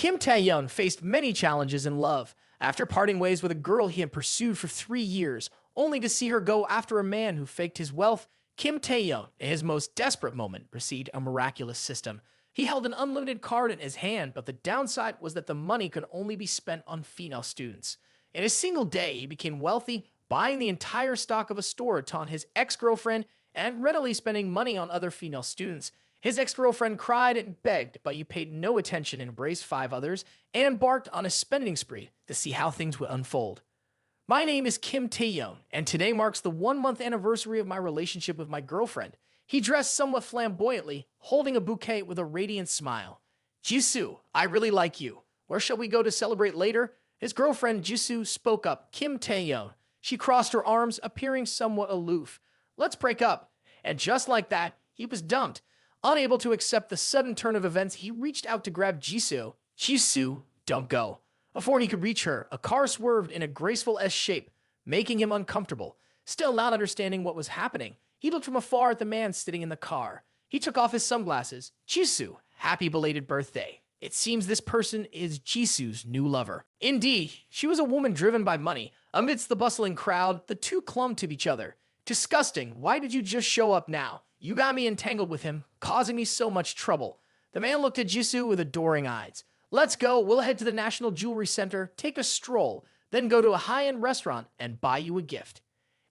Kim Taehyung faced many challenges in love after parting ways with a girl he had pursued for 3 years, only to see her go after a man who faked his wealth. Kim Taehyung, in his most desperate moment, received a miraculous system. He held an unlimited card in his hand, but the downside was that the money could only be spent on female students. In a single day, he became wealthy, buying the entire stock of a store to taunt his ex-girlfriend and readily spending money on other female students. His ex-girlfriend cried and begged, but he paid no attention and embraced 5 others and embarked on a spending spree to see how things would unfold. My name is Kim Taehyung, and today marks the 1-month anniversary of my relationship with my girlfriend. He dressed somewhat flamboyantly, holding a bouquet with a radiant smile. Jisoo, I really like you. Where shall we go to celebrate later? His girlfriend Jisoo spoke up. Kim Taehyung. She crossed her arms, appearing somewhat aloof. Let's break up. And just like that, he was dumped. Unable to accept the sudden turn of events, he reached out to grab Jisoo. Jisoo, don't go. Before he could reach her, a car swerved in a graceful S shape, making him uncomfortable. Still not understanding what was happening, he looked from afar at the man sitting in the car. He took off his sunglasses. Jisoo, happy belated birthday. It seems this person is Jisoo's new lover. Indeed, she was a woman driven by money. Amidst the bustling crowd, the two clung to each other. Disgusting, why did you just show up now? You got me entangled with him, causing me so much trouble. The man looked at Jisoo with adoring eyes. Let's go, we'll head to the National Jewelry Center, take a stroll, then go to a high-end restaurant and buy you a gift.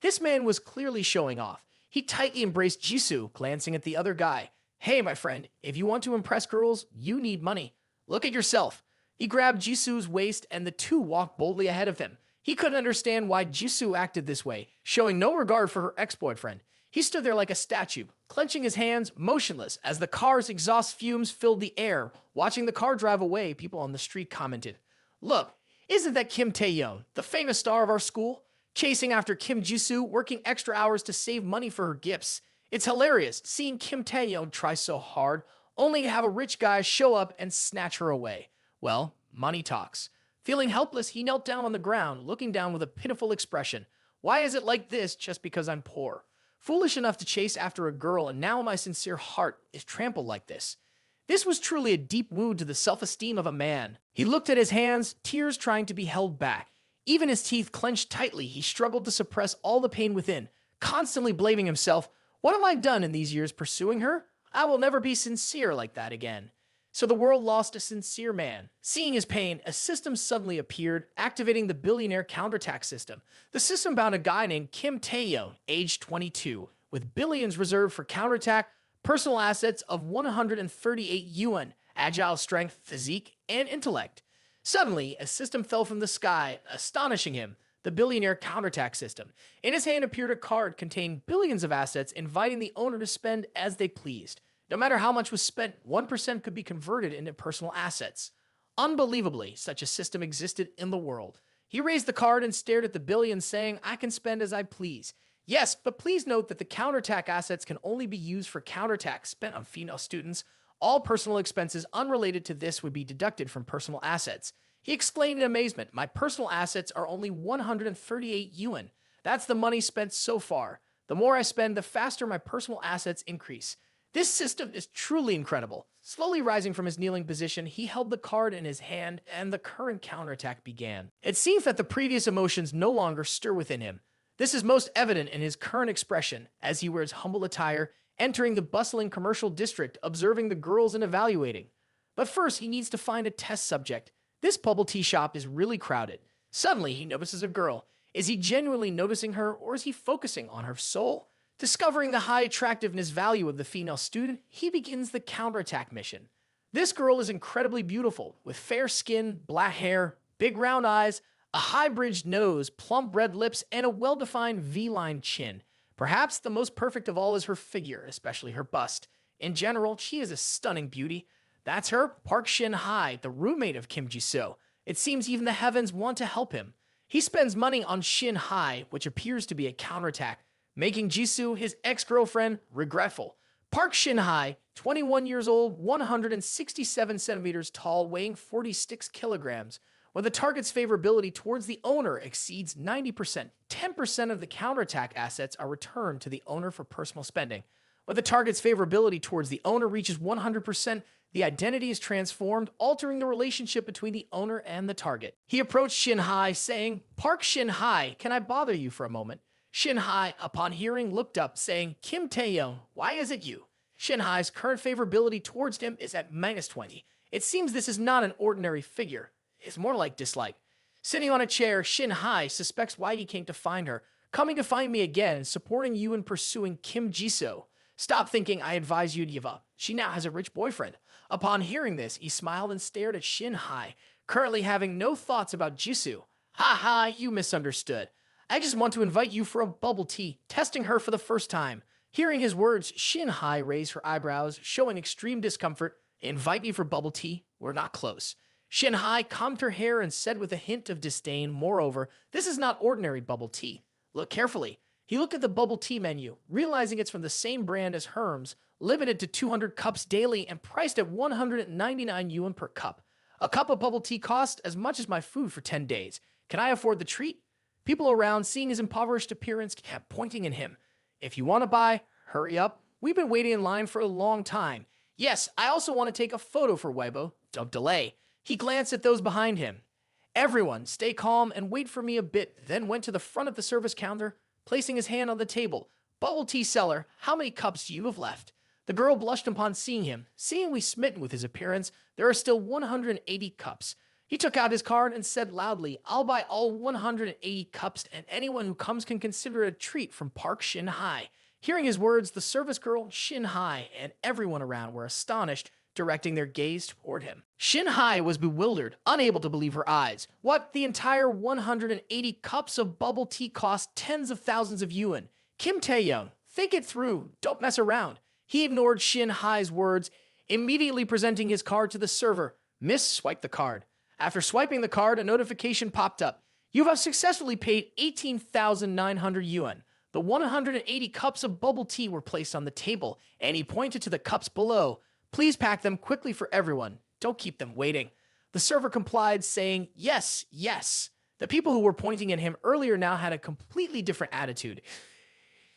This man was clearly showing off. He tightly embraced Jisoo, glancing at the other guy. Hey, my friend, if you want to impress girls, you need money. Look at yourself. He grabbed Jisoo's waist and the two walked boldly ahead of him. He couldn't understand why Jisoo acted this way, showing no regard for her ex-boyfriend. He stood there like a statue, clenching his hands, motionless, as the car's exhaust fumes filled the air. Watching the car drive away, people on the street commented, Look, isn't that Kim Taehyung, the famous star of our school? Chasing after Kim Jisoo, working extra hours to save money for her gifts. It's hilarious seeing Kim Taehyung try so hard, only to have a rich guy show up and snatch her away. Well, money talks. Feeling helpless, he knelt down on the ground, looking down with a pitiful expression. Why is it like this just because I'm poor? Foolish enough to chase after a girl, and now my sincere heart is trampled like this. This was truly a deep wound to the self-esteem of a man. He looked at his hands, tears trying to be held back. Even his teeth clenched tightly, he struggled to suppress all the pain within, constantly blaming himself. What have I done in these years pursuing her? I will never be sincere like that again. So the world lost a sincere man. Seeing his pain, a system suddenly appeared, activating the billionaire counterattack system. The system bound a guy named Kim Taehyung, aged 22, with billions reserved for counterattack, personal assets of 138 yuan, agile strength, physique, and intellect. Suddenly, a system fell from the sky, astonishing him. The billionaire counterattack system. In his hand appeared a card containing billions of assets, inviting the owner to spend as they pleased. No matter how much was spent, 1% could be converted into personal assets. Unbelievably, such a system existed in the world. He raised the card and stared at the billions, saying, I can spend as I please. Yes, but please note that the counterattack assets can only be used for counterattacks spent on female students. All personal expenses unrelated to this would be deducted from personal assets. He exclaimed in amazement, my personal assets are only 138 yuan. That's the money spent so far. The more I spend, the faster my personal assets increase. This system is truly incredible. Slowly rising from his kneeling position, he held the card in his hand, and the current counterattack began. It seems that the previous emotions no longer stir within him. This is most evident in his current expression, as he wears humble attire, entering the bustling commercial district, observing the girls and evaluating. But first, he needs to find a test subject. This bubble tea shop is really crowded. Suddenly, he notices a girl. Is he genuinely noticing her, or is he focusing on her soul? Discovering the high attractiveness value of the female student, he begins the counterattack mission. This girl is incredibly beautiful, with fair skin, black hair, big round eyes, a high-bridged nose, plump red lips, and a well-defined V-line chin. Perhaps the most perfect of all is her figure, especially her bust. In general, she is a stunning beauty. That's her, Park Shin-hye, the roommate of Kim Jisoo. It seems even the heavens want to help him. He spends money on Shin-hye, which appears to be a counterattack, making Jisoo, his ex-girlfriend, regretful. Park Shin-hye, 21 years old, 167 centimeters tall, weighing 46 kilograms. When the target's favorability towards the owner exceeds 90%, 10% of the counterattack assets are returned to the owner for personal spending. When the target's favorability towards the owner reaches 100%, the identity is transformed, altering the relationship between the owner and the target. He approached Shin Hai, saying, "Park Shin Hai, can I bother you for a moment?" Shin Hai, upon hearing, looked up, saying, "Kim Taehyung, why is it you?" Shin Hai's current favorability towards him is at -20. It seems this is not an ordinary figure. It's more like dislike. Sitting on a chair, Shin Hai suspects why he came to find her, coming to find me again and supporting you in pursuing Kim Jisoo. Stop thinking I advise you to give up. She now has a rich boyfriend. Upon hearing this, he smiled and stared at Shin Hai, currently having no thoughts about Jisoo. "Ha ha, you misunderstood. I just want to invite you for a bubble tea, testing her for the first time." Hearing his words, Shin Hai raised her eyebrows, showing extreme discomfort. "Invite me for bubble tea? We're not close." Shin Hai combed her hair and said with a hint of disdain, "Moreover, this is not ordinary bubble tea. Look carefully." He looked at the bubble tea menu, realizing it's from the same brand as Herm's, limited to 200 cups daily and priced at 199 yuan per cup. A cup of bubble tea costs as much as my food for 10 days. Can I afford the treat? People around, seeing his impoverished appearance, kept pointing at him. "If you want to buy, hurry up. We've been waiting in line for a long time. Yes, I also want to take a photo for Weibo. Don't delay." He glanced at those behind him. "Everyone, stay calm and wait for me a bit," then went to the front of the service counter, placing his hand on the table. "Bubble tea seller, how many cups do you have left?" The girl blushed upon seeing him. Seemingly smitten with his appearance, there are still 180 cups. He took out his card and said loudly, "I'll buy all 180 cups, and anyone who comes can consider it a treat from Park Shin Hai." Hearing his words, the service girl, Shin Hai, and everyone around were astonished, directing their gaze toward him. Shin Hai was bewildered, unable to believe her eyes. What? The entire 180 cups of bubble tea cost tens of thousands of yuan. Kim Taehyung, think it through. Don't mess around. He ignored Shin Hai's words, immediately presenting his card to the server. Miss swiped the card. After swiping the card, a notification popped up. "You have successfully paid 18,900 yuan. The 180 cups of bubble tea were placed on the table, and he pointed to the cups below. "Please pack them quickly for everyone. Don't keep them waiting." The server complied, saying, "Yes, yes." The people who were pointing at him earlier now had a completely different attitude,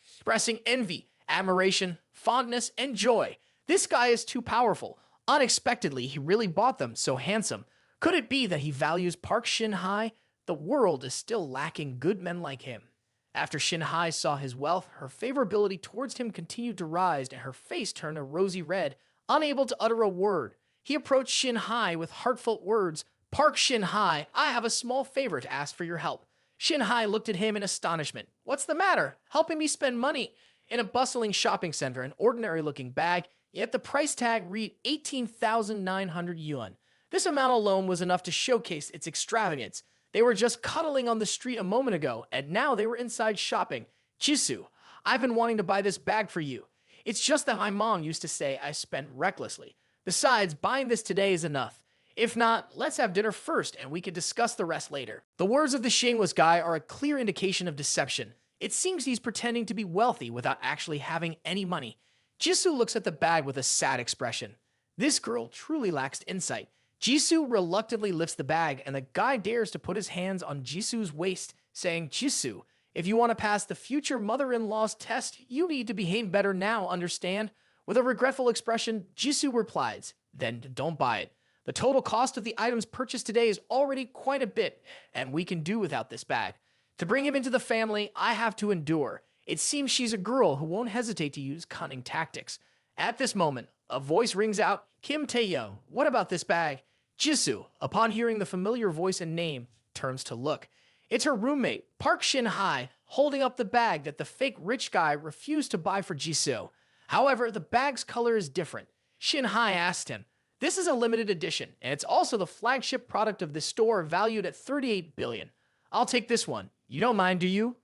expressing envy, admiration, fondness, and joy. This guy is too powerful. Unexpectedly, he really bought them, so handsome. Could it be that he values Park Shin Hai? The world is still lacking good men like him. After Shin Hai saw his wealth, her favorability towards him continued to rise, and her face turned a rosy red. Unable to utter a word, he approached Shin Hai with heartfelt words. "Park Shin Hai, I have a small favor to ask for your help." Shin Hai looked at him in astonishment. "What's the matter? Helping me spend money?" In a bustling shopping center, an ordinary-looking bag, yet the price tag read 18,900 yuan. This amount alone was enough to showcase its extravagance. They were just cuddling on the street a moment ago, and now they were inside shopping. "Jisoo, I've been wanting to buy this bag for you. It's just that my mom used to say I spent recklessly. Besides, buying this today is enough. If not, let's have dinner first and we can discuss the rest later." The words of the shameless guy are a clear indication of deception. It seems he's pretending to be wealthy without actually having any money. Jisoo looks at the bag with a sad expression. This girl truly lacks insight. Jisoo reluctantly lifts the bag, and the guy dares to put his hands on Jisoo's waist, saying, "Jisoo, if you want to pass the future mother-in-law's test, you need to behave better now, understand?" With a regretful expression, Jisoo replies, "Then don't buy it. The total cost of the items purchased today is already quite a bit, and we can do without this bag. To bring him into the family, I have to endure. It seems she's a girl who won't hesitate to use cunning tactics." At this moment, a voice rings out, "Kim Taehyung, what about this bag?" Jisoo, upon hearing the familiar voice and name, turns to look. It's her roommate, Park Shin Hai, holding up the bag that the fake rich guy refused to buy for Jisoo. However, the bag's color is different. Shin Hai asked him, "This is a limited edition, and it's also the flagship product of this store valued at 38 billion. I'll take this one. You don't mind, do you?"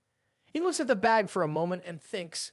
He looks at the bag for a moment and thinks,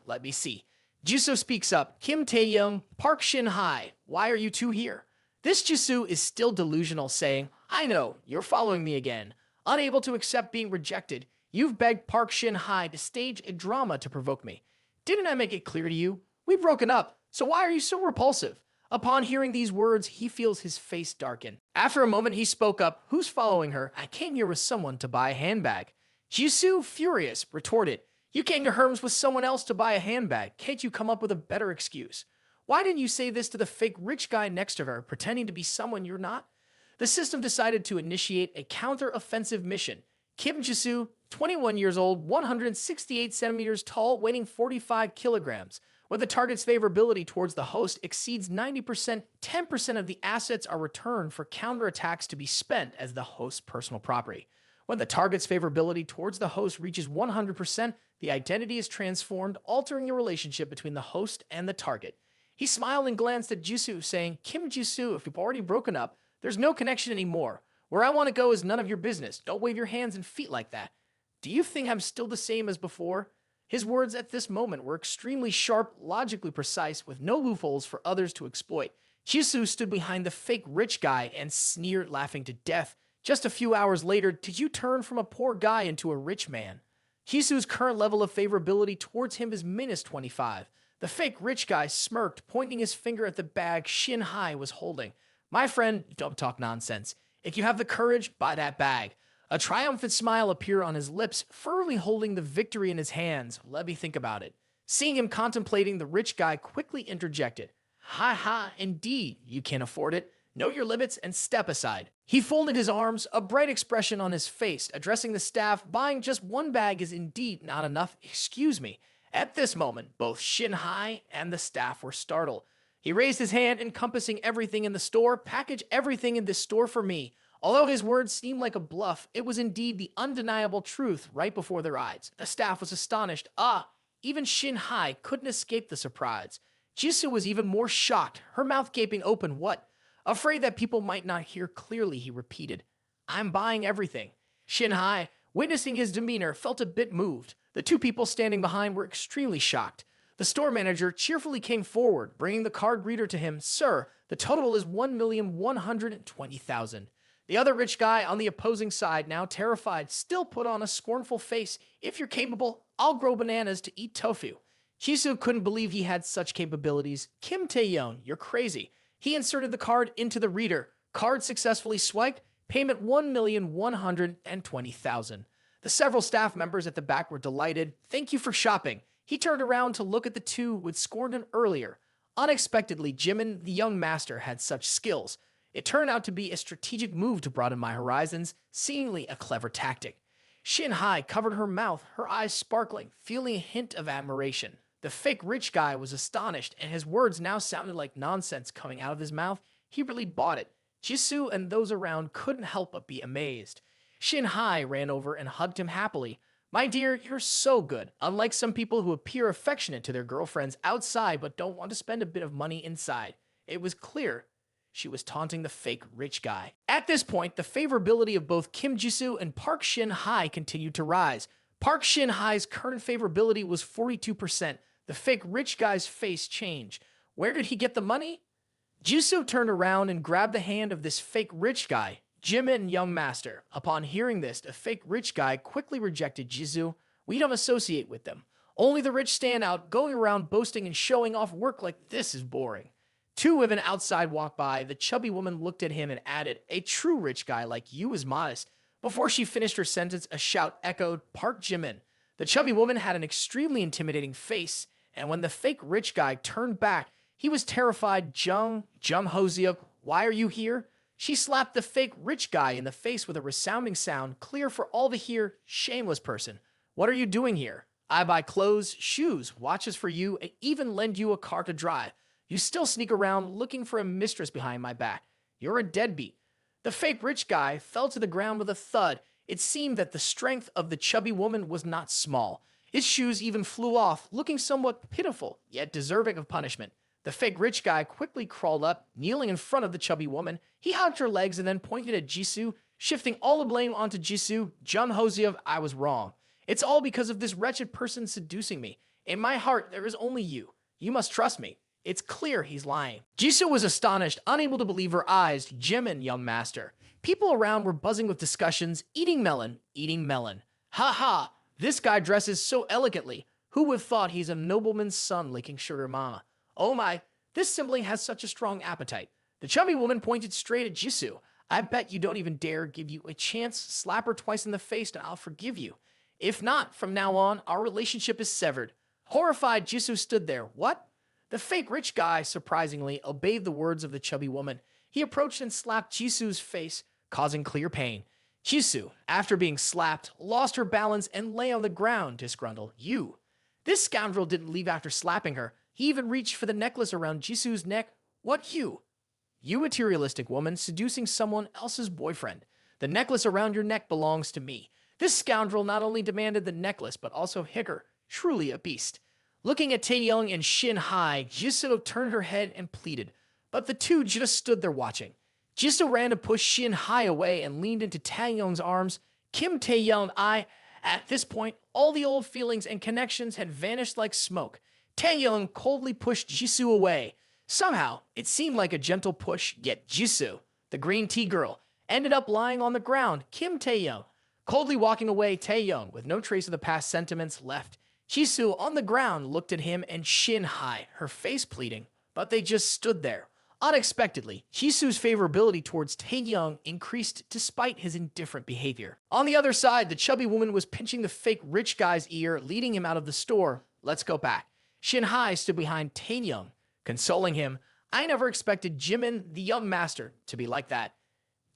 let me see. Jisoo speaks up, "Kim Taehyung, Park Shin Hai, why are you two here?" This Jisoo is still delusional, saying, "I know, you're following me again. Unable to accept being rejected, you've begged Park Shin Hai to stage a drama to provoke me. Didn't I make it clear to you? We've broken up, so why are you so repulsive?" Upon hearing these words, he feels his face darken. After a moment, he spoke up, "Who's following her? I came here with someone to buy a handbag." Jisoo, furious, retorted, You came to Herms with someone else to buy a handbag. Can't you come up with a better excuse? Why didn't you say this to the fake rich guy next to her, pretending to be someone you're not? The system decided to initiate a counter-offensive mission. Kim Jisoo, 21 years old, 168 centimeters tall, weighing 45 kilograms. When the target's favorability towards the host exceeds 90%, 10% of the assets are returned for counterattacks to be spent as the host's personal property. When the target's favorability towards the host reaches 100%, the identity is transformed, altering the relationship between the host and the target. He smiled and glanced at Jisoo, saying, Kim Jisoo, if you've already broken up, there's no connection anymore. Where I want to go is none of your business. Don't wave your hands and feet like that. Do you think I'm still the same as before? His words at this moment were extremely sharp, logically precise, with no loopholes for others to exploit. Jisoo stood behind the fake rich guy and sneered, laughing to death. Just a few hours later, did you turn from a poor guy into a rich man? Jisoo's current level of favorability towards him is minus 25. The fake rich guy smirked, pointing his finger at the bag Shin Hai was holding. My friend, don't talk nonsense. If you have the courage, buy that bag. A triumphant smile appeared on his lips, firmly holding the victory in his hands. Let me think about it. Seeing him contemplating, the rich guy quickly interjected. Ha ha, indeed, you can't afford it. Know your limits and step aside. He folded his arms, a bright expression on his face, addressing the staff. Buying just one bag is indeed not enough. Excuse me. At this moment, both Shin Hai and the staff were startled. He raised his hand, encompassing everything in the store. Package everything in this store for me. Although his words seemed like a bluff, it was indeed the undeniable truth right before their eyes. The staff was astonished. Even Shin Hai couldn't escape the surprise. Jisoo was even more shocked, her mouth gaping open. What? Afraid that people might not hear clearly, he repeated. I'm buying everything. Shin Hai, witnessing his demeanor, felt a bit moved. The two people standing behind were extremely shocked. The store manager cheerfully came forward, bringing the card reader to him. Sir, the total is 1,120,000. The other rich guy on the opposing side, now terrified, still put on a scornful face. If you're capable, I'll grow bananas to eat tofu. Jisoo couldn't believe he had such capabilities. Kim Taehyung, you're crazy. He inserted the card into the reader. Card successfully swiped. Payment 1,120,000. The several staff members at the back were delighted. Thank you for shopping. He turned around to look at the two who had scorned him earlier. Unexpectedly, Jimin, the young master, had such skills. It turned out to be a strategic move to broaden my horizons, seemingly a clever tactic. Shin Hai covered her mouth, her eyes sparkling, feeling a hint of admiration. The fake rich guy was astonished, and his words now sounded like nonsense coming out of his mouth. He really bought it. Jisoo and those around couldn't help but be amazed. Shin Hai ran over and hugged him happily. My dear, you're so good. Unlike some people who appear affectionate to their girlfriends outside but don't want to spend a bit of money inside. It was clear she was taunting the fake rich guy. At this point, the favorability of both Kim Jisoo and Park Shin Hai continued to rise. Park Shin Hai's current favorability was 42%. The fake rich guy's face changed. Where did he get the money? Jisoo turned around and grabbed the hand of this fake rich guy, Jimin Young Master. Upon hearing this, the fake rich guy quickly rejected Jisoo. We don't associate with them. Only the rich stand out. Going around boasting and showing off work like this is boring. Two women outside walked by. The chubby woman looked at him and added, a true rich guy like you is modest. Before she finished her sentence, a shout echoed, Park Jimin. The chubby woman had an extremely intimidating face, and when the fake rich guy turned back, he was terrified. Jung Hoseok, why are you here? She slapped the fake rich guy in the face with a resounding sound, clear for all to hear. Shameless person. What are you doing here? I buy clothes, shoes, watches for you, and even lend you a car to drive. You still sneak around looking for a mistress behind my back. You're a deadbeat. The fake rich guy fell to the ground with a thud. It seemed that the strength of the chubby woman was not small. His shoes even flew off, looking somewhat pitiful, yet deserving of punishment. The fake rich guy quickly crawled up, kneeling in front of the chubby woman. He hugged her legs and then pointed at Jisoo, shifting all the blame onto Jisoo. Jung Hoseok, I was wrong. It's all because of this wretched person seducing me. In my heart, there is only you. You must trust me. It's clear he's lying. Jisoo was astonished, unable to believe her eyes. Jimin, young master. People around were buzzing with discussions. Eating melon. Ha ha, this guy dresses so elegantly. Who would have thought he's a nobleman's son licking sugar mama? Oh my, this sibling has such a strong appetite. The chubby woman pointed straight at Jisoo. I bet you don't even dare give you a chance. Slap her twice in the face and I'll forgive you. If not, from now on, our relationship is severed. Horrified, Jisoo stood there. What? The fake rich guy, surprisingly, obeyed the words of the chubby woman. He approached and slapped Jisoo's face, causing clear pain. Jisoo, after being slapped, lost her balance and lay on the ground, disgruntled. You. This scoundrel didn't leave after slapping her. He even reached for the necklace around Jisoo's neck. What you? You materialistic woman seducing someone else's boyfriend. The necklace around your neck belongs to me. This scoundrel not only demanded the necklace, but also hit her. Truly a beast. Looking at Taehyung and Shin Hai, Jisoo turned her head and pleaded. But the two just stood there watching. Jisoo ran to push Shin Hai away and leaned into Taehyung's arms. Kim Taehyung, at this point, all the old feelings and connections had vanished like smoke. Taehyung coldly pushed Jisoo away. Somehow, it seemed like a gentle push, yet Jisoo, the green tea girl, ended up lying on the ground. Kim Taehyung, coldly walking away, Taehyung, with no trace of the past sentiments left. Jisoo, on the ground, looked at him and Shin Hai, her face pleading, but they just stood there. Unexpectedly, Jisoo's favorability towards Taehyung increased despite his indifferent behavior. On the other side, the chubby woman was pinching the fake rich guy's ear, leading him out of the store. Let's go back. Shin Hai stood behind Taehyung, consoling him. I never expected Jimin, the young master, to be like that.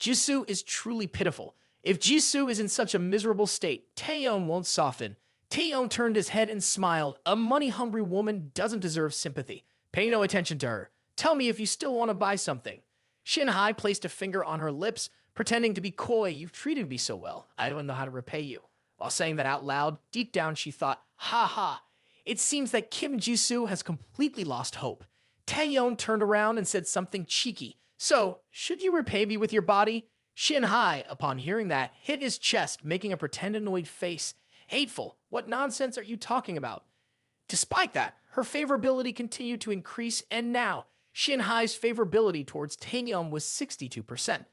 Jisoo is truly pitiful. If Jisoo is in such a miserable state, Taehyung won't soften. Taehyung turned his head and smiled. A money-hungry woman doesn't deserve sympathy. Pay no attention to her. Tell me if you still want to buy something. Shin Hai placed a finger on her lips, pretending to be coy. You've treated me so well. I don't know how to repay you. While saying that out loud, deep down she thought, ha ha. It seems that Kim Jisoo has completely lost hope. Taehyung turned around and said something cheeky. So, should you repay me with your body? Shin Hai, upon hearing that, hit his chest, making a pretend annoyed face. Hateful. What nonsense are you talking about? Despite that, her favorability continued to increase, and now, Shin Hai's favorability towards Taehyung was 62%.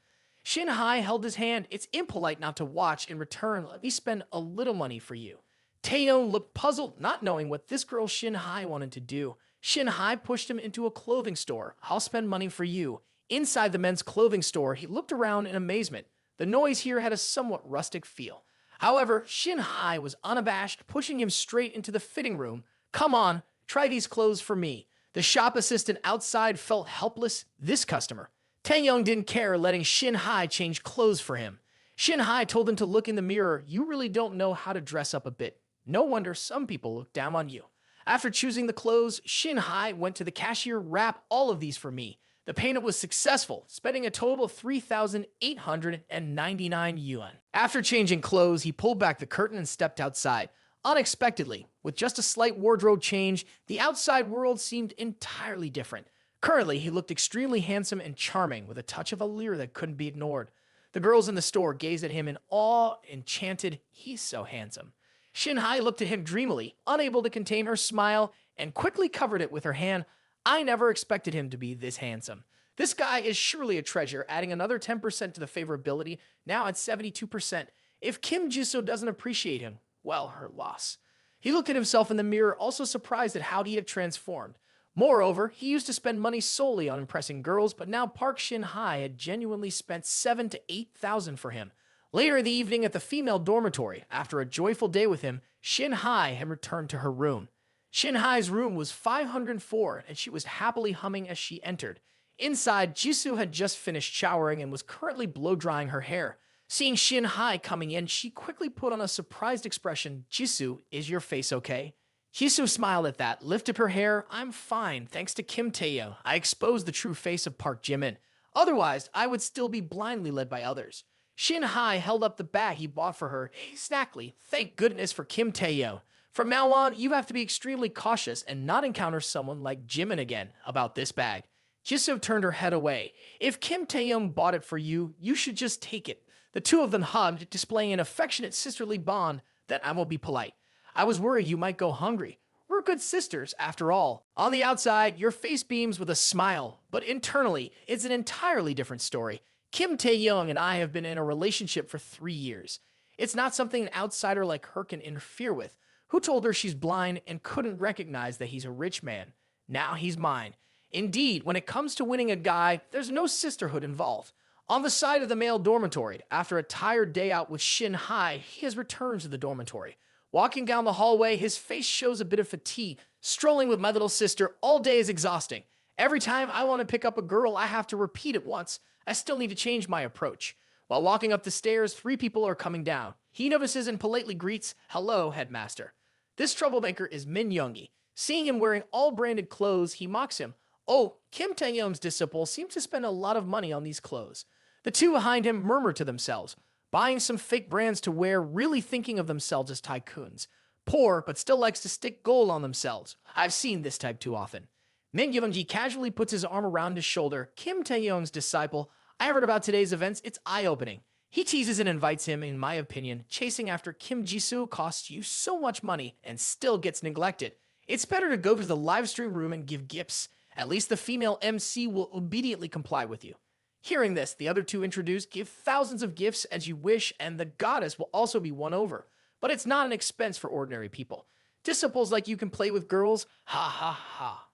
Shin Hai held his hand. It's impolite not to watch. In return, let me spend a little money for you. Taehyung looked puzzled, not knowing what this girl Shin Hai wanted to do. Shin Hai pushed him into a clothing store. I'll spend money for you. Inside the men's clothing store, he looked around in amazement. The noise here had a somewhat rustic feel. However, Shin Hai was unabashed, pushing him straight into the fitting room. Come on, try these clothes for me. The shop assistant outside felt helpless. This customer. Taehyung didn't care, letting Shin Hai change clothes for him. Shin Hai told him to look in the mirror. You really don't know how to dress up a bit. No wonder some people look down on you. After choosing the clothes, Shin Hai went to the cashier. Wrap all of these for me. The payment was successful, spending a total of 3,899 yuan. After changing clothes, he pulled back the curtain and stepped outside. Unexpectedly, with just a slight wardrobe change, the outside world seemed entirely different. Currently, he looked extremely handsome and charming, with a touch of allure that couldn't be ignored. The girls in the store gazed at him in awe, enchanted. He's so handsome. Shin Hai looked at him dreamily, unable to contain her smile, and quickly covered it with her hand. I never expected him to be this handsome. This guy is surely a treasure, adding another 10% to the favorability, now at 72%. If Kim Jisoo doesn't appreciate him, well, her loss. He looked at himself in the mirror, also surprised at how he had transformed. Moreover, he used to spend money solely on impressing girls, but now Park Shin Hai had genuinely spent 7,000 to 8,000 for him. Later in the evening at the female dormitory, after a joyful day with him, Shin Hai had returned to her room. Shin Hai's room was 504, and she was happily humming as she entered. Inside, Jisoo had just finished showering and was currently blow-drying her hair. Seeing Shin Hai coming in, she quickly put on a surprised expression. Jisoo, is your face okay? Jisoo smiled at that, lifted her hair. I'm fine, thanks to Kim Taehyung. I exposed the true face of Park Jimin. Otherwise, I would still be blindly led by others. Shin Hai held up the bag he bought for her. Exactly. Thank goodness for Kim Taehyung. From now on, you have to be extremely cautious and not encounter someone like Jimin again about this bag. Jisoo turned her head away. If Kim Taehyung bought it for you, you should just take it. The two of them hugged, displaying an affectionate sisterly bond. Then I won't be polite. I was worried you might go hungry. We're good sisters, after all. On the outside, your face beams with a smile, but internally, it's an entirely different story. Kim Taehyung and I have been in a relationship for 3 years. It's not something an outsider like her can interfere with. Who told her she's blind and couldn't recognize that he's a rich man? Now he's mine. Indeed, when it comes to winning a guy, there's no sisterhood involved. On the side of the male dormitory, after a tired day out with Shin Hai, he has returned to the dormitory. Walking down the hallway, his face shows a bit of fatigue. Strolling with my little sister all day is exhausting. Every time I want to pick up a girl, I have to repeat it once. I still need to change my approach. While walking up the stairs, 3 people are coming down. He notices and politely greets, "Hello, headmaster." This troublemaker is Min Youngi. Seeing him wearing all branded clothes, he mocks him. "Oh, Kim Taehyung's disciple seems to spend a lot of money on these clothes." The 2 behind him murmur to themselves, buying some fake brands to wear, really thinking of themselves as tycoons. Poor, but still likes to stick gold on themselves. I've seen this type too often. Min Youngi casually puts his arm around his shoulder. Kim Taehyung's disciple. I heard about today's events. It's eye-opening. He teases and invites him, in my opinion. Chasing after Kim Jisoo costs you so much money and still gets neglected. It's better to go to the live stream room and give gifts. At least the female MC will immediately comply with you. Hearing this, the other 2 introduced give thousands of gifts as you wish, and the goddess will also be won over. But it's not an expense for ordinary people. Disciples like you can play with girls? Ha ha ha.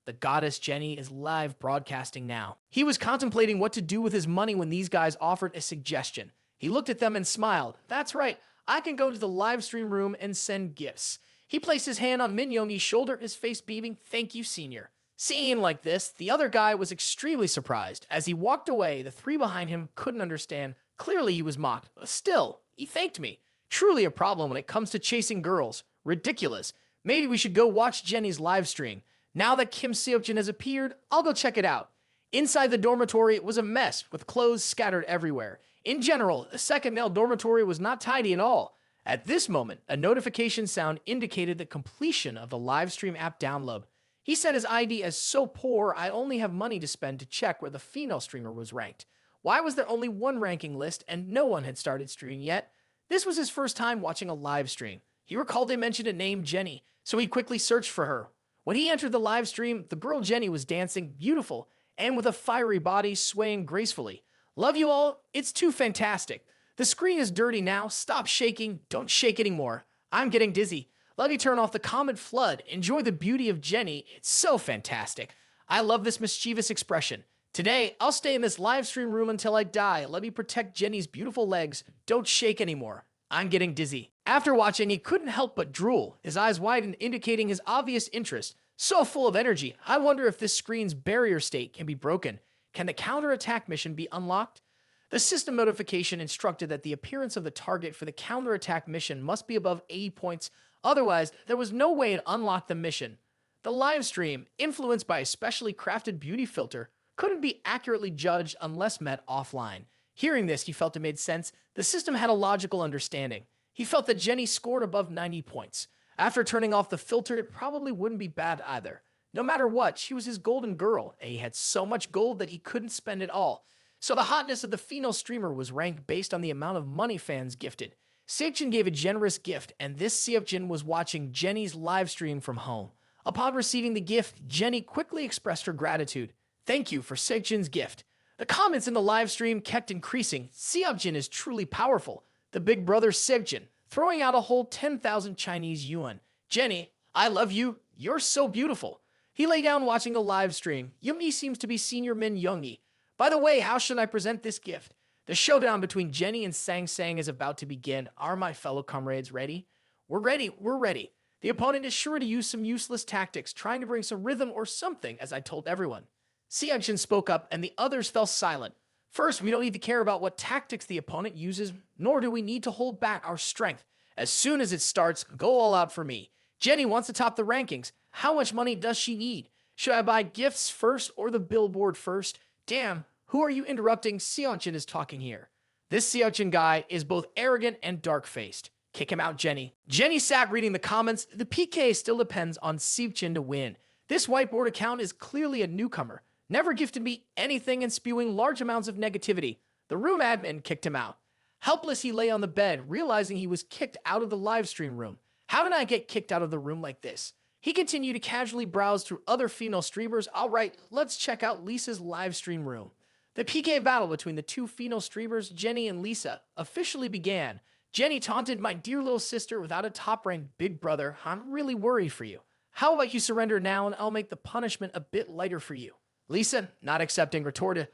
The goddess Jenny is live broadcasting now. He was contemplating what to do with his money when these guys offered a suggestion. He looked at them and smiled. That's right, I can go to the live stream room and send gifts. He placed his hand on Min Youngi's shoulder, his face beaming. Thank you, senior. Seeing him like this, the other guy was extremely surprised. As he walked away, the 3 behind him couldn't understand. Clearly he was mocked. Still, he thanked me. Truly a problem when it comes to chasing girls. Ridiculous. Maybe we should go watch Jenny's live stream. Now that Kim Seokjin has appeared, I'll go check it out. Inside the dormitory, it was a mess, with clothes scattered everywhere. In general, the second male dormitory was not tidy at all. At this moment, a notification sound indicated the completion of the live stream app download. He set his ID as so poor, I only have money to spend to check where the female streamer was ranked. Why was there only 1 ranking list and no one had started streaming yet? This was his first time watching a live stream. He recalled they mentioned a name Jenny, so he quickly searched for her. When he entered the live stream, the girl Jenny was dancing, beautiful, and with a fiery body swaying gracefully. Love you all, it's too fantastic. The screen is dirty now, stop shaking, don't shake anymore. I'm getting dizzy. Let me turn off the comment flood. Enjoy the beauty of Jenny. It's so fantastic. I love this mischievous expression. Today, I'll stay in this live stream room until I die. Let me protect Jenny's beautiful legs. Don't shake anymore. I'm getting dizzy. After watching, he couldn't help but drool, his eyes widened, indicating his obvious interest. So full of energy. I wonder if this screen's barrier state can be broken. Can the counterattack mission be unlocked? The system notification instructed that the appearance of the target for the counterattack mission must be above 80 points. Otherwise, there was no way to unlock the mission. The live stream, influenced by a specially crafted beauty filter, couldn't be accurately judged unless met offline. Hearing this, he felt it made sense. The system had a logical understanding. He felt that Jenny scored above 90 points. After turning off the filter, it probably wouldn't be bad either. No matter what, she was his golden girl, and he had so much gold that he couldn't spend it all. So the hotness of the female streamer was ranked based on the amount of money fans gifted. Seokjin gave a generous gift, and this Seokjin was watching Jenny's live stream from home. Upon receiving the gift, Jenny quickly expressed her gratitude. Thank you for Seokjin's gift. The comments in the live stream kept increasing. Seokjin is truly powerful. The big brother Seokjin, throwing out a whole 10,000 Chinese yuan. Jenny, I love you. You're so beautiful. He lay down watching a live stream. Youngi seems to be senior Min Youngi. By the way, how should I present this gift? The showdown between Jenny and Sang Sang is about to begin. Are my fellow comrades ready? We're ready. The opponent is sure to use some useless tactics, trying to bring some rhythm or something, as I told everyone. Seokjin spoke up, and the others fell silent. First, we don't need to care about what tactics the opponent uses, nor do we need to hold back our strength. As soon as it starts, go all out for me. Jenny wants to top the rankings. How much money does she need? Should I buy gifts first or the billboard first? Damn, who are you interrupting? Seokjin is talking here. This Seokjin guy is both arrogant and dark-faced. Kick him out, Jenny. Jenny sat reading the comments. The PK still depends on Seokjin to win. This whiteboard account is clearly a newcomer. Never gifted me anything and spewing large amounts of negativity. The room admin kicked him out. Helpless, he lay on the bed, realizing he was kicked out of the live stream room. How did I get kicked out of the room like this? He continued to casually browse through other female streamers. All right, let's check out Lisa's live stream room. The PK battle between the 2 female streamers, Jenny and Lisa, officially began. Jenny taunted, my dear little sister, without a top-ranked big brother. I'm really worried for you. How about you surrender now and I'll make the punishment a bit lighter for you? Lisa, not accepting, retorted,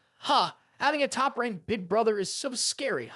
having a top-ranked big brother is so scary,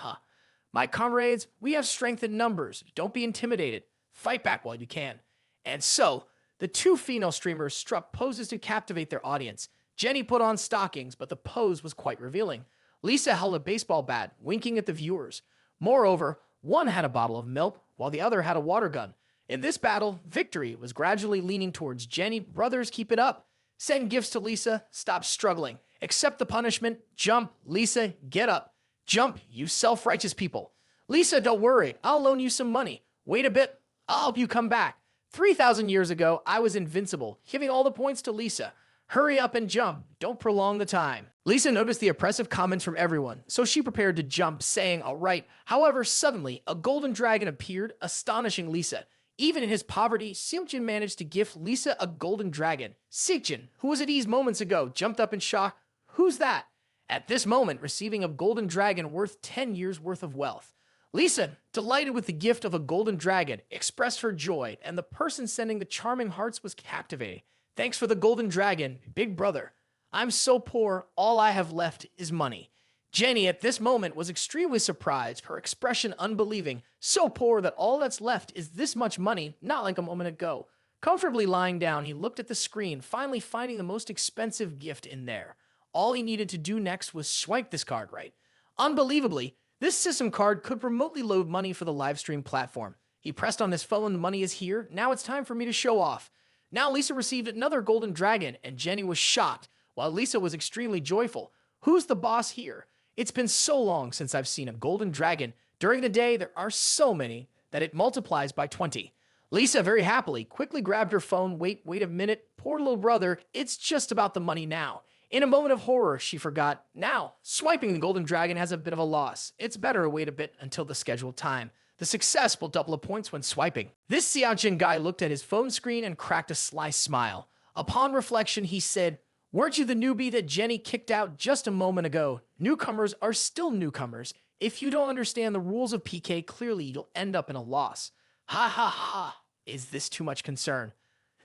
My comrades, we have strength in numbers. Don't be intimidated. Fight back while you can. And so, the two female streamers struck poses to captivate their audience. Jenny put on stockings, but the pose was quite revealing. Lisa held a baseball bat, winking at the viewers. Moreover, one had a bottle of milk, while the other had a water gun. In this battle, victory was gradually leaning towards Jenny. Brothers, keep it up. Send gifts to Lisa. Stop struggling. Accept the punishment. Jump. Lisa, get up. Jump, you self-righteous people. Lisa, don't worry. I'll loan you some money. Wait a bit. I'll help you come back. 3,000 years ago, I was invincible, giving all the points to Lisa. Hurry up and jump. Don't prolong the time. Lisa noticed the oppressive comments from everyone, so she prepared to jump, saying, all right. However, suddenly, a golden dragon appeared, astonishing Lisa. Even in his poverty, Seokjin managed to gift Lisa a golden dragon. Seokjin, who was at ease moments ago, jumped up in shock. Who's that? At this moment, receiving a golden dragon worth 10 years' worth of wealth. Lisa, delighted with the gift of a golden dragon, expressed her joy, and the person sending the charming hearts was captivating. Thanks for the golden dragon, big brother. I'm so poor, all I have left is money. Jenny at this moment was extremely surprised, her expression unbelieving. So poor that all that's left is this much money, not like a moment ago. Comfortably lying down, he looked at the screen, finally finding the most expensive gift in there. All he needed to do next was swipe this card right. Unbelievably, this system card could remotely load money for the livestream platform. He pressed on his phone, the money is here, now it's time for me to show off. Now Lisa received another golden dragon, and Jenny was shocked, while Lisa was extremely joyful. Who's the boss here? It's been so long since I've seen a golden dragon. During the day, there are so many that it multiplies by 20. Lisa, very happily, quickly grabbed her phone. Wait a minute. Poor little brother, it's just about the money now. In a moment of horror, she forgot. Now, swiping the golden dragon has a bit of a loss. It's better to wait a bit until the scheduled time. The success will double the points when swiping. This Xiaojin guy looked at his phone screen and cracked a sly smile. Upon reflection, he said, weren't you the newbie that Jenny kicked out just a moment ago? Newcomers are still newcomers. If you don't understand the rules of PK clearly, you'll end up in a loss. Ha ha ha. Is this too much concern?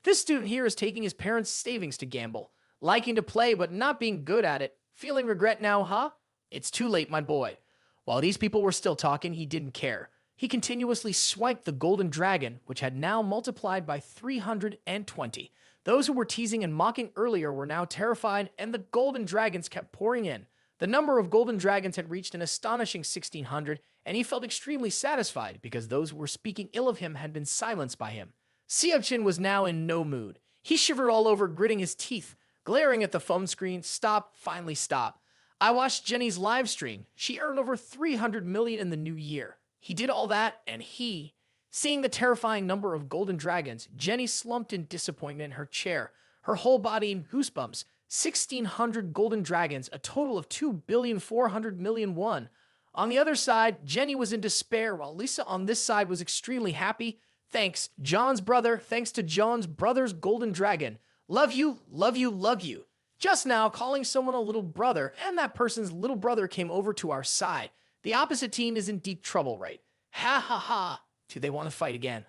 This student here is taking his parents' savings to gamble. Liking to play but not being good at it. Feeling regret now, huh? It's too late, my boy. While these people were still talking, he didn't care. He continuously swiped the golden dragon, which had now multiplied by 320. Those who were teasing and mocking earlier were now terrified, and the golden dragons kept pouring in. The number of golden dragons had reached an astonishing 1,600, and he felt extremely satisfied because those who were speaking ill of him had been silenced by him. Seokjin was now in no mood. He shivered all over, gritting his teeth, glaring at the phone screen. Stop, finally stop. I watched Jenny's live stream. She earned over 300 million in the new year. He did all that, and seeing the terrifying number of golden dragons, Jenny slumped in disappointment in her chair, her whole body in goosebumps. 1,600 golden dragons, a total of 2,400,000,000 won. On the other side, Jenny was in despair, while Lisa on this side was extremely happy. Thanks, John's brother. Thanks to John's brother's golden dragon. Love you, love you, love you. Just now, calling someone a little brother, and that person's little brother came over to our side. The opposite team is in deep trouble, right? Ha ha ha. Do they want to fight again?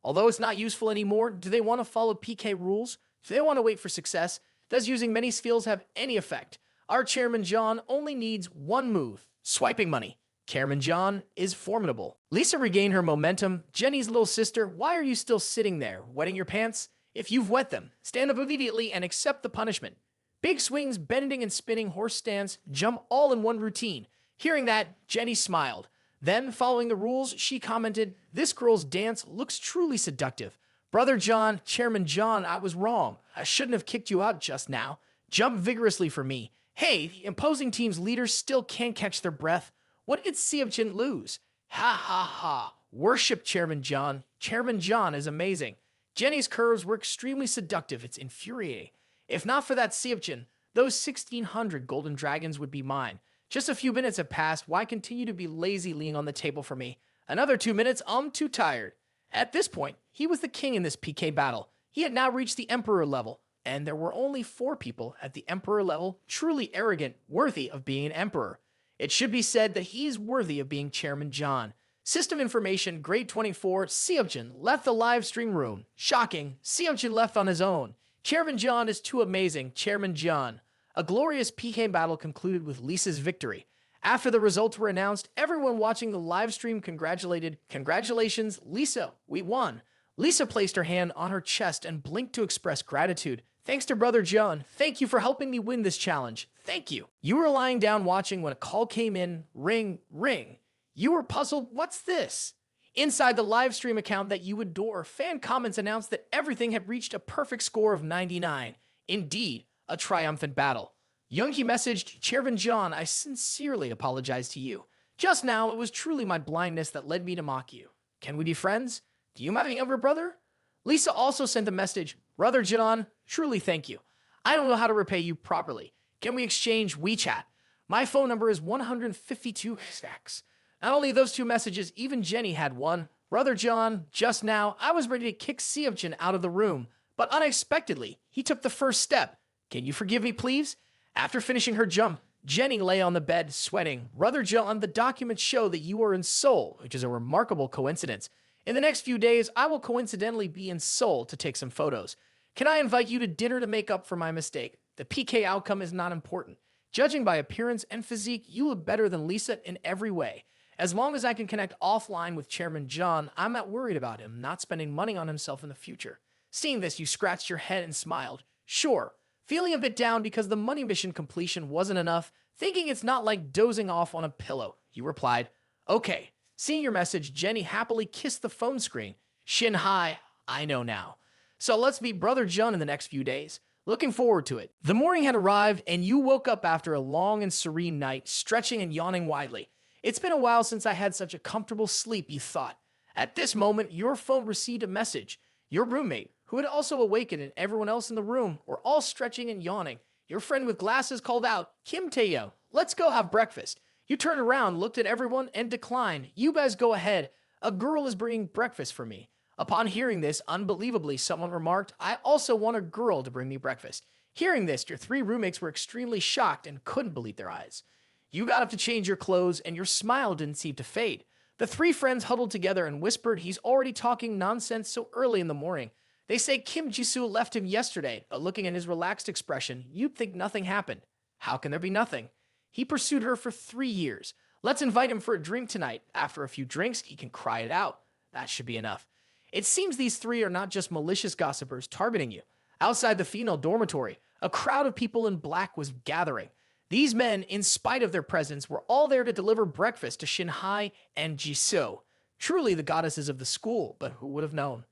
Although it's not useful anymore, do they want to follow PK rules? Do they want to wait for success? Does using many skills have any effect? Our Chairman John only needs one move, swiping money. Chairman John is formidable. Lisa regained her momentum. Jenny's little sister, why are you still sitting there, wetting your pants? If you've wet them, stand up immediately and accept the punishment. Big swings, bending and spinning, horse stands, jump all in one routine. Hearing that, Jenny smiled. Then, following the rules, she commented, this girl's dance looks truly seductive. Brother John, Chairman John, I was wrong. I shouldn't have kicked you out just now. Jump vigorously for me. Hey, the opposing team's leaders still can't catch their breath. What did Seokjin lose? Ha ha ha. Worship Chairman John. Chairman John is amazing. Jenny's curves were extremely seductive. It's infuriating. If not for that Seokjin, those 1,600 golden dragons would be mine. Just a few minutes have passed. Why continue to be lazy laying on the table for me? Another 2 minutes, I'm too tired. At this point, he was the king in this PK battle. He had now reached the Emperor level, and there were only 4 people at the Emperor level truly arrogant, worthy of being an Emperor. It should be said that he's worthy of being Chairman John. System information, grade 24, Seokjin left the live stream room. Shocking, Seokjin left on his own. Chairman John is too amazing, Chairman John. A glorious PK battle concluded with Lisa's victory. After the results were announced, everyone watching the live stream congratulated, "Congratulations, Lisa, we won." Lisa placed her hand on her chest and blinked to express gratitude. "Thanks to Brother John. Thank you for helping me win this challenge. Thank you." You were lying down watching when a call came in. Ring, ring. You were puzzled. What's this? Inside the live stream account that you adore, fan comments announced that everything had reached a perfect score of 99. Indeed, a triumphant battle. Younghee messaged, "Chairman John, I sincerely apologize to you. Just now, it was truly my blindness that led me to mock you. Can we be friends? Do you have a younger brother?" Lisa also sent a message, "Brother John, truly thank you. I don't know how to repay you properly. Can we exchange WeChat? My phone number is 152 stacks." Not only those two messages, even Jenny had one. "Brother John, just now, I was ready to kick Seoul out of the room, but unexpectedly, he took the first step. Can you forgive me, please?" After finishing her jump, Jenny lay on the bed, sweating. "Brother John, the documents show that you are in Seoul, which is a remarkable coincidence. In the next few days, I will coincidentally be in Seoul to take some photos. Can I invite you to dinner to make up for my mistake? The PK outcome is not important. Judging by appearance and physique, you look better than Lisa in every way. As long as I can connect offline with Chairman John, I'm not worried about him not spending money on himself in the future." Seeing this, you scratched your head and smiled. "Sure." Feeling a bit down because the money mission completion wasn't enough, thinking it's not like dozing off on a pillow, you replied, "Okay." Seeing your message, Jenny happily kissed the phone screen. "Shin Hai, I know now. So let's meet Brother John in the next few days. Looking forward to it." The morning had arrived, and you woke up after a long and serene night, stretching and yawning widely. "It's been a while since I had such a comfortable sleep," you thought. At this moment, your phone received a message. Your roommate, who had also awakened, and everyone else in the room were all stretching and yawning. Your friend with glasses called out, "Kim Taehyung, let's go have breakfast." You turned around, looked at everyone, and declined. "You guys go ahead. A girl is bringing breakfast for me." Upon hearing this, unbelievably, someone remarked, "I also want a girl to bring me breakfast." Hearing this, your three roommates were extremely shocked and couldn't believe their eyes. You got up to change your clothes, and your smile didn't seem to fade. The three friends huddled together and whispered, "He's already talking nonsense so early in the morning. They say Kim Jisoo left him yesterday," but looking at his relaxed expression, you'd think nothing happened. How can there be nothing? He pursued her for 3 years. Let's invite him for a drink tonight. After a few drinks, he can cry it out. That should be enough. It seems these three are not just malicious gossipers targeting you. Outside the female dormitory, a crowd of people in black was gathering. These men, in spite of their presence, were all there to deliver breakfast to Shinhai and Jisoo. Truly the goddesses of the school, but who would have known?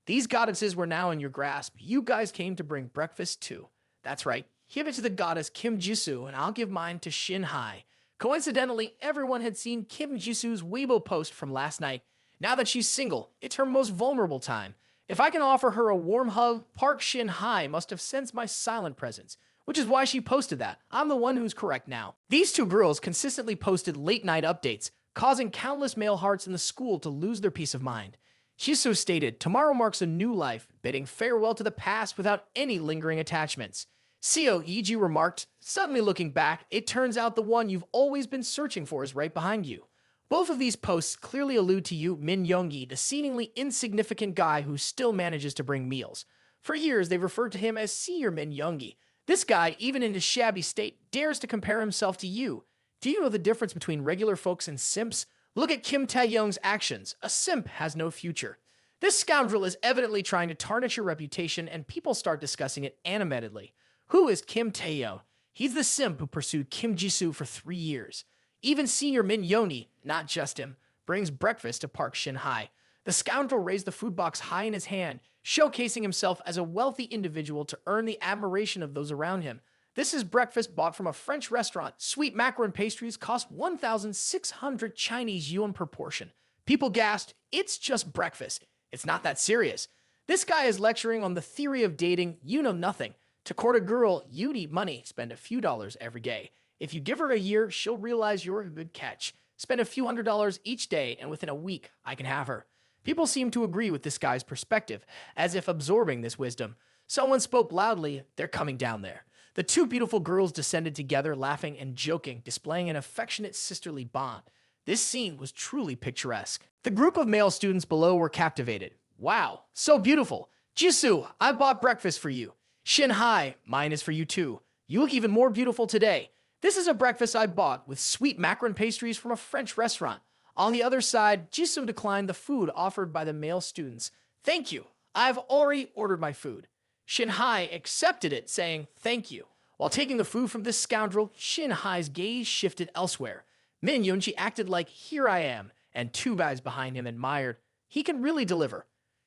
These goddesses were now in your grasp. You guys came to bring breakfast too. That's right. Give it to the goddess Kim Jisoo, and I'll give mine to Shinhai. Coincidentally, everyone had seen Kim Jisoo's Weibo post from last night. Now that she's single, it's her most vulnerable time. If I can offer her a warm hug, Park Shin-hai must have sensed my silent presence, which is why she posted that. I'm the one who's correct now. These two girls consistently posted late-night updates, causing countless male hearts in the school to lose their peace of mind. Jisoo stated, "Tomorrow marks a new life, bidding farewell to the past without any lingering attachments." Seo Yiji remarked, "Suddenly looking back, it turns out the one you've always been searching for is right behind you." Both of these posts clearly allude to you, Min Youngi, the seemingly insignificant guy who still manages to bring meals. For years, they've referred to him as Senior Min Youngi. This guy, even in his shabby state, dares to compare himself to you. Do you know the difference between regular folks and simps? Look at Kim Taehyung's actions. A simp has no future. This scoundrel is evidently trying to tarnish your reputation, and people start discussing it animatedly. Who is Kim Taehyung? He's the simp who pursued Kim Jisoo for 3 years. Even Senior Min Yoni, not just him, brings breakfast to Park Shin-hai. The scoundrel raised the food box high in his hand, showcasing himself as a wealthy individual to earn the admiration of those around him. This is breakfast bought from a French restaurant. Sweet macaron pastries cost 1,600 Chinese yuan per portion. People gasped, "It's just breakfast. It's not that serious." This guy is lecturing on the theory of dating. You know nothing. To court a girl, you need money. Spend a few dollars every day. If you give her a year, she'll realize you're a good catch. Spend a few $100s each day, and within a week, I can have her. People seem to agree with this guy's perspective, as if absorbing this wisdom. Someone spoke loudly, "They're coming down there." The two beautiful girls descended together, laughing and joking, displaying an affectionate sisterly bond. This scene was truly picturesque. The group of male students below were captivated. "Wow, so beautiful. Jisoo, I bought breakfast for you. Shin-hai, mine is for you too. You look even more beautiful today. This is a breakfast I bought with sweet macaron pastries from a French restaurant. On the other side, Jisoo declined the food offered by the male students. Thank you. I've already ordered my food. Shin-hai accepted it, saying thank you. While taking the food from this scoundrel, Shin-hai's gaze shifted elsewhere. Min Yoonji acted like, here I am, and two guys behind him admired. He can really deliver.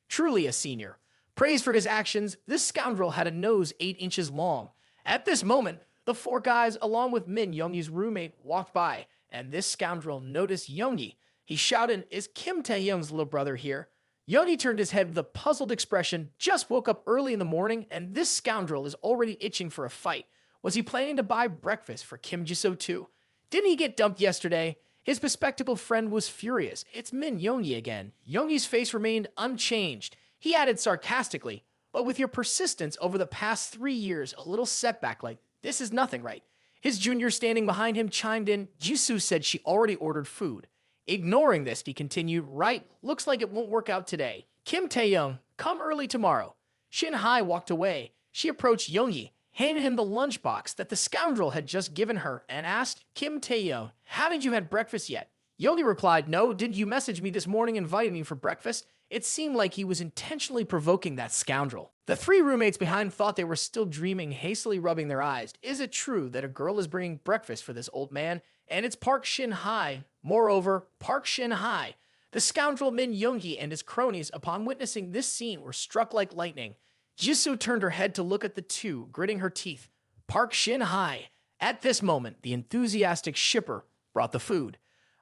Truly a senior. Praised for his actions, this scoundrel had a nose 8 inches long. At this moment, the four guys, along with Min Yoonji's roommate, walked by, and this scoundrel noticed Yoonji. He shouted, is Kim Taehyung's little brother here? Yoonji turned his head with a puzzled expression, just woke up early in the morning, and this scoundrel is already itching for a fight. Was he planning to buy breakfast for Kim Jisoo too? Didn't he get dumped yesterday? His bespectacled friend was furious. It's Min Yoonji again. Yoonji's face remained unchanged. He added sarcastically, but with your persistence over the past 3 years, a little setback like this is nothing, right? His junior standing behind him chimed in. Jisoo said she already ordered food. Ignoring this, he continued, right, looks like it won't work out today. Kim Taehyung, come early tomorrow. Shin-hai walked away. She approached Yoonji, handed him the lunchbox that the scoundrel had just given her, and asked, Kim Taehyung, haven't you had breakfast yet? Yoonji replied, no, didn't you message me this morning inviting me for breakfast? It seemed like he was intentionally provoking that scoundrel. The three roommates behind thought they were still dreaming, hastily rubbing their eyes. Is it true that a girl is bringing breakfast for this old man? And it's Park Shin-hai. Moreover, Park Shin-hai. The scoundrel Min Yoonji and his cronies, upon witnessing this scene, were struck like lightning. Jisoo turned her head to look at the two, gritting her teeth. Park Shin-hai. At this moment, the enthusiastic shipper brought the food.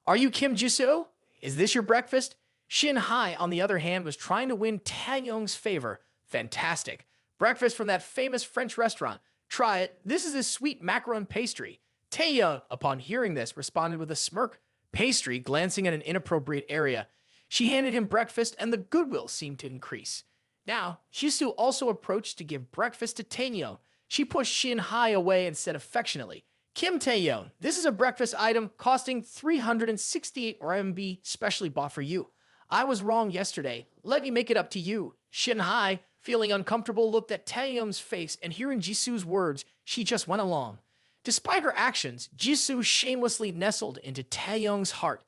Are you Kim Jisoo? Is this your breakfast? Shin-hai, on the other hand, was trying to win Taehyung's favor. Fantastic. Breakfast from that famous French restaurant. Try it. This is a sweet macaron pastry. Taehyung, upon hearing this, responded with a smirk. Pastry, glancing at an inappropriate area. She handed him breakfast, and the goodwill seemed to increase. Now, Jisoo also approached to give breakfast to Taehyung. She pushed Shin-hai away and said affectionately, Kim Taehyung, this is a breakfast item costing 368 RMB, specially bought for you. I was wrong yesterday. Let me make it up to you. Shin-hai, feeling uncomfortable, looked at Taehyung's face, and hearing Jisoo's words, she just went along. Despite her actions, Jisoo shamelessly nestled into Taehyung's heart.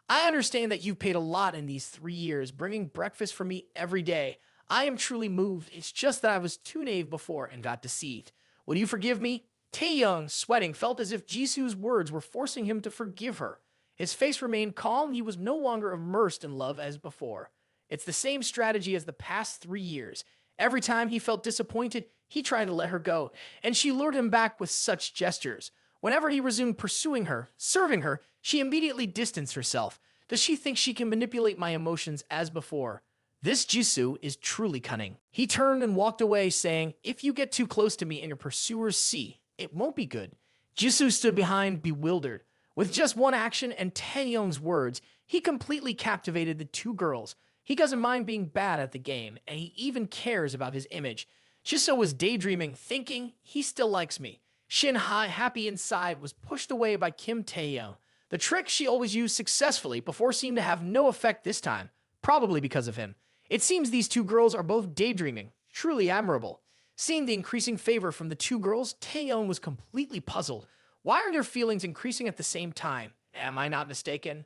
I understand that you've paid a lot in these 3 years, bringing breakfast for me every day. I am truly moved. It's just that I was too naive before and got deceived. Will you forgive me? Taehyung, sweating, felt as if Jisoo's words were forcing him to forgive her. His face remained calm. He was no longer immersed in love as before. It's the same strategy as the past 3 years. Every time he felt disappointed, he tried to let her go, and she lured him back with such gestures. Whenever he resumed pursuing her, serving her, she immediately distanced herself. Does she think she can manipulate my emotions as before? This Jisoo is truly cunning. He turned and walked away, saying, if you get too close to me and your pursuers see, it won't be good. Jisoo stood behind, bewildered. With just one action and Taehyung's words, he completely captivated the two girls. He doesn't mind being bad at the game, and he even cares about his image. Jisoo was daydreaming, thinking, he still likes me. Shin-hai, happy inside, was pushed away by Kim Taehyung. The trick she always used successfully before seemed to have no effect this time, probably because of him. It seems these two girls are both daydreaming, truly admirable. Seeing the increasing favor from the two girls, Taehyung was completely puzzled. Why are their feelings increasing at the same time? Am I not mistaken?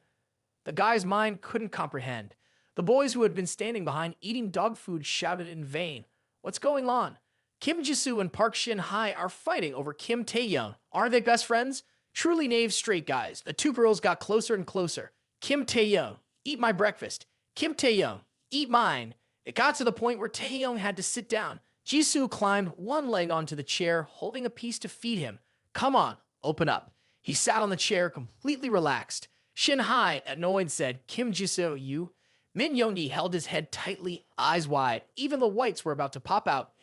The guy's mind couldn't comprehend. The boys who had been standing behind eating dog food shouted in vain. What's going on? Kim Jisoo and Park Shin-hai are fighting over Kim Taehyung. Are they best friends? Truly naive straight guys. The two girls got closer and closer. Kim Taehyung, eat my breakfast. Kim Taehyung, eat mine. It got to the point where Taehyung had to sit down. Jisoo climbed one leg onto the chair, holding a piece to feed him. Come on, open up. He sat on the chair, completely relaxed. Shin-hai, annoyed, said, Kim Jisoo, you? Min Yoonji held his head tightly, eyes wide. Even the whites were about to pop out.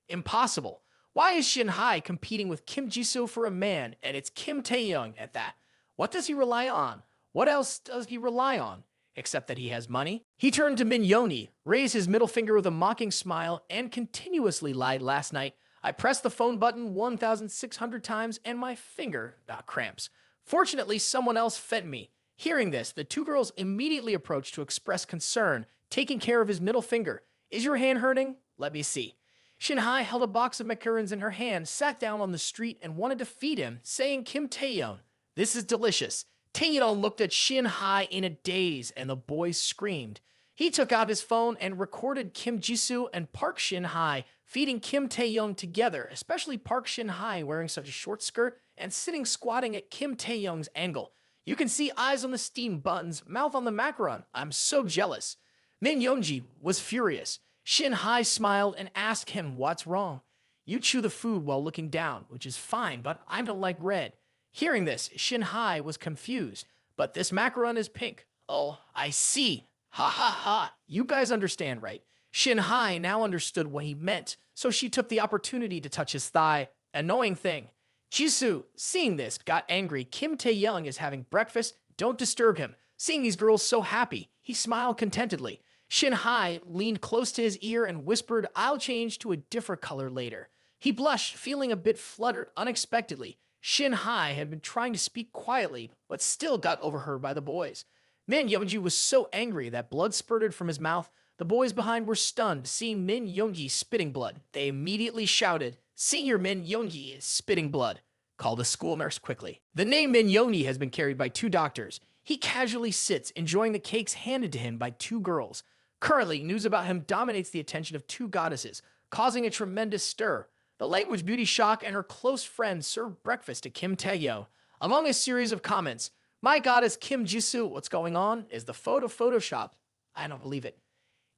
Impossible. Why is Shin-hai competing with Kim Jisoo for a man, and it's Kim Taehyung at that? What does he rely on? What else does he rely on? Except that he has money? He turned to Min Yoonji, raised his middle finger with a mocking smile, and continuously lied last night. I pressed the phone button 1,600 times, and my finger got cramps. Fortunately, someone else fed me. Hearing this, the two girls immediately approached to express concern, taking care of his middle finger. Is your hand hurting? Let me see. Shinhai held a box of macarons in her hand, sat down on the street, and wanted to feed him, saying Kim Taehyung, "This is delicious." Taehyung looked at Shinhai in a daze, and the boy screamed. He took out his phone and recorded Kim Jisoo and Park Shin-hye feeding Kim Taehyung together, especially Park Shin-hye wearing such a short skirt and sitting squatting at Kim Taehyung's angle. You can see eyes on the steam buttons, mouth on the macaron. I'm so jealous. Min Yoonji was furious. Shin-hye smiled and asked him what's wrong. You chew the food while looking down, which is fine, but I don't like red. Hearing this, Shin-hye was confused. But this macaron is pink. Oh, I see. Ha ha ha. You guys understand, right? Shin-hye now understood what he meant, so she took the opportunity to touch his thigh. Annoying thing. Jisoo, seeing this, got angry. Kim Taehyung is having breakfast. Don't disturb him. Seeing these girls so happy, he smiled contentedly. Shin-hye leaned close to his ear and whispered, I'll change to a different color later. He blushed, feeling a bit fluttered unexpectedly. Shin-hye had been trying to speak quietly, but still got overheard by the boys. Min Yoonji was so angry that blood spurted from his mouth. The boys behind were stunned, seeing Min Yoonji spitting blood. They immediately shouted, Senior Min Yoonji is spitting blood. Call the school nurse quickly. The name Min Yoonji has been carried by 2 doctors. He casually sits, enjoying the cakes handed to him by 2 girls. Currently, news about him dominates the attention of 2 goddesses, causing a tremendous stir. The language beauty Shock and her close friend serve breakfast to Kim Taehyung. Among a series of comments, my goddess Kim Jisoo, what's going on? Is the photo photoshopped? I don't believe it.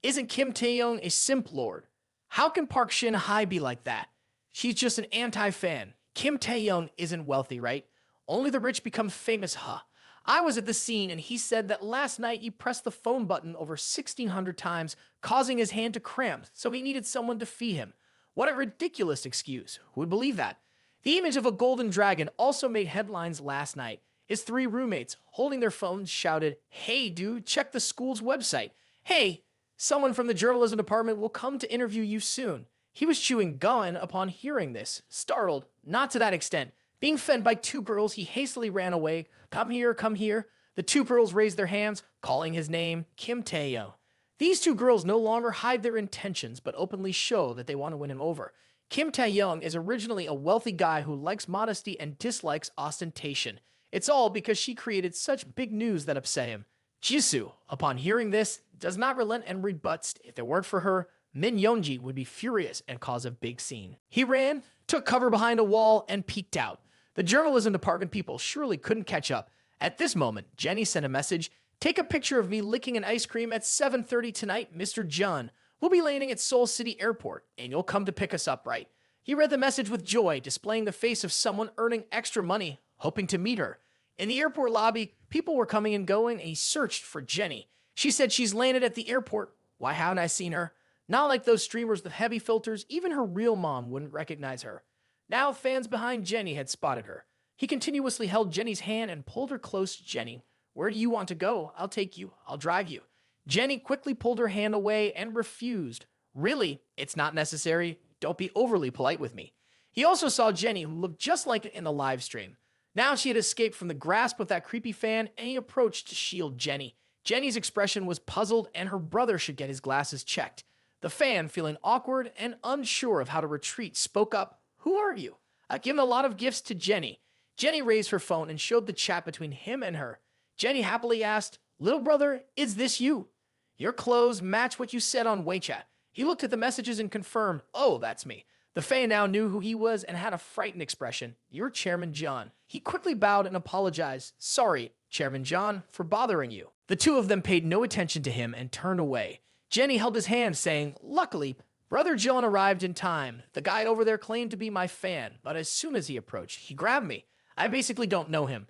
Isn't Kim Taehyung a simp lord? How can Park Shin-hye be like that? She's just an anti-fan. Kim Taehyung isn't wealthy, right? Only the rich become famous, huh? I was at the scene and he said that last night he pressed the phone button over 1,600 times, causing his hand to cramp, so he needed someone to feed him. What a ridiculous excuse. Who would believe that? The image of a golden dragon also made headlines last night. His 3 roommates, holding their phones, shouted, Hey dude, check the school's website. Hey, someone from the journalism department will come to interview you soon. He was chewing gum upon hearing this, startled, not to that extent. Being fed by 2 girls, he hastily ran away. Come here, come here. The 2 girls raised their hands, calling his name, Kim Taehyung. These 2 girls no longer hide their intentions, but openly show that they want to win him over. Kim Taehyung is originally a wealthy guy who likes modesty and dislikes ostentation. It's all because she created such big news that upset him. Jisoo, upon hearing this, does not relent and rebuts. If it weren't for her, Min Yoonji would be furious and cause a big scene. He ran, took cover behind a wall, and peeked out. The journalism department people surely couldn't catch up. At this moment, Jenny sent a message, Take a picture of me licking an ice cream at 7:30 tonight, Mr. Jun. We'll be landing at Seoul City Airport, and you'll come to pick us up, right? He read the message with joy, displaying the face of someone earning extra money, hoping to meet her. In the airport lobby, people were coming and going, and he searched for Jenny. She said she's landed at the airport. Why haven't I seen her? Not like those streamers with heavy filters, even her real mom wouldn't recognize her. Now fans behind Jenny had spotted her. He continuously held Jenny's hand and pulled her close to Jenny. Where do you want to go? I'll take you. I'll drive you. Jenny quickly pulled her hand away and refused. Really? It's not necessary. Don't be overly polite with me. He also saw Jenny, who looked just like it in the live stream. Now she had escaped from the grasp of that creepy fan, and he approached to shield Jenny. Jenny's expression was puzzled, and her brother should get his glasses checked. The fan, feeling awkward and unsure of how to retreat, spoke up. Who are you? I've given a lot of gifts to Jenny. Jenny raised her phone and showed the chat between him and her. Jenny happily asked, Little brother, is this you? Your clothes match what you said on WeChat. He looked at the messages and confirmed, Oh, that's me. The fan now knew who he was and had a frightened expression. You're Chairman John. He quickly bowed and apologized. Sorry, Chairman John, for bothering you. The 2 of them paid no attention to him and turned away. Jenny held his hand, saying, Luckily, Brother John arrived in time. The guy over there claimed to be my fan, but as soon as he approached, he grabbed me. I basically don't know him.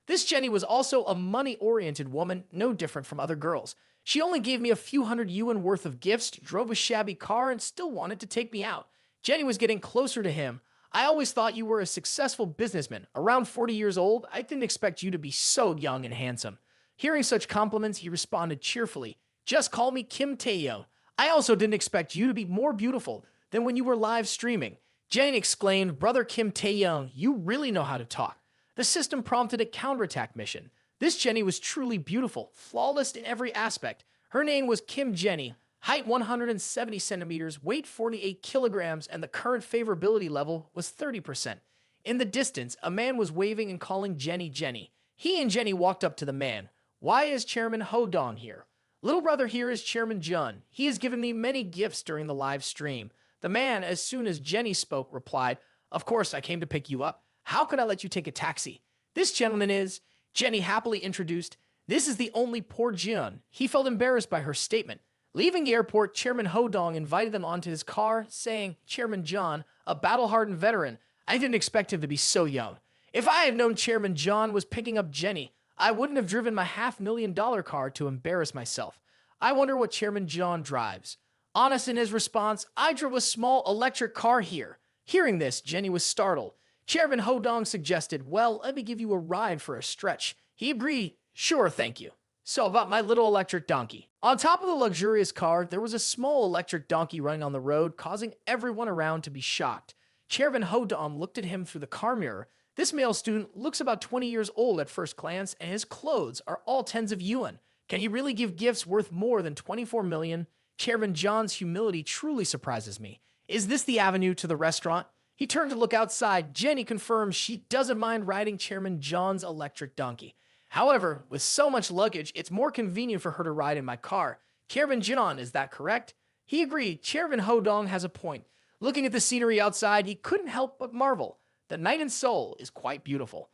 This Jenny was also a money-oriented woman, no different from other girls. She only gave me a few hundred yuan worth of gifts, drove a shabby car, and still wanted to take me out. Jenny was getting closer to him. I always thought you were a successful businessman. Around 40 years old, I didn't expect you to be so young and handsome. Hearing such compliments, he responded cheerfully. Just call me Kim Taehyung. I also didn't expect you to be more beautiful than when you were live streaming. Jenny exclaimed, Brother Kim Taehyung, you really know how to talk. The system prompted a counterattack mission. This Jenny was truly beautiful, flawless in every aspect. Her name was Kim Jenny. Height 170 centimeters, weight 48 kilograms, and the current favorability level was 30%. In the distance, a man was waving and calling Jenny Jenny. He and Jenny walked up to the man. Why is Chairman Ho Dong here? Little brother here is Chairman Jun. He has given me many gifts during the live stream. The man, as soon as Jenny spoke, replied, Of course, I came to pick you up. How could I let you take a taxi? This gentleman is, Jenny happily introduced, this is the only poor Jun. He felt embarrassed by her statement. Leaving the airport, Chairman Ho Dong invited them onto his car, saying, Chairman John, a battle-hardened veteran, I didn't expect him to be so young. If I had known Chairman John was picking up Jenny, I wouldn't have driven my $500,000 car to embarrass myself. I wonder what Chairman John drives. Honest in his response, I drove a small electric car here. Hearing this, Jenny was startled. Chairman Ho Dong suggested, well, let me give you a ride for a stretch. He agreed, sure, thank you. So about my little electric donkey. On top of the luxurious car, there was a small electric donkey running on the road, causing everyone around to be shocked. Chairman Ho Dong looked at him through the car mirror. This male student looks about 20 years old at first glance, and his clothes are all tens of yuan. Can he really give gifts worth more than 24 million? Chairman John's humility truly surprises me. Is this the avenue to the restaurant? He turned to look outside. Jenny confirms she doesn't mind riding Chairman John's electric donkey. However, with so much luggage, it's more convenient for her to ride in my car. Chairman John, is that correct? He agreed. Chairman Ho Dong has a point. Looking at the scenery outside, he couldn't help but marvel. The night in Seoul is quite beautiful.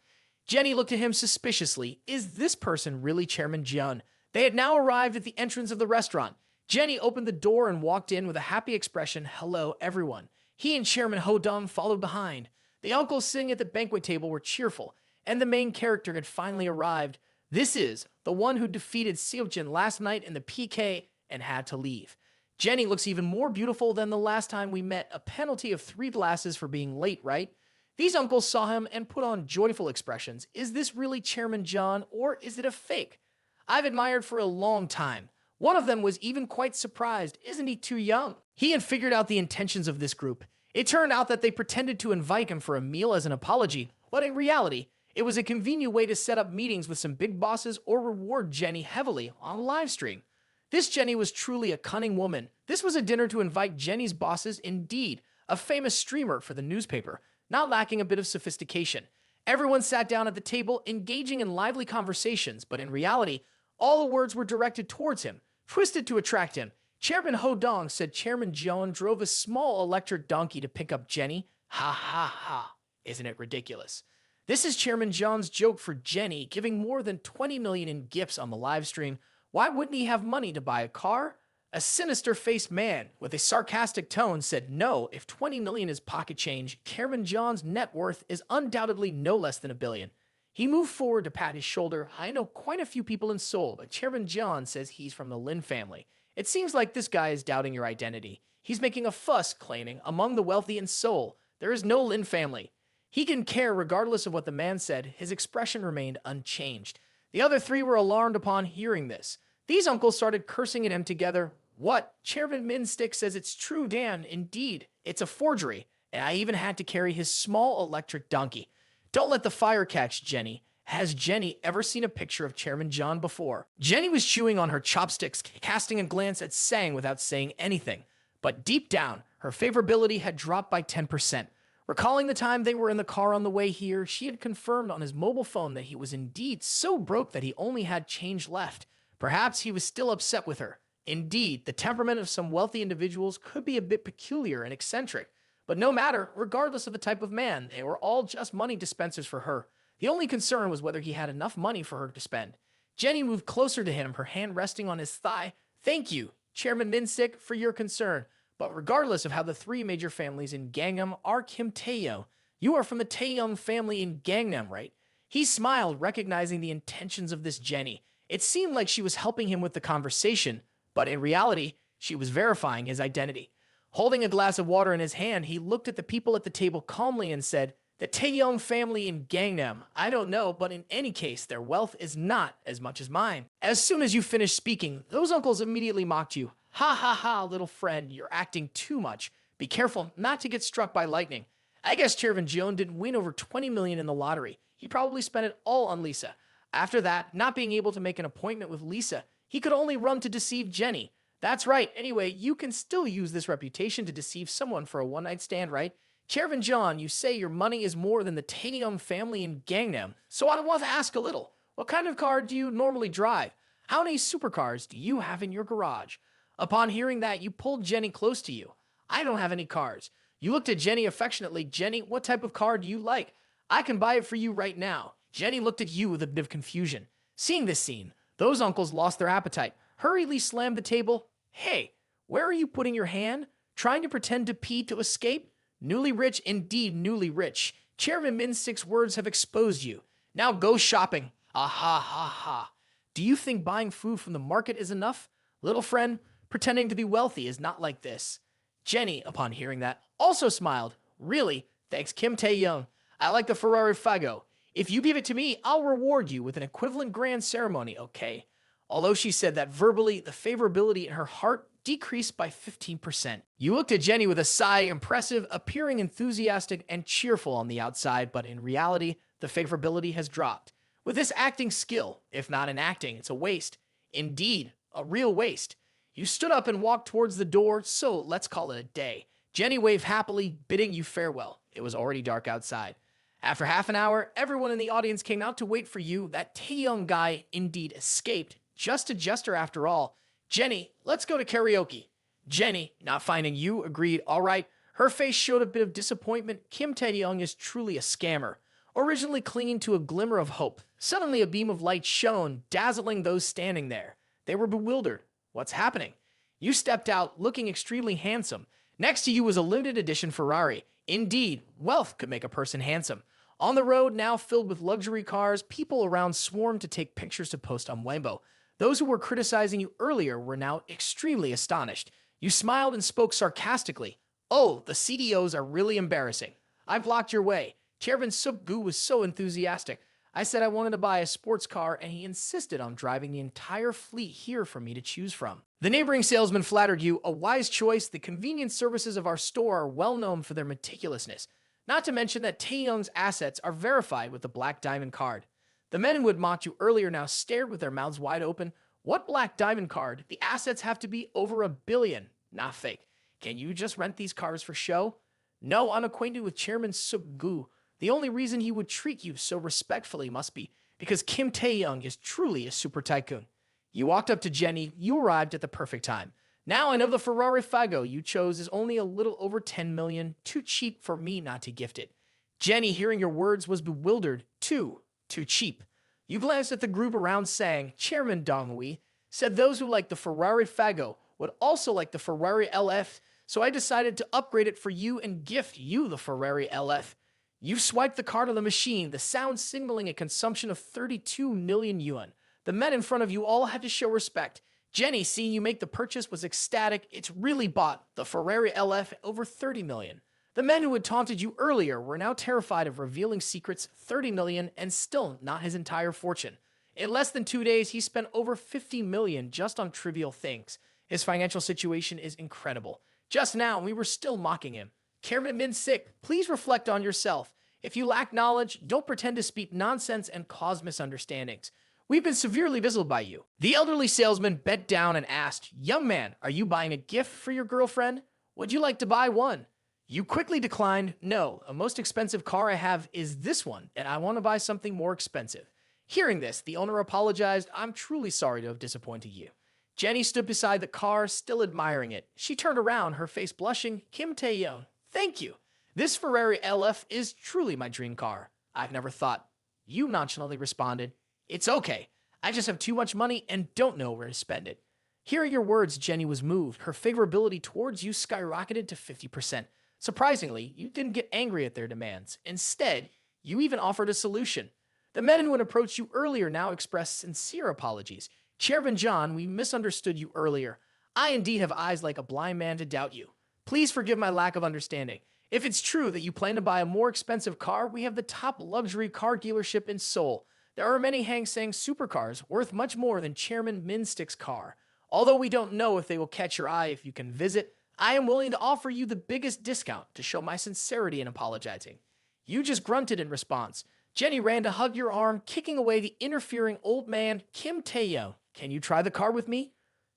Jenny looked at him suspiciously. Is this person really Chairman Jun? They had now arrived at the entrance of the restaurant. Jenny opened the door and walked in with a happy expression. Hello, everyone. He and Chairman Ho Dong followed behind. The uncles sitting at the banquet table were cheerful, and the main character had finally arrived. This is the one who defeated Seojin last night in the PK and had to leave. Jenny looks even more beautiful than the last time we met, a penalty of 3 glasses for being late, right? These uncles saw him and put on joyful expressions. Is this really Chairman John, or is it a fake? I've admired for a long time. One of them was even quite surprised. Isn't he too young? He had figured out the intentions of this group. It turned out that they pretended to invite him for a meal as an apology, but in reality, it was a convenient way to set up meetings with some big bosses or reward Jenny heavily on a live stream. This Jenny was truly a cunning woman. This was a dinner to invite Jenny's bosses, indeed, a famous streamer for the newspaper, not lacking a bit of sophistication. Everyone sat down at the table, engaging in lively conversations, but in reality, all the words were directed towards him, twisted to attract him. Chairman Ho Dong said Chairman John drove a small electric donkey to pick up Jenny. Ha ha ha. Isn't it ridiculous? This is Chairman John's joke for Jenny, giving more than 20 million in gifts on the live stream. Why wouldn't he have money to buy a car? A sinister-faced man with a sarcastic tone said, no, if 20 million is pocket change, Chairman John's net worth is undoubtedly no less than $1 billion. He moved forward to pat his shoulder. I know quite a few people in Seoul, but Chairman John says he's from the Lin family. It seems like this guy is doubting your identity. He's making a fuss, claiming, among the wealthy in Seoul, there is no Lin family. He didn't care regardless of what the man said. His expression remained unchanged. The other 3 were alarmed upon hearing this. These uncles started cursing at him together. What? Chairman Minstick says it's true, Dan. Indeed, it's a forgery. And I even had to carry his small electric donkey. Don't let the fire catch, Jenny. Has Jenny ever seen a picture of Chairman John before? Jenny was chewing on her chopsticks, casting a glance at Sang without saying anything. But deep down, her favorability had dropped by 10%. Recalling the time they were in the car on the way here, she had confirmed on his mobile phone that he was indeed so broke that he only had change left. Perhaps he was still upset with her. Indeed, the temperament of some wealthy individuals could be a bit peculiar and eccentric. But no matter, regardless of the type of man, they were all just money dispensers for her. The only concern was whether he had enough money for her to spend. Jenny moved closer to him, her hand resting on his thigh. Thank you, Chairman Minstick, for your concern. But regardless of how the 3 major families in Gangnam are Kim Taehyung, you are from the Taehyung family in Gangnam, right? He smiled, recognizing the intentions of this Jenny. It seemed like she was helping him with the conversation, but in reality, she was verifying his identity. Holding a glass of water in his hand, he looked at the people at the table calmly and said, the Taehyung family in Gangnam, I don't know, but in any case, their wealth is not as much as mine. As soon as you finished speaking, those uncles immediately mocked you. Ha ha ha, little friend, you're acting too much. Be careful not to get struck by lightning. I guess Chairman Joan didn't win over 20 million in the lottery. He probably spent it all on Lisa. After that, not being able to make an appointment with Lisa, he could only run to deceive Jenny. That's right. Anyway, you can still use this reputation to deceive someone for a one-night stand, right? Chairman John, you say your money is more than the Taehyung family in Gangnam, so I want to ask a little. What kind of car do you normally drive? How many supercars do you have in your garage? Upon hearing that, you pulled Jenny close to you. I don't have any cars. You looked at Jenny affectionately. Jenny, what type of car do you like? I can buy it for you right now. Jenny looked at you with a bit of confusion. Seeing this scene, those uncles lost their appetite, hurriedly slammed the table. Hey, where are you putting your hand? Trying to pretend to pee to escape? Newly rich, indeed newly rich. Chairman Min's 6 words have exposed you. Now go shopping. Ah ha ha ha. Do you think buying food from the market is enough? Little friend, pretending to be wealthy is not like this. Jenny, upon hearing that, also smiled. Really? Thanks, Kim Taehyung. I like the Ferrari Fago. If you give it to me, I'll reward you with an equivalent grand ceremony, okay? Although she said that verbally, the favorability in her heart decreased by 15%. You looked at Jenny with a sigh, impressive, appearing enthusiastic and cheerful on the outside, but in reality, the favorability has dropped. With this acting skill, if not an acting, it's a waste. Indeed, a real waste. You stood up and walked towards the door, so let's call it a day. Jenny waved happily, bidding you farewell. It was already dark outside. After half an hour, everyone in the audience came out to wait for you. That Taehyung guy indeed escaped. Just a jester after all. Jenny, let's go to karaoke. Jenny, not finding you, agreed. All right. Her face showed a bit of disappointment. Kim Taehyung is truly a scammer. Originally clinging to a glimmer of hope, suddenly a beam of light shone, dazzling those standing there. They were bewildered. What's happening? You stepped out, looking extremely handsome. Next to you was a limited edition Ferrari. Indeed, wealth could make a person handsome. On the road, now filled with luxury cars, people around swarmed to take pictures to post on Weibo. Those who were criticizing you earlier were now extremely astonished. You smiled and spoke sarcastically. Oh, the CDOs are really embarrassing. I blocked your way. Chairman Subgu was so enthusiastic. I said I wanted to buy a sports car, and he insisted on driving the entire fleet here for me to choose from. The neighboring salesman flattered you, a wise choice. The convenience services of our store are well known for their meticulousness. Not to mention that Taehyung's assets are verified with the Black Diamond card. The men who had mocked you earlier now stared with their mouths wide open. What Black Diamond card? The assets have to be over $1 billion. Not fake. Can you just rent these cars for show? No, unacquainted with Chairman Subgu. The only reason he would treat you so respectfully must be because Kim Taehyung is truly a super tycoon. You walked up to Jenny. You arrived at the perfect time. Now I know the Ferrari Fago you chose is only a little over 10 million, too cheap for me not to gift it. Jenny, hearing your words, was bewildered. Too cheap. You glanced at the group around saying, Chairman Donghui said those who like the Ferrari Fago would also like the Ferrari LF, so I decided to upgrade it for you and gift you the Ferrari LF. You swiped the card on the machine, the sound signaling a consumption of 32 million yuan. The men in front of you all had to show respect. Jenny, seeing you make the purchase, was ecstatic. It's really bought. The Ferrari LF over 30 million. The men who had taunted you earlier were now terrified of revealing secrets, 30 million, and still not his entire fortune. In less than 2 days, he spent over 50 million just on trivial things. His financial situation is incredible. Just now, we were still mocking him. Chairman Min Sik, please reflect on yourself. If you lack knowledge, don't pretend to speak nonsense and cause misunderstandings. We've been severely visited by you. The elderly salesman bent down and asked, Young man, are you buying a gift for your girlfriend? Would you like to buy one? You quickly declined. No, a most expensive car I have is this one, and I want to buy something more expensive. Hearing this, the owner apologized. I'm truly sorry to have disappointed you. Jenny stood beside the car, still admiring it. She turned around, her face blushing. Kim Taehyung, thank you. This Ferrari LF is truly my dream car. I've never thought. You nonchalantly responded, It's okay. I just have too much money and don't know where to spend it. Hearing your words, Jenny was moved. Her favorability towards you skyrocketed to 50%. Surprisingly, you didn't get angry at their demands. Instead, you even offered a solution. The men who had approached you earlier now expressed sincere apologies. Chairman John, we misunderstood you earlier. I indeed have eyes like a blind man to doubt you. Please forgive my lack of understanding. If it's true that you plan to buy a more expensive car, we have the top luxury car dealership in Seoul. There are many Hang Sang supercars worth much more than Chairman Min Stick's car. Although we don't know if they will catch your eye if you can visit, I am willing to offer you the biggest discount to show my sincerity in apologizing. You just grunted in response. Jenny ran to hug your arm, kicking away the interfering old man, Kim Taehyung. Can you try the car with me?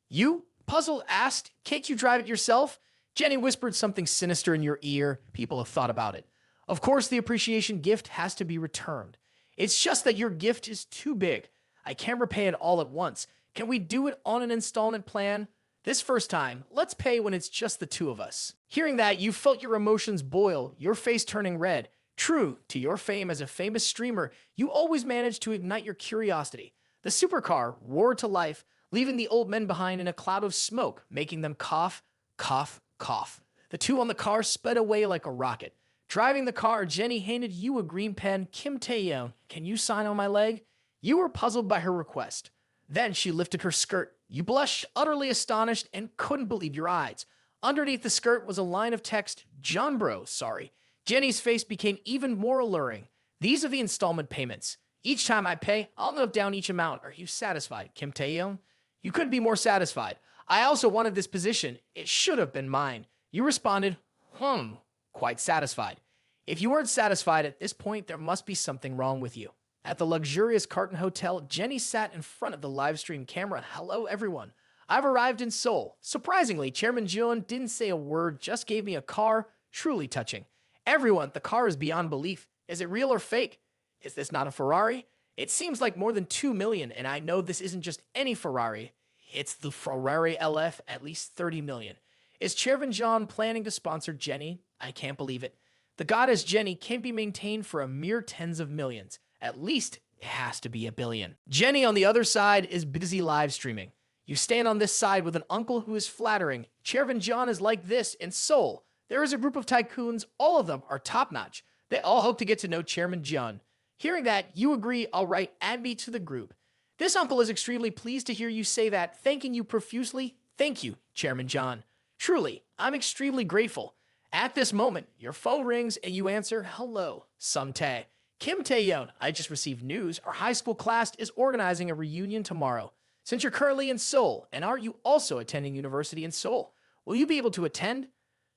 You Puzzled asked, can't you drive it yourself? Jenny whispered something sinister in your ear. People have thought about it. Of course, the appreciation gift has to be returned. It's just that your gift is too big. I can't repay it all at once. Can we do it on an installment plan? This first time, let's pay when it's just the two of us. Hearing that, you felt your emotions boil, your face turning red. True to your fame as a famous streamer, you always managed to ignite your curiosity. The supercar roared to life, leaving the old men behind in a cloud of smoke, making them cough, cough, cough. The two on the car sped away like a rocket. Driving the car, Jenny handed you a green pen. Kim Taehyung, can you sign on my leg? You were puzzled by her request. Then she lifted her skirt. You blushed, utterly astonished, and couldn't believe your eyes. Underneath the skirt was a line of text, John Bro, sorry. Jenny's face became even more alluring. These are the installment payments. Each time I pay, I'll note down each amount. Are you satisfied, Kim Taehyung? You couldn't be more satisfied. I also wanted this position. It should have been mine. You responded, quite satisfied. If you weren't satisfied at this point, there must be something wrong with you. At the luxurious Carton Hotel, Jenny sat in front of the live stream camera. Hello, everyone. I've arrived in Seoul. Surprisingly, Chairman Jeon didn't say a word, just gave me a car. Truly touching. Everyone, the car is beyond belief. Is it real or fake? Is this not a Ferrari? It seems like more than 2 million, and I know this isn't just any Ferrari. It's the Ferrari LF, at least 30 million. Is Chairman Jeon planning to sponsor Jenny? I can't believe it. The goddess Jenny can't be maintained for a mere tens of millions. At least it has to be 1 billion. Jenny on the other side is busy live streaming. You stand on this side with an uncle who is flattering. Chairman Jeon is like this in Seoul. There is a group of tycoons. All of them are top-notch. They all hope to get to know Chairman Jeon. Hearing that, you agree, all right, add me to the group. This uncle is extremely pleased to hear you say that, thanking you profusely. Thank you, Chairman Jeon. Truly, I'm extremely grateful. At this moment, your phone rings and you answer, hello, Tae. Kim Taehyung, I just received news. Our high school class is organizing a reunion tomorrow. Since you're currently in Seoul, and aren't you also attending university in Seoul, will you be able to attend?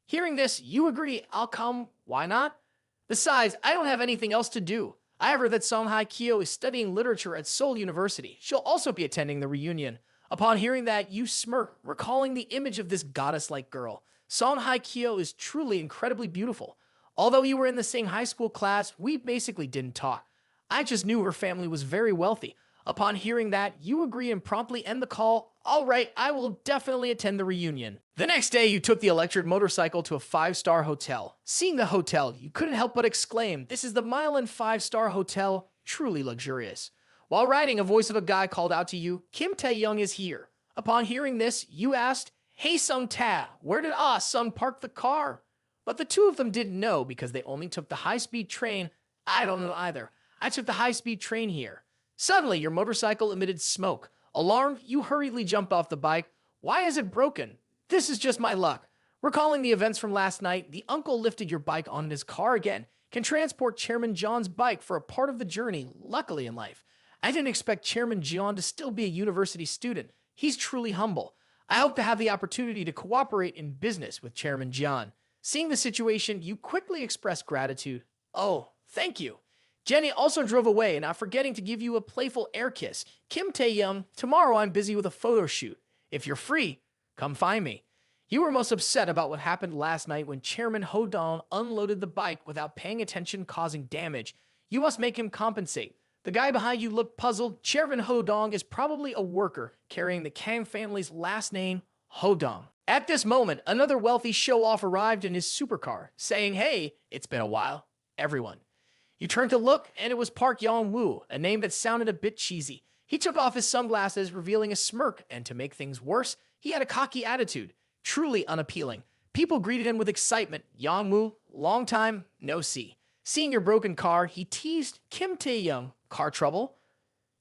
Hearing this, you agree, I'll come. Why not? Besides, I don't have anything else to do. I heard that Song Hye-kyo is studying literature at Seoul University. She'll also be attending the reunion. Upon hearing that, you smirk, recalling the image of this goddess-like girl. Song Hye-kyo is truly incredibly beautiful. Although you were in the same high school class, we basically didn't talk. I just knew her family was very wealthy. Upon hearing that, you agree and promptly end the call. All right, I will definitely attend the reunion. The next day, you took the electric motorcycle to a 5-star hotel. Seeing the hotel, you couldn't help but exclaim, this is the Mile and 5-star hotel, truly luxurious. While riding, a voice of a guy called out to you, Kim Taehyung is here. Upon hearing this, you asked, hey Sung Ta, where did Sung park the car? But the two of them didn't know because they only took the high-speed train. I don't know either. I took the high-speed train here. Suddenly, your motorcycle emitted smoke. Alarmed, you hurriedly jumped off the bike. Why is it broken? This is just my luck. Recalling the events from last night, the uncle lifted your bike on his car again, can transport Chairman Jeon's bike for a part of the journey, luckily in life. I didn't expect Chairman Jeon to still be a university student. He's truly humble. I hope to have the opportunity to cooperate in business with Chairman Jeon. Seeing the situation, you quickly expressed gratitude. Oh, thank you. Jenny also drove away, not forgetting to give you a playful air kiss. Kim Taehyung, tomorrow I'm busy with a photo shoot. If you're free, come find me. You were most upset about what happened last night when Chairman Hodong unloaded the bike without paying attention, causing damage. You must make him compensate. The guy behind you looked puzzled. Chairman Hodong is probably a worker carrying the Kang family's last name, Hodong. At this moment, another wealthy show-off arrived in his supercar, saying, hey, it's been a while, everyone. You turned to look, and it was Park Yong-woo, a name that sounded a bit cheesy. He took off his sunglasses, revealing a smirk, and to make things worse, he had a cocky attitude, truly unappealing. People greeted him with excitement. Yong-woo, long time, no see. Seeing your broken car, he teased, Kim Taehyung, car trouble?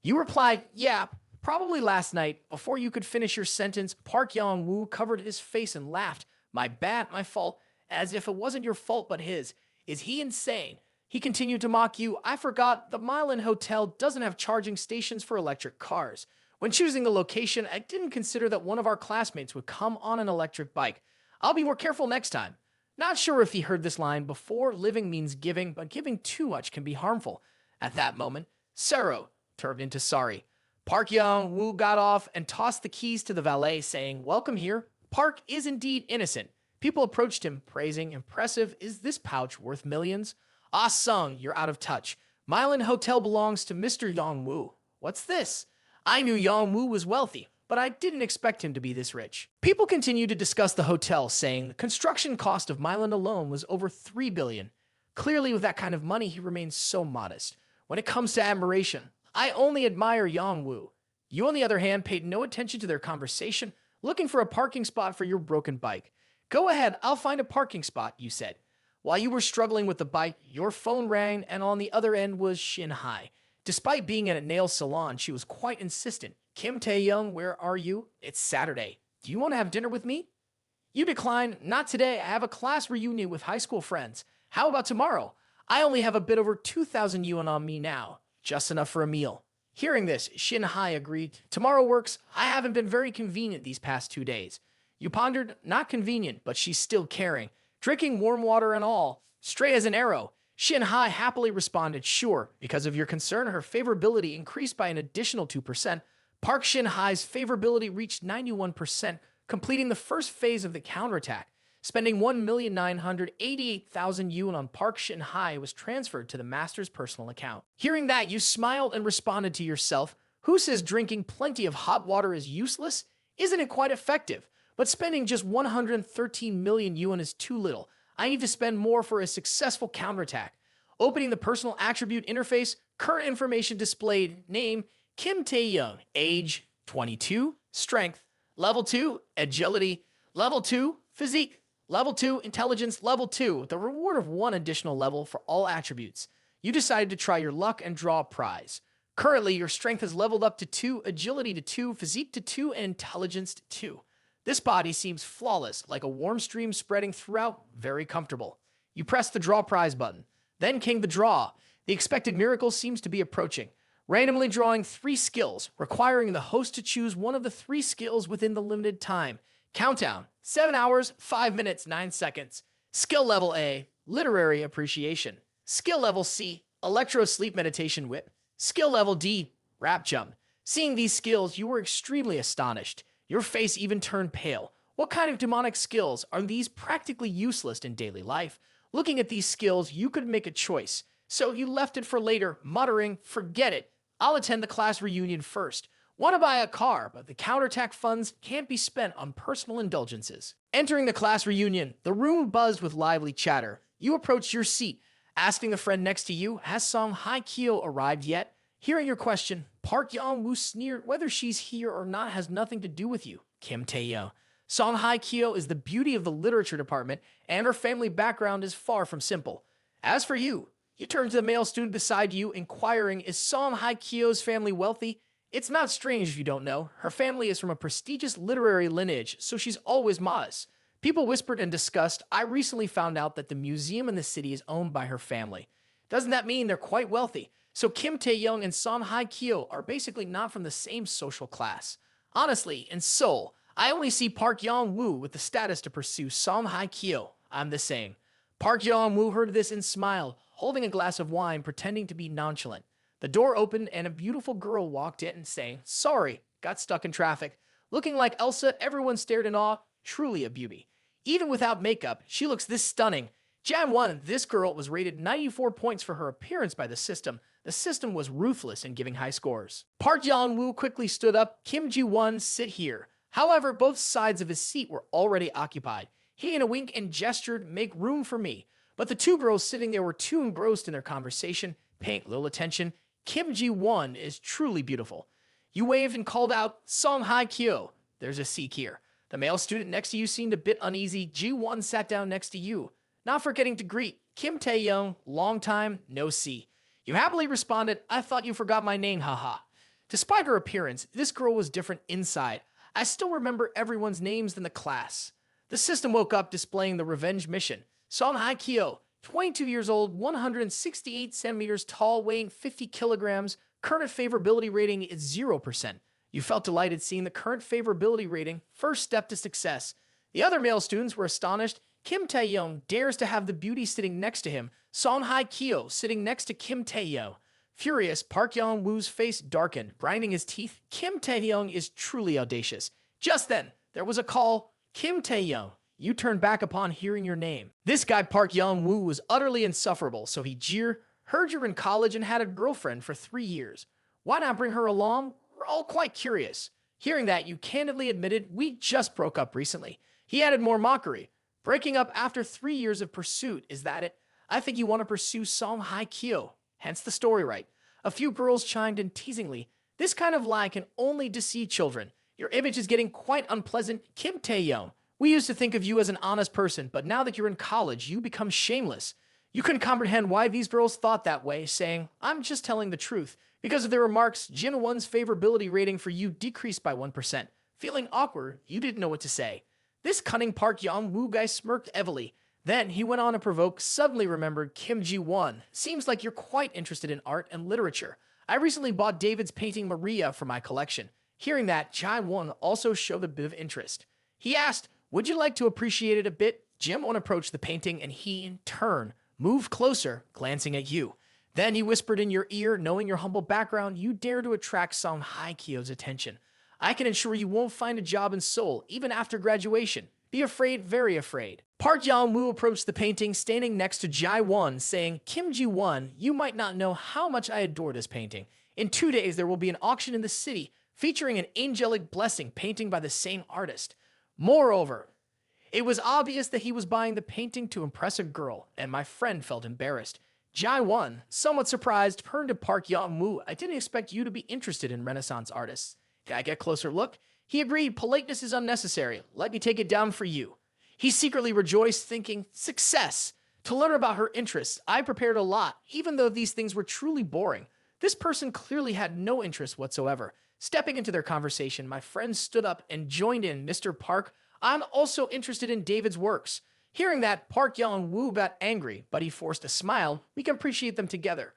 You replied, yeah, probably last night. Before you could finish your sentence, Park Yong-woo covered his face and laughed. My bad, my fault, as if it wasn't your fault but his. Is he insane? He continued to mock you. I forgot, the Milan Hotel doesn't have charging stations for electric cars. When choosing the location, I didn't consider that one of our classmates would come on an electric bike. I'll be more careful next time. Not sure if he heard this line before. Living means giving, but giving too much can be harmful. At that moment, Sero turned into sorry. Park Young-woo got off and tossed the keys to the valet, saying, "Welcome here." Park is indeed innocent. People approached him, praising, "Impressive. Is this pouch worth millions?" "Ah, Sung, you're out of touch. Milan Hotel belongs to Mr. Young-woo." "What's this?" "I knew Young-woo was wealthy, but I didn't expect him to be this rich." People continued to discuss the hotel, saying the construction cost of Milan alone was over 3 billion. Clearly, with that kind of money, he remains so modest. When it comes to admiration, I only admire Young-woo. You, on the other hand, paid no attention to their conversation, looking for a parking spot for your broken bike. "Go ahead, I'll find a parking spot," you said. While you were struggling with the bike, your phone rang, and on the other end was Shin Hai. Despite being at a nail salon, she was quite insistent. "Kim Taehyung, where are you? It's Saturday. Do you want to have dinner with me?" You declined. "Not today. I have a class reunion with high school friends. How about tomorrow? I only have a bit over 2,000 yuan on me now. Just enough for a meal." Hearing this, Shin Hai agreed. "Tomorrow works. I haven't been very convenient these past 2 days." You pondered. Not convenient, but she's still caring. Drinking warm water and all. Straight as an arrow. Shin Hai happily responded, "Sure." Because of your concern, her favorability increased by an additional 2%. Park Shin Hai's favorability reached 91%, completing the first phase of the counterattack. Spending 1,988,000 yuan on Park Shin Hai was transferred to the master's personal account. Hearing that, you smiled and responded to yourself, "Who says drinking plenty of hot water is useless? Isn't it quite effective? But spending just 113 million yuan is too little. I need to spend more for a successful counterattack." Opening the personal attribute interface, current information displayed: name, Kim Taehyung, age, 22, strength, level 2, agility, level 2, physique, level 2, intelligence, level 2, the reward of 1 additional level for all attributes. You decided to try your luck and draw a prize. Currently, your strength has leveled up to 2, agility to 2, physique to 2, and intelligence to 2. This body seems flawless, like a warm stream spreading throughout, very comfortable. You press the draw prize button. Then came the draw. The expected miracle seems to be approaching. Randomly drawing 3 skills, requiring the host to choose one of the 3 skills within the limited time. Countdown: 7 hours, 5 minutes, 9 seconds. Skill level A, literary appreciation. Skill level C, electro sleep meditation whip. Skill level D, rap jump. Seeing these skills, you were extremely astonished. Your face even turned pale. What kind of demonic skills are these? Practically useless in daily life. Looking at these skills, you could make a choice. So you left it for later, muttering, "Forget it. I'll attend the class reunion first. Want to buy a car, but the counterattack funds can't be spent on personal indulgences." Entering the class reunion, the room buzzed with lively chatter. You approached your seat, asking the friend next to you, "Has Song Hai Kyo arrived yet?" Hearing your question, Park Young-woo sneered, "Whether she's here or not has nothing to do with you, Kim Taehyung. Song Hai Kyo is the beauty of the literature department, and her family background is far from simple. As for you," you turned to the male student beside you, inquiring, "Is Song Hai Kyo's family wealthy?" It's not strange if you don't know. Her family is from a prestigious literary lineage, so she's always modest. People whispered and discussed. I recently found out that the museum in the city is owned by her family. Doesn't that mean they're quite wealthy? So Kim Taehyung and Song Hai Kyo are basically not from the same social class. Honestly, in Seoul, I only see Park Young-woo with the status to pursue Song Hai Kyo. I'm the same. Park Young-woo heard this and smiled, holding a glass of wine, pretending to be nonchalant. The door opened and a beautiful girl walked in, saying, "Sorry, got stuck in traffic." Looking like Elsa, everyone stared in awe. Truly a beauty. Even without makeup, she looks this stunning. Jan 1, this girl was rated 94 points for her appearance by the system. The system was ruthless in giving high scores. Park Young-woo quickly stood up. Kim Ji-won, sit here. However, both sides of his seat were already occupied. He in a wink and gestured, "Make room for me." But the 2 girls sitting there were too engrossed in their conversation, paying little attention. Kim Ji-won is truly beautiful. You waved and called out, "Song Hai Kyo." There's a seat here. The male student next to you seemed a bit uneasy. Ji-won sat down next to you. Not forgetting to greet, "Kim Taehyung, long time, no see." You happily responded, "I thought you forgot my name, haha." Despite her appearance, this girl was different inside. I still remember everyone's names in the class. The system woke up displaying the revenge mission. Song Hai Kyo, 22 years old, 168 centimeters tall, weighing 50 kilograms. Current favorability rating is 0%. You felt delighted seeing the current favorability rating, first step to success. The other male students were astonished. Kim Taehyung dares to have the beauty sitting next to him. Song Hai Kyo sitting next to Kim Taehyung. Furious, Park Yong-woo's face darkened, grinding his teeth. Kim Taehyung is truly audacious. Just then, there was a call. Kim Taehyung, you turned back upon hearing your name. This guy Park Yong-woo was utterly insufferable, so he jeered, heard you're in college and had a girlfriend for 3 years. Why not bring her along? We're all quite curious. Hearing that, you candidly admitted, we just broke up recently. He added more mockery. Breaking up after 3 years of pursuit, is that it? I think you want to pursue Song Hye-kyo. Hence the story right. A few girls chimed in teasingly. This kind of lie can only deceive children. Your image is getting quite unpleasant. Kim Taehyung, we used to think of you as an honest person, but now that you're in college, you become shameless. You couldn't comprehend why these girls thought that way, saying, I'm just telling the truth. Because of their remarks, Jin Won's favorability rating for you decreased by 1%. Feeling awkward, you didn't know what to say. This cunning Park Yong-woo guy smirked heavily. Then he went on to provoke, suddenly remembered Kim Ji-won. Seems like you're quite interested in art and literature. I recently bought David's painting Maria for my collection. Hearing that, Ji-won also showed a bit of interest. He asked, would you like to appreciate it a bit? Jim-won approached the painting and he, in turn, moved closer, glancing at you. Then he whispered in your ear, knowing your humble background, you dare to attract Song Hye-kyo's attention. I can ensure you won't find a job in Seoul, even after graduation. Be afraid, very afraid. Park Yong-woo approached the painting, standing next to Ji-won, saying, Kim Ji-won, you might not know how much I adore this painting. In 2 days, there will be an auction in the city, featuring an angelic blessing painting by the same artist. Moreover, it was obvious that he was buying the painting to impress a girl, and my friend felt embarrassed. Ji-won, somewhat surprised, turned to Park Yong-woo. I didn't expect you to be interested in Renaissance artists. Can I get a closer look? He agreed, politeness is unnecessary. Let me take it down for you. He secretly rejoiced, thinking, success. To learn about her interests, I prepared a lot, even though these things were truly boring. This person clearly had no interest whatsoever. Stepping into their conversation, my friend stood up and joined in. Mr. Park, I'm also interested in David's works. Hearing that, Park Yong-woo got angry, but he forced a smile. We can appreciate them together.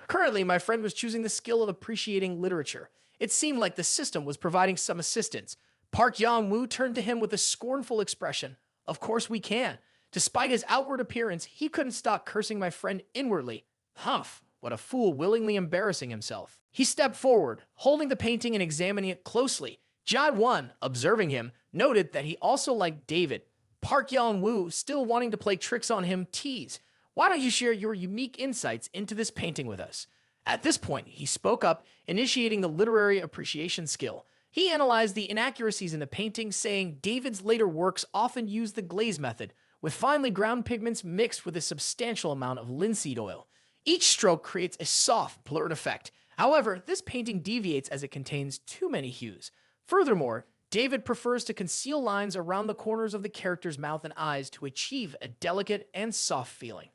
Currently, my friend was choosing the skill of appreciating literature. It seemed like the system was providing some assistance. Park Yong-woo turned to him with a scornful expression. Of course we can. Despite his outward appearance, he couldn't stop cursing my friend inwardly. Humph, what a fool, willingly embarrassing himself. He stepped forward, holding the painting and examining it closely. Ji-won, observing him, noted that he also liked David. Park Yong-woo, still wanting to play tricks on him, teased. Why don't you share your unique insights into this painting with us? At this point, he spoke up, initiating the literary appreciation skill. He analyzed the inaccuracies in the painting, saying David's later works often use the glaze method, with finely ground pigments mixed with a substantial amount of linseed oil. Each stroke creates a soft, blurred effect. However, this painting deviates as it contains too many hues. Furthermore, David prefers to conceal lines around the corners of the character's mouth and eyes to achieve a delicate and soft feeling.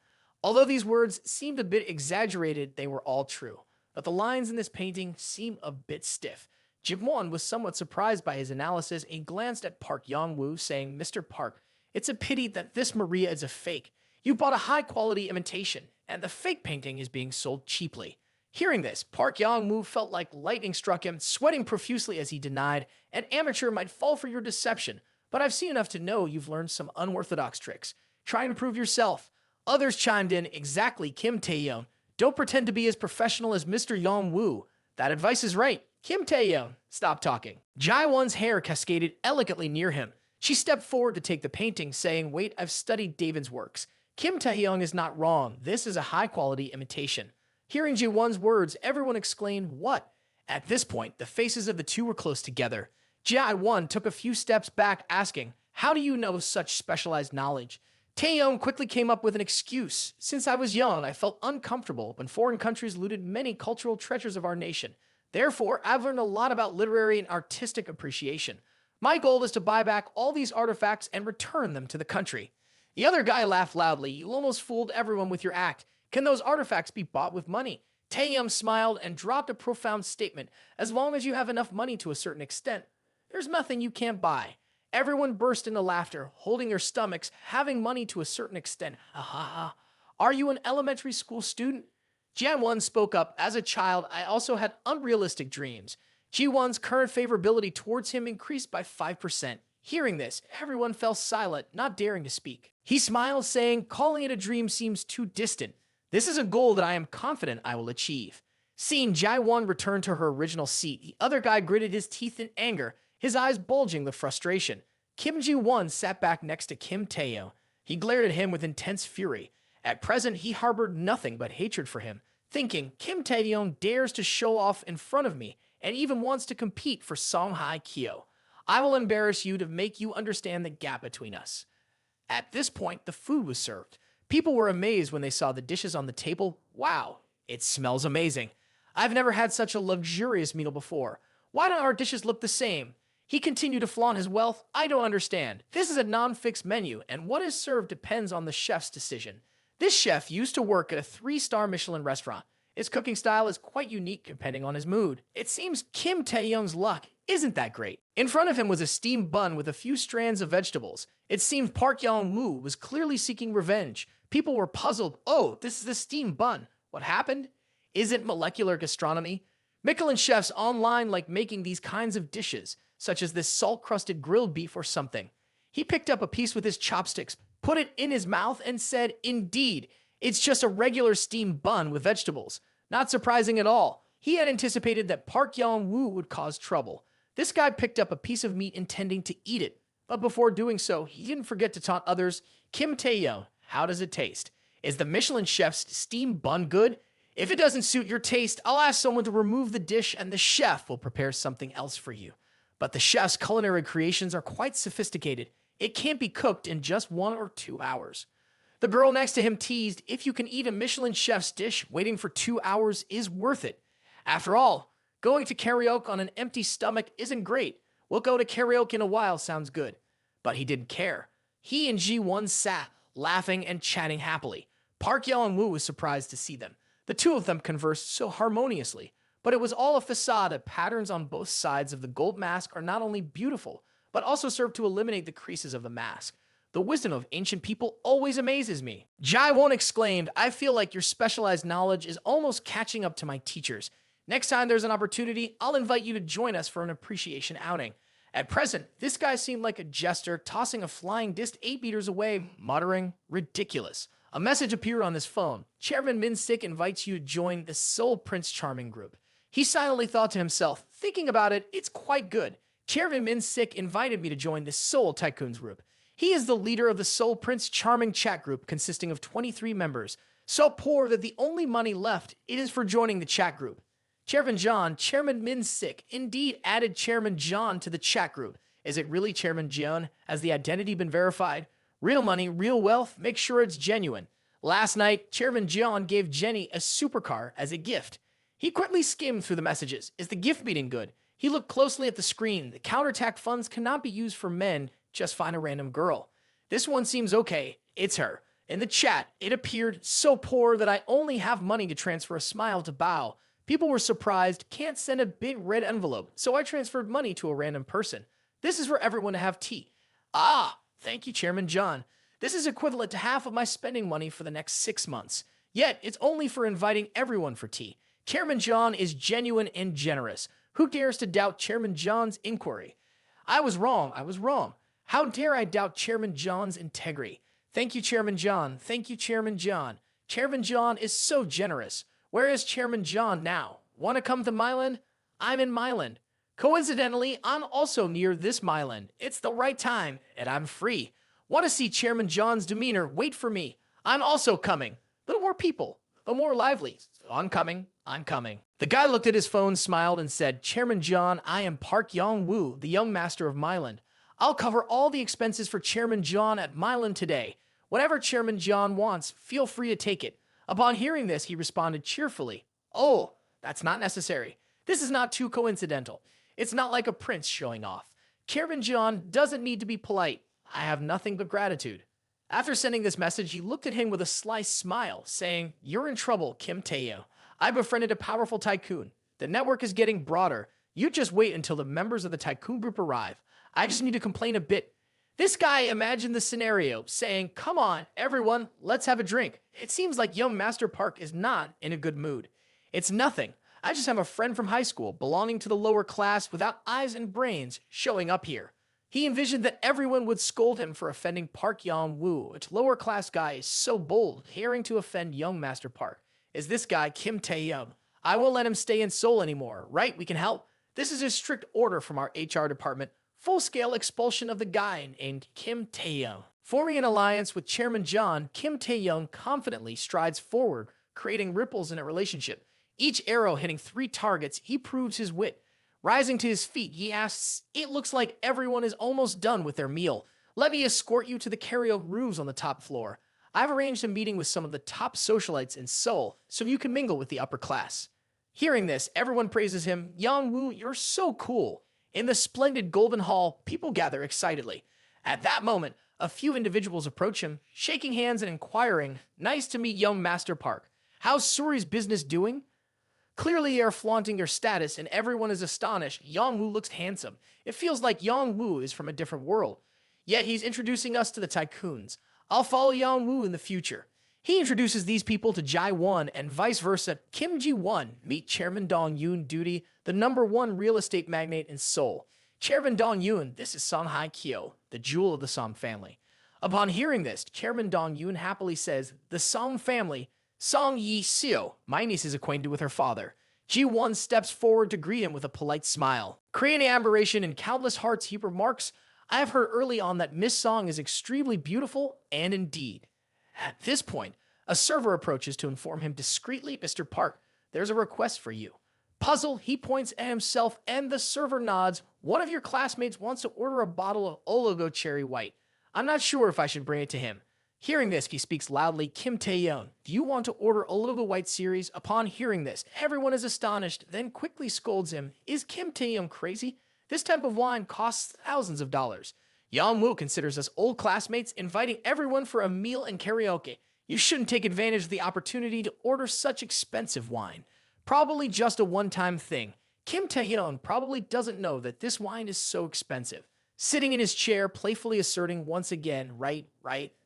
Although these words seemed a bit exaggerated, they were all true. But the lines in this painting seem a bit stiff. Ji-won was somewhat surprised by his analysis and glanced at Park Yong-woo, saying, Mr. Park, it's a pity that this Maria is a fake. You bought a high-quality imitation, and the fake painting is being sold cheaply. Hearing this, Park Yong-woo felt like lightning struck him, sweating profusely as he denied, an amateur might fall for your deception, but I've seen enough to know you've learned some unorthodox tricks. Try and prove yourself. Others chimed in, exactly, Kim Taehyung. Don't pretend to be as professional as Mr. Yong-woo. That advice is right. Kim Taehyung, stop talking. Ji-won's hair cascaded elegantly near him. She stepped forward to take the painting, saying, wait, I've studied David's works. Kim Taehyung is not wrong. This is a high-quality imitation. Hearing Ji-won's words, everyone exclaimed, what? At this point, the faces of the two were close together. Ji-won took a few steps back, asking, how do you know such specialized knowledge? Taehyung quickly came up with an excuse. Since I was young, I felt uncomfortable when foreign countries looted many cultural treasures of our nation. Therefore, I've learned a lot about literary and artistic appreciation. My goal is to buy back all these artifacts and return them to the country. The other guy laughed loudly. You almost fooled everyone with your act. Can those artifacts be bought with money? Taehyung smiled and dropped a profound statement. As long as you have enough money to a certain extent, there's nothing you can't buy. Everyone burst into laughter, holding their stomachs, having money to a certain extent. Ha ha ha. Are you an elementary school student? Ji-won spoke up. As a child, I also had unrealistic dreams. Ji-won's current favorability towards him increased by 5%. Hearing this, everyone fell silent, not daring to speak. He smiled, saying, calling it a dream seems too distant. This is a goal that I am confident I will achieve. Seeing Jae-won return to her original seat, the other guy gritted his teeth in anger, his eyes bulging with frustration. Kim Ji-won sat back next to Kim Taehyung. He glared at him with intense fury. At present, he harbored nothing but hatred for him, thinking, Kim Taehyung dares to show off in front of me and even wants to compete for Songhai Kyo. I will embarrass you to make you understand the gap between us. At this point, the food was served. People were amazed when they saw the dishes on the table. Wow, it smells amazing. I've never had such a luxurious meal before. Why don't our dishes look the same? He continued to flaunt his wealth. I don't understand. This is a non-fixed menu, and what is served depends on the chef's decision. This chef used to work at a 3-star Michelin restaurant. His cooking style is quite unique depending on his mood. It seems Kim Taehyung's luck isn't that great. In front of him was a steamed bun with a few strands of vegetables. It seemed Park Yong-woo was clearly seeking revenge. People were puzzled. Oh, this is a steamed bun. What happened? Is it molecular gastronomy? Michelin chefs online like making these kinds of dishes, such as this salt-crusted grilled beef or something. He picked up a piece with his chopsticks, put it in his mouth, and said, indeed, it's just a regular steamed bun with vegetables. Not surprising at all. He had anticipated that Park Yong-woo would cause trouble. This guy picked up a piece of meat intending to eat it, but before doing so, he didn't forget to taunt others. Kim Taehyung, how does it taste? Is the Michelin chef's steamed bun good? If it doesn't suit your taste, I'll ask someone to remove the dish and the chef will prepare something else for you. But the chef's culinary creations are quite sophisticated. It can't be cooked in just 1 or 2 hours. The girl next to him teased, if you can eat a Michelin chef's dish, waiting for 2 hours is worth it. After all, going to karaoke on an empty stomach isn't great. We'll go to karaoke in a while sounds good. But he didn't care. He and Ji-won sat, laughing and chatting happily. Park Yong-woo was surprised to see them. The two of them conversed so harmoniously, but it was all a facade. Patterns on both sides of the gold mask are not only beautiful, but also serve to eliminate the creases of the mask. The wisdom of ancient people always amazes me. Jae-won exclaimed, I feel like your specialized knowledge is almost catching up to my teachers. Next time there's an opportunity, I'll invite you to join us for an appreciation outing. At present, this guy seemed like a jester, tossing a flying disc 8 meters away, muttering, ridiculous. A message appeared on his phone. Chairman Min-sik invites you to join the Seoul Prince Charming group. He silently thought to himself, thinking about it, it's quite good. Chairman Min-sik invited me to join the Seoul Tycoons group. He is the leader of the Seoul Prince Charming chat group consisting of 23 members. So poor that the only money left it is for joining the chat group. Chairman Min-sik indeed added Chairman John to the chat group. Is it really Chairman John? Has the identity been verified? Real money, real wealth, make sure it's genuine. Last night, Chairman John gave Jenny a supercar as a gift. He quickly skimmed through the messages. Is the gift meeting good? He looked closely at the screen. The counterattack funds cannot be used for men, just find a random girl. This one seems okay. It's her. In the chat, it appeared so poor that I only have money to transfer a smile to bow. People were surprised, can't send a big red envelope, so I transferred money to a random person. This is for everyone to have tea. Ah! Thank you, Chairman John. This is equivalent to half of my spending money for the next 6 months. Yet, it's only for inviting everyone for tea. Chairman John is genuine and generous. Who dares to doubt Chairman John's inquiry? I was wrong. How dare I doubt Chairman John's integrity? Thank you, Chairman John. Thank you, Chairman John. Chairman John is so generous. Where is Chairman John now? Want to come to Myland? I'm in Myland. Coincidentally, I'm also near this Myland. It's the right time, and I'm free. Want to see Chairman John's demeanor? Wait for me. I'm also coming. Little more people, the more lively. I'm coming. The guy looked at his phone, smiled, and said, Chairman John, I am Park Yong-woo, the young master of Myland. I'll cover all the expenses for Chairman John at Myland today. Whatever Chairman John wants, feel free to take it. Upon hearing this, he responded cheerfully, Oh, that's not necessary. This is not too coincidental. It's not like a prince showing off. Chairman John doesn't need to be polite. I have nothing but gratitude. After sending this message, he looked at him with a sly smile, saying, You're in trouble, Kim Taehyung. I befriended a powerful tycoon. The network is getting broader. You just wait until the members of the tycoon group arrive. I just need to complain a bit. This guy imagined the scenario, saying, Come on, everyone, let's have a drink. It seems like young Master Park is not in a good mood. It's nothing. I just have a friend from high school belonging to the lower class without eyes and brains showing up here. He envisioned that everyone would scold him for offending Park Yong-woo, which lower class guy is so bold, daring to offend young Master Park. Is this guy Kim Taehyung? I won't let him stay in Seoul anymore, right? We can help. This is a strict order from our HR department. Full-scale expulsion of the guy named Kim Taehyung. Forming an alliance with Chairman John, Kim Taehyung confidently strides forward, creating ripples in a relationship. Each arrow hitting 3 targets, he proves his wit. Rising to his feet, he asks, "It looks like everyone is almost done with their meal. Let me escort you to the karaoke rooms on the top floor. I've arranged a meeting with some of the top socialites in Seoul, so you can mingle with the upper class." Hearing this, everyone praises him. "Young-woo, you're so cool." In the splendid Golden Hall, people gather excitedly. At that moment, a few individuals approach him, shaking hands and inquiring, "Nice to meet young Master Park. How's Suri's business doing?" Clearly, you're flaunting your status, and everyone is astonished. Young-woo looks handsome. It feels like Young-woo is from a different world. Yet he's introducing us to the tycoons. I'll follow Young-woo in the future. He introduces these people to Jae-won and vice versa. Kim Ji-won meet Chairman Dong-yoon Duty, the #1 real estate magnate in Seoul. Chairman Dong-yoon, this is Song Hae-kyo, the jewel of the Song family. Upon hearing this, Chairman Dong-yoon happily says, "The Song family, Song Yi-seo, my niece is acquainted with her father." Ji-won steps forward to greet him with a polite smile. Creating admiration in countless hearts, he remarks, "I have heard early on that Miss Song is extremely beautiful, and indeed." At this point, a server approaches to inform him discreetly, "Mr. Park, there's a request for you." Puzzled, he points at himself and the server nods. "One of your classmates wants to order a bottle of Oligo Cherry White. I'm not sure if I should bring it to him." Hearing this, he speaks loudly, "Kim Taehyung, do you want to order Oligo White series?" Upon hearing this, everyone is astonished, then quickly scolds him. Is Kim Taehyung crazy? This type of wine costs thousands of dollars. Young-woo considers us old classmates, inviting everyone for a meal and karaoke. You shouldn't take advantage of the opportunity to order such expensive wine. Probably just a one-time thing. Kim Taehyung probably doesn't know that this wine is so expensive. Sitting in his chair, playfully asserting once again, right,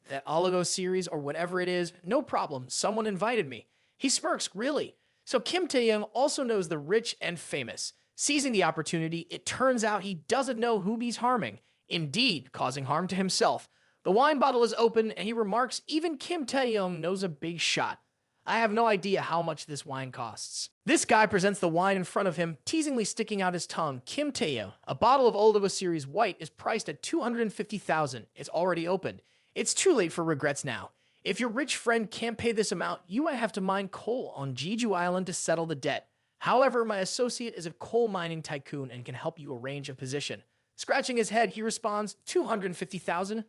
that Oligo series or whatever it is, no problem, someone invited me. He smirks, really? So Kim Taehyung also knows the rich and famous. Seizing the opportunity, it turns out he doesn't know whom he's harming, indeed causing harm to himself. The wine bottle is open and he remarks, "Even Kim Taehyung knows a big shot. I have no idea how much this wine costs." This guy presents the wine in front of him, teasingly sticking out his tongue. Kim Taehyung, a bottle of Oligo Series White is priced at $250,000. It's already opened. It's too late for regrets now. If your rich friend can't pay this amount, you might have to mine coal on Jeju Island to settle the debt. However, my associate is a coal mining tycoon and can help you arrange a position. Scratching his head, he responds, $250,000?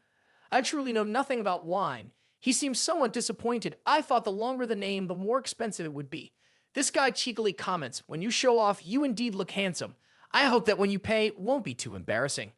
I truly know nothing about wine. He seems somewhat disappointed. I thought the longer the name, the more expensive it would be. This guy cheekily comments, "When you show off, you indeed look handsome. I hope that when you pay, it won't be too embarrassing."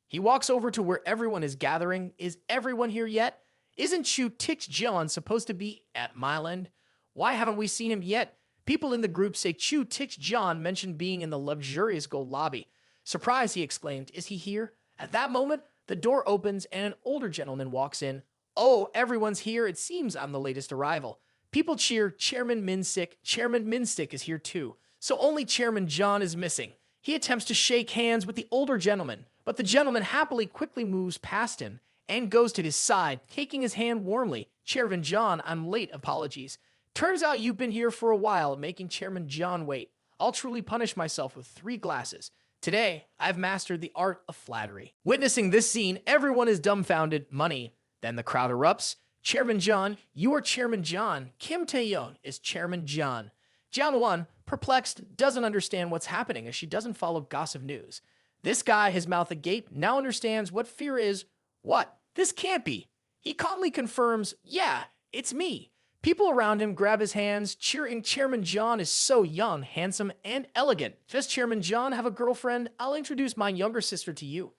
He walks over to where everyone is gathering. Is everyone here yet? Isn't Chu Tix John supposed to be at Mile End? Why haven't we seen him yet? People in the group say Chu Tix John mentioned being in the luxurious gold lobby. Surprised, he exclaimed, "Is he here?" At that moment, the door opens and an older gentleman walks in. "Oh, everyone's here. It seems I'm the latest arrival." People cheer. Chairman Minstick. Chairman Minstick is here too. So only Chairman John is missing. He attempts to shake hands with the older gentleman, but the gentleman happily quickly moves past him and goes to his side, taking his hand warmly. "Chairman John, I'm late. Apologies. Turns out you've been here for a while, making Chairman John wait. I'll truly punish myself with 3 glasses. Today, I've mastered the art of flattery." Witnessing this scene, everyone is dumbfounded. Money. Then the crowd erupts. "Chairman John, you are Chairman John. Kim Taehyung is Chairman John." Jian-won, perplexed, doesn't understand what's happening as she doesn't follow gossip news. This guy, his mouth agape, now understands what fear is. What? This can't be. He calmly confirms, "Yeah, it's me." People around him grab his hands, cheering. Chairman John is so young, handsome, and elegant. Does Chairman John have a girlfriend? I'll introduce my younger sister to you.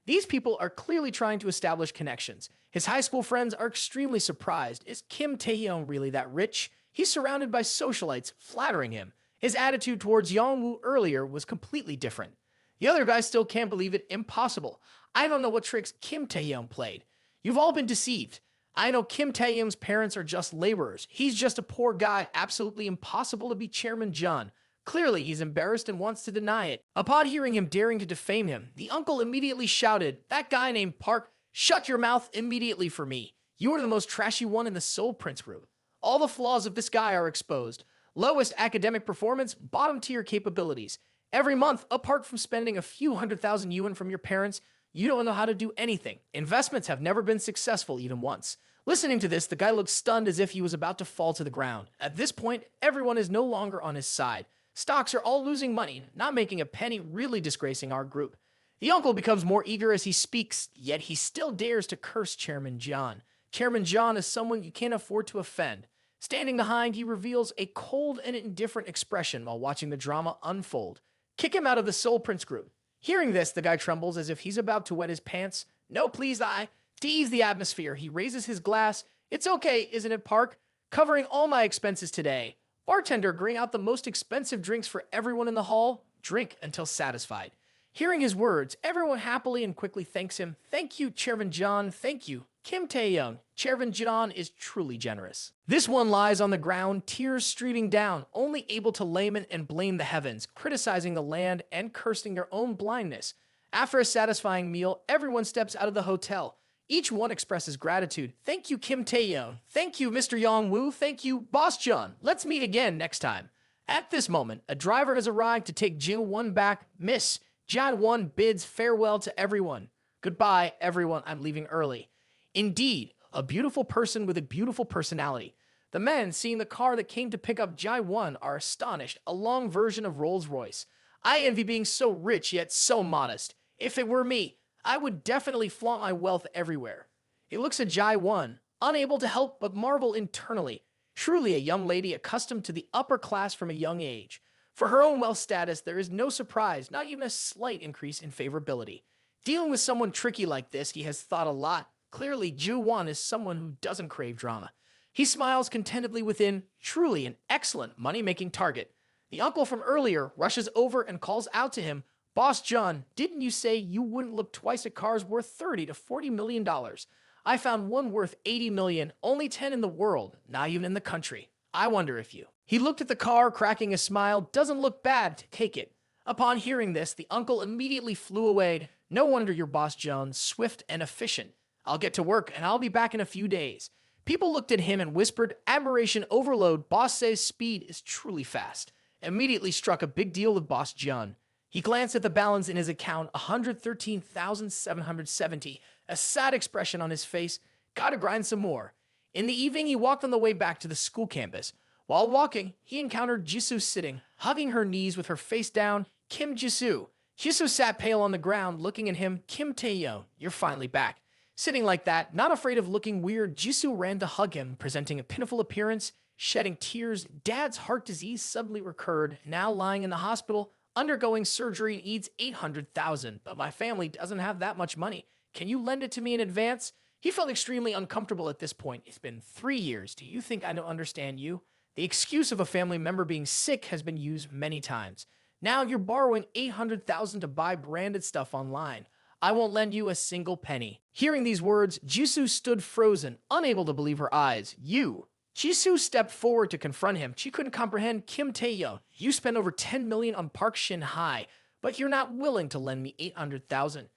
These people are clearly trying to establish connections. His high school friends are extremely surprised. Is Kim Taehyung really that rich? He's surrounded by socialites, flattering him. His attitude towards Young-woo earlier was completely different. The other guys still can't believe it. Impossible. I don't know what tricks Kim Taehyung played. You've all been deceived. I know Kim Taehyung's parents are just laborers. He's just a poor guy. Absolutely impossible to be Chairman John. Clearly, he's embarrassed and wants to deny it. Upon hearing him daring to defame him, the uncle immediately shouted, "That guy named Park, shut your mouth immediately for me. You are the most trashy one in the Seoul Prince group. All the flaws of this guy are exposed. Lowest academic performance, bottom tier capabilities. Every month, apart from spending a few 100,000 yuan from your parents, you don't know how to do anything. Investments have never been successful even once. Listening to this, the guy looked stunned as if he was about to fall to the ground. At this point, everyone is no longer on his side. Stocks are all losing money, not making a penny, really disgracing our group. The uncle becomes more eager as he speaks, yet he still dares to curse Chairman John. Chairman John is someone you can't afford to offend. Standing behind, he reveals a cold and indifferent expression while watching the drama unfold. Kick him out of the Seoul Prince group. Hearing this, the guy trembles as if he's about to wet his pants. No, please, To ease the atmosphere, he raises his glass. It's okay, isn't it, Park? Covering all my expenses today. Bartender, bring out the most expensive drinks for everyone in the hall. Drink until satisfied. Hearing his words, everyone happily and quickly thanks him. Thank you, Chairman John. Thank you. Kim Taehyung. Chairman John is truly generous. This one lies on the ground, tears streaming down, only able to lament and blame the heavens, criticizing the land and cursing their own blindness. After a satisfying meal, everyone steps out of the hotel. Each one expresses gratitude. Thank you, Kim Taehyung. Thank you, Mr. Yong-woo. Thank you, Boss John. Let's meet again next time. At this moment, a driver has arrived to take Jae-won back. Miss, Jae-won bids farewell to everyone. Goodbye, everyone. I'm leaving early. Indeed, a beautiful person with a beautiful personality. The men, seeing the car that came to pick up Jae-won, are astonished. A long version of Rolls-Royce. I envy being so rich yet so modest. If it were me, I would definitely flaunt my wealth everywhere. He looks at Jae-won, unable to help but marvel internally. Truly a young lady accustomed to the upper class from a young age. For her own wealth status, there is no surprise, not even a slight increase in favorability. Dealing with someone tricky like this, he has thought a lot. Clearly, Jae-won is someone who doesn't crave drama. He smiles contentedly within, truly an excellent money-making target. The uncle from earlier rushes over and calls out to him, Boss John, didn't you say you wouldn't look twice at cars worth 30 to 40 million dollars? I found one worth 80 million, only 10 in the world, not even in the country. I wonder if you. He looked at the car, cracking a smile. Doesn't look bad, take it. Upon hearing this, the uncle immediately flew away. No wonder you're Boss John, swift and efficient. I'll get to work and I'll be back in a few days. People looked at him and whispered, admiration overload. Boss says speed is truly fast. Immediately struck a big deal with Boss John. He glanced at the balance in his account, 113,770. A sad expression on his face. Gotta grind some more. In the evening, he walked on the way back to the school campus. While walking, he encountered Jisoo sitting, hugging her knees with her face down. Kim Jisoo. Jisoo sat pale on the ground, looking at him. Kim Taehyung, you're finally back. Sitting like that, not afraid of looking weird, Jisoo ran to hug him, presenting a pitiful appearance, shedding tears. Dad's heart disease suddenly recurred, now lying in the hospital, undergoing surgery, needs 800,000, but my family doesn't have that much money. Can you lend it to me in advance? He felt extremely uncomfortable at this point. It's been 3 years. Do you think I don't understand you? The excuse of a family member being sick has been used many times. Now you're borrowing 800,000 to buy branded stuff online. I won't lend you a single penny. Hearing these words, Jisoo stood frozen, unable to believe her eyes. You. Jisoo stepped forward to confront him. She couldn't comprehend. Kim Taehyung, you spent over 10 million on Park Shin-hye, but you're not willing to lend me 800,000.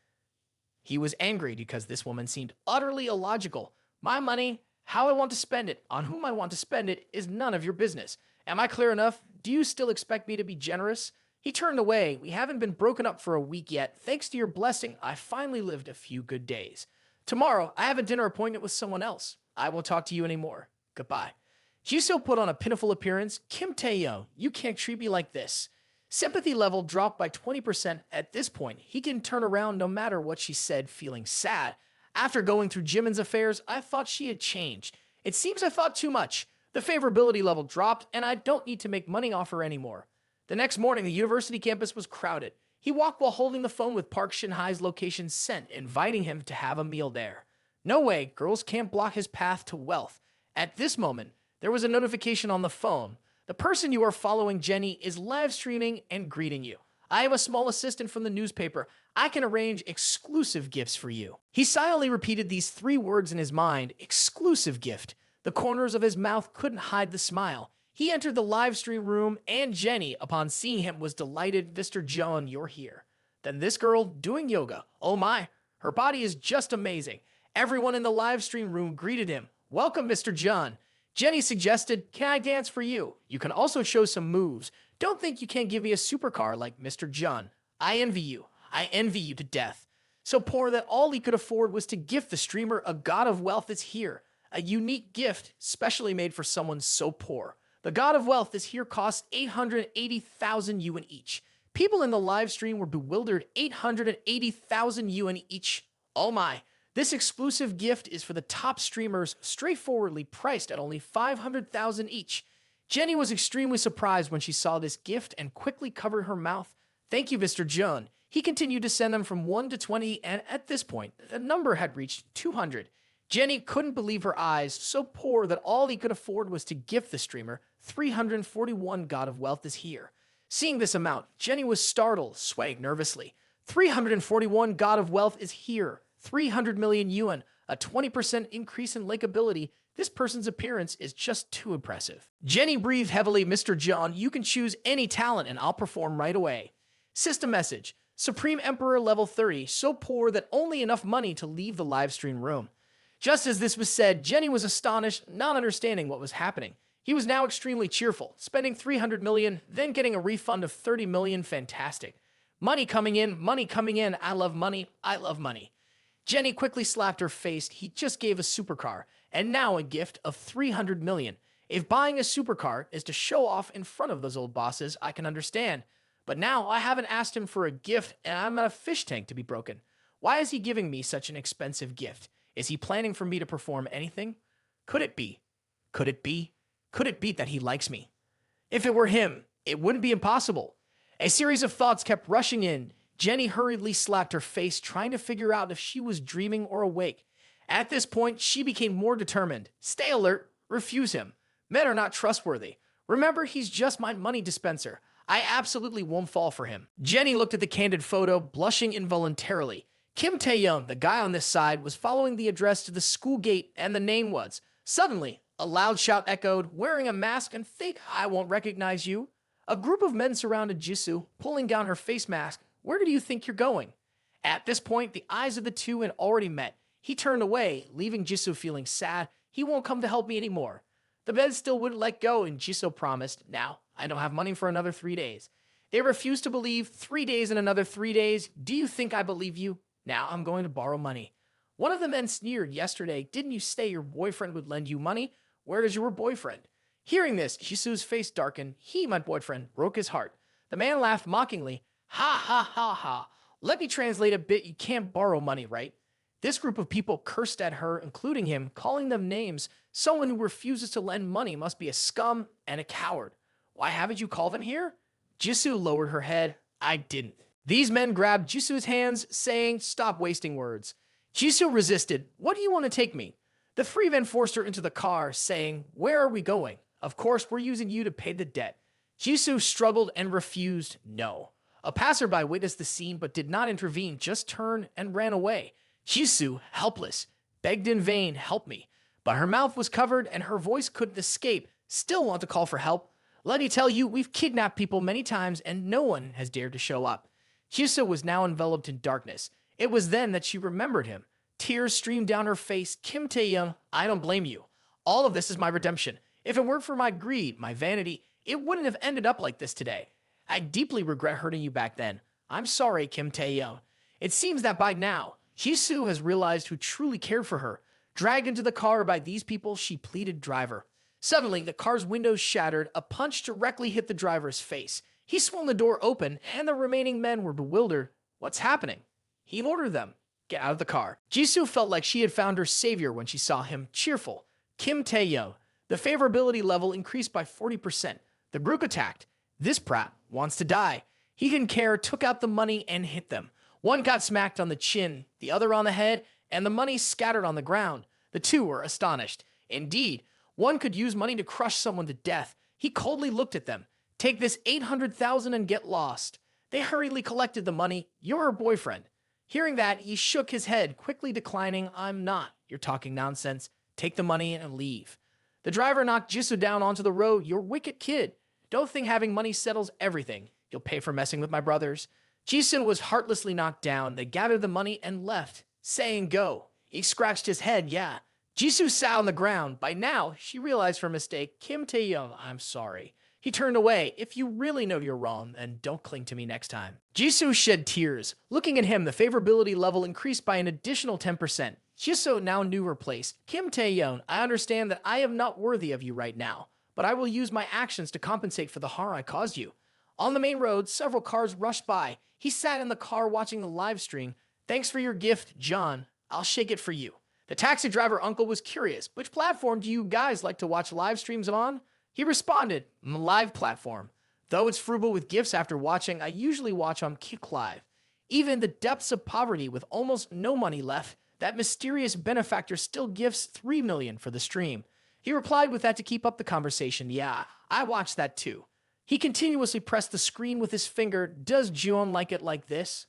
He was angry because this woman seemed utterly illogical. My money, how I want to spend it, on whom I want to spend it, is none of your business. Am I clear enough? Do you still expect me to be generous? He turned away. We haven't been broken up for a week yet. Thanks to your blessing, I finally lived a few good days. Tomorrow, I have a dinner appointment with someone else. I won't talk to you anymore. Goodbye. Jisoo put on a pitiful appearance. Kim Taehyung, you can't treat me like this. Sympathy level dropped by 20% at this point. He can turn around no matter what she said, feeling sad. After going through Jimin's affairs, I thought she had changed. It seems I thought too much. The favorability level dropped, and I don't need to make money off her anymore. The next morning, the university campus was crowded. He walked while holding the phone with Park Shin-hye's location sent, inviting him to have a meal there. No way, girls can't block his path to wealth. At this moment, there was a notification on the phone. The person you are following, Jenny, is live streaming and greeting you. I am a small assistant from the newspaper. I can arrange exclusive gifts for you. He silently repeated these 3 words in his mind, exclusive gift. The corners of his mouth couldn't hide the smile. He entered the live stream room, and Jenny, upon seeing him, was delighted. Mr. John, you're here. Then this girl doing yoga. Oh my, her body is just amazing. Everyone in the live stream room greeted him. Welcome, Mr. John. Jenny suggested, "Can I dance for you? You can also show some moves. Don't think you can't give me a supercar like Mr. John. I envy you. I envy you to death." So poor that all he could afford was to gift the streamer a God of Wealth is here, a unique gift specially made for someone so poor. The God of Wealth is here costs 880,000 yuan each. People in the live stream were bewildered. 880,000 yuan each. Oh my. This exclusive gift is for the top streamers, straightforwardly priced at only 500,000 each. Jenny was extremely surprised when she saw this gift and quickly covered her mouth. "Thank you, Mr. John." He continued to send them from 1 to 20, and at this point, the number had reached 200. Jenny couldn't believe her eyes, so poor that all he could afford was to gift the streamer 341 God of Wealth is here. Seeing this amount, Jenny was startled, swaying nervously. 341 God of Wealth is here. 300 million yuan, a 20% increase in likability. This person's appearance is just too impressive. Jenny breathed heavily. "Mr. John, you can choose any talent and I'll perform right away." System message. Supreme Emperor level 30, so poor that only enough money to leave the live stream room. Just as this was said, Jenny was astonished, not understanding what was happening. He was now extremely cheerful, spending 300 million, then getting a refund of 30 million. Fantastic. Money coming in, I love money, I love money. Jenny quickly slapped her face. He just gave a supercar, and now a gift of 300 million. If buying a supercar is to show off in front of those old bosses, I can understand. But now I haven't asked him for a gift, and I'm at a fish tank to be broken. Why is he giving me such an expensive gift? Is he planning for me to perform anything? Could it be? Could it be? Could it be that he likes me? If it were him, it wouldn't be impossible. A series of thoughts kept rushing in. Jenny hurriedly slapped her face, trying to figure out if she was dreaming or awake. At this point, she became more determined. Stay alert. Refuse him. Men are not trustworthy. Remember, he's just my money dispenser. I absolutely won't fall for him. Jenny looked at the candid photo, blushing involuntarily. Kim Taehyung, the guy on this side, was following the address to the school gate, and the name was. Suddenly, a loud shout echoed, "Wearing a mask and think I won't recognize you." A group of men surrounded Jisoo, pulling down her face mask. "Where do you think you're going?" At this point, the eyes of the two had already met. He turned away, leaving Jisoo feeling sad. He won't come to help me anymore. The men still wouldn't let go, and Jisoo promised, "Now, I don't have money for another 3 days." They refused to believe. 3 days and another 3 days. "Do you think I believe you? Now I'm going to borrow money." One of the men sneered yesterday. "Didn't you say your boyfriend would lend you money? Where is your boyfriend?" Hearing this, Jisoo's face darkened. "He, my boyfriend, broke his heart." The man laughed mockingly. "Ha ha ha ha. Let me translate a bit. You can't borrow money, right?" This group of people cursed at her, including him, calling them names. Someone who refuses to lend money must be a scum and a coward. "Why haven't you called them here?" Jisoo lowered her head. "I didn't." These men grabbed Jisoo's hands, saying, "Stop wasting words." Jisoo resisted. "What do you want to take me?" The three men forced her into the car, saying, "Where are we going?" "Of course, we're using you to pay the debt." Jisoo struggled and refused. "No." A passerby witnessed the scene but did not intervene, just turned and ran away. Jisoo, helpless, begged in vain, "Help me." But her mouth was covered and her voice couldn't escape. "Still want to call for help? Let me tell you, we've kidnapped people many times and no one has dared to show up." Jisoo was now enveloped in darkness. It was then that she remembered him. Tears streamed down her face. "Kim Taehyung, I don't blame you. All of this is my redemption. If it weren't for my greed, my vanity, it wouldn't have ended up like this today. I deeply regret hurting you back then. I'm sorry, Kim Taehyung." It seems that by now, Jisoo has realized who truly cared for her. Dragged into the car by these people, she pleaded, "Driver." Suddenly, the car's windows shattered. A punch directly hit the driver's face. He swung the door open, and the remaining men were bewildered. What's happening? He ordered them. Get out of the car. Jisoo felt like she had found her savior when she saw him, cheerful. Kim Taehyung. The favorability level increased by 40%. The group attacked. This prat wants to die. He didn't care, took out the money and hit them. One got smacked on the chin, the other on the head, and the money scattered on the ground. The two were astonished. Indeed, one could use money to crush someone to death. He coldly looked at them. "Take this 800,000 and get lost." They hurriedly collected the money. "You're her boyfriend." Hearing that, he shook his head, quickly declining. "I'm not. You're talking nonsense. Take the money and leave." The driver knocked Jisoo down onto the road. "You're a wicked kid. Don't think having money settles everything. You'll pay for messing with my brothers." Jisoo was heartlessly knocked down. They gathered the money and left, saying go. He scratched his head. "Yeah, Jisoo sat on the ground. By now, she realized her mistake. Kim Taehyung, I'm sorry. He turned away. If you really know you're wrong, then don't cling to me next time. Jisoo shed tears. Looking at him, the favorability level increased by an additional 10%. Jisoo now knew her place. Kim Taehyung, I understand that I am not worthy of you right now, but I will use my actions to compensate for the harm I caused you. On the main road, several cars rushed by. He sat in the car watching the live stream. Thanks for your gift, John. I'll shake it for you. The taxi driver uncle was curious. Which platform do you guys like to watch live streams on? He responded, live platform. Though it's frugal with gifts after watching, I usually watch on Kick Live. Even in the depths of poverty with almost no money left, that mysterious benefactor still gifts $3 million for the stream. He replied with that to keep up the conversation. Yeah, I watched that too. He continuously pressed the screen with his finger. Does Juon like it like this?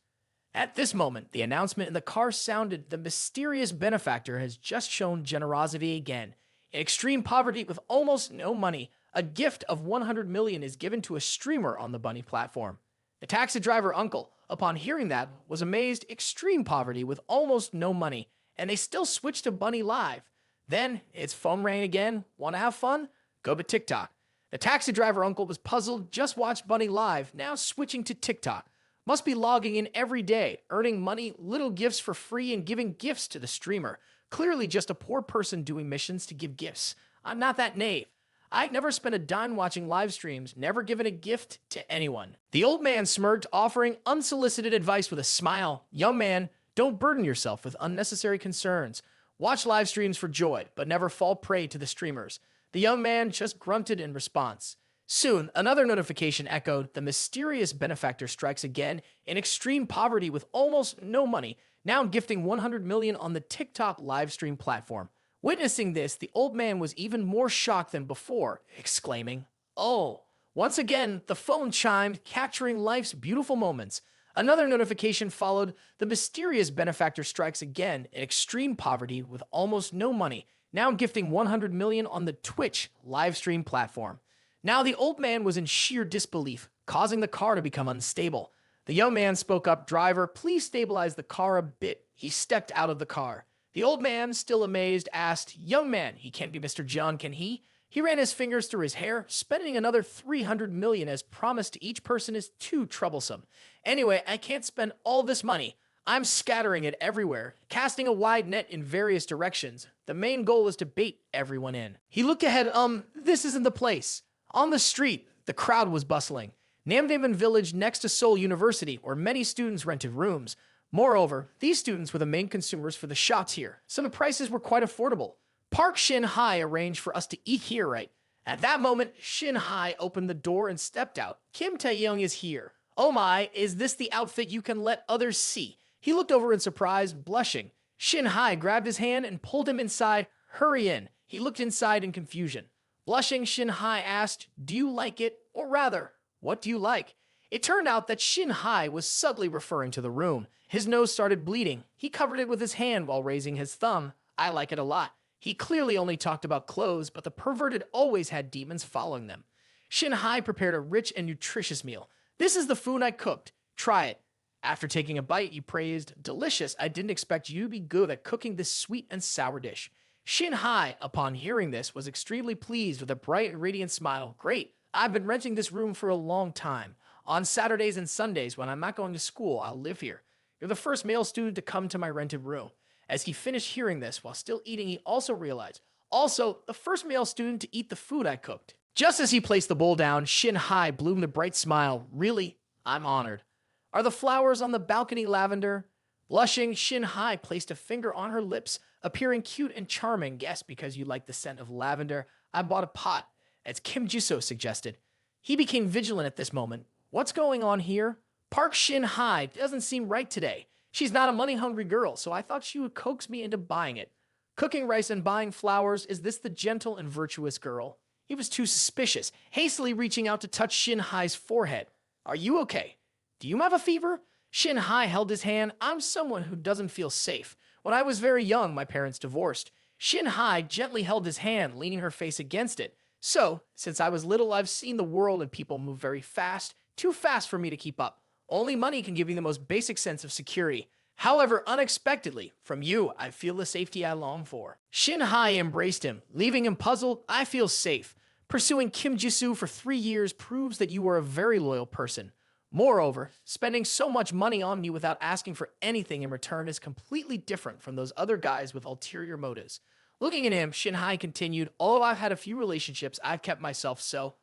At this moment, the announcement in the car sounded. The mysterious benefactor has just shown generosity again. In extreme poverty with almost no money, a gift of $100 million is given to a streamer on the Bunny platform. The taxi driver uncle, upon hearing that, was amazed. Extreme poverty with almost no money, and they still switched to Bunny Live. Then, its phone rang again. Want to have fun? Go to TikTok. The taxi driver uncle was puzzled. Just watched Bunny Live, now switching to TikTok. Must be logging in every day, earning money, little gifts for free, and giving gifts to the streamer. Clearly just a poor person doing missions to give gifts. I'm not that naive. I've never spent a dime watching live streams, never given a gift to anyone. The old man smirked, offering unsolicited advice with a smile. Young man, don't burden yourself with unnecessary concerns. Watch live streams for joy, but never fall prey to the streamers. The young man just grunted in response. Soon, another notification echoed. The mysterious benefactor strikes again in extreme poverty with almost no money, now gifting $100 million on the TikTok live stream platform. Witnessing this, the old man was even more shocked than before, exclaiming, "Oh!" Once again, the phone chimed, capturing life's beautiful moments. Another notification followed. The mysterious benefactor strikes again in extreme poverty with almost no money, now gifting $100 million on the Twitch live stream platform. Now the old man was in sheer disbelief, causing the car to become unstable. The young man spoke up, "Driver, please stabilize the car a bit." He stepped out of the car. The old man, still amazed, asked, "Young man, he can't be Mr. John, can he?" He ran his fingers through his hair. Spending another $300 million as promised to each person is too troublesome. Anyway, I can't spend all this money. I'm scattering it everywhere, casting a wide net in various directions. The main goal is to bait everyone in. He looked ahead. This isn't the place. On the street, the crowd was bustling. Namdaemun village next to Seoul University, where many students rented rooms. Moreover, these students were the main consumers for the shots here, so the prices were quite affordable. Park Shin-hai arranged for us to eat here, right? At that moment, Shin-hai opened the door and stepped out. Kim Taehyung is here. Oh my, is this the outfit you can let others see? He looked over in surprise, blushing. Shin-hai grabbed his hand and pulled him inside. Hurry in. He looked inside in confusion. Blushing, Shin-hai asked, "Do you like it? Or rather, what do you like?" It turned out that Shin-hai was subtly referring to the room. His nose started bleeding. He covered it with his hand while raising his thumb. "I like it a lot." He clearly only talked about clothes, but the perverted always had demons following them. Shin-hai prepared a rich and nutritious meal. "This is the food I cooked. Try it." After taking a bite, he praised, "Delicious. I didn't expect you to be good at cooking this sweet and sour dish." Shin-hai, upon hearing this, was extremely pleased with a bright and radiant smile. "Great. I've been renting this room for a long time. On Saturdays and Sundays, when I'm not going to school, I'll live here. You're the first male student to come to my rented room." As he finished hearing this, while still eating, he also realized, "Also, the first male student to eat the food I cooked." Just as he placed the bowl down, Shin-hai bloomed a bright smile. "Really? I'm honored. Are the flowers on the balcony lavender?" Blushing, Shin-hai placed a finger on her lips, appearing cute and charming. "Guess because you like the scent of lavender, I bought a pot," as Kim Jisoo suggested. He became vigilant at this moment. What's going on here? Park Shin-hai doesn't seem right today. She's not a money-hungry girl, so I thought she would coax me into buying it. Cooking rice and buying flowers, is this the gentle and virtuous girl? He was too suspicious, hastily reaching out to touch Shin-hai's forehead. "Are you okay? Do you have a fever?" Shin-hai held his hand. "I'm someone who doesn't feel safe. When I was very young, my parents divorced." Shin-hai gently held his hand, leaning her face against it. "So, since I was little, I've seen the world and people move very fast, too fast for me to keep up. Only money can give you the most basic sense of security. However, unexpectedly, from you, I feel the safety I long for. Shin Hai embraced him, leaving him puzzled. I feel safe. Pursuing Kim Jisoo for 3 years proves that you are a very loyal person. Moreover, spending so much money on you without asking for anything in return is completely different from those other guys with ulterior motives. Looking at him, Shin Hai continued, although I've had a few relationships, I've kept myself so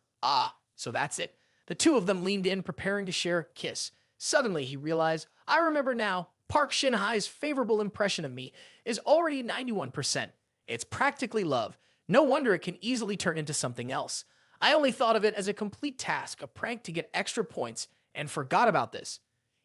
that's it. The two of them leaned in, preparing to share a kiss. Suddenly, he realized, I remember now, Park Shin Hai's favorable impression of me is already 91%. It's practically love. No wonder it can easily turn into something else. I only thought of it as a complete task, a prank to get extra points, and forgot about this.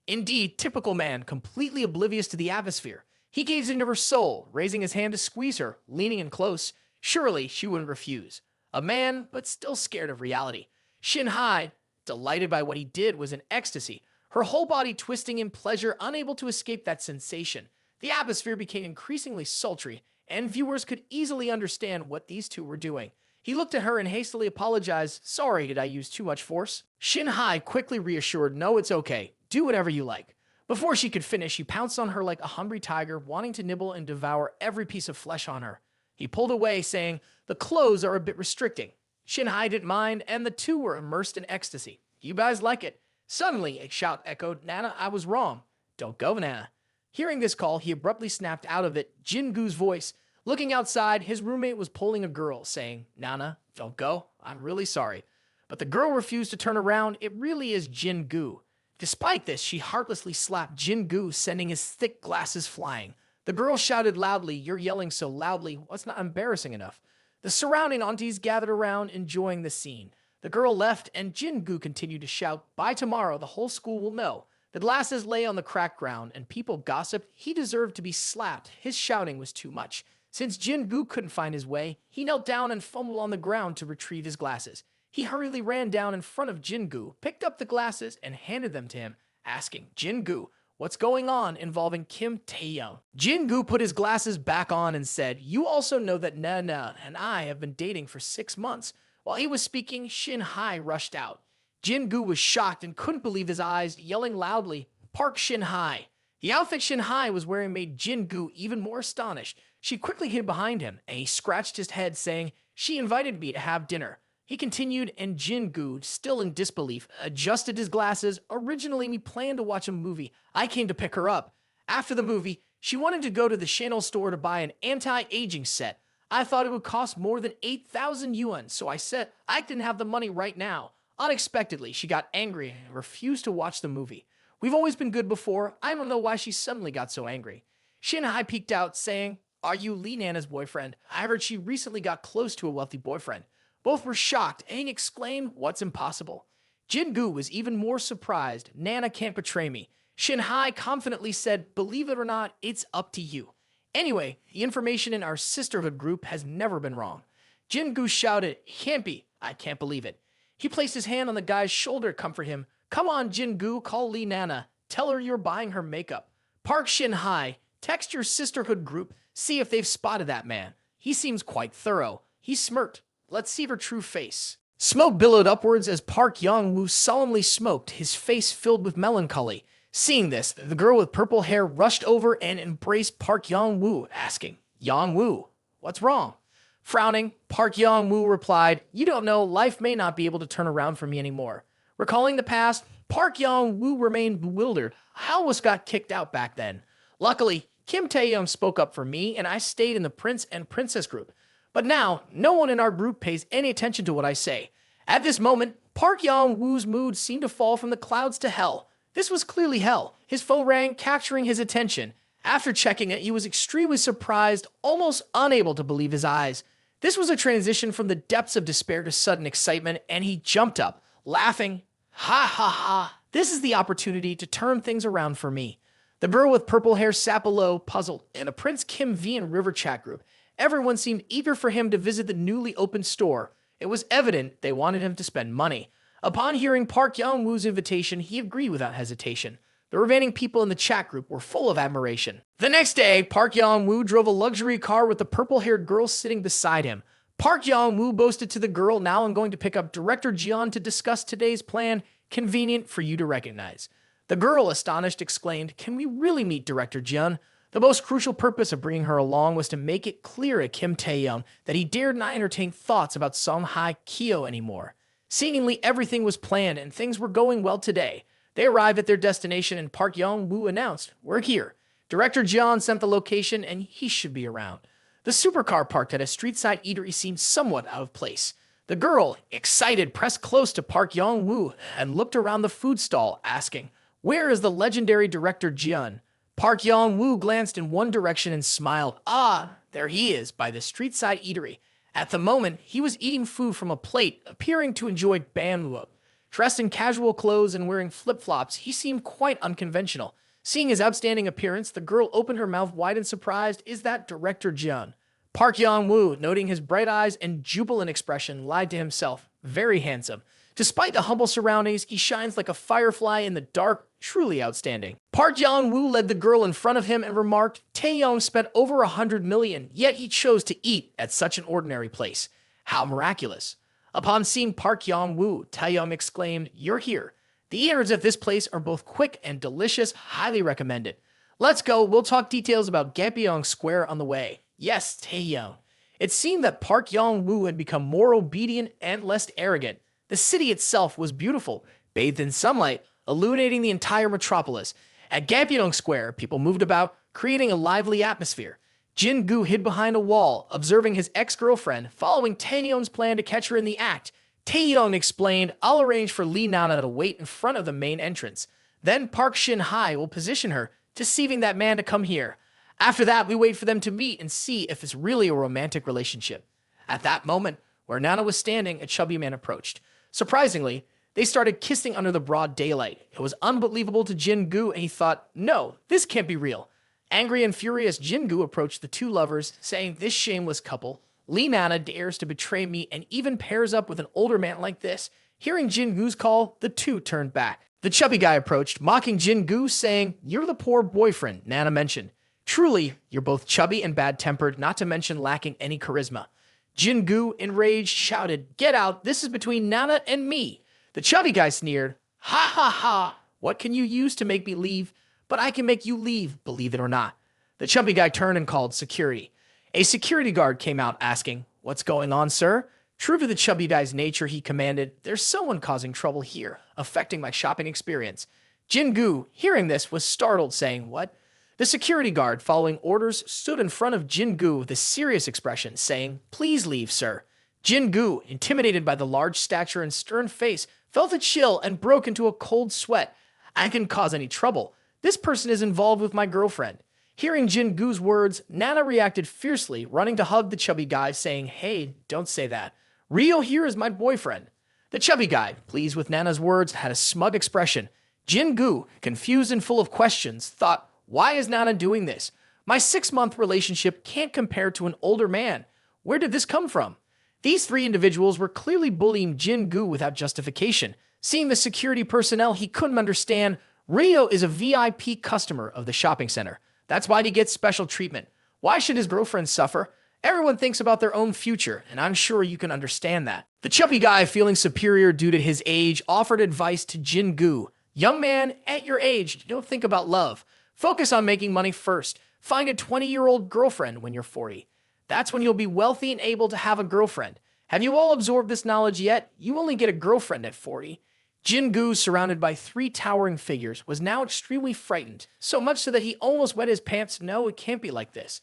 Indeed, typical man, completely oblivious to the atmosphere. He gazed into her soul, raising his hand to squeeze her, leaning in close. Surely she wouldn't refuse. A man, but still scared of reality. Shin Hai, delighted by what he did, was in ecstasy, her whole body twisting in pleasure, unable to escape that sensation. The atmosphere became increasingly sultry, and viewers could easily understand what these two were doing. He looked at her and hastily apologized. Sorry, did I use too much force? Shin Hai quickly reassured, no, it's okay. Do whatever you like. Before she could finish, he pounced on her like a hungry tiger, wanting to nibble and devour every piece of flesh on her. He pulled away, saying, the clothes are a bit restricting. Shin Hai didn't mind, and the two were immersed in ecstasy. You guys like it. Suddenly, a shout echoed, Nana, I was wrong. Don't go, Nana. Hearing this call, he abruptly snapped out of it, Jin-Goo's voice. Looking outside, his roommate was pulling a girl, saying, Nana, don't go. I'm really sorry. But the girl refused to turn around. It really is Jin-Goo. Despite this, she heartlessly slapped Jin-Goo, sending his thick glasses flying. The girl shouted loudly, you're yelling so loudly, what's not embarrassing enough? The surrounding aunties gathered around, enjoying the scene. The girl left, and Jin-Goo continued to shout, by tomorrow, the whole school will know. The glasses lay on the cracked ground, and people gossiped he deserved to be slapped. His shouting was too much. Since Jin-Goo couldn't find his way, he knelt down and fumbled on the ground to retrieve his glasses. He hurriedly ran down in front of Jin-Goo, picked up the glasses, and handed them to him, asking, Jin-Goo, what's going on involving Kim Taehyung? Jin-Goo put his glasses back on and said, you also know that Nana and I have been dating for 6 months. While he was speaking, Shin Hai rushed out. Jin-Goo was shocked and couldn't believe his eyes, yelling loudly, Park Shin Hai. The outfit Shin Hai was wearing made Jin-Goo even more astonished. She quickly hid behind him, and he scratched his head, saying, she invited me to have dinner. He continued, and Jin-Goo, still in disbelief, adjusted his glasses. Originally, we planned to watch a movie. I came to pick her up. After the movie, she wanted to go to the Chanel store to buy an anti-aging set. I thought it would cost more than 8,000 yuan, so I said I didn't have the money right now. Unexpectedly, she got angry and refused to watch the movie. We've always been good before. I don't know why she suddenly got so angry. Shin Hai peeked out, saying, are you Lee Nana's boyfriend? I heard she recently got close to a wealthy boyfriend. Both were shocked, and he exclaimed, what's impossible? Jin-Goo was even more surprised. Nana can't betray me. Shin Hai confidently said, believe it or not, it's up to you. Anyway, the information in our sisterhood group has never been wrong. Jin-Goo shouted, it can't be. I can't believe it. He placed his hand on the guy's shoulder to comfort him. Come on, Jin-Goo, call Lee Nana. Tell her you're buying her makeup. Park Shin Hai, text your sisterhood group, see if they've spotted that man. He seems quite thorough. He smirked. Let's see her true face. Smoke billowed upwards as Park Yong-woo solemnly smoked, his face filled with melancholy. Seeing this, the girl with purple hair rushed over and embraced Park Yong-woo, asking, Yong-woo, what's wrong? Frowning, Park Yong-woo replied, you don't know, life may not be able to turn around for me anymore. Recalling the past, Park Yong-woo remained bewildered. I almost got kicked out back then. Luckily, Kim Taehyung spoke up for me, and I stayed in the prince and princess group. But now, no one in our group pays any attention to what I say. At this moment, Park Yong-woo's mood seemed to fall from the clouds to hell. This was clearly hell. His phone rang, capturing his attention. After checking it, he was extremely surprised, almost unable to believe his eyes. This was a transition from the depths of despair to sudden excitement, and he jumped up, laughing. Ha ha ha, this is the opportunity to turn things around for me. The girl with purple hair sat below, puzzled, and a Prince Kim V and River chat group. Everyone seemed eager for him to visit the newly opened store. It was evident they wanted him to spend money. Upon hearing Park Yong-woo's invitation, he agreed without hesitation. The remaining people in the chat group were full of admiration. The next day, Park Yong-woo drove a luxury car with the purple-haired girl sitting beside him. Park Yong-woo boasted to the girl, now I'm going to pick up Director Jian to discuss today's plan, convenient for you to recognize. The girl, astonished, exclaimed, "Can we really meet Director Jeon?" The most crucial purpose of bringing her along was to make it clear to Kim Taehyung that he dared not entertain thoughts about Song Hae Kyo anymore. Seemingly everything was planned and things were going well today. They arrived at their destination and Park Yong-woo announced, "We're here." Director Jeon sent the location and he should be around. The supercar parked at a street-side eatery seemed somewhat out of place. The girl, excited, pressed close to Park Yong-woo and looked around the food stall, asking, "Where is the legendary Director Jeon?" Park Yong-woo glanced in one direction and smiled. "Ah, there he is, by the street-side eatery." At the moment, he was eating food from a plate, appearing to enjoy manhwa. Dressed in casual clothes and wearing flip-flops, he seemed quite unconventional. Seeing his outstanding appearance, the girl opened her mouth wide and surprised, "Is that Director Jeon?" Park Yong-woo, noting his bright eyes and jubilant expression, lied to himself. Very handsome. Despite the humble surroundings, he shines like a firefly in the dark, truly outstanding. Park Yong-woo led the girl in front of him and remarked, "Taehyung spent over 100 million, yet he chose to eat at such an ordinary place. How miraculous." Upon seeing Park Yong-woo, Taehyung exclaimed, "You're here. The eaters at this place are both quick and delicious, highly recommended. Let's go, we'll talk details about Gapyeong Square on the way." Yes, Taehyung. It seemed that Park Yong-woo had become more obedient and less arrogant. The city itself was beautiful, bathed in sunlight, illuminating the entire metropolis. At Gapyeong Square, people moved about, creating a lively atmosphere. Jin-gu hid behind a wall, observing his ex-girlfriend, following Taehyung's plan to catch her in the act. Taehyung explained, "I'll arrange for Lee Nana to wait in front of the main entrance. Then Park Shin-hae will position her, deceiving that man to come here. After that, we wait for them to meet and see if it's really a romantic relationship." At that moment, where Nana was standing, a chubby man approached. Surprisingly, they started kissing under the broad daylight. It was unbelievable to Jin-gu, and he thought, "No, this can't be real." Angry and furious, Jin-gu approached the two lovers, saying, "This shameless couple, Lee Nana, dares to betray me and even pairs up with an older man like this." Hearing Jin-gu's call, the two turned back. The chubby guy approached, mocking Jin-gu, saying, "You're the poor boyfriend Nana mentioned. Truly, you're both chubby and bad-tempered, not to mention lacking any charisma." Jin-gu, enraged, shouted, "Get out, this is between Nana and me." The chubby guy sneered, "Ha ha ha, what can you use to make me leave? But I can make you leave, believe it or not." The chubby guy turned and called security. A security guard came out asking, "What's going on, sir?" True to the chubby guy's nature, he commanded, "There's someone causing trouble here, affecting my shopping experience." Jin-gu, hearing this, was startled, saying, "What?" The security guard, following orders, stood in front of Jin-gu with a serious expression, saying, "Please leave, sir." Jin-gu, intimidated by the large stature and stern face, felt a chill and broke into a cold sweat. "I can cause any trouble. This person is involved with my girlfriend." Hearing Jin-gu's words, Nana reacted fiercely, running to hug the chubby guy, saying, "Hey, don't say that. Rio here is my boyfriend." The chubby guy, pleased with Nana's words, had a smug expression. Jin-gu, confused and full of questions, thought, "Why is Nana doing this? My 6-month relationship can't compare to an older man. Where did this come from?" These three individuals were clearly bullying Jin-gu without justification. Seeing the security personnel, he couldn't understand. Rio is a VIP customer of the shopping center. That's why he gets special treatment. Why should his girlfriend suffer? Everyone thinks about their own future, and I'm sure you can understand that. The chubby guy, feeling superior due to his age, offered advice to Jin-gu. "Young man, at your age, don't think about love. Focus on making money first. Find a 20-year-old girlfriend when you're 40. That's when you'll be wealthy and able to have a girlfriend. Have you all absorbed this knowledge yet? You only get a girlfriend at 40. Jin-gu, surrounded by 3 towering figures, was now extremely frightened, so much so that he almost wet his pants. No, it can't be like this.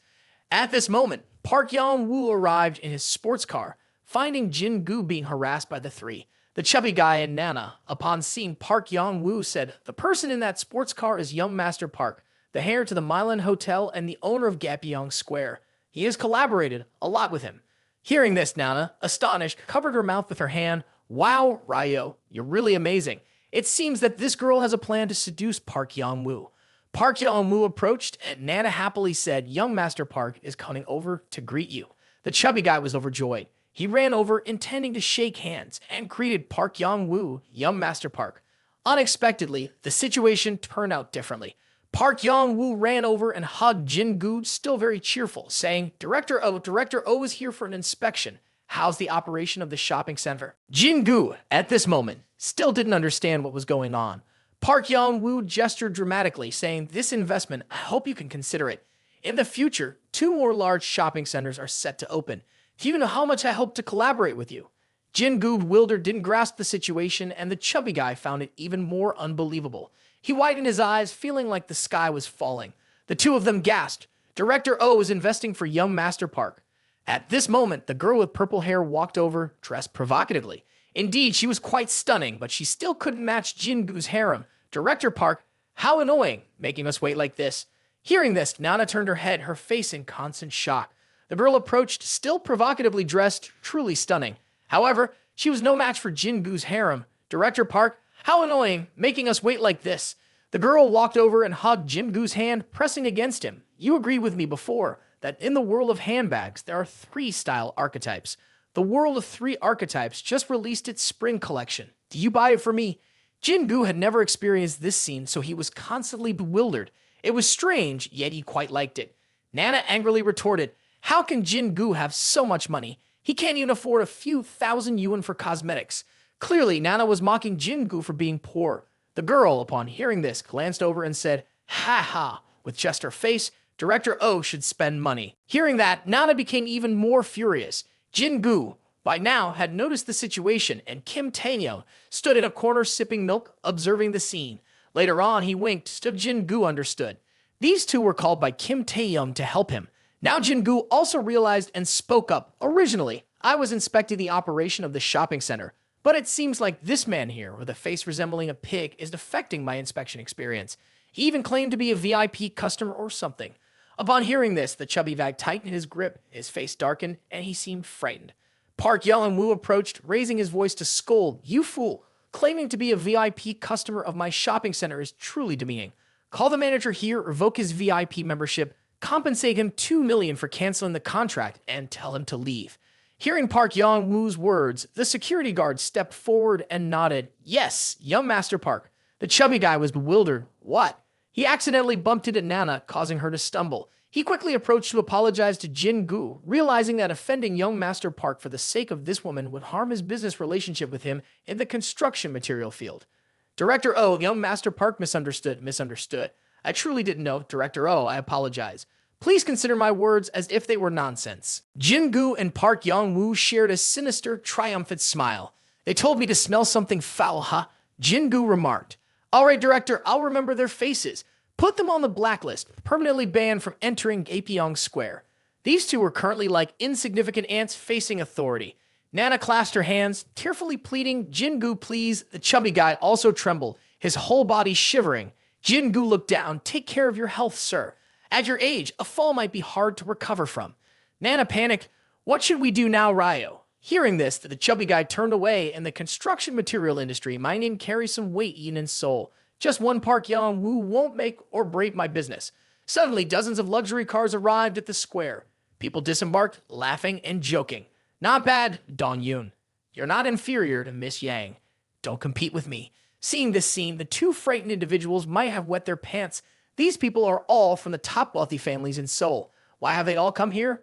At this moment, Park Yong-woo arrived in his sports car, finding Jin-gu being harassed by the three. The chubby guy and Nana, upon seeing Park Yong-woo, said, "The person in that sports car is young Master Park, the heir to the Milan Hotel and the owner of Gapyeong Square. He has collaborated a lot with him." Hearing this, Nana, astonished, covered her mouth with her hand. "Wow, Ryo, you're really amazing. It seems that this girl has a plan to seduce Park Yong-woo." Park Yong-woo approached, and Nana happily said, "Young Master Park is coming over to greet you." The chubby guy was overjoyed. He ran over, intending to shake hands, and greeted Park Yong-woo, young Master Park. Unexpectedly, the situation turned out differently. Park Yong-woo ran over and hugged Jin-gu, still very cheerful, saying, Director O is here for an inspection. How's the operation of the shopping center?" Jin-gu, at this moment, still didn't understand what was going on. Park Young-woo gestured dramatically, saying, "This investment, I hope you can consider it. In the future, 2 more large shopping centers are set to open. Do you know how much I hope to collaborate with you?" Jin-goo, bewildered, didn't grasp the situation, and the chubby guy found it even more unbelievable. He widened his eyes, feeling like the sky was falling. The two of them gasped. Director O is investing for young Master Park. At this moment, the girl with purple hair walked over, dressed provocatively. Indeed, she was quite stunning, but she still couldn't match Jin-goo's harem. Director Park, how annoying, making us wait like this. Hearing this, Nana turned her head, her face in constant shock. The girl approached, still provocatively dressed, truly stunning. However, she was no match for Jin-goo's harem. Director Park, how annoying, making us wait like this. The girl walked over and hugged Jin-goo's hand, pressing against him. You agreed with me before that in the world of handbags, there are 3 style archetypes. The World of 3 Archetypes just released its spring collection. Do you buy it for me? Jin-goo had never experienced this scene, so he was constantly bewildered. It was strange, yet he quite liked it. Nana angrily retorted, how can Jin-goo have so much money? He can't even afford a few thousand yuan for cosmetics. Clearly, Nana was mocking Jin-goo for being poor. The girl, upon hearing this, glanced over and said, "Ha ha," with just her face. Director O should spend money. Hearing that, Nana became even more furious. Jin-goo, by now, had noticed the situation, and Kim Taehyung stood in a corner sipping milk, observing the scene. Later on, he winked, so Jin-goo understood. These two were called by Kim Taehyung to help him. Now Jin-goo also realized and spoke up. Originally, I was inspecting the operation of the shopping center, but it seems like this man here, with a face resembling a pig, is affecting my inspection experience. He even claimed to be a VIP customer or something. Upon hearing this, the chubby guy tightened his grip, his face darkened, and he seemed frightened. Park Young-woo approached, raising his voice to scold, "You fool! Claiming to be a VIP customer of my shopping center is truly demeaning. Call the manager here, revoke his VIP membership, compensate him 2 million for canceling the contract, and tell him to leave." Hearing Park Young-woo's words, the security guard stepped forward and nodded. Yes, young Master Park. The chubby guy was bewildered. What? He accidentally bumped into Nana, causing her to stumble. He quickly approached to apologize to Jin-goo, realizing that offending young Master Park for the sake of this woman would harm his business relationship with him in the construction material field. Director O, young Master Park misunderstood. I truly didn't know. Director O, I apologize. Please consider my words as if they were nonsense. Jin-goo and Park Young-woo shared a sinister, triumphant smile. They told me to smell something foul, huh? Jin-goo remarked. All right, Director, I'll remember their faces. Put them on the blacklist, permanently banned from entering Gapyeong Square. These two were currently like insignificant ants facing authority. Nana clasped her hands, tearfully pleading, Jin-goo, please. The chubby guy also trembled, his whole body shivering. Jin-goo looked down. Take care of your health, sir. At your age, a fall might be hard to recover from. Nana panicked. What should we do now, Ryo? Hearing this, the chubby guy turned away. In the construction material industry, my name carries some weight even in Seoul. Just one Park Young-woo won't make or break my business. Suddenly, dozens of luxury cars arrived at the square. People disembarked, laughing and joking. Not bad, Dong-yoon. You're not inferior to Miss Yang. Don't compete with me. Seeing this scene, the two frightened individuals might have wet their pants. These people are all from the top wealthy families in Seoul. Why have they all come here?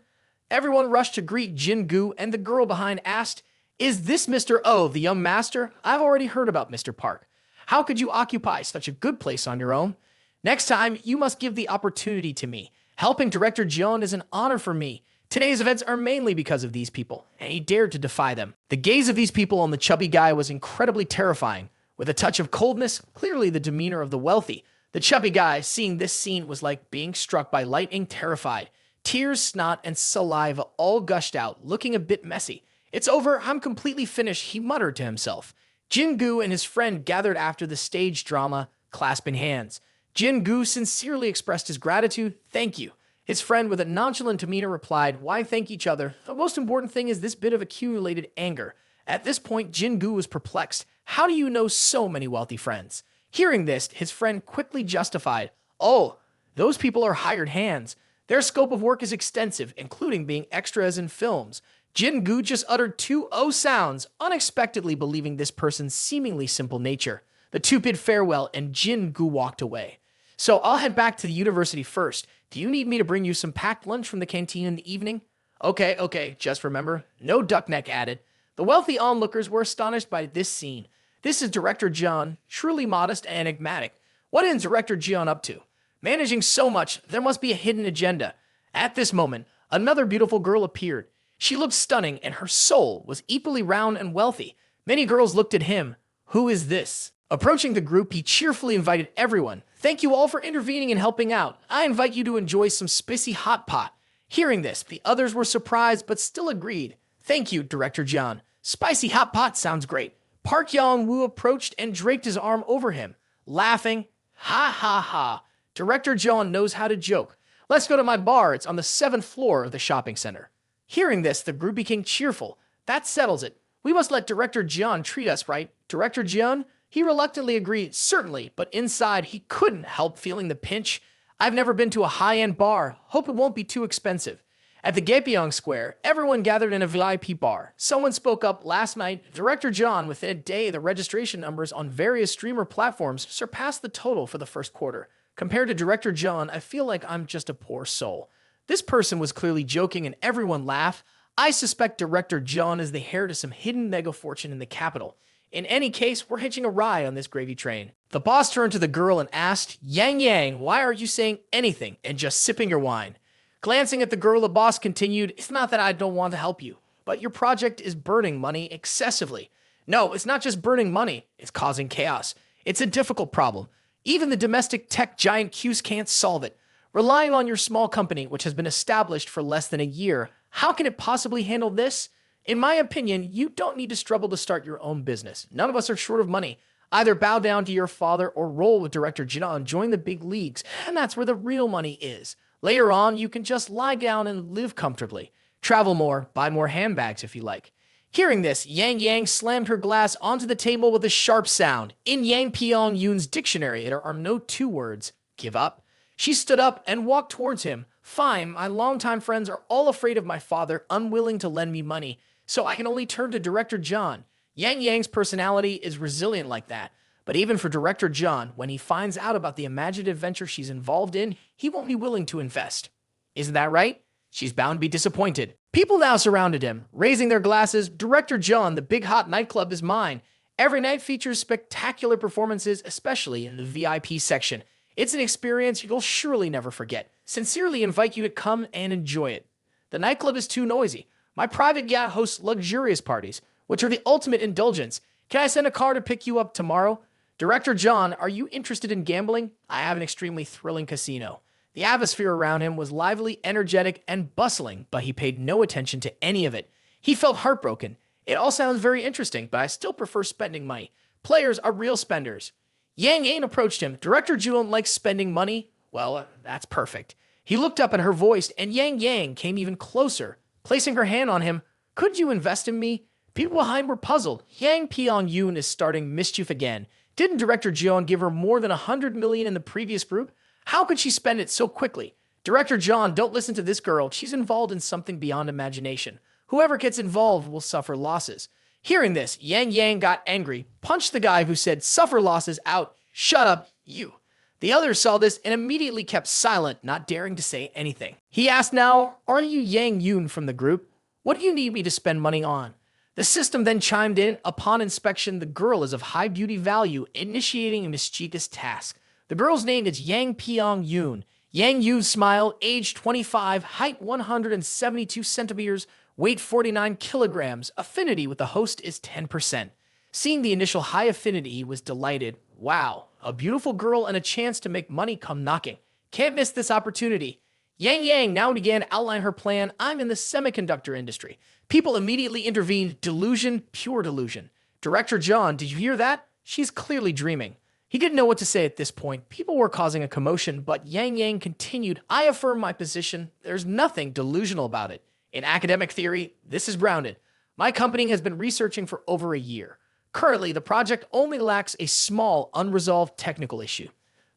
Everyone rushed to greet Jin-goo, and the girl behind asked, Is this Mr. O, the young master? I've already heard about Mr. Park. How could you occupy such a good place on your own? Next time, you must give the opportunity to me. Helping Director Jeon is an honor for me. Today's events are mainly because of these people, and he dared to defy them. The gaze of these people on the chubby guy was incredibly terrifying. With a touch of coldness, clearly the demeanor of the wealthy. The chubby guy, seeing this scene, was like being struck by lightning, terrified. Tears, snot, and saliva all gushed out, looking a bit messy. It's over, I'm completely finished, he muttered to himself. Jin-goo and his friend gathered after the stage drama, clasping hands. Jin-goo sincerely expressed his gratitude. Thank you. His friend, with a nonchalant demeanor, replied, Why thank each other? The most important thing is this bit of accumulated anger. At this point, Jin-goo was perplexed. How do you know so many wealthy friends? Hearing this, his friend quickly justified, Oh, those people are hired hands. Their scope of work is extensive, including being extras in films. Jin-goo just uttered 2 O sounds, unexpectedly believing this person's seemingly simple nature. The two bid farewell, and Jin-goo walked away. So I'll head back to the university first. Do you need me to bring you some packed lunch from the canteen in the evening? Okay, just remember, no duck neck added. The wealthy onlookers were astonished by this scene. This is Director John, truly modest and enigmatic. What is Director John up to? Managing so much, there must be a hidden agenda. At this moment, another beautiful girl appeared. She looked stunning, and her soul was equally round and wealthy. Many girls looked at him. Who is this? Approaching the group, he cheerfully invited everyone. Thank you all for intervening and helping out. I invite you to enjoy some spicy hot pot. Hearing this, the others were surprised but still agreed. Thank you, Director John. Spicy hot pot sounds great. Park Yong-woo approached and draped his arm over him, laughing. Ha ha ha. Director John knows how to joke. Let's go to my bar. It's on the 7th floor of the shopping center. Hearing this, the group became cheerful. That settles it. We must let Director John treat us right. Director John? He reluctantly agreed, certainly, but inside he couldn't help feeling the pinch. I've never been to a high-end bar. Hope it won't be too expensive. At the Gapyeong Square, everyone gathered in a VIP bar. Someone spoke up last night. Director John, within a day, the registration numbers on various streamer platforms surpassed the total for the first quarter. Compared to Director John, I feel like I'm just a poor soul. This person was clearly joking and everyone laughed. I suspect Director John is the heir to some hidden mega fortune in the capital. In any case, we're hitching a ride on this gravy train. The boss turned to the girl and asked, Yang, why aren't you saying anything and just sipping your wine? Glancing at the girl, the boss continued, it's not that I don't want to help you, but your project is burning money excessively. No, it's not just burning money, it's causing chaos. It's a difficult problem. Even the domestic tech giant Qs can't solve it. Relying on your small company, which has been established for less than a year, how can it possibly handle this? In my opinion, you don't need to struggle to start your own business. None of us are short of money. Either bow down to your father or roll with Director John, join the big leagues, and that's where the real money is. Later on, you can just lie down and live comfortably. Travel more, buy more handbags if you like. Hearing this, Yang slammed her glass onto the table with a sharp sound. In Yang Pyong-yoon's dictionary, there are no two words. Give up. She stood up and walked towards him. Fine, my longtime friends are all afraid of my father, unwilling to lend me money, so I can only turn to Director John. Yang's personality is resilient like that. But even for Director John, when he finds out about the imaginative venture she's involved in, he won't be willing to invest. Isn't that right? She's bound to be disappointed. People now surrounded him, raising their glasses. Director John, the big hot nightclub is mine. Every night features spectacular performances, especially in the VIP section. It's an experience you'll surely never forget. Sincerely invite you to come and enjoy it. The nightclub is too noisy. My private yacht hosts luxurious parties, which are the ultimate indulgence. Can I send a car to pick you up tomorrow? Director John, are you interested in gambling? I have an extremely thrilling casino. The atmosphere around him was lively, energetic, and bustling, but he paid no attention to any of it. He felt heartbroken. It all sounds very interesting, but I still prefer spending money. Players are real spenders. Yang approached him. Director John likes spending money? Well, that's perfect. He looked up at her voice, and Yang came even closer, placing her hand on him. Could you invest in me? People behind were puzzled. Yang Pyong-yoon is starting mischief again. Didn't Director John give her more than $100 million in the previous group? How could she spend it so quickly? Director John, don't listen to this girl. She's involved in something beyond imagination. Whoever gets involved will suffer losses. Hearing this, Yang got angry, punched the guy who said, suffer losses out. Shut up, you. The others saw this and immediately kept silent, not daring to say anything. He asked now, are you Yang Yoon from the group? What do you need me to spend money on? The system then chimed in. Upon inspection, the girl is of high beauty value, initiating a mischievous task. The girl's name is Yang Pyong-yoon. Yang Yoon's smile, age 25, height 172 centimeters, weight 49 kilograms. Affinity with the host is 10%. Seeing the initial high affinity, he was delighted. Wow, a beautiful girl and a chance to make money come knocking. Can't miss this opportunity. Yang now began to outline her plan. I'm in the semiconductor industry. People immediately intervened. Delusion, pure delusion. Director John, did you hear that? She's clearly dreaming. He didn't know what to say at this point. People were causing a commotion, but Yang continued, I affirm my position. There's nothing delusional about it. In academic theory, this is grounded. My company has been researching for over a year. Currently, the project only lacks a small, unresolved technical issue.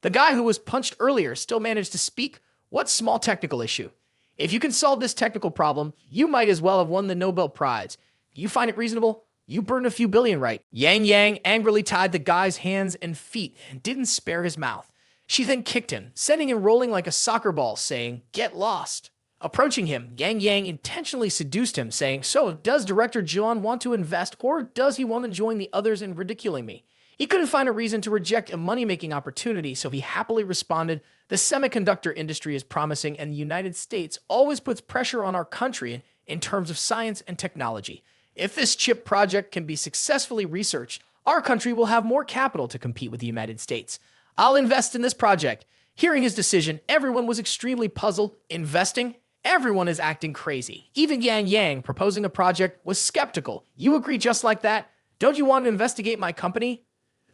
The guy who was punched earlier still managed to speak. What small technical issue? If you can solve this technical problem, you might as well have won the Nobel Prize. You find it reasonable? You burned a few billion, right? Yang angrily tied the guy's hands and feet and didn't spare his mouth. She then kicked him, sending him rolling like a soccer ball, saying, get lost. Approaching him, Yang Yang intentionally seduced him, saying, "So, does Director John want to invest, or does he want to join the others in ridiculing me?" He couldn't find a reason to reject a money-making opportunity, so he happily responded, "The semiconductor industry is promising, and the United States always puts pressure on our country in terms of science and technology. If this chip project can be successfully researched, our country will have more capital to compete with the United States. I'll invest in this project." Hearing his decision, everyone was extremely puzzled. Investing? Everyone is acting crazy. Even Yang Yang, proposing a project, was skeptical. "You agree just like that? Don't you want to investigate my company?"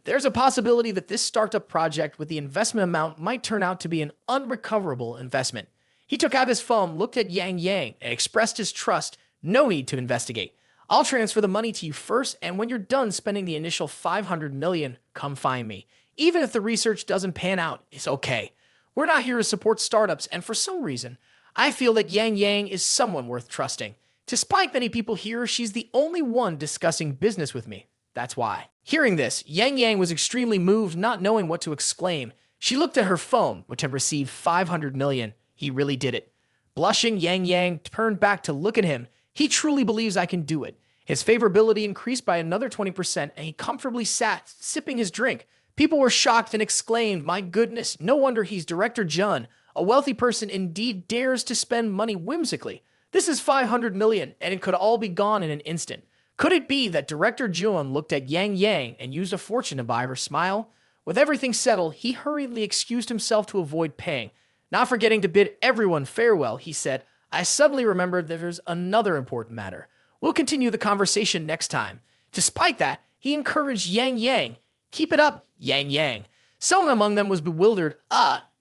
There's a possibility that this startup project with the investment amount might turn out to be an unrecoverable investment. He took out his phone, looked at Yang Yang, and expressed his trust. "No need to investigate. I'll transfer the money to you first, and when you're done spending the initial $500 million, come find me. Even if the research doesn't pan out, it's okay. We're not here to support startups, and for some reason, I feel that Yang Yang is someone worth trusting. Despite many people here, she's the only one discussing business with me. That's why." Hearing this, Yang Yang was extremely moved, not knowing what to exclaim. She looked at her phone, which had received $500 million. He really did it. Blushing, Yang Yang turned back to look at him. He truly believes I can do it. His favorability increased by another 20%, and he comfortably sat, sipping his drink. People were shocked and exclaimed, "My goodness, no wonder he's Director Jun. A wealthy person indeed dares to spend money whimsically. This is $500 million, and it could all be gone in an instant." Could it be that Director Jun looked at Yang Yang and used a fortune to buy her smile? With everything settled, he hurriedly excused himself to avoid paying. Not forgetting to bid everyone farewell, he said, "I suddenly remembered that there's another important matter. We'll continue the conversation next time." Despite that, he encouraged Yang Yang. "Keep it up, Yang Yang." Someone among them was bewildered.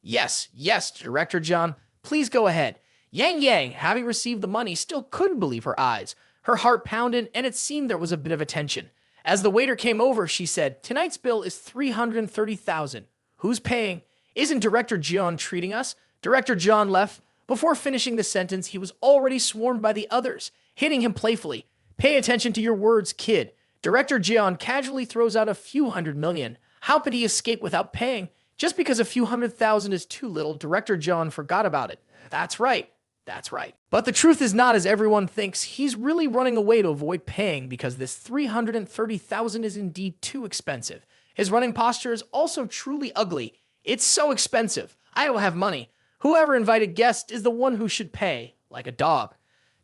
Yes, Director John, please go ahead." Yang Yang, having received the money, still couldn't believe her eyes. Her heart pounded, and it seemed there was a bit of a tension. As the waiter came over, she said, "Tonight's bill is $330,000. Who's paying? Isn't Director John treating us?" Director John left. Before finishing the sentence, he was already swarmed by the others, hitting him playfully. "Pay attention to your words, kid. Director John casually throws out a few $100 million. How could he escape without paying? Just because a few $100,000 is too little, Director John forgot about it. That's right. But the truth is not as everyone thinks. He's really running away to avoid paying because this $330,000 is indeed too expensive. His running posture is also truly ugly. It's so expensive. I don't have money. Whoever invited guests is the one who should pay, like a dog.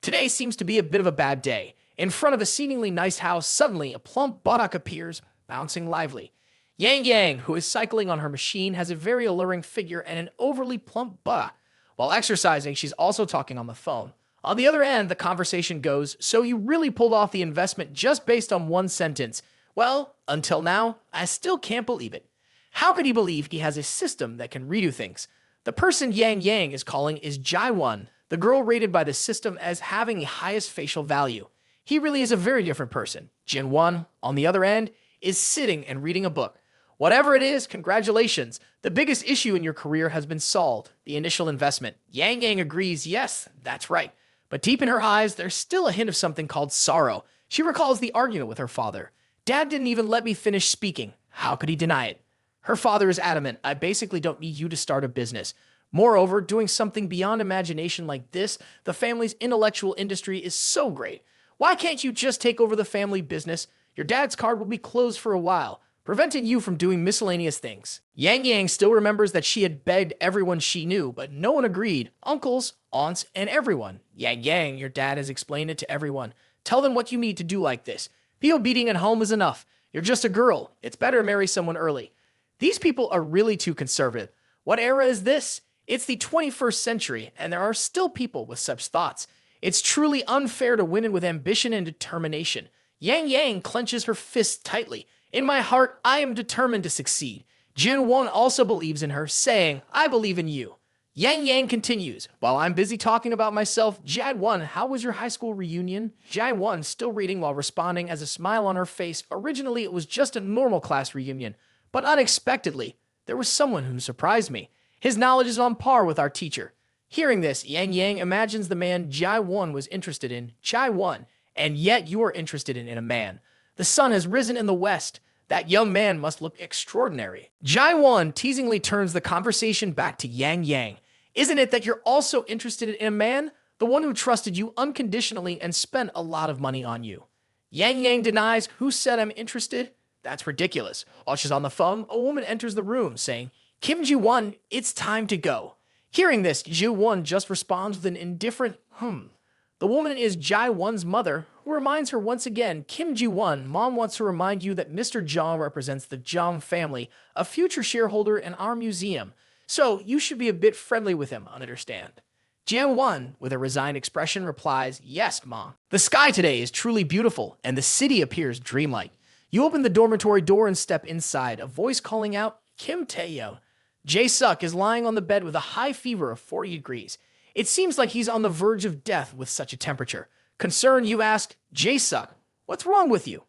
Today seems to be a bit of a bad day. In front of a seemingly nice house, suddenly a plump buttock appears, bouncing lively. Yang Yang, who is cycling on her machine, has a very alluring figure and an overly plump buttock. While exercising, she's also talking on the phone. On the other end, the conversation goes, "So you really pulled off the investment just based on one sentence." Well, until now, I still can't believe it. How could he believe he has a system that can redo things? The person Yang Yang is calling is Jaiwon, the girl rated by the system as having the highest facial value. He really is a very different person. Jinwon, on the other end, is sitting and reading a book. Whatever it is, congratulations. The biggest issue in your career has been solved, the initial investment. Yang Yang agrees, yes, that's right. But deep in her eyes, there's still a hint of something called sorrow. She recalls the argument with her father. "Dad didn't even let me finish speaking. How could he deny it?" Her father is adamant, "I basically don't need you to start a business. Moreover, doing something beyond imagination like this, the family's intellectual industry is so great. Why can't you just take over the family business? Your dad's card will be closed for a while, preventing you from doing miscellaneous things." Yang Yang still remembers that she had begged everyone she knew, but no one agreed. Uncles, aunts, and everyone. "Yang Yang, your dad has explained it to everyone. Tell them what you need to do like this. Be obedient at home is enough. You're just a girl. It's better to marry someone early." These people are really too conservative. What era is this? It's the 21st century, and there are still people with such thoughts. It's truly unfair to win with ambition and determination. Yang Yang clenches her fists tightly. "In my heart, I am determined to succeed." Jinwon also believes in her, saying, "I believe in you." Yang Yang continues, "While I'm busy talking about myself, Jadwon, how was your high school reunion?" Jaiwon, still reading while responding, as a smile on her face. Originally, it was just a normal class reunion, but unexpectedly, there was someone who surprised me. His knowledge is on par with our teacher. Hearing this, Yang Yang imagines the man Jaiwon was interested in, Jaiwon, and yet you are interested in a man. The sun has risen in the west. That young man must look extraordinary. Jaiwon teasingly turns the conversation back to Yang Yang. Isn't it that you're also interested in a man, the one who trusted you unconditionally and spent a lot of money on you? Yang Yang denies. Who said I'm interested? That's ridiculous. While she's on the phone, a woman enters the room saying, Kim Ji-won, it's time to go. Hearing this, Ji-won just responds with an indifferent, The woman is Jae-won's mother, who reminds her once again, Kim Ji-won, Mom wants to remind you that Mr. Jong represents the Jong family, a future shareholder in our museum. So you should be a bit friendly with him, understand? Jae-won, with a resigned expression, replies, Yes, Mom. The sky today is truly beautiful, and the city appears dreamlike. You open the dormitory door and step inside, a voice calling out, Kim Taehyung. Jae-suk is lying on the bed with a high fever of 40 degrees. It seems like he's on the verge of death with such a temperature. Concerned, you ask, Jae-suk, what's wrong with you?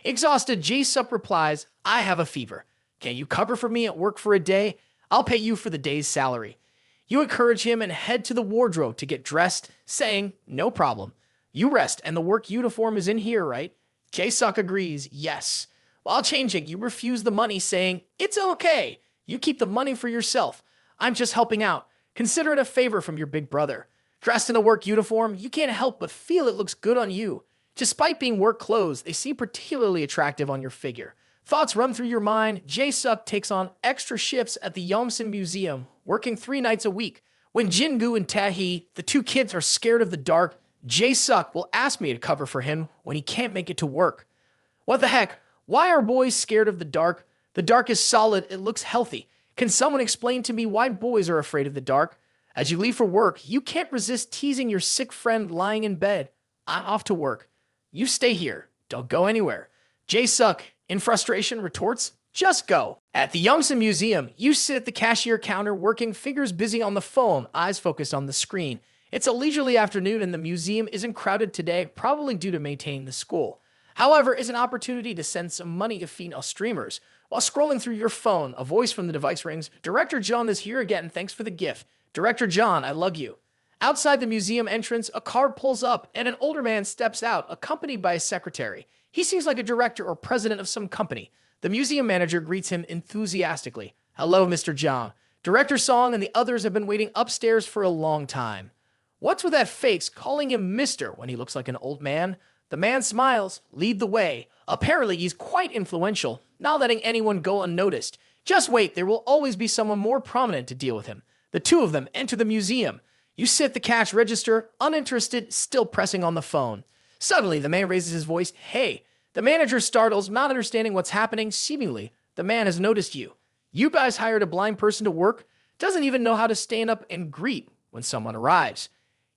Exhausted, Jae-suk replies, I have a fever. Can you cover for me at work for a day? I'll pay you for the day's salary. You encourage him and head to the wardrobe to get dressed, saying, No problem. You rest, and the work uniform is in here, right? Jae-suk agrees, yes. While changing, you refuse the money, saying, It's okay. You keep the money for yourself. I'm just helping out. Consider it a favor from your big brother. Dressed in a work uniform, you can't help but feel it looks good on you. Despite being work clothes, they seem particularly attractive on your figure. Thoughts run through your mind. Jae-suk takes on extra shifts at the Yongsan Museum, working 3 nights a week. When Jin-gu and Tae-hee, the 2 kids, are scared of the dark, Jae-suk will ask me to cover for him when he can't make it to work. What the heck? Why are boys scared of the dark? The dark is solid. It looks healthy. Can someone explain to me why boys are afraid of the dark? As you leave for work, you can't resist teasing your sick friend lying in bed. I'm off to work. You stay here. Don't go anywhere. Jae-suk, in frustration, retorts, Just go. At the Yongsan Museum, you sit at the cashier counter working, fingers busy on the phone, eyes focused on the screen. It's a leisurely afternoon and the museum isn't crowded today, probably due to maintaining the school. However, it's an opportunity to send some money to female streamers. While scrolling through your phone, a voice from the device rings. Director John is here again. Thanks for the gift. Director John, I love you. Outside the museum entrance, a car pulls up and an older man steps out, accompanied by a secretary. He seems like a director or president of some company. The museum manager greets him enthusiastically. Hello, Mr. John. Director Song and the others have been waiting upstairs for a long time. What's with that face calling him Mr. when he looks like an old man? The man smiles. Lead the way. Apparently, he's quite influential, not letting anyone go unnoticed. Just wait, there will always be someone more prominent to deal with him. The 2 of them enter the museum. You sit at the cash register, uninterested, still pressing on the phone. Suddenly, the man raises his voice. Hey. The manager startles, not understanding what's happening. Seemingly, the man has noticed you. You guys hired a blind person to work? Doesn't even know how to stand up and greet when someone arrives.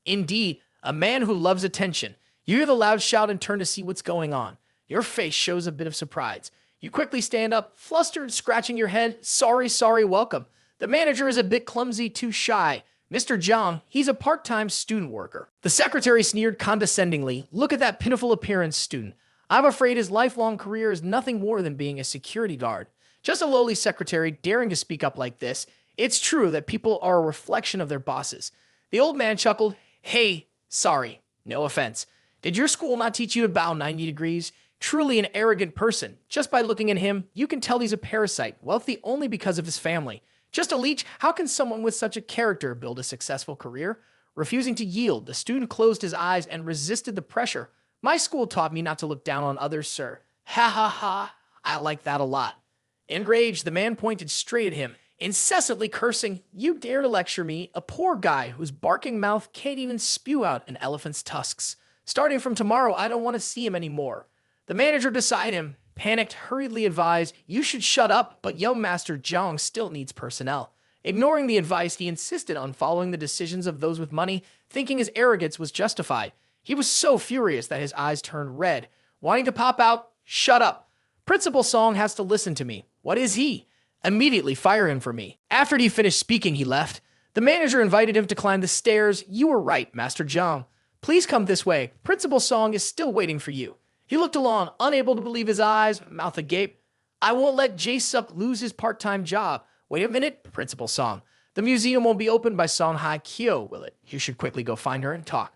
Indeed, a man who loves attention. You hear the loud shout and turn to see what's going on. Your face shows a bit of surprise. You quickly stand up, flustered, scratching your head. Sorry, welcome. The manager is a bit clumsy, too shy. Mr. Zhang, he's a part-time student worker. The secretary sneered condescendingly. Look at that pitiful appearance, student. I'm afraid his lifelong career is nothing more than being a security guard. Just a lowly secretary daring to speak up like this. It's true that people are a reflection of their bosses. The old man chuckled. Hey, sorry, no offense. Did your school not teach you to bow 90 degrees? Truly an arrogant person. Just by looking at him, you can tell he's a parasite, wealthy only because of his family. Just a leech, how can someone with such a character build a successful career? Refusing to yield, the student closed his eyes and resisted the pressure. My school taught me not to look down on others, sir. Ha ha ha, I like that a lot. Enraged, the man pointed straight at him, incessantly cursing, You dare to lecture me, a poor guy whose barking mouth can't even spew out an elephant's tusks. Starting from tomorrow, I don't want to see him anymore. The manager beside him, panicked, hurriedly advised, You should shut up, but young Master Zhang still needs personnel. Ignoring the advice, he insisted on following the decisions of those with money, thinking his arrogance was justified. He was so furious that his eyes turned red. Wanting to pop out, Shut up. Principal Song has to listen to me. What is he? Immediately fire him for me. After he finished speaking, he left. The manager invited him to climb the stairs. You were right, Master Zhang. Please come this way. Principal Song is still waiting for you. He looked along, unable to believe his eyes, mouth agape. I won't let Jae-suk lose his part-time job. Wait a minute, Principal Song. The museum won't be opened by Song Hai-kyo, will it? You should quickly go find her and talk.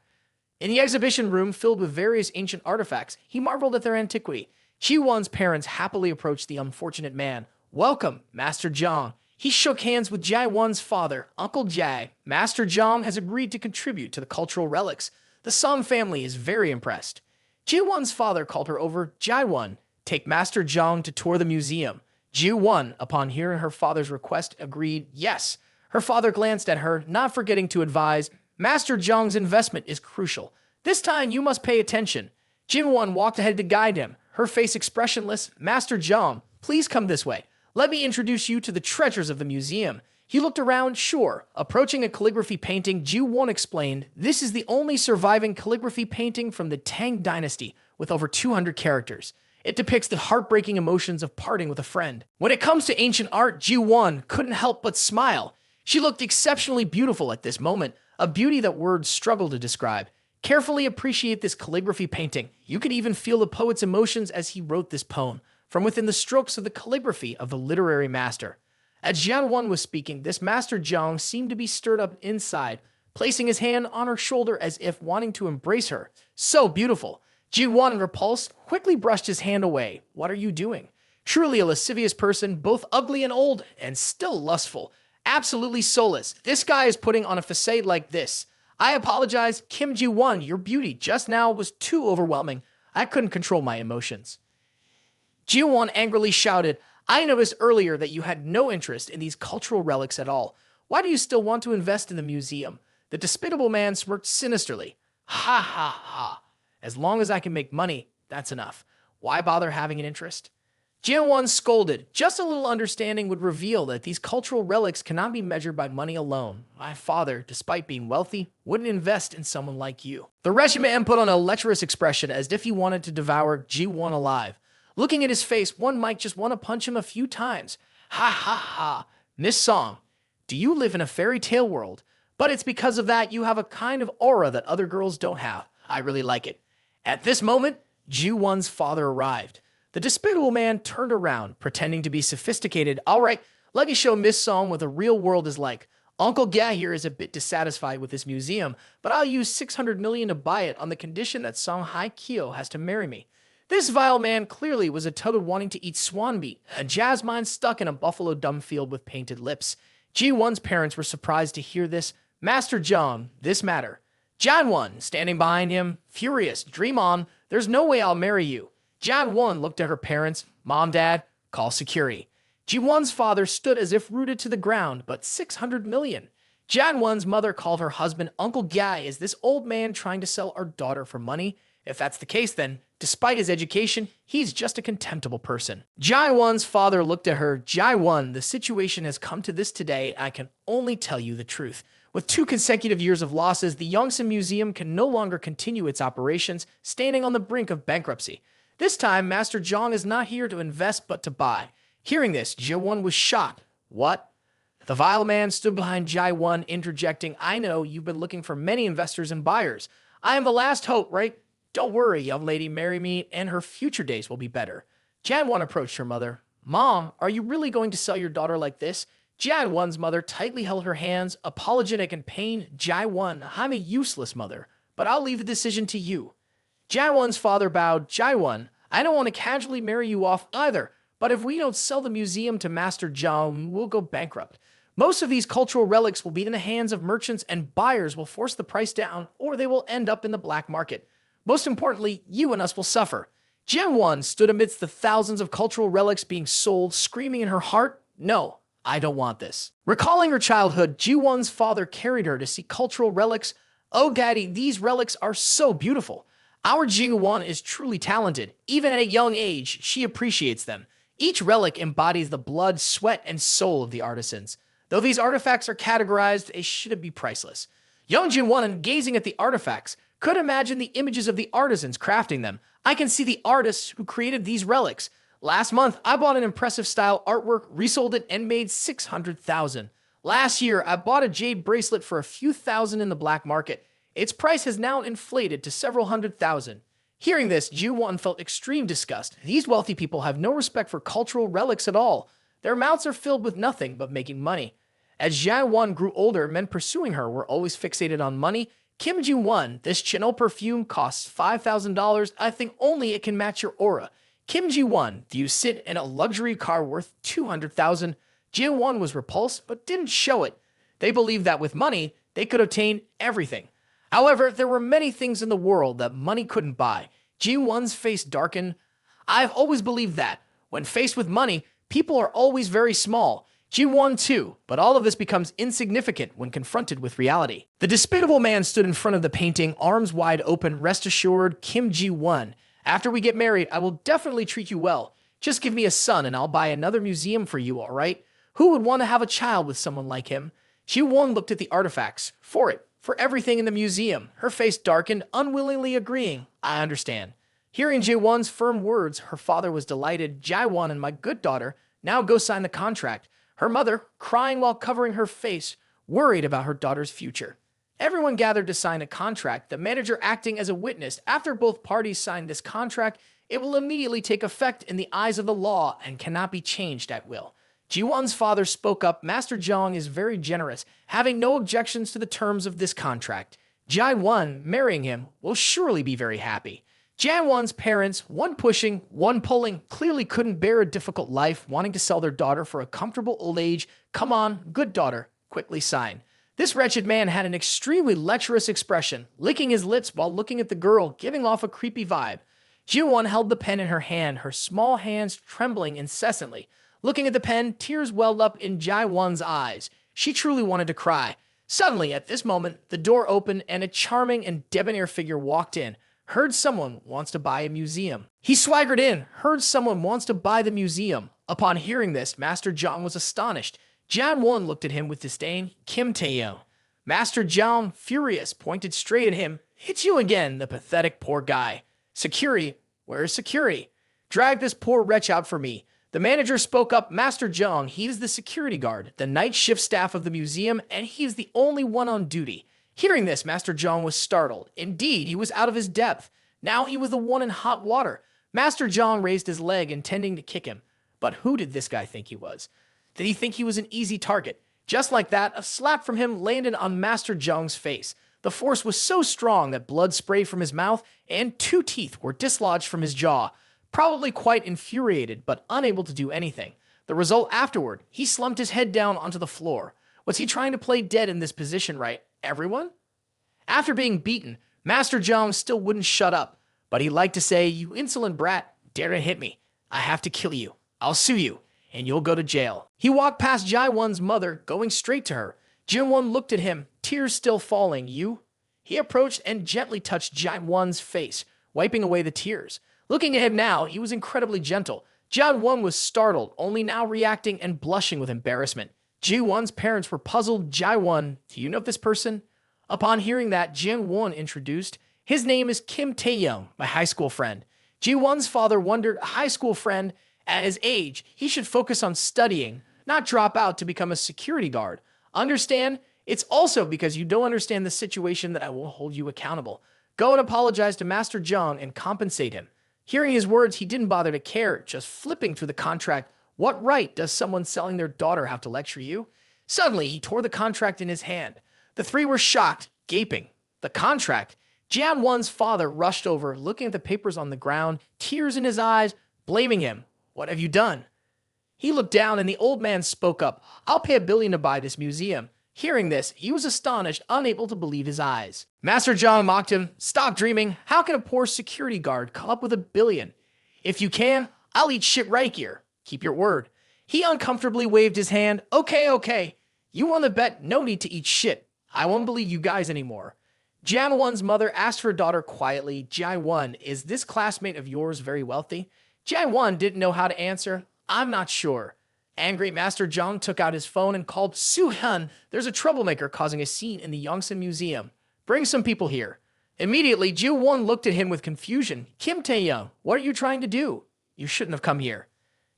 In the exhibition room filled with various ancient artifacts, he marveled at their antiquity. Ji-won's parents happily approached the unfortunate man. Welcome, Master Zhang. He shook hands with Jae-won's father, Uncle Jae. Master Jong has agreed to contribute to the cultural relics. The Song family is very impressed. Jae-won's father called her over. Jae-won, take Master Jong to tour the museum. Jae-won, upon hearing her father's request, agreed yes. Her father glanced at her, not forgetting to advise, Master Jong's investment is crucial. This time you must pay attention. Jae-won walked ahead to guide him, her face expressionless. Master Jong, please come this way. Let me introduce you to the treasures of the museum. He looked around, sure. Approaching a calligraphy painting, Jae-won explained, this is the only surviving calligraphy painting from the Tang dynasty, with over 200 characters. It depicts the heartbreaking emotions of parting with a friend. When it comes to ancient art, Jae-won couldn't help but smile. She looked exceptionally beautiful at this moment, a beauty that words struggle to describe. Carefully appreciate this calligraphy painting. You could even feel the poet's emotions as he wrote this poem, from within the strokes of the calligraphy of the literary master. As Jae-won was speaking, this Master Jong seemed to be stirred up inside, placing his hand on her shoulder as if wanting to embrace her. So beautiful. Jae-won, repulsed, quickly brushed his hand away. What are you doing? Truly a lascivious person, both ugly and old, and still lustful. Absolutely soulless. This guy is putting on a facade like this. I apologize, Kim Jae-won, your beauty just now was too overwhelming. I couldn't control my emotions. Jae-won angrily shouted, I noticed earlier that you had no interest in these cultural relics at all. Why do you still want to invest in the museum? The despicable man smirked sinisterly. Ha ha ha. As long as I can make money, that's enough. Why bother having an interest? Jae-won scolded. Just a little understanding would reveal that these cultural relics cannot be measured by money alone. My father, despite being wealthy, wouldn't invest in someone like you. The wretched man put on a lecherous expression as if he wanted to devour Jae-won alive. Looking at his face, one might just want to punch him a few times. Ha ha ha. Miss Song, do you live in a fairy tale world? But it's because of that you have a kind of aura that other girls don't have. I really like it. At this moment, Jae-won's father arrived. The despicable man turned around, pretending to be sophisticated. All right, let me show Miss Song what the real world is like. Uncle Ga here is a bit dissatisfied with this museum, but I'll use 600 million to buy it on the condition that Song Hye-kyo has to marry me. This vile man clearly was a toad wanting to eat swan meat, a jasmine stuck in a buffalo dung field with painted lips. Jae-won's parents were surprised to hear this. Master Jong, this matter. Jae-won, standing behind him, furious, dream on, there's no way I'll marry you. Jae-won looked at her parents. Mom, Dad, call security. Jae-won's father stood as if rooted to the ground, but 600 million. Jae-won's mother called her husband Uncle Ga. Is this old man trying to sell our daughter for money? If that's the case, then, despite his education, he's just a contemptible person. Jae-won's father looked at her. Jae-won, the situation has come to this today. I can only tell you the truth. With 2 consecutive years of losses, the Yongsan Museum can no longer continue its operations, standing on the brink of bankruptcy. This time, Master Jong is not here to invest but to buy. Hearing this, Jae-won was shocked. What? The vile man stood behind Jae-won, interjecting, I know you've been looking for many investors and buyers. I am the last hope, right? Don't worry, young lady, marry me, and her future days will be better. Jae-won approached her mother. Mom, are you really going to sell your daughter like this? Jae-won's mother tightly held her hands, apologetic in pain. Jae-won, I'm a useless mother, but I'll leave the decision to you. Jae-won's father bowed. Jae-won, I don't want to casually marry you off either, but if we don't sell the museum to Master Jong, we'll go bankrupt. Most of these cultural relics will be in the hands of merchants, and buyers will force the price down, or they will end up in the black market. Most importantly, you and us will suffer. Jae-won stood amidst the thousands of cultural relics being sold, screaming in her heart, no, I don't want this. Recalling her childhood, Jae-won's father carried her to see cultural relics. Oh, Daddy, these relics are so beautiful. Our Jae-won is truly talented. Even at a young age, she appreciates them. Each relic embodies the blood, sweat, and soul of the artisans. Though these artifacts are categorized, they should be priceless. Young Jae-won, gazing at the artifacts, could imagine the images of the artisans crafting them. I can see the artists who created these relics. Last month, I bought an impressive style artwork, resold it, and made 600,000. Last year, I bought a jade bracelet for a few thousand in the black market. Its price has now inflated to several hundred thousand. Hearing this, Jae-won felt extreme disgust. These wealthy people have no respect for cultural relics at all. Their mouths are filled with nothing but making money. As Jae-won grew older, men pursuing her were always fixated on money. Kim Jae-won, this Chanel perfume costs $5,000. I think only it can match your aura. Kim Jae-won, do you sit in a luxury car worth $200,000? Ji-won was repulsed, but didn't show it. They believed that with money, they could obtain everything. However, there were many things in the world that money couldn't buy. Ji-won's face darkened. I've always believed that. When faced with money, people are always very small. Ji-won too, but all of this becomes insignificant when confronted with reality. The despicable man stood in front of the painting, arms wide open. Rest assured, Kim Ji-won. After we get married, I will definitely treat you well. Just give me a son and I'll buy another museum for you, all right? Who would want to have a child with someone like him? Ji-won looked at the artifacts. For everything in the museum. Her face darkened, unwillingly agreeing. I understand. Hearing Ji-won's firm words, her father was delighted. Ji-won and my good daughter, now go sign the contract. Her mother, crying while covering her face, worried about her daughter's future. Everyone gathered to sign a contract, the manager acting as a witness. After both parties signed this contract, it will immediately take effect in the eyes of the law and cannot be changed at will. Ji-won's father spoke up. Master Jong is very generous, having no objections to the terms of this contract. Ji-won, marrying him, will surely be very happy. Ji-won's parents, one pushing, one pulling, clearly couldn't bear a difficult life, wanting to sell their daughter for a comfortable old age. Come on, good daughter, quickly sign. This wretched man had an extremely lecherous expression, licking his lips while looking at the girl, giving off a creepy vibe. Ji-won held the pen in her hand, her small hands trembling incessantly. Looking at the pen, tears welled up in Ji-won's eyes. She truly wanted to cry. Suddenly, at this moment, the door opened and a charming and debonair figure walked in. Heard someone wants to buy a museum. He swaggered in. Heard someone wants to buy the museum. Upon hearing this, Master Jong was astonished. Ji-won looked at him with disdain. Kim Taehyung. Master Jong, furious, pointed straight at him. It's you again, the pathetic poor guy. Security? Where is security? Drag this poor wretch out for me. The manager spoke up. Master Jong, he is the security guard, the night shift staff of the museum, and he is the only one on duty. Hearing this, Master Jong was startled. Indeed, he was out of his depth. Now he was the one in hot water. Master Jong raised his leg, intending to kick him. But who did this guy think he was? Did he think he was an easy target? Just like that, a slap from him landed on Master Jong's face. The force was so strong that blood sprayed from his mouth, and 2 teeth were dislodged from his jaw. Probably quite infuriated, but unable to do anything. The result afterward, he slumped his head down onto the floor. Was he trying to play dead in this position, right? Everyone? After being beaten, Master Jong still wouldn't shut up, but he liked to say, you insolent brat, dare to hit me. I have to kill you. I'll sue you, and you'll go to jail. He walked past Ji-won's mother, going straight to her. Ji-won looked at him, tears still falling. You? He approached and gently touched Ji-won's face, wiping away the tears. Looking at him now, he was incredibly gentle. Ji-won was startled, only now reacting and blushing with embarrassment. Ji-won's parents were puzzled. Ji-won, do you know this person? Upon hearing that, Ji-won introduced, his name is Kim Taehyung, my high school friend. Ji-won's father wondered, a high school friend, at his age, he should focus on studying, not drop out to become a security guard. Understand? It's also because you don't understand the situation that I will hold you accountable. Go and apologize to Master Jong and compensate him. Hearing his words, he didn't bother to care, just flipping through the contract. What right does someone selling their daughter have to lecture you? Suddenly, he tore the contract in his hand. The 3 were shocked, gaping. The contract? Ji-won's father rushed over, looking at the papers on the ground, tears in his eyes, blaming him. What have you done? He looked down and the old man spoke up. I'll pay $1 billion to buy this museum. Hearing this, he was astonished, unable to believe his eyes. Master Jong mocked him. Stop dreaming. How can a poor security guard come up with $1 billion? If you can, I'll eat shit right here. Keep your word. He uncomfortably waved his hand. Okay. You won the bet. No need to eat shit. I won't believe you guys anymore. Ji-won's mother asked her daughter quietly, Ji-won, is this classmate of yours very wealthy? Ji-won didn't know how to answer. I'm not sure. Angry, Master Jong took out his phone and called Soo-hyun. There's a troublemaker causing a scene in the Yongsan Museum. Bring some people here. Immediately, Ji-won looked at him with confusion. Kim Taehyung, what are you trying to do? You shouldn't have come here.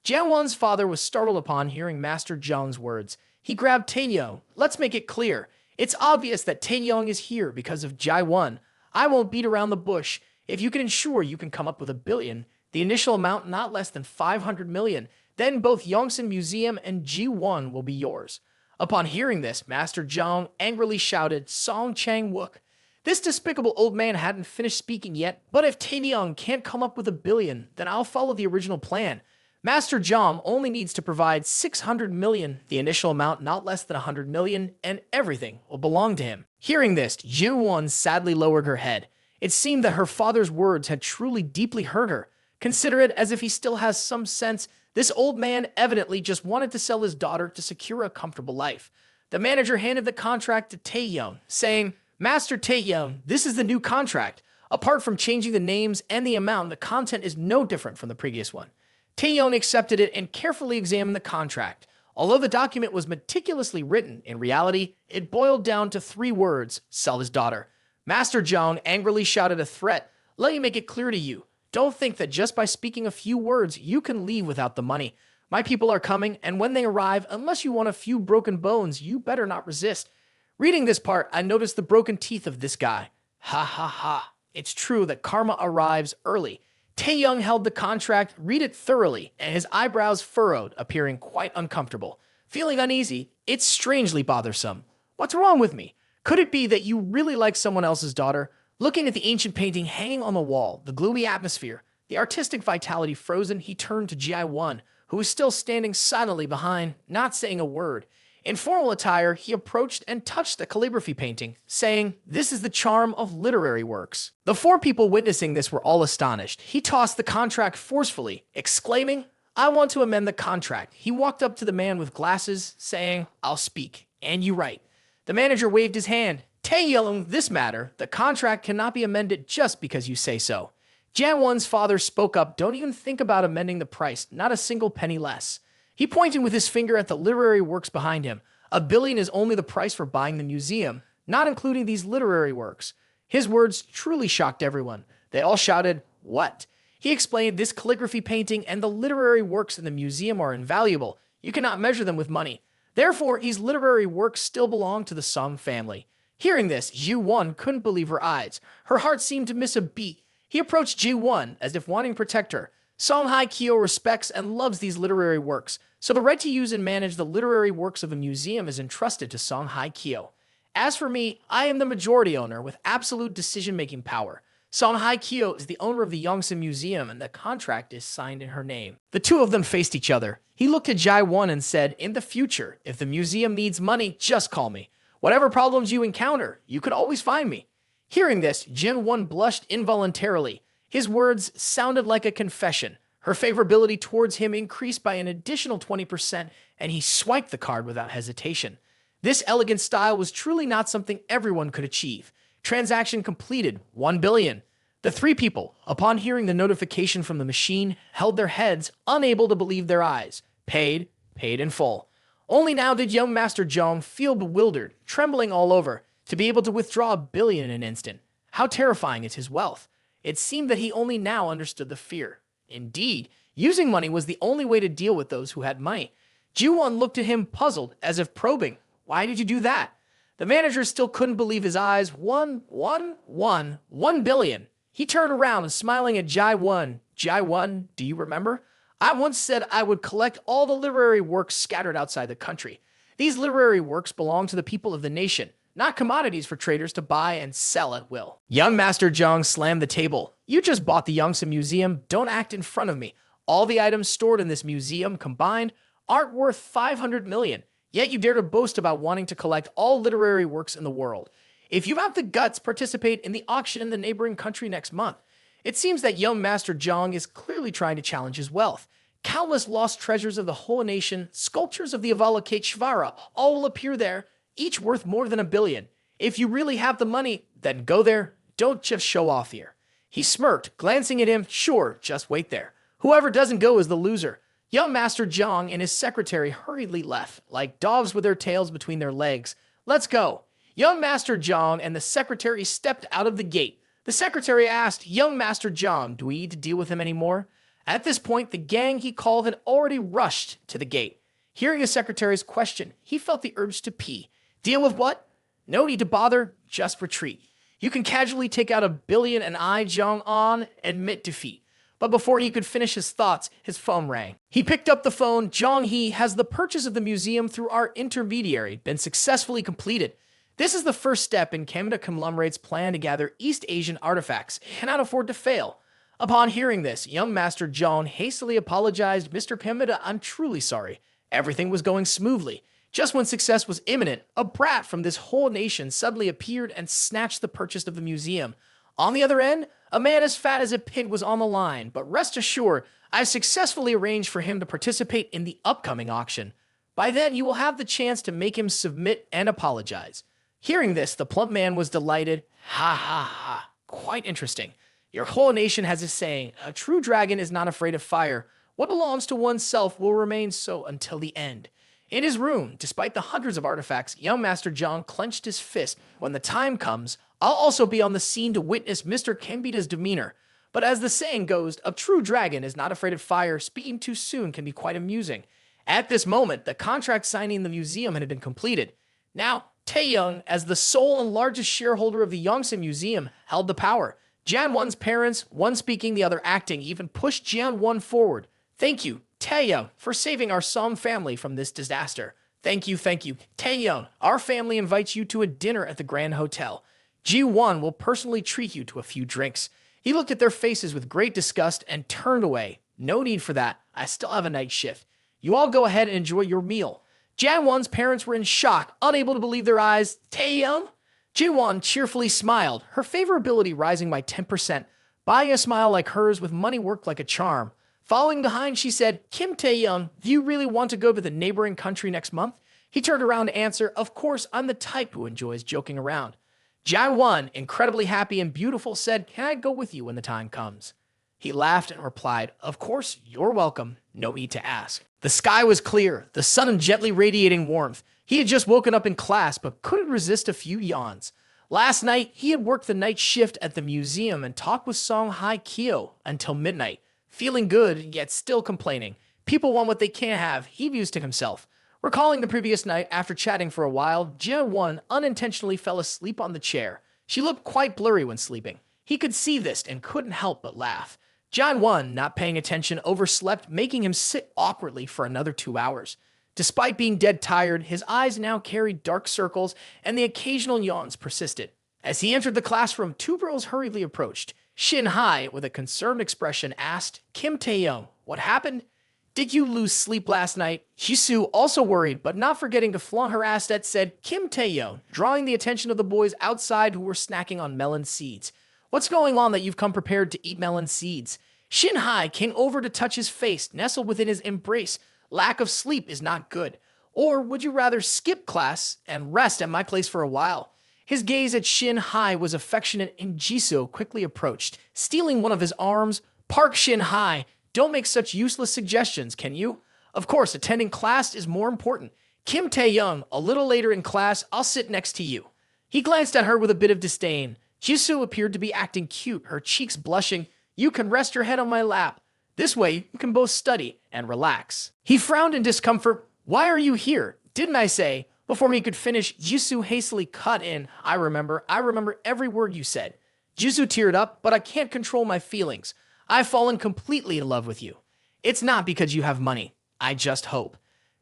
Ji-won's father was startled upon hearing Master Jong's words. He grabbed Taehyung. Let's make it clear. It's obvious that Taehyung is here because of Ji-won. I won't beat around the bush. If you can ensure you can come up with $1 billion, the initial amount not less than 500 million, then both Yongsan Museum and Ji-won will be yours. Upon hearing this, Master Jong angrily shouted, Song Chang-wook. This despicable old man hadn't finished speaking yet, but if Taehyung can't come up with $1 billion, then I'll follow the original plan. Master Jong only needs to provide 600 million, the initial amount not less than 100 million, and everything will belong to him. Hearing this, Ji-won sadly lowered her head. It seemed that her father's words had truly deeply hurt her. Consider it as if he still has some sense. This old man evidently just wanted to sell his daughter to secure a comfortable life. The manager handed the contract to Taehyung, saying, "Master Taehyung, this is the new contract. Apart from changing the names and the amount, the content is no different from the previous one." Taehyung accepted it and carefully examined the contract. Although the document was meticulously written, in reality, it boiled down to 3 words: sell his daughter. Master Jong angrily shouted a threat. "Let me make it clear to you. Don't think that just by speaking a few words, you can leave without the money. My people are coming, and when they arrive, unless you want a few broken bones, you better not resist." Reading this part, I noticed the broken teeth of this guy. Ha ha ha. It's true that karma arrives early. Taehyung held the contract, read it thoroughly, and his eyebrows furrowed, appearing quite uncomfortable. Feeling uneasy, it's strangely bothersome. What's wrong with me? Could it be that you really like someone else's daughter? Looking at the ancient painting hanging on the wall, the gloomy atmosphere, the artistic vitality frozen, he turned to Ji-won, who was still standing silently behind, not saying a word. In formal attire, he approached and touched the calligraphy painting, saying, "This is the charm of literary works." The 4 people witnessing this were all astonished. He tossed the contract forcefully, exclaiming, "I want to amend the contract." He walked up to the man with glasses, saying, "I'll speak, and you write." The manager waved his hand. "Taehyung, this matter, the contract cannot be amended just because you say so." Jae-won's father spoke up, "Don't even think about amending the price, not a single penny less." He pointed with his finger at the literary works behind him. 1 billion is only the price for buying the museum, not including these literary works. His words truly shocked everyone. They all shouted, "What?" He explained, "This calligraphy painting and the literary works in the museum are invaluable. You cannot measure them with money. Therefore, these literary works still belong to the Song family." Hearing this, Ji-won couldn't believe her eyes. Her heart seemed to miss a beat. He approached Ji-won as if wanting to protect her. Song Hye-kyo respects and loves these literary works, so the right to use and manage the literary works of a museum is entrusted to Song Hye-kyo. As for me, I am the majority owner with absolute decision-making power. Song Hye-kyo is the owner of the Yongsan Museum, and the contract is signed in her name. The 2 of them faced each other. He looked at Ji-won and said, "In the future, if the museum needs money, just call me. Whatever problems you encounter, you could always find me." Hearing this, Jin-won blushed involuntarily. His words sounded like a confession. Her favorability towards him increased by an additional 20%, and he swiped the card without hesitation. This elegant style was truly not something everyone could achieve. Transaction completed, 1 billion. The 3 people, upon hearing the notification from the machine, held their heads, unable to believe their eyes. Paid in full. Only now did young Master Jong feel bewildered, trembling all over, to be able to withdraw 1 billion in an instant. How terrifying is his wealth. It seemed that he only now understood the fear. Indeed, using money was the only way to deal with those who had money. Ji-won looked at him puzzled, as if probing. "Why did you do that?" The manager still couldn't believe his eyes. 1 billion. He turned around and smiling at Ji-won. "Ji-won, do you remember? I once said I would collect all the literary works scattered outside the country. These literary works belong to the people of the nation, not commodities for traders to buy and sell at will." Young Master Jong slammed the table. "You just bought the Yongsan Museum. Don't act in front of me. All the items stored in this museum combined aren't worth 500 million. Yet you dare to boast about wanting to collect all literary works in the world. If you have the guts, participate in the auction in the neighboring country next month." It seems that young Master Jong is clearly trying to challenge his wealth. Countless lost treasures of the whole nation, sculptures of the Avalokiteshvara, all will appear there, each worth more than 1 billion. If you really have the money, then go there. Don't just show off here. He smirked, glancing at him. "Sure, just wait there. Whoever doesn't go is the loser." Young Master Jong and his secretary hurriedly left, like dogs with their tails between their legs. "Let's go." Young Master Jong and the secretary stepped out of the gate. The secretary asked, "Young Master Jong, do we need to deal with him anymore?" At this point, the gang he called had already rushed to the gate. Hearing his secretary's question, he felt the urge to pee. Deal with what? No need to bother, just retreat. You can casually take out 1 billion and Jong-on admit defeat. But before he could finish his thoughts, his phone rang. He picked up the phone. "Jong-hee, has the purchase of the museum through our intermediary been successfully completed? This is the first step in Canada Conglomerate's plan to gather East Asian artifacts. Cannot afford to fail. Upon hearing this, young Master John hastily apologized. Mr. Pamita, I'm truly sorry. Everything was going smoothly. Just when success was imminent, a brat from this whole nation suddenly appeared and snatched the purchase of the museum. On the other end, a man as fat as a pig was on the line, but rest assured, I've successfully arranged for him to participate in the upcoming auction. By then, you will have the chance to make him submit and apologize. Hearing this, the plump man was delighted. Ha ha ha. Quite interesting. Your whole nation has a saying, a true dragon is not afraid of fire. What belongs to oneself will remain so until the end. In his room, despite the hundreds of artifacts, young Master John clenched his fist. When the time comes, I'll also be on the scene to witness Mr. Kembita's demeanor. But as the saying goes, a true dragon is not afraid of fire. Speaking too soon can be quite amusing. At this moment, the contract signing in the museum had been completed. Now, Taehyung, as the sole and largest shareholder of the Yongsan Museum, held the power. Jian-won's parents, one speaking, the other acting, even pushed Jian-won forward. Thank you, Taehyung, for saving our Som family from this disaster. Thank you. Taehyung, our family invites you to a dinner at the Grand Hotel. Ji-won will personally treat you to a few drinks. He looked at their faces with great disgust and turned away. No need for that. I still have a night shift. You all go ahead and enjoy your meal. Jian-won's parents were in shock, unable to believe their eyes. Taehyung? Ji-won cheerfully smiled, her favorability rising by 10%. Buying a smile like hers with money worked like a charm. Following behind, she said, Kim Taehyung, do you really want to go to the neighboring country next month? He turned around to answer, of course, I'm the type who enjoys joking around. Jian-won, incredibly happy and beautiful, said, can I go with you when the time comes? He laughed and replied, of course, you're welcome. No need to ask. The sky was clear, the sun gently radiating warmth. He had just woken up in class, but couldn't resist a few yawns. Last night, he had worked the night shift at the museum and talked with Song Hae-kyo until midnight. Feeling good, yet still complaining. People want what they can't have, he mused to himself. Recalling the previous night, after chatting for a while, Jian-won unintentionally fell asleep on the chair. She looked quite blurry when sleeping. He could see this and couldn't help but laugh. Jian-won, not paying attention, overslept, making him sit awkwardly for another 2 hours. Despite being dead tired, his eyes now carried dark circles, and the occasional yawns persisted. As he entered the classroom, two girls hurriedly approached. Shin Hai, with a concerned expression, asked, Kim Taehyung, what happened? Did you lose sleep last night? Jisoo, also worried, but not forgetting to flaunt her assets, said, Kim Taehyung, drawing the attention of the boys outside who were snacking on melon seeds. What's going on that you've come prepared to eat melon seeds? Shin Hai came over to touch his face, nestled within his embrace. Lack of sleep is not good. Or would you rather skip class and rest at my place for a while? His gaze at Shin Hai was affectionate, and Jisoo quickly approached, stealing one of his arms. Park Shin Hai, don't make such useless suggestions, can you? Of course, attending class is more important. Kim Taehyung, a little later in class, I'll sit next to you. He glanced at her with a bit of disdain. Jisoo appeared to be acting cute, her cheeks blushing. You can rest your head on my lap. This way, you can both study and relax. He frowned in discomfort. Why are you here? Didn't I say? Before he could finish, Jisoo hastily cut in. I remember every word you said. Jisoo teared up, but I can't control my feelings. I've fallen completely in love with you. It's not because you have money. I just hope.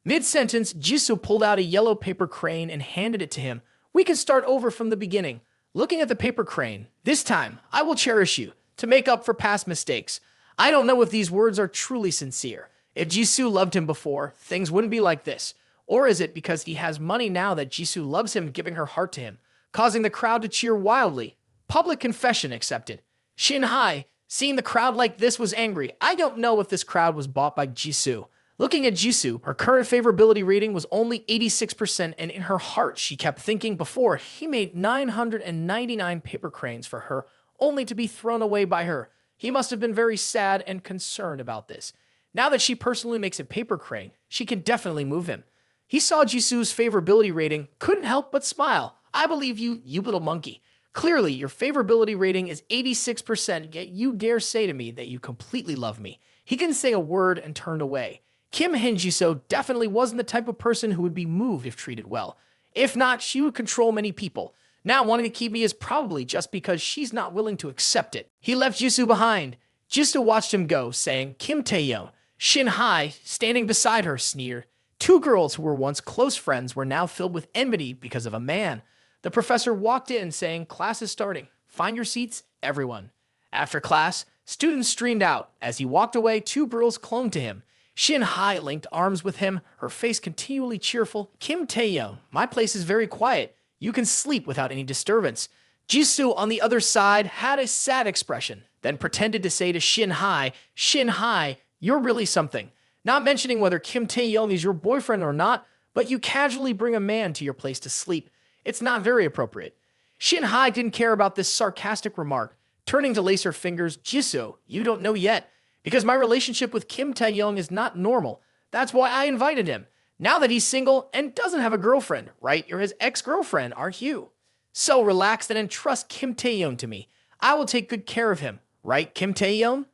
Mid-sentence, Jisoo pulled out a yellow paper crane and handed it to him. We can start over from the beginning. Looking at the paper crane, this time, I will cherish you, to make up for past mistakes. I don't know if these words are truly sincere. If Jisoo loved him before, things wouldn't be like this. Or is it because he has money now that Jisoo loves him, giving her heart to him, causing the crowd to cheer wildly? Public confession accepted. Shin Hai, seeing the crowd like this, was angry. I don't know if this crowd was bought by Jisoo. Looking at Jisoo, her current favorability rating was only 86%, and in her heart, she kept thinking before he made 999 paper cranes for her, only to be thrown away by her. He must have been very sad and concerned about this. Now that she personally makes a paper crane, she can definitely move him. He saw Jisoo's favorability rating, couldn't help but smile. I believe you, you little monkey. Clearly, your favorability rating is 86%, yet you dare say to me that you completely love me. He didn't say a word and turned away. Kim Jisoo definitely wasn't the type of person who would be moved if treated well. If not, she would control many people. Now wanting to keep me is probably just because she's not willing to accept it. He left Jisoo behind. Jisoo watched him go, saying, Kim Taehyung. Shin Hai, standing beside her, sneered. Two girls who were once close friends were now filled with enmity because of a man. The professor walked in, saying, class is starting. Find your seats, everyone. After class, Students streamed out. As he walked away, two girls clung to him. Shin Hai linked arms with him, her face continually cheerful. Kim Taehyung, my place is very quiet. You can sleep without any disturbance. Jisoo, on the other side, had a sad expression, then pretended to say to Shin Hai, you're really something. Not mentioning whether Kim Taehyung is your boyfriend or not, but you casually bring a man to your place to sleep. It's not very appropriate. Shin Hai didn't care about this sarcastic remark. Turning to lace her fingers, Jisoo, you don't know yet. Because my relationship with Kim Taehyung is not normal. That's why I invited him. Now that he's single and doesn't have a girlfriend, right? You're his ex-girlfriend, aren't you? So relax and entrust Kim Taehyung to me. I will take good care of him. Right, Kim Taehyung?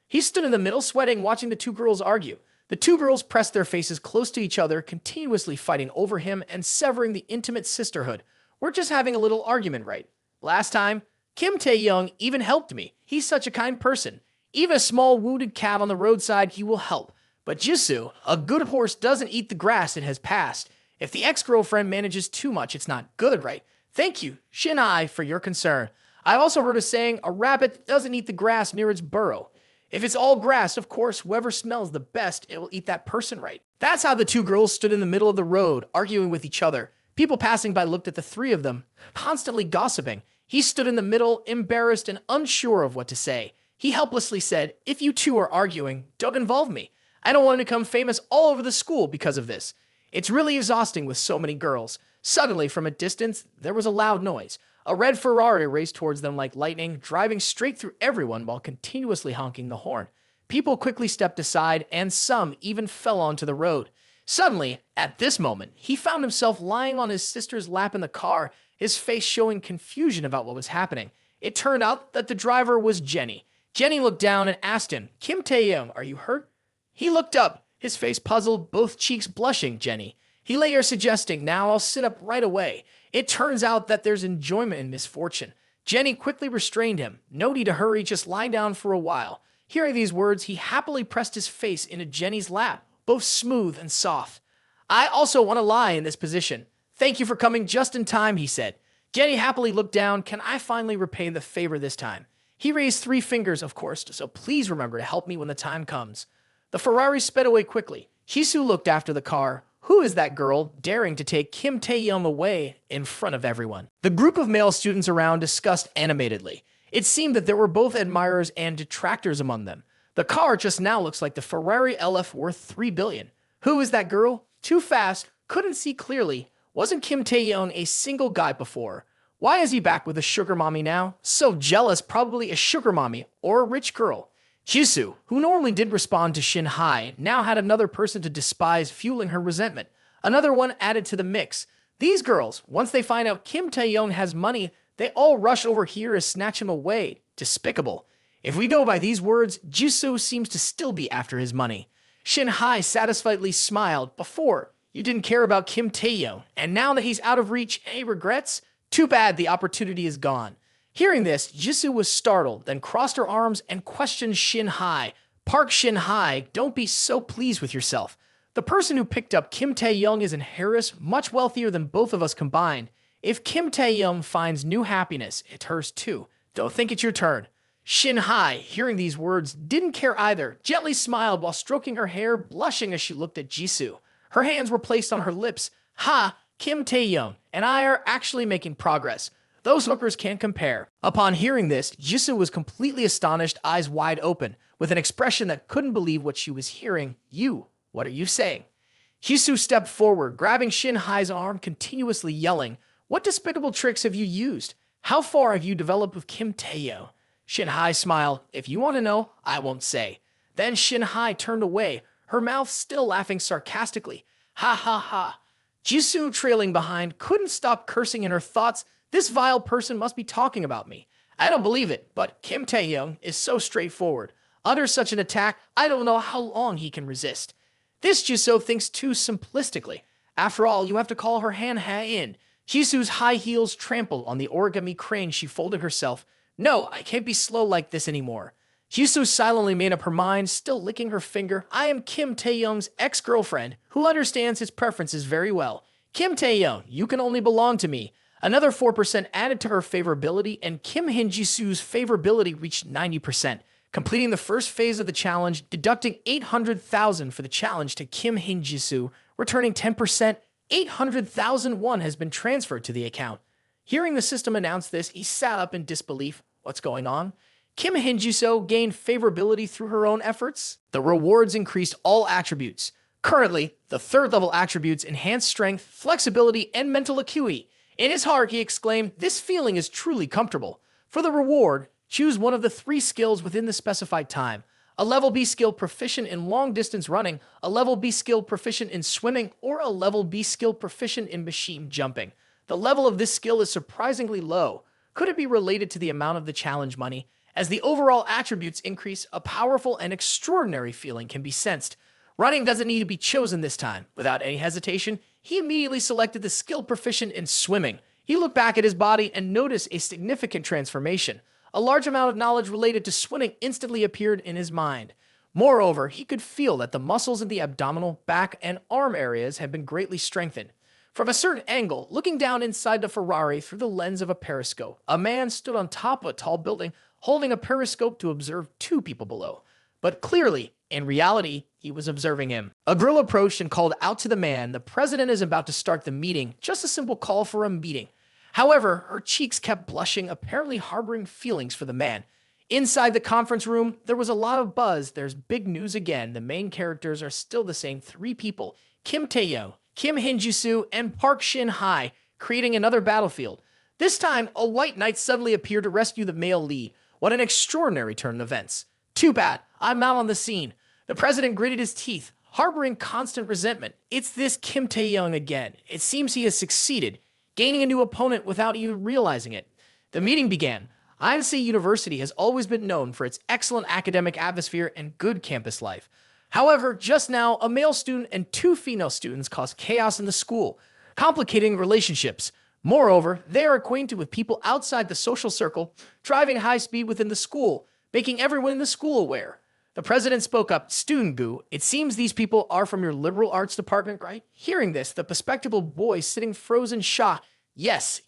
He stood in the middle, sweating, watching the two girls argue. The two girls pressed their faces close to each other, continuously fighting over him and severing the intimate sisterhood. We're just having a little argument, right? Last time, Kim Taehyung even helped me. He's such a kind person. Even a small wounded cat on the roadside, he will help. But Jisoo, a good horse doesn't eat the grass it has passed. If the ex-girlfriend manages too much, it's not good, right? Thank you, Shin Hai, for your concern. I've also heard a saying, a rabbit doesn't eat the grass near its burrow. If it's all grass, of course, whoever smells the best, it will eat that person right. That's how the two girls stood in the middle of the road, arguing with each other. People passing by looked at the three of them, constantly gossiping. He stood in the middle, embarrassed and unsure of what to say. He helplessly said, if you two are arguing, don't involve me. I don't want to become famous all over the school because of this. It's really exhausting with so many girls. Suddenly, from a distance, there was a loud noise. A red Ferrari raced towards them like lightning, driving straight through everyone while continuously honking the horn. People quickly stepped aside, and some even fell onto the road. Suddenly, at this moment, he found himself lying on his sister's lap in the car, his face showing confusion about what was happening. It turned out that the driver was Jenny. Jenny looked down and asked him, Kim Taehyung, are you hurt? He looked up, his face puzzled, both cheeks blushing. Jenny. He lay there suggesting, now I'll sit up right away. It turns out that there's enjoyment in misfortune. Jenny quickly restrained him. No need to hurry, just lie down for a while. Hearing these words, he happily pressed his face into Jenny's lap, both smooth and soft. I also want to lie in this position. Thank you for coming just in time, he said. Jenny happily looked down. Can I finally repay the favor this time? He raised 3 fingers, of course, so please remember to help me when the time comes. The Ferrari sped away quickly. Jisoo looked after the car. Who is that girl daring to take Kim Taehyung away in front of everyone? The group of male students around discussed animatedly. It seemed that there were both admirers and detractors among them. The car just now looks like the Ferrari LF worth $3 billion. Who is that girl? Too fast, couldn't see clearly. Wasn't Kim Taehyung a single guy before? Why is he back with a sugar mommy now? So jealous, probably a sugar mommy or a rich girl. Jisoo, who normally did respond to Shin Hai, now had another person to despise, fueling her resentment. Another one added to the mix. These girls, once they find out Kim Taehyung has money, they all rush over here to snatch him away. Despicable. If we go by these words, Jisoo seems to still be after his money. Shin Hai satisfiedly smiled. Before, you didn't care about Kim Taehyung, and now that he's out of reach, any regrets? Too bad the opportunity is gone. Hearing this, Jisoo was startled, then crossed her arms and questioned Shin Hai. Park Shin Hai, don't be so pleased with yourself. The person who picked up Kim Taehyung is in Harris, much wealthier than both of us combined. If Kim Taehyung finds new happiness, it's hers too. Don't think it's your turn. Shin Hai, hearing these words, didn't care either, gently smiled while stroking her hair, blushing as she looked at Jisoo. Her hands were placed on her lips. Ha, Kim Taehyung and I are actually making progress. Those hookers can't compare. Upon hearing this, Jisoo was completely astonished, eyes wide open, with an expression that couldn't believe what she was hearing. You, what are you saying? Jisoo stepped forward, grabbing Shin Hai's arm, continuously yelling, what despicable tricks have you used? How far have you developed with Kim Taehyung? Shin Hai smiled. If you want to know, I won't say. Then Shin Hai turned away, her mouth still laughing sarcastically. Ha ha ha. Jisoo, trailing behind, couldn't stop cursing in her thoughts. This vile person must be talking about me. I don't believe it, but Kim Taehyung is so straightforward. Under such an attack, I don't know how long he can resist. This Jisoo thinks too simplistically. After all, you have to call her Han-ha in. Jisoo's high heels trampled on the origami crane she folded herself. No, I can't be slow like this anymore. Jisoo silently made up her mind, still licking her finger. I am Kim Taehyung's ex-girlfriend, who understands his preferences very well. Kim Taehyung, you can only belong to me. Another 4% added to her favorability, and Kim Hin-jisoo's favorability reached 90%. completing the first phase of the challenge, deducting 800,000 for the challenge to Kim Hin-jisoo, returning 10%. 800,000 won has been transferred to the account. Hearing the system announce this, he sat up in disbelief. What's going on? Kim Hin-jisoo gained favorability through her own efforts. The rewards increased all attributes. Currently, the third level attributes enhance strength, flexibility, and mental acuity. In his heart, he exclaimed, "This feeling is truly comfortable." For the reward, choose one of the 3 skills within the specified time. A level B skill proficient in long-distance running, a level B skill proficient in swimming, or a level B skill proficient in machine jumping. The level of this skill is surprisingly low. Could it be related to the amount of the challenge money? As the overall attributes increase, a powerful and extraordinary feeling can be sensed. Running doesn't need to be chosen this time. Without any hesitation, he immediately selected the skill proficient in swimming. He looked back at his body and noticed a significant transformation. A large amount of knowledge related to swimming instantly appeared in his mind. Moreover, he could feel that the muscles in the abdominal, back, and arm areas had been greatly strengthened. From a certain angle, looking down inside the Ferrari through the lens of a periscope, a man stood on top of a tall building, holding a periscope to observe 2 people below. But clearly, in reality, he was observing him. A girl approached and called out to the man, "The president is about to start the meeting," just a simple call for a meeting. However, her cheeks kept blushing, apparently harboring feelings for the man. Inside the conference room, there was a lot of buzz. There's big news again. The main characters are still the same 3 people, Kim Taehyung, Kim Hin-jisoo, and Park Shin-hae, creating another battlefield. This time, a white knight suddenly appeared to rescue the male lead. What an extraordinary turn of events. Too bad, I'm not on the scene. The president gritted his teeth, harboring constant resentment. It's this Kim Taehyung again. It seems he has succeeded, gaining a new opponent without even realizing it. The meeting began. INC University has always been known for its excellent academic atmosphere and good campus life. However, just now, a male student and 2 female students caused chaos in the school, complicating relationships. Moreover, they are acquainted with people outside the social circle, driving high speed within the school, making everyone in the school aware. The president spoke up, "Student Gu, it seems these people are from your liberal arts department, right?" Hearing this, the bespectacled boy sitting frozen shocked. Yes,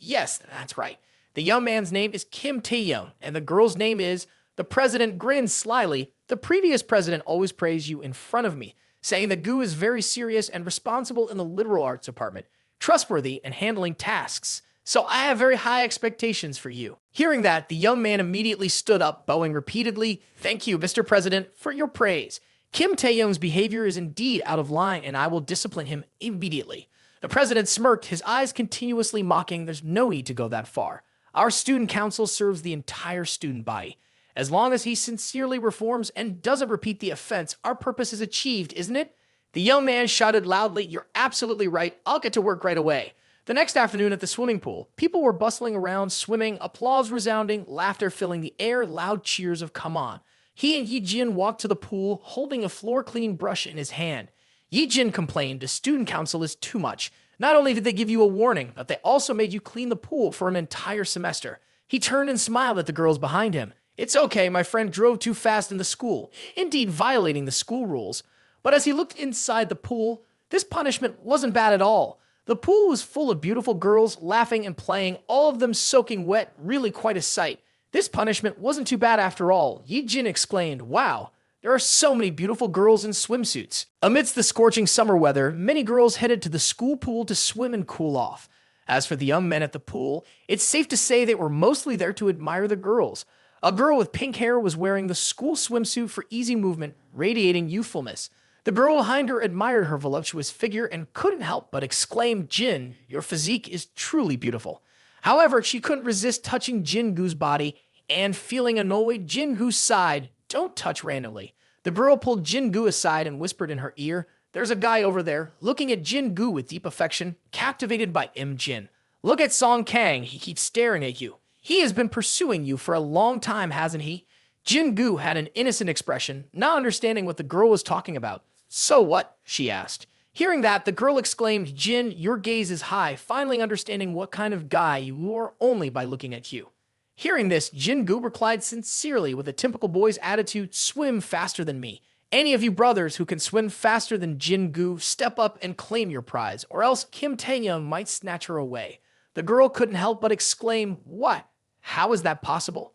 that's right. The young man's name is Kim Taehyung, and the girl's name is... The president grinned slyly. "The previous president always praised you in front of me, saying that Gu is very serious and responsible in the liberal arts department, trustworthy and handling tasks. So I have very high expectations for you." Hearing that, the young man immediately stood up, bowing repeatedly. "Thank you, Mr. President, for your praise. Kim Taehyung's behavior is indeed out of line, and I will discipline him immediately." The president smirked, his eyes continuously mocking. "There's no need to go that far. Our student council serves the entire student body. As long as he sincerely reforms and doesn't repeat the offense, our purpose is achieved, isn't it?" The young man shouted loudly, "You're absolutely right. I'll get to work right away." The next afternoon at the swimming pool, people were bustling around, swimming, applause resounding, laughter filling the air, loud cheers of "Come on." He and Yi-jin walked to the pool, holding a floor-cleaning brush in his hand. Yi-jin complained, "The student council is too much. Not only did they give you a warning, but they also made you clean the pool for an entire semester." He turned and smiled at the girls behind him. "It's okay, my friend drove too fast in the school, indeed violating the school rules." But as he looked inside the pool, this punishment wasn't bad at all. The pool was full of beautiful girls laughing and playing, all of them soaking wet, really quite a sight. This punishment wasn't too bad after all. Yi-jin exclaimed, "Wow, there are so many beautiful girls in swimsuits." Amidst the scorching summer weather, many girls headed to the school pool to swim and cool off. As for the young men at the pool, it's safe to say they were mostly there to admire the girls. A girl with pink hair was wearing the school swimsuit for easy movement, radiating youthfulness. The girl behind her admired her voluptuous figure and couldn't help but exclaim, "Jin, your physique is truly beautiful." However, she couldn't resist touching Jin-gu's body, and feeling annoyed, Jin-gu sighed, "Don't touch randomly." The girl pulled Jin-gu aside and whispered in her ear, "There's a guy over there, looking at Jin-gu with deep affection, captivated by Jin. Look at Song Kang, he keeps staring at you. He has been pursuing you for a long time, hasn't he?" Jin-gu had an innocent expression, not understanding what the girl was talking about. "So what?" she asked. Hearing that, the girl exclaimed, "Jin, your gaze is high, finally understanding what kind of guy you are only by looking at you." Hearing this, Jin-gu replied sincerely with a typical boy's attitude, "Swim faster than me. Any of you brothers who can swim faster than Jin-gu, step up and claim your prize, or else Kim Taehyung might snatch her away." The girl couldn't help but exclaim, "What? How is that possible?"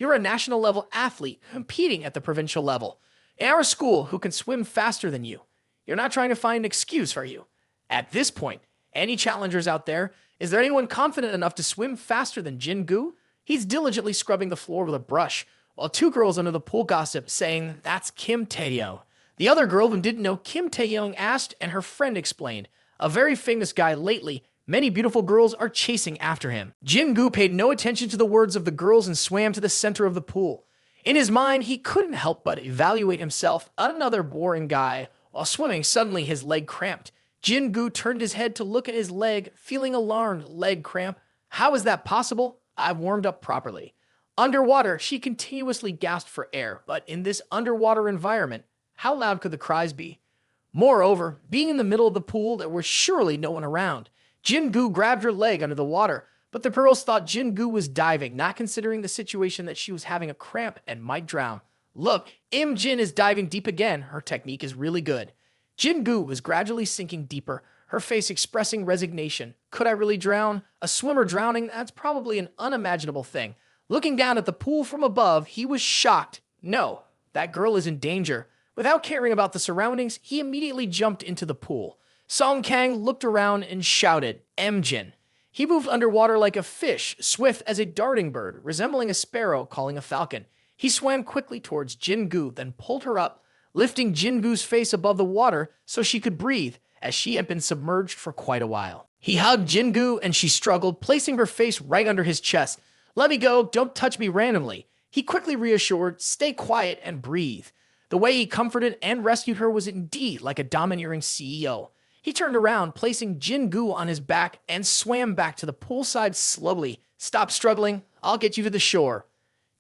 You're a national level athlete competing at the provincial level. In our school, who can swim faster than you? You're not trying to find an excuse, are you? At this point, any challengers out there, is there anyone confident enough to swim faster than Jin-gu? He's diligently scrubbing the floor with a brush, while two girls under the pool gossip, saying that's Kim Taehyung. The other girl who didn't know Kim Taehyung asked, and her friend explained, a very famous guy lately. Many beautiful girls are chasing after him. Jin-gu paid no attention to the words of the girls and swam to the center of the pool. In his mind, he couldn't help but evaluate himself, another boring guy. While swimming, suddenly his leg cramped. Jin-gu turned his head to look at his leg, feeling alarmed. Leg cramp? How is that possible? I've warmed up properly. Underwater, she continuously gasped for air, but in this underwater environment, how loud could the cries be? Moreover, being in the middle of the pool, there was surely no one around. Jin-gu grabbed her leg under the water, but the girls thought Jin-gu was diving, not considering the situation that she was having a cramp and might drown. Look, Im-jin is diving deep again. Her technique is really good. Jin-gu was gradually sinking deeper, her face expressing resignation. Could I really drown? A swimmer drowning? That's probably an unimaginable thing. Looking down at the pool from above, he was shocked. No, that girl is in danger. Without caring about the surroundings, he immediately jumped into the pool. Song Kang looked around and shouted, Im-jin. He moved underwater like a fish, swift as a darting bird, resembling a sparrow calling a falcon. He swam quickly towards Jin-gu, then pulled her up, lifting Jin-gu's face above the water so she could breathe, as she had been submerged for quite a while. He hugged Jin-gu and she struggled, placing her face right under his chest. Let me go, don't touch me randomly. He quickly reassured, stay quiet and breathe. The way he comforted and rescued her was indeed like a domineering CEO. He turned around, placing Jin-gu on his back and swam back to the poolside slowly. Stop struggling, I'll get you to the shore.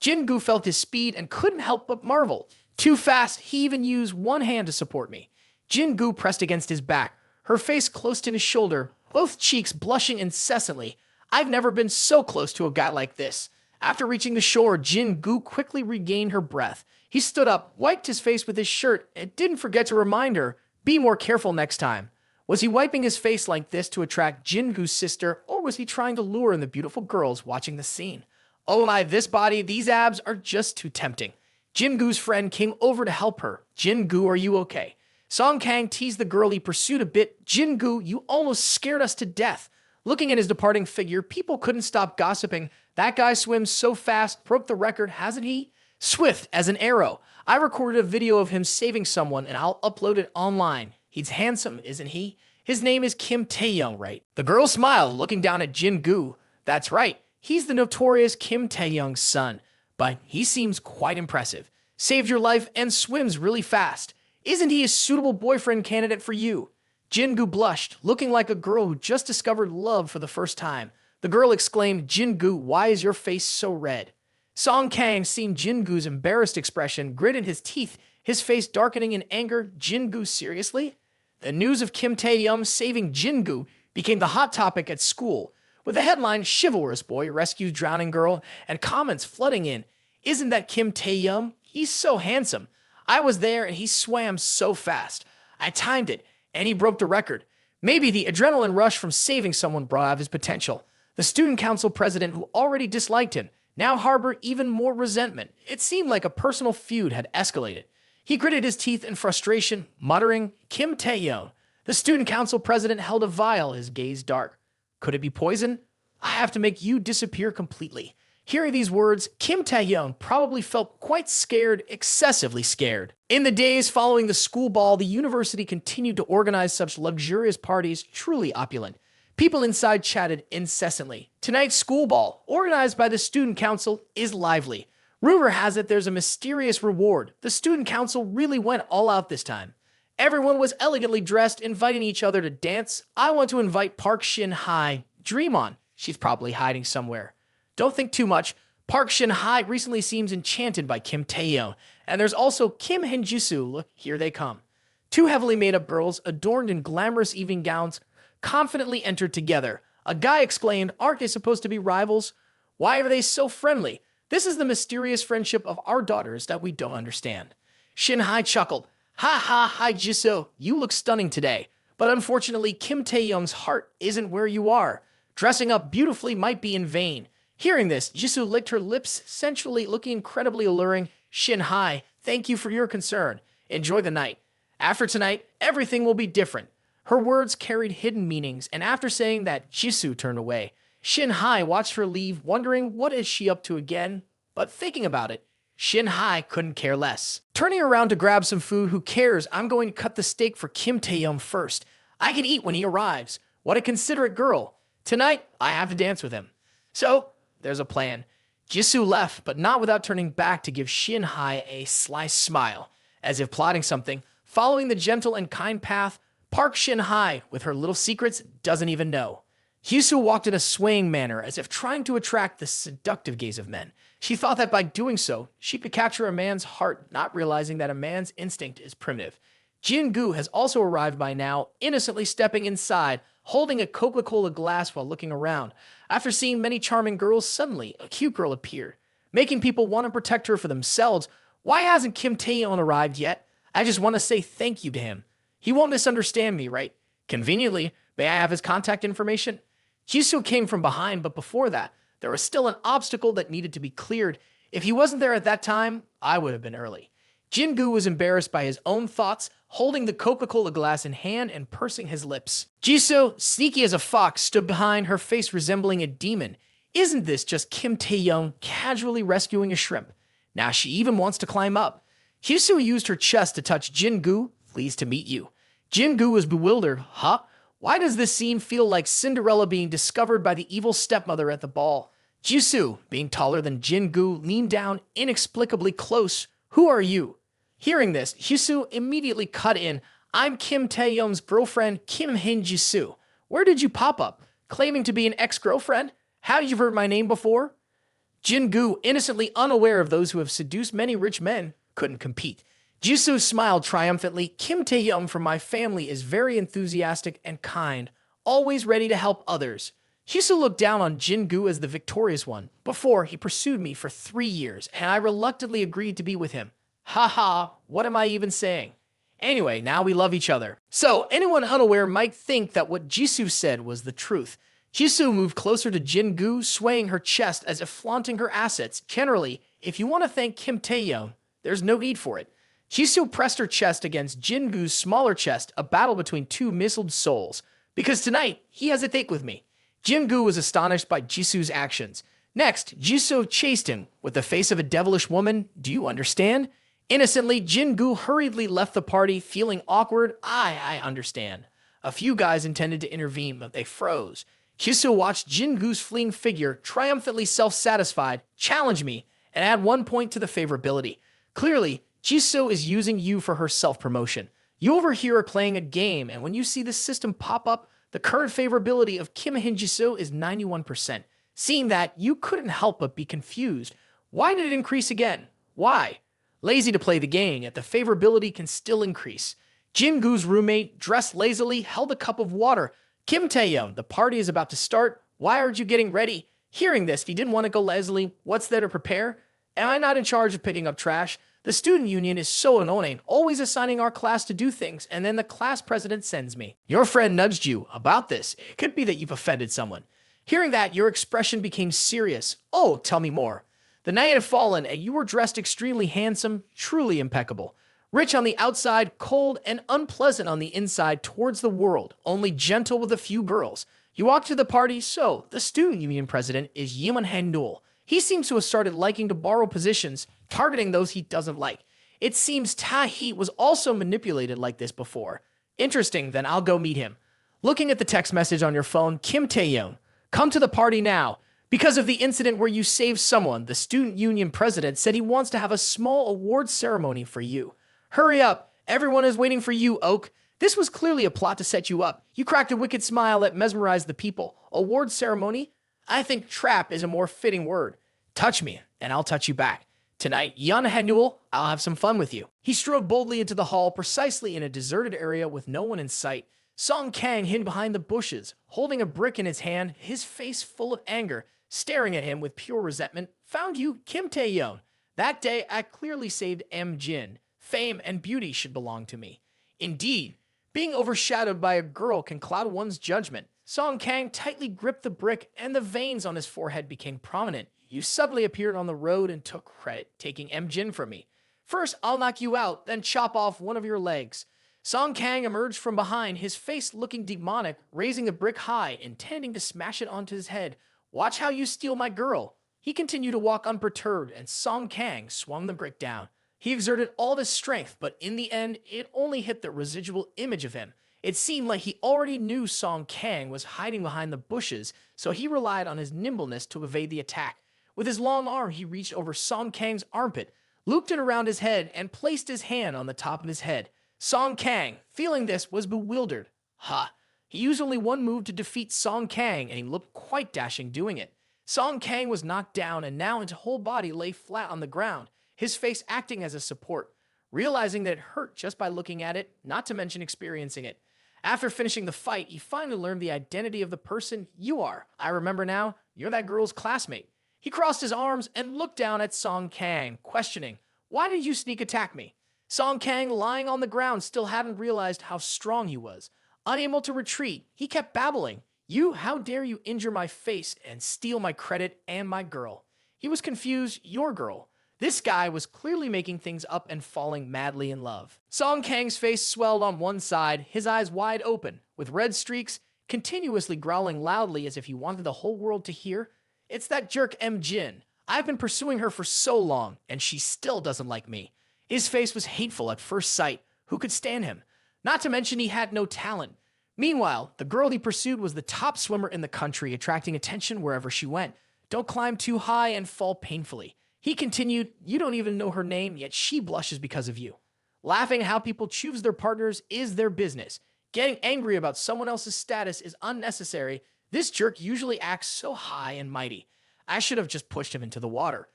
Jin-gu felt his speed and couldn't help but marvel. Too fast, he even used one hand to support me. Jin-gu pressed against his back, her face close to his shoulder, both cheeks blushing incessantly. I've never been so close to a guy like this. After reaching the shore, Jin-gu quickly regained her breath. He stood up, wiped his face with his shirt, and didn't forget to remind her, be more careful next time. Was he wiping his face like this to attract Jin-gu's sister, or was he trying to lure in the beautiful girls watching the scene? Oh my, this body, these abs are just too tempting. Jin-gu's friend came over to help her. Jin-gu, are you okay? Song Kang teased the girl he pursued a bit. Jin-gu, you almost scared us to death. Looking at his departing figure, people couldn't stop gossiping. That guy swims so fast, broke the record, hasn't he? Swift as an arrow. I recorded a video of him saving someone and I'll upload it online. He's handsome, isn't he? His name is Kim Taehyung, right? The girl smiled, looking down at Jin-gu. That's right. He's the notorious Kim Taehyung's son, but he seems quite impressive. Saved your life and swims really fast. Isn't he a suitable boyfriend candidate for you? Jin-gu blushed, looking like a girl who just discovered love for the first time. The girl exclaimed, Jin-gu, why is your face so red? Song Kang, seeing Jin-gu's embarrassed expression, gritted his teeth, his face darkening in anger. Jin-gu, seriously? The news of Kim Taehyung saving Jin-gu became the hot topic at school, with the headline, Chivalrous Boy Rescues Drowning Girl, and comments flooding in. Isn't that Kim Taehyung? He's so handsome. I was there and he swam so fast. I timed it, and he broke the record. Maybe the adrenaline rush from saving someone brought out his potential. The student council president, who already disliked him, now harbored even more resentment. It seemed like a personal feud had escalated. He gritted his teeth in frustration, muttering, Kim Taehyung. The student council president held a vial, his gaze dark. Could it be poison? I have to make you disappear completely. Hearing these words, Kim Taehyung probably felt quite scared, excessively scared. In the days following the school ball, the university continued to organize such luxurious parties, truly opulent. People inside chatted incessantly. Tonight's school ball, organized by the student council, is lively. Rumor has it there's a mysterious reward. The student council really went all out this time. Everyone was elegantly dressed, inviting each other to dance. I want to invite Park Shin-hye. Dream on. She's probably hiding somewhere. Don't think too much. Park Shin-hye recently seems enchanted by Kim Taehyung. And there's also Kim Hin-jisoo. Look, here they come. Two heavily made-up girls, adorned in glamorous evening gowns, confidently entered together. A guy exclaimed, aren't they supposed to be rivals? Why are they so friendly? This is the mysterious friendship of our daughters that we don't understand. Shin-hye chuckled. Ha ha, hi Jisoo, you look stunning today. But unfortunately, Kim Taehyung's heart isn't where you are. Dressing up beautifully might be in vain. Hearing this, Jisoo licked her lips, sensually looking incredibly alluring. Shin Hai, thank you for your concern. Enjoy the night. After tonight, everything will be different. Her words carried hidden meanings, and after saying that, Jisoo turned away. Shin Hai watched her leave, wondering what is she up to again, but thinking about it, Shin Hai couldn't care less. Turning around to grab some food, who cares? I'm going to cut the steak for Kim Taehyung first. I can eat when he arrives. What a considerate girl. Tonight, I have to dance with him. So, there's a plan. Jisoo left, but not without turning back to give Shin Hai a sly smile. As if plotting something, following the gentle and kind path, Park Shin Hai, with her little secrets, doesn't even know. Hyusu walked in a swaying manner, as if trying to attract the seductive gaze of men. She thought that by doing so, she could capture a man's heart, not realizing that a man's instinct is primitive. Jin-gu has also arrived by now, innocently stepping inside, holding a Coca-Cola glass while looking around. After seeing many charming girls, suddenly a cute girl appeared, making people want to protect her for themselves. Why hasn't Kim Taehyung arrived yet? I just want to say thank you to him. He won't misunderstand me, right? Conveniently, may I have his contact information? Jisoo came from behind, but before that, there was still an obstacle that needed to be cleared. If he wasn't there at that time, I would have been early. Jin-gu was embarrassed by his own thoughts, holding the Coca-Cola glass in hand and pursing his lips. Jisoo, sneaky as a fox, stood behind, her face resembling a demon. Isn't this just Kim Taehyung casually rescuing a shrimp? Now she even wants to climb up. Hyusu used her chest to touch Jin-gu. Pleased to meet you. Jin-gu was bewildered. Huh? Why does this scene feel like Cinderella being discovered by the evil stepmother at the ball? Jisoo, being taller than Jin-gu, leaned down inexplicably close. Who are you? Hearing this, Hyusu immediately cut in. I'm Kim Taehyung's girlfriend, Kim Hin-jisoo. Where did you pop up? Claiming to be an ex-girlfriend? Have you heard my name before? Jin-gu, innocently unaware of those who have seduced many rich men, couldn't compete. Jisoo smiled triumphantly. Kim Taehyung from my family is very enthusiastic and kind, always ready to help others. Jisoo looked down on Jin-gu as the victorious one. Before, he pursued me for 3 years, and I reluctantly agreed to be with him. Haha, what am I even saying? Anyway, now we love each other. So, anyone unaware might think that what Jisoo said was the truth. Jisoo moved closer to Jin-gu, swaying her chest as if flaunting her assets. Generally, if you want to thank Kim Taehyung, there's no need for it. Jisoo pressed her chest against Jin-gu's smaller chest, a battle between two misled souls. Because tonight, he has a date with me. Jin-gu was astonished by Jisoo's actions. Next, Jisoo chased him with the face of a devilish woman. Do you understand? Innocently, Jin-gu hurriedly left the party, feeling awkward. I understand. A few guys intended to intervene, but they froze. Jisoo watched Jin-gu's fleeing figure, triumphantly self-satisfied, challenge me, and add 1 point to the favorability. Clearly, Jisoo is using you for her self-promotion. You over here are playing a game, and when you see the system pop up, the current favorability of Kim Hin-jisoo is 91%. Seeing that, you couldn't help but be confused. Why did it increase again? Why? Lazy to play the game, yet the favorability can still increase. Jin-gu's roommate, dressed lazily, held a cup of water. Kim Taehyung, the party is about to start. Why aren't you getting ready? Hearing this, he didn't want to go lazily. What's there to prepare? Am I not in charge of picking up trash? The student union is so annoying, always assigning our class to do things, and then the class president sends me. Your friend nudged you about this. It could be that you've offended someone. Hearing that, your expression became serious. Oh, tell me more. The night had fallen, and you were dressed extremely handsome, truly impeccable. Rich on the outside, cold and unpleasant on the inside towards the world, only gentle with a few girls. You walked to the party, so the student union president is Yeon Han-dul. He seems to have started liking to borrow positions, targeting those he doesn't like. It seems Tae was also manipulated like this before. Interesting, then I'll go meet him. Looking at the text message on your phone, Kim Taehyung, come to the party now. Because of the incident where you saved someone, the student union president said he wants to have a small award ceremony for you. Hurry up, everyone is waiting for you, Oak. This was clearly a plot to set you up. You cracked a wicked smile that mesmerized the people. Award ceremony? I think trap is a more fitting word. Touch me, and I'll touch you back. Tonight, Yeon Han-dul, I'll have some fun with you. He strode boldly into the hall, precisely in a deserted area with no one in sight. Song Kang hid behind the bushes, holding a brick in his hand, his face full of anger, staring at him with pure resentment. Found you, Kim Taehyung. That day, I clearly saved M. Jin. Fame and beauty should belong to me. Indeed, being overshadowed by a girl can cloud one's judgment. Song Kang tightly gripped the brick and the veins on his forehead became prominent. You suddenly appeared on the road and took credit, taking Jin from me. First, I'll knock you out, then chop off one of your legs. Song Kang emerged from behind, his face looking demonic, raising the brick high, intending to smash it onto his head. Watch how you steal my girl. He continued to walk unperturbed, and Song Kang swung the brick down. He exerted all his strength, but in the end, it only hit the residual image of him. It seemed like he already knew Song Kang was hiding behind the bushes, so he relied on his nimbleness to evade the attack. With his long arm, he reached over Song Kang's armpit, looped it around his head, and placed his hand on the top of his head. Song Kang, feeling this, was bewildered. Ha! He used only one move to defeat Song Kang, and he looked quite dashing doing it. Song Kang was knocked down, and now his whole body lay flat on the ground, his face acting as a support, realizing that it hurt just by looking at it, not to mention experiencing it. After finishing the fight, he finally learned the identity of the person you are. I remember now, you're that girl's classmate. He crossed his arms and looked down at Song Kang, questioning, why did you sneak attack me? Song Kang, lying on the ground, still hadn't realized how strong he was. Unable to retreat, he kept babbling. How dare you injure my face and steal my credit and my girl? He was confused, your girl. This guy was clearly making things up and falling madly in love. Song Kang's face swelled on one side, his eyes wide open, with red streaks, continuously growling loudly as if he wanted the whole world to hear. It's that jerk Jin. I've been pursuing her for so long, and she still doesn't like me. His face was hateful at first sight. Who could stand him? Not to mention he had no talent. Meanwhile, the girl he pursued was the top swimmer in the country, attracting attention wherever she went. Don't climb too high and fall painfully. He continued, you don't even know her name, yet she blushes because of you. Laughing at how people choose their partners is their business. Getting angry about someone else's status is unnecessary. This jerk usually acts so high and mighty. I should have just pushed him into the water.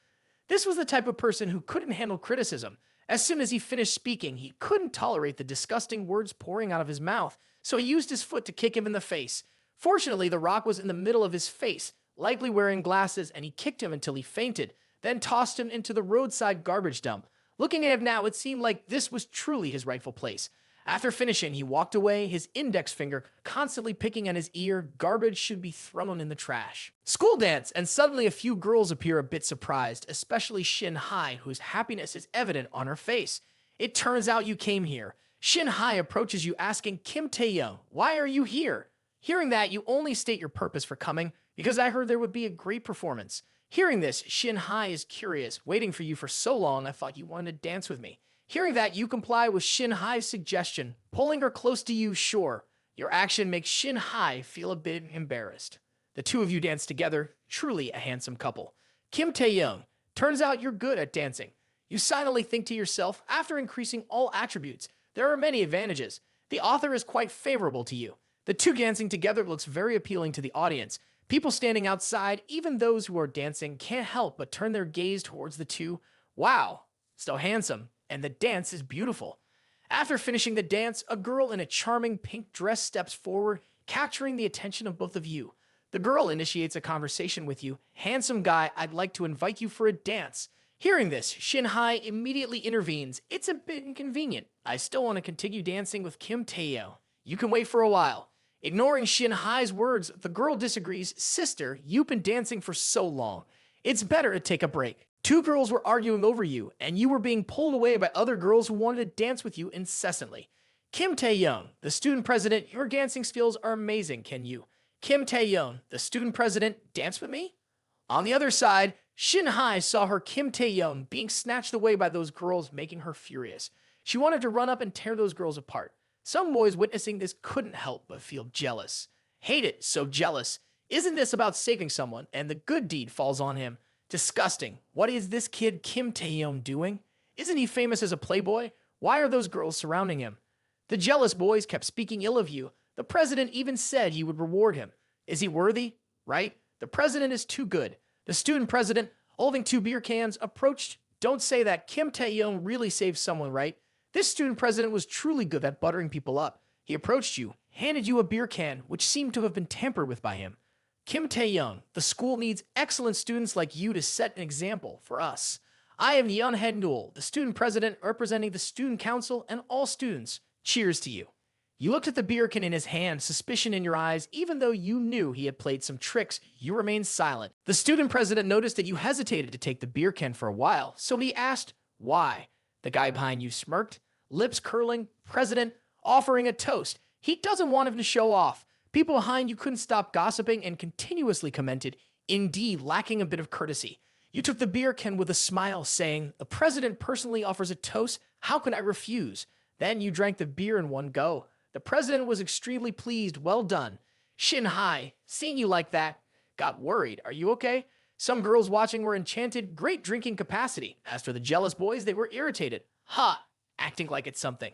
This was the type of person who couldn't handle criticism. As soon as he finished speaking, he couldn't tolerate the disgusting words pouring out of his mouth, so he used his foot to kick him in the face. Fortunately, the rock was in the middle of his face, likely wearing glasses, and he kicked him until he fainted, then tossed him into the roadside garbage dump. Looking at him now, it seemed like this was truly his rightful place. After finishing, he walked away, his index finger constantly picking at his ear. Garbage should be thrown in the trash. School dance, and suddenly a few girls appear a bit surprised, especially Shin Hai, whose happiness is evident on her face. It turns out you came here. Shin Hai approaches you asking Kim Taehyung, why are you here? Hearing that, you only state your purpose for coming, because I heard there would be a great performance. Hearing this, Shin Hai is curious, waiting for you for so long I thought you wanted to dance with me. Hearing that, you comply with Shin Hai's suggestion, pulling her close to you, sure. Your action makes Shin Hai feel a bit embarrassed. The two of you dance together, truly a handsome couple. Kim Taehyung, turns out you're good at dancing. You silently think to yourself, after increasing all attributes, there are many advantages. The author is quite favorable to you. The two dancing together looks very appealing to the audience. People standing outside, even those who are dancing, can't help but turn their gaze towards the two. Wow, so handsome. And the dance is beautiful. After finishing the dance, a girl in a charming pink dress steps forward, capturing the attention of both of you. The girl initiates a conversation with you. Handsome guy, I'd like to invite you for a dance. Hearing this, Shin Hai immediately intervenes. It's a bit inconvenient. I still want to continue dancing with Kim Taehyung. You can wait for a while. Ignoring Shin Hai's words, the girl disagrees. Sister, you've been dancing for so long. It's better to take a break. Two girls were arguing over you, and you were being pulled away by other girls who wanted to dance with you incessantly. Kim Taehyung, the student president, your dancing skills are amazing, can you? Kim Taehyung, the student president, dance with me? On the other side, Shin Hai saw her Kim Taehyung being snatched away by those girls, making her furious. She wanted to run up and tear those girls apart. Some boys witnessing this couldn't help but feel jealous. Hate it, so jealous. Isn't this about saving someone, and the good deed falls on him? Disgusting. What is this kid Kim Taehyung doing? Isn't he famous as a playboy? Why are those girls surrounding him? The jealous boys kept speaking ill of you. The president even said he would reward him. Is he worthy? Right? The president is too good. The student president, holding 2 beer cans, approached. Don't say that. Kim Taehyung really saved someone, right? This student president was truly good at buttering people up. He approached you, handed you a beer can, which seemed to have been tampered with by him. Kim Taehyung, the school needs excellent students like you to set an example for us. I am Yeon Hae-nul, the student president representing the student council and all students. Cheers to you. You looked at the beer can in his hand, suspicion in your eyes. Even though you knew he had played some tricks, you remained silent. The student president noticed that you hesitated to take the beer can for a while, so he asked, why? The guy behind you smirked, lips curling, president, offering a toast. He doesn't want him to show off. People behind you couldn't stop gossiping and continuously commented, indeed lacking a bit of courtesy. You took the beer can with a smile, saying, the president personally offers a toast, how can I refuse? Then you drank the beer in one go. The president was extremely pleased. Well done. Shin high. Seeing you like that. Got worried. Are you okay? Some girls watching were enchanted. Great drinking capacity. As for the jealous boys, they were irritated. Ha! Acting like it's something.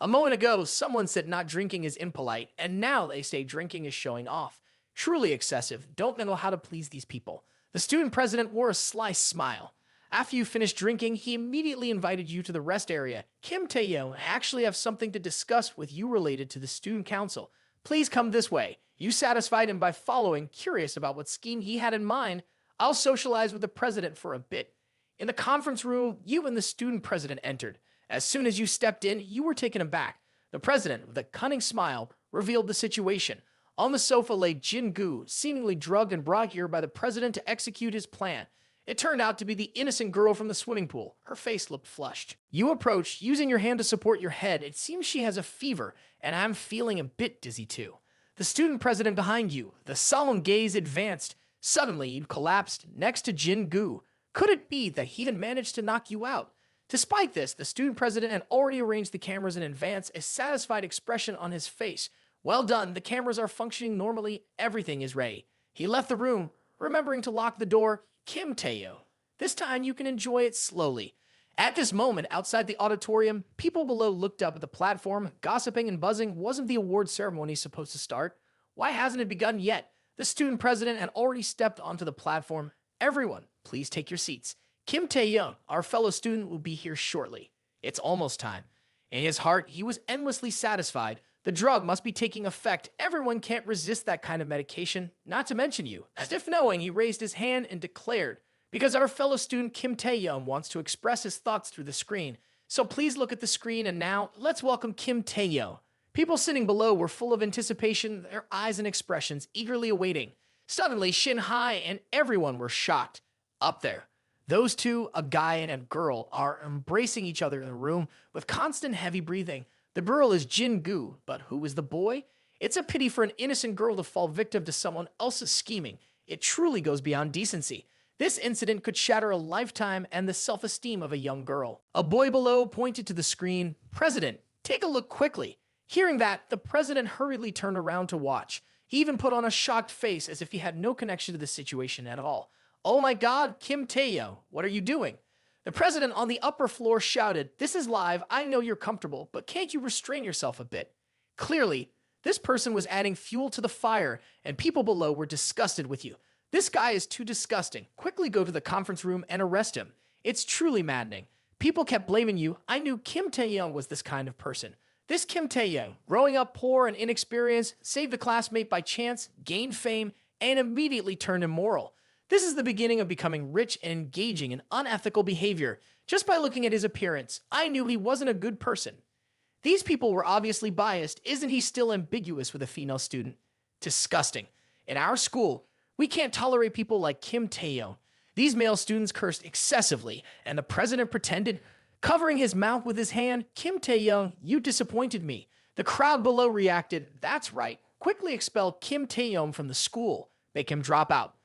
A moment ago, someone said not drinking is impolite, and now they say drinking is showing off. Truly excessive. Don't know how to please these people. The student president wore a sly smile. After you finished drinking, he immediately invited you to the rest area. Kim Taehyung actually have something to discuss with you related to the student council. Please come this way. You satisfied him by following, curious about what scheme he had in mind. I'll socialize with the president for a bit. In the conference room, you and the student president entered. As soon as you stepped in, you were taken aback. The president, with a cunning smile, revealed the situation. On the sofa lay Jin-gu, seemingly drugged and brought here by the president to execute his plan. It turned out to be the innocent girl from the swimming pool. Her face looked flushed. You approached, using your hand to support your head. It seems she has a fever, and I'm feeling a bit dizzy too. The student president behind you, the solemn gaze advanced. Suddenly, you collapsed next to Jin-gu. Could it be that he had managed to knock you out? Despite this, the student president had already arranged the cameras in advance, a satisfied expression on his face. Well done, the cameras are functioning normally, everything is ready. He left the room, remembering to lock the door. Kim Taehyung. This time you can enjoy it slowly. At this moment, outside the auditorium, people below looked up at the platform. Gossiping and buzzing. Wasn't the award ceremony supposed to start? Why hasn't it begun yet? The student president had already stepped onto the platform. Everyone, please take your seats. Kim Taehyung, our fellow student, will be here shortly. It's almost time. In his heart, he was endlessly satisfied. The drug must be taking effect. Everyone can't resist that kind of medication, not to mention you. As if knowing, he raised his hand and declared, because our fellow student Kim Taehyung wants to express his thoughts through the screen. So please look at the screen, and now, let's welcome Kim Taehyung. People sitting below were full of anticipation, their eyes and expressions eagerly awaiting. Suddenly, Shin Hai and everyone were shocked. Up there, those two, a guy and a girl, are embracing each other in the room with constant heavy breathing. The girl is Jin-gu, but who is the boy? It's a pity for an innocent girl to fall victim to someone else's scheming. It truly goes beyond decency. This incident could shatter a lifetime and the self-esteem of a young girl. A boy below pointed to the screen. President, take a look quickly. Hearing that, the president hurriedly turned around to watch. He even put on a shocked face as if he had no connection to the situation at all. Oh my God, Kim Taehyung, what are you doing? The president on the upper floor shouted, this is live, I know you're comfortable, but can't you restrain yourself a bit? Clearly, this person was adding fuel to the fire, and people below were disgusted with you. This guy is too disgusting. Quickly go to the conference room and arrest him. It's truly maddening. People kept blaming you. I knew Kim Taehyung was this kind of person. This Kim Taehyung, growing up poor and inexperienced, saved a classmate by chance, gained fame, and immediately turned immoral. This is the beginning of becoming rich and engaging in unethical behavior. Just by looking at his appearance, I knew he wasn't a good person. These people were obviously biased. Isn't he still ambiguous with a female student? Disgusting. In our school, we can't tolerate people like Kim Taehyung. These male students cursed excessively, and the president pretended, covering his mouth with his hand. Kim Taehyung, you disappointed me. The crowd below reacted, that's right. Quickly expel Kim Taehyung from the school. Make him drop out.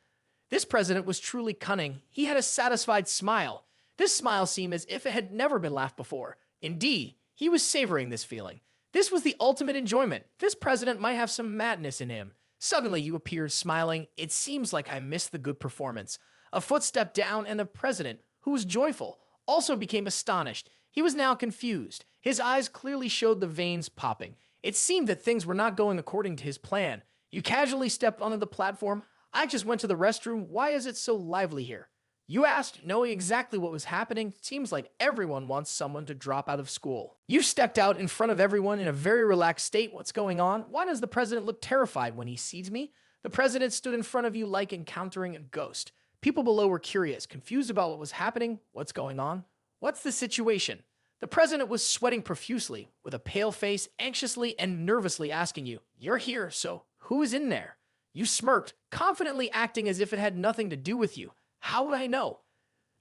This president was truly cunning. He had a satisfied smile. This smile seemed as if it had never been laughed before. Indeed, he was savoring this feeling. This was the ultimate enjoyment. This president might have some madness in him. Suddenly you appeared smiling. It seems like I missed the good performance. A foot stepped down and the president, who was joyful, also became astonished. He was now confused. His eyes clearly showed the veins popping. It seemed that things were not going according to his plan. You casually stepped onto the platform. I just went to the restroom. Why is it so lively here? You asked, knowing exactly what was happening. Seems like everyone wants someone to drop out of school. You stepped out in front of everyone in a very relaxed state. What's going on? Why does the president look terrified when he sees me? The president stood in front of you like encountering a ghost. People below were curious, confused about what was happening. What's going on? What's the situation? The president was sweating profusely, with a pale face, anxiously and nervously asking you, "You're here, so who is in there?" You smirked, confidently acting as if it had nothing to do with you. How would I know?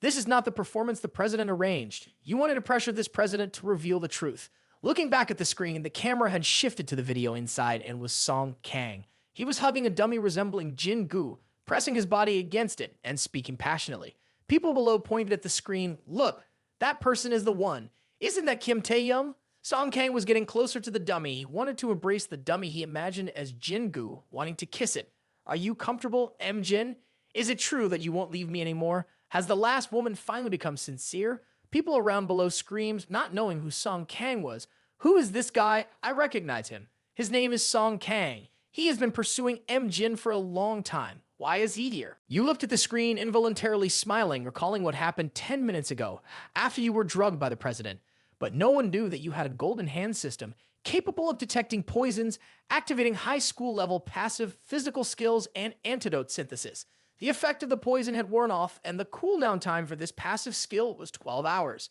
This is not the performance the president arranged. You wanted to pressure this president to reveal the truth. Looking back at the screen, the camera had shifted to the video inside and was Song Kang. He was hugging a dummy resembling Jin Gu, pressing his body against it and speaking passionately. People below pointed at the screen. "Look, that person is the one. Isn't that Kim Taehyung?" Song Kang was getting closer to the dummy. He wanted to embrace the dummy he imagined as Jin Gu, wanting to kiss it. "Are you comfortable, M. Jin? Is it true that you won't leave me anymore? Has the last woman finally become sincere?" People around below screamed, not knowing who Song Kang was. "Who is this guy? I recognize him. His name is Song Kang. He has been pursuing M. Jin for a long time. Why is he here?" You looked at the screen, involuntarily smiling, recalling what happened 10 minutes ago, after you were drugged by the president. But no one knew that you had a golden hand system capable of detecting poisons, activating high school level passive physical skills, and antidote synthesis. The effect of the poison had worn off, and the cooldown time for this passive skill was 12 hours.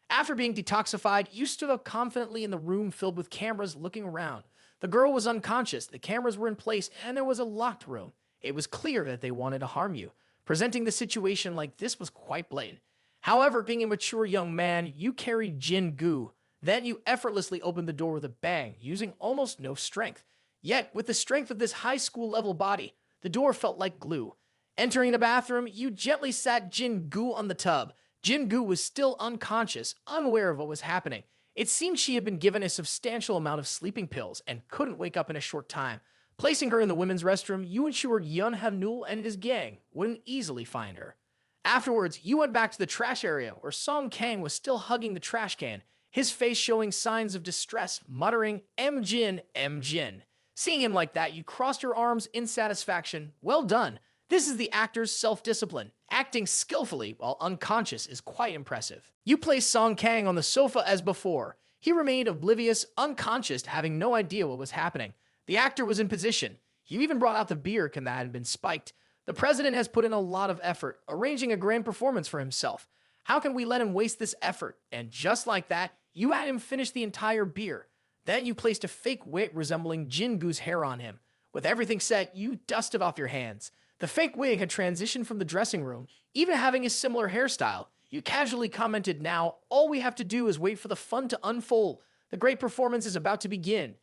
After being detoxified, you stood up confidently in the room filled with cameras looking around. The girl was unconscious, the cameras were in place, and there was a locked room. It was clear that they wanted to harm you. Presenting the situation like this was quite blatant. However, being a mature young man, you carried Jin Gu. Then you effortlessly opened the door with a bang, using almost no strength. Yet, with the strength of this high school level body, the door felt like glue. Entering the bathroom, you gently sat Jin Gu on the tub. Jin Gu was still unconscious, unaware of what was happening. It seemed she had been given a substantial amount of sleeping pills and couldn't wake up in a short time. Placing her in the women's restroom, you ensured Yun Hamnul and his gang wouldn't easily find her. Afterwards, you went back to the trash area where Song Kang was still hugging the trash can, his face showing signs of distress, muttering, "M. Jin, M. Jin." Seeing him like that, you crossed your arms in satisfaction. Well done. This is the actor's self-discipline. Acting skillfully while unconscious is quite impressive. You placed Song Kang on the sofa as before. He remained oblivious, unconscious, having no idea what was happening. The actor was in position. You even brought out the beer can that had been spiked. The president has put in a lot of effort, arranging a grand performance for himself. How can we let him waste this effort? And just like that, you had him finish the entire beer. Then you placed a fake wig resembling Jin Gu's hair on him. With everything set, you dusted off your hands. The fake wig had transitioned from the dressing room, even having a similar hairstyle. You casually commented, "Now, all we have to do is wait for the fun to unfold. The great performance is about to begin."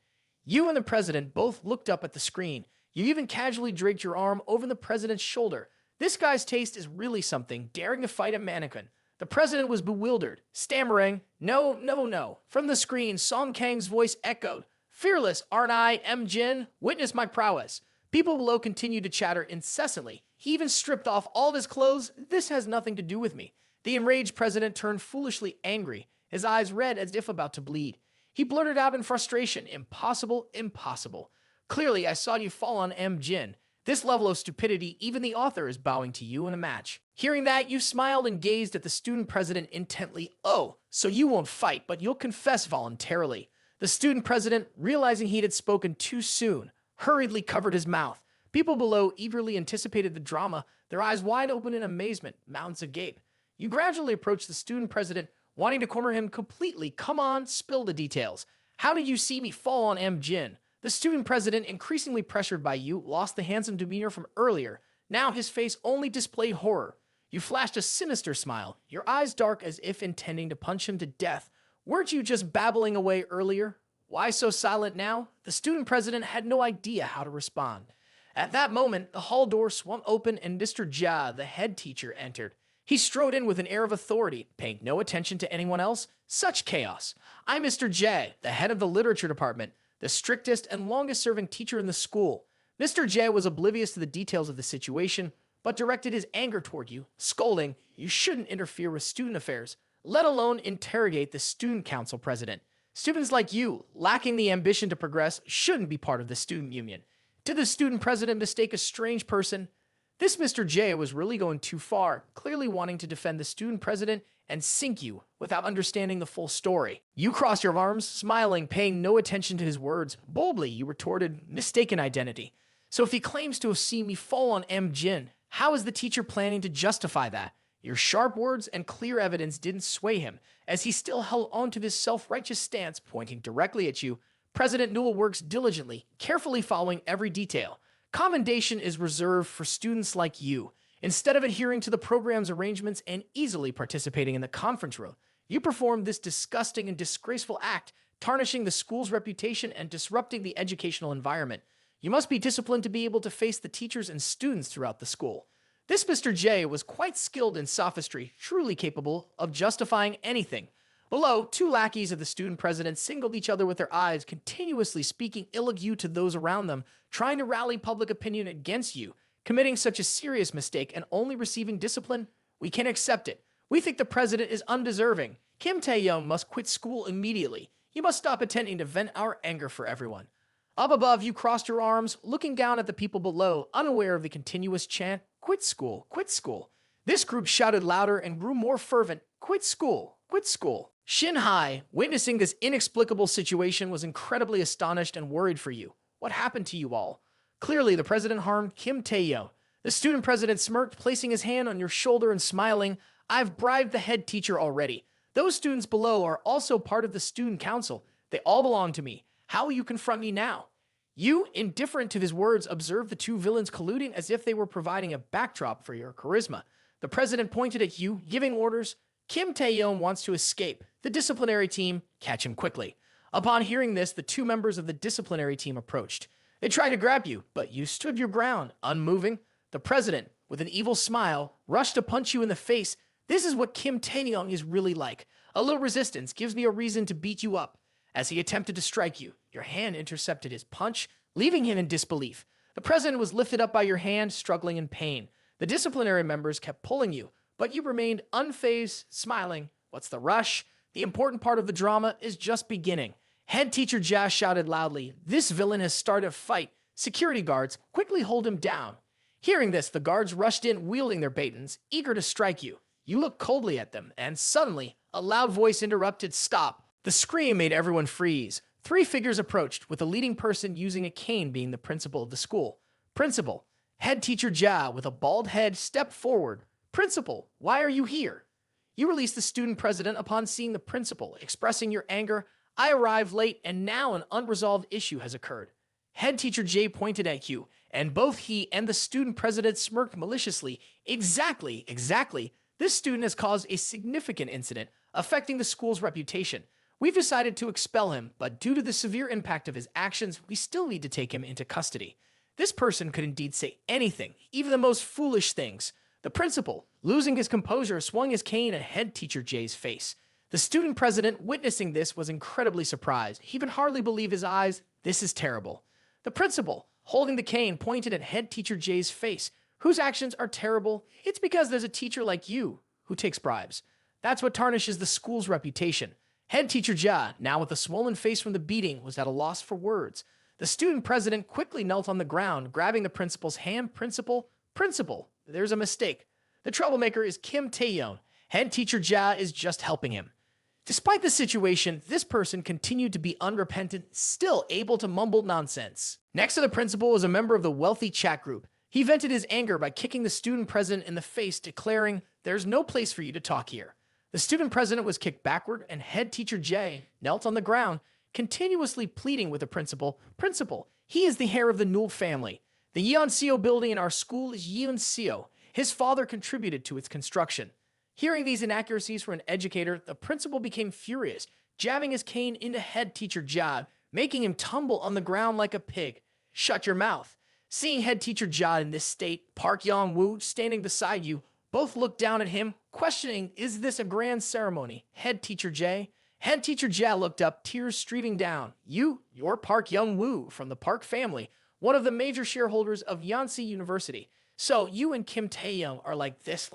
You and the president both looked up at the screen. You even casually draped your arm over the president's shoulder. This guy's taste is really something, daring to fight a mannequin. The president was bewildered, stammering, "No, no, no." From the screen, Song Kang's voice echoed, "Fearless, aren't I, M. Jin? Witness my prowess." People below continued to chatter incessantly. He even stripped off all of his clothes. "This has nothing to do with me." The enraged president turned foolishly angry, his eyes red as if about to bleed. He blurted out in frustration, "Impossible, impossible. Clearly, I saw you fall on M. Jin. This level of stupidity, even the author is bowing to you in a match." Hearing that, you smiled and gazed at the student president intently. "Oh, so you won't fight, but you'll confess voluntarily." The student president, realizing he had spoken too soon, hurriedly covered his mouth. People below eagerly anticipated the drama, their eyes wide open in amazement, mouths agape. You gradually approached the student president, wanting to corner him completely. "Come on, spill the details. How did you see me fall on M. Jin?" The student president, increasingly pressured by you, lost the handsome demeanor from earlier. Now his face only displayed horror. You flashed a sinister smile, your eyes dark as if intending to punch him to death. Weren't you just babbling away earlier? Why so silent now? The student president had no idea how to respond. At that moment, the hall door swung open and Mr. Jia, the head teacher, entered. He strode in with an air of authority, paying no attention to anyone else. Such chaos. "I'm Mr. J, the head of the literature department, the strictest and longest-serving teacher in the school." Mr. J was oblivious to the details of the situation, but directed his anger toward you, scolding, "You shouldn't interfere with student affairs, let alone interrogate the student council president. Students like you, lacking the ambition to progress, shouldn't be part of the student union." Did the student president mistake a strange person? This Mr. J was really going too far, clearly wanting to defend the student president and sink you without understanding the full story. You crossed your arms, smiling, paying no attention to his words. Boldly, you retorted, "Mistaken identity. So if he claims to have seen me fall on M. Jin, how is the teacher planning to justify that? Your sharp words and clear evidence didn't sway him, as he still held on to his self-righteous stance, pointing directly at you. President Newell works diligently, carefully following every detail. Commendation is reserved for students like you. Instead of adhering to the program's arrangements and easily participating in the conference room, you performed this disgusting and disgraceful act, tarnishing the school's reputation and disrupting the educational environment. You must be disciplined to be able to face the teachers and students throughout the school. This Mr. J was quite skilled in sophistry, truly capable of justifying anything. Below, two lackeys of the student president singled each other with their eyes, continuously speaking ill of you to those around them, trying to rally public opinion against you. Committing such a serious mistake and only receiving discipline? We can't accept it. We think the president is undeserving. Kim Taehyung must quit school immediately. You must stop attending to vent our anger for everyone. Up above, you crossed your arms, looking down at the people below, unaware of the continuous chant, "Quit school, quit school." This group shouted louder and grew more fervent, "Quit school, quit school." Shin Hai, witnessing this inexplicable situation, was incredibly astonished and worried for you. What happened to you all? Clearly, the president harmed Kim Taehyung. The student president smirked, placing his hand on your shoulder and smiling. "I've bribed the head teacher already. Those students below are also part of the student council. They all belong to me. How will you confront me now?" You, indifferent to his words, observed the two villains colluding as if they were providing a backdrop for your charisma. The president pointed at you, giving orders. "Kim Taehyung wants to escape. The disciplinary team, catch him quickly." Upon hearing this, the two members of the disciplinary team approached. They tried to grab you, but you stood your ground, unmoving. The president, with an evil smile, rushed to punch you in the face. This is what Kim Taehyung is really like. A little resistance gives me a reason to beat you up. As he attempted to strike you, your hand intercepted his punch, leaving him in disbelief. The president was lifted up by your hand, struggling in pain. The disciplinary members kept pulling you, but you remained unfazed, smiling. What's the rush? The important part of the drama is just beginning. Head teacher Jia shouted loudly, "This villain has started a fight. Security guards, quickly hold him down." Hearing this, the guards rushed in, wielding their batons, eager to strike you. You looked coldly at them, and suddenly, a loud voice interrupted, "Stop." The scream made everyone freeze. Three figures approached, with the leading person using a cane being the principal of the school. "Principal." Head teacher Jia, with a bald head, stepped forward. "Principal, why are you here?" You released the student president upon seeing the principal, expressing your anger. "I arrived late, and now an unresolved issue has occurred." Head teacher Jay pointed at you, and both he and the student president smirked maliciously. Exactly. This student has caused a significant incident, affecting the school's reputation. We've decided to expel him, but due to the severe impact of his actions, we still need to take him into custody. This person could indeed say anything, even the most foolish things. The principal, losing his composure, swung his cane at head teacher Jay's face. The student president, witnessing this, was incredibly surprised. He could hardly believe his eyes. This is terrible. The principal, holding the cane, pointed at head teacher Jay's face. Whose actions are terrible? It's because there's a teacher like you who takes bribes. That's what tarnishes the school's reputation. Head teacher Jia, now with a swollen face from the beating, was at a loss for words. The student president quickly knelt on the ground, grabbing the principal's hand. Principal, there's a mistake. The troublemaker is Kim Taehyung. Head teacher Jia is just helping him. Despite the situation, this person continued to be unrepentant, still able to mumble nonsense. Next to the principal was a member of the wealthy chat group. He vented his anger by kicking the student president in the face, declaring, "There's no place for you to talk here." The student president was kicked backward, and head teacher Jay knelt on the ground, continuously pleading with the principal. "Principal, he is the heir of the Newell family. The Yeonseo building in our school is Yeonseo. His father contributed to its construction." Hearing these inaccuracies from an educator, the principal became furious, jabbing his cane into head teacher Jia, making him tumble on the ground like a pig. "Shut your mouth." Seeing head teacher Jia in this state, Park Yong-woo standing beside you, both looked down at him, questioning, "Is this a grand ceremony?" Head teacher Jay. Head teacher Jia looked up, tears streaming down. You're Park Young-woo from the Park family, one of the major shareholders of Yonsei University. So you and Kim Taehyung are like this.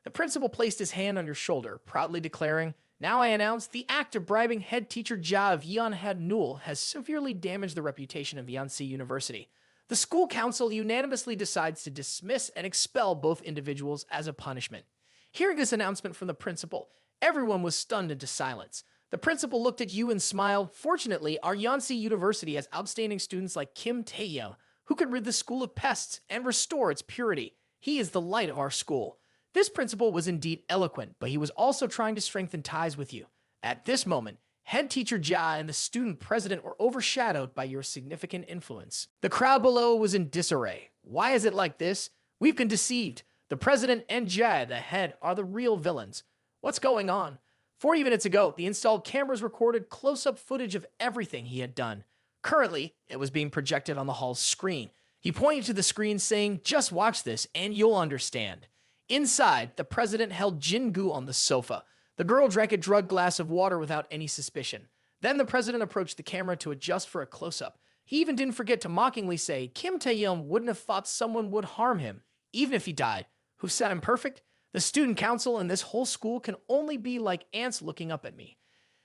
The principal placed his hand on your shoulder, proudly declaring, "Now I announce the act of bribing head teacher Jia of Yeonhad Newell has severely damaged the reputation of Yonsei University. The school council unanimously decides to dismiss and expel both individuals as a punishment." Hearing this announcement from the principal, everyone was stunned into silence. The principal looked at you and smiled. Fortunately, our Yonsei University has outstanding students like Kim Taehyung, who can rid the school of pests and restore its purity. He is the light of our school. This principal was indeed eloquent, but he was also trying to strengthen ties with you. At this moment, head teacher Ja and the student president were overshadowed by your significant influence. The crowd below was in disarray. Why is it like this? We've been deceived. The president and Ja, the head, are the real villains. What's going on? 40 minutes ago, the installed cameras recorded close-up footage of everything he had done. Currently, it was being projected on the hall's screen. He pointed to the screen saying, "Just watch this and you'll understand." Inside, the president held Jin-gu on the sofa. The girl drank a drugged glass of water without any suspicion. Then the president approached the camera to adjust for a close-up. He even didn't forget to mockingly say Kim Taehyung wouldn't have thought someone would harm him, even if he died. Who said I'm perfect? The student council and this whole school can only be like ants looking up at me.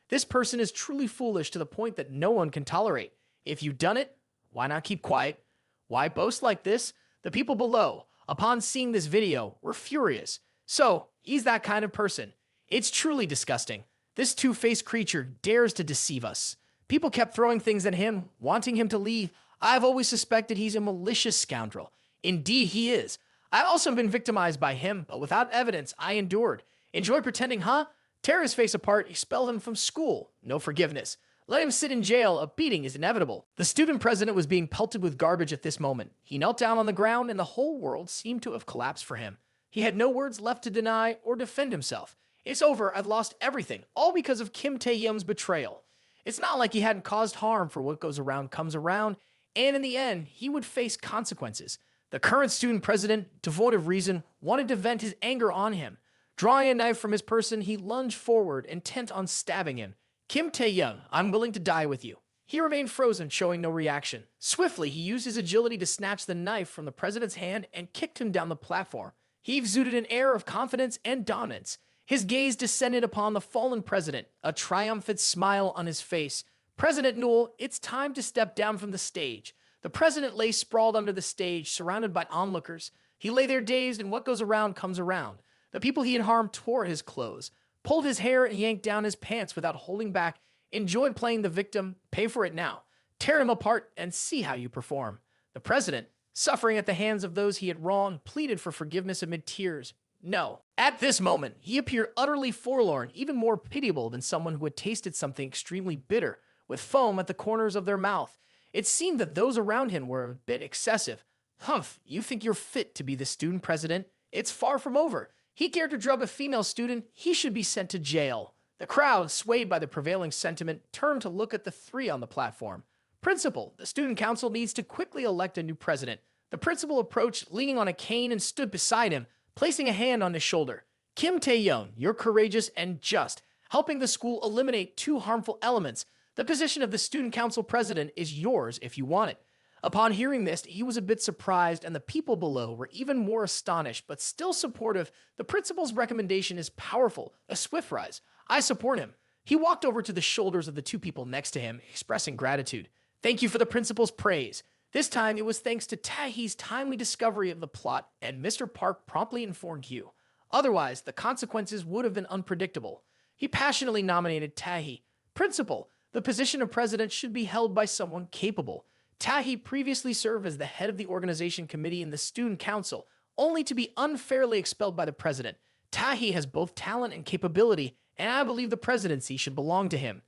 This person is truly foolish to the point that no one can tolerate. If you've done it, why not keep quiet? Why boast like this? The people below, upon seeing this video, were furious. So, he's that kind of person. It's truly disgusting. This two-faced creature dares to deceive us. People kept throwing things at him, wanting him to leave. I've always suspected he's a malicious scoundrel. Indeed, he is. I've also been victimized by him, but without evidence, I endured. Enjoy pretending, huh? Tear his face apart, expel him from school. No forgiveness. Let him sit in jail, a beating is inevitable. The student president was being pelted with garbage at this moment. He knelt down on the ground and the whole world seemed to have collapsed for him. He had no words left to deny or defend himself. It's over, I've lost everything, all because of Kim Taehyung's betrayal. It's not like he hadn't caused harm, for what goes around comes around, and in the end, he would face consequences. The current student president, devoid of reason, wanted to vent his anger on him. Drawing a knife from his person, he lunged forward, intent on stabbing him. Kim Taehyung, I'm willing to die with you. He remained frozen, showing no reaction. Swiftly, he used his agility to snatch the knife from the president's hand and kicked him down the platform. He exuded an air of confidence and dominance. His gaze descended upon the fallen president, a triumphant smile on his face. President Newell, it's time to step down from the stage. The president lay sprawled under the stage, surrounded by onlookers. He lay there dazed, and what goes around comes around. The people he had harmed tore his clothes, pulled his hair, and yanked down his pants without holding back. Enjoy playing the victim, pay for it now. Tear him apart and see how you perform. The president, suffering at the hands of those he had wronged, pleaded for forgiveness amid tears. No. At this moment, he appeared utterly forlorn, even more pitiable than someone who had tasted something extremely bitter, with foam at the corners of their mouth. It seemed that those around him were a bit excessive. Humph, you think you're fit to be the student president? It's far from over. He dared to drug a female student, he should be sent to jail. The crowd, swayed by the prevailing sentiment, turned to look at the three on the platform. Principal, the student council needs to quickly elect a new president. The principal approached, leaning on a cane, and stood beside him, placing a hand on his shoulder. Kim Taehyung, you're courageous and just, helping the school eliminate two harmful elements. The position of the student council president is yours if you want it. Upon hearing this, he was a bit surprised, and the people below were even more astonished, but still supportive. The principal's recommendation is powerful, a swift rise. I support him. He walked over to the shoulders of the two people next to him, expressing gratitude. Thank you for the principal's praise. This time, it was thanks to Taehy's timely discovery of the plot, and Mr. Park promptly informed you. Otherwise, the consequences would have been unpredictable. He passionately nominated Taehy. Principal, the position of president should be held by someone capable. Taehy previously served as the head of the organization committee in the student council, only to be unfairly expelled by the president. Taehy has both talent and capability, and I believe the presidency should belong to him.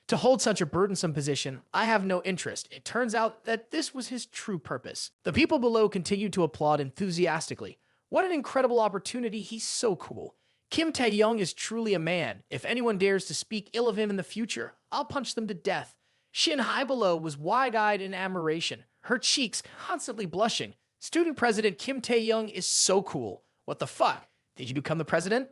To hold such a burdensome position, I have no interest. It turns out that this was his true purpose. The people below continued to applaud enthusiastically. What an incredible opportunity, he's so cool. Kim Taehyung is truly a man. If anyone dares to speak ill of him in the future, I'll punch them to death. Shin Hai below was wide-eyed in admiration, her cheeks constantly blushing. Student President Kim Taehyung is so cool. What the fuck? Did you become the president?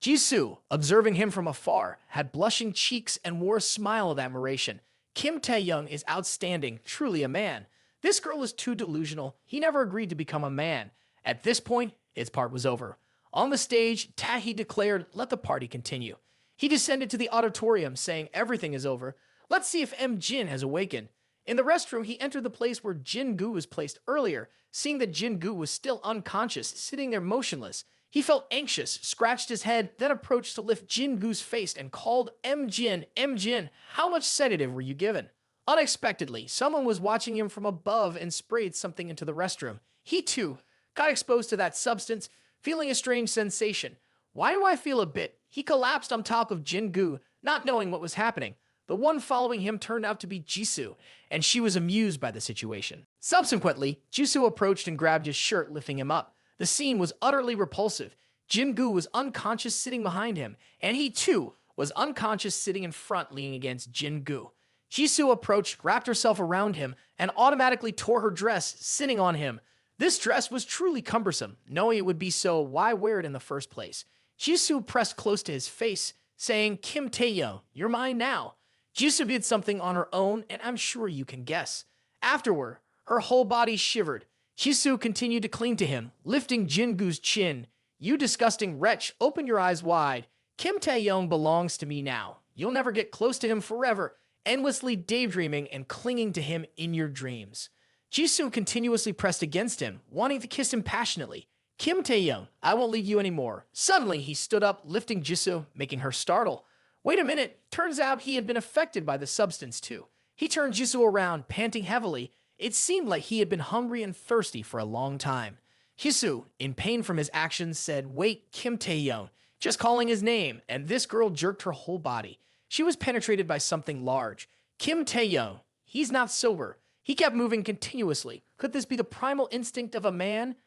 Jisoo, observing him from afar, had blushing cheeks and wore a smile of admiration. Kim Taehyung is outstanding, truly a man. This girl is too delusional. He never agreed to become a man. At this point, his part was over. On the stage, Taehy declared, let the party continue. He descended to the auditorium, saying everything is over. Let's see if M. Jin has awakened. In the restroom, he entered the place where Jin-gu was placed earlier. Seeing that Jin-gu was still unconscious, sitting there motionless, he felt anxious, scratched his head, then approached to lift Jin-gu's face and called, M. Jin, how much sedative were you given? Unexpectedly, someone was watching him from above and sprayed something into the restroom. He, too, got exposed to that substance. feeling a strange sensation. Why do I feel a bit? He collapsed on top of Jin-gu, not knowing what was happening. The one following him turned out to be Jisoo, and she was amused by the situation. Subsequently, Jisoo approached and grabbed his shirt, lifting him up. The scene was utterly repulsive. Jin-gu was unconscious sitting behind him, and he too was unconscious sitting in front leaning against Jin-gu. Jisoo approached, wrapped herself around him, and automatically tore her dress, sitting on him. This dress was truly cumbersome. Knowing it would be so, why wear it in the first place? Jisoo pressed close to his face, saying, "Kim Taehyung, you're mine now." Jisoo did something on her own, and I'm sure you can guess. Afterward, her whole body shivered. Jisoo continued to cling to him, lifting Jin-gu's chin. "You disgusting wretch, open your eyes wide. Kim Taehyung belongs to me now. You'll never get close to him forever, endlessly daydreaming and clinging to him in your dreams." Jisoo continuously pressed against him, wanting to kiss him passionately. "Kim Taehyung, I won't leave you anymore." Suddenly, he stood up, lifting Jisoo, making her startle. Wait a minute, turns out he had been affected by the substance too. He turned Jisoo around, panting heavily. It seemed like he had been hungry and thirsty for a long time. Jisoo, in pain from his actions, said, "Wait, Kim Taehyung," just calling his name, and this girl jerked her whole body. She was penetrated by something large. Kim Taehyung, he's not sober. He kept moving continuously. Could this be the primal instinct of a man?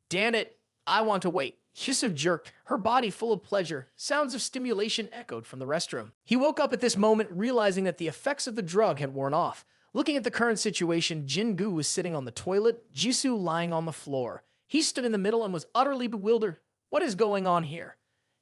Damn it, I want to wait. Jisoo jerked, her body full of pleasure. Sounds of stimulation echoed from the restroom. He woke up at this moment, realizing that the effects of the drug had worn off. Looking at the current situation, Jin-gu was sitting on the toilet, Jisoo lying on the floor. He stood in the middle and was utterly bewildered. What is going on here?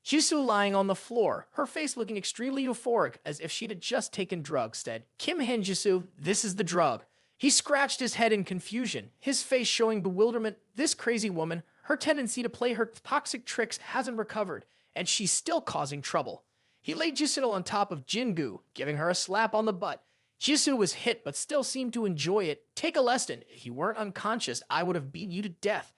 Jisoo lying on the floor, her face looking extremely euphoric, as if she'd just taken drugs, said, "Kim Hen Jisoo, this is the drug." He scratched his head in confusion, his face showing bewilderment. This crazy woman, her tendency to play her toxic tricks hasn't recovered, and she's still causing trouble. He laid Jisoo on top of Jin-gu, giving her a slap on the butt. Jisoo was hit, but still seemed to enjoy it. "Take a lesson. If you weren't unconscious, I would have beaten you to death."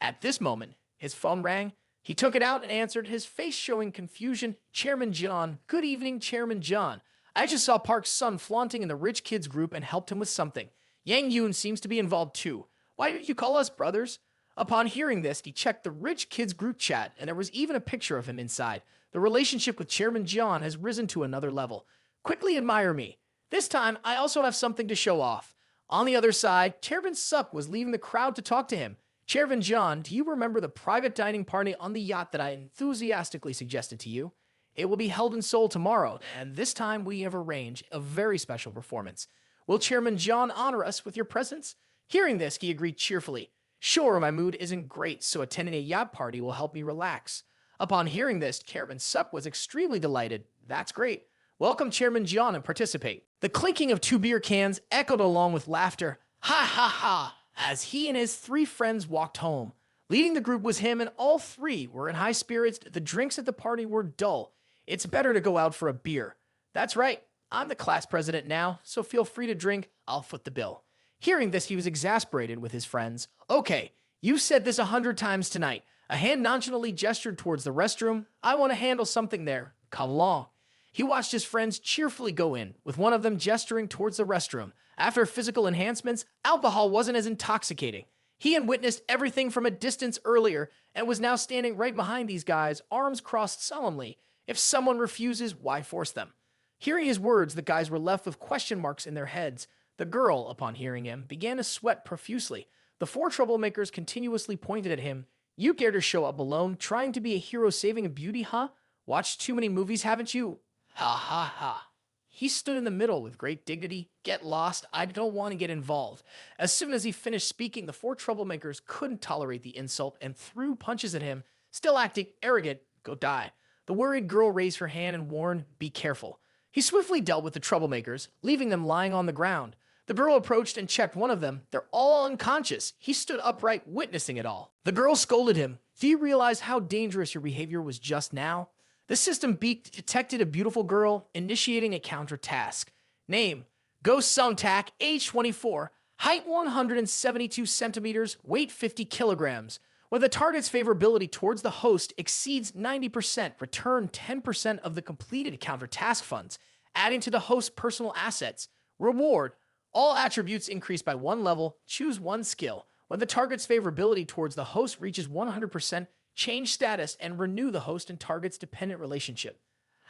At this moment, his phone rang. He took it out and answered, his face showing confusion. "Chairman John. Good evening, Chairman John. I just saw Park's son flaunting in the rich kids group and helped him with something. Yang Yoon seems to be involved too. Why don't you call us brothers?" Upon hearing this, he checked the rich kids group chat, and there was even a picture of him inside. The relationship with Chairman John has risen to another level. "Quickly admire me. This time, I also have something to show off." On the other side, Chairman Sup was leaving the crowd to talk to him. "Chairman John, do you remember the private dining party on the yacht that I enthusiastically suggested to you? It will be held in Seoul tomorrow, and this time we have arranged a very special performance. Will Chairman John honor us with your presence?" Hearing this, he agreed cheerfully. "Sure, my mood isn't great, so attending a yacht party will help me relax." Upon hearing this, Chairman Sup was extremely delighted. "That's great. Welcome Chairman John and participate." The clinking of 2 beer cans echoed along with laughter. "Ha ha ha!" as he and his 3 friends walked home. Leading the group was him, and all 3 were in high spirits. The drinks at the party were dull. "It's better to go out for a beer." "That's right. I'm the class president now, so feel free to drink. I'll foot the bill." Hearing this, he was exasperated with his friends. "Okay, you've said this 100 times tonight." A hand nonchalantly gestured towards the restroom. "I want to handle something there. Come along." He watched his friends cheerfully go in, with one of them gesturing towards the restroom. After physical enhancements, alcohol wasn't as intoxicating. He had witnessed everything from a distance earlier and was now standing right behind these guys, arms crossed solemnly. If someone refuses, why force them? Hearing his words, the guys were left with question marks in their heads. The girl, upon hearing him, began to sweat profusely. The 4 troublemakers continuously pointed at him. "You dare to show up alone, trying to be a hero saving a beauty, huh? Watched too many movies, haven't you? Ha ha ha." He stood in the middle with great dignity. "Get lost. I don't want to get involved." As soon as he finished speaking, the 4 troublemakers couldn't tolerate the insult and threw punches at him. Still acting arrogant, "Go die." The worried girl raised her hand and warned, "Be careful." He swiftly dealt with the troublemakers, leaving them lying on the ground. The girl approached and checked one of them. They're all unconscious. He stood upright, witnessing it all. The girl scolded him. "Do you realize how dangerous your behavior was just now?" The system detected a beautiful girl, initiating a counter-task. Name: Go Sungtak, age 24, height 172 centimeters, weight 50 kilograms. When the target's favorability towards the host exceeds 90%, return 10% of the completed counter-task funds, adding to the host's personal assets. Reward: all attributes increase by 1 level, choose 1 skill. When the target's favorability towards the host reaches 100%, change status, and renew the host and target's dependent relationship.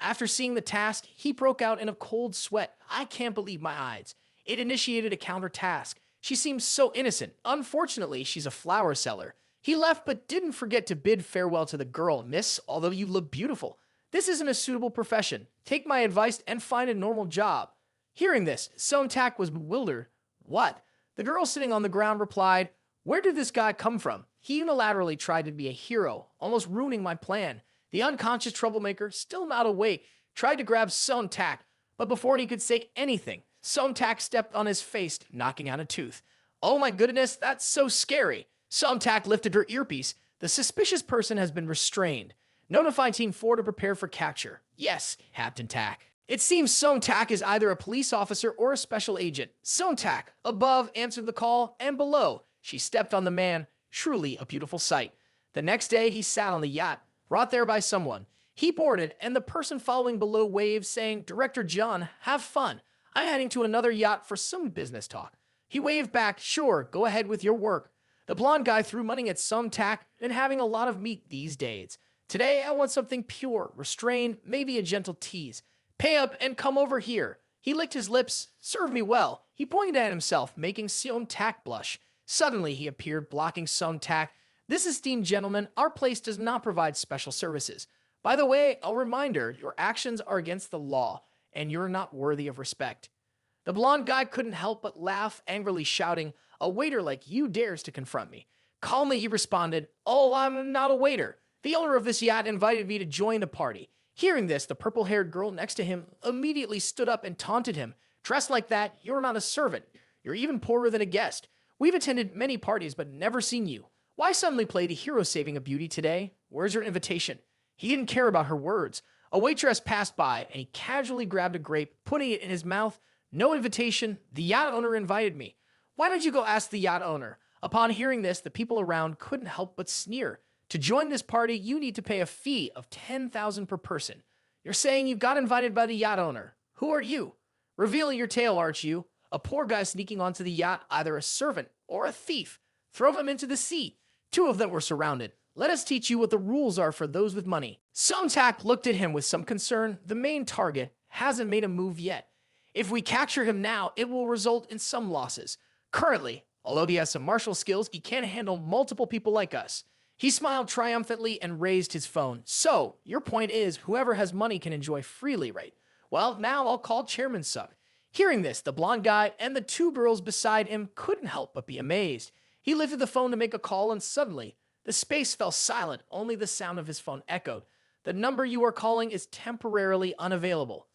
After seeing the task, he broke out in a cold sweat. I can't believe my eyes. It initiated a counter task. She seems so innocent. Unfortunately, she's a flower seller. He left but didn't forget to bid farewell to the girl. Miss, although you look beautiful, this isn't a suitable profession. Take my advice and find a normal job. Hearing this, Sontak was bewildered. What? The girl sitting on the ground replied, where did this guy come from? He unilaterally tried to be a hero, almost ruining my plan. The unconscious troublemaker, still not awake, tried to grab Sontak, but before he could say anything, Sontak stepped on his face, knocking out a tooth. Oh my goodness, that's so scary. Sontak lifted her earpiece. The suspicious person has been restrained. Notify Team 4 to prepare for capture. Yes, Captain Tack. It seems Sontak is either a police officer or a special agent. Sontak, above, answered the call, and below, she stepped on the man. Truly a beautiful sight. The next day, he sat on the yacht, brought there by someone. He boarded, and the person following below waved, saying, Director John, have fun. I'm heading to another yacht for some business talk. He waved back, sure, go ahead with your work. The blonde guy threw money at Sontak and having a lot of meat these days. Today, I want something pure, restrained, maybe a gentle tease. Pay up and come over here. He licked his lips. Serve me well. He pointed at himself, making Sontak blush. Suddenly, he appeared, blocking Sontak. This esteemed gentleman, our place does not provide special services. By the way, a reminder, your actions are against the law, and you're not worthy of respect. The blonde guy couldn't help but laugh, angrily shouting, a waiter like you dares to confront me. Calmly, he responded, oh, I'm not a waiter. The owner of this yacht invited me to join the party. Hearing this, the purple-haired girl next to him immediately stood up and taunted him. Dressed like that, you're not a servant. You're even poorer than a guest. We've attended many parties, but never seen you. Why suddenly play the hero saving a beauty today? Where's your invitation? He didn't care about her words. A waitress passed by, and he casually grabbed a grape, putting it in his mouth. No invitation. The yacht owner invited me. Why don't you go ask the yacht owner? Upon hearing this, the people around couldn't help but sneer. To join this party, you need to pay a fee of $10,000 per person. You're saying you got invited by the yacht owner. Who are you? Revealing your tale, aren't you? A poor guy sneaking onto the yacht, either a servant or a thief. Throw him into the sea. Two of them were surrounded. Let us teach you what the rules are for those with money. Sontak looked at him with some concern. The main target hasn't made a move yet. If we capture him now, it will result in some losses. Currently, although he has some martial skills, he can't handle multiple people like us. He smiled triumphantly and raised his phone. So, your point is, whoever has money can enjoy freely, right? Well, now I'll call Chairman Suck. Hearing this, the blonde guy and the two girls beside him couldn't help but be amazed. He lifted the phone to make a call, and suddenly, the space fell silent. Only the sound of his phone echoed. The number you are calling is temporarily unavailable.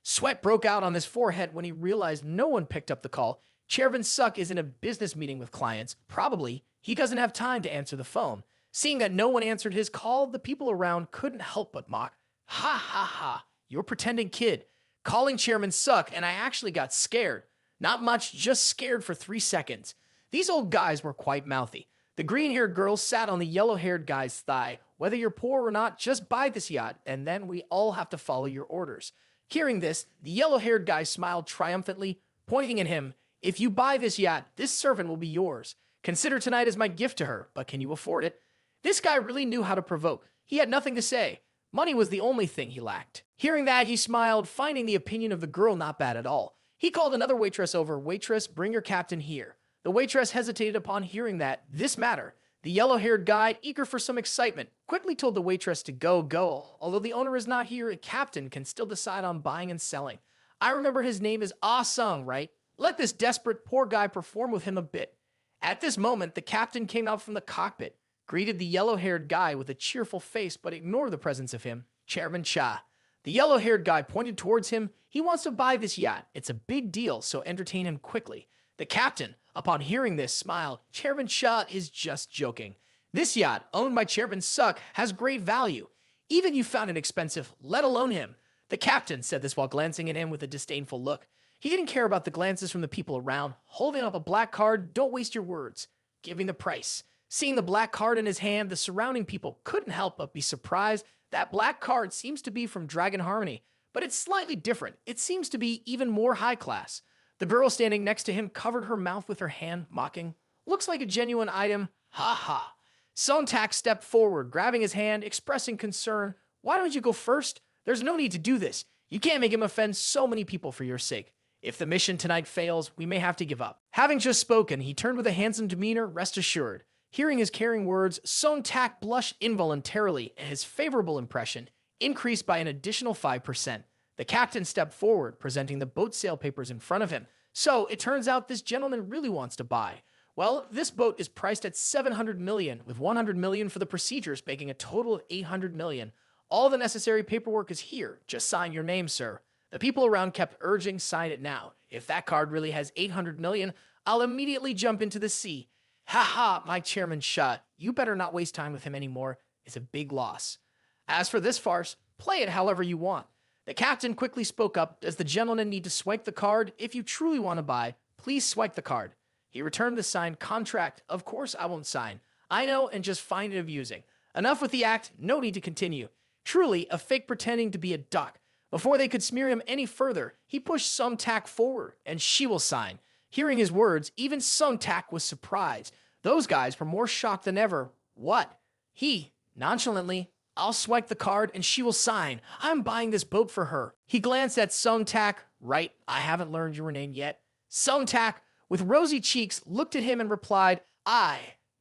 Sweat broke out on his forehead when he realized no one picked up the call. Chairman Suck is in a business meeting with clients. Probably, he doesn't have time to answer the phone. Seeing that no one answered his call, the people around couldn't help but mock. Ha ha ha, you're a pretending kid. Calling Chairman Suck, and I actually got scared. Not much, just scared for 3 seconds. These old guys were quite mouthy. The green-haired girl sat on the yellow-haired guy's thigh. Whether you're poor or not, just buy this yacht, and then we all have to follow your orders. Hearing this, the yellow-haired guy smiled triumphantly, pointing at him. If you buy this yacht, this servant will be yours. Consider tonight as my gift to her, but can you afford it? This guy really knew how to provoke. He had nothing to say. Money was the only thing he lacked. Hearing that, he smiled, finding the opinion of the girl not bad at all. He called another waitress over. Waitress, bring your captain here. The waitress hesitated upon hearing that. This matter. The yellow-haired guy, eager for some excitement, quickly told the waitress to go. Although the owner is not here, a captain can still decide on buying and selling. I remember his name is Ah Sung, right? Let this desperate poor guy perform with him a bit. At this moment, the captain came out from the cockpit, greeted the yellow-haired guy with a cheerful face, but ignored the presence of him, Chairman Cha. The yellow-haired guy pointed towards him. He wants to buy this yacht. It's a big deal, so entertain him quickly. The captain, upon hearing this, smiled. Chairman Cha is just joking. This yacht, owned by Chairman Suck, has great value. Even you found it expensive, let alone him. The captain said this while glancing at him with a disdainful look. He didn't care about the glances from the people around. Holding up a black card, don't waste your words. Giving the price. Seeing the black card in his hand, the surrounding people couldn't help but be surprised. That black card seems to be from Dragon Harmony, but it's slightly different. It seems to be even more high class. The girl standing next to him covered her mouth with her hand, mocking. Looks like a genuine item. Ha ha. Sontak stepped forward, grabbing his hand, expressing concern. Why don't you go first? There's no need to do this. You can't make him offend so many people for your sake. If the mission tonight fails, we may have to give up. Having just spoken, he turned with a handsome demeanor, rest assured. Hearing his caring words, Sontak blushed involuntarily, and his favorable impression increased by an additional 5%. The captain stepped forward, presenting the boat sale papers in front of him. So, it turns out this gentleman really wants to buy. Well, this boat is priced at $700 million, with $100 million for the procedures, making a total of $800 million. All the necessary paperwork is here. Just sign your name, sir. The people around kept urging, sign it now. If that card really has $800 million, I'll immediately jump into the sea. Ha ha, my chairman shot. You better not waste time with him anymore. It's a big loss. As for this farce, play it however you want. The captain quickly spoke up. Does the gentleman need to swipe the card? If you truly want to buy, please swipe the card. He returned the signed contract. Of course I won't sign. I know and just find it amusing. Enough with the act. No need to continue. Truly, a fake pretending to be a duck. Before they could smear him any further, he pushed Sontak forward, and she will sign. Hearing his words, even Sontak was surprised. Those guys were more shocked than ever. What? He, nonchalantly, I'll swipe the card and she will sign. I'm buying this boat for her. He glanced at Sontak. Right, I haven't learned your name yet. Sontak, with rosy cheeks, looked at him and replied,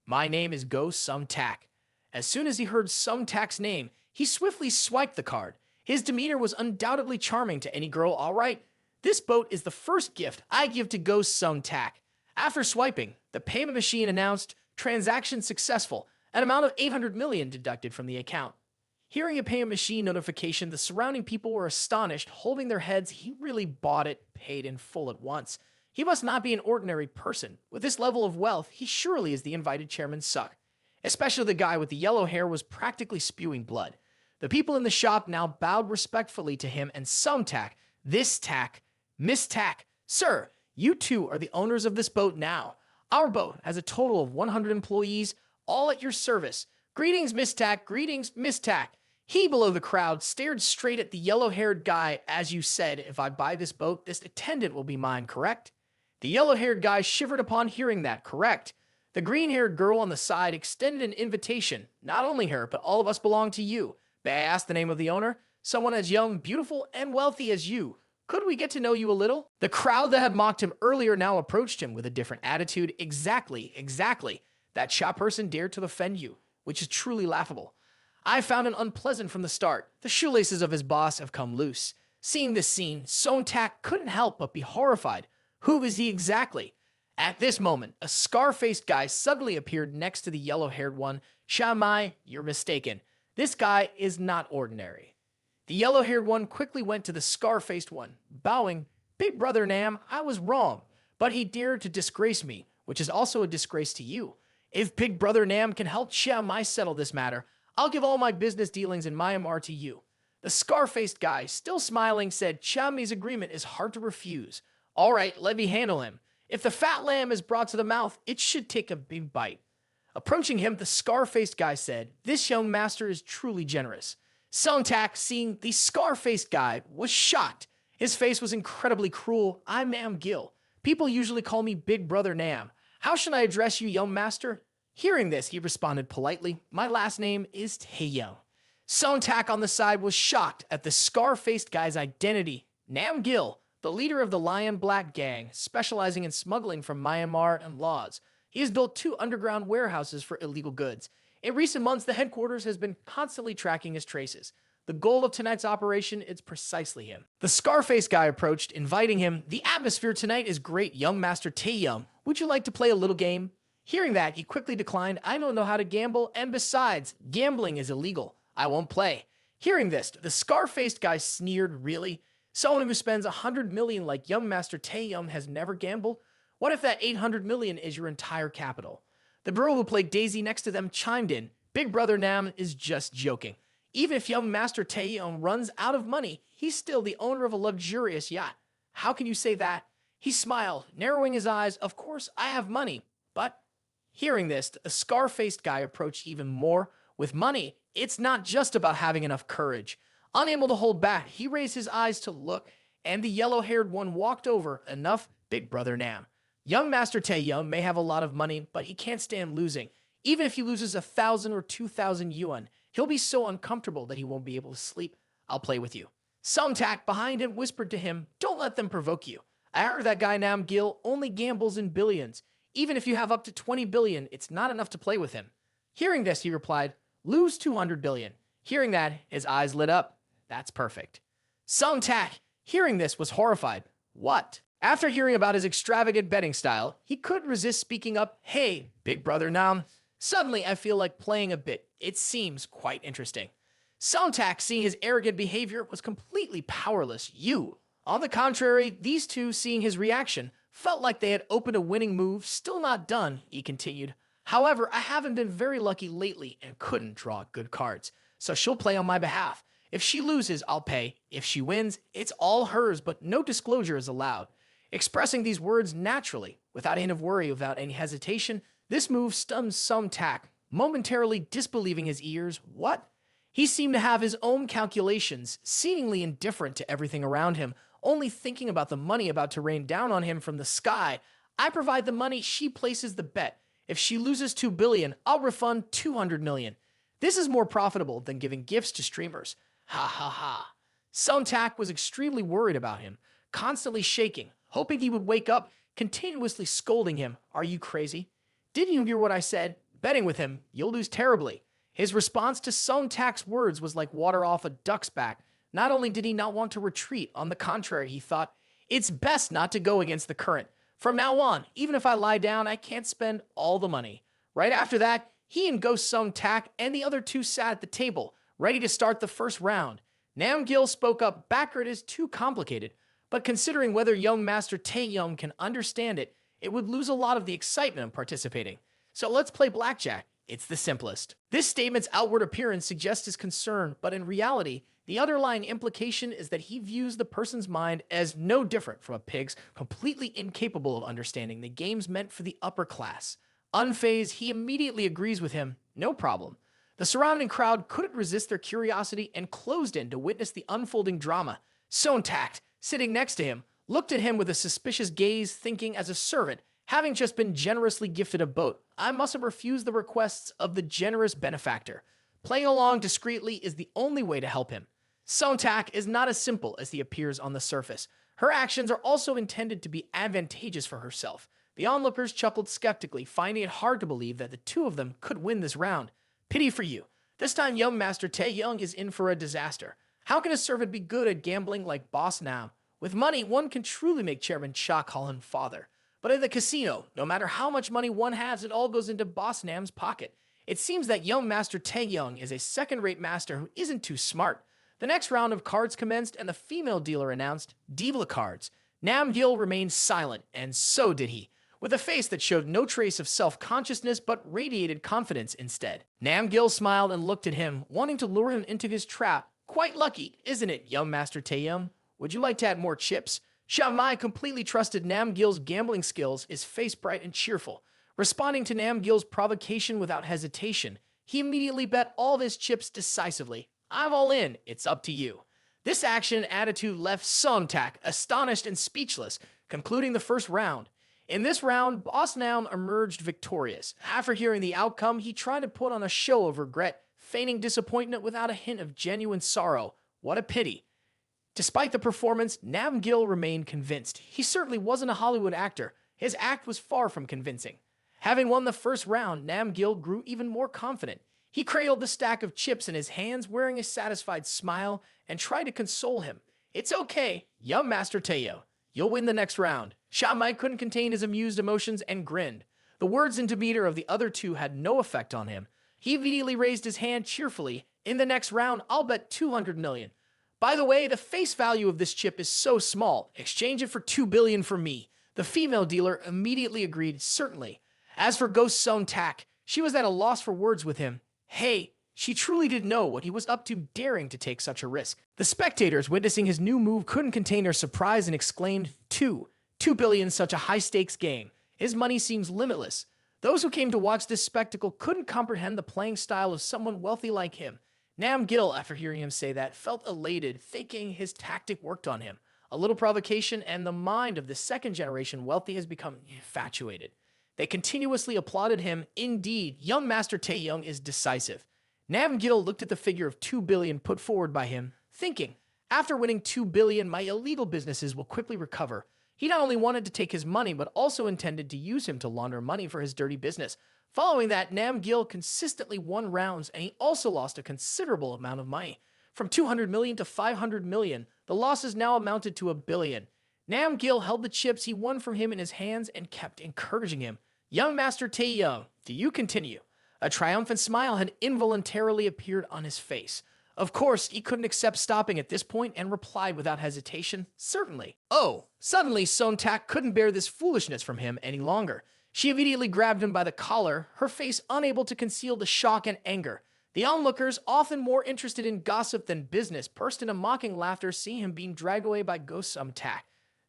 my name is Go Sontak. As soon as he heard Sontak's name, he swiftly swiped the card. His demeanor was undoubtedly charming to any girl, all right. This boat is the first gift I give to Go Sontak. After swiping, the payment machine announced, transaction successful, an amount of $800 million deducted from the account. Hearing a payment machine notification, the surrounding people were astonished, holding their heads. He really bought it, paid in full at once. He must not be an ordinary person. With this level of wealth, he surely is the invited chairman's suck. Especially the guy with the yellow hair was practically spewing blood. The people in the shop now bowed respectfully to him, and Sontak, this tack, Miss Tack, sir, you two are the owners of this boat now. Our boat has a total of 100 employees, all at your service. Greetings, Miss Tack, greetings, Miss Tack. He below the crowd stared straight at the yellow-haired guy. As you said, if I buy this boat, this attendant will be mine, correct? The yellow-haired guy shivered upon hearing that, correct. The green-haired girl on the side extended an invitation. Not only her, but all of us belong to you. May I ask the name of the owner? Someone as young, beautiful, and wealthy as you. Could we get to know you a little? The crowd that had mocked him earlier now approached him with a different attitude. Exactly. That shop person dared to offend you, which is truly laughable. I found it unpleasant from the start. The shoelaces of his boss have come loose. Seeing this scene, Sontak couldn't help but be horrified. Who is he exactly? At this moment, a scar-faced guy suddenly appeared next to the yellow-haired one. Shamai, you're mistaken. This guy is not ordinary. The yellow-haired one quickly went to the scar-faced one, bowing. Big brother Nam, I was wrong, but he dared to disgrace me, which is also a disgrace to you. If Big brother Nam can help Shamai settle this matter, I'll give all my business dealings in Myanmar to you. The scar-faced guy, still smiling, said Chamai's agreement is hard to refuse. All right, let me handle him. If the fat lamb is brought to the mouth, it should take a big bite. Approaching him, the scar-faced guy said, this young master is truly generous. Sontak, seeing the scar-faced guy, was shocked. His face was incredibly cruel. I'm Nam Gil. People usually call me Big Brother Nam. How should I address you, young master? Hearing this, he responded politely, my last name is Taehyung. Sontak on the side was shocked at the scar-faced guy's identity. Nam Gil, the leader of the Lion Black Gang, specializing in smuggling from Myanmar and Laos. He has built 2 underground warehouses for illegal goods. In recent months, the headquarters has been constantly tracking his traces. The goal of tonight's operation is precisely him. The scar-faced guy approached, inviting him. The atmosphere tonight is great, young Master Taehyung. Would you like to play a little game? Hearing that, he quickly declined. I don't know how to gamble, and besides, gambling is illegal. I won't play. Hearing this, the scar-faced guy sneered, really? Someone who spends $100 million like young Master Taehyung has never gambled? What if that $800 million is your entire capital? The girl who played Daisy next to them chimed in. Big brother Nam is just joking. Even if young Master Taehyung runs out of money, he's still the owner of a luxurious yacht. How can you say that? He smiled, narrowing his eyes. Of course, I have money, but... Hearing this, the scar-faced guy approached even more. With money, it's not just about having enough courage. Unable to hold back, he raised his eyes to look, and the yellow-haired one walked over. Enough, Big brother Nam. Young Master Taehyung may have a lot of money, but he can't stand losing. Even if he loses 1,000 or 2,000 yuan, he'll be so uncomfortable that he won't be able to sleep. I'll play with you. Sumtak behind him whispered to him, don't let them provoke you. I heard that guy Namgil only gambles in billions. Even if you have up to 20 billion, it's not enough to play with him. Hearing this, he replied, lose 200 billion. Hearing that, his eyes lit up. That's perfect. Sumtak, hearing this, was horrified. What? After hearing about his extravagant betting style, he couldn't resist speaking up, hey, big brother Nam. Suddenly, I feel like playing a bit. It seems quite interesting. Sumtak, seeing his arrogant behavior, was completely powerless. You. On the contrary, these two, seeing his reaction, felt like they had opened a winning move. Still not done, he continued. However, I haven't been very lucky lately and couldn't draw good cards, so she'll play on my behalf. If she loses, I'll pay. If she wins, it's all hers, but no disclosure is allowed. Expressing these words naturally, without a hint of worry, without any hesitation, this move stunned Sumtak, momentarily disbelieving his ears. What? He seemed to have his own calculations, seemingly indifferent to everything around him, only thinking about the money about to rain down on him from the sky. I provide the money, she places the bet. If she loses 2 billion, I'll refund 200 million. This is more profitable than giving gifts to streamers. Ha ha ha. Sumtak was extremely worried about him, constantly shaking, hoping he would wake up, continuously scolding him. Are you crazy? Didn't you hear what I said? Betting with him, you'll lose terribly. His response to Sumtak's words was like water off a duck's back. Not only did he not want to retreat, on the contrary, he thought, it's best not to go against the current. From now on, even if I lie down, I can't spend all the money. Right after that, he and Ghost Sumtak and the other two sat at the table, ready to start the first round. Namgil spoke up, backward is too complicated, but considering whether young Master Taehyung can understand it, it would lose a lot of the excitement of participating. So let's play blackjack. It's the simplest. This statement's outward appearance suggests his concern, but in reality, the underlying implication is that he views the person's mind as no different from a pig's, completely incapable of understanding the games meant for the upper class. Unfazed, he immediately agrees with him. No problem. The surrounding crowd couldn't resist their curiosity and closed in to witness the unfolding drama. Sumtak, sitting next to him, looked at him with a suspicious gaze, thinking as a servant, having just been generously gifted a boat, I must have refused the requests of the generous benefactor. Playing along discreetly is the only way to help him. Sumtak is not as simple as he appears on the surface. Her actions are also intended to be advantageous for herself. The onlookers chuckled skeptically, finding it hard to believe that the two of them could win this round. Pity for you. This time young Master Taehyung is in for a disaster. How can a servant be good at gambling like Boss Nam? With money, one can truly make Chairman Cha call him father. But in the casino, no matter how much money one has, it all goes into Boss Nam's pocket. It seems that young Master Taehyung is a second-rate master who isn't too smart. The next round of cards commenced, and the female dealer announced Diva cards. Namgil remained silent, and so did he, with a face that showed no trace of self-consciousness but radiated confidence instead. Namgil smiled and looked at him, wanting to lure him into his trap. Quite lucky, isn't it, young Master Taehyung? Would you like to add more chips? Shamai completely trusted Namgil's gambling skills, his face bright and cheerful. Responding to Namgil's provocation without hesitation, he immediately bet all of his chips decisively. I'm all in, it's up to you. This action and attitude left Sumtak astonished and speechless, concluding the first round. In this round, Boss Nam emerged victorious. After hearing the outcome, he tried to put on a show of regret, feigning disappointment without a hint of genuine sorrow. What a pity. Despite the performance, Namgil remained convinced. He certainly wasn't a Hollywood actor. His act was far from convincing. Having won the first round, Namgil grew even more confident. He cradled the stack of chips in his hands, wearing a satisfied smile, and tried to console him. It's okay, young Master Taehyung. You'll win the next round. Shamai couldn't contain his amused emotions and grinned. The words and demeanor of the other two had no effect on him. He immediately raised his hand cheerfully. In the next round, I'll bet 200 million. By the way, the face value of this chip is so small. Exchange it for 2 billion for me. The female dealer immediately agreed, certainly. As for Ghost Sumtak, she was at a loss for words with him. Hey, she truly didn't know what he was up to, daring to take such a risk. The spectators, witnessing his new move, couldn't contain their surprise and exclaimed, 2 billion, such a high-stakes game. His money seems limitless. Those who came to watch this spectacle couldn't comprehend the playing style of someone wealthy like him. Namgil, after hearing him say that, felt elated, thinking his tactic worked on him. A little provocation, and the mind of the second-generation wealthy has become infatuated. They continuously applauded him. Indeed, young Master Taehyung is decisive. Nam Gil looked at the figure of 2 billion put forward by him, thinking, after winning 2 billion, my illegal businesses will quickly recover. He not only wanted to take his money, but also intended to use him to launder money for his dirty business. Following that, Nam Gil consistently won rounds, and he also lost a considerable amount of money. From 200 million to 500 million, the losses now amounted to 1 billion. Nam Gil held the chips he won from him in his hands and kept encouraging him. Young Master Taehyung, do you continue? A triumphant smile had involuntarily appeared on his face. Of course, he couldn't accept stopping at this point and replied without hesitation, certainly. Oh, suddenly Sontak couldn't bear this foolishness from him any longer. She immediately grabbed him by the collar, her face unable to conceal the shock and anger. The onlookers, often more interested in gossip than business, burst into mocking laughter seeing him being dragged away by Sontak.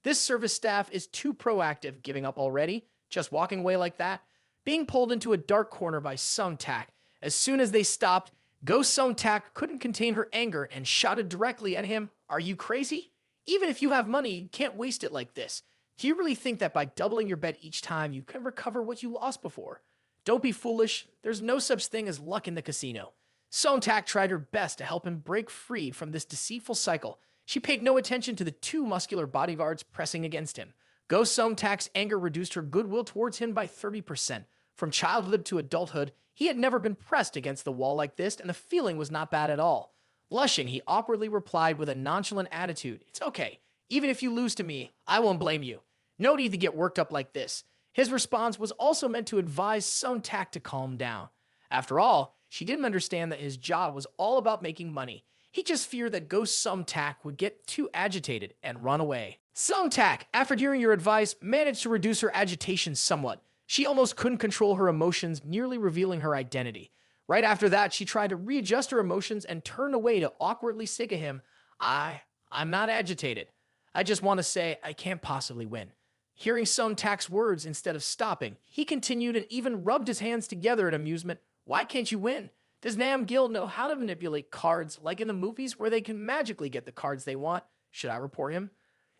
This service staff is too proactive, giving up already, just walking away like that. Being pulled into a dark corner by Sontak. As soon as they stopped, Sontak couldn't contain her anger and shouted directly at him, "Are you crazy? Even if you have money, you can't waste it like this. Do you really think that by doubling your bet each time, you can recover what you lost before? Don't be foolish. There's no such thing as luck in the casino." Sontak tried her best to help him break free from this deceitful cycle. She paid no attention to the two muscular bodyguards pressing against him. Sontak's anger reduced her goodwill towards him by 30%. From childhood to adulthood, he had never been pressed against the wall like this, and the feeling was not bad at all. Blushing, he awkwardly replied with a nonchalant attitude, "It's okay. Even if you lose to me, I won't blame you. No need to get worked up like this." His response was also meant to advise Sontak to calm down. After all, she didn't understand that his job was all about making money. He just feared that Sontak would get too agitated and run away. Sontak, after hearing your advice, managed to reduce her agitation somewhat. She almost couldn't control her emotions, nearly revealing her identity. Right after that, she tried to readjust her emotions and turned away to awkwardly say to him, I'm not agitated. I just want to say I can't possibly win." Hearing Sontak's words instead of stopping, he continued and even rubbed his hands together in amusement. "Why can't you win? Does Nam Gil know how to manipulate cards like in the movies where they can magically get the cards they want? Should I report him?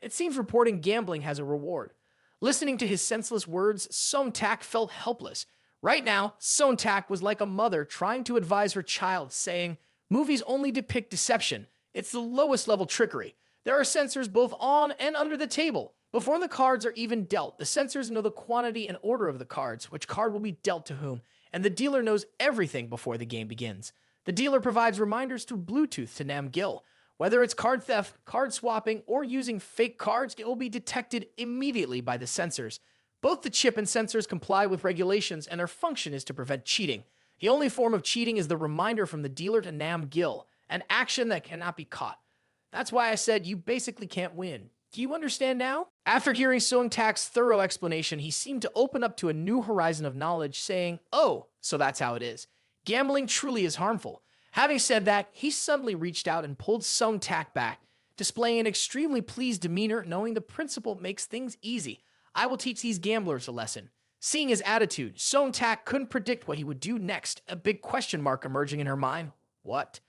It seems reporting gambling has a reward." Listening to his senseless words, Sontak felt helpless. Right now, Sontak was like a mother trying to advise her child, saying, "Movies only depict deception. It's the lowest level trickery. There are sensors both on and under the table. Before the cards are even dealt, the sensors know the quantity and order of the cards, which card will be dealt to whom, and the dealer knows everything before the game begins. The dealer provides reminders through Bluetooth to Nam Gil. Whether it's card theft, card swapping, or using fake cards, it will be detected immediately by the sensors. Both the chip and sensors comply with regulations, and their function is to prevent cheating. The only form of cheating is the reminder from the dealer to Nam Gil, an action that cannot be caught. That's why I said you basically can't win. Do you understand now?" After hearing Sontak's thorough explanation, he seemed to open up to a new horizon of knowledge, saying, "Oh, so that's how it is. Gambling truly is harmful." Having said that, he suddenly reached out and pulled Sontak back, displaying an extremely pleased demeanor, knowing the principle makes things easy. "I will teach these gamblers a lesson." Seeing his attitude, Sontak couldn't predict what he would do next, a big question mark emerging in her mind. What?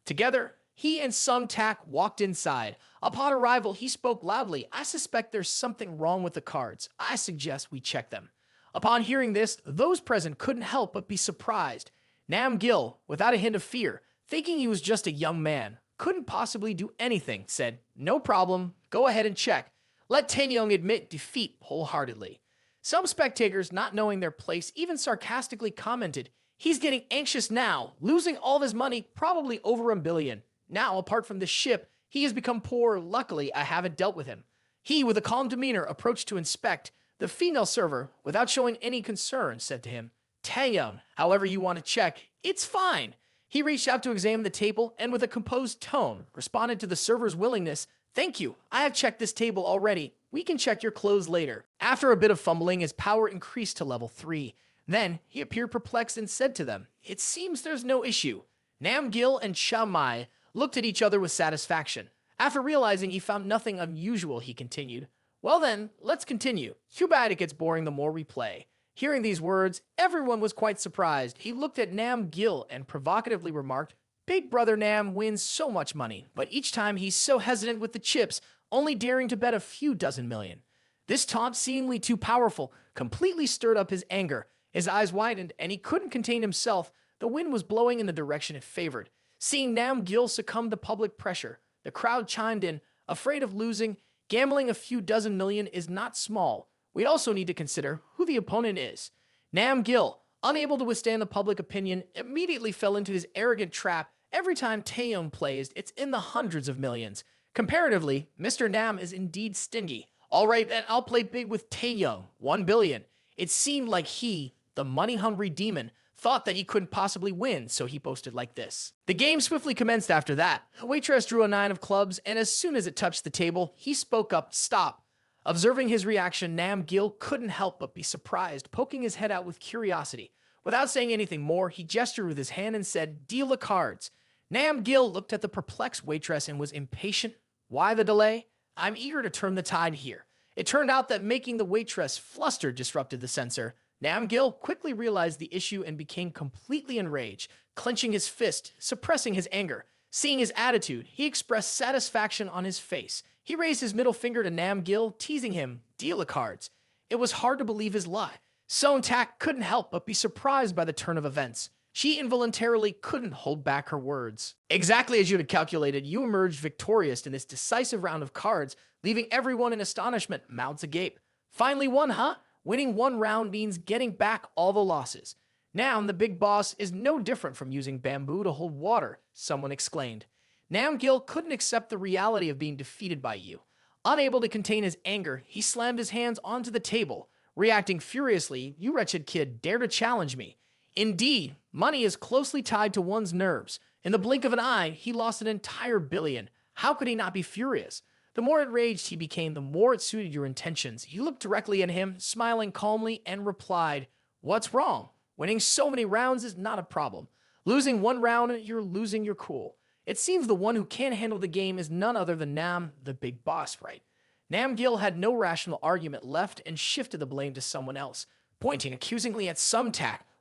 Together, he and Sontak walked inside. Upon arrival, he spoke loudly, "I suspect there's something wrong with the cards. I suggest we check them." Upon hearing this, those present couldn't help but be surprised. Nam Gil, without a hint of fear, thinking he was just a young man, couldn't possibly do anything, said, "No problem, go ahead and check. Let Taehyung admit defeat wholeheartedly." Some spectators, not knowing their place, even sarcastically commented, "He's getting anxious now, losing all of his money, probably over 1 billion. Now, apart from this ship, he has become poor. Luckily, I haven't dealt with him." He, with a calm demeanor, approached to inspect. The female server, without showing any concern, said to him, "Taehyung, however you want to check, it's fine." He reached out to examine the table and with a composed tone responded to the server's willingness, "Thank you, I have checked this table already. We can check your clothes later." After a bit of fumbling, his power increased to level 3. Then he appeared perplexed and said to them, "It seems there's no issue." Nam Gil and Xiao Mai looked at each other with satisfaction. After realizing he found nothing unusual, he continued, "Well then, let's continue. Too bad it gets boring the more we play." Hearing these words, everyone was quite surprised. He looked at Nam Gil and provocatively remarked, "Big brother Nam wins so much money, but each time he's so hesitant with the chips, only daring to bet a few dozen million." This taunt, seemingly too powerful, completely stirred up his anger. His eyes widened, and he couldn't contain himself. The wind was blowing in the direction it favored. Seeing Nam-gil succumb to public pressure, the crowd chimed in, afraid of losing. Gambling a few dozen million is not small. We also need to consider who the opponent is. Nam-gil, unable to withstand the public opinion, immediately fell into his arrogant trap. Every time Taehyung plays, it's in the hundreds of millions. Comparatively, Mr. Nam is indeed stingy. All right, then I'll play big with Taehyung, 1 billion. It seemed like he, the money-hungry demon, thought that he couldn't possibly win, so he boasted like this. The game swiftly commenced after that. The waitress drew a 9 of clubs, and as soon as it touched the table, he spoke up, "Stop." Observing his reaction, Nam-gil couldn't help but be surprised, poking his head out with curiosity. Without saying anything more, he gestured with his hand and said, "Deal of cards." Nam-gil looked at the perplexed waitress and was impatient. Why the delay? I'm eager to turn the tide here. It turned out that making the waitress flustered disrupted the censor. Nam-gil quickly realized the issue and became completely enraged, clenching his fist, suppressing his anger. Seeing his attitude, he expressed satisfaction on his face. He raised his middle finger to Nam-gil, teasing him, "Deal of cards." It was hard to believe his lie. Seoul couldn't help but be surprised by the turn of events. She involuntarily couldn't hold back her words. Exactly as you had calculated, you emerged victorious in this decisive round of cards, leaving everyone in astonishment, mouths agape. Finally won, huh? Winning one round means getting back all the losses. Now the big boss is no different from using bamboo to hold water, someone exclaimed. Nam-gil couldn't accept the reality of being defeated by you. Unable to contain his anger, he slammed his hands onto the table. Reacting furiously, "You wretched kid, dare to challenge me." Indeed, money is closely tied to one's nerves. In the blink of an eye, he lost an entire billion. How could he not be furious? The more enraged he became, the more it suited your intentions. You looked directly at him, smiling calmly, and replied, "What's wrong? Winning so many rounds is not a problem. Losing one round, you're losing your cool. It seems the one who can't handle the game is none other than Nam, the big boss, right?" Nam-gil had no rational argument left and shifted the blame to someone else, pointing accusingly at Seoul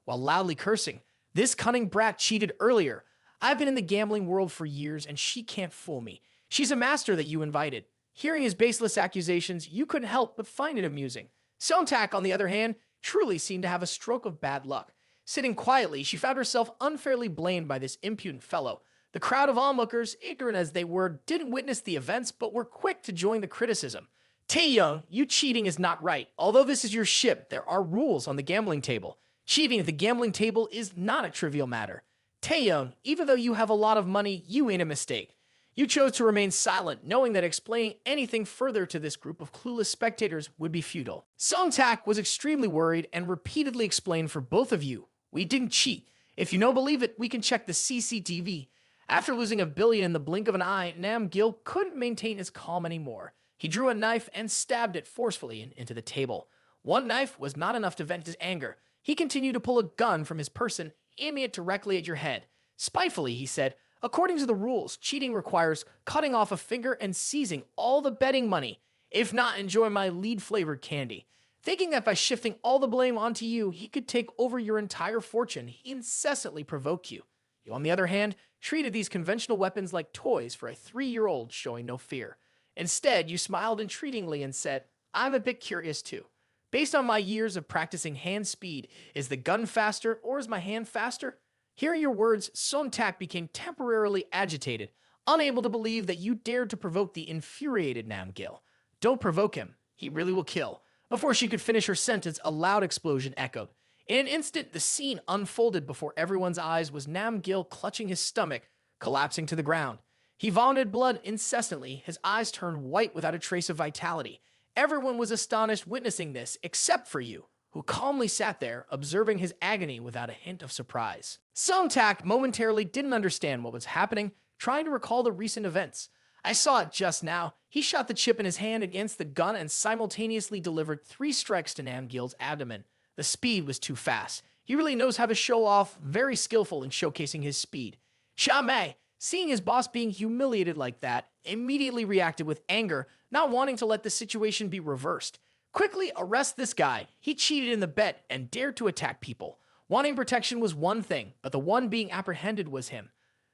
while loudly cursing. "This cunning brat cheated earlier. I've been in the gambling world for years, and she can't fool me. She's a master that you invited." Hearing his baseless accusations, you couldn't help but find it amusing. Seoul, on the other hand, truly seemed to have a stroke of bad luck. Sitting quietly, she found herself unfairly blamed by this impudent fellow. The crowd of onlookers, ignorant as they were, didn't witness the events, but were quick to join the criticism. "Taehyung, you cheating is not right. Although this is your ship, there are rules on the gambling table. Cheating at the gambling table is not a trivial matter. Taehyung, even though you have a lot of money, you made a mistake. You chose to remain silent, knowing that explaining anything further to this group of clueless spectators would be futile." Seoul was extremely worried and repeatedly explained for both of you, "We didn't cheat. If you don't believe it, we can check the CCTV. After losing $1 billion in the blink of an eye, Nam-gil couldn't maintain his calm anymore. He drew a knife and stabbed it forcefully into the table. One knife was not enough to vent his anger. He continued to pull a gun from his person, aiming it directly at your head. Spitefully, he said, "According to the rules, cheating requires cutting off a finger and seizing all the betting money. If not, enjoy my lead-flavored candy." Thinking that by shifting all the blame onto you, he could take over your entire fortune, he incessantly provoked you. You, on the other hand, treated these conventional weapons like toys for a 3-year-old, showing no fear. Instead, you smiled entreatingly and said, "I'm a bit curious too. Based on my years of practicing hand speed, is the gun faster or is my hand faster?" Hearing your words, Seoul became temporarily agitated, unable to believe that you dared to provoke the infuriated Nam-gil. "Don't provoke him. He really will kill." Before she could finish her sentence, a loud explosion echoed. In an instant, the scene unfolded before everyone's eyes was Nam-gil clutching his stomach, collapsing to the ground. He vomited blood incessantly, his eyes turned white without a trace of vitality. Everyone was astonished witnessing this, except for you, who calmly sat there, observing his agony without a hint of surprise. Seoul momentarily didn't understand what was happening, trying to recall the recent events. "I saw it just now. He shot the chip in his hand against the gun and simultaneously delivered 3 strikes to Nam-gil's abdomen. The speed was too fast. He really knows how to show off, very skillful in showcasing his speed." Sha-mei, seeing his boss being humiliated like that, immediately reacted with anger, not wanting to let the situation be reversed. "Quickly arrest this guy. He cheated in the bet and dared to attack people. Wanting protection was one thing, but the one being apprehended was him."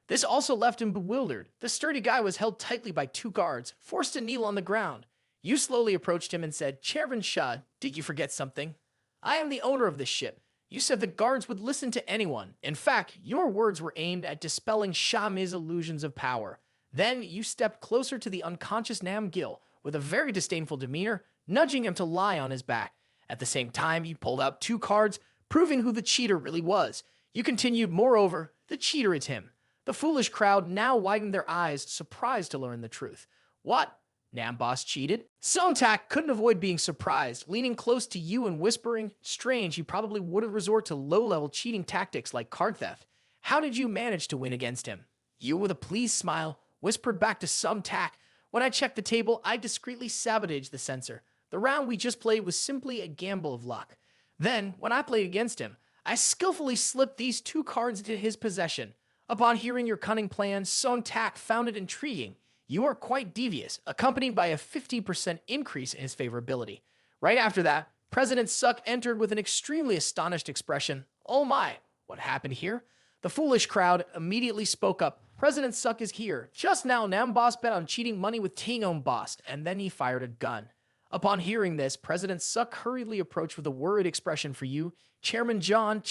This also left him bewildered. The sturdy guy was held tightly by 2 guards, forced to kneel on the ground. You slowly approached him and said, Chairman Shah, did you forget something? I am the owner of this ship. You said the guards would listen to anyone. In fact, your words were aimed at dispelling Shami's illusions of power. Then you stepped closer to the unconscious Nam Gil with a very disdainful demeanor, nudging him to lie on his back. At the same time, you pulled out 2 cards, proving who the cheater really was. You continued, moreover, the cheater is him. The foolish crowd now widened their eyes, surprised to learn the truth. What? Nam Boss cheated? Sontak couldn't avoid being surprised, leaning close to you and whispering, strange, you probably would have resorted to low-level cheating tactics like card theft. How did you manage to win against him? You, with a pleased smile, whispered back to Sontak, when I checked the table, I discreetly sabotaged the sensor. The round we just played was simply a gamble of luck. Then, when I played against him, I skillfully slipped these 2 cards into his possession. Upon hearing your cunning plan, Sontak found it intriguing. You are quite devious, accompanied by a 50% increase in his favorability. Right after that, President Suck entered with an extremely astonished expression. Oh my, what happened here? The foolish crowd immediately spoke up. President Suck is here. Just now, Nam Boss bet on cheating money with Taehyung Boss, and then he fired a gun. Upon hearing this, President Suck hurriedly approached with a worried expression for you. Chairman John,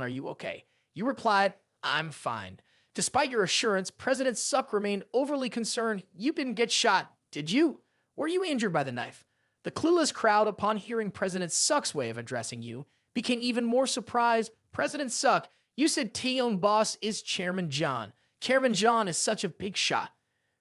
are you okay? You replied, I'm fine. Despite your assurance, President Suck remained overly concerned. You didn't get shot, did you? Were you injured by the knife? The clueless crowd, upon hearing President Suck's way of addressing you, became even more surprised. President Suck, you said Taehyung Boss is Chairman John. Chairman John is such a big shot.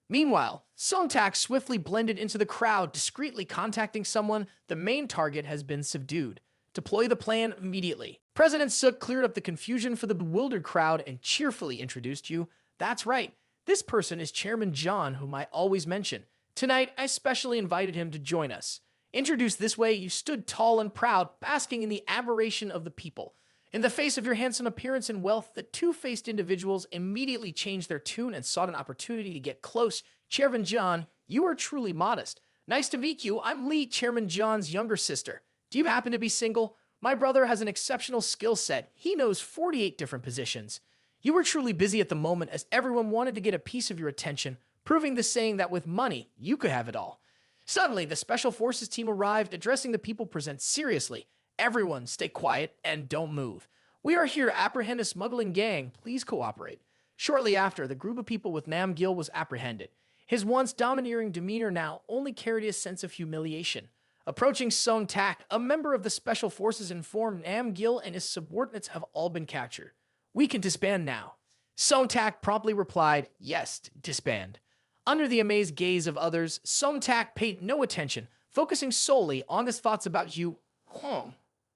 Meanwhile, Sontak swiftly blended into the crowd, discreetly contacting someone. The main target has been subdued. Deploy the plan immediately. President Sook cleared up the confusion for the bewildered crowd and cheerfully introduced you. That's right. This person is Chairman John, whom I always mention. Tonight, I specially invited him to join us. Introduced this way, you stood tall and proud, basking in the admiration of the people. In the face of your handsome appearance and wealth, the 2-faced individuals immediately changed their tune and sought an opportunity to get close. Chairman John, you are truly modest. Nice to meet you. I'm Lee, Chairman John's younger sister. Do you happen to be single? My brother has an exceptional skill set. He knows 48 different positions. You were truly busy at the moment as everyone wanted to get a piece of your attention, proving the saying that with money, you could have it all. Suddenly, the Special Forces team arrived, addressing the people present seriously. Everyone, stay quiet and don't move. We are here to apprehend a smuggling gang. Please cooperate. Shortly after, the group of people with Nam Gil was apprehended. His once domineering demeanor now only carried a sense of humiliation. Approaching Song Tak, a member of the Special Forces informed Nam Gil and his subordinates have all been captured. We can disband now. Song Tak promptly replied, yes, disband. Under the amazed gaze of others, Song Tak paid no attention, focusing solely on his thoughts about you.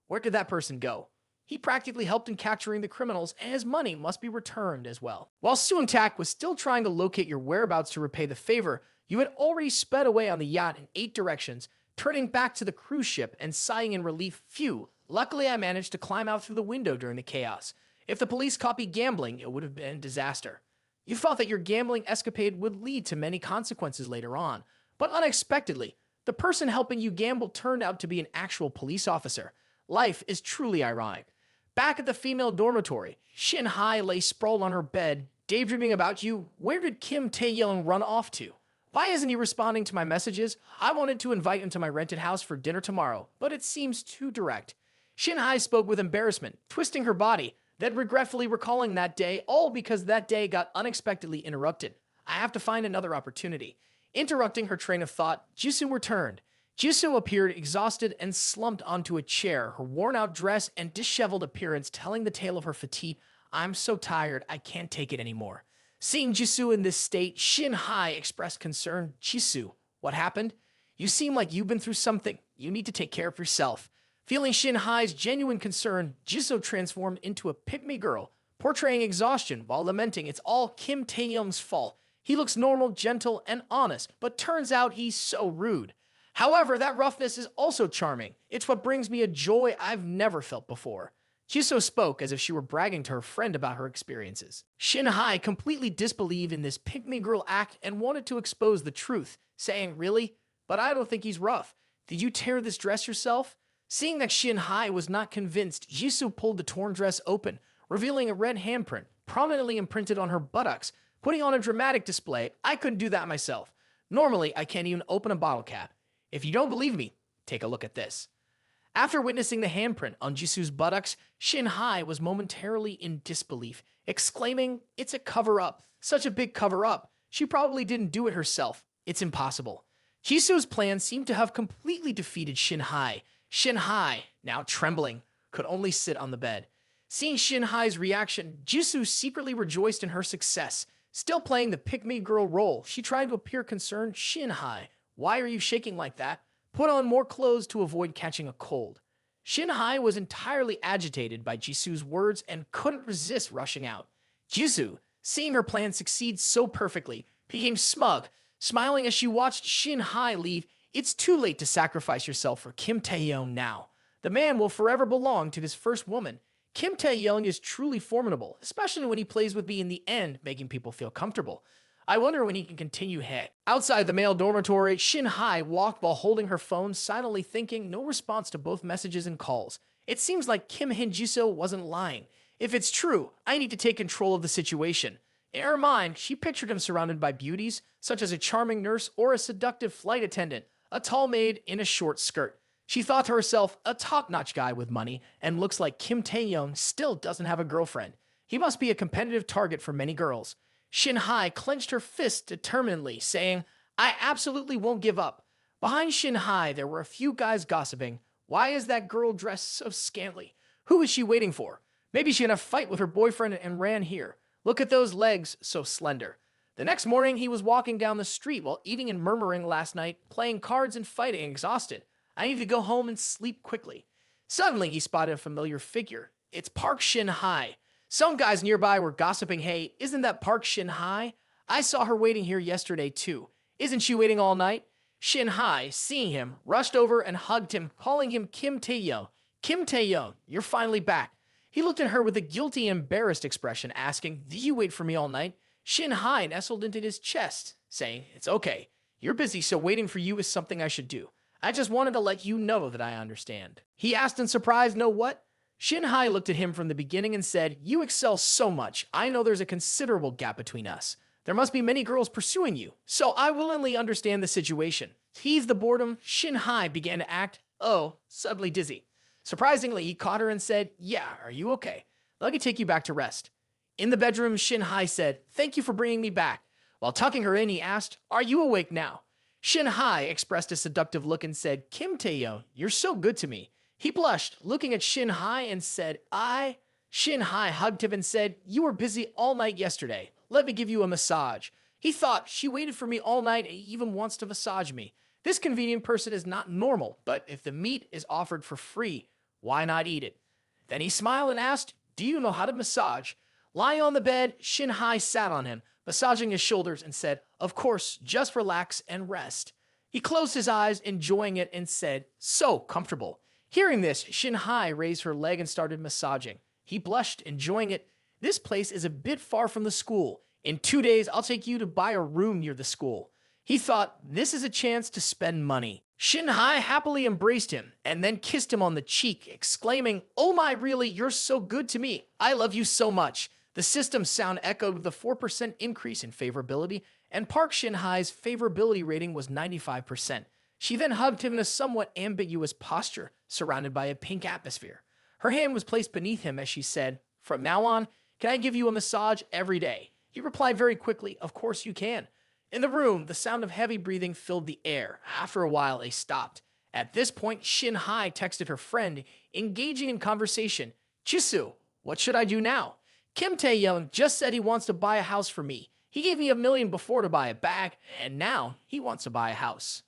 Where did that person go? He practically helped in capturing the criminals, and his money must be returned as well. While Sung Tak was still trying to locate your whereabouts to repay the favor, you had already sped away on the yacht in 8 directions, turning back to the cruise ship and sighing in relief. Phew, luckily I managed to climb out through the window during the chaos. If the police caught me gambling, it would have been a disaster. You thought that your gambling escapade would lead to many consequences later on, but unexpectedly, the person helping you gamble turned out to be an actual police officer. Life is truly ironic. Back at the female dormitory, Shin Hai lay sprawled on her bed, daydreaming about you. Where did Kim Taehyung run off to? Why isn't he responding to my messages? I wanted to invite him to my rented house for dinner tomorrow, but it seems too direct. Shin Hai spoke with embarrassment, twisting her body, then regretfully recalling that day, all because that day got unexpectedly interrupted. I have to find another opportunity. Interrupting her train of thought, Jisoo returned. Jisoo appeared exhausted and slumped onto a chair, her worn-out dress and disheveled appearance telling the tale of her fatigue. I'm so tired, I can't take it anymore. Seeing Jisoo in this state, Shin Hai expressed concern. Jisoo, what happened? You seem like you've been through something. You need to take care of yourself. Feeling Shin Hai's genuine concern, Jisoo transformed into a pygmy girl, portraying exhaustion while lamenting it's all Kim Taehyung's fault. He looks normal, gentle, and honest, but turns out he's so rude. However, that roughness is also charming. It's what brings me a joy I've never felt before. Jisoo spoke as if she were bragging to her friend about her experiences. Shin Hai completely disbelieved in this pygmy girl act and wanted to expose the truth, saying, really? But I don't think he's rough. Did you tear this dress yourself? Seeing that Shin Hai was not convinced, Jisoo pulled the torn dress open, revealing a red handprint, prominently imprinted on her buttocks, putting on a dramatic display. I couldn't do that myself. Normally, I can't even open a bottle cap. If you don't believe me, take a look at this. After witnessing the handprint on Jisoo's buttocks, Shin Hai was momentarily in disbelief, exclaiming, "It's a cover-up. Such a big cover-up. She probably didn't do it herself. It's impossible." Jisoo's plan seemed to have completely defeated Shin Hai. Shin Hai, now trembling, could only sit on the bed. Seeing Shin Hai's reaction, Jisoo secretly rejoiced in her success. Still playing the pick-me girl role, she tried to appear concerned. "Shin Hai, why are you shaking like that? Put on more clothes to avoid catching a cold." Shin Hai was entirely agitated by Jisoo's words and couldn't resist rushing out. Jisoo, seeing her plan succeed so perfectly, became smug, smiling as she watched Shin Hai leave. "It's too late to sacrifice yourself for Kim Taehyung now. The man will forever belong to his first woman. Kim Taehyung is truly formidable, especially when he plays with me in the end, making people feel comfortable. I wonder when he can continue ahead." Outside the male dormitory, Shin Hai walked while holding her phone, silently thinking. No response to both messages and calls. It seems like Kim Jisoo wasn't lying. If it's true, I need to take control of the situation. In her mind, she pictured him surrounded by beauties, such as a charming nurse or a seductive flight attendant, a tall maid in a short skirt. She thought to herself, a top-notch guy with money, and looks like Kim Taehyung still doesn't have a girlfriend. He must be a competitive target for many girls. Shin Hai clenched her fist determinedly, saying, "I absolutely won't give up." Behind Shin Hai, there were a few guys gossiping. "Why is that girl dressed so scantily? Who is she waiting for? Maybe she had a fight with her boyfriend and ran here. Look at those legs, so slender." The next morning, he was walking down the street while eating and murmuring last night, playing cards and fighting, exhausted. "I need to go home and sleep quickly." Suddenly, he spotted a familiar figure. It's Park Shin Hai. Some guys nearby were gossiping. "Hey, isn't that Park Shin Hai? I saw her waiting here yesterday too. Isn't she waiting all night?" Shin Hai, seeing him, rushed over and hugged him, calling him Kim Taehyung. "Kim Taehyung, you're finally back." He looked at her with a guilty, embarrassed expression, asking, "Did you wait for me all night?" Shin Hai nestled into his chest, saying, "It's okay. You're busy, so waiting for you is something I should do. I just wanted to let you know that I understand." He asked in surprise, "No what?" Shin Hai looked at him from the beginning and said, "You excel so much. I know there's a considerable gap between us. There must be many girls pursuing you, so I willingly understand the situation." To ease the boredom, Shin Hai began to act, suddenly dizzy. Surprisingly, he caught her and said, "Yeah, are you okay? Let me take you back to rest." In the bedroom, Shin Hai said, "Thank you for bringing me back." While tucking her in, he asked, "Are you awake now?" Shin Hai expressed a seductive look and said, "Kim Taehyung, you're so good to me." He blushed, looking at Shin Hai, and said, "I?" Shin Hai hugged him and said, "You were busy all night yesterday. Let me give you a massage." He thought, she waited for me all night and even wants to massage me. This convenient person is not normal, but if the meat is offered for free, why not eat it? Then he smiled and asked, "Do you know how to massage?" Lying on the bed, Shin Hai sat on him, massaging his shoulders, and said, "Of course, just relax and rest." He closed his eyes, enjoying it, and said, "So comfortable." Hearing this, Shin Hai raised her leg and started massaging. He blushed, enjoying it. "This place is a bit far from the school. In 2 days, I'll take you to buy a room near the school." He thought, this is a chance to spend money. Shin Hai happily embraced him and then kissed him on the cheek, exclaiming, "Oh my, really, you're so good to me. I love you so much." The system's sound echoed with a 4% increase in favorability, and Park Shin Hai's favorability rating was 95%. She then hugged him in a somewhat ambiguous posture, surrounded by a pink atmosphere. Her hand was placed beneath him as she said, "From now on, can I give you a massage every day?" He replied very quickly, "Of course you can." In the room, the sound of heavy breathing filled the air. After a while, they stopped. At this point, Shin Hai texted her friend, engaging in conversation. "Jisoo, what should I do now? Kim Taehyung just said he wants to buy a house for me. He gave me $1 million before to buy a bag, and now he wants to buy a house.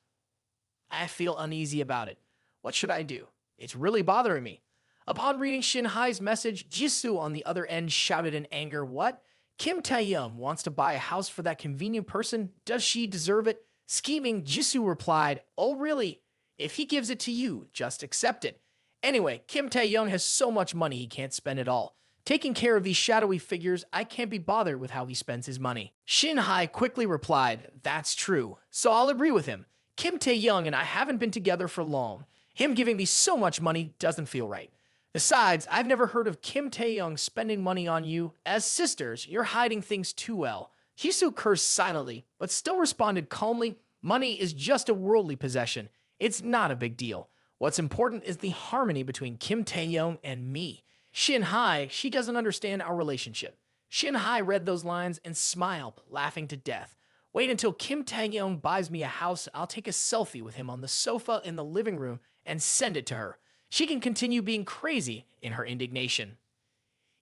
I feel uneasy about it. What should I do? It's really bothering me." Upon reading Shin Hai's message, Jisoo on the other end shouted in anger, "What? Kim Taehyung wants to buy a house for that convenient person? Does she deserve it?" Scheming, Jisoo replied, "Oh really? If he gives it to you, just accept it. Anyway, Kim Taehyung has so much money he can't spend it all. Taking care of these shadowy figures, I can't be bothered with how he spends his money." Shin Hai quickly replied, "That's true, so I'll agree with him. Kim Taehyung and I haven't been together for long. Him giving me so much money doesn't feel right. Besides, I've never heard of Kim Taehyung spending money on you. As sisters, you're hiding things too well." Jisoo cursed silently, but still responded calmly, "Money is just a worldly possession. It's not a big deal. What's important is the harmony between Kim Taehyung and me. Shin Hai, she doesn't understand our relationship. Shin Hai read those lines and smiled, laughing to death. Wait until Kim Taehyung buys me a house, I'll take a selfie with him on the sofa in the living room and send it to her. She can continue being crazy in her indignation.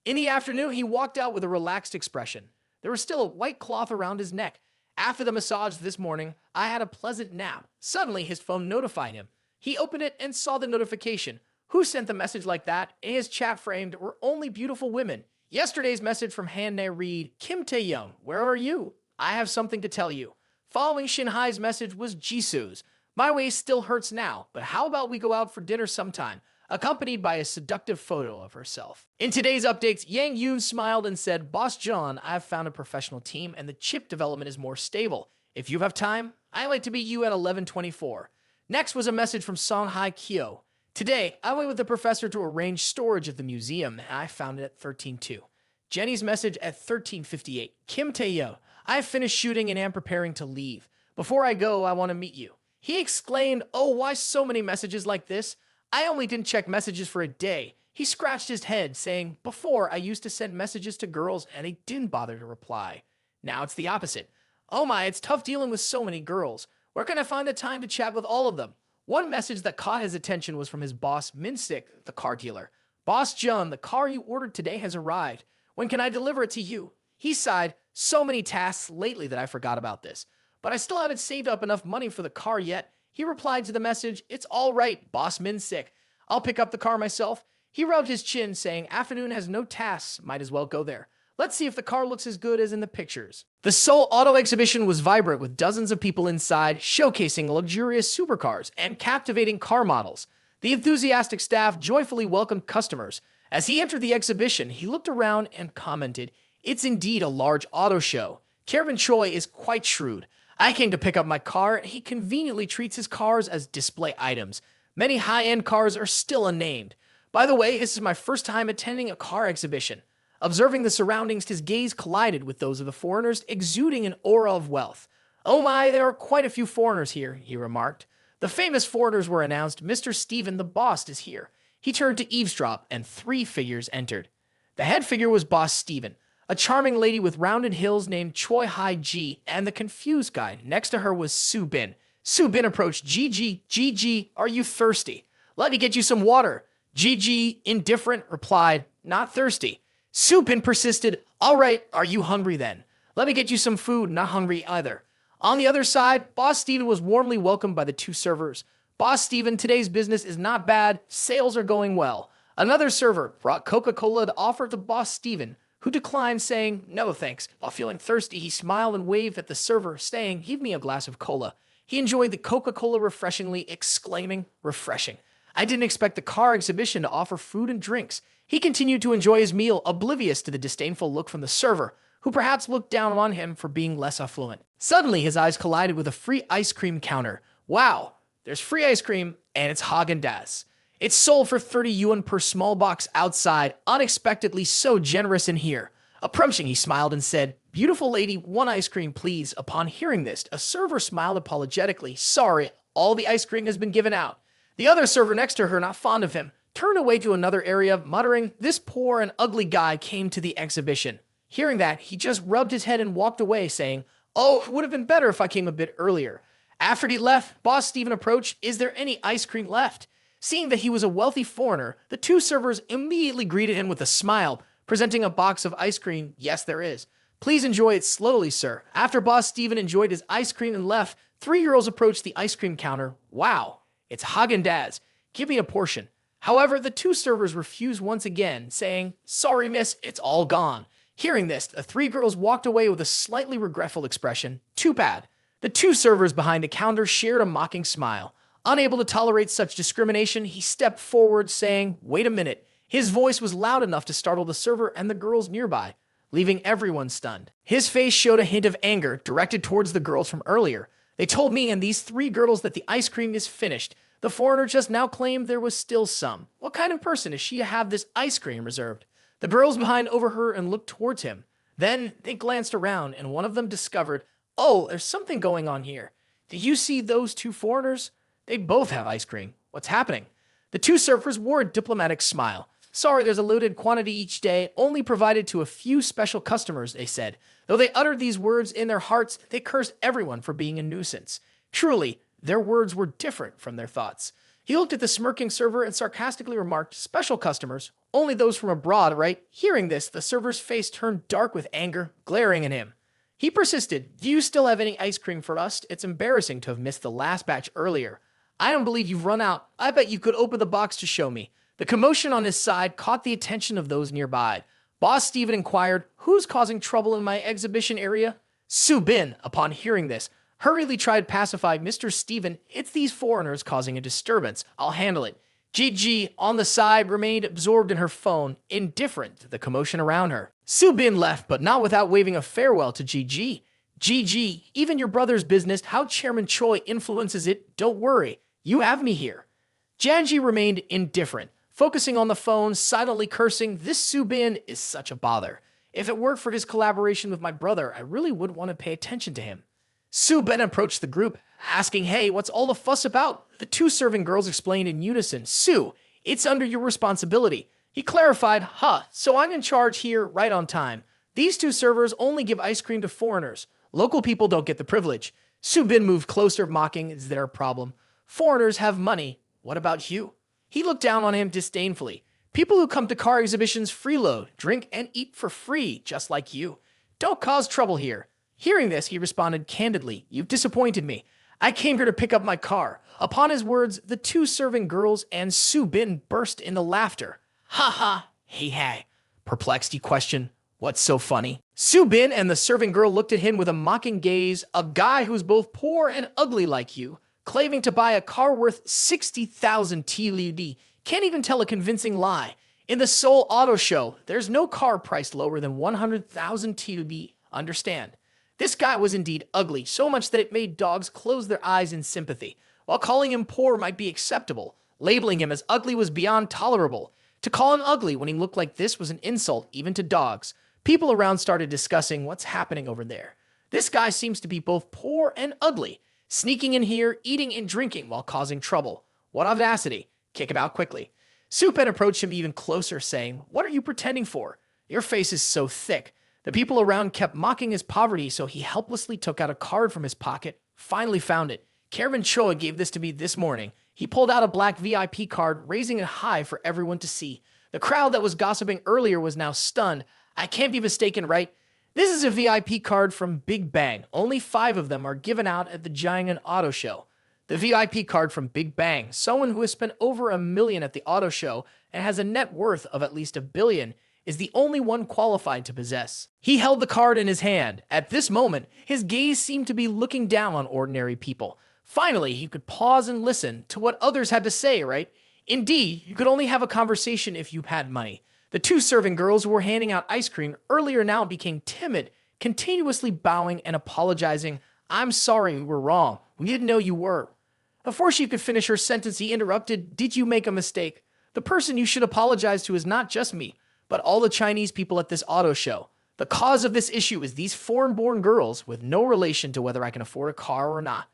In the afternoon, he walked out with a relaxed expression. There was still a white cloth around his neck. After the massage this morning, I had a pleasant nap. Suddenly, his phone notified him. He opened it and saw the notification. Who sent the message like that? In his chat framed were only beautiful women. Yesterday's message from Hanne read, Kim Taehyung, where are you? I have something to tell you. Following Shin Hai's message was Jisoo's. My waist still hurts now, but how about we go out for dinner sometime? Accompanied by a seductive photo of herself. In today's updates, Yang Yoon smiled and said, Boss John, I've found a professional team and the chip development is more stable. If you have time, I'd like to meet you at 11:24. Next was a message from Song Hai Kyo. Today, I went with the professor to arrange storage at the museum and I found it at 13:02. Jenny's message at 13:58. Kim Taehyung, I've finished shooting and am preparing to leave. Before I go, I want to meet you. He exclaimed, oh, why so many messages like this? I only didn't check messages for a day. He scratched his head, saying, before I used to send messages to girls and they didn't bother to reply. Now it's the opposite. Oh my, it's tough dealing with so many girls. Where can I find the time to chat with all of them? One message that caught his attention was from his boss, Minsik, the car dealer. Boss John, the car you ordered today has arrived. When can I deliver it to you? He sighed, so many tasks lately that I forgot about this. But I still haven't saved up enough money for the car yet. He replied to the message, it's all right, Boss Minsik. I'll pick up the car myself. He rubbed his chin, saying, afternoon has no tasks, might as well go there. Let's see if the car looks as good as in the pictures. The Seoul Auto Exhibition was vibrant with dozens of people inside, showcasing luxurious supercars and captivating car models. The enthusiastic staff joyfully welcomed customers. As he entered the exhibition, he looked around and commented, it's indeed a large auto show. Kevin Choi is quite shrewd. I came to pick up my car, and he conveniently treats his cars as display items. Many high-end cars are still unnamed. By the way, this is my first time attending a car exhibition. Observing the surroundings, his gaze collided with those of the foreigners, exuding an aura of wealth. Oh my, there are quite a few foreigners here, he remarked. The famous foreigners were announced. Mr. Stephen, the boss, is here. He turned to eavesdrop, and 3 figures entered. The head figure was Boss Stephen, a charming lady with rounded hills named Choi Hai-ji, and the confused guy next to her was Soo Bin. Soo Bin approached Gigi. Gigi, are you thirsty? Let me get you some water. Gigi, indifferent, replied, not thirsty. Soo Bin persisted, all right, are you hungry then? Let me get you some food, not hungry either. On the other side, Boss Stephen was warmly welcomed by the 2 servers. Boss Stephen, today's business is not bad, sales are going well. Another server brought Coca-Cola to offer to Boss Stephen, who declined, saying, no thanks. While feeling thirsty, he smiled and waved at the server, saying, give me a glass of cola. He enjoyed the Coca-Cola refreshingly, exclaiming, refreshing. I didn't expect the car exhibition to offer food and drinks. He continued to enjoy his meal, oblivious to the disdainful look from the server, who perhaps looked down on him for being less affluent. Suddenly, his eyes collided with a free ice cream counter. Wow, there's free ice cream, and it's Häagen-Dazs. It's sold for 30 yuan per small box outside, unexpectedly so generous in here. Approaching, he smiled and said, beautiful lady, 1 ice cream, please. Upon hearing this, a server smiled apologetically. Sorry, all the ice cream has been given out. The other server next to her, not fond of him, turned away to another area, muttering, this poor and ugly guy came to the exhibition. Hearing that, he just rubbed his head and walked away, saying, oh, it would have been better if I came a bit earlier. After he left, Boss Stephen approached, is there any ice cream left? Seeing that he was a wealthy foreigner, the 2 servers immediately greeted him with a smile, presenting a box of ice cream. Yes, there is. Please enjoy it slowly, sir. After Boss Stephen enjoyed his ice cream and left, 3 girls approached the ice cream counter. Wow, it's Häagen-Dazs. Give me a portion. However, the 2 servers refused once again, saying, sorry, miss, it's all gone. Hearing this, the 3 girls walked away with a slightly regretful expression. Too bad. The 2 servers behind the counter shared a mocking smile. Unable to tolerate such discrimination, he stepped forward, saying, wait a minute. His voice was loud enough to startle the server and the girls nearby, leaving everyone stunned. His face showed a hint of anger directed towards the girls from earlier. They told me and these 3 girls that the ice cream is finished. The foreigner just now claimed there was still some. What kind of person is she to have this ice cream reserved? The girls behind overheard and looked towards him. Then they glanced around, and one of them discovered, oh, there's something going on here. Did you see those 2 foreigners? They both have ice cream. What's happening? The two surfers wore a diplomatic smile. Sorry, there's a limited quantity each day, only provided to a few special customers, they said. Though they uttered these words in their hearts, they cursed everyone for being a nuisance. Truly, their words were different from their thoughts. He looked at the smirking server and sarcastically remarked, special customers, only those from abroad, right? Hearing this, the server's face turned dark with anger, glaring at him. He persisted, do you still have any ice cream for us? It's embarrassing to have missed the last batch earlier. I don't believe you've run out. I bet you could open the box to show me. The commotion on his side caught the attention of those nearby. Boss Steven inquired, who's causing trouble in my exhibition area? Su Bin, upon hearing this, hurriedly tried to pacify Mr. Steven. It's these foreigners causing a disturbance. I'll handle it. Gigi, on the side, remained absorbed in her phone, indifferent to the commotion around her. Su Bin left, but not without waving a farewell to Gigi. Gigi, even your brother's business, how Chairman Choi influences it, don't worry. You have me here. Janji remained indifferent, focusing on the phone, silently cursing, this Su Bin is such a bother. If it weren't for his collaboration with my brother, I really wouldn't want to pay attention to him. Su Bin approached the group, asking, hey, what's all the fuss about? The two serving girls explained in unison, Su, it's under your responsibility. He clarified, so I'm in charge here right on time. These two servers only give ice cream to foreigners. Local people don't get the privilege. Su Bin moved closer, mocking, is there a problem? Foreigners have money. What about you? He looked down on him disdainfully. People who come to car exhibitions freeload, drink, and eat for free, just like you. Don't cause trouble here. Hearing this, he responded candidly, you've disappointed me. I came here to pick up my car. Upon his words, the two serving girls and Su Bin burst into laughter. Ha ha, hey. Perplexed, he questioned, what's so funny? Su Bin and the serving girl looked at him with a mocking gaze, a guy who's both poor and ugly like you, claiming to buy a car worth 60,000 TLUD, can't even tell a convincing lie. In the Seoul Auto Show, there's no car priced lower than 100,000 TLUD, understand. This guy was indeed ugly, so much that it made dogs close their eyes in sympathy. While calling him poor might be acceptable, labeling him as ugly was beyond tolerable. To call him ugly when he looked like this was an insult, even to dogs. People around started discussing what's happening over there. This guy seems to be both poor and ugly, sneaking in here, eating and drinking while causing trouble. What audacity. Kick him out quickly. Su Bin approached him even closer, saying, what are you pretending for? Your face is so thick. The people around kept mocking his poverty, so he helplessly took out a card from his pocket, finally found it. Chairman Choi gave this to me this morning. He pulled out a black VIP card, raising it high for everyone to see. The crowd that was gossiping earlier was now stunned. I can't be mistaken, right? This is a VIP card from Big Bang. Only 5 of them are given out at the Jiangnan Auto Show. The VIP card from Big Bang, someone who has spent over $1 million at the auto show and has a net worth of at least $1 billion, is the only one qualified to possess. He held the card in his hand. At this moment, his gaze seemed to be looking down on ordinary people. Finally, he could pause and listen to what others had to say, right? Indeed, you could only have a conversation if you had money. The two serving girls who were handing out ice cream earlier now became timid, continuously bowing and apologizing. I'm sorry, we were wrong. We didn't know you were. Before she could finish her sentence, he interrupted, did you make a mistake? The person you should apologize to is not just me, but all the Chinese people at this auto show. The cause of this issue is these foreign-born girls with no relation to whether I can afford a car or not.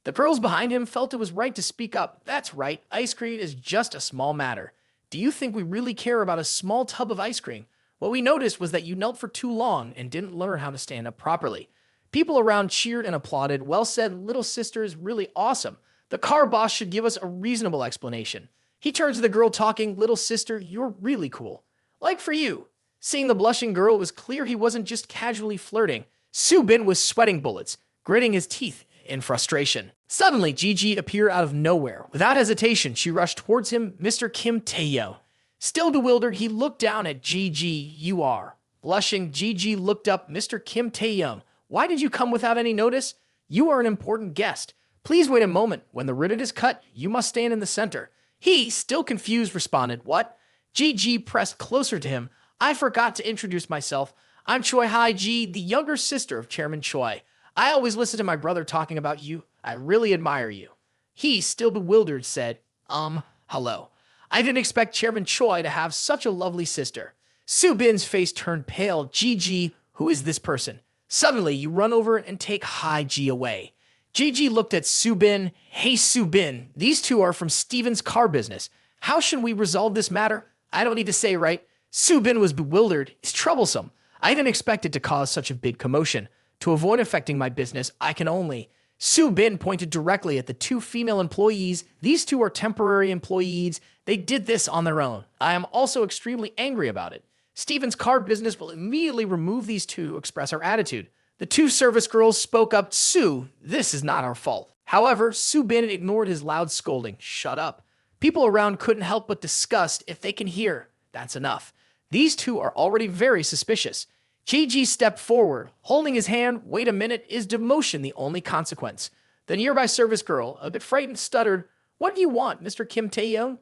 The girls behind him felt it was right to speak up. That's right, ice cream is just a small matter. Do you think we really care about a small tub of ice cream? What we noticed was that you knelt for too long and didn't learn how to stand up properly. People around cheered and applauded. Well said, little sister is really awesome. The car boss should give us a reasonable explanation. He turned to the girl talking, little sister, you're really cool. Like for you. Seeing the blushing girl, it was clear he wasn't just casually flirting. Su Bin was sweating bullets, gritting his teeth in frustration. Suddenly, Gigi appeared out of nowhere. Without hesitation, she rushed towards him, Mr. Kim Taehyung. Still bewildered, he looked down at Gigi. You are. Blushing, Gigi looked up, Mr. Kim Taehyung. Why did you come without any notice? You are an important guest. Please wait a moment. When the ribbon is cut, you must stand in the center. He, still confused, responded, what? Gigi pressed closer to him. I forgot to introduce myself. I'm Choi Hai-ji, the younger sister of Chairman Choi. I always listen to my brother talking about you. I really admire you. He, still bewildered, said, hello. I didn't expect Chairman Choi to have such a lovely sister. Su Bin's face turned pale. Gigi, who is this person? Suddenly, you run over and take Hai-ji away. Gigi looked at Subin. Hey Subin, these two are from Steven's car business. How should we resolve this matter? I don't need to say, right? Subin was bewildered. It's troublesome. I didn't expect it to cause such a big commotion. To avoid affecting my business, I can only... Subin pointed directly at the two female employees. These two are temporary employees. They did this on their own. I am also extremely angry about it. Steven's car business will immediately remove these two to express our attitude. The two service girls spoke up. Sue, this is not our fault. However, Subin ignored his loud scolding. Shut up. People around couldn't help but disgust. If they can hear, that's enough. These two are already very suspicious. Gigi stepped forward, holding his hand. Wait a minute, is demotion the only consequence? The nearby service girl, a bit frightened, stuttered, What do you want, Mr. Kim Taehyung?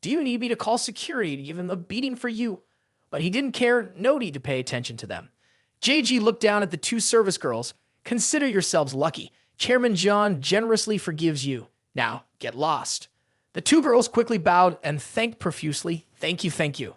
Do you need me to call security to give him a beating for you? But he didn't care, no need to pay attention to them. Gigi looked down at the two service girls. Consider yourselves lucky. Chairman John generously forgives you. Now, get lost. The two girls quickly bowed and thanked profusely. Thank you, thank you.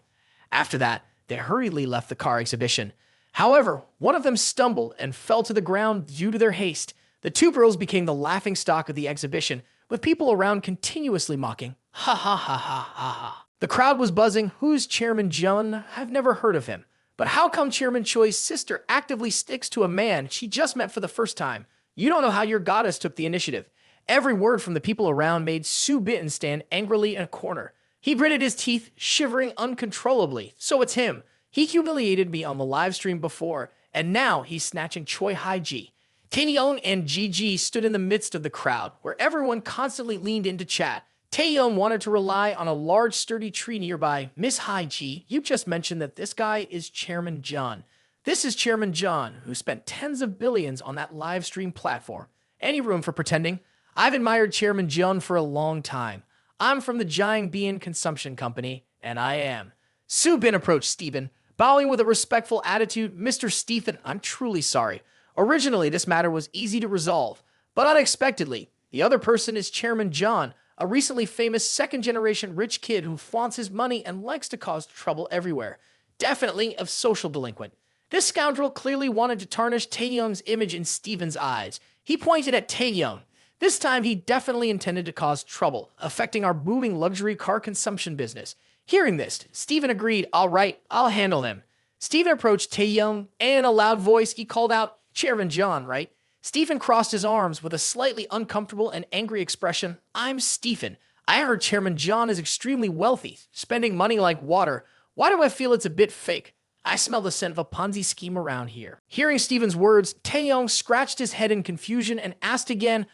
After that, they hurriedly left the car exhibition. However, one of them stumbled and fell to the ground due to their haste. The two girls became the laughingstock of the exhibition, with people around continuously mocking. Ha ha ha ha ha ha. The crowd was buzzing. Who's Chairman John? I've never heard of him. But how come Chairman Choi's sister actively sticks to a man she just met for the first time? You don't know how your goddess took the initiative. Every word from the people around made Subin stand angrily in a corner. He gritted his teeth, shivering uncontrollably. So it's him. He humiliated me on the live stream before, and now he's snatching Choi Haiji. Taehyung and Gigi stood in the midst of the crowd, where everyone constantly leaned in to chat. Taehyung wanted to rely on a large sturdy tree nearby. Miss Haiji, you just mentioned that this guy is Chairman John. This is Chairman John, who spent tens of billions on that live stream platform. Any room for pretending? I've admired Chairman John for a long time. I'm from the Giant Bean Consumption Company, and I am. Subin approached Steven, bowing with a respectful attitude. Mr. Stephen, I'm truly sorry. Originally, this matter was easy to resolve, but unexpectedly, the other person is Chairman John, a recently famous second-generation rich kid who flaunts his money and likes to cause trouble everywhere. Definitely a social delinquent. This scoundrel clearly wanted to tarnish Taehyung's image in Steven's eyes. He pointed at Taehyung. This time, he definitely intended to cause trouble, affecting our booming luxury car consumption business. Hearing this, Steven agreed, all right, I'll handle him. Steven approached Taehyung, and in a loud voice, he called out, Chairman John, right? Steven crossed his arms with a slightly uncomfortable and angry expression. I'm Steven. I heard Chairman John is extremely wealthy, spending money like water. Why do I feel it's a bit fake? I smell the scent of a Ponzi scheme around here. Hearing Steven's words, Taehyung scratched his head in confusion and asked again,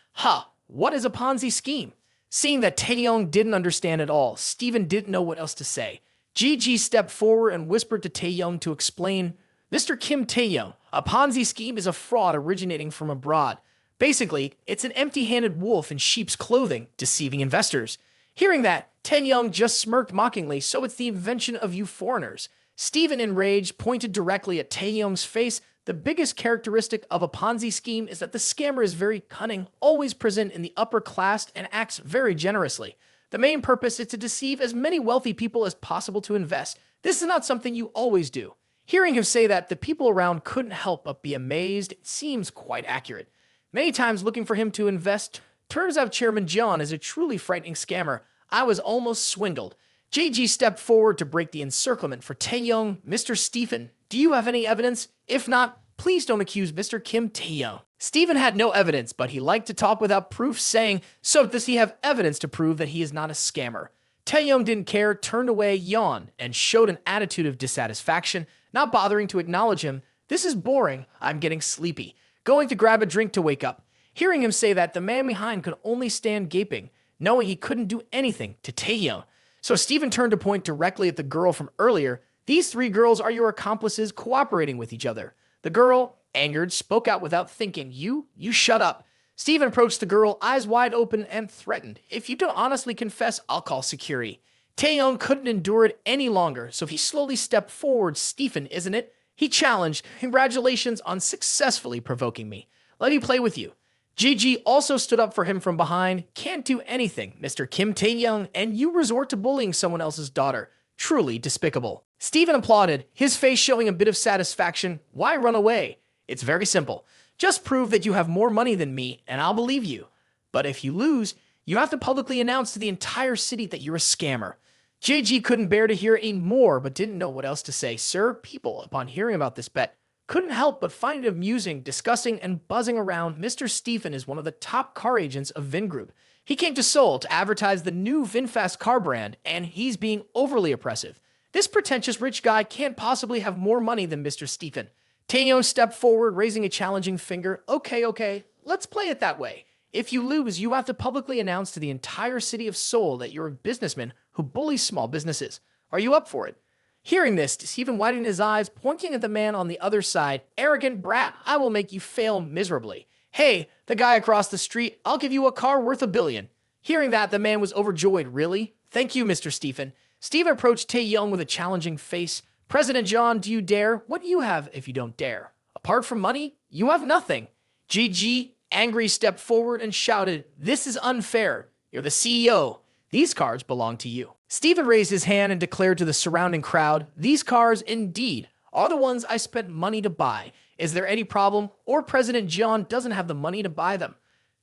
what is a Ponzi scheme? Seeing that Taehyung didn't understand at all, Steven didn't know what else to say. Gigi stepped forward and whispered to Taehyung to explain, Mr. Kim Taehyung, a Ponzi scheme is a fraud originating from abroad. Basically, it's an empty-handed wolf in sheep's clothing, deceiving investors. Hearing that, Taehyung just smirked mockingly, so it's the invention of you foreigners. Steven, enraged, pointed directly at Taehyung's face. The biggest characteristic of a Ponzi scheme is that the scammer is very cunning, always present in the upper class, and acts very generously. The main purpose is to deceive as many wealthy people as possible to invest. This is not something you always do. Hearing him say that, the people around couldn't help but be amazed. It seems quite accurate. Many times looking for him to invest. Turns out Chairman John is a truly frightening scammer. I was almost swindled. Gigi stepped forward to break the encirclement for Taehyung. Mr. Stephen, do you have any evidence? If not, please don't accuse Mr. Kim Taehyung. Stephen had no evidence, but he liked to talk without proof, saying, so does he have evidence to prove that he is not a scammer? Taehyung didn't care, turned away, yawned, and showed an attitude of dissatisfaction, not bothering to acknowledge him. This is boring. I'm getting sleepy. Going to grab a drink to wake up. Hearing him say that, the man behind could only stand gaping, knowing he couldn't do anything to Taehyung. So Stephen turned to point directly at the girl from earlier. These three girls are your accomplices cooperating with each other. The girl, angered, spoke out without thinking. You shut up. Stephen approached the girl, eyes wide open, and threatened. If you don't honestly confess, I'll call security. Taehyung couldn't endure it any longer, so he slowly stepped forward. Stephen, isn't it? He challenged. Congratulations on successfully provoking me. Let me play with you. Gigi also stood up for him from behind. Can't do anything, Mr. Kim Taehyung, and you resort to bullying someone else's daughter. Truly despicable. Stephen applauded, his face showing a bit of satisfaction. Why run away? It's very simple. Just prove that you have more money than me, and I'll believe you. But if you lose, you have to publicly announce to the entire city that you're a scammer. JG couldn't bear to hear any more, but didn't know what else to say. Sir, people, upon hearing about this bet, couldn't help but find it amusing, disgusting, and buzzing around. Mr. Stephen is one of the top car agents of Vin Group. He came to Seoul to advertise the new VinFast car brand, and he's being overly oppressive. This pretentious rich guy can't possibly have more money than Mr. Stephen. Taehyung stepped forward, raising a challenging finger. Okay, let's play it that way. If you lose, you have to publicly announce to the entire city of Seoul that you're a businessman who bullies small businesses. Are you up for it? Hearing this, Stephen widened his eyes, pointing at the man on the other side. Arrogant brat, I will make you fail miserably. Hey, the guy across the street, I'll give you a car worth $1 billion. Hearing that, the man was overjoyed. Really? Thank you, Mr. Stephen. Stephen approached Taehyung with a challenging face. President John, do you dare? What do you have if you don't dare? Apart from money, you have nothing. GG, angry, stepped forward and shouted, this is unfair. You're the CEO. These cars belong to you. Stephen raised his hand and declared to the surrounding crowd, these cars, indeed, are the ones I spent money to buy. Is there any problem? Or President John doesn't have the money to buy them.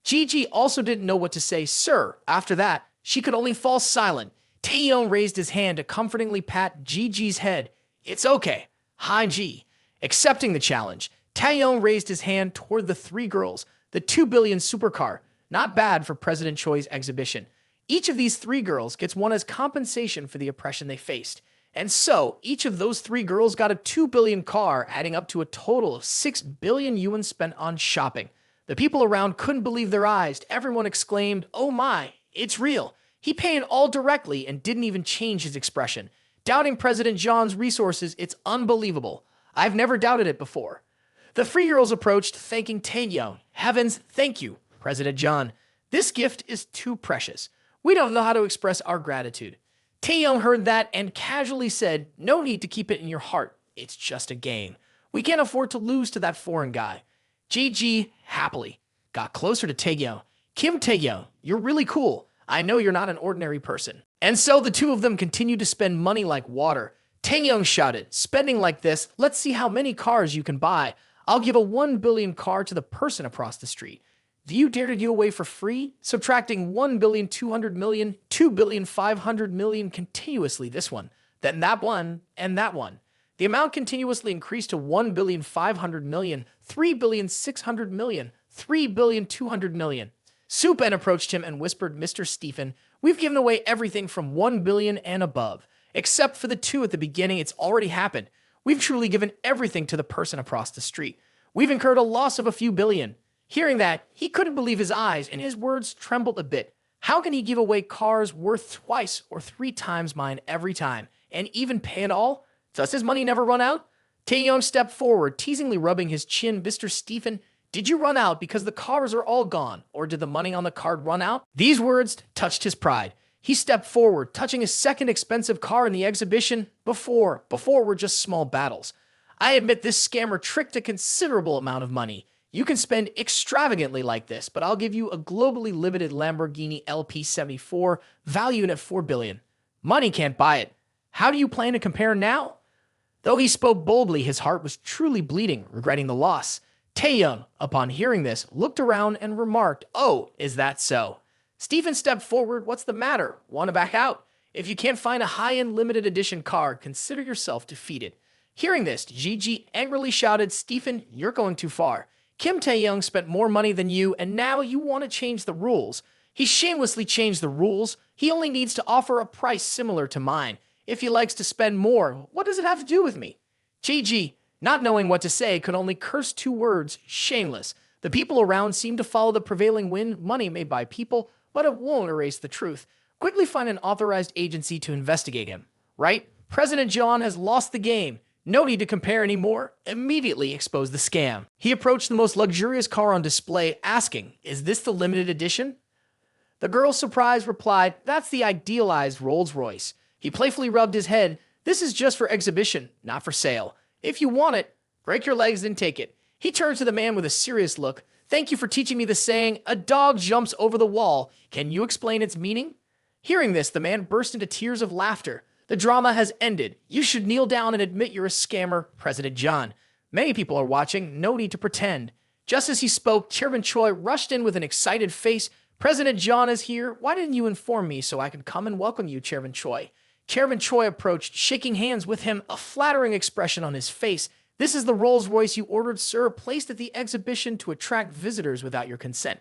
Gigi also didn't know what to say. Sir, after that, she could only fall silent. Taehyung raised his hand to comfortingly pat Gigi's head. It's okay. Hi, G. Accepting the challenge, Taehyung raised his hand toward the three girls, the $2 billion supercar. Not bad for President Choi's exhibition. Each of these three girls gets one as compensation for the oppression they faced. And so, each of those three girls got a $2 billion car, adding up to a total of 6 billion yuan spent on shopping. The people around couldn't believe their eyes. Everyone exclaimed, oh my, it's real. He paid all directly and didn't even change his expression. Doubting President John's resources, it's unbelievable. I've never doubted it before. The three girls approached, thanking Taehyung. Heavens, thank you, President John. This gift is too precious. We don't know how to express our gratitude. Taehyung heard that and casually said, no need to keep it in your heart. It's just a game. We can't afford to lose to that foreign guy. GG happily got closer to Taehyung. Kim Taehyung, you're really cool. I know you're not an ordinary person. And so the two of them continued to spend money like water. Taehyung shouted, spending like this, let's see how many cars you can buy. I'll give a 1 billion car to the person across the street. Do you dare to give away for free? Subtracting 1,200,000,000, 2,500,000,000 continuously, this one, then that one, and that one. The amount continuously increased to 1,500,000,000, 3,600,000,000, 3,200,000,000. Supan approached him and whispered, Mr. Stephen, we've given away everything from 1 billion and above. Except for the two at the beginning, it's already happened. We've truly given everything to the person across the street. We've incurred a loss of a few billion. Hearing that, he couldn't believe his eyes, and his words trembled a bit. How can he give away cars worth twice or 3 times mine every time, and even pay it all? Does his money never run out? Taehyung stepped forward, teasingly rubbing his chin. Mr. Stephen, did you run out because the cars are all gone, or did the money on the card run out? These words touched his pride. He stepped forward, touching his second expensive car in the exhibition. Before were just small battles. I admit this scammer tricked a considerable amount of money. You can spend extravagantly like this, but I'll give you a globally limited Lamborghini LP74 valued at 4 billion. Money can't buy it. How do you plan to compare now? Though he spoke boldly, his heart was truly bleeding, regretting the loss. Taehyung, upon hearing this, looked around and remarked, oh, is that so? Stephen stepped forward. What's the matter? Want to back out? If you can't find a high-end limited edition car, consider yourself defeated. Hearing this, Gigi angrily shouted, Stephen, you're going too far. Kim Taehyung spent more money than you, and now you want to change the rules. He shamelessly changed the rules. He only needs to offer a price similar to mine. If he likes to spend more, what does it have to do with me? Gigi, not knowing what to say, could only curse 2 words, shameless. The people around seemed to follow the prevailing wind. Money may buy people, but it won't erase the truth. Quickly find an authorized agency to investigate him. Right? President John has lost the game. No need to compare anymore. Immediately expose the scam. He approached the most luxurious car on display, asking, is this the limited edition? The girl, surprised, replied, that's the idealized Rolls-Royce. He playfully rubbed his head. This is just for exhibition, not for sale. If you want it, break your legs and take it. He turned to the man with a serious look. Thank you for teaching me the saying, a dog jumps over the wall. Can you explain its meaning? Hearing this, the man burst into tears of laughter. The drama has ended. You should kneel down and admit you're a scammer, President John. Many people are watching. No need to pretend. Just as he spoke, Chairman Choi rushed in with an excited face. President John is here. Why didn't you inform me so I could come and welcome you, Chairman Choi? Chairman Choi approached, shaking hands with him, a flattering expression on his face. This is the Rolls-Royce you ordered, sir, placed at the exhibition to attract visitors without your consent.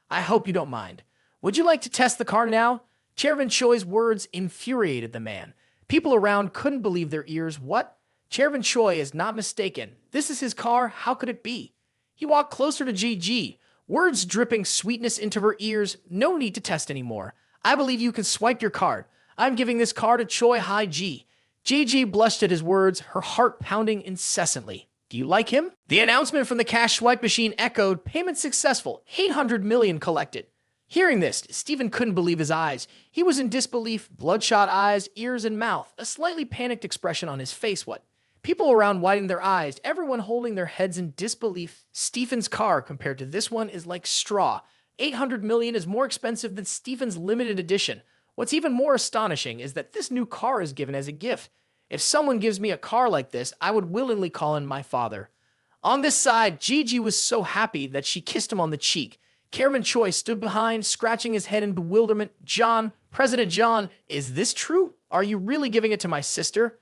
I hope you don't mind. Would you like to test the car now? Chairman Choi's words infuriated the man. People around couldn't believe their ears. What? Chairman Choi is not mistaken. This is his car. How could it be? He walked closer to Gigi, words dripping sweetness into her ears. No need to test anymore. I believe you can swipe your card. I'm giving this car to Choi Hai-ji. Gigi blushed at his words, her heart pounding incessantly. Do you like him? The announcement from the cash swipe machine echoed, payment successful, 800 million collected. Hearing this, Stephen couldn't believe his eyes. He was in disbelief, bloodshot eyes, ears, and mouth, a slightly panicked expression on his face. What? People around widened their eyes, everyone holding their heads in disbelief. Stephen's car, compared to this one, is like straw. 800 million is more expensive than Stephen's limited edition. What's even more astonishing is that this new car is given as a gift. If someone gives me a car like this, I would willingly call in my father. On this side, Gigi was so happy that she kissed him on the cheek. Chairman Choi stood behind, scratching his head in bewilderment. John, President John, is this true? Are you really giving it to my sister?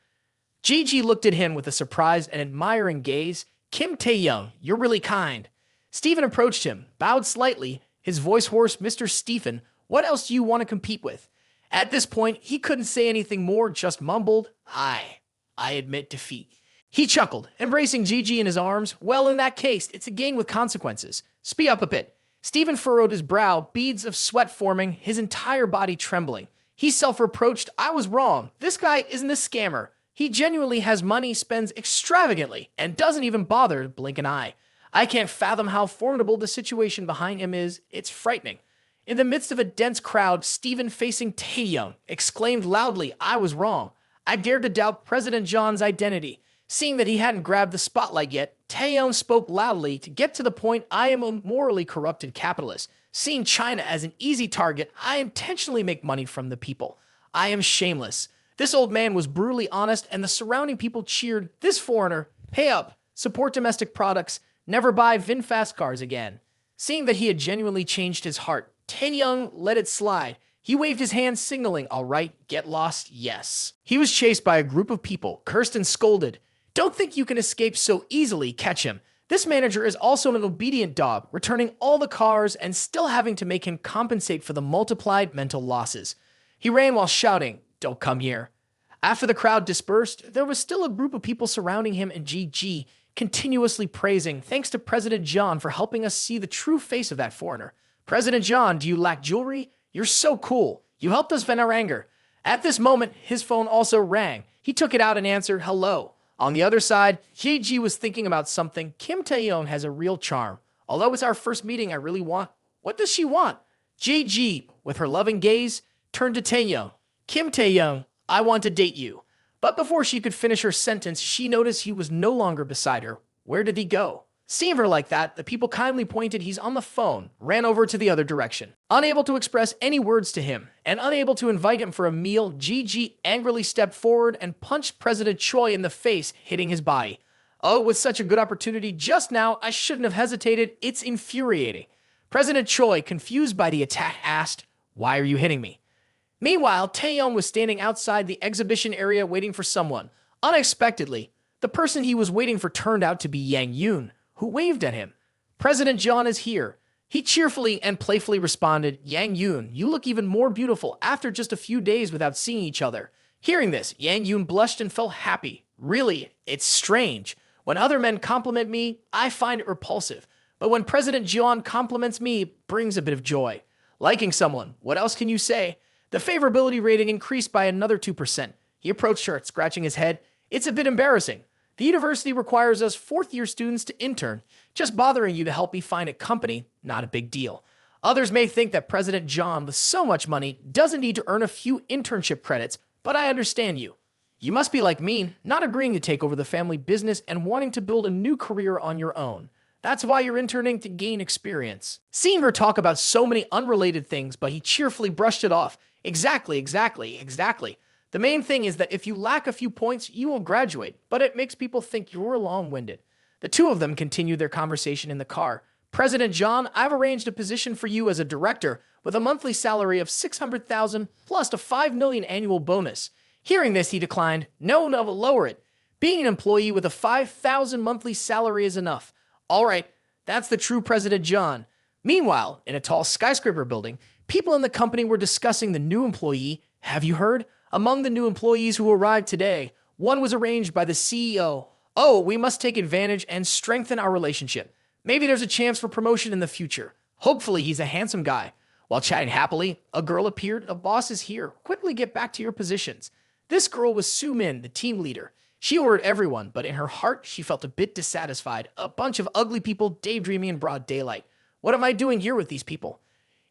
Gigi looked at him with a surprised and admiring gaze. Kim Taehyung, you're really kind. Stephen approached him, bowed slightly, his voice hoarse. Mr. Stephen, what else do you want to compete with? At this point, he couldn't say anything more, just mumbled, I admit defeat. He chuckled, embracing Gigi in his arms. Well, in that case, it's a game with consequences. Speed up a bit. Stephen furrowed his brow, beads of sweat forming, his entire body trembling. He self-reproached, I was wrong. This guy isn't a scammer. He genuinely has money, spends extravagantly, and doesn't even bother to blink an eye. I can't fathom how formidable the situation behind him is. It's frightening. In the midst of a dense crowd, Stephen, facing Taehyung, exclaimed loudly, I was wrong. I dared to doubt President John's identity. Seeing that he hadn't grabbed the spotlight yet, Taehyung spoke loudly. To get to the point, I am a morally corrupted capitalist. Seeing China as an easy target, I intentionally make money from the people. I am shameless. This old man was brutally honest, and the surrounding people cheered, this foreigner, pay up, support domestic products, never buy VinFast cars again. Seeing that he had genuinely changed his heart, Taehyung let it slide. He waved his hand, signaling, all right, get lost, yes. He was chased by a group of people, cursed and scolded. Don't think you can escape so easily, catch him. This manager is also an obedient dog, returning all the cars and still having to make him compensate for the multiplied mental losses. He ran while shouting, don't come here. After the crowd dispersed, there was still a group of people surrounding him and GG, continuously praising, thanks to President John for helping us see the true face of that foreigner. President John, do you lack jewelry? You're so cool. You helped us vent our anger. At this moment, his phone also rang. He took it out and answered, hello. On the other side, Gigi was thinking about something. Kim Taehyung has a real charm. Although it's our first meeting, I really want... What does she want? Gigi, with her loving gaze, turned to Taehyung. Kim Taehyung, I want to date you. But before she could finish her sentence, she noticed he was no longer beside her. Where did he go? Seeing her like that, the people kindly pointed he's on the phone, ran over to the other direction. Unable to express any words to him, and unable to invite him for a meal, Gigi angrily stepped forward and punched President Choi in the face, hitting his body. Oh, with such a good opportunity just now, I shouldn't have hesitated. It's infuriating. President Choi, confused by the attack, asked, why are you hitting me? Meanwhile, Taehyung was standing outside the exhibition area waiting for someone. Unexpectedly, the person he was waiting for turned out to be Yang Yoon, who waved at him. President John is here. He cheerfully and playfully responded, Yang Yoon, you look even more beautiful after just a few days without seeing each other. Hearing this, Yang Yoon blushed and felt happy. Really, it's strange. When other men compliment me, I find it repulsive. But when President John compliments me, it brings a bit of joy. Liking someone, what else can you say? The favorability rating increased by another 2%. He approached her, scratching his head. It's a bit embarrassing. The university requires us fourth-year students to intern. Just bothering you to help me find a company, not a big deal. Others may think that President John, with so much money, doesn't need to earn a few internship credits, but I understand you. You must be like me, not agreeing to take over the family business and wanting to build a new career on your own. That's why you're interning to gain experience. Seeing her talk about so many unrelated things, but he cheerfully brushed it off. Exactly. The main thing is that if you lack a few points, you will graduate, but it makes people think you're long-winded. The two of them continued their conversation in the car. President John, I've arranged a position for you as a director with a monthly salary of 600,000 plus a 5 million annual bonus. Hearing this, he declined. No, no, lower it. Being an employee with a 5,000 monthly salary is enough. All right, that's the true President John. Meanwhile, in a tall skyscraper building, people in the company were discussing the new employee. Have you heard? Among the new employees who arrived today, one was arranged by the CEO. Oh, we must take advantage and strengthen our relationship. Maybe there's a chance for promotion in the future. Hopefully, he's a handsome guy. While chatting happily, a girl appeared. A boss is here. Quickly get back to your positions. This girl was Soo-min, the team leader. She ordered everyone, but in her heart, she felt a bit dissatisfied. A bunch of ugly people daydreaming in broad daylight. What am I doing here with these people?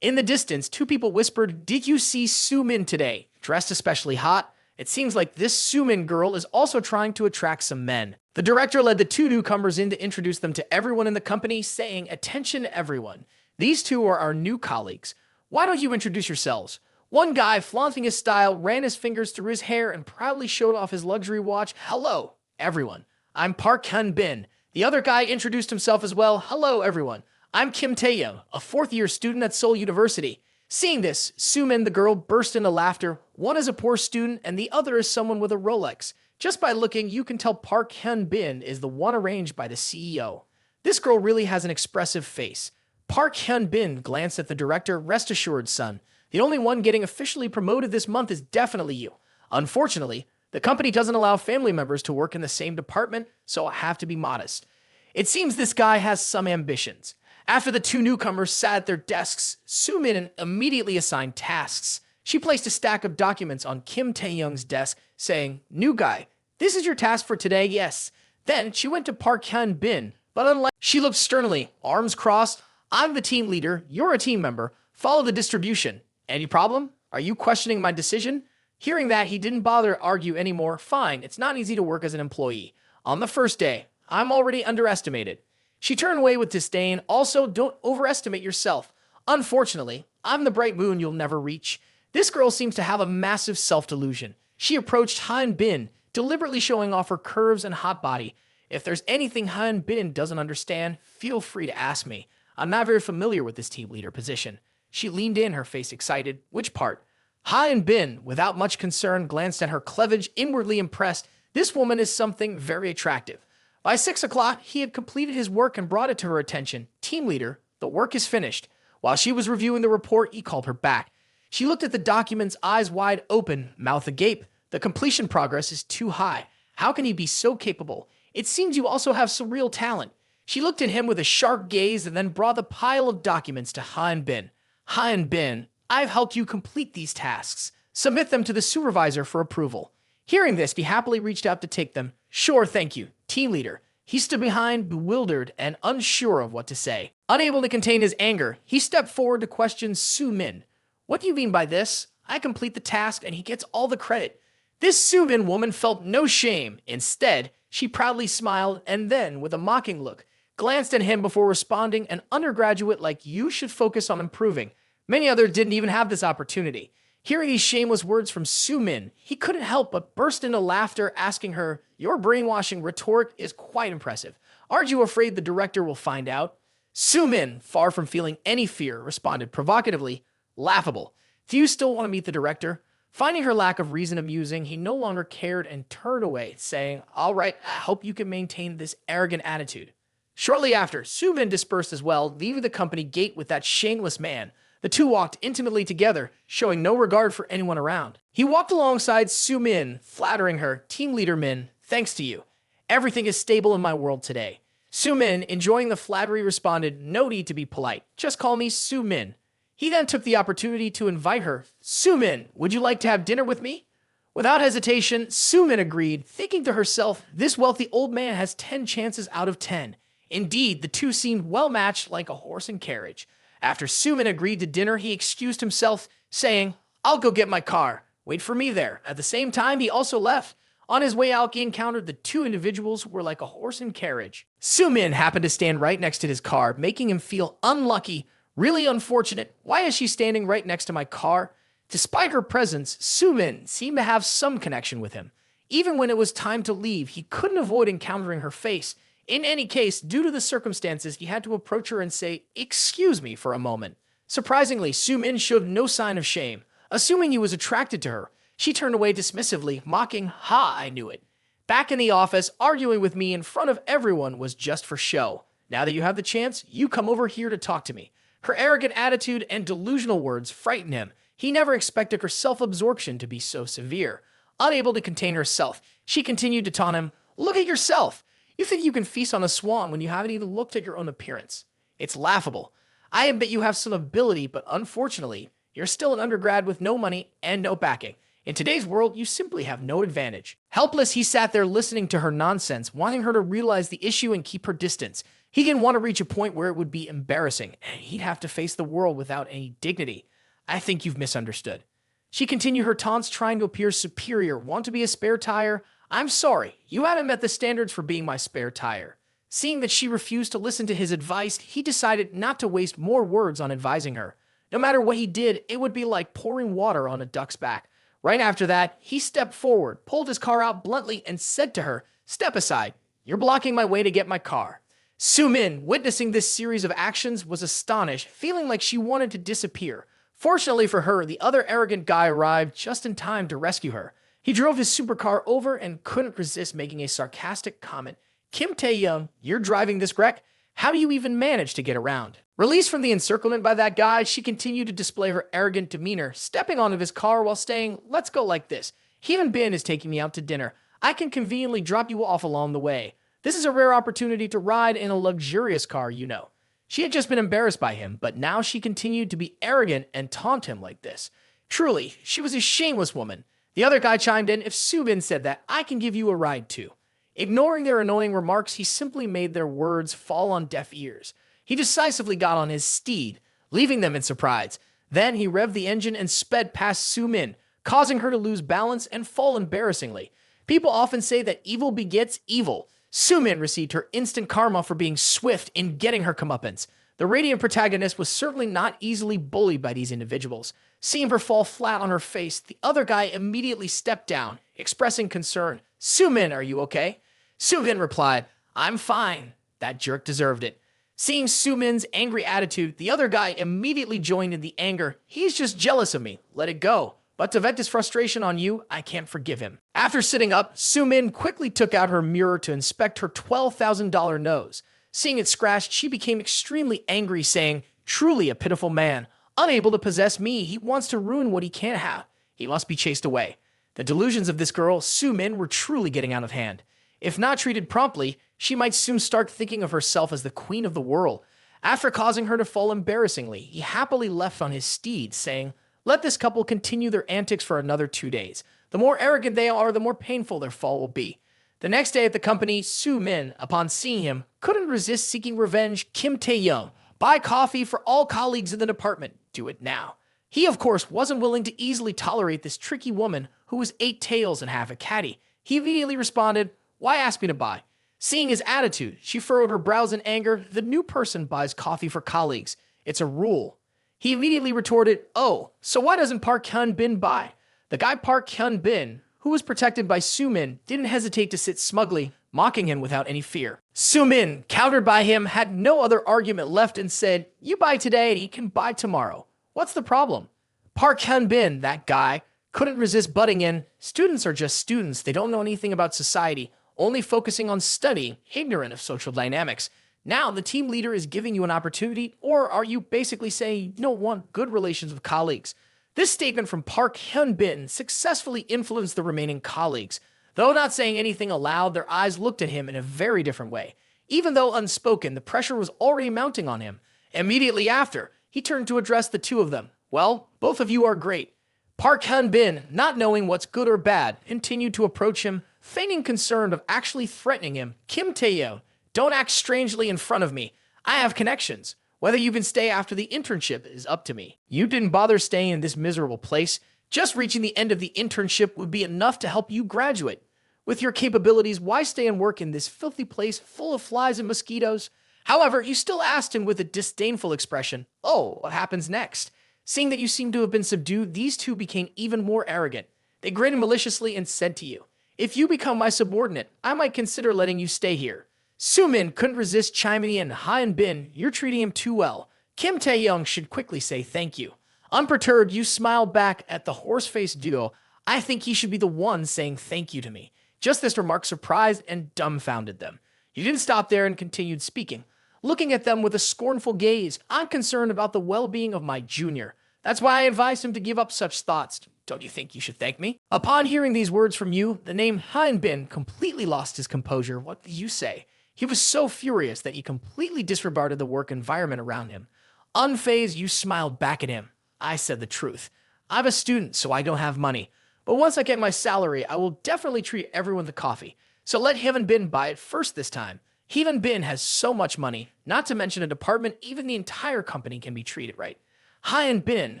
In the distance, two people whispered, "Did you see Soo-min today? Dressed especially hot." It seems like this Soo-min girl is also trying to attract some men. The director led the two newcomers in to introduce them to everyone in the company, saying, "Attention everyone. These two are our new colleagues. Why don't you introduce yourselves?" One guy, flaunting his style, ran his fingers through his hair and proudly showed off his luxury watch. "Hello, everyone. I'm Park Hyun-bin." The other guy introduced himself as well. "Hello, everyone. I'm Kim Taehyung, a fourth-year student at Seoul University." Seeing this, Soo-min, the girl, burst into laughter. One is a poor student, and the other is someone with a Rolex. Just by looking, you can tell Park Hyun-bin is the one arranged by the CEO. This girl really has an expressive face. Park Hyun-bin glanced at the director. "Rest assured, son. The only one getting officially promoted this month is definitely you. Unfortunately, the company doesn't allow family members to work in the same department, so I have to be modest." It seems this guy has some ambitions. After the two newcomers sat at their desks, Soo-min immediately assigned tasks. She placed a stack of documents on Kim Taehyung's desk, saying, "New guy, this is your task for today, yes." Then she went to Park Hyun-bin, but unlike she looked sternly, arms crossed. "I'm the team leader, you're a team member. Follow the distribution. Any problem? Are you questioning my decision?" Hearing that, he didn't bother to argue anymore. "Fine, it's not easy to work as an employee. On the first day, I'm already underestimated." She turned away with disdain. "Also, don't overestimate yourself. Unfortunately, I'm the bright moon you'll never reach." This girl seems to have a massive self-delusion. She approached Hyun-bin, deliberately showing off her curves and hot body. If there's anything Hyun-bin doesn't understand, feel free to ask me. I'm not very familiar with this team leader position. She leaned in, her face excited. "Which part?" Hyun-bin, without much concern, glanced at her cleavage, inwardly impressed. This woman is something very attractive. By 6 o'clock, he had completed his work and brought it to her attention. "Team leader, the work is finished." While she was reviewing the report, he called her back. She looked at the documents, eyes wide open, mouth agape. The completion progress is too high. How can you be so capable? It seems you also have some real talent. She looked at him with a sharp gaze and then brought the pile of documents to Hyun-bin. "Hyun-bin, I've helped you complete these tasks. Submit them to the supervisor for approval." Hearing this, he happily reached out to take them. "Sure, thank you, team leader." He stood behind, bewildered and unsure of what to say. Unable to contain his anger, he stepped forward to question Soo-min. "What do you mean by this? I complete the task and he gets all the credit." This Soo-min woman felt no shame. Instead, she proudly smiled and then, with a mocking look, glanced at him before responding. "An undergraduate like you should focus on improving. Many others didn't even have this opportunity." Hearing these shameless words from Soo-min, he couldn't help but burst into laughter, asking her, "Your brainwashing retort is quite impressive. Aren't you afraid the director will find out?" Soo-min, far from feeling any fear, responded provocatively, "Laughable. Do you still want to meet the director?" Finding her lack of reason amusing, he no longer cared and turned away, saying, "All right, I hope you can maintain this arrogant attitude." Shortly after, Soo-min dispersed as well, leaving the company gate with that shameless man. The two walked intimately together, showing no regard for anyone around. He walked alongside Soo-min, flattering her. "Team leader Min, thanks to you. Everything is stable in my world today." Soo-min, enjoying the flattery, responded, "No need to be polite. Just call me Soo-min." He then took the opportunity to invite her. "Soo-min, would you like to have dinner with me?" Without hesitation, Soo-min agreed, thinking to herself, this wealthy old man has 10 chances out of 10. Indeed, the two seemed well matched like a horse and carriage. After Soo-min agreed to dinner, he excused himself, saying, "I'll go get my car. Wait for me there." At the same time, he also left. On his way out, he encountered the two individuals who were like a horse and carriage. Soo-min happened to stand right next to his car, making him feel unlucky, really unfortunate. "Why is she standing right next to my car?" Despite her presence, Soo-min seemed to have some connection with him. Even when it was time to leave, he couldn't avoid encountering her face. In any case, due to the circumstances, he had to approach her and say, "Excuse me," for a moment. Surprisingly, Soo-min showed no sign of shame. Assuming he was attracted to her, she turned away dismissively, mocking, "Ha, I knew it. Back in the office, arguing with me in front of everyone was just for show. Now that you have the chance, you come over here to talk to me." Her arrogant attitude and delusional words frightened him. He never expected her self-absorption to be so severe. Unable to contain herself, she continued to taunt him, "Look at yourself. You think you can feast on a swan when you haven't even looked at your own appearance. It's laughable. I admit you have some ability, but unfortunately, you're still an undergrad with no money and no backing. In today's world, you simply have no advantage." Helpless, he sat there listening to her nonsense, wanting her to realize the issue and keep her distance. He didn't want to reach a point where it would be embarrassing, and he'd have to face the world without any dignity. "I think you've misunderstood." She continued her taunts, trying to appear superior. "Want to be a spare tire? I'm sorry, you haven't met the standards for being my spare tire." Seeing that she refused to listen to his advice, he decided not to waste more words on advising her. No matter what he did, it would be like pouring water on a duck's back. Right after that, he stepped forward, pulled his car out bluntly, and said to her, "Step aside. You're blocking my way to get my car." Soo-min, witnessing this series of actions, was astonished, feeling like she wanted to disappear. Fortunately for her, the other arrogant guy arrived just in time to rescue her. He drove his supercar over and couldn't resist making a sarcastic comment. "Kim Taehyung, you're driving this wreck? How do you even manage to get around?" Released from the encirclement by that guy, she continued to display her arrogant demeanor, stepping onto his car while saying, "Let's go like this. Hyun Bin is taking me out to dinner. I can conveniently drop you off along the way. This is a rare opportunity to ride in a luxurious car, you know." She had just been embarrassed by him, but now she continued to be arrogant and taunt him like this. Truly, she was a shameless woman. The other guy chimed in, "If Soo-min said that, I can give you a ride too." Ignoring their annoying remarks, he simply made their words fall on deaf ears. He decisively got on his steed, leaving them in surprise. Then he revved the engine and sped past Soo-min, causing her to lose balance and fall embarrassingly. People often say that evil begets evil. Soo-min received her instant karma for being swift in getting her comeuppance. The radiant protagonist was certainly not easily bullied by these individuals. Seeing her fall flat on her face, the other guy immediately stepped down, expressing concern. "Soo-min, are you okay?" Soo-min replied, "I'm fine. That jerk deserved it." Seeing Soo-min's angry attitude, the other guy immediately joined in the anger. "He's just jealous of me. Let it go. But to vent his frustration on you, I can't forgive him." After sitting up, Soo-min quickly took out her mirror to inspect her $12,000 nose. Seeing it scratched, she became extremely angry, saying, "Truly a pitiful man. Unable to possess me, he wants to ruin what he can't have. He must be chased away." The delusions of this girl, Soo-min, were truly getting out of hand. If not treated promptly, she might soon start thinking of herself as the queen of the world. After causing her to fall embarrassingly, he happily left on his steed, saying, "Let this couple continue their antics for another 2 days. The more arrogant they are, the more painful their fall will be." The next day at the company, Soo-min, upon seeing him, couldn't resist seeking revenge. "Kim Taehyung, buy coffee for all colleagues in the department. Do it now." He, of course, wasn't willing to easily tolerate this tricky woman who was 8 tails and half a catty. He immediately responded, "Why ask me to buy?" Seeing his attitude, she furrowed her brows in anger. "The new person buys coffee for colleagues. It's a rule." He immediately retorted, "Oh, so why doesn't Park Hyun-bin buy?" The guy Park Hyun-bin, who was protected by Soo-min, didn't hesitate to sit smugly, mocking him without any fear. Soo-min, countered by him, had no other argument left and said, "You buy today and he can buy tomorrow. What's the problem?" Park Hyun-bin, that guy, couldn't resist butting in. "Students are just students. They don't know anything about society, only focusing on study, ignorant of social dynamics. Now the team leader is giving you an opportunity, or are you basically saying you don't want good relations with colleagues?" This statement from Park Hyun-bin successfully influenced the remaining colleagues. Though not saying anything aloud, their eyes looked at him in a very different way. Even though unspoken, the pressure was already mounting on him. Immediately after, he turned to address the two of them. "Well, both of you are great." Park Hyun-bin, not knowing what's good or bad, continued to approach him, feigning concern of actually threatening him. "Kim Taehyung, don't act strangely in front of me. I have connections. Whether you can stay after the internship is up to me. You didn't bother staying in this miserable place. Just reaching the end of the internship would be enough to help you graduate. With your capabilities, why stay and work in this filthy place full of flies and mosquitoes?" However, you still asked him with a disdainful expression, "Oh, what happens next?" Seeing that you seem to have been subdued, these two became even more arrogant. They grinned maliciously and said to you, "If you become my subordinate, I might consider letting you stay here." Sumin couldn't resist chiming in. Han Bin, you're treating him too well. Kim Taehyung should quickly say thank you. Unperturbed, you smiled back at the horse-faced duo. I think he should be the one saying thank you to me. Just this remark surprised and dumbfounded them. You didn't stop there and continued speaking, looking at them with a scornful gaze. I'm concerned about the well-being of my junior. That's why I advised him to give up such thoughts. Don't you think you should thank me? Upon hearing these words from you, the name Han Bin completely lost his composure. What did you say? He was so furious that he completely disregarded the work environment around him. Unfazed, you smiled back at him. I said the truth. I'm a student, so I don't have money. But once I get my salary, I will definitely treat everyone to coffee. So let Hyun Bin buy it first this time. Hyun Bin has so much money, not to mention a department, even the entire company can be treated right. Hyun Bin,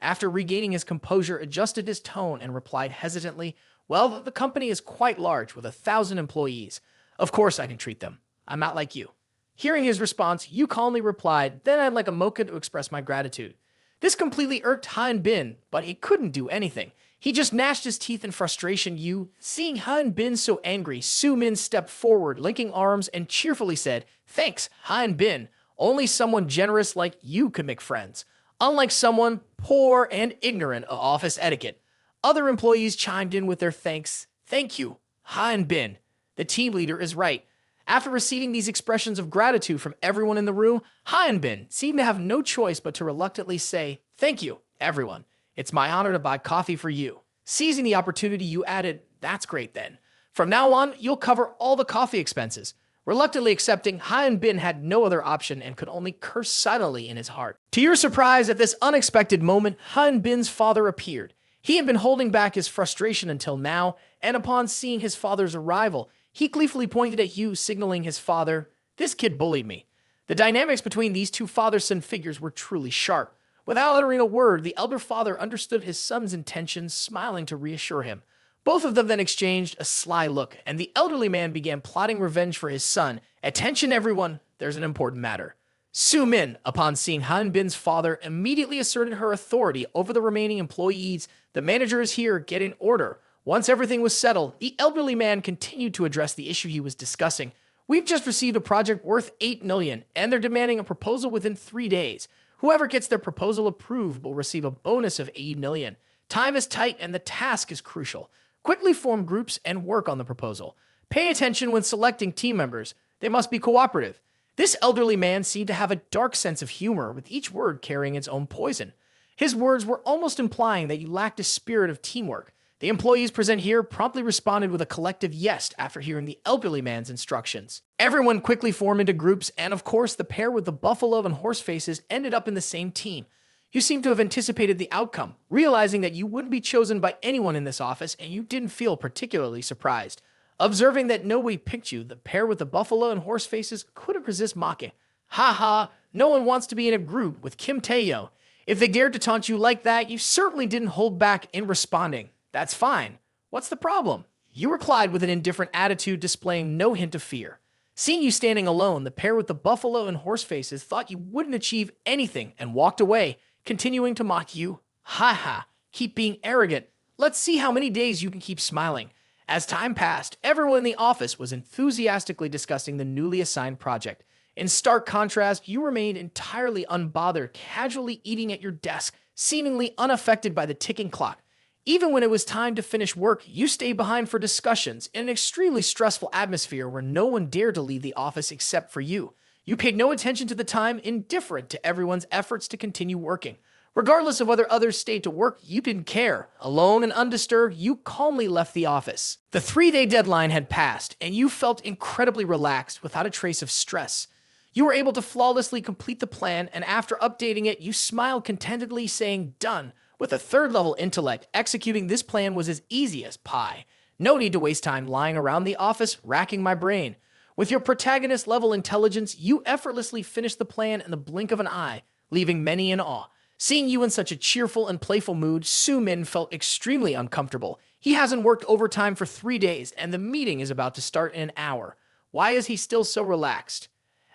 after regaining his composure, adjusted his tone and replied hesitantly, well, the company is quite large, with 1,000 employees. Of course I can treat them. I'm not like you. Hearing his response, you calmly replied, then I'd like a mocha to express my gratitude. This completely irked Han Bin, but he couldn't do anything. He just gnashed his teeth in frustration. Seeing Han Bin so angry, Sumin stepped forward, linking arms, and cheerfully said, thanks, Han Bin. Only someone generous like you could make friends. Unlike someone poor and ignorant of office etiquette. Other employees chimed in with their thanks. Thank you, Han Bin. The team leader is right. After receiving these expressions of gratitude from everyone in the room, Han Bin seemed to have no choice but to reluctantly say, thank you, everyone. It's my honor to buy coffee for you. Seizing the opportunity, you added, that's great then. From now on, you'll cover all the coffee expenses. Reluctantly accepting, Han Bin had no other option and could only curse silently in his heart. To your surprise, at this unexpected moment, Han Bin's father appeared. He had been holding back his frustration until now, and upon seeing his father's arrival, he gleefully pointed at you, signaling his father, this kid bullied me. The dynamics between these two father-son figures were truly sharp. Without uttering a word, the elder father understood his son's intentions, smiling to reassure him. Both of them then exchanged a sly look, and the elderly man began plotting revenge for his son. Attention everyone, there's an important matter. Su Min, upon seeing Han Bin's father, immediately asserted her authority over the remaining employees. The manager is here, get in order. Once everything was settled, the elderly man continued to address the issue he was discussing. We've just received a project worth 8 million, and they're demanding a proposal within 3 days. Whoever gets their proposal approved will receive a bonus of 8 million. Time is tight and the task is crucial. Quickly form groups and work on the proposal. Pay attention when selecting team members. They must be cooperative. This elderly man seemed to have a dark sense of humor, with each word carrying its own poison. His words were almost implying that you lacked a spirit of teamwork. The employees present here promptly responded with a collective yes after hearing the elderly man's instructions. Everyone quickly formed into groups, and of course the pair with the buffalo and horse faces ended up in the same team. You seem to have anticipated the outcome, realizing that you wouldn't be chosen by anyone in this office, and you didn't feel particularly surprised. Observing that nobody picked you, the pair with the buffalo and horse faces couldn't resist mocking. Ha ha, no one wants to be in a group with Kim Taehyung. If they dared to taunt you like that, you certainly didn't hold back in responding. That's fine. What's the problem? You replied with an indifferent attitude, displaying no hint of fear. Seeing you standing alone, the pair with the buffalo and horse faces thought you wouldn't achieve anything and walked away, continuing to mock you. Ha ha, keep being arrogant. Let's see how many days you can keep smiling. As time passed, everyone in the office was enthusiastically discussing the newly assigned project. In stark contrast, you remained entirely unbothered, casually eating at your desk, seemingly unaffected by the ticking clock. Even when it was time to finish work, you stayed behind for discussions in an extremely stressful atmosphere where no one dared to leave the office except for you. You paid no attention to the time, indifferent to everyone's efforts to continue working. Regardless of whether others stayed to work, you didn't care. Alone and undisturbed, you calmly left the office. The 3-day deadline had passed, and you felt incredibly relaxed without a trace of stress. You were able to flawlessly complete the plan, and after updating it, you smiled contentedly, saying, done. With a 3rd-level intellect, executing this plan was as easy as pie. No need to waste time lying around the office, racking my brain. With your protagonist-level intelligence, you effortlessly finished the plan in the blink of an eye, leaving many in awe. Seeing you in such a cheerful and playful mood, Su Min felt extremely uncomfortable. He hasn't worked overtime for 3 days, and the meeting is about to start in an hour. Why is he still so relaxed?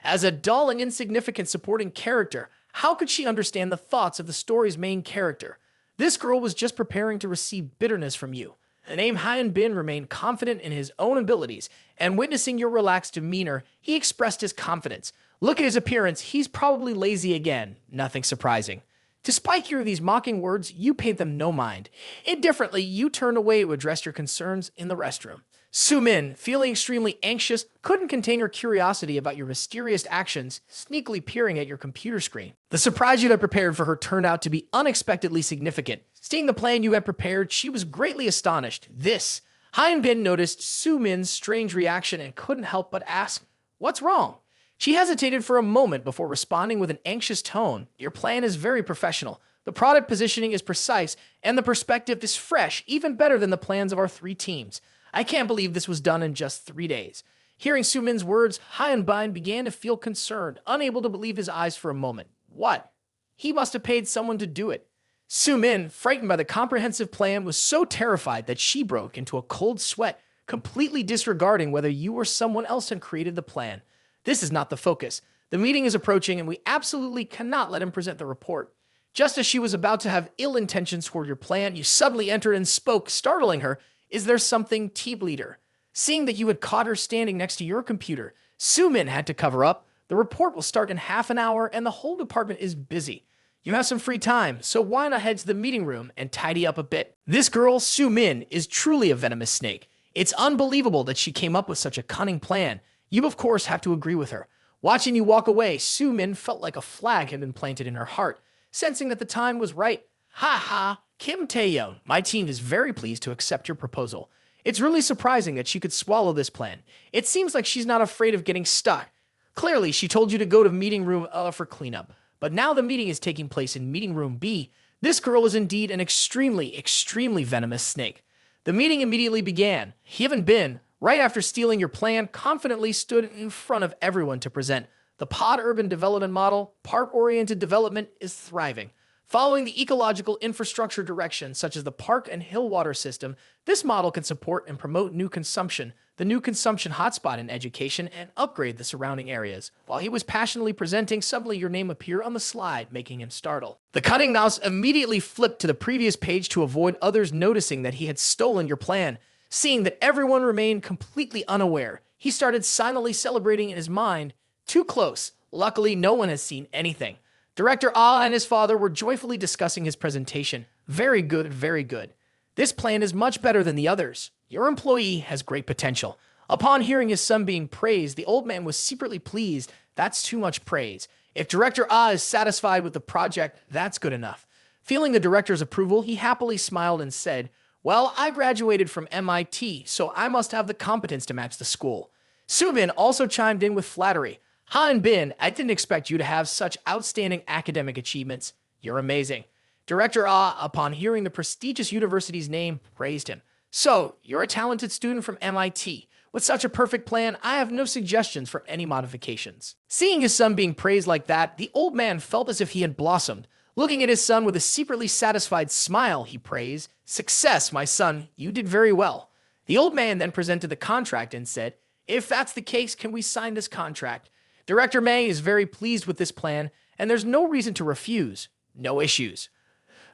As a dull and insignificant supporting character, how could she understand the thoughts of the story's main character? This girl was just preparing to receive bitterness from you. the name Hyun Bin remained confident in his own abilities, and witnessing your relaxed demeanor, he expressed his confidence. Look at his appearance, he's probably lazy again. Nothing surprising. Despite hearing these mocking words, you paid them no mind. Indifferently, you turned away to address your concerns in the restroom. Soo-min, feeling extremely anxious, couldn't contain her curiosity about your mysterious actions, sneakily peering at your computer screen. The surprise you had prepared for her turned out to be unexpectedly significant. Seeing the plan you had prepared, she was greatly astonished. Hyun Bin noticed Soo-min's strange reaction and couldn't help but ask, "What's wrong?" She hesitated for a moment before responding with an anxious tone. Your plan is very professional. The product positioning is precise, and the perspective is fresh, even better than the plans of our 3 teams. I can't believe this was done in just 3 days. Hearing Soo-min's words, Hyun Bin began to feel concerned, unable to believe his eyes for a moment. What? He must have paid someone to do it. Soo-min, frightened by the comprehensive plan, was so terrified that she broke into a cold sweat, completely disregarding whether you or someone else had created the plan. This is not the focus. The meeting is approaching, and we absolutely cannot let him present the report. Just as she was about to have ill intentions toward your plan, you suddenly entered and spoke, startling her. Is there something, team leader? Seeing that you had caught her standing next to your computer, Soo-min had to cover up. The report will start in half an hour, and the whole department is busy. You have some free time, so why not head to the meeting room and tidy up a bit? This girl, Soo-min, is truly a venomous snake. It's unbelievable that she came up with such a cunning plan. You, of course, have to agree with her. Watching you walk away, Soo-min felt like a flag had been planted in her heart, sensing that the time was right. Ha ha, Kim Taehyung, my team is very pleased to accept your proposal. It's really surprising that she could swallow this plan. It seems like she's not afraid of getting stuck. Clearly, she told you to go to meeting room for cleanup, but now the meeting is taking place in meeting room B. This girl is indeed an extremely, extremely venomous snake. The meeting immediately began. Hyun Bin, right after stealing your plan, confidently stood in front of everyone to present. The pod urban development model, park-oriented development, is thriving. Following the ecological infrastructure directions such as the park and hill water system, this model can support and promote new consumption, the new consumption hotspot in education, and upgrade the surrounding areas. While he was passionately presenting, suddenly your name appeared on the slide, making him startle. The cunning mouse immediately flipped to the previous page to avoid others noticing that he had stolen your plan. Seeing that everyone remained completely unaware, he started silently celebrating in his mind. Too close. Luckily, no one has seen anything. Director Ah and his father were joyfully discussing his presentation. Very good, very good. This plan is much better than the others. Your employee has great potential. Upon hearing his son being praised, the old man was secretly pleased. That's too much praise. If Director Ah is satisfied with the project, that's good enough. Feeling the director's approval, he happily smiled and said, "Well, I graduated from MIT, so I must have the competence to match the school." Soo-min also chimed in with flattery. Hyun Bin, I didn't expect you to have such outstanding academic achievements. You're amazing. Director Ah, upon hearing the prestigious university's name, praised him. So, you're a talented student from MIT. With such a perfect plan, I have no suggestions for any modifications. Seeing his son being praised like that, the old man felt as if he had blossomed. Looking at his son with a secretly satisfied smile, he praised, "Success, my son. You did very well." The old man then presented the contract and said, "If that's the case, can we sign this contract?" Director May is very pleased with this plan, and there's no reason to refuse. No issues.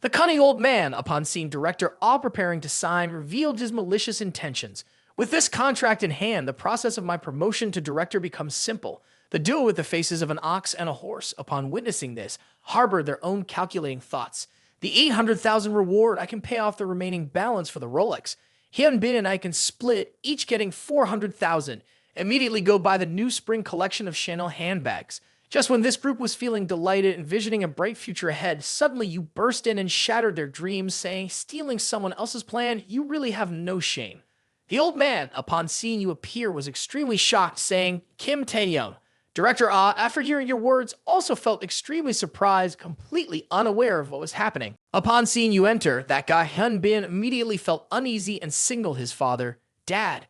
The cunning old man, upon seeing Director Ah preparing to sign, revealed his malicious intentions. With this contract in hand, the process of my promotion to director becomes simple. The duo with the faces of an ox and a horse, upon witnessing this, harbored their own calculating thoughts. The 800,000 reward, I can pay off the remaining balance for the Rolex. Hyun Bin and I can split, each getting 400,000. Immediately go buy the new spring collection of Chanel handbags. Just when this group was feeling delighted, envisioning a bright future ahead, suddenly you burst in and shattered their dreams, saying, "Stealing someone else's plan, you really have no shame." The old man, upon seeing you appear, was extremely shocked, saying, "Kim Taehyung." Director Ah, after hearing your words, also felt extremely surprised, completely unaware of what was happening. Upon seeing you enter, that guy Hyun Bin immediately felt uneasy and signaled his father, "Dad."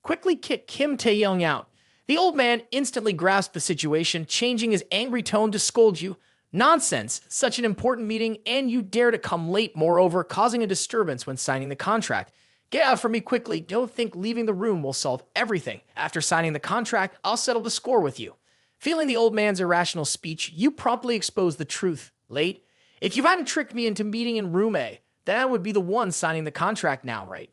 Quickly kick Kim Taehyung out. The old man instantly grasped the situation, changing his angry tone to scold you. "Nonsense, such an important meeting, and you dare to come late, moreover, causing a disturbance when signing the contract. Get out from me quickly, don't think leaving the room will solve everything. After signing the contract, I'll settle the score with you." Feeling the old man's irrational speech, you promptly exposed the truth. "Late? If you hadn't tricked me into meeting in room A, then I would be the one signing the contract now, right?"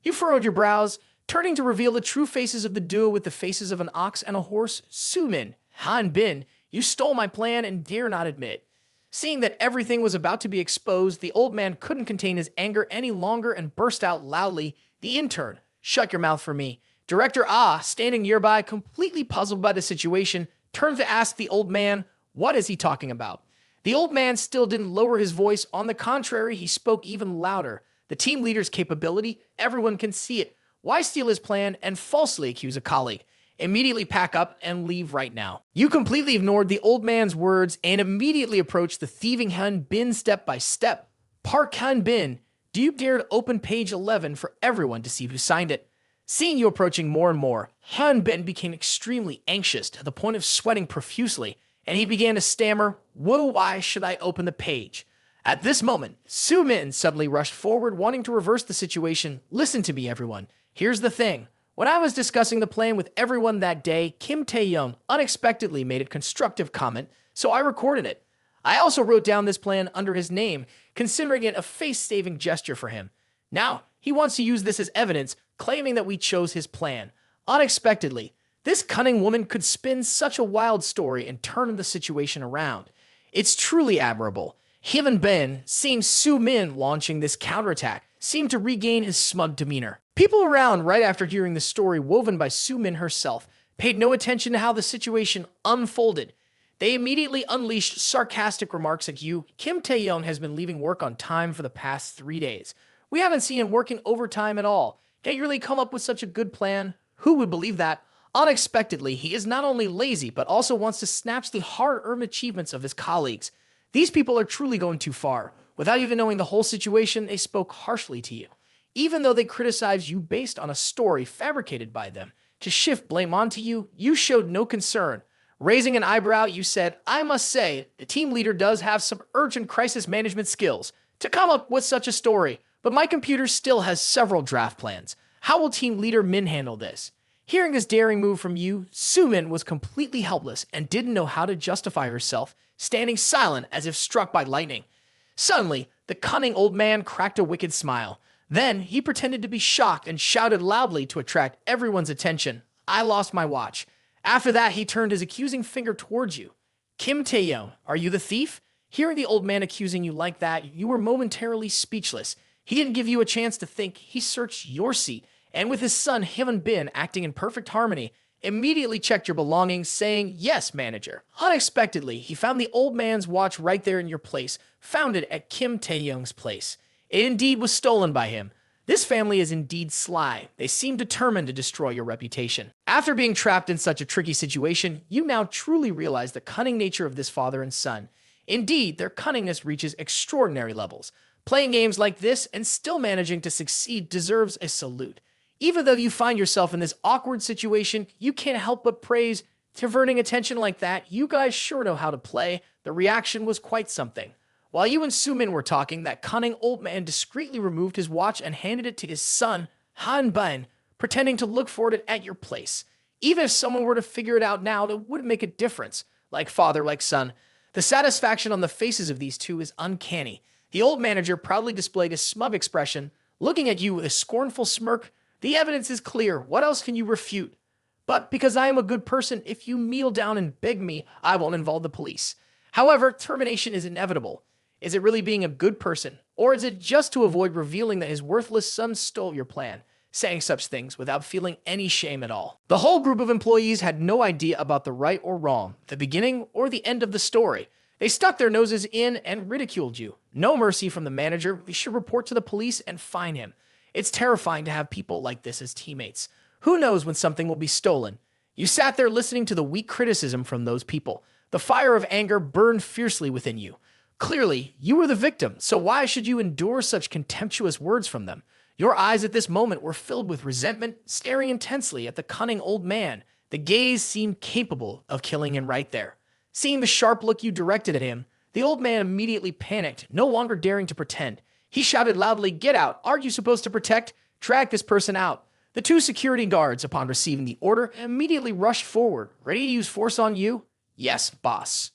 You furrowed your brows, turning to reveal the true faces of the duo with the faces of an ox and a horse. Sumin, Han Bin, you stole my plan and dare not admit. Seeing that everything was about to be exposed, the old man couldn't contain his anger any longer and burst out loudly. The intern, shut your mouth for me. Director Ah, standing nearby, completely puzzled by the situation, turned to ask the old man, what is he talking about? The old man still didn't lower his voice. On the contrary, he spoke even louder. The team leader's capability, everyone can see it. Why steal his plan and falsely accuse a colleague? Immediately pack up and leave right now. You completely ignored the old man's words and immediately approached the thieving Han Bin step by step. Park Han Bin, do you dare to open page 11 for everyone to see who signed it? Seeing you approaching more and more, Han Bin became extremely anxious to the point of sweating profusely, and he began to stammer, why should I open the page? At this moment, Su Min suddenly rushed forward, wanting to reverse the situation. Listen to me, everyone. Here's the thing. When I was discussing the plan with everyone that day, Kim Taehyung unexpectedly made a constructive comment, so I recorded it. I also wrote down this plan under his name, considering it a face-saving gesture for him. Now, he wants to use this as evidence, claiming that we chose his plan. Unexpectedly, this cunning woman could spin such a wild story and turn the situation around. It's truly admirable. Hyun Ben, seeing Su Min launching this counterattack, seemed to regain his smug demeanor. People around, right after hearing the story woven by Su Min herself, paid no attention to how the situation unfolded. They immediately unleashed sarcastic remarks like Kim Taehyung has been leaving work on time for the past 3 days. We haven't seen him working overtime at all. Can't you really come up with such a good plan? Who would believe that? Unexpectedly, he is not only lazy, but also wants to snatch the hard-earned achievements of his colleagues. These people are truly going too far. Without even knowing the whole situation, they spoke harshly to you. Even though they criticized you based on a story fabricated by them, to shift blame onto you, you showed no concern. Raising an eyebrow, you said, I must say, the team leader does have some urgent crisis management skills to come up with such a story, but my computer still has several draft plans. How will team leader Min handle this? Hearing this daring move from you, Sumin was completely helpless and didn't know how to justify herself, standing silent as if struck by lightning. Suddenly, the cunning old man cracked a wicked smile. Then, he pretended to be shocked and shouted loudly to attract everyone's attention. I lost my watch. After that, he turned his accusing finger towards you. Kim Taehyung, are you the thief? Hearing the old man accusing you like that, you were momentarily speechless. He didn't give you a chance to think. He searched your seat, and with his son Hyun Bin acting in perfect harmony, immediately checked your belongings, saying, yes, manager. Unexpectedly, he found the old man's watch right there in your place, found it at Kim Taehyung's place. It indeed was stolen by him. This family is indeed sly. They seem determined to destroy your reputation. After being trapped in such a tricky situation, you now truly realize the cunning nature of this father and son. Indeed, their cunningness reaches extraordinary levels. Playing games like this and still managing to succeed deserves a salute. Even though you find yourself in this awkward situation, you can't help but praise. Diverting attention like that, you guys sure know how to play. The reaction was quite something. While you and Sumin were talking, that cunning old man discreetly removed his watch and handed it to his son, Han Bin, pretending to look for it at your place. Even if someone were to figure it out now, it wouldn't make a difference. Like father, like son. The satisfaction on the faces of these two is uncanny. The old manager proudly displayed a smug expression, looking at you with a scornful smirk. The evidence is clear. What else can you refute? But because I am a good person, if you kneel down and beg me, I won't involve the police. However, termination is inevitable. Is it really being a good person? Or is it just to avoid revealing that his worthless son stole your plan, saying such things without feeling any shame at all? The whole group of employees had no idea about the right or wrong, the beginning or the end of the story. They stuck their noses in and ridiculed you. No mercy from the manager. We should report to the police and fine him. It's terrifying to have people like this as teammates. Who knows when something will be stolen? You sat there listening to the weak criticism from those people. The fire of anger burned fiercely within you. Clearly, you were the victim, so why should you endure such contemptuous words from them? Your eyes at this moment were filled with resentment, staring intensely at the cunning old man. The gaze seemed capable of killing him right there. Seeing the sharp look you directed at him, the old man immediately panicked, no longer daring to pretend. He shouted loudly, "Get out! Aren't you supposed to protect? Drag this person out!" The two security guards, upon receiving the order, immediately rushed forward, ready to use force on you. Yes, boss.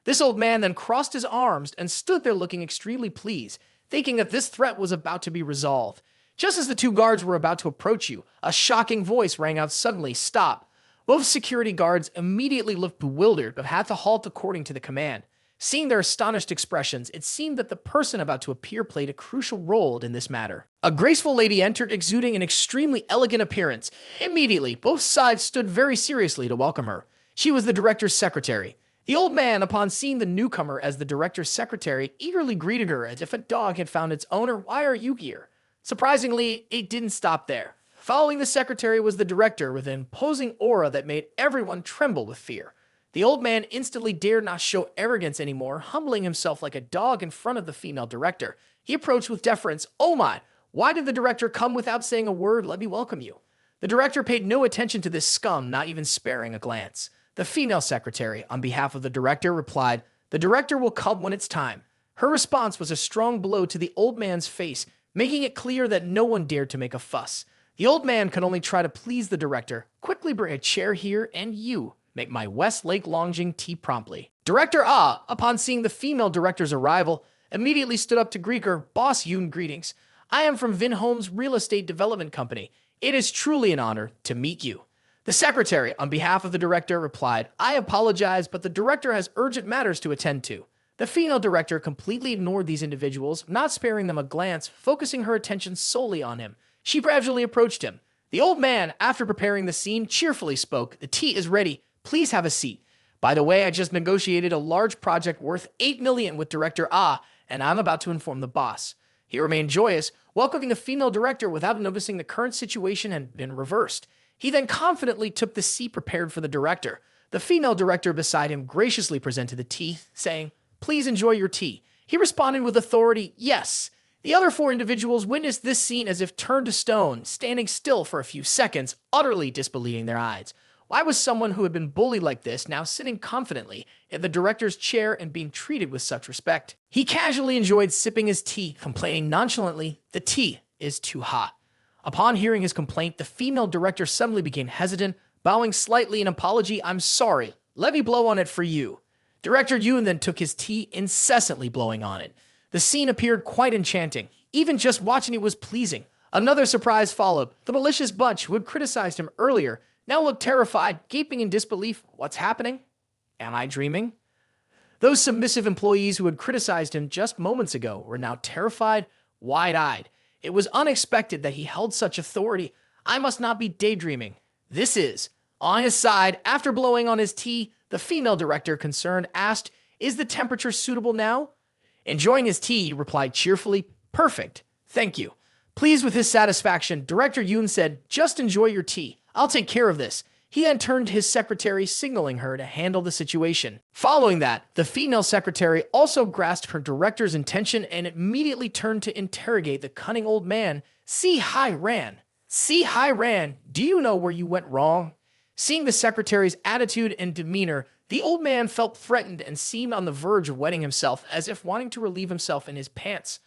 This old man then crossed his arms and stood there looking extremely pleased, thinking that this threat was about to be resolved. Just as the two guards were about to approach you, a shocking voice rang out suddenly, "Stop." Both security guards immediately looked bewildered but had to halt according to the command. Seeing their astonished expressions, it seemed that the person about to appear played a crucial role in this matter. A graceful lady entered, exuding an extremely elegant appearance. Immediately, both sides stood very seriously to welcome her. She was the director's secretary. The old man, upon seeing the newcomer as the director's secretary, eagerly greeted her as if a dog had found its owner. "Why are you here?" Surprisingly, it didn't stop there. Following the secretary was the director with an imposing aura that made everyone tremble with fear. The old man instantly dared not show arrogance anymore, humbling himself like a dog in front of the female director. He approached with deference. "Oh my, why did the director come without saying a word? Let me welcome you." The director paid no attention to this scum, not even sparing a glance. The female secretary, on behalf of the director, replied, "The director will come when it's time." Her response was a strong blow to the old man's face, making it clear that no one dared to make a fuss. The old man could only try to please the director. "Quickly bring a chair here, and you make my West Lake Longjing tea promptly." Director Ah, upon seeing the female director's arrival, immediately stood up to greet her. "Boss Yoon, greetings. I am from Vinhome's Real Estate Development Company. It is truly an honor to meet you." The secretary, on behalf of the director, replied, "I apologize, but the director has urgent matters to attend to." The female director completely ignored these individuals, not sparing them a glance, focusing her attention solely on him. She gradually approached him. The old man, after preparing the scene, cheerfully spoke, "The tea is ready. Please have a seat. By the way, I just negotiated a large project worth $8 million with Director Ah, and I'm about to inform the boss." He remained joyous, welcoming the female director without noticing the current situation had been reversed. He then confidently took the seat prepared for the director. The female director beside him graciously presented the tea, saying, "Please enjoy your tea." He responded with authority, "Yes." The other four individuals witnessed this scene as if turned to stone, standing still for a few seconds, utterly disbelieving their eyes. Why was someone who had been bullied like this now sitting confidently in the director's chair and being treated with such respect? He casually enjoyed sipping his tea, complaining nonchalantly, "The tea is too hot." Upon hearing his complaint, the female director suddenly became hesitant, bowing slightly in apology. "I'm sorry. Let me blow on it for you." Director Yoon then took his tea, incessantly blowing on it. The scene appeared quite enchanting. Even just watching it was pleasing. Another surprise followed. The malicious bunch who had criticized him earlier now looked terrified, gaping in disbelief. What's happening? Am I dreaming? Those submissive employees who had criticized him just moments ago were now terrified, wide-eyed. It was unexpected that he held such authority. I must not be daydreaming. This is. On his side, after blowing on his tea, the female director, concerned, asked, "Is the temperature suitable now?" Enjoying his tea, he replied cheerfully, "Perfect. Thank you." Pleased with his satisfaction, Director Yoon said, "Just enjoy your tea. I'll take care of this." He then turned to his secretary, signaling her to handle the situation. Following that, the female secretary also grasped her director's intention and immediately turned to interrogate the cunning old man. "Si Hai Ran. Si Hai Ran, do you know where you went wrong?" Seeing the secretary's attitude and demeanor, the old man felt threatened and seemed on the verge of wetting himself, as if wanting to relieve himself in his pants.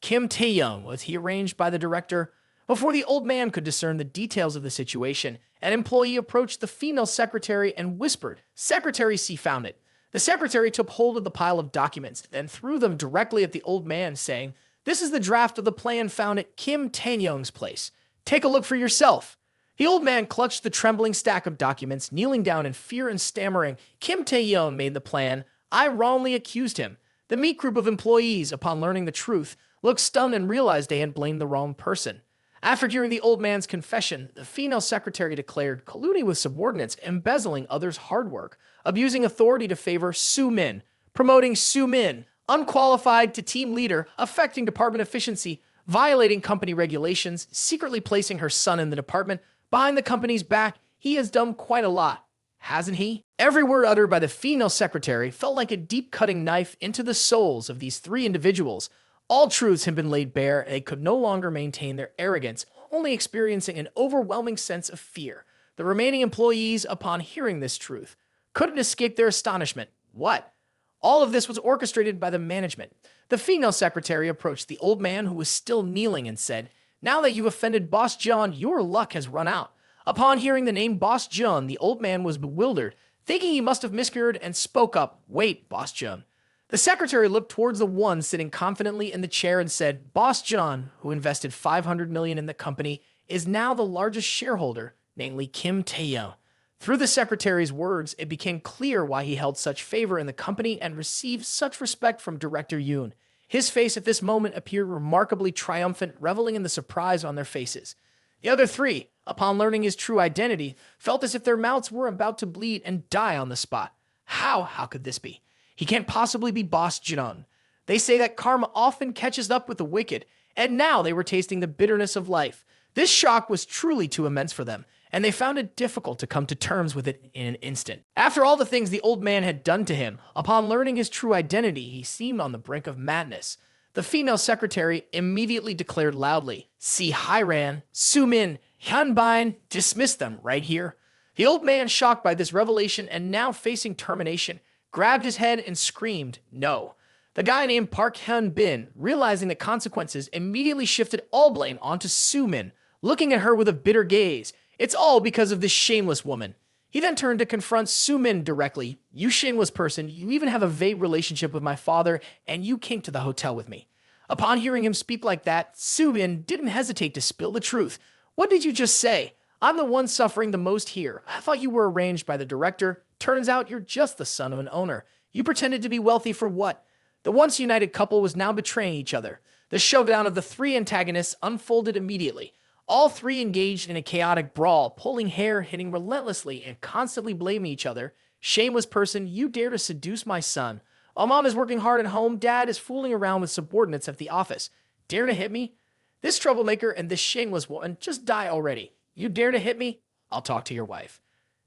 Kim Taehyung, was he arranged by the director? Before the old man could discern the details of the situation, an employee approached the female secretary and whispered, "Secretary C found it." The secretary took hold of the pile of documents, then threw them directly at the old man, saying, "This is the draft of the plan found at Kim Taehyung's place. Take a look for yourself." The old man clutched the trembling stack of documents, kneeling down in fear and stammering, "Kim Taehyung made the plan. I wrongly accused him." The meat group of employees, upon learning the truth, looked stunned and realized they had blamed the wrong person. After hearing the old man's confession, the female secretary declared colluding with subordinates, embezzling others' hard work, abusing authority to favor Soo Min, promoting Soo Min, unqualified to team leader, affecting department efficiency, violating company regulations, secretly placing her son in the department. Behind the company's back, he has done quite a lot, hasn't he? Every word uttered by the female secretary felt like a deep-cutting knife into the souls of these three individuals. All truths had been laid bare, and they could no longer maintain their arrogance, only experiencing an overwhelming sense of fear. The remaining employees, upon hearing this truth, couldn't escape their astonishment. What? All of this was orchestrated by the management. The female secretary approached the old man, who was still kneeling, and said, "Now that you offended Boss John, your luck has run out." Upon hearing the name Boss John, the old man was bewildered, thinking he must have misheard, and spoke up, "Wait, Boss John." The secretary looked towards the one sitting confidently in the chair and said, Boss John, who invested $500 million in the company, is now the largest shareholder, namely Kim Taehyung. Through the secretary's words, it became clear why he held such favor in the company and received such respect from Director Yoon. His face at this moment appeared remarkably triumphant, reveling in the surprise on their faces. The other three, upon learning his true identity, felt as if their mouths were about to bleed and die on the spot. How could this be? He can't possibly be Boss John. They say that karma often catches up with the wicked, and now they were tasting the bitterness of life. This shock was truly too immense for them, and they found it difficult to come to terms with it in an instant. After all the things the old man had done to him, upon learning his true identity, he seemed on the brink of madness. The female secretary immediately declared loudly, "See Hairan, Sumin, Hyunbin, dismiss them right here." The old man, shocked by this revelation and now facing termination, grabbed his head and screamed, "No." The guy named Park Hyun-bin, realizing the consequences, immediately shifted all blame onto Sumin, looking at her with a bitter gaze. It's all because of this shameless woman. He then turned to confront Sumin directly. "You shameless person, you even have a vague relationship with my father, and you came to the hotel with me." Upon hearing him speak like that, Sumin didn't hesitate to spill the truth. "What did you just say? I'm the one suffering the most here. I thought you were arranged by the director. Turns out you're just the son of an owner. You pretended to be wealthy for what?" The once united couple was now betraying each other. The showdown of the three antagonists unfolded immediately. All three engaged in a chaotic brawl, pulling hair, hitting relentlessly, and constantly blaming each other. "Shameless person, you dare to seduce my son. While mom is working hard at home, dad is fooling around with subordinates at the office. Dare to hit me? This troublemaker and this shameless woman, just die already. You dare to hit me? I'll talk to your wife."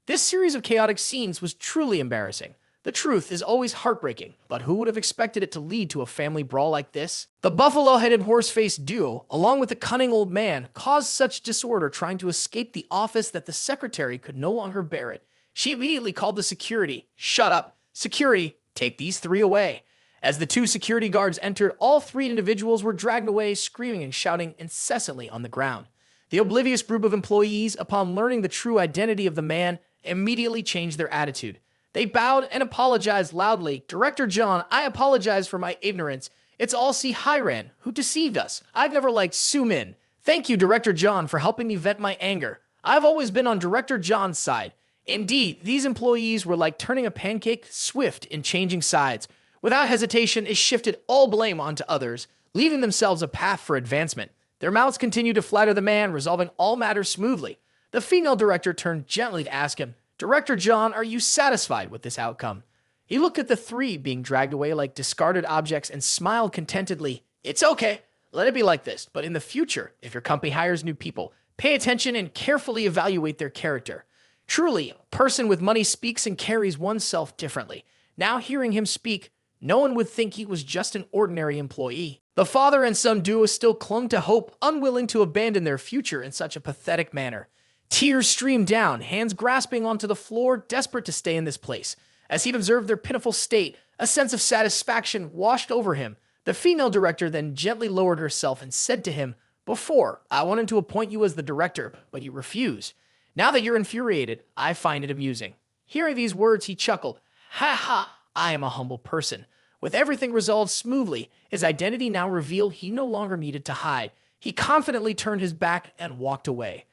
This series of chaotic scenes was truly embarrassing. The truth is always heartbreaking, but who would have expected it to lead to a family brawl like this? The buffalo-headed horse-faced duo, along with the cunning old man, caused such disorder trying to escape the office that the secretary could no longer bear it. She immediately called the security. "Shut up. Security, take these three away." As the two security guards entered, all three individuals were dragged away, screaming and shouting incessantly on the ground. The oblivious group of employees, upon learning the true identity of the man, immediately changed their attitude. They bowed and apologized loudly. "Director John, I apologize for my ignorance. It's all C. Hairan, who deceived us. I've never liked Sumin. Thank you, Director John, for helping me vent my anger. I've always been on Director John's side." Indeed, these employees were like turning a pancake, swift in changing sides. Without hesitation, it shifted all blame onto others, leaving themselves a path for advancement. Their mouths continued to flatter the man, resolving all matters smoothly. The female director turned gently to ask him, "Director John, are you satisfied with this outcome?" He looked at the three being dragged away like discarded objects and smiled contentedly. "It's okay. Let it be like this. But in the future, if your company hires new people, pay attention and carefully evaluate their character. Truly, a person with money speaks and carries oneself differently." Now hearing him speak, no one would think he was just an ordinary employee. The father and son duo still clung to hope, unwilling to abandon their future in such a pathetic manner. Tears streamed down, hands grasping onto the floor, desperate to stay in this place. As he observed their pitiful state, a sense of satisfaction washed over him. The female director then gently lowered herself and said to him, "Before, I wanted to appoint you as the director, but you refused. Now that you're infuriated, I find it amusing." Hearing these words, he chuckled. "Ha ha, I am a humble person." With everything resolved smoothly, his identity now revealed, he no longer needed to hide. He confidently turned his back and walked away.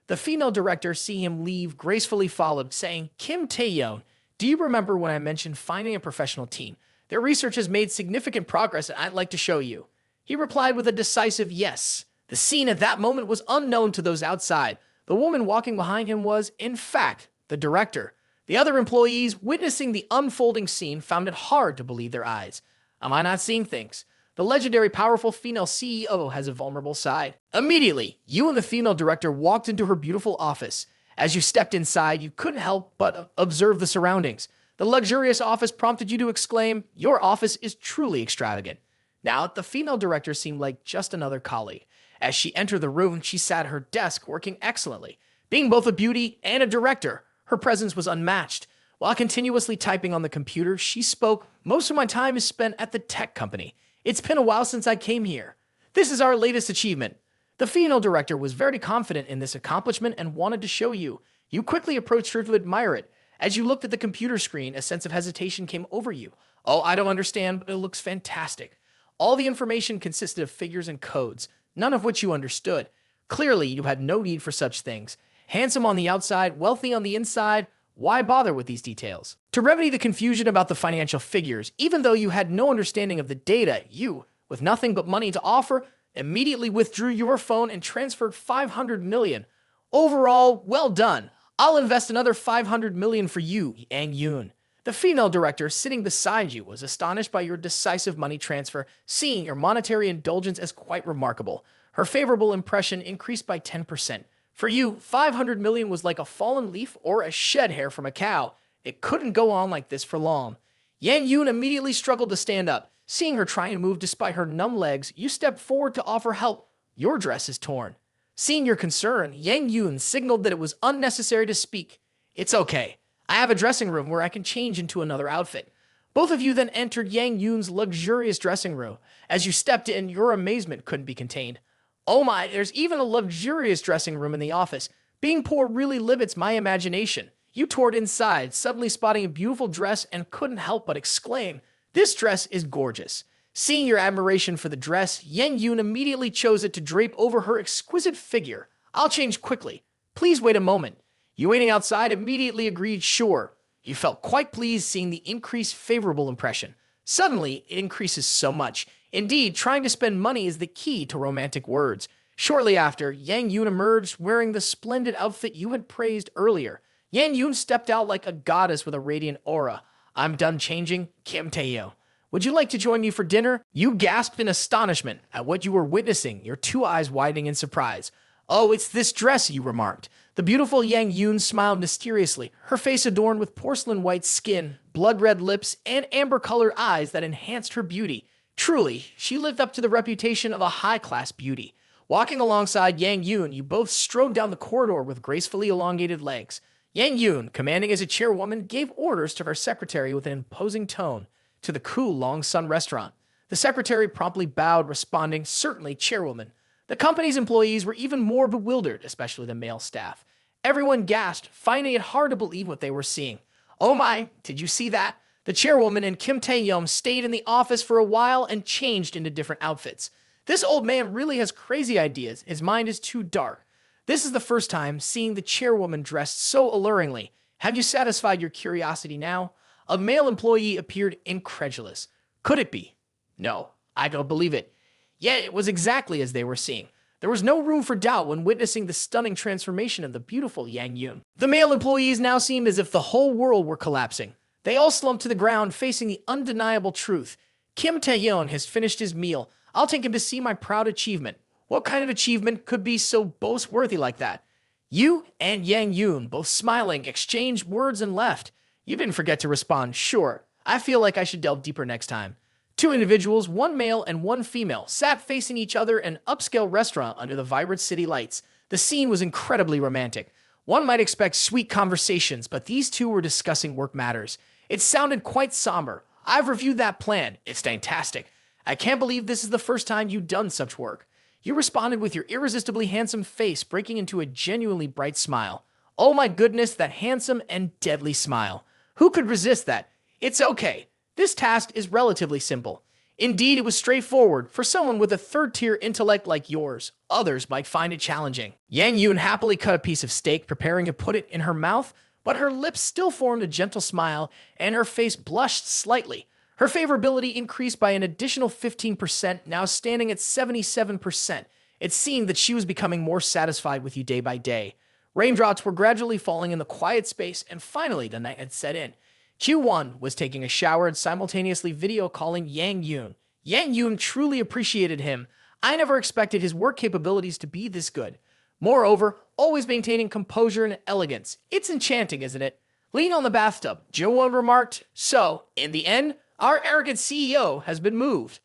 The female director, seeing him leave, gracefully followed, saying, "Kim Taehyung, do you remember when I mentioned finding a professional team? Their research has made significant progress and I'd like to show you." He replied with a decisive yes. The scene at that moment was unknown to those outside. The woman walking behind him was, in fact, the director. The other employees, witnessing the unfolding scene, found it hard to believe their eyes. Am I not seeing things? The legendary powerful female CEO has a vulnerable side. Immediately, you and the female director walked into her beautiful office. As you stepped inside, you couldn't help but observe the surroundings. The luxurious office prompted you to exclaim, "Your office is truly extravagant." Now, the female director seemed like just another colleague. As she entered the room, she sat at her desk working excellently. Being both a beauty and a director, her presence was unmatched. While continuously typing on the computer, she spoke, "Most of my time is spent at the tech company. It's been a while since I came here. This is our latest achievement." The female director was very confident in this accomplishment and wanted to show you. You quickly approached her to admire it. As you looked at the computer screen, a sense of hesitation came over you. Oh, I don't understand, but it looks fantastic. All the information consisted of figures and codes, none of which you understood. Clearly, you had no need for such things. Handsome on the outside, wealthy on the inside, why bother with these details? To remedy the confusion about the financial figures, even though you had no understanding of the data, you, with nothing but money to offer, immediately withdrew your phone and transferred 500 million. Overall, well done. I'll invest another 500 million for you, Yang Yoon. The female director sitting beside you was astonished by your decisive money transfer, seeing your monetary indulgence as quite remarkable. Her favorable impression increased by 10%. For you, 500 million was like a fallen leaf or a shed hair from a cow. It couldn't go on like this for long. Yang Yoon immediately struggled to stand up. Seeing her trying to move despite her numb legs, you stepped forward to offer help. Your dress is torn. Seeing your concern, Yang Yoon signaled that it was unnecessary to speak. It's okay. I have a dressing room where I can change into another outfit. Both of you then entered Yang Yoon's luxurious dressing room. As you stepped in, your amazement couldn't be contained. Oh my, there's even a luxurious dressing room in the office. Being poor really limits my imagination. You toured inside, suddenly spotting a beautiful dress and couldn't help but exclaim, "This dress is gorgeous." Seeing your admiration for the dress, Yang Yoon immediately chose it to drape over her exquisite figure. I'll change quickly. Please wait a moment. You waiting outside immediately agreed sure. You felt quite pleased seeing the increased favorable impression. Suddenly, it increases so much. Indeed, trying to spend money is the key to romantic words. Shortly after, Yang Yoon emerged wearing the splendid outfit you had praised earlier. Yang Yoon stepped out like a goddess with a radiant aura. I'm done changing, Kim Taehyung. Would you like to join me for dinner? You gasped in astonishment at what you were witnessing, your two eyes widening in surprise. Oh, it's this dress, you remarked. The beautiful Yang Yoon smiled mysteriously, her face adorned with porcelain-white skin, blood-red lips, and amber-colored eyes that enhanced her beauty. Truly, she lived up to the reputation of a high-class beauty. Walking alongside Yang Yoon, you both strode down the corridor with gracefully elongated legs. Yang Yoon, commanding as a chairwoman, gave orders to her secretary with an imposing tone to the cool Long Sun restaurant. The secretary promptly bowed, responding, "Certainly, chairwoman." The company's employees were even more bewildered, especially the male staff. Everyone gasped, finding it hard to believe what they were seeing. Oh my, did you see that? The chairwoman and Kim Taehyung stayed in the office for a while and changed into different outfits. This old man really has crazy ideas. His mind is too dark. This is the first time seeing the chairwoman dressed so alluringly. Have you satisfied your curiosity now? A male employee appeared incredulous. Could it be? No, I don't believe it. Yet it was exactly as they were seeing. There was no room for doubt when witnessing the stunning transformation of the beautiful Yang Yoon. The male employees now seemed as if the whole world were collapsing. They all slumped to the ground, facing the undeniable truth. Kim Taehyung has finished his meal. I'll take him to see my proud achievement. What kind of achievement could be so boast-worthy like that? You and Yang Yoon, both smiling, exchanged words and left. You didn't forget to respond, sure. I feel like I should delve deeper next time. Two individuals, one male and one female, sat facing each other in an upscale restaurant under the vibrant city lights. The scene was incredibly romantic. One might expect sweet conversations, but these two were discussing work matters. It sounded quite somber. I've reviewed that plan. It's fantastic. I can't believe this is the first time you've done such work. You responded with your irresistibly handsome face breaking into a genuinely bright smile. Oh my goodness, that handsome and deadly smile. Who could resist that? It's okay. This task is relatively simple. Indeed, it was straightforward for someone with a third-tier intellect like yours. Others might find it challenging. Yang Yoon happily cut a piece of steak, preparing to put it in her mouth, but her lips still formed a gentle smile, and her face blushed slightly. Her favorability increased by an additional 15%, now standing at 77%. It seemed that she was becoming more satisfied with you day by day. Raindrops were gradually falling in the quiet space, and finally the night had set in. Q1 was taking a shower and simultaneously video calling Yang Yoon. Yang Yoon truly appreciated him. I never expected his work capabilities to be this good. Moreover, always maintaining composure and elegance. It's enchanting, isn't it? Leaning on the bathtub, Jo-won remarked, "So, in the end, our arrogant CEO has been moved."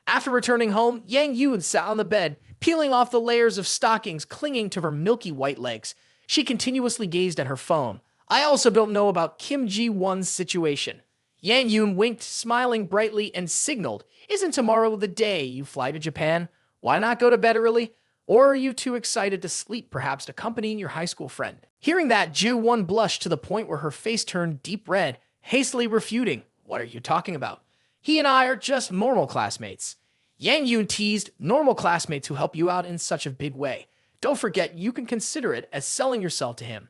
After returning home, Yang Yoon sat on the bed, peeling off the layers of stockings clinging to her milky white legs. She continuously gazed at her phone. I also don't know about Kim Ji-won's situation. Yang Yoon winked, smiling brightly, and signaled, "Isn't tomorrow the day you fly to Japan? Why not go to bed early? Or are you too excited to sleep, perhaps accompanying your high school friend?" Hearing that, Ji-won blushed to the point where her face turned deep red, hastily refuting, "What are you talking about?" He and I are just normal classmates. Yang Yoon teased, normal classmates who help you out in such a big way. Don't forget, you can consider it as selling yourself to him.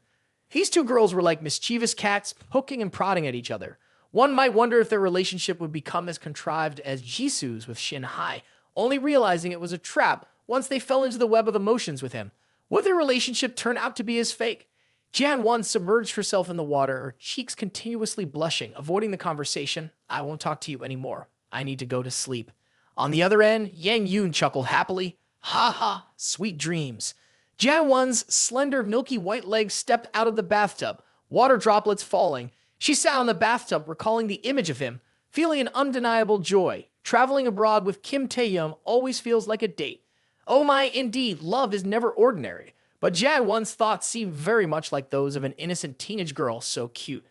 These two girls were like mischievous cats, poking and prodding at each other. One might wonder if their relationship would become as contrived as Jisoo's with Shin Hai, only realizing it was a trap once they fell into the web of emotions with him. Would their relationship turn out to be as fake? Jian-won submerged herself in the water, her cheeks continuously blushing, avoiding the conversation. I won't talk to you anymore. I need to go to sleep. On the other end, Yang Yoon chuckled happily. Ha ha, sweet dreams. Jian-won's slender, milky white legs stepped out of the bathtub, water droplets falling. She sat on the bathtub, recalling the image of him, feeling an undeniable joy. Traveling abroad with Kim Taehyung always feels like a date. Oh my, indeed, love is never ordinary. But Jian-won's thoughts seemed very much like those of an innocent teenage girl, so cute.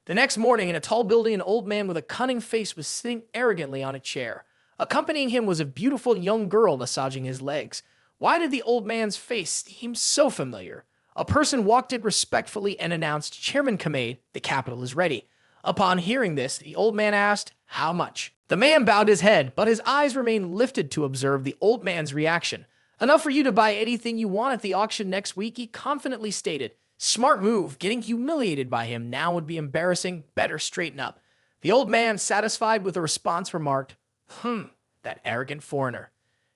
The next morning, in a tall building, an old man with a cunning face was sitting arrogantly on a chair. Accompanying him was a beautiful young girl massaging his legs. Why did the old man's face seem so familiar? A person walked in respectfully and announced, Chairman Kamade, the capital is ready. Upon hearing this, the old man asked, how much? The man bowed his head, but his eyes remained lifted to observe the old man's reaction. Enough for you to buy anything you want at the auction next week, he confidently stated. Smart move, getting humiliated by him now would be embarrassing, better straighten up. The old man, satisfied with the response, remarked, that arrogant foreigner.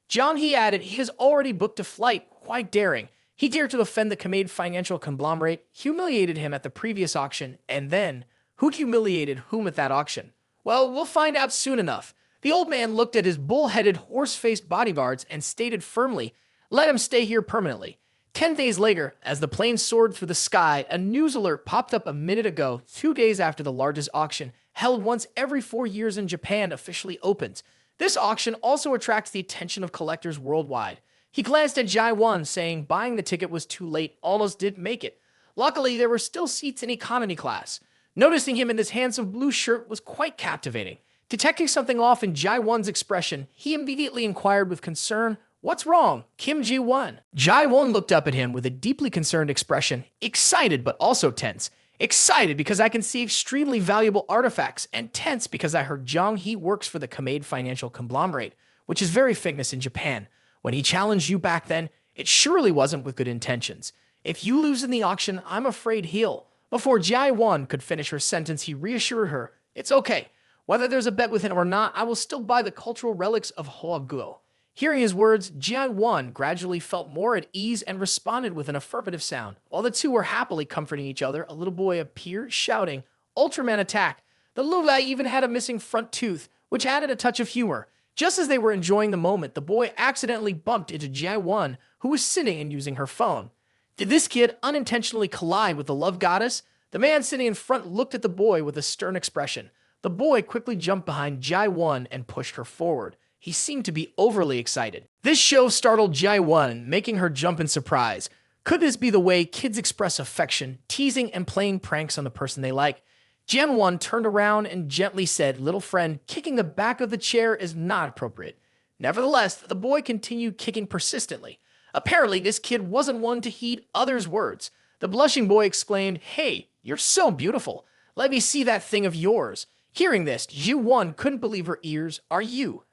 John, he added, he has already booked a flight, quite daring. He dared to offend the Kamade financial conglomerate, humiliated him at the previous auction, and then, who humiliated whom at that auction? Well, we'll find out soon enough. The old man looked at his bull-headed, horse-faced bodyguards and stated firmly, let him stay here permanently. 10 days later, as the plane soared through the sky, a news alert popped up a minute ago, 2 days after the largest auction, held once every 4 years in Japan, officially opens. This auction also attracts the attention of collectors worldwide. He glanced at Jai-won, saying buying the ticket was too late, almost didn't make it. Luckily, there were still seats in economy class. Noticing him in his handsome blue shirt was quite captivating. Detecting something off in Jai-won's expression, he immediately inquired with concern, what's wrong, Kim Ji-won? Jai-won looked up at him with a deeply concerned expression, excited but also tense. Excited because I can see extremely valuable artifacts, and tense because I heard Jong-hee works for the Kamade financial conglomerate, which is very famous in Japan. When he challenged you back then, it surely wasn't with good intentions. If you lose in the auction, I'm afraid he'll. Before Jai-won could finish her sentence, he reassured her, it's okay. Whether there's a bet with him or not, I will still buy the cultural relics of Hoaguo. Hearing his words, Jai-won gradually felt more at ease and responded with an affirmative sound. While the two were happily comforting each other, a little boy appeared, shouting, Ultraman attack! The little guy even had a missing front tooth, which added a touch of humor. Just as they were enjoying the moment, the boy accidentally bumped into Jai-won, who was sitting and using her phone. Did this kid unintentionally collide with the love goddess? The man sitting in front looked at the boy with a stern expression. The boy quickly jumped behind Jai-won and pushed her forward. He seemed to be overly excited. This show startled Jai-won, making her jump in surprise. Could this be the way kids express affection, teasing and playing pranks on the person they like? Jian-won turned around and gently said, little friend, kicking the back of the chair is not appropriate. Nevertheless, the boy continued kicking persistently. Apparently, this kid wasn't one to heed others' words. The blushing boy exclaimed, hey, you're so beautiful. Let me see that thing of yours. Hearing this, Ji-won couldn't believe her ears. Are you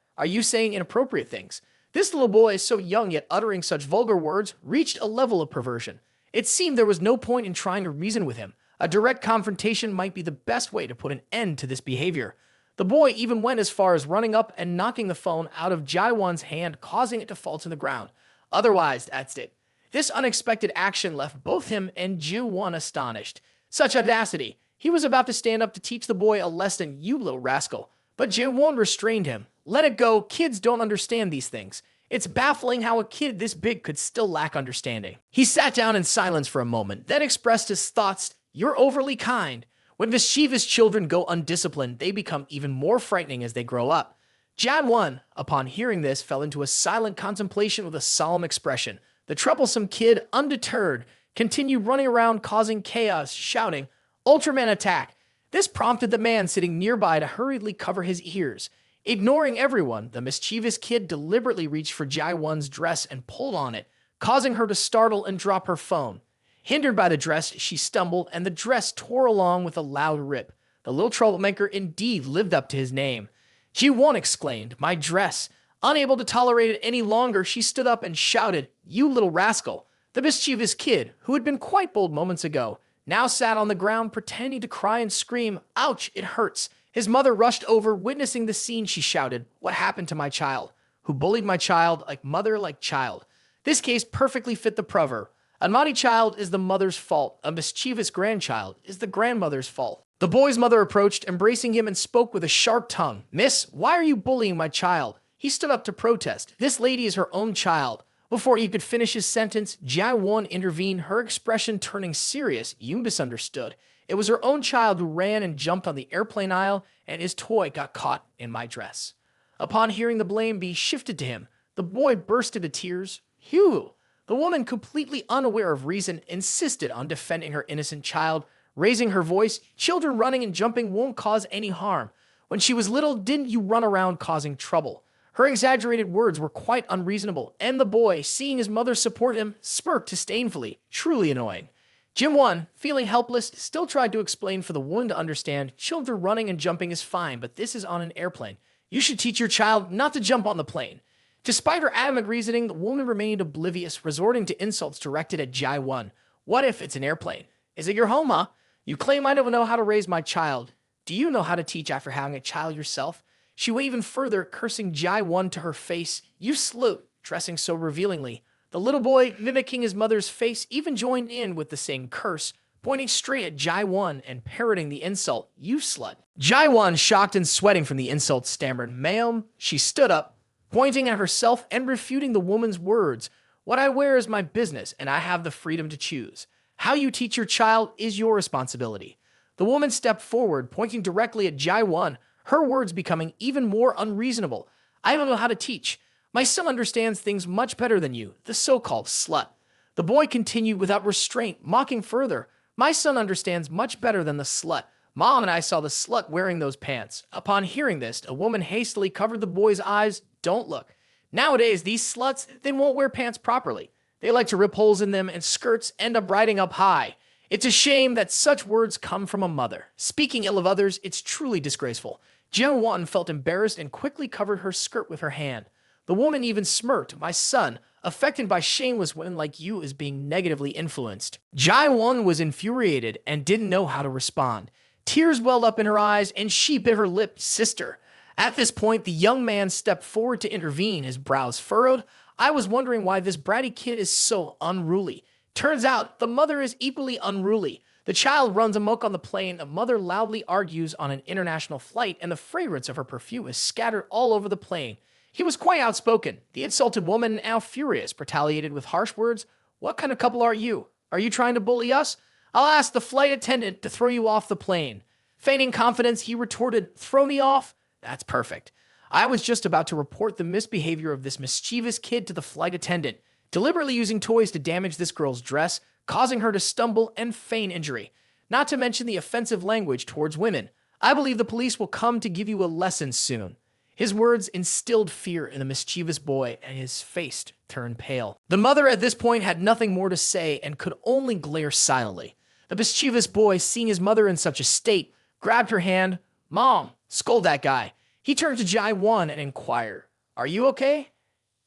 saying inappropriate things? This little boy, so young yet uttering such vulgar words, reached a level of perversion. It seemed there was no point in trying to reason with him. A direct confrontation might be the best way to put an end to this behavior. The boy even went as far as running up and knocking the phone out of Jai-won's hand, causing it to fall to the ground. Otherwise, that's it. This unexpected action left both him and Ji-won astonished. Such audacity. He was about to stand up to teach the boy a lesson, you little rascal. But Ji-won restrained him. Let it go, kids don't understand these things. It's baffling how a kid this big could still lack understanding. He sat down in silence for a moment, then expressed his thoughts, you're overly kind. When mischievous children go undisciplined, they become even more frightening as they grow up. Jian-won, upon hearing this, fell into a silent contemplation with a solemn expression. The troublesome kid, undeterred, continued running around causing chaos, shouting, Ultraman attack! This prompted the man sitting nearby to hurriedly cover his ears. Ignoring everyone, the mischievous kid deliberately reached for Jai-won's dress and pulled on it, causing her to startle and drop her phone. Hindered by the dress, she stumbled, and the dress tore along with a loud rip. The little troublemaker indeed lived up to his name. Ji-won exclaimed, "My dress." Unable to tolerate it any longer, she stood up and shouted, "You little rascal." The mischievous kid, who had been quite bold moments ago, now sat on the ground pretending to cry and scream, "Ouch, it hurts." His mother rushed over, witnessing the scene. She shouted, "What happened to my child? Who bullied my child? Like mother, like child." This case perfectly fit the proverb. A naughty child is the mother's fault. A mischievous grandchild is the grandmother's fault. The boy's mother approached, embracing him, and spoke with a sharp tongue. "Miss, why are you bullying my child?" He stood up to protest. "This lady is her own child." Before he could finish his sentence, Jae-won intervened, her expression turning serious. "You misunderstood. It was her own child who ran and jumped on the airplane aisle, and his toy got caught in my dress." Upon hearing the blame be shifted to him, the boy burst into tears. "Phew!" The woman, completely unaware of reason, insisted on defending her innocent child, raising her voice. "Children running and jumping won't cause any harm. When she was little, didn't you run around causing trouble?" Her exaggerated words were quite unreasonable, and the boy, seeing his mother support him, smirked disdainfully. Truly annoying. Jim-won, feeling helpless, still tried to explain for the woman to understand. "Children running and jumping is fine, but this is on an airplane. You should teach your child not to jump on the plane." Despite her adamant reasoning, the woman remained oblivious, resorting to insults directed at Jae-won. "What if it's an airplane? Is it your home, huh? You claim I don't know how to raise my child. Do you know how to teach after having a child yourself?" She went even further, cursing Jae-won to her face. "You slut," dressing so revealingly. The little boy, mimicking his mother's face, even joined in with the same curse, pointing straight at Jae-won and parroting the insult. "You slut." Jae-won, shocked and sweating from the insult, stammered, "Ma'am." She stood up, pointing at herself and refuting the woman's words. "What I wear is my business, and I have the freedom to choose. How you teach your child is your responsibility." The woman stepped forward, pointing directly at Jae-won, her words becoming even more unreasonable. "I don't know how to teach. My son understands things much better than you, the so-called slut." The boy continued without restraint, mocking further. "My son understands much better than the slut. Mom and I saw the slut wearing those pants." Upon hearing this, a woman hastily covered the boy's eyes. "Don't look. Nowadays, these sluts, they won't wear pants properly. They like to rip holes in them, and skirts end up riding up high. It's a shame that such words come from a mother. Speaking ill of others, it's truly disgraceful." Jae-won felt embarrassed and quickly covered her skirt with her hand. The woman even smirked. "My son, affected by shameless women like you, is being negatively influenced." Jae-won was infuriated and didn't know how to respond. Tears welled up in her eyes, and she bit her lip. "Sister." At this point, the young man stepped forward to intervene, his brows furrowed. "I was wondering why this bratty kid is so unruly. Turns out the mother is equally unruly. The child runs amok on the plane, the mother loudly argues on an international flight, and the fragrance of her perfume is scattered all over the plane." He was quite outspoken. The insulted woman, now furious, retaliated with harsh words. "What kind of couple are you? Are you trying to bully us? I'll ask the flight attendant to throw you off the plane." Feigning confidence, he retorted, "Throw me off? That's perfect. I was just about to report the misbehavior of this mischievous kid to the flight attendant, deliberately using toys to damage this girl's dress, causing her to stumble and feign injury, not to mention the offensive language towards women. I believe the police will come to give you a lesson soon." His words instilled fear in the mischievous boy, and his face turned pale. The mother at this point had nothing more to say and could only glare silently. The mischievous boy, seeing his mother in such a state, grabbed her hand. "Mom, scold that guy." He turned to Jae-won and inquired, "Are you okay?"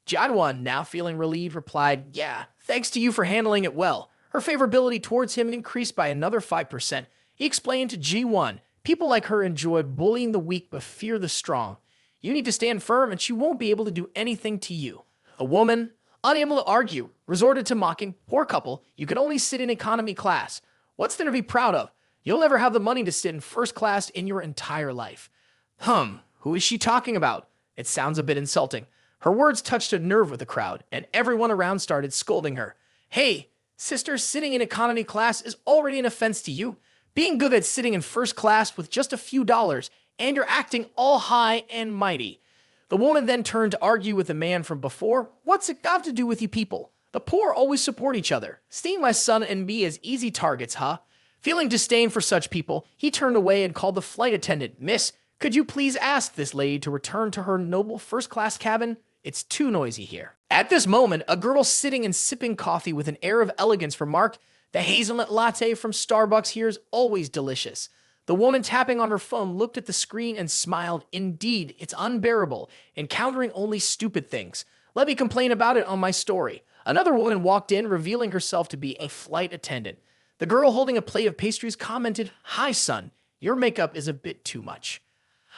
Jae-won, now feeling relieved, replied, "Yeah, thanks to you for handling it well." Her favorability towards him increased by another 5%. He explained to Ji-won, "People like her enjoy bullying the weak but fear the strong. You need to stand firm and she won't be able to do anything to you." A woman, unable to argue, resorted to mocking. "Poor couple, you can only sit in economy class. What's there to be proud of? You'll never have the money to sit in first class in your entire life." Who is she talking about? It sounds a bit insulting. Her words touched a nerve with the crowd, and everyone around started scolding her. "Hey, sister, sitting in economy class is already an offense to you. Being good at sitting in first class with just a few dollars, and you're acting all high and mighty." The woman then turned to argue with the man from before. "What's it got to do with you people? The poor always support each other. Seeing my son and me as easy targets, huh?" Feeling disdain for such people, he turned away and called the flight attendant. "Miss, could you please ask this lady to return to her noble first-class cabin? It's too noisy here." At this moment, a girl sitting and sipping coffee with an air of elegance remarked, "The hazelnut latte from Starbucks here is always delicious." The woman tapping on her phone looked at the screen and smiled. Indeed, it's unbearable, encountering only stupid things. Let me complain about it on my story. Another woman walked in, revealing herself to be a flight attendant. The girl holding a plate of pastries commented, "Hi, son. Your makeup is a bit too much."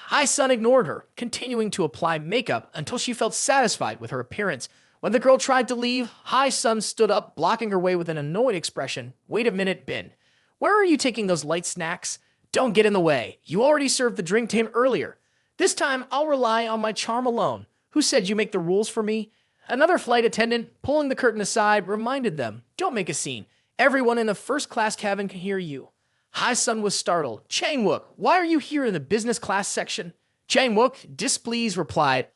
Hi Sun ignored her, continuing to apply makeup until she felt satisfied with her appearance. When the girl tried to leave, Hi Sun stood up, blocking her way with an annoyed expression. "Wait a minute, Bin. Where are you taking those light snacks? Don't get in the way. You already served the drink to him earlier. This time, I'll rely on my charm alone. Who said you make the rules for me?" Another flight attendant, pulling the curtain aside, reminded them, "Don't make a scene. Everyone in the first-class cabin can hear you." Hai Sun was startled. "Chang-wook, why are you here in the business class section?" Chang-wook, displeased, replied,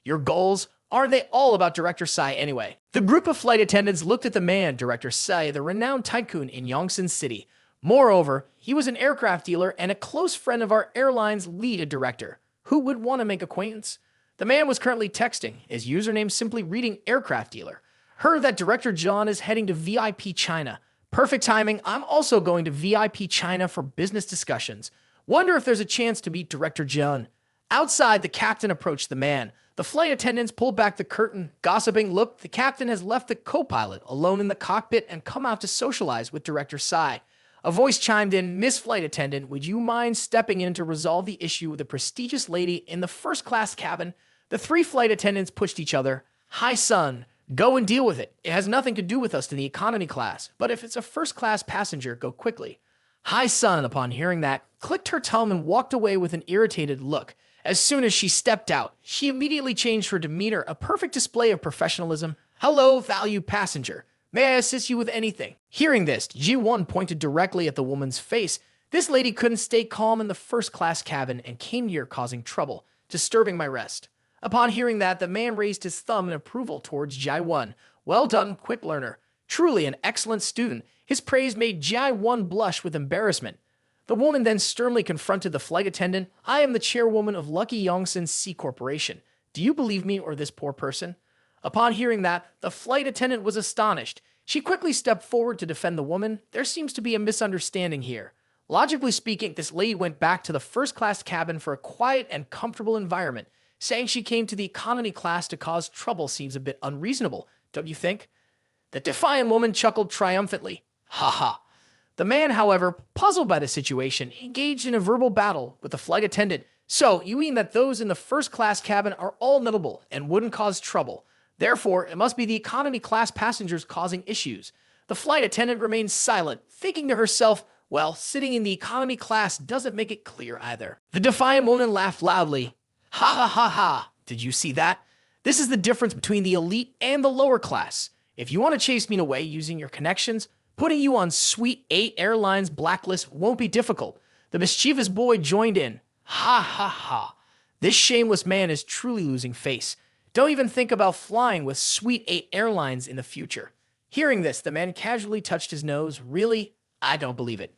Your goals, aren't they all about Director Sai anyway?" The group of flight attendants looked at the man, Director Sai, the renowned tycoon in Yongsan City. Moreover, he was an aircraft dealer and a close friend of our airline's lead director. Who would want to make acquaintance? The man was currently texting, his username simply reading aircraft dealer. Heard that Director John is heading to VIP China. Perfect timing, I'm also going to VIP China for business discussions. Wonder if there's a chance to meet Director John. Outside, the captain approached the man. The flight attendants pulled back the curtain, gossiping. Look, the captain has left the co-pilot alone in the cockpit and come out to socialize with Director Sai. A voice chimed in, "Miss Flight Attendant, would you mind stepping in to resolve the issue with the prestigious lady in the first-class cabin?" The three flight attendants pushed each other. "Hi, son. Go and deal with it. It has nothing to do with us in the economy class, but if it's a first-class passenger, go quickly." Hai Sun, upon hearing that, clicked her tongue and walked away with an irritated look. As soon as she stepped out, she immediately changed her demeanor, a perfect display of professionalism. "Hello, valued passenger. May I assist you with anything?" Hearing this, Ji-won pointed directly at the woman's face. This lady couldn't stay calm in the first-class cabin and came near causing trouble, disturbing my rest. Upon hearing that, the man raised his thumb in approval towards Ji-won. "Well done, quick learner. Truly an excellent student." His praise made Ji-won blush with embarrassment. The woman then sternly confronted the flight attendant. "I am the chairwoman of Lucky Yongsan Sea Corporation. Do you believe me or this poor person?" Upon hearing that, the flight attendant was astonished. She quickly stepped forward to defend the woman. There seems to be a misunderstanding here. Logically speaking, this lady went back to the first-class cabin for a quiet and comfortable environment. Saying she came to the economy class to cause trouble seems a bit unreasonable, don't you think? The defiant woman chuckled triumphantly. "Ha ha." The man, however, puzzled by the situation, engaged in a verbal battle with the flight attendant. "So, you mean that those in the first-class cabin are all notable and wouldn't cause trouble. Therefore, it must be the economy class passengers causing issues." The flight attendant remained silent, thinking to herself, well, sitting in the economy class doesn't make it clear either. The defiant woman laughed loudly. "Ha ha ha ha. Did you see that? This is the difference between the elite and the lower class. If you want to chase me away using your connections, putting you on Suite 8 Airlines blacklist won't be difficult." The mischievous boy joined in. "Ha ha ha. This shameless man is truly losing face. Don't even think about flying with Suite 8 Airlines in the future." Hearing this, the man casually touched his nose. "Really? I don't believe it."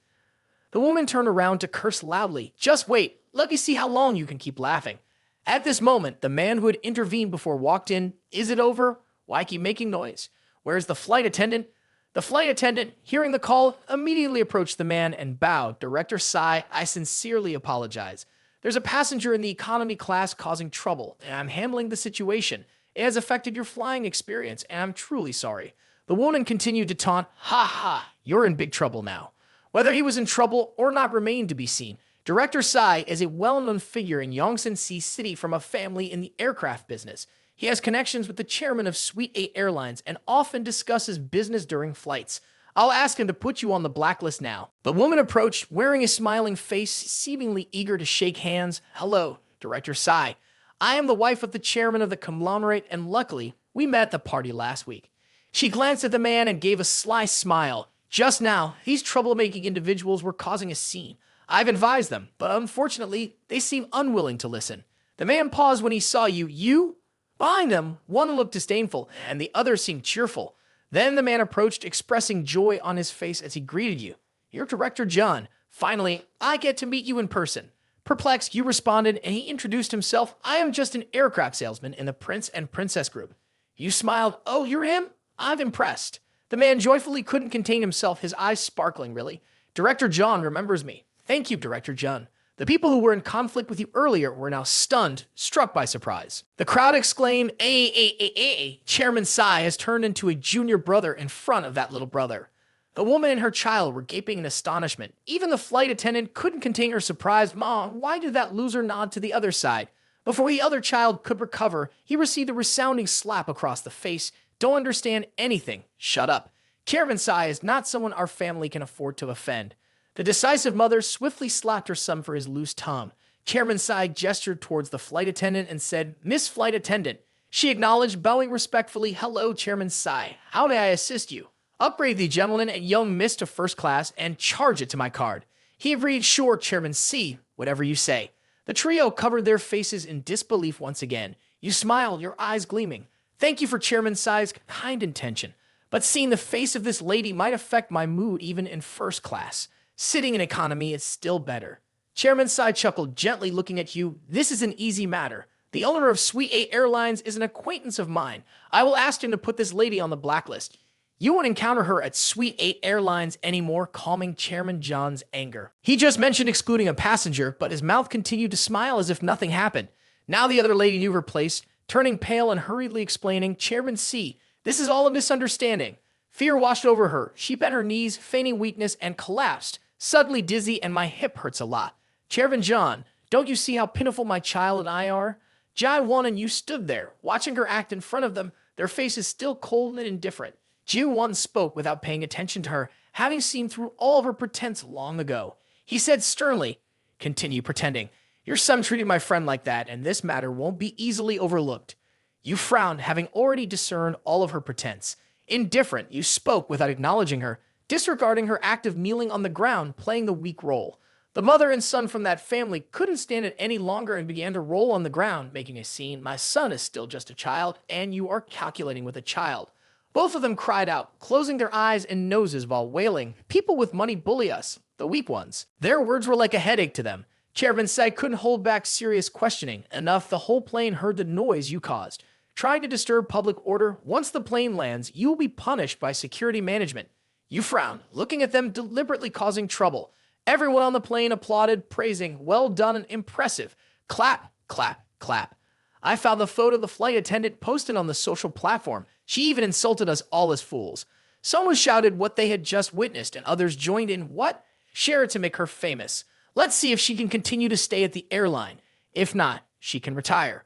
The woman turned around to curse loudly. "Just wait. Let me see how long you can keep laughing." At this moment, the man who had intervened before walked in. "Is it over? Why keep making noise? Where's the flight attendant?" The flight attendant, hearing the call, immediately approached the man and bowed. "Director Sai, I sincerely apologize. There's a passenger in the economy class causing trouble, and I'm handling the situation. It has affected your flying experience, and I'm truly sorry." The woman continued to taunt. "Ha ha, you're in big trouble now." Whether he was in trouble or not remained to be seen. Director Sai is a well-known figure in Yongsan City from a family in the aircraft business. He has connections with the chairman of Suite 8 Airlines and often discusses business during flights. I'll ask him to put you on the blacklist now. The woman approached, wearing a smiling face, seemingly eager to shake hands. "Hello, Director Sai. I am the wife of the chairman of the conglomerate, and luckily, we met at the party last week." She glanced at the man and gave a sly smile. "Just now, these troublemaking individuals were causing a scene. I've advised them, but unfortunately, they seem unwilling to listen." The man paused when he saw you. "You?" Behind him, one looked disdainful, and the other seemed cheerful. Then the man approached, expressing joy on his face as he greeted you. "You're Director John. Finally, I get to meet you in person." Perplexed, you responded, and he introduced himself. "I am just an aircraft salesman in the Prince and Princess Group." You smiled. "Oh, you're him? I'm impressed." The man joyfully couldn't contain himself, his eyes sparkling, really. "Director John remembers me. Thank you, Director Jun. The people who were in conflict with you earlier were now stunned, struck by surprise. The crowd exclaimed, Chairman Sai has turned into a junior brother in front of that little brother. The woman and her child were gaping in astonishment. Even the flight attendant couldn't contain her surprise. Mom, why did that loser nod to the other side? Before the other child could recover, he received a resounding slap across the face. Don't understand anything. Shut up. Chairman Sai is not someone our family can afford to offend. The decisive mother swiftly slapped her son for his loose tongue. Chairman Sai gestured towards the flight attendant and said, Miss Flight Attendant. She acknowledged, bowing respectfully, Hello, Chairman Sai. How may I assist you? Upgrade the gentleman and young miss to first class and charge it to my card. He agreed, Sure, Chairman C. Whatever you say. The trio covered their faces in disbelief once again. You smiled, your eyes gleaming. Thank you for Chairman Sai's kind intention. But seeing the face of this lady might affect my mood even in first class. Sitting in economy is still better. Chairman Sai chuckled, gently looking at you. This is an easy matter. The owner of Suite 8 Airlines is an acquaintance of mine. I will ask him to put this lady on the blacklist. You won't encounter her at Suite 8 Airlines anymore, calming Chairman John's anger. He just mentioned excluding a passenger, but his mouth continued to smile as if nothing happened. Now the other lady knew her place, turning pale and hurriedly explaining, Chairman C, this is all a misunderstanding. Fear washed over her. She bent her knees, feigning weakness, and collapsed. Suddenly dizzy, and my hip hurts a lot. Chairman John, don't you see how pitiful my child and I are? Ji-won and you stood there, watching her act in front of them, their faces still cold and indifferent. Ji-won spoke without paying attention to her, having seen through all of her pretense long ago. He said sternly, Continue pretending. Your son treated my friend like that, and this matter won't be easily overlooked. You frowned, having already discerned all of her pretense. Indifferent, you spoke without acknowledging her, disregarding her act of kneeling on the ground, playing the weak role. The mother and son from that family couldn't stand it any longer and began to roll on the ground, making a scene. My son is still just a child, and you are calculating with a child. Both of them cried out, closing their eyes and noses while wailing. People with money bully us, the weak ones. Their words were like a headache to them. Chairman Sai couldn't hold back serious questioning. Enough, the whole plane heard the noise you caused. Trying to disturb public order, once the plane lands, you will be punished by security management. You frowned, looking at them deliberately causing trouble. Everyone on the plane applauded, praising, well done and impressive. Clap, clap, clap. I found the photo of the flight attendant posted on the social platform. She even insulted us all as fools. Someone shouted what they had just witnessed, and others joined in, what? Share it to make her famous. Let's see if she can continue to stay at the airline. If not, she can retire.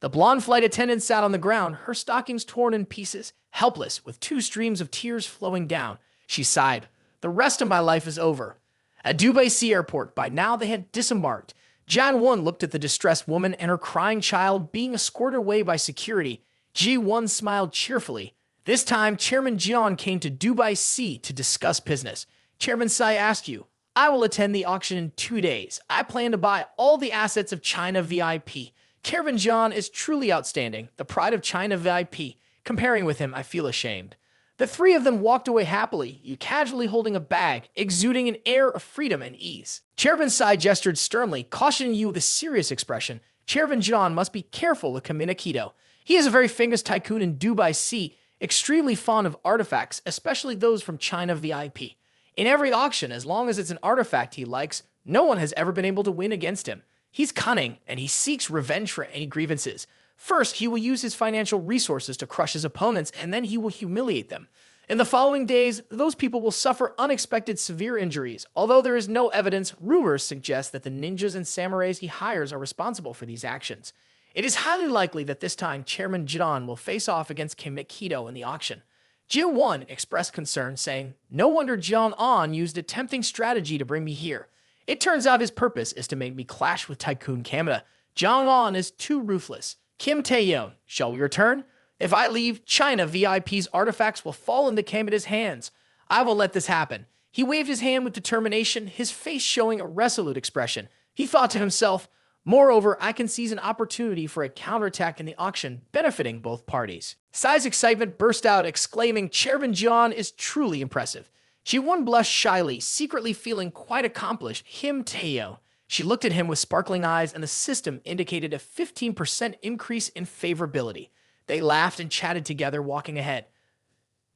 The blonde flight attendant sat on the ground, her stockings torn in pieces, helpless, with 2 streams of tears flowing down. She sighed. The rest of my life is over. At Dubai Sea Airport, by now they had disembarked. Jan-won looked at the distressed woman and her crying child being escorted away by security. Ji-won smiled cheerfully. This time, Chairman Jeon came to Dubai Sea to discuss business. Chairman Sai asked you, I will attend the auction in 2 days. I plan to buy all the assets of China VIP. Chairman Jeon is truly outstanding, the pride of China VIP. Comparing with him, I feel ashamed. The 3 of them walked away happily, you casually holding a bag, exuding an air of freedom and ease. Chairman Sai gestured sternly, cautioning you with a serious expression. Chairman John must be careful with Kaminakito. He is a very famous tycoon in Dubai Sea, extremely fond of artifacts, especially those from China VIP. In every auction, as long as it's an artifact he likes, no one has ever been able to win against him. He's cunning, and he seeks revenge for any grievances. First, he will use his financial resources to crush his opponents, and then he will humiliate them. In the following days, those people will suffer unexpected severe injuries. Although there is no evidence, rumors suggest that the ninjas and samurais he hires are responsible for these actions. It is highly likely that this time Chairman John will face off against Kim Mikito in the auction. Ji-won expressed concern, saying, No wonder John On used a tempting strategy to bring me here. It turns out his purpose is to make me clash with Tycoon Kamada. John On is too ruthless. Kim Taehyung, shall we return? If I leave, China VIP's artifacts will fall into Kamada's hands. I will let this happen. He waved his hand with determination, his face showing a resolute expression. He thought to himself, moreover, I can seize an opportunity for a counterattack in the auction, benefiting both parties. Sai's excitement burst out, exclaiming, Chairman John is truly impressive. Ji-won blushed shyly, secretly feeling quite accomplished. Kim Taehyung. She looked at him with sparkling eyes, and the system indicated a 15% increase in favorability. They laughed and chatted together, walking ahead.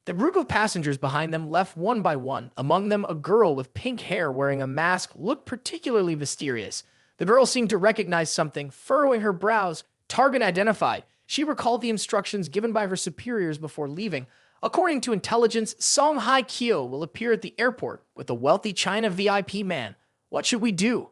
The group of passengers behind them left one by one. Among them, a girl with pink hair wearing a mask looked particularly mysterious. The girl seemed to recognize something, furrowing her brows. Target identified. She recalled the instructions given by her superiors before leaving. According to intelligence, Song Hai Kyo will appear at the airport with a wealthy China VIP man. What should we do?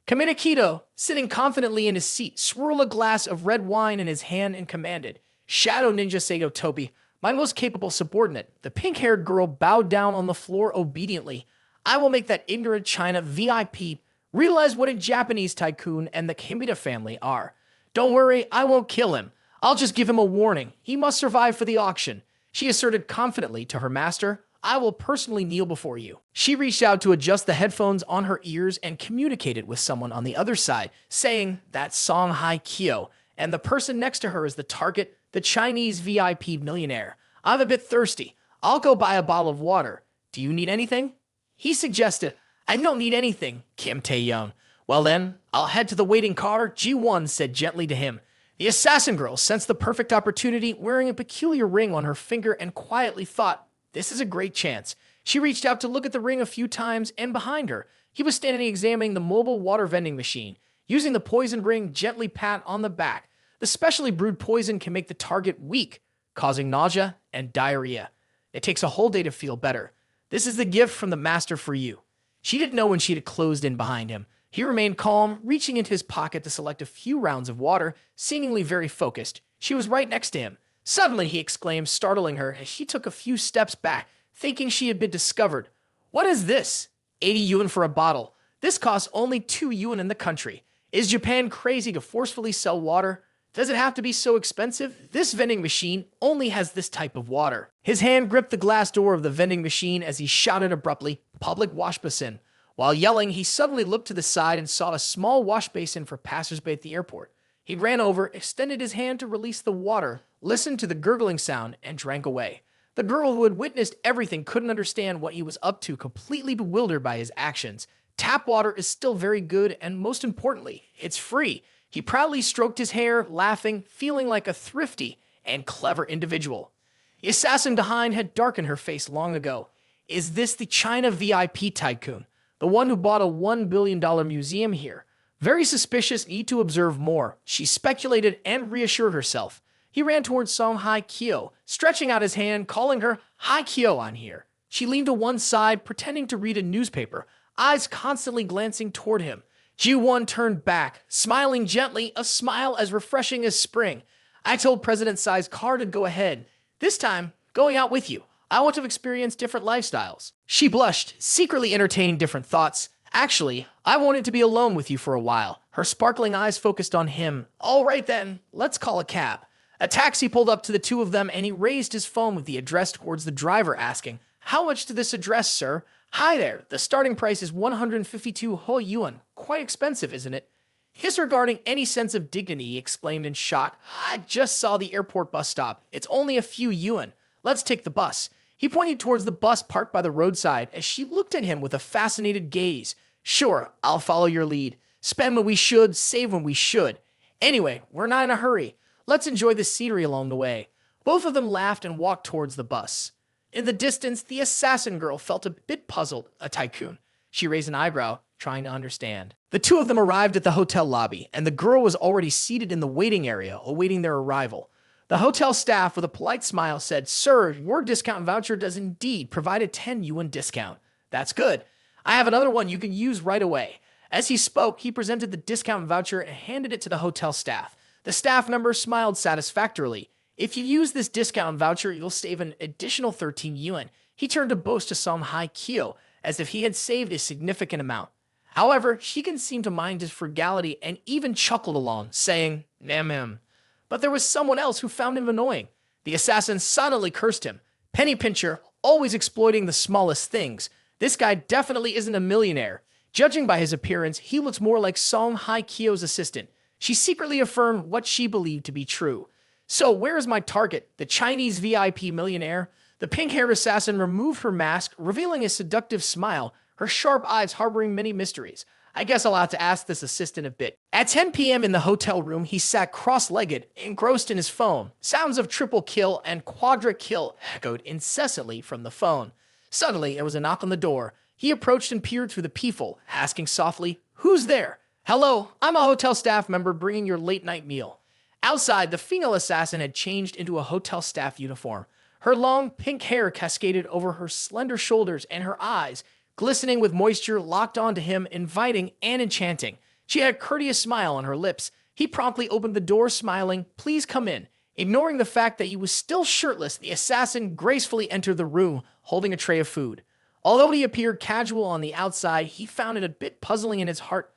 Kamita Kito, sitting confidently in his seat, swirled a glass of red wine in his hand and commanded, "Shadow Ninja Sago Topi, my most capable subordinate." The pink-haired girl bowed down on the floor obediently. "I will make that ignorant China VIP realize what a Japanese tycoon and the Kamita family are. Don't worry, I won't kill him. I'll just give him a warning. He must survive for the auction," she asserted confidently to her master. "I will personally kneel before you." She reached out to adjust the headphones on her ears and communicated with someone on the other side, saying, "That's Song Hai Kyo, and the person next to her is the target, the Chinese VIP millionaire. I'm a bit thirsty. I'll go buy a bottle of water. Do you need anything?" He suggested, "I don't need anything, Kim Taehyung." "Well then, I'll head to the waiting car," Ji-won said gently to him. The assassin girl sensed the perfect opportunity, wearing a peculiar ring on her finger, and quietly thought, "This is a great chance." She reached out to look at the ring a few times, and behind her, he was standing examining the mobile water vending machine. Using the poison ring, gently pat on the back. The specially brewed poison can make the target weak, causing nausea and diarrhea. It takes a whole day to feel better. This is the gift from the master for you. She didn't know when she had closed in behind him. He remained calm, reaching into his pocket to select a few rounds of water, seemingly very focused. She was right next to him. Suddenly, he exclaimed, startling her as she took a few steps back, thinking she had been discovered. "What is this?" 80 yuan for a bottle. This costs only 2 yuan in the country. Is Japan crazy to forcefully sell water? Does it have to be so expensive? This vending machine only has this type of water. His hand gripped the glass door of the vending machine as he shouted abruptly, "Public wash basin." While yelling, he suddenly looked to the side and saw a small wash basin for passersby at the airport. He ran over, extended his hand to release the water, listened to the gurgling sound, and drank away. The girl who had witnessed everything couldn't understand what he was up to, completely bewildered by his actions. Tap water is still very good, and most importantly, it's free. He proudly stroked his hair, laughing, feeling like a thrifty and clever individual. The assassin behind had darkened her face long ago. Is this the China VIP tycoon? The one who bought a $1 billion museum here? Very suspicious, need to observe more. She speculated and reassured herself. He ran towards Song Hai Kyo, stretching out his hand, calling her Hai Kyo on here. She leaned to one side, pretending to read a newspaper, eyes constantly glancing toward him. Ji-won turned back, smiling gently, a smile as refreshing as spring. "I told President Tsai's car to go ahead. This time, going out with you. I want to experience different lifestyles." She blushed, secretly entertaining different thoughts. "Actually, I wanted to be alone with you for a while." Her sparkling eyes focused on him. "All right then, let's call a cab." A taxi pulled up to the two of them, and he raised his phone with the address towards the driver, asking, "How much to this address, sir?" "Hi there, the starting price is 152 Ho yuan. Quite expensive, isn't it?" Disregarding any sense of dignity, he exclaimed in shock, "I just saw the airport bus stop. It's only a few yuan. Let's take the bus." He pointed towards the bus parked by the roadside as she looked at him with a fascinated gaze. "Sure, I'll follow your lead. Spend when we should, save when we should. Anyway, we're not in a hurry. Let's enjoy the scenery along the way." Both of them laughed and walked towards the bus. In the distance, the assassin girl felt a bit puzzled, a tycoon. She raised an eyebrow, trying to understand. The two of them arrived at the hotel lobby, and the girl was already seated in the waiting area, awaiting their arrival. The hotel staff, with a polite smile, said, "Sir, your discount voucher does indeed provide a 10 yuan discount." "That's good. I have another one you can use right away." As he spoke, he presented the discount voucher and handed it to the hotel staff. The staff member smiled satisfactorily. "If you use this discount voucher, you'll save an additional 13 yuan. He turned to boast to Song Hai Kyo, as if he had saved a significant amount. However, she didn't seem to mind his frugality and even chuckled along, saying, "Nam." But there was someone else who found him annoying. The assassin suddenly cursed him. "Penny pincher, always exploiting the smallest things. This guy definitely isn't a millionaire. Judging by his appearance, he looks more like Song Hai Kyo's assistant." She secretly affirmed what she believed to be true. "So where is my target, the Chinese VIP millionaire?" The pink-haired assassin removed her mask, revealing a seductive smile. her sharp eyes harboring many mysteries. I guess I'll have to ask this assistant a bit. At 10 p.m. in the hotel room, he sat cross-legged, engrossed in his phone. Sounds of triple kill and quadra kill echoed incessantly from the phone. Suddenly, there was a knock on the door. He approached and peered through the peephole, asking softly, "Who's there?" "Hello, I'm a hotel staff member bringing your late-night meal." Outside, the female assassin had changed into a hotel staff uniform. Her long, pink hair cascaded over her slender shoulders, and her eyes, glistening with moisture, locked onto him, inviting and enchanting. She had a courteous smile on her lips. He promptly opened the door, smiling, "Please come in." Ignoring the fact that he was still shirtless, the assassin gracefully entered the room, holding a tray of food. Although he appeared casual on the outside, he found it a bit puzzling in his heart.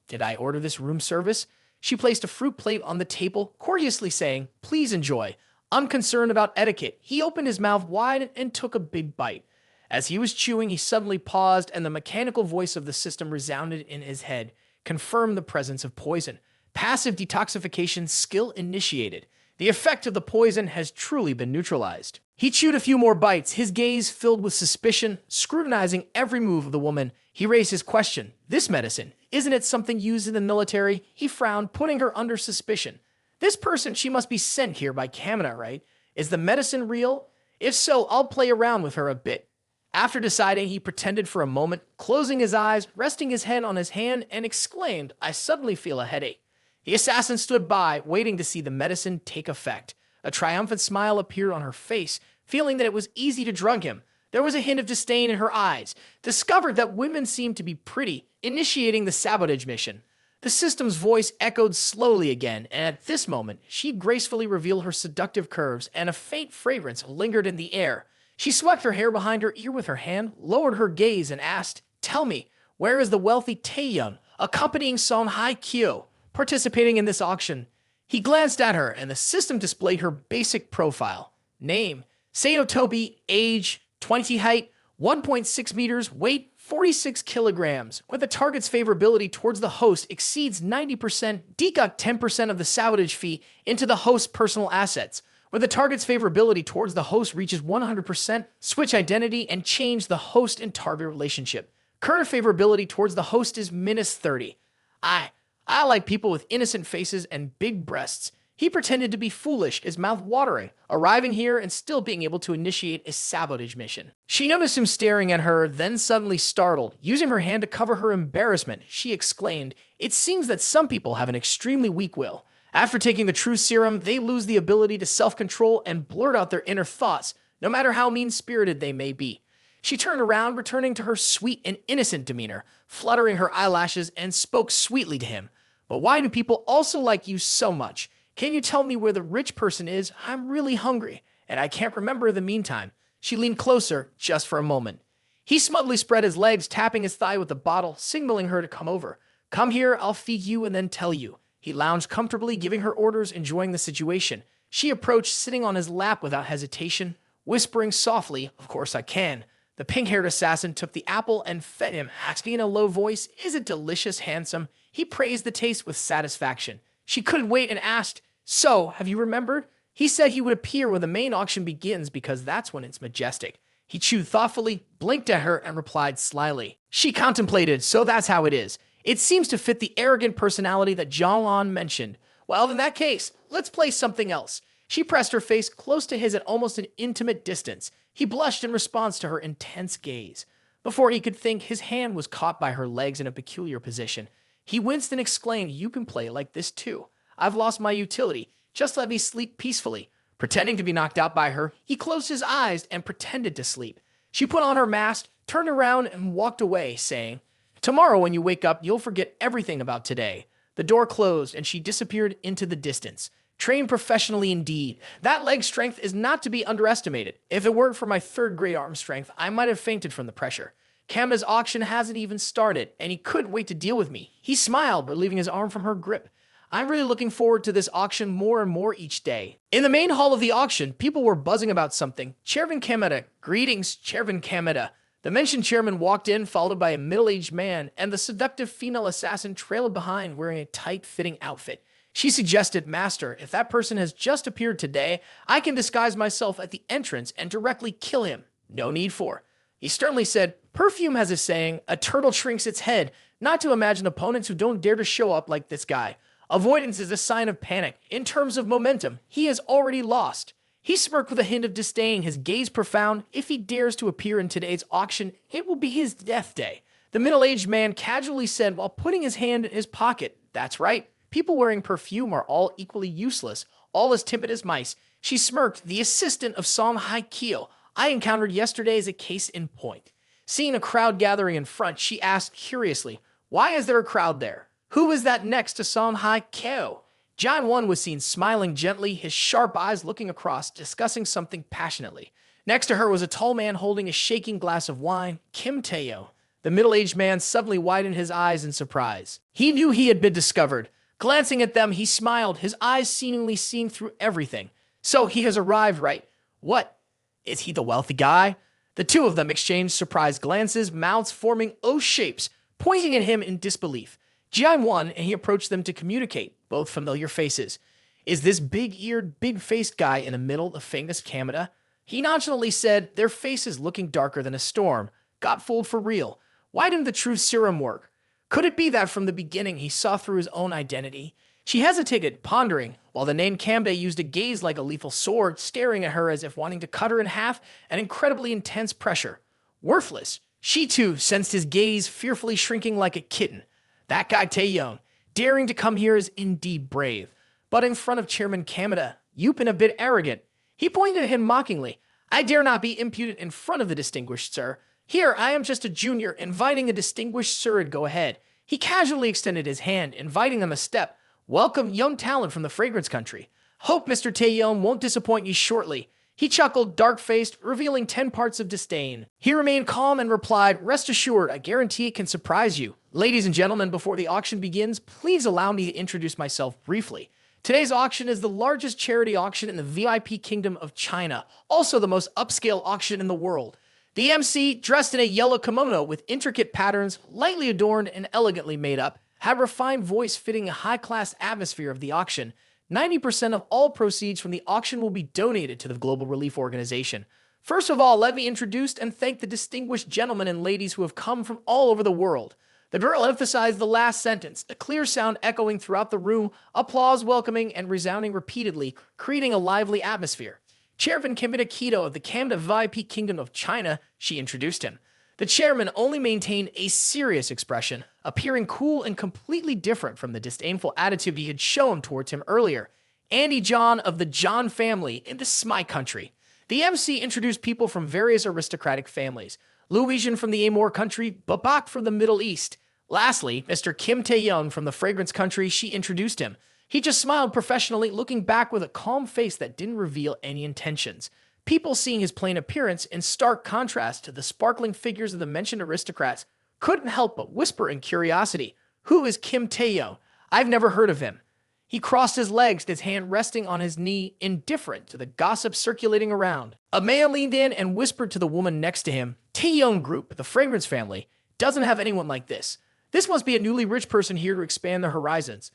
Did I order this room service? She placed a fruit plate on the table, courteously saying, "Please enjoy." Unconcerned about etiquette, he opened his mouth wide and took a big bite. As he was chewing, he suddenly paused, and the mechanical voice of the system resounded in his head, confirmed the presence of poison. Passive detoxification skill initiated. The effect of the poison has truly been neutralized. He chewed a few more bites, his gaze filled with suspicion, scrutinizing every move of the woman. He raised his question. "This medicine, isn't it something used in the military?" He frowned, putting her under suspicion. "This person, she must be sent here by Kamina, right? Is the medicine real? If so, I'll play around with her a bit." After deciding, he pretended for a moment, closing his eyes, resting his head on his hand, and exclaimed, "I suddenly feel a headache." The assassin stood by, waiting to see the medicine take effect. A triumphant smile appeared on her face, feeling that it was easy to drug him. There was a hint of disdain in her eyes, discovered that women seemed to be pretty, initiating the sabotage mission. The system's voice echoed slowly again, and at this moment, she gracefully revealed her seductive curves, and a faint fragrance lingered in the air. She swept her hair behind her ear with her hand, lowered her gaze, and asked, "Tell me, where is the wealthy Taehyung, accompanying Son Hae-kyo, participating in this auction?" He glanced at her, and the system displayed her basic profile. Name, Sato Tobi, age, 20 height, 1.6 meters, weight, 46 kilograms. When the target's favorability towards the host exceeds 90%, deduct 10% of the salvage fee into the host's personal assets. When the target's favorability towards the host reaches 100%, switch identity and change the host and target relationship. Current favorability towards the host is -30. I like people with innocent faces and big breasts. He pretended to be foolish, his mouth watering, arriving here and still being able to initiate a sabotage mission. She noticed him staring at her, then suddenly startled. Using her hand to cover her embarrassment, she exclaimed, "It seems that some people have an extremely weak will. After taking the true serum, they lose the ability to self-control and blurt out their inner thoughts, no matter how mean-spirited they may be." She turned around, returning to her sweet and innocent demeanor, fluttering her eyelashes, and spoke sweetly to him. "But why do people also like you so much? Can you tell me where the rich person is? I'm really hungry, and I can't remember in the meantime." She leaned closer, just for a moment. He smugly spread his legs, tapping his thigh with the bottle, signaling her to come over. "Come here, I'll feed you and then tell you." He lounged comfortably, giving her orders, enjoying the situation. She approached, sitting on his lap without hesitation, whispering softly, "Of course I can." The pink-haired assassin took the apple and fed him, asking in a low voice, "Is it delicious, handsome?" He praised the taste with satisfaction. She couldn't wait and asked, "So, have you remembered?" He said he would appear when the main auction begins because that's when it's majestic. He chewed thoughtfully, blinked at her, and replied slyly. She contemplated, "So that's how it is. It seems to fit the arrogant personality that Jialan mentioned. Well, in that case, let's play something else." She pressed her face close to his at almost an intimate distance. He blushed in response to her intense gaze. Before he could think, his hand was caught by her legs in a peculiar position. He winced and exclaimed, "You can play like this too. I've lost my utility. Just let me sleep peacefully." Pretending to be knocked out by her, he closed his eyes and pretended to sleep. She put on her mask, turned around, and walked away, saying, "Tomorrow when you wake up, you'll forget everything about today." The door closed, and she disappeared into the distance. Trained professionally indeed. That leg strength is not to be underestimated. If it weren't for my third-grade arm strength, I might have fainted from the pressure. Kamina's auction hasn't even started, and he couldn't wait to deal with me. He smiled, relieving his arm from her grip. I'm really looking forward to this auction more and more each day. In the main hall of the auction, people were buzzing about something. Chairman Kamina. Greetings, Chairman Kamina. The mentioned chairman walked in, followed by a middle-aged man, and the seductive female assassin trailed behind wearing a tight-fitting outfit. She suggested, "Master, if that person has just appeared today, I can disguise myself at the entrance and directly kill him." "No need for." He sternly said, "Perfume has a saying, a turtle shrinks its head, not to imagine opponents who don't dare to show up like this guy. Avoidance is a sign of panic. In terms of momentum, he has already lost." He smirked with a hint of disdain, his gaze profound. If he dares to appear in today's auction, it will be his death day. The middle-aged man casually said while putting his hand in his pocket, "That's right. People wearing perfume are all equally useless, all as timid as mice." She smirked. "The assistant of Song Hye-kyo I encountered yesterday is a case in point." Seeing a crowd gathering in front, she asked curiously, "Why is there a crowd there? Who is that next to Song Hye-kyo?" Jae-won was seen smiling gently, his sharp eyes looking across, discussing something passionately. Next to her was a tall man holding a shaking glass of wine, Kim Taehyung. The middle-aged man suddenly widened his eyes in surprise. He knew he had been discovered. Glancing at them, he smiled, his eyes seemingly seeing through everything. "So he has arrived, right? What? Is he the wealthy guy?" The two of them exchanged surprised glances, mouths forming O shapes, pointing at him in disbelief. Jian won, and he approached them to communicate, both familiar faces. "Is this big-eared, big-faced guy in the middle the famous Kamada?" He nonchalantly said, their faces looking darker than a storm. Got fooled for real. Why didn't the truth serum work? Could it be that from the beginning he saw through his own identity? She hesitated, pondering, while the named Kamada used a gaze like a lethal sword, staring at her as if wanting to cut her in half, an incredibly intense pressure. Worthless. She too sensed his gaze fearfully shrinking like a kitten. That guy Taehyung, daring to come here is indeed brave. But in front of Chairman Kamada, you've been a bit arrogant. He pointed at him mockingly. "I dare not be impudent in front of the distinguished sir. Here, I am just a junior, inviting a distinguished sir to go ahead." He casually extended his hand, inviting them a step. "Welcome, young talent from the fragrance country. Hope Mr. Taehyung won't disappoint you shortly." He chuckled, dark-faced, revealing 10 parts of disdain. He remained calm and replied, "Rest assured, I guarantee it can surprise you. Ladies and gentlemen, before the auction begins, please allow me to introduce myself briefly. Today's auction is the largest charity auction in the VIP Kingdom of China, also the most upscale auction in the world." The MC, dressed in a yellow kimono with intricate patterns, lightly adorned and elegantly made up, had a refined voice fitting a high-class atmosphere of the auction. 90% of all proceeds from the auction will be donated to the Global Relief Organization. First of all, let me introduce and thank the distinguished gentlemen and ladies who have come from all over the world. The girl emphasized the last sentence, a clear sound echoing throughout the room, applause welcoming and resounding repeatedly, creating a lively atmosphere. Chairman Kimita Kido of the Kamada VIP Kingdom of China, she introduced him. The chairman only maintained a serious expression, appearing cool and completely different from the disdainful attitude he had shown towards him earlier. Andy John of the John family in the Smai country. The MC introduced people from various aristocratic families. Louisian from the Amor country, Babak from the Middle East. Lastly, Mr. Kim Taehyung from the fragrance country, she introduced him. He just smiled professionally, looking back with a calm face that didn't reveal any intentions. People seeing his plain appearance in stark contrast to the sparkling figures of the mentioned aristocrats couldn't help but whisper in curiosity, "Who is Kim Taehyung? I've never heard of him." He crossed his legs, his hand resting on his knee, indifferent to the gossip circulating around. A man leaned in and whispered to the woman next to him, "Taehyung Group, the fragrance family, doesn't have anyone like this. This must be a newly rich person here to expand their horizons."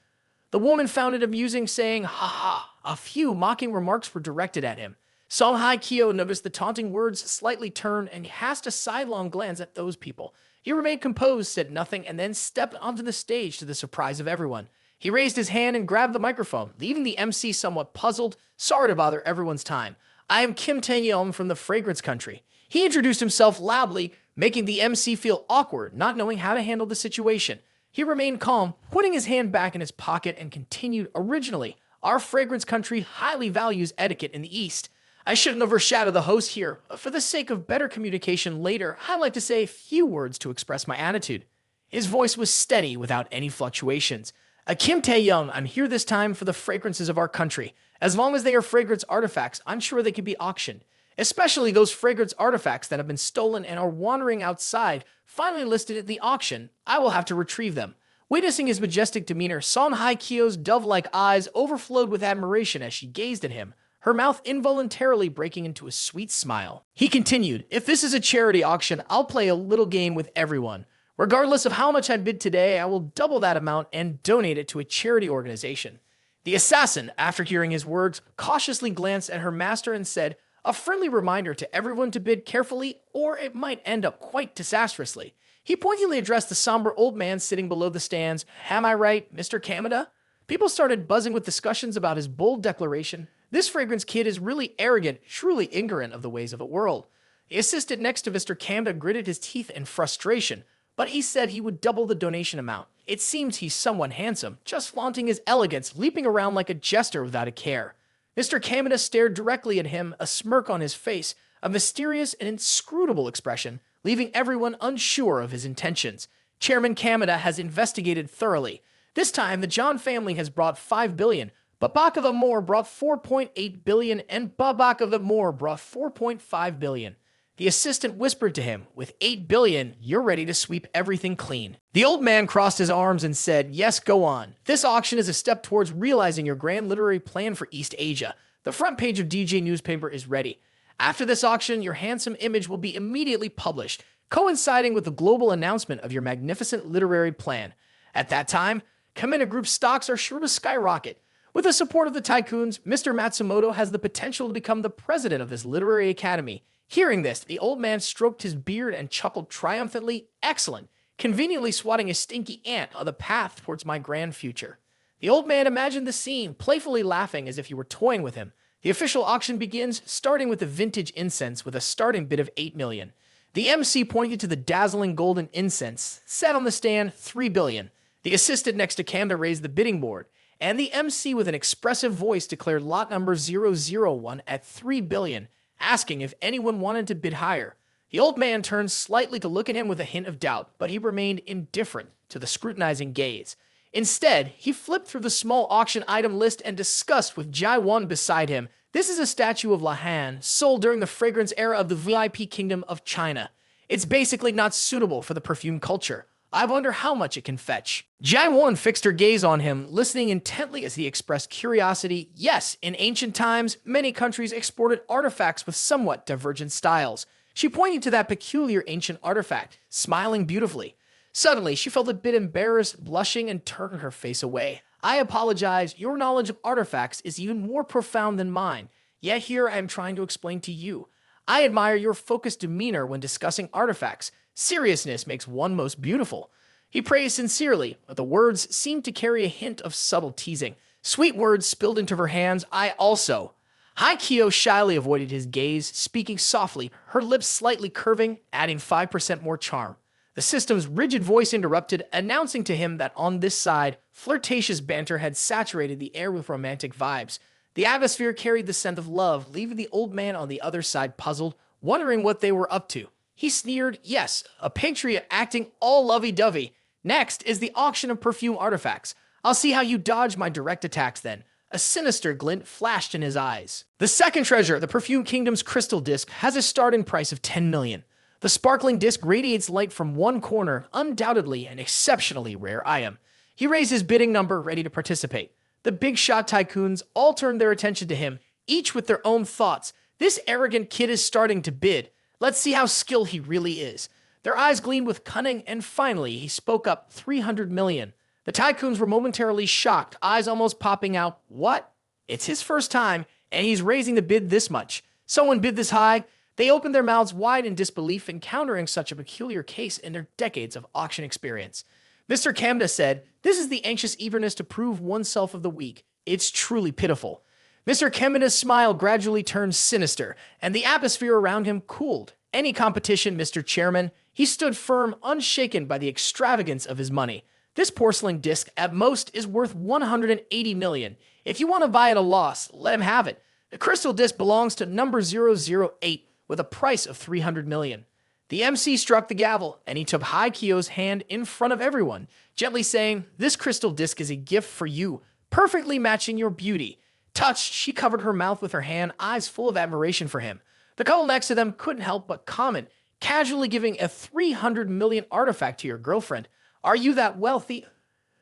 The woman found it amusing, saying, "Ha ha." A few mocking remarks were directed at him. Song Hye-kyo noticed the taunting words, slightly turned, and cast a sidelong glance at those people. He remained composed, said nothing, and then stepped onto the stage to the surprise of everyone. He raised his hand and grabbed the microphone, leaving the MC somewhat puzzled. "Sorry to bother everyone's time. I am Kim Taehyung from the fragrance country." He introduced himself loudly, making the MC feel awkward, not knowing how to handle the situation. He remained calm, putting his hand back in his pocket, and continued, "Originally, our fragrance country highly values etiquette in the East. I shouldn't overshadow the host here, but for the sake of better communication later, I'd like to say a few words to express my attitude." His voice was steady without any fluctuations. "Kim Taehyung, I'm here this time for the fragrances of our country. As long as they are fragrance artifacts, I'm sure they can be auctioned. Especially those fragrance artifacts that have been stolen and are wandering outside, finally listed at the auction. I will have to retrieve them." Witnessing his majestic demeanor, Song Hye-kyo's dove-like eyes overflowed with admiration as she gazed at him, her mouth involuntarily breaking into a sweet smile. He continued, "If this is a charity auction, I'll play a little game with everyone. Regardless of how much I bid today, I will double that amount and donate it to a charity organization." The assassin, after hearing his words, cautiously glanced at her master and said, a friendly reminder to everyone to bid carefully or it might end up quite disastrously. He pointedly addressed the somber old man sitting below the stands. Am I right, Mr. Kamada? People started buzzing with discussions about his bold declaration. This fragrance kid is really arrogant, truly ignorant of the ways of the world. The assistant next to Mr. Kamada gritted his teeth in frustration, but he said he would double the donation amount. It seems he's somewhat handsome, just flaunting his elegance, leaping around like a jester without a care. Mr. Kamada stared directly at him, a smirk on his face, a mysterious and inscrutable expression, leaving everyone unsure of his intentions. Chairman Kamada has investigated thoroughly. This time, the John family has brought $5 billion, Babak of the Moor brought $4.8 billion, and Babak of the Moor brought $4.5 billion. The assistant whispered to him, with $8 billion, you're ready to sweep everything clean. The old man crossed his arms and said, yes, go on. This auction is a step towards realizing your grand literary plan for East Asia. The front page of DJ newspaper is ready. After this auction, your handsome image will be immediately published, coinciding with the global announcement of your magnificent literary plan. At that time, Kamina Group stocks are sure to skyrocket. With the support of the tycoons, Mr. Matsumoto has the potential to become the president of this literary academy. Hearing this, the old man stroked his beard and chuckled triumphantly. Excellent, conveniently swatting a stinky ant on the path towards my grand future. The old man imagined the scene, playfully laughing as if you were toying with him. The official auction begins, starting with the vintage incense with a starting bid of $8 million. The MC pointed to the dazzling golden incense, set on the stand, $3 billion. The assistant next to Kamda raised the bidding board, and the MC with an expressive voice declared lot number 001 at $3 billion, asking if anyone wanted to bid higher. The old man turned slightly to look at him with a hint of doubt, but he remained indifferent to the scrutinizing gaze. Instead, he flipped through the small auction item list and discussed with Jai-won beside him. This is a statue of Lahan, sold during the fragrance era of the VIP Kingdom of China. It's basically not suitable for the perfume culture. I wonder how much it can fetch. Jai-won fixed her gaze on him, listening intently as he expressed curiosity. Yes, in ancient times, many countries exported artifacts with somewhat divergent styles. She pointed to that peculiar ancient artifact, smiling beautifully. Suddenly, she felt a bit embarrassed, blushing, and turned her face away. I apologize, your knowledge of artifacts is even more profound than mine, yet here I am trying to explain to you. I admire your focused demeanor when discussing artifacts. Seriousness makes one most beautiful. He praised sincerely, but the words seemed to carry a hint of subtle teasing. Sweet words spilled into her hands. I also. Haikyo shyly avoided his gaze, speaking softly, her lips slightly curving, adding 5% more charm. The system's rigid voice interrupted, announcing to him that on this side, flirtatious banter had saturated the air with romantic vibes. The atmosphere carried the scent of love, leaving the old man on the other side puzzled, wondering what they were up to. He sneered, yes, a patriot acting all lovey-dovey. Next is the auction of perfume artifacts. I'll see how you dodge my direct attacks then. A sinister glint flashed in his eyes. The second treasure, the Perfume Kingdom's crystal disc, has a starting price of $10 million. The sparkling disc radiates light from one corner, undoubtedly an exceptionally rare item. He raised his bidding number, ready to participate. The big shot tycoons all turned their attention to him, each with their own thoughts. This arrogant kid is starting to bid. Let's see how skilled he really is. Their eyes gleamed with cunning, and finally he spoke up, $300 million. The tycoons were momentarily shocked, eyes almost popping out. What? It's his first time, and he's raising the bid this much. Someone bid this high? They opened their mouths wide in disbelief, encountering such a peculiar case in their decades of auction experience. Mr. Kamda said, this is the anxious eagerness to prove oneself of the weak. It's truly pitiful. Mr. Kamda's smile gradually turned sinister, and the atmosphere around him cooled. Any competition, Mr. Chairman. He stood firm, unshaken by the extravagance of his money. This porcelain disc, at most, is worth $180 million. If you want to buy at a loss, let him have it. The crystal disc belongs to number 008 with a price of $300 million. The MC struck the gavel, and he took Haikyo's hand in front of everyone, gently saying, this crystal disc is a gift for you, perfectly matching your beauty. Touched, she covered her mouth with her hand, eyes full of admiration for him. The couple next to them couldn't help but comment, casually giving a $300 million artifact to your girlfriend. Are you that wealthy?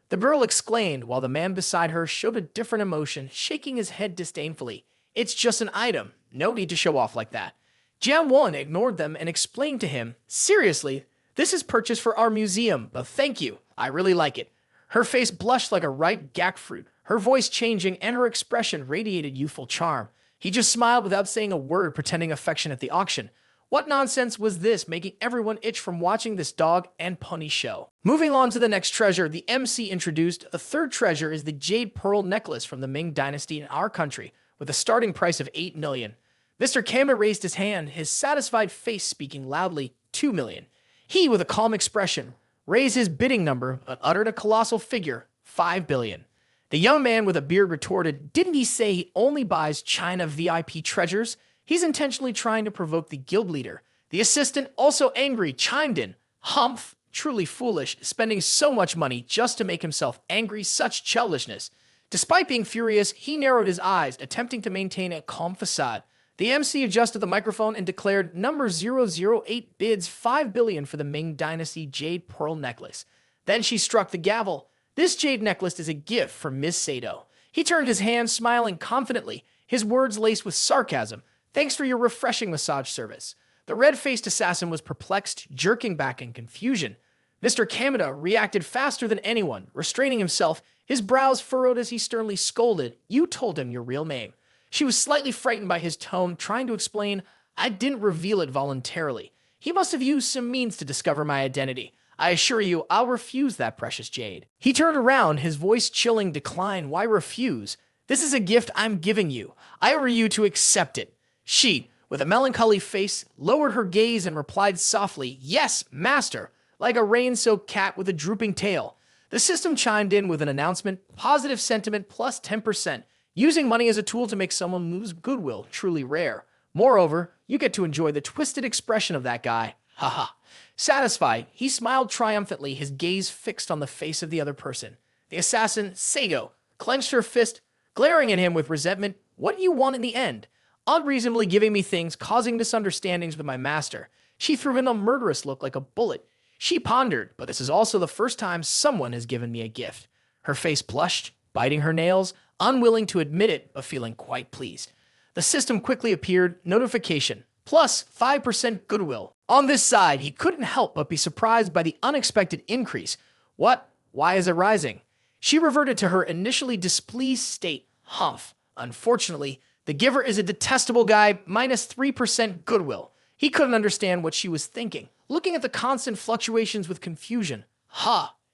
The girl exclaimed, while the man beside her showed a different emotion, shaking his head disdainfully. It's just an item. No need to show off like that. Jam-won ignored them and explained to him, seriously, this is purchased for our museum, but thank you. I really like it. Her face blushed like a ripe jackfruit, her voice changing and her expression radiated youthful charm. He just smiled without saying a word, pretending affection at the auction. What nonsense was this, making everyone itch from watching this dog and pony show? Moving on to the next treasure, the MC introduced the third treasure is the jade pearl necklace from the Ming Dynasty in our country, with a starting price of 8 million. Mr. Kamada raised his hand, his satisfied face speaking loudly, 2 million. He, with a calm expression, raised his bidding number, but uttered a colossal figure, 5 billion. The young man with a beard retorted, didn't he say he only buys China VIP treasures? He's intentionally trying to provoke the guild leader. The assistant, also angry, chimed in, Humph, truly foolish, spending so much money just to make himself angry, such childishness. Despite being furious, he narrowed his eyes, attempting to maintain a calm facade. The MC adjusted the microphone and declared number 008 bids 5 billion for the Ming Dynasty jade pearl necklace. Then she struck the gavel. This jade necklace is a gift from Miss Sato. He turned his hand, smiling confidently, his words laced with sarcasm. Thanks for your refreshing massage service. The red-faced assassin was perplexed, jerking back in confusion. Mr. Kamada reacted faster than anyone, restraining himself, his brows furrowed as he sternly scolded, You told him your real name. She was slightly frightened by his tone, trying to explain, I didn't reveal it voluntarily. He must have used some means to discover my identity. I assure you, I'll refuse that precious jade. He turned around, his voice chilling decline. Why refuse? This is a gift I'm giving you. I order you to accept it. She, with a melancholy face, lowered her gaze and replied softly, Yes, master, like a rain-soaked cat with a drooping tail. The system chimed in with an announcement, positive sentiment plus 10%. Using money as a tool to make someone lose goodwill, truly rare. Moreover, you get to enjoy the twisted expression of that guy. Haha. Satisfied, he smiled triumphantly, his gaze fixed on the face of the other person. The assassin, Sago, clenched her fist, glaring at him with resentment. What do you want in the end? Unreasonably giving me things, causing misunderstandings with my master. She threw in a murderous look like a bullet. She pondered, but this is also the first time someone has given me a gift. Her face blushed, biting her nails, unwilling to admit it, but feeling quite pleased. The system quickly appeared, notification, plus 5% goodwill. On this side, he couldn't help but be surprised by the unexpected increase. What? Why is it rising? She reverted to her initially displeased state. Humph. Unfortunately, the giver is a detestable guy, minus 3% goodwill. He couldn't understand what she was thinking, looking at the constant fluctuations with confusion.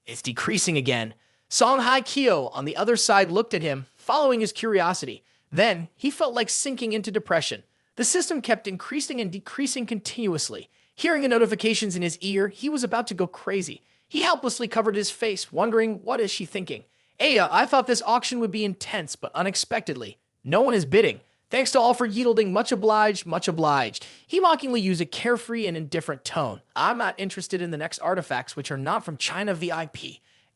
It's decreasing again. Song Hai Kyo on the other side looked at him, following his curiosity. Then, he felt like sinking into depression. The system kept increasing and decreasing continuously. Hearing the notifications in his ear, he was about to go crazy. He helplessly covered his face, wondering, what is she thinking? Aya, I thought this auction would be intense, but unexpectedly. No one is bidding. Thanks to all for yielding, much obliged, much obliged. He mockingly used a carefree and indifferent tone. I'm not interested in the next artifacts, which are not from China VIP.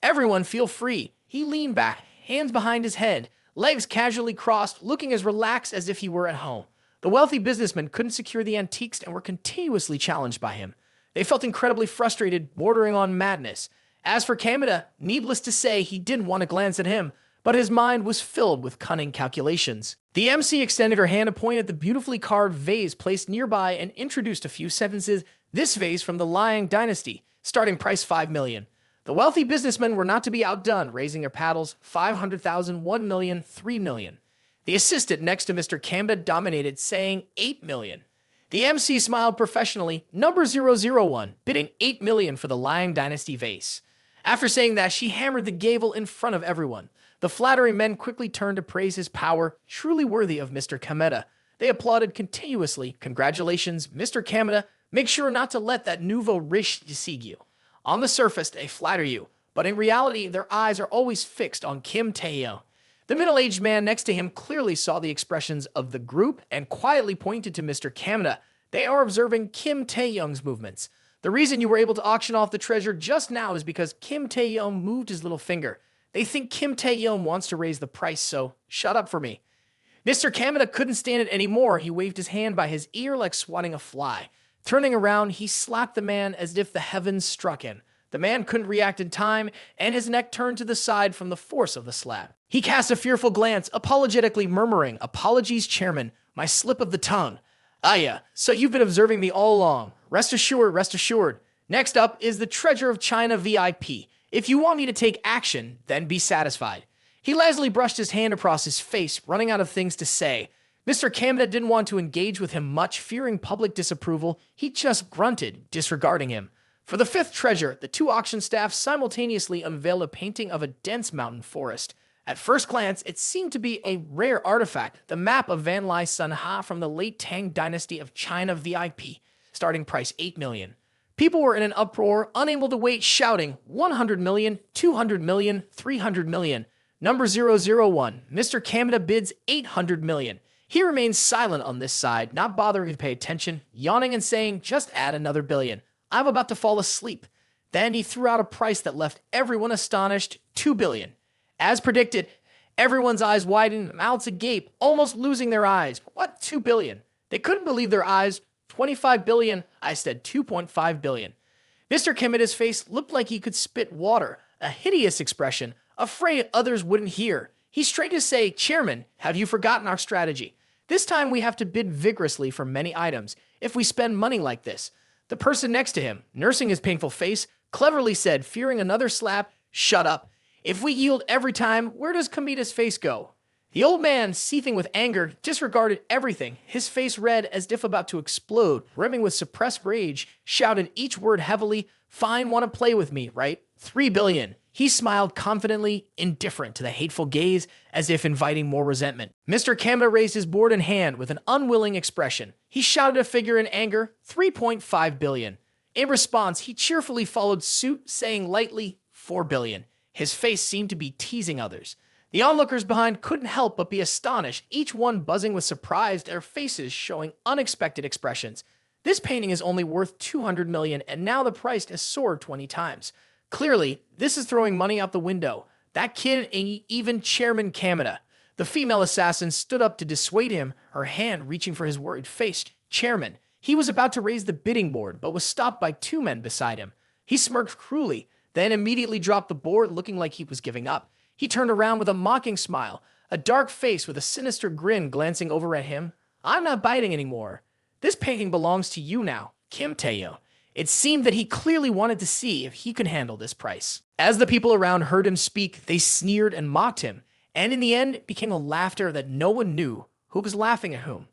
Everyone feel free. He leaned back, hands behind his head, legs casually crossed, looking as relaxed as if he were at home. The wealthy businessmen couldn't secure the antiques and were continuously challenged by him. They felt incredibly frustrated, bordering on madness. As for Kamada, needless to say, he didn't want to glance at him, but his mind was filled with cunning calculations. The MC extended her hand to point at the beautifully carved vase placed nearby and introduced a few sentences. This vase from the Liang Dynasty, starting price 5 million. The wealthy businessmen were not to be outdone, raising their paddles, 500,000, 1 million, 3 million. The assistant next to Mr. Kamada dominated, saying 8 million. The MC smiled professionally, number 001, bidding 8 million for the Liang Dynasty vase. After saying that, she hammered the gavel in front of everyone. The flattering men quickly turned to praise his power, truly worthy of Mr. Kamada. They applauded continuously. Congratulations, Mr. Kamada. Make sure not to let that nouveau riche deceive you. On the surface, they flatter you, but in reality, their eyes are always fixed on Kim Taehyung. The middle-aged man next to him clearly saw the expressions of the group and quietly pointed to Mr. Kamada. They are observing Kim Taehyung's movements. The reason you were able to auction off the treasure just now is because Kim Taehyung moved his little finger. They think Kim Taehyung wants to raise the price, so shut up for me. Mr. Kamada couldn't stand it anymore. He waved his hand by his ear like swatting a fly. Turning around, he slapped the man as if the heavens struck him. The man couldn't react in time, and his neck turned to the side from the force of the slap. He cast a fearful glance, apologetically murmuring, Apologies, Chairman, my slip of the tongue. Yeah, so you've been observing me all along. Rest assured, rest assured. Next up is the Treasure of China VIP. If you want me to take action, then be satisfied. He lazily brushed his hand across his face, running out of things to say. Mr. Kameda didn't want to engage with him much, fearing public disapproval. He just grunted, disregarding him. For the fifth treasure, the two auction staffs simultaneously unveiled a painting of a dense mountain forest. At first glance, it seemed to be a rare artifact, the map of Van Lai Sun Ha from the late Tang dynasty of China VIP, starting price 8 million. People were in an uproar, unable to wait, shouting 100 million, 200 million, 300 million. Number 001, Mr. Kameda bids 800 million. He remains silent on this side, not bothering to pay attention, yawning and saying, just add another billion. I'm about to fall asleep. Then he threw out a price that left everyone astonished, 2 billion. As predicted, everyone's eyes widened, mouths agape, almost losing their eyes. What, 2 billion? They couldn't believe their eyes. 25 billion, I said 2.5 billion. Mr. Kameda's face looked like he could spit water, a hideous expression, afraid others wouldn't hear. He straight to say, Chairman, have you forgotten our strategy? This time we have to bid vigorously for many items if we spend money like this. The person next to him, nursing his painful face, cleverly said, fearing another slap, shut up. If we yield every time, where does Kameda's face go? The old man, seething with anger, disregarded everything, his face red as if about to explode, brimming with suppressed rage, shouted each word heavily, fine, want to play with me, right? 3 billion. He smiled confidently, indifferent to the hateful gaze, as if inviting more resentment. Mr. Kameda raised his board in hand with an unwilling expression. He shouted a figure in anger, 3.5 billion. In response, he cheerfully followed suit, saying lightly, 4 billion. His face seemed to be teasing others. The onlookers behind couldn't help but be astonished, each one buzzing with surprise, their faces showing unexpected expressions. This painting is only worth 200 million, and now the price has soared 20 times. Clearly, this is throwing money out the window. That kid ain't even Chairman Kameda. The female assassin stood up to dissuade him, her hand reaching for his worried face. Chairman. He was about to raise the bidding board, but was stopped by two men beside him. He smirked cruelly, then immediately dropped the board, looking like he was giving up. He turned around with a mocking smile, a dark face with a sinister grin glancing over at him. I'm not biting anymore. This painting belongs to you now, Kim Taehyung. It seemed that he clearly wanted to see if he could handle this price. As the people around heard him speak, they sneered and mocked him, and in the end, it became a laughter that no one knew who was laughing at whom.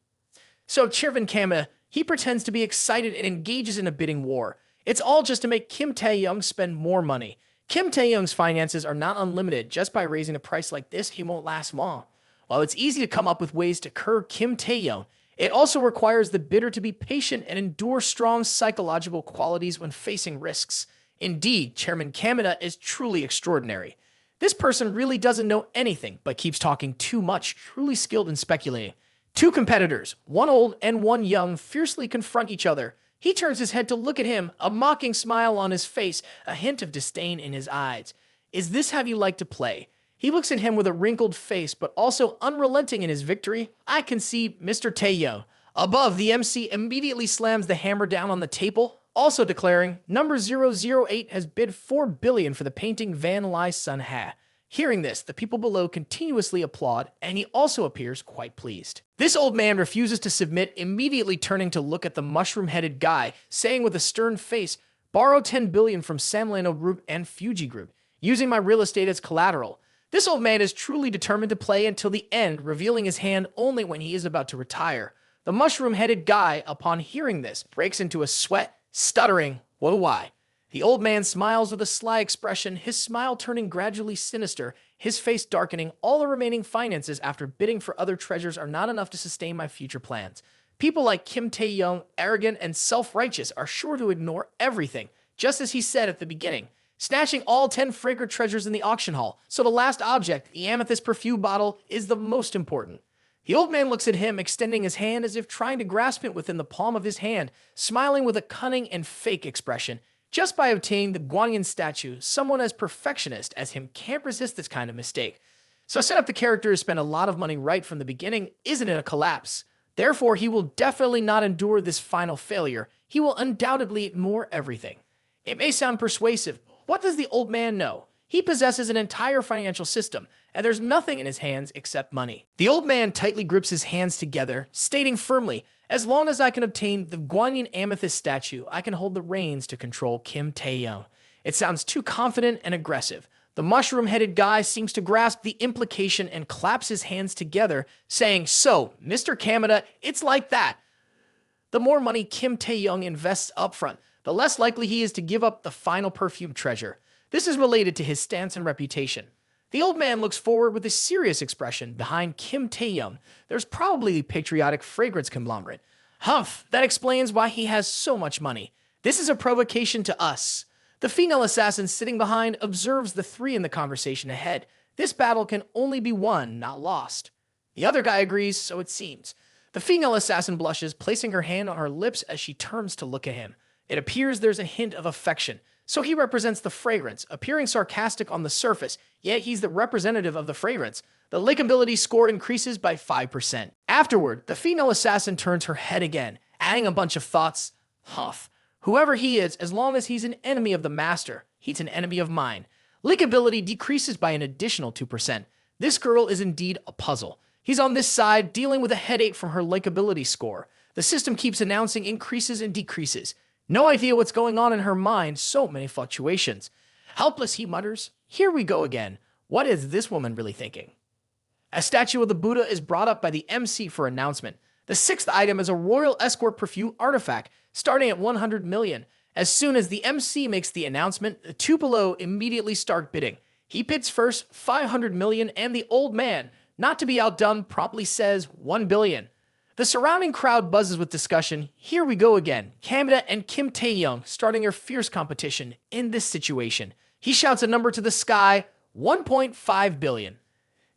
So Chairman Kameda, he pretends to be excited and engages in a bidding war. It's all just to make Kim Taehyung spend more money. Kim Taehyung's finances are not unlimited. Just by raising a price like this, he won't last long. While it's easy to come up with ways to curb Kim Taehyung, it also requires the bidder to be patient and endure strong psychological qualities when facing risks. Indeed, Chairman Kameda is truly extraordinary. This person really doesn't know anything, but keeps talking too much, truly skilled in speculating. Two competitors, one old and one young, fiercely confront each other. He turns his head to look at him, a mocking smile on his face, a hint of disdain in his eyes. Is this how you like to play? He looks at him with a wrinkled face, but also unrelenting in his victory. I can see Mr. Taehyung. Above, the MC immediately slams the hammer down on the table, also declaring, number 008 has bid 4 billion for the painting Van Lai Sun Ha. Hearing this, the people below continuously applaud, and he also appears quite pleased. This old man refuses to submit, immediately turning to look at the mushroom-headed guy, saying with a stern face, borrow 10 billion from Samlano Group and Fuji Group, using my real estate as collateral. This old man is truly determined to play until the end, revealing his hand only when he is about to retire. The mushroom-headed guy, upon hearing this, breaks into a sweat, stuttering, what do I? The old man smiles with a sly expression, his smile turning gradually sinister, his face darkening. All the remaining finances after bidding for other treasures are not enough to sustain my future plans. People like Kim Taehyung, arrogant and self-righteous, are sure to ignore everything, just as he said at the beginning, snatching all 10 fragrant treasures in the auction hall. So the last object, the amethyst perfume bottle, is the most important. The old man looks at him, extending his hand as if trying to grasp it within the palm of his hand, smiling with a cunning and fake expression. Just by obtaining the Guanyin statue, someone as perfectionist as him can't resist this kind of mistake. So set up the character to spend a lot of money right from the beginning isn't it a collapse. Therefore, he will definitely not endure this final failure. He will undoubtedly ignore everything. It may sound persuasive. What does the old man know? He possesses an entire financial system, and there's nothing in his hands except money. The old man tightly grips his hands together, stating firmly, as long as I can obtain the Guanyin amethyst statue, I can hold the reins to control Kim Taehyung. It sounds too confident and aggressive. The mushroom-headed guy seems to grasp the implication and claps his hands together, saying, "So, Mr. Kamada, it's like that." The more money Kim Taehyung invests upfront, the less likely he is to give up the final perfume treasure. This is related to his stance and reputation. The old man looks forward with a serious expression behind Kim Taehyung. There's probably a patriotic fragrance conglomerate. Humph, that explains why he has so much money. This is a provocation to us. The female assassin sitting behind observes the three in the conversation ahead. This battle can only be won, not lost. The other guy agrees, so it seems. The female assassin blushes, placing her hand on her lips as she turns to look at him. It appears there's a hint of affection. So he represents the fragrance, appearing sarcastic on the surface, yet he's the representative of the fragrance. The likability score increases by 5%. Afterward, the female assassin turns her head again, adding a bunch of thoughts. Humph. Whoever he is, as long as he's an enemy of the master, he's an enemy of mine. Likability decreases by an additional 2%. This girl is indeed a puzzle. He's on this side, dealing with a headache from her likability score. The system keeps announcing increases and decreases. No idea what's going on in her mind, so many fluctuations. Helpless, he mutters. Here we go again. What is this woman really thinking? A statue of the Buddha is brought up by the MC for announcement. The sixth item is a royal escort perfume artifact, starting at 100 million. As soon as the MC makes the announcement, the two below immediately start bidding. He bids first 500 million, and the old man, not to be outdone, promptly says 1 billion. The surrounding crowd buzzes with discussion. Here we go again. Kamada and Kim Taehyung starting a fierce competition in this situation. He shouts a number to the sky, 1.5 billion.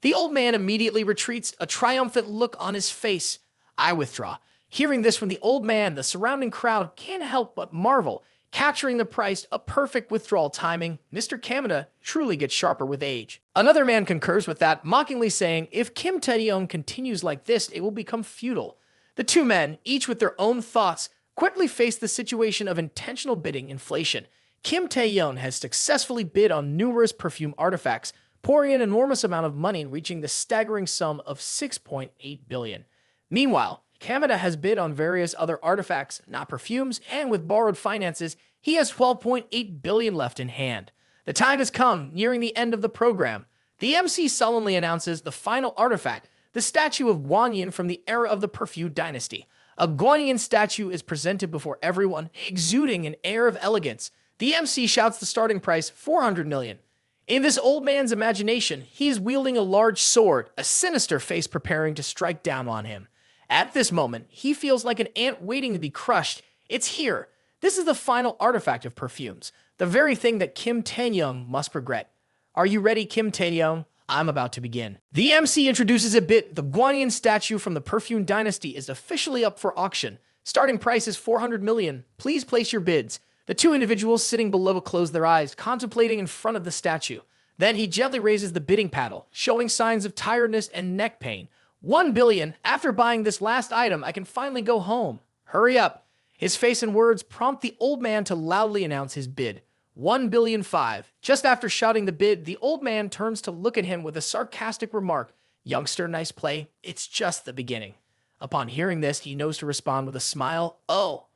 The old man immediately retreats, a triumphant look on his face. I withdraw. Hearing this from the old man, the surrounding crowd can't help but marvel. Capturing the price, a perfect withdrawal timing. Mr. Kamada truly gets sharper with age. Another man concurs with that, mockingly saying, if Kim Taehyung continues like this, it will become futile. The two men, each with their own thoughts, quickly face the situation of intentional bidding inflation. Kim Taehyung has successfully bid on numerous perfume artifacts, pouring an enormous amount of money, reaching the staggering sum of 6.8 billion. Meanwhile, Kamada has bid on various other artifacts, not perfumes, and with borrowed finances, he has 12.8 billion left in hand. The time has come, nearing the end of the program. The MC solemnly announces the final artifact, the statue of Guanyin from the era of the Perfume dynasty. A Guanyin statue is presented before everyone, exuding an air of elegance. The MC shouts the starting price, 400 million. In this old man's imagination, he is wielding a large sword, a sinister face preparing to strike down on him. At this moment, he feels like an ant waiting to be crushed. It's here. This is the final artifact of perfumes, the very thing that Kim Taehyung must regret. Are you ready, Kim Taehyung? I'm about to begin. The MC introduces a bit. The Guanyin statue from the Perfume dynasty is officially up for auction. Starting price is 400 million. Please place your bids. The two individuals sitting below close their eyes, contemplating in front of the statue. Then he gently raises the bidding paddle, showing signs of tiredness and neck pain. 1 billion. After buying this last item, I can finally go home. Hurry up. His face and words prompt the old man to loudly announce his bid. 1 billion 5. Just after shouting the bid, the old man turns to look at him with a sarcastic remark. Youngster, nice play. It's just the beginning. Upon hearing this, he knows to respond with a smile. Oh.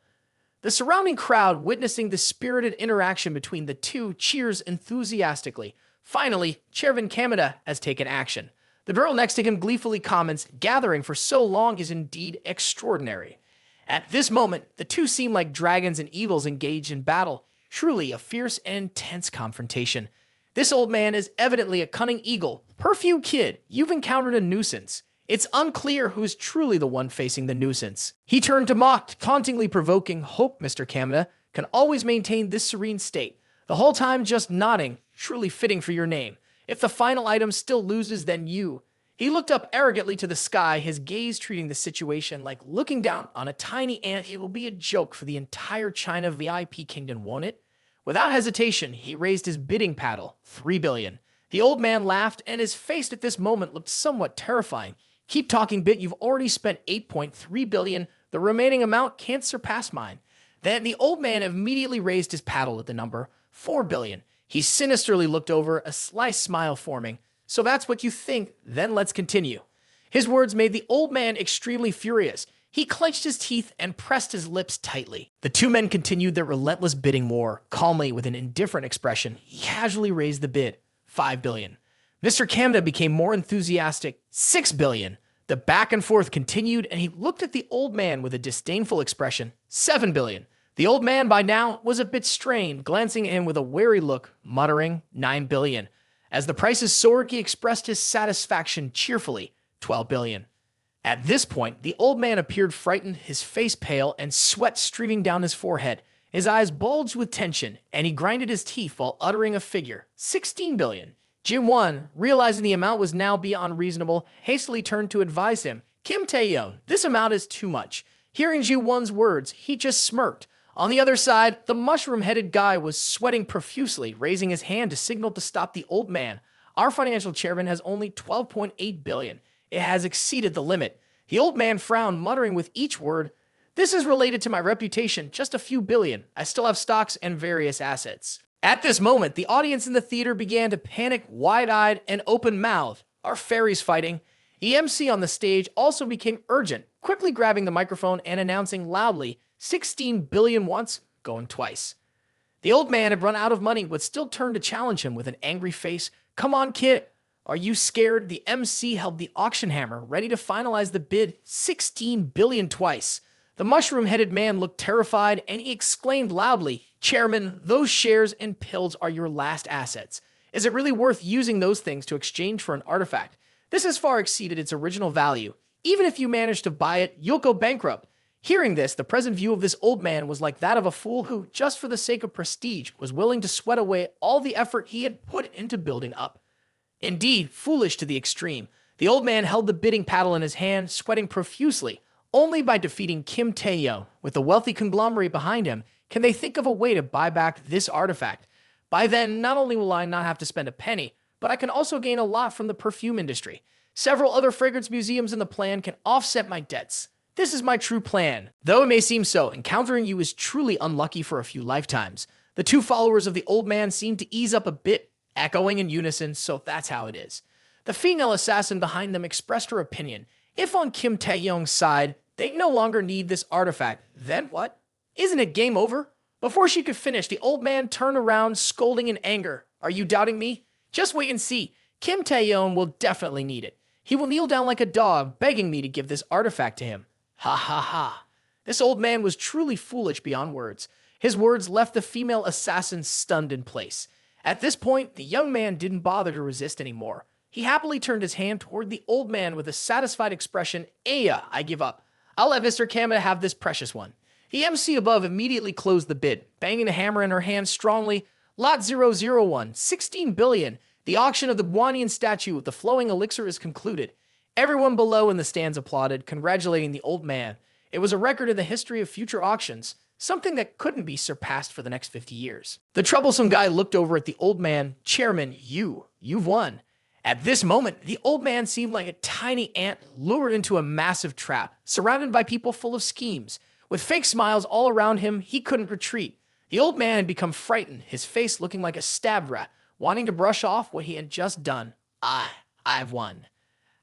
The surrounding crowd, witnessing the spirited interaction between the two, cheers enthusiastically. Finally, Chairman Kamada has taken action. The girl next to him gleefully comments, gathering for so long is indeed extraordinary. At this moment, the two seem like dragons and eagles engaged in battle. Truly a fierce and intense confrontation. This old man is evidently a cunning eagle. Perfume kid, you've encountered a nuisance. It's unclear who's truly the one facing the nuisance. He turned to mock, tauntingly provoking, hope Mr. Kamada can always maintain this serene state. The whole time just nodding, truly fitting for your name. If the final item still loses, then you. He looked up arrogantly to the sky, his gaze treating the situation like looking down on a tiny ant. It will be a joke for the entire China VIP kingdom, won't it? Without hesitation, he raised his bidding paddle, 3 billion. The old man laughed, and his face at this moment looked somewhat terrifying. Keep talking, bit. You've already spent 8.3 billion. The remaining amount can't surpass mine. Then the old man immediately raised his paddle at the number 4 billion. He sinisterly looked over, a sly smile forming. So that's what you think, then let's continue. His words made the old man extremely furious. He clenched his teeth and pressed his lips tightly. The two men continued their relentless bidding war. Calmly, with an indifferent expression, he casually raised the bid. $5 billion. Mr. Canada became more enthusiastic, $6 billion. The back and forth continued, and he looked at the old man with a disdainful expression, $7 billion. The old man by now was a bit strained, glancing at him with a wary look, muttering, $9 billion. As the prices soared, he expressed his satisfaction cheerfully, $12 billion. At this point, the old man appeared frightened, his face pale, and sweat streaming down his forehead. His eyes bulged with tension, and he grinded his teeth while uttering a figure, $16 billion. Ji-won, realizing the amount was now beyond reasonable, hastily turned to advise him, Kim Taehyung, this amount is too much. Hearing Ji-won's words, he just smirked. On the other side, the mushroom-headed guy was sweating profusely, raising his hand to signal to stop the old man. Our financial chairman has only $12.8 billion. It has exceeded the limit. The old man frowned, muttering with each word, this is related to my reputation, just a few billion. I still have stocks and various assets. At this moment, the audience in the theater began to panic, wide-eyed and open-mouthed. Are fairies fighting? The MC on the stage also became urgent, quickly grabbing the microphone and announcing loudly, 16 billion once, going twice. The old man had run out of money, but still turned to challenge him with an angry face. Come on, kid. Are you scared? The MC held the auction hammer, ready to finalize the bid, 16 billion twice. The mushroom-headed man looked terrified, and he exclaimed loudly, Chairman, those shares and pills are your last assets. Is it really worth using those things to exchange for an artifact? This has far exceeded its original value. Even if you manage to buy it, you'll go bankrupt. Hearing this, the present view of this old man was like that of a fool who, just for the sake of prestige, was willing to sweat away all the effort he had put into building up. Indeed, foolish to the extreme. The old man held the bidding paddle in his hand, sweating profusely. Only by defeating Kim Taehyung, with the wealthy conglomerate behind him, can they think of a way to buy back this artifact. By then, not only will I not have to spend a penny, but I can also gain a lot from the perfume industry. Several other fragrance museums in the plan can offset my debts. This is my true plan. Though it may seem so, encountering you is truly unlucky for a few lifetimes. The two followers of the old man seemed to ease up a bit, echoing in unison, so that's how it is. The female assassin behind them expressed her opinion. If on Kim Taehyung's side, they no longer need this artifact, then what? Isn't it game over? Before she could finish, the old man turned around, scolding in anger. Are you doubting me? Just wait and see. Kim Taehyung will definitely need it. He will kneel down like a dog, begging me to give this artifact to him. Ha ha ha. This old man was truly foolish beyond words. His words left the female assassin stunned in place. At this point, the young man didn't bother to resist anymore. He happily turned his hand toward the old man with a satisfied expression. Aya, I give up. I'll let Mr. Canada have this precious one. The MC above immediately closed the bid, banging the hammer in her hand strongly. Lot 001, 16 billion. The auction of the Guanyin statue with the flowing elixir is concluded. Everyone below in the stands applauded, congratulating the old man. It was a record in the history of future auctions, something that couldn't be surpassed for the next 50 years. The troublesome guy looked over at the old man. Chairman, you've won. At this moment, the old man seemed like a tiny ant lured into a massive trap, surrounded by people full of schemes. With fake smiles all around him, he couldn't retreat. The old man had become frightened, his face looking like a stab rat, wanting to brush off what he had just done. I've won.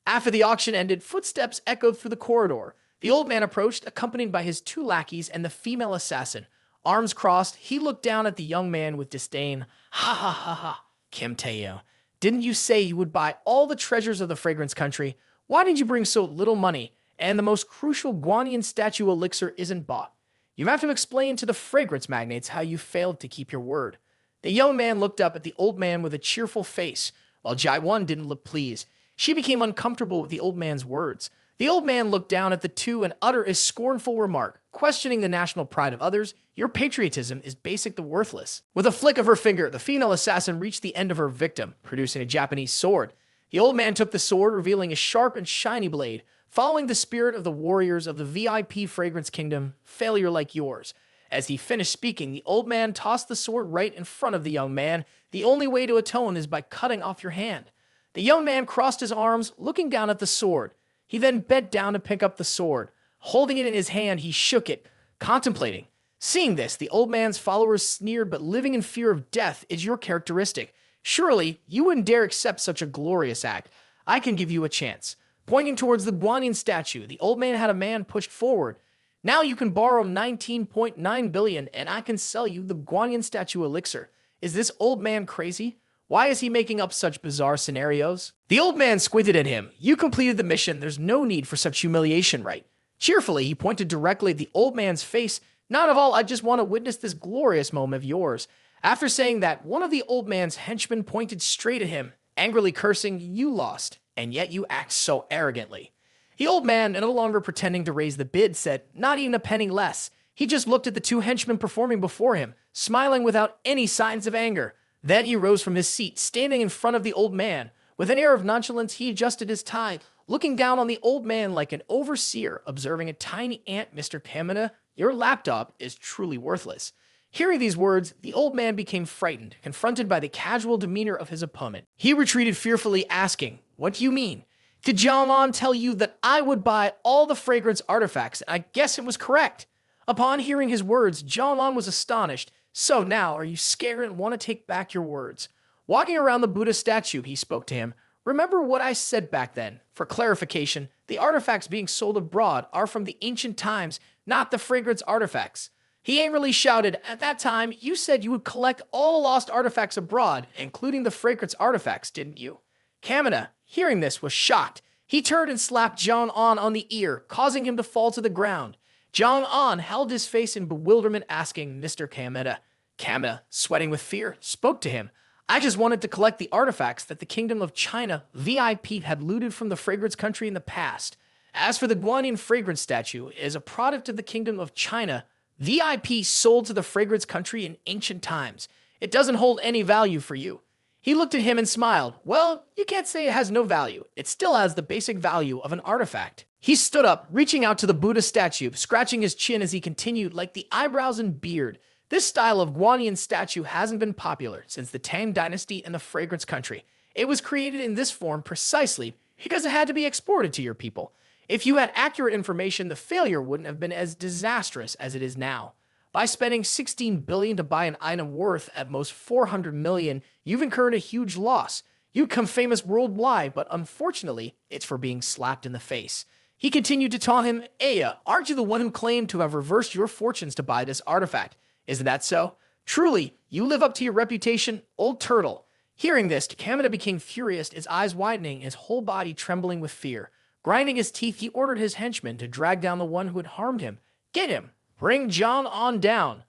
After the auction ended, footsteps echoed through the corridor. The old man approached, accompanied by his two lackeys and the female assassin. Arms crossed, he looked down at the young man with disdain. Ha ha ha ha. Kim Taehyung, didn't you say you would buy all the treasures of the fragrance country? Why did you bring so little money? And the most crucial Guanyin statue elixir isn't bought. You have to explain to the fragrance magnates how you failed to keep your word. The young man looked up at the old man with a cheerful face, while Ji-won didn't look pleased. She became uncomfortable with the old man's words. The old man looked down at the two and uttered a scornful remark, questioning the national pride of others. Your patriotism is basic to worthless. With a flick of her finger, the female assassin reached the end of her victim, producing a Japanese sword. The old man took the sword, revealing a sharp and shiny blade. Following the spirit of the warriors of the VIP Fragrance Kingdom, failure like yours. As he finished speaking, the old man tossed the sword right in front of the young man. The only way to atone is by cutting off your hand. The young man crossed his arms, looking down at the sword. He then bent down to pick up the sword. Holding it in his hand, he shook it, contemplating. Seeing this, the old man's followers sneered, but living in fear of death is your characteristic. Surely, you wouldn't dare accept such a glorious act. I can give you a chance. Pointing towards the Guanyin statue, the old man had a man pushed forward. Now you can borrow 19.9 billion and I can sell you the Guanyin statue elixir. Is this old man crazy? Why is he making up such bizarre scenarios? The old man squinted at him. You completed the mission. There's no need for such humiliation, right? Cheerfully, he pointed directly at the old man's face. Not of all, I just want to witness this glorious moment of yours. After saying that, one of the old man's henchmen pointed straight at him, angrily cursing, you lost, and yet you act so arrogantly. The old man, no longer pretending to raise the bid, said, not even a penny less. He just looked at the two henchmen performing before him, smiling without any signs of anger. Then he rose from his seat, standing in front of the old man. With an air of nonchalance, he adjusted his tie, looking down on the old man like an overseer observing a tiny ant. Mr. Kamina, your laptop is truly worthless. Hearing these words, the old man became frightened, confronted by the casual demeanor of his opponent. He retreated fearfully, asking, what do you mean? Did Jialan tell you that I would buy all the fragrance artifacts? I guess it was correct. Upon hearing his words, Jialan was astonished. So now, are you scared and want to take back your words? Walking around the Buddha statue, he spoke to him. Remember what I said back then. For clarification, the artifacts being sold abroad are from the ancient times, not the fragrance artifacts. He angrily shouted, at that time, you said you would collect all lost artifacts abroad, including the fragrance artifacts, didn't you? Kamina, hearing this, was shocked. He turned and slapped Jiang An on the ear, causing him to fall to the ground. Jiang An held his face in bewilderment, asking Mr. Kamina. Kamina, sweating with fear, spoke to him. I just wanted to collect the artifacts that the Kingdom of China VIP had looted from the fragrance country in the past. As for the Guanyin fragrance statue, it is a product of the Kingdom of China VIP sold to the fragrance country in ancient times. It doesn't hold any value for you. He looked at him and smiled. Well, you can't say it has no value. It still has the basic value of an artifact. He stood up, reaching out to the Buddha statue, scratching his chin as he continued, like the eyebrows and beard. This style of Guanyin statue hasn't been popular since the Tang dynasty in the fragrance country. It was created in this form precisely because it had to be exported to your people. If you had accurate information, the failure wouldn't have been as disastrous as it is now. By spending $16 billion to buy an item worth at most $400 million, you've incurred a huge loss. You become famous worldwide, but unfortunately, it's for being slapped in the face. He continued to taunt him, Aya, aren't you the one who claimed to have reversed your fortunes to buy this artifact? Isn't that so? Truly, you live up to your reputation, old turtle. Hearing this, Kamina became furious, his eyes widening, his whole body trembling with fear. Grinding his teeth, he ordered his henchmen to drag down the one who had harmed him. Get him! Bring Jiang An down.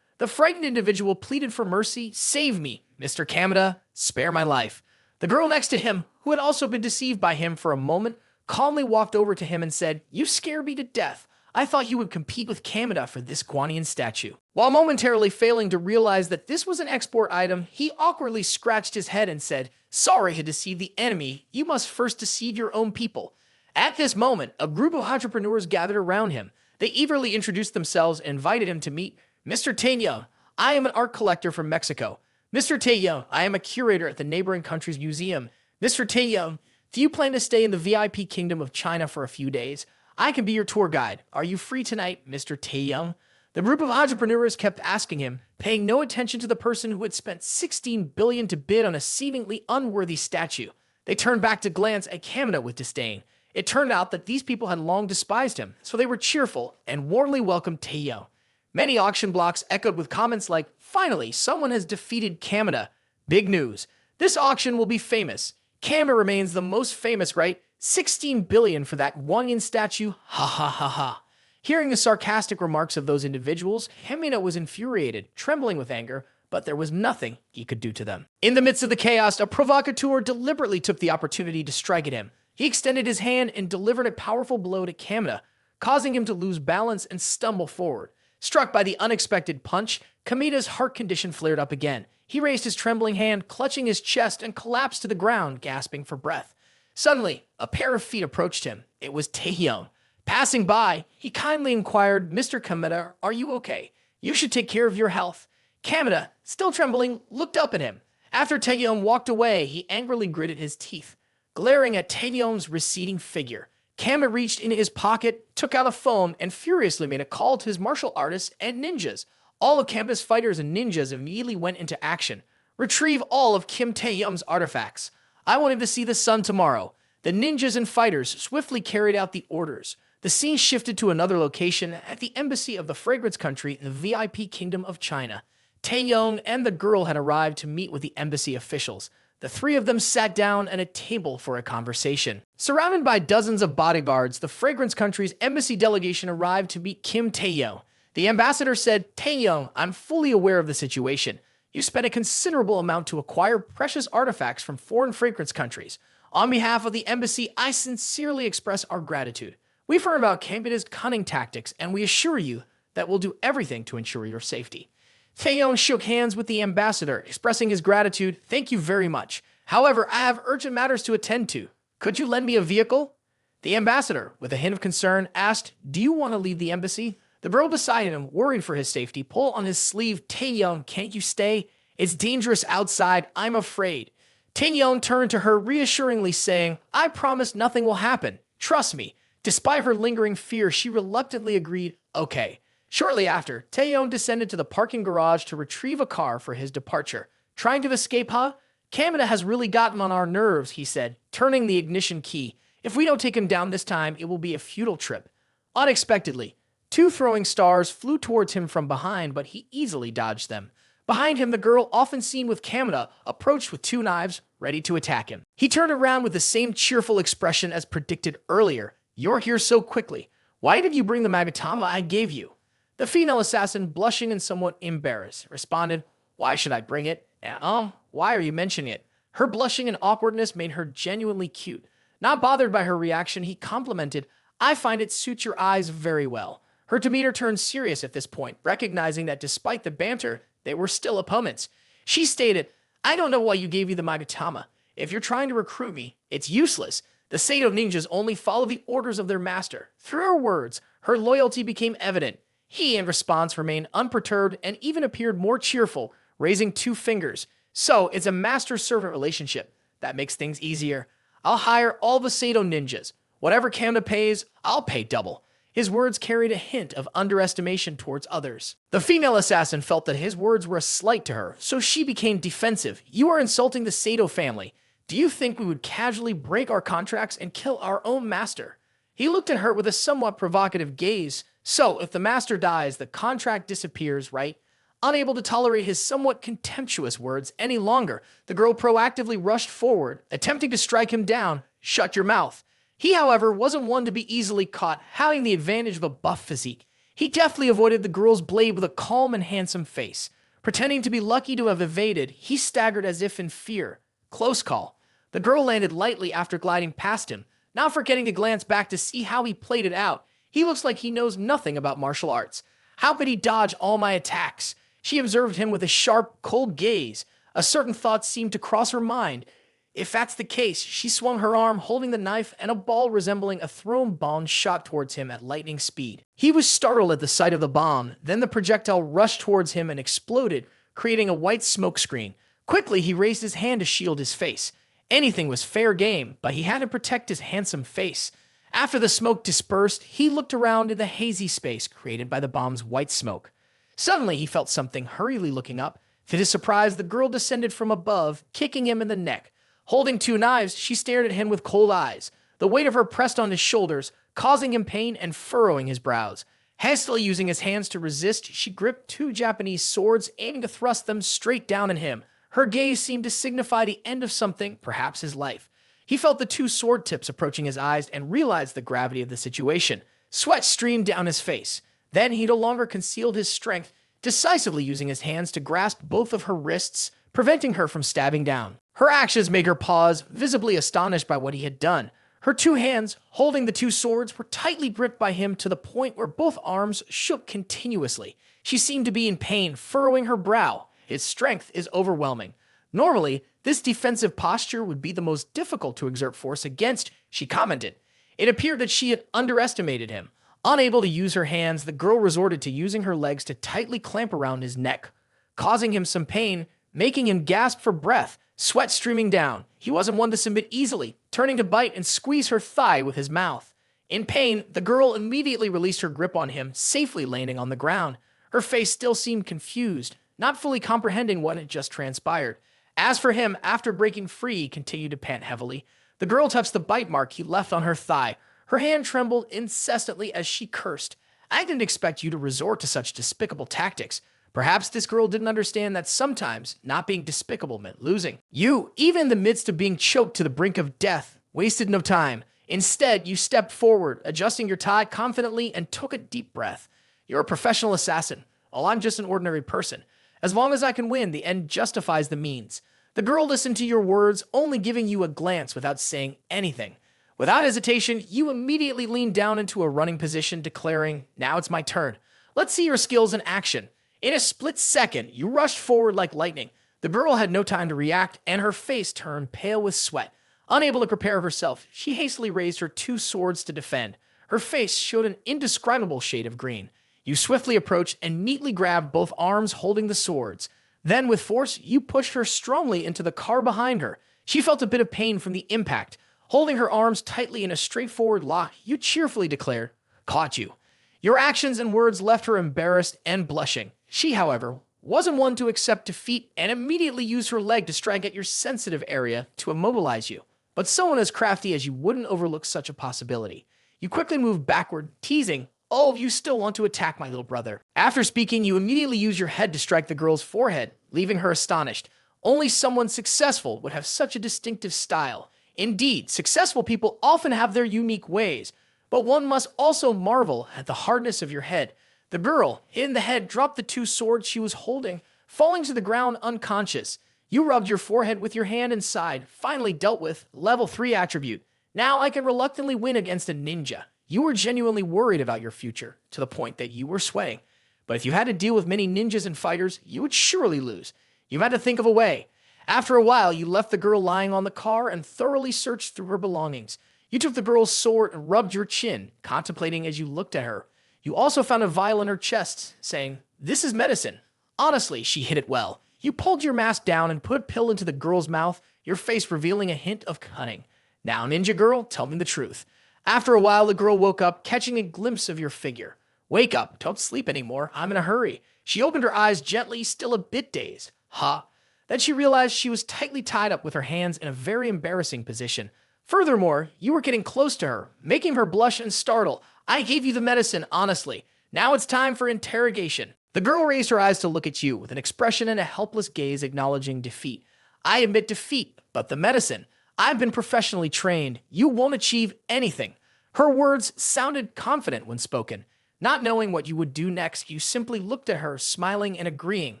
The frightened individual pleaded for mercy. Save me, Mr. Kamina. Spare my life. The girl next to him, who had also been deceived by him for a moment, calmly walked over to him and said, you scare me to death. I thought you would compete with Kamina for this Guanyin statue. While momentarily failing to realize that this was an export item, he awkwardly scratched his head and said, sorry to deceive the enemy. You must first deceive your own people. At this moment, a group of entrepreneurs gathered around him. They eagerly introduced themselves and invited him to meet Mr. Taehyung. I am an art collector from Mexico. Mr. Taehyung, I am a curator at the neighboring country's museum. Mr. Taehyung, do you plan to stay in the VIP Kingdom of China for a few days? I can be your tour guide. Are you free tonight, Mr. Taehyung? The group of entrepreneurs kept asking him, paying no attention to the person who had spent $16 billion to bid on a seemingly unworthy statue. They turned back to glance at Kamina with disdain. It turned out that these people had long despised him, so they were cheerful and warmly welcomed Taehyung. Many auction blocks echoed with comments like, finally, someone has defeated Kamina. Big news. This auction will be famous. Kamina remains the most famous, right? $16 billion for that Guanyin statue? Ha ha ha ha. Hearing the sarcastic remarks of those individuals, Kamina was infuriated, trembling with anger, but there was nothing he could do to them. In the midst of the chaos, a provocateur deliberately took the opportunity to strike at him. He extended his hand and delivered a powerful blow to Kamina, causing him to lose balance and stumble forward. Struck by the unexpected punch, Kamina's heart condition flared up again. He raised his trembling hand, clutching his chest, and collapsed to the ground, gasping for breath. Suddenly, a pair of feet approached him. It was Taehyung. Passing by, he kindly inquired, Mr. Kamina, are you okay? You should take care of your health. Kamina, still trembling, looked up at him. After Taehyung walked away, he angrily gritted his teeth. Glaring at Taehyung's receding figure, Kamina reached into his pocket, took out a phone, and furiously made a call to his martial artists and ninjas. All of Kamina's fighters and ninjas immediately went into action. Retrieve all of Kim Taehyung's artifacts. I want him to see the sun tomorrow. The ninjas and fighters swiftly carried out the orders. The scene shifted to another location at the embassy of the fragrance country in the VIP Kingdom of China. Taehyung and the girl had arrived to meet with the embassy officials. The three of them sat down at a table for a conversation. Surrounded by dozens of bodyguards, the fragrance country's embassy delegation arrived to meet Kim Taehyung. The ambassador said, "Taehyung, I'm fully aware of the situation. You spent a considerable amount to acquire precious artifacts from foreign fragrance countries. On behalf of the embassy, I sincerely express our gratitude. We've heard about Canada's cunning tactics, and we assure you that we'll do everything to ensure your safety." Taehyung shook hands with the ambassador, expressing his gratitude. "Thank you very much. However, I have urgent matters to attend to. Could you lend me a vehicle?" The ambassador, with a hint of concern, asked, "Do you want to leave the embassy?" The girl beside him, worried for his safety, pulled on his sleeve. "Taehyung, can't you stay? It's dangerous outside. I'm afraid." Taehyung turned to her reassuringly, saying, "I promise nothing will happen. Trust me." Despite her lingering fear, she reluctantly agreed, "Okay." Shortly after, Taehyung descended to the parking garage to retrieve a car for his departure. "Trying to escape, huh? Canada has really gotten on our nerves," he said, turning the ignition key. "If we don't take him down this time, it will be a futile trip." Unexpectedly, two throwing stars flew towards him from behind, but he easily dodged them. Behind him, the girl, often seen with Kamada, approached with two knives, ready to attack him. He turned around with the same cheerful expression as predicted earlier. "You're here so quickly. Why did you bring the magatama I gave you?" The female assassin, blushing and somewhat embarrassed, responded, "Why should I bring it? Why are you mentioning it?" Her blushing and awkwardness made her genuinely cute. Not bothered by her reaction, he complimented, "I find it suits your eyes very well." Her demeanor turned serious at this point, recognizing that despite the banter, they were still opponents. She stated, "I don't know why you gave me the magatama. If you're trying to recruit me, it's useless. The Sado ninjas only follow the orders of their master." Through her words, her loyalty became evident. He, in response, remained unperturbed and even appeared more cheerful, raising two fingers. "So, it's a master-servant relationship. That makes things easier. I'll hire all the Sado ninjas. Whatever Canada pays, I'll pay double." His words carried a hint of underestimation towards others. The female assassin felt that his words were a slight to her, so she became defensive. "You are insulting the Sado family. Do you think we would casually break our contracts and kill our own master?" He looked at her with a somewhat provocative gaze. "So, if the master dies, the contract disappears, right?" Unable to tolerate his somewhat contemptuous words any longer, the girl proactively rushed forward, attempting to strike him down. "Shut your mouth." He, however, wasn't one to be easily caught, having the advantage of a buff physique. He deftly avoided the girl's blade with a calm and handsome face. Pretending to be lucky to have evaded, he staggered as if in fear. Close call. The girl landed lightly after gliding past him, not forgetting to glance back to see how he played it out. "He looks like he knows nothing about martial arts. How could he dodge all my attacks?" She observed him with a sharp, cold gaze. A certain thought seemed to cross her mind. If that's the case, she swung her arm, holding the knife, and a ball resembling a thrown bomb shot towards him at lightning speed. He was startled at the sight of the bomb. Then the projectile rushed towards him and exploded, creating a white smoke screen. Quickly, he raised his hand to shield his face. Anything was fair game, but he had to protect his handsome face. After the smoke dispersed, he looked around in the hazy space created by the bomb's white smoke. Suddenly, he felt something hurriedly looking up. To his surprise, the girl descended from above, kicking him in the neck. Holding two knives, she stared at him with cold eyes. The weight of her pressed on his shoulders, causing him pain and furrowing his brows. Hastily using his hands to resist, she gripped two Japanese swords, aiming to thrust them straight down at him. Her gaze seemed to signify the end of something, perhaps his life. He felt the two sword tips approaching his eyes and realized the gravity of the situation. Sweat streamed down his face. Then he no longer concealed his strength, decisively using his hands to grasp both of her wrists, preventing her from stabbing down. Her actions made her pause, visibly astonished by what he had done. Her two hands, holding the two swords, were tightly gripped by him to the point where both arms shook continuously. She seemed to be in pain, furrowing her brow. His strength is overwhelming. Normally, this defensive posture would be the most difficult to exert force against, she commented. It appeared that she had underestimated him. Unable to use her hands, the girl resorted to using her legs to tightly clamp around his neck, causing him some pain, making him gasp for breath, sweat streaming down. He wasn't one to submit easily, turning to bite and squeeze her thigh with his mouth. In pain, the girl immediately released her grip on him, safely landing on the ground. Her face still seemed confused, not fully comprehending what had just transpired. As for him, after breaking free, he continued to pant heavily. The girl touched the bite mark he left on her thigh. Her hand trembled incessantly as she cursed. "I didn't expect you to resort to such despicable tactics, Perhaps this girl didn't understand that sometimes not being despicable meant losing. You, even in the midst of being choked to the brink of death, wasted no time. Instead, you stepped forward, adjusting your tie confidently and took a deep breath. You're a professional assassin, while I'm just an ordinary person. As long as I can win, the end justifies the means. The girl listened to your words, only giving you a glance without saying anything. Without hesitation, you immediately leaned down into a running position, declaring, "Now it's my turn. Let's see your skills in action." In a split second, you rushed forward like lightning. The girl had no time to react, and her face turned pale with sweat. Unable to prepare herself, she hastily raised her two swords to defend. Her face showed an indescribable shade of green. You swiftly approached and neatly grabbed both arms holding the swords. Then, with force, you pushed her strongly into the car behind her. She felt a bit of pain from the impact. Holding her arms tightly in a straightforward lock, you cheerfully declared, "Caught you." Your actions and words left her embarrassed and blushing. She, however, wasn't one to accept defeat and immediately used her leg to strike at your sensitive area to immobilize you. But someone as crafty as you wouldn't overlook such a possibility. You quickly moved backward, teasing, "Oh, you still want to attack my little brother." After speaking, you immediately used your head to strike the girl's forehead, leaving her astonished. Only someone successful would have such a distinctive style. Indeed, successful people often have their unique ways, but one must also marvel at the hardness of your head. The girl, hit in the head, dropped the two swords she was holding, falling to the ground unconscious. You rubbed your forehead with your hand and sighed, finally dealt with. Level 3 attribute. Now I can reluctantly win against a ninja. You were genuinely worried about your future, to the point that you were sweating. But if you had to deal with many ninjas and fighters, you would surely lose. You had to think of a way. After a while, you left the girl lying on the car and thoroughly searched through her belongings. You took the girl's sword and rubbed your chin, contemplating as you looked at her. You also found a vial in her chest, saying, "This is medicine." Honestly, she hid it well. You pulled your mask down and put a pill into the girl's mouth, your face revealing a hint of cunning. "Now, ninja girl, tell me the truth." After a while, the girl woke up, catching a glimpse of your figure. "Wake up, don't sleep anymore, I'm in a hurry." She opened her eyes gently, still a bit dazed. "Ha." Then she realized she was tightly tied up with her hands in a very embarrassing position. Furthermore, you were getting close to her, making her blush and startle. "I gave you the medicine, honestly. Now it's time for interrogation." The girl raised her eyes to look at you with an expression and a helpless gaze acknowledging defeat. "I admit defeat, but the medicine. I've been professionally trained. You won't achieve anything." Her words sounded confident when spoken. Not knowing what you would do next, you simply looked at her, smiling and agreeing.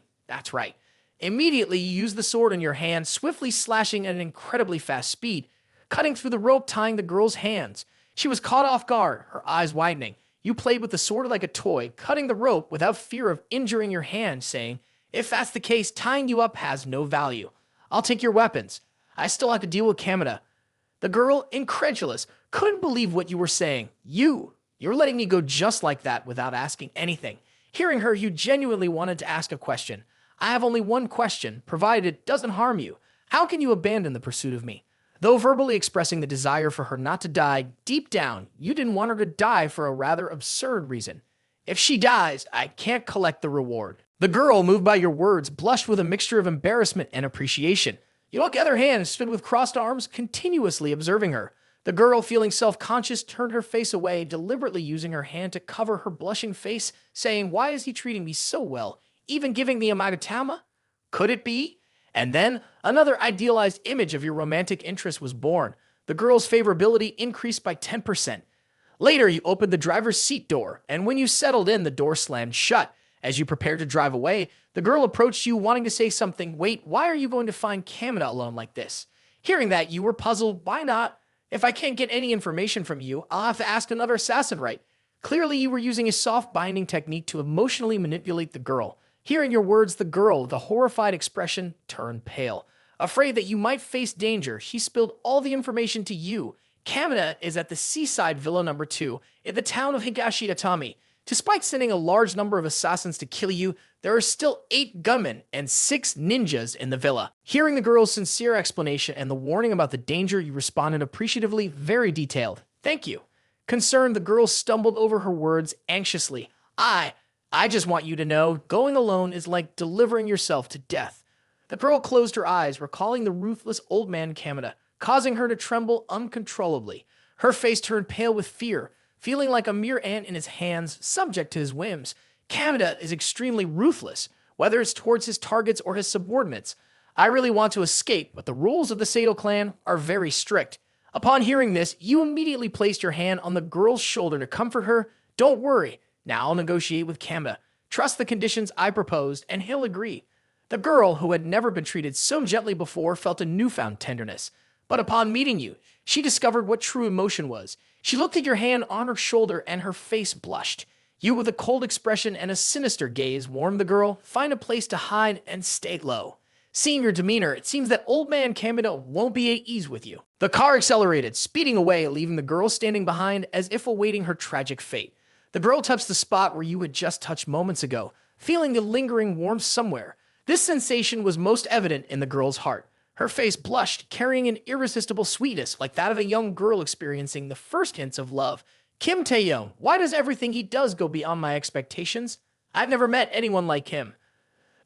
"That's right." Immediately, you used the sword in your hand, swiftly slashing at an incredibly fast speed, cutting through the rope tying the girl's hands. She was caught off guard, her eyes widening. You played with the sword like a toy, cutting the rope without fear of injuring your hand, saying, "If that's the case, tying you up has no value. I'll take your weapons. I still have to deal with Kamada." The girl, incredulous, couldn't believe what you were saying. You're letting me go just like that without asking anything. Hearing her, you genuinely wanted to ask a question. "I have only one question, provided it doesn't harm you. How can you abandon the pursuit of me?" Though verbally expressing the desire for her not to die, deep down, you didn't want her to die for a rather absurd reason. "If she dies, I can't collect the reward." The girl, moved by your words, blushed with a mixture of embarrassment and appreciation. You, on the other hand, stood with crossed arms, continuously observing her. The girl, feeling self-conscious, turned her face away, deliberately using her hand to cover her blushing face, saying, "Why is he treating me so well? Even giving me a magatama? Could it be?" And then, another idealized image of your romantic interest was born. The girl's favorability increased by 10%. Later, you opened the driver's seat door, and when you settled in, the door slammed shut. As you prepared to drive away, the girl approached you, wanting to say something. "Wait, why are you going to find Kamada alone like this?" Hearing that, you were puzzled. "Why not? If I can't get any information from you, I'll have to ask another assassin, right?" Clearly, you were using a soft binding technique to emotionally manipulate the girl. Hearing your words, the girl, with a horrified expression, turned pale. Afraid that you might face danger, she spilled all the information to you. Kamada is at the seaside villa number 2 in the town of Higashitatami. Despite sending a large number of assassins to kill you, there are still 8 gunmen and 6 ninjas in the villa. Hearing the girl's sincere explanation and the warning about the danger, you responded appreciatively, very detailed. "Thank you." Concerned, the girl stumbled over her words anxiously. I just want you to know, going alone is like delivering yourself to death." The girl closed her eyes, recalling the ruthless old man Kamada, causing her to tremble uncontrollably. Her face turned pale with fear, feeling like a mere ant in his hands, subject to his whims. "Kamada is extremely ruthless. whether it's towards his targets or his subordinates. I really want to escape, but the rules of the Seoul clan are very strict. Upon hearing this, you immediately placed your hand on the girl's shoulder to comfort her. Don't worry, now I'll negotiate with Kamba. Trust the conditions I proposed, and he'll agree. The girl, who had never been treated so gently before, felt a newfound tenderness. But upon meeting you, she discovered what true emotion was. She looked at your hand on her shoulder, and her face blushed. You, with a cold expression and a sinister gaze, warned the girl, find a place to hide and stay low. Seeing your demeanor, it seems that old man Kamino won't be at ease with you. The car accelerated, speeding away, leaving the girl standing behind as if awaiting her tragic fate. The girl touched the spot where you had just touched moments ago, feeling the lingering warmth somewhere. This sensation was most evident in the girl's heart. Her face blushed, carrying an irresistible sweetness like that of a young girl experiencing the first hints of love. Kim Taehyung, why does everything he does go beyond my expectations? I've never met anyone like him.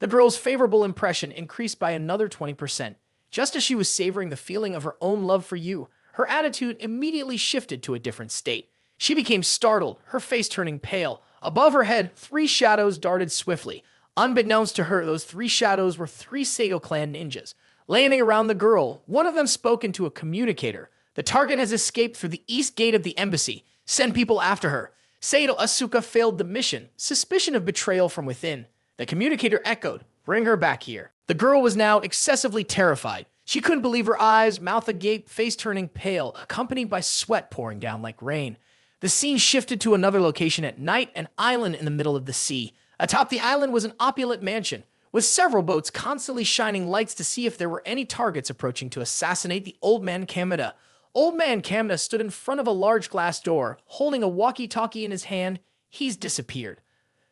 The girl's favorable impression increased by another 20%. Just as she was savoring the feeling of her own love for you, her attitude immediately shifted to a different state. She became startled, her face turning pale. Above her head, 3 shadows darted swiftly. Unbeknownst to her, those 3 shadows were 3 Seoul clan ninjas. Landing around the girl, one of them spoke into a communicator. The target has escaped through the east gate of the embassy. Send people after her. Seido Asuka failed the mission. Suspicion of betrayal from within. The communicator echoed, bring her back here. The girl was now excessively terrified. She couldn't believe her eyes, mouth agape, face turning pale, accompanied by sweat pouring down like rain. The scene shifted to another location at night, an island in the middle of the sea. Atop the island was an opulent mansion, with several boats constantly shining lights to see if there were any targets approaching to assassinate the old man Kamada. Old man Kamada stood in front of a large glass door, holding a walkie-talkie in his hand. He's disappeared.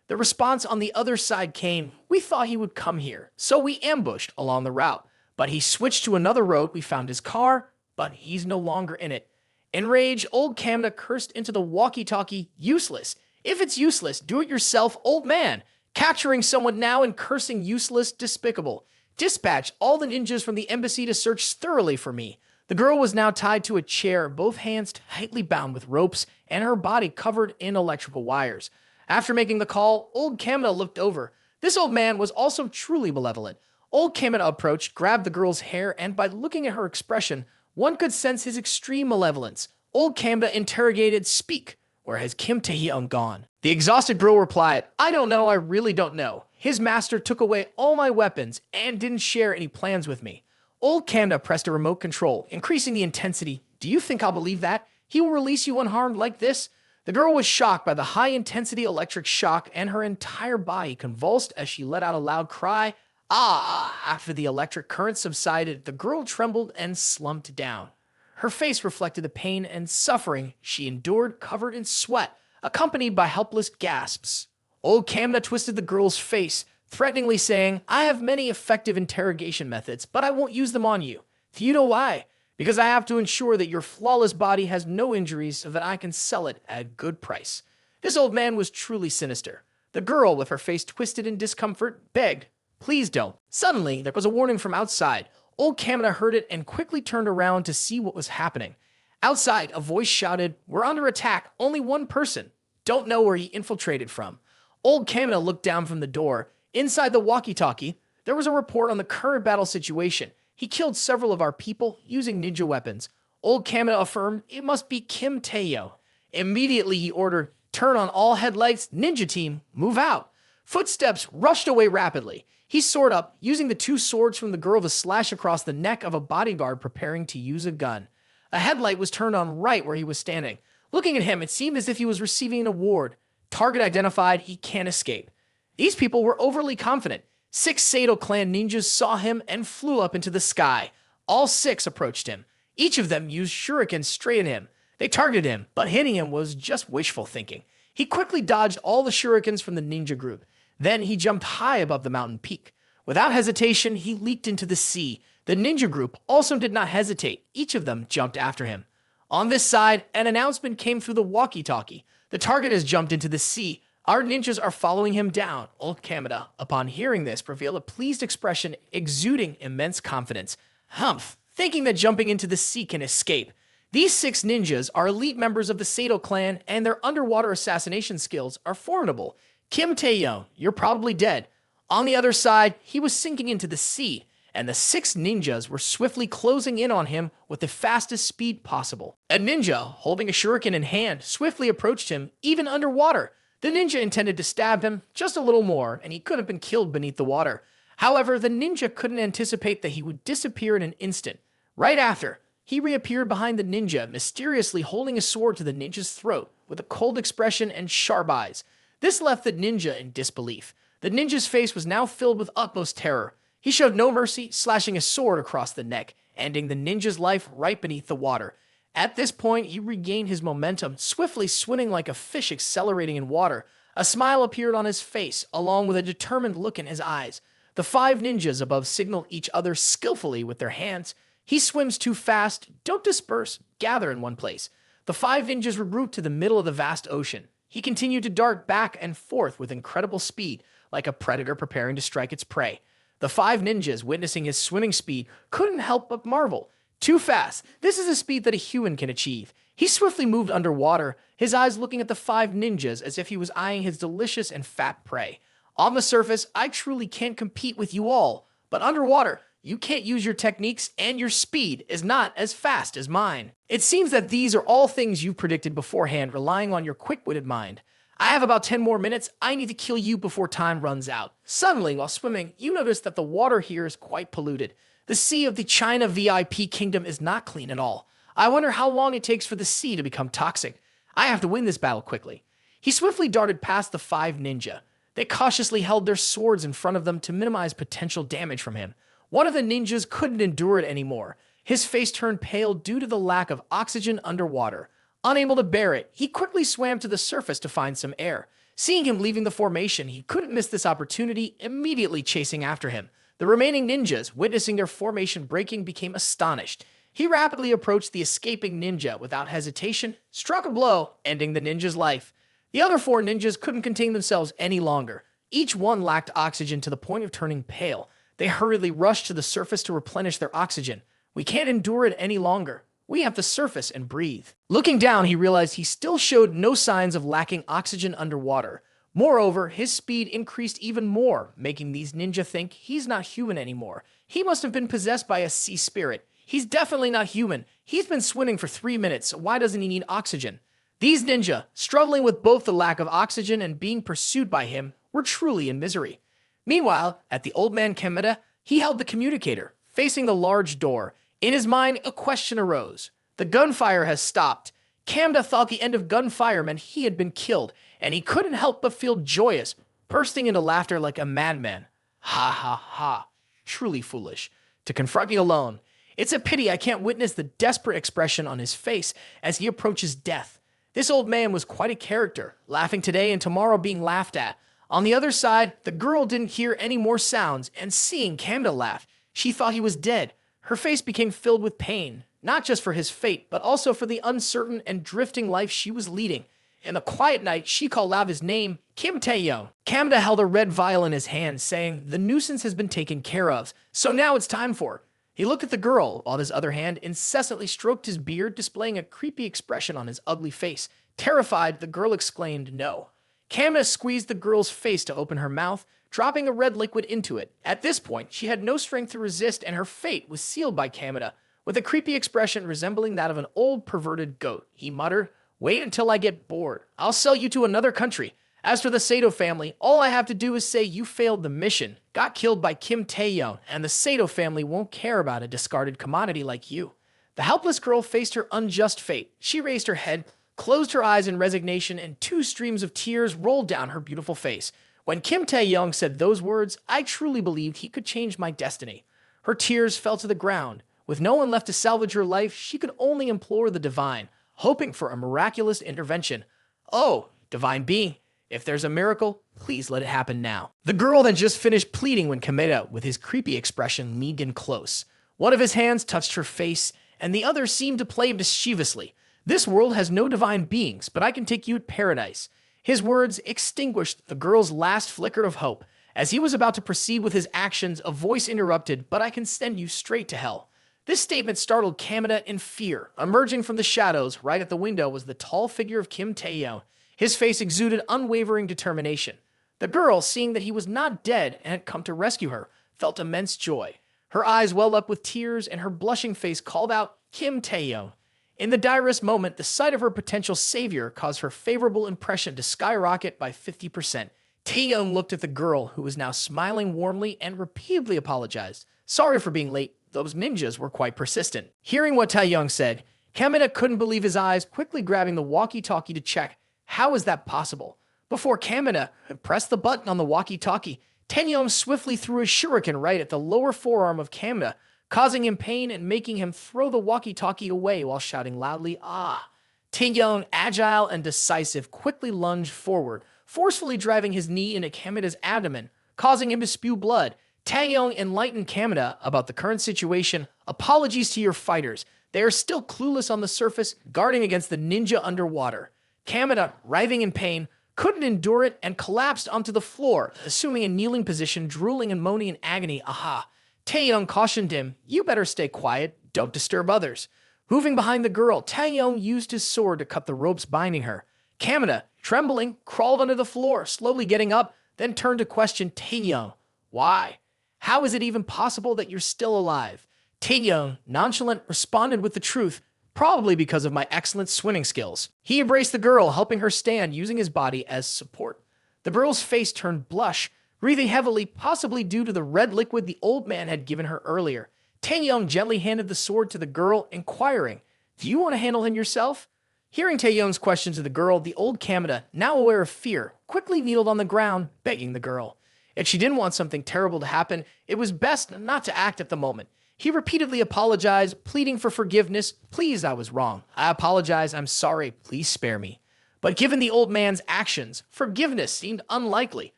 The response on the other side came, we thought he would come here, so we ambushed along the route. But he switched to another road. We found his car, but he's no longer in it. Enraged, old Kamada cursed into the walkie-talkie, useless. If it's useless, do it yourself, old man. Capturing someone now and cursing useless, despicable. Dispatch all the ninjas from the embassy to search thoroughly for me. The girl was now tied to a chair, both hands tightly bound with ropes, and her body covered in electrical wires. After making the call, old Kamada looked over. This old man was also truly malevolent. Old Kamada approached, grabbed the girl's hair, and by looking at her expression, one could sense his extreme malevolence. Old Kamada interrogated, speak, where has Kim Taehyung gone? The exhausted girl replied, I don't know, I really don't know. His master took away all my weapons and didn't share any plans with me. Old Kamada pressed a remote control, increasing the intensity. Do you think I'll believe that? He will release you unharmed like this? The girl was shocked by the high-intensity electric shock, and her entire body convulsed as she let out a loud cry. Ah! After the electric current subsided, the girl trembled and slumped down. Her face reflected the pain and suffering she endured, covered in sweat, accompanied by helpless gasps. Old Kamada twisted the girl's face, threateningly saying, I have many effective interrogation methods, but I won't use them on you. Do you know why? Because I have to ensure that your flawless body has no injuries so that I can sell it at a good price. This old man was truly sinister. The girl, with her face twisted in discomfort, begged, please don't. Suddenly, there was a warning from outside. Old Kamada heard it and quickly turned around to see what was happening. Outside, a voice shouted, we're under attack, only one person. Don't know where he infiltrated from. Old Kamada looked down from the door. Inside the walkie-talkie, there was a report on the current battle situation. He killed several of our people using ninja weapons. Old Kamada affirmed it must be Kim Taehyung. Immediately he ordered, turn on all headlights, ninja team, move out. Footsteps rushed away rapidly. He soared up, using the 2 swords from the girl to slash across the neck of a bodyguard preparing to use a gun. A headlight was turned on right where he was standing. Looking at him, it seemed as if he was receiving an award. Target identified, he can't escape. These people were overly confident. 6 Seoul clan ninjas saw him and flew up into the sky. All 6 approached him. Each of them used shurikens straight at him. They targeted him, but hitting him was just wishful thinking. He quickly dodged all the shurikens from the ninja group. Then he jumped high above the mountain peak. Without hesitation, he leaped into the sea. The ninja group also did not hesitate. Each of them jumped after him. On this side, an announcement came through the walkie-talkie. The target has jumped into the sea. Our ninjas are following him down. Old Kamada, upon hearing this, revealed a pleased expression exuding immense confidence. Humph, thinking that jumping into the sea can escape. These 6 ninjas are elite members of the Seoul clan, and their underwater assassination skills are formidable. Kim Taehyung, you're probably dead. On the other side, he was sinking into the sea, and the 6 ninjas were swiftly closing in on him with the fastest speed possible. A ninja, holding a shuriken in hand, swiftly approached him, even underwater. The ninja intended to stab him just a little more, and he could have been killed beneath the water. However, the ninja couldn't anticipate that he would disappear in an instant. Right after, he reappeared behind the ninja, mysteriously holding a sword to the ninja's throat, with a cold expression and sharp eyes. This left the ninja in disbelief. The ninja's face was now filled with utmost terror. He showed no mercy, slashing a sword across the neck, ending the ninja's life right beneath the water. At this point, he regained his momentum, swiftly swimming like a fish accelerating in water. A smile appeared on his face, along with a determined look in his eyes. The 5 ninjas above signaled each other skillfully with their hands. He swims too fast. Don't disperse. Gather in one place. The 5 ninjas regrouped to the middle of the vast ocean. He continued to dart back and forth with incredible speed, like a predator preparing to strike its prey. The 5 ninjas, witnessing his swimming speed, couldn't help but marvel. Too fast. This is a speed that a human can achieve. He swiftly moved underwater, his eyes looking at the 5 ninjas as if he was eyeing his delicious and fat prey. On the surface, I truly can't compete with you all, but underwater, you can't use your techniques and your speed is not as fast as mine. It seems that these are all things you've predicted beforehand, relying on your quick-witted mind. I have about 10 more minutes. I need to kill you before time runs out. Suddenly, while swimming, you notice that the water here is quite polluted. The sea of the China VIP kingdom is not clean at all. I wonder how long it takes for the sea to become toxic. I have to win this battle quickly. He swiftly darted past the 5 ninja. They cautiously held their swords in front of them to minimize potential damage from him. One of the ninjas couldn't endure it anymore. His face turned pale due to the lack of oxygen underwater. Unable to bear it, he quickly swam to the surface to find some air. Seeing him leaving the formation, he couldn't miss this opportunity, immediately chasing after him. The remaining ninjas, witnessing their formation breaking, became astonished. He rapidly approached the escaping ninja without hesitation, struck a blow, ending the ninja's life. The other 4 ninjas couldn't contain themselves any longer. Each one lacked oxygen to the point of turning pale. They hurriedly rushed to the surface to replenish their oxygen. We can't endure it any longer. We have to surface and breathe. Looking down, he realized he still showed no signs of lacking oxygen underwater. Moreover, his speed increased even more, making these ninja think he's not human anymore. He must have been possessed by a sea spirit. He's definitely not human. He's been swimming for 3 minutes, so why doesn't he need oxygen? These ninja, struggling with both the lack of oxygen and being pursued by him, were truly in misery. Meanwhile, at the old man Kameda, he held the communicator, facing the large door. In his mind, a question arose. The gunfire has stopped. Kameda thought the end of gunfire meant he had been killed, and he couldn't help but feel joyous, bursting into laughter like a madman. Ha ha ha. Truly foolish. To Confronting alone. It's a pity I can't witness the desperate expression on his face as he approaches death. This old man was quite a character, laughing today and tomorrow being laughed at. On the other side, the girl didn't hear any more sounds, and seeing Kameda laugh, she thought he was dead. Her face became filled with pain, not just for his fate, but also for the uncertain and drifting life she was leading. In the quiet night, she called out his name, Kim Taehyung. Kameda held a red vial in his hand, saying, "The nuisance has been taken care of, so now it's time for it." He looked at the girl, while his other hand incessantly stroked his beard, displaying a creepy expression on his ugly face. Terrified, the girl exclaimed no. Kameda squeezed the girl's face to open her mouth, dropping a red liquid into it. At this point, she had no strength to resist, and her fate was sealed by Kameda. With a creepy expression resembling that of an old perverted goat, he muttered, "Wait until I get bored. I'll sell you to another country. As for the Sato family, all I have to do is say you failed the mission, got killed by Kim Taehyung, and the Sato family won't care about a discarded commodity like you." The helpless girl faced her unjust fate. She raised her head, closed her eyes in resignation, and 2 streams of tears rolled down her beautiful face. When Kim Taehyung said those words, I truly believed he could change my destiny. Her tears fell to the ground. With no one left to salvage her life, she could only implore the divine, hoping for a miraculous intervention. Oh, divine being, if there's a miracle, please let it happen now. The girl then just finished pleading when Kameda, with his creepy expression, leaned in close. One of his hands touched her face, and the other seemed to play mischievously. This world has no divine beings, but I can take you to paradise. His words extinguished the girl's last flicker of hope. As he was about to proceed with his actions, a voice interrupted, "But I can send you straight to hell." This statement startled Kameda in fear. Emerging from the shadows, right at the window, was the tall figure of Kim Taehyung. His face exuded unwavering determination. The girl, seeing that he was not dead and had come to rescue her, felt immense joy. Her eyes welled up with tears, and her blushing face called out, Kim Taehyung. In the direst moment, the sight of her potential savior caused her favorable impression to skyrocket by 50%. Taehyung looked at the girl, who was now smiling warmly, and repeatedly apologized. Sorry for being late. Those ninjas were quite persistent. Hearing what Taehyung said, Kamina couldn't believe his eyes, quickly grabbing the walkie-talkie to check. How is that possible? Before Kamina pressed the button on the walkie-talkie, Taehyung swiftly threw a shuriken right at the lower forearm of Kamina, causing him pain and making him throw the walkie-talkie away while shouting loudly, "Ah!" Taehyung, agile and decisive, quickly lunged forward, forcefully driving his knee into Kamina's abdomen, causing him to spew blood. Taehyung enlightened Kamina about the current situation. Apologies to your fighters. They are still clueless on the surface, guarding against the ninja underwater. Kamina, writhing in pain, couldn't endure it and collapsed onto the floor, assuming a kneeling position, drooling and moaning in agony. Aha! Taehyung cautioned him, you better stay quiet, don't disturb others. Moving behind the girl, Taehyung used his sword to cut the ropes binding her. Kamina, trembling, crawled under the floor, slowly getting up, then turned to question Taehyung. Why? How is it even possible that you're still alive? Taehyung, nonchalant, responded with the truth, probably because of my excellent swimming skills. He embraced the girl, helping her stand, using his body as support. The girl's face turned blush, breathing heavily, possibly due to the red liquid the old man had given her earlier. Taehyung gently handed the sword to the girl, inquiring, do you want to handle him yourself? Hearing Taehyung's question to the girl, the old Kamina, now aware of fear, quickly kneeled on the ground, begging the girl. If she didn't want something terrible to happen, it was best not to act at the moment. He repeatedly apologized, pleading for forgiveness. Please, I was wrong. I apologize. I'm sorry. Please spare me. But given the old man's actions, forgiveness seemed unlikely.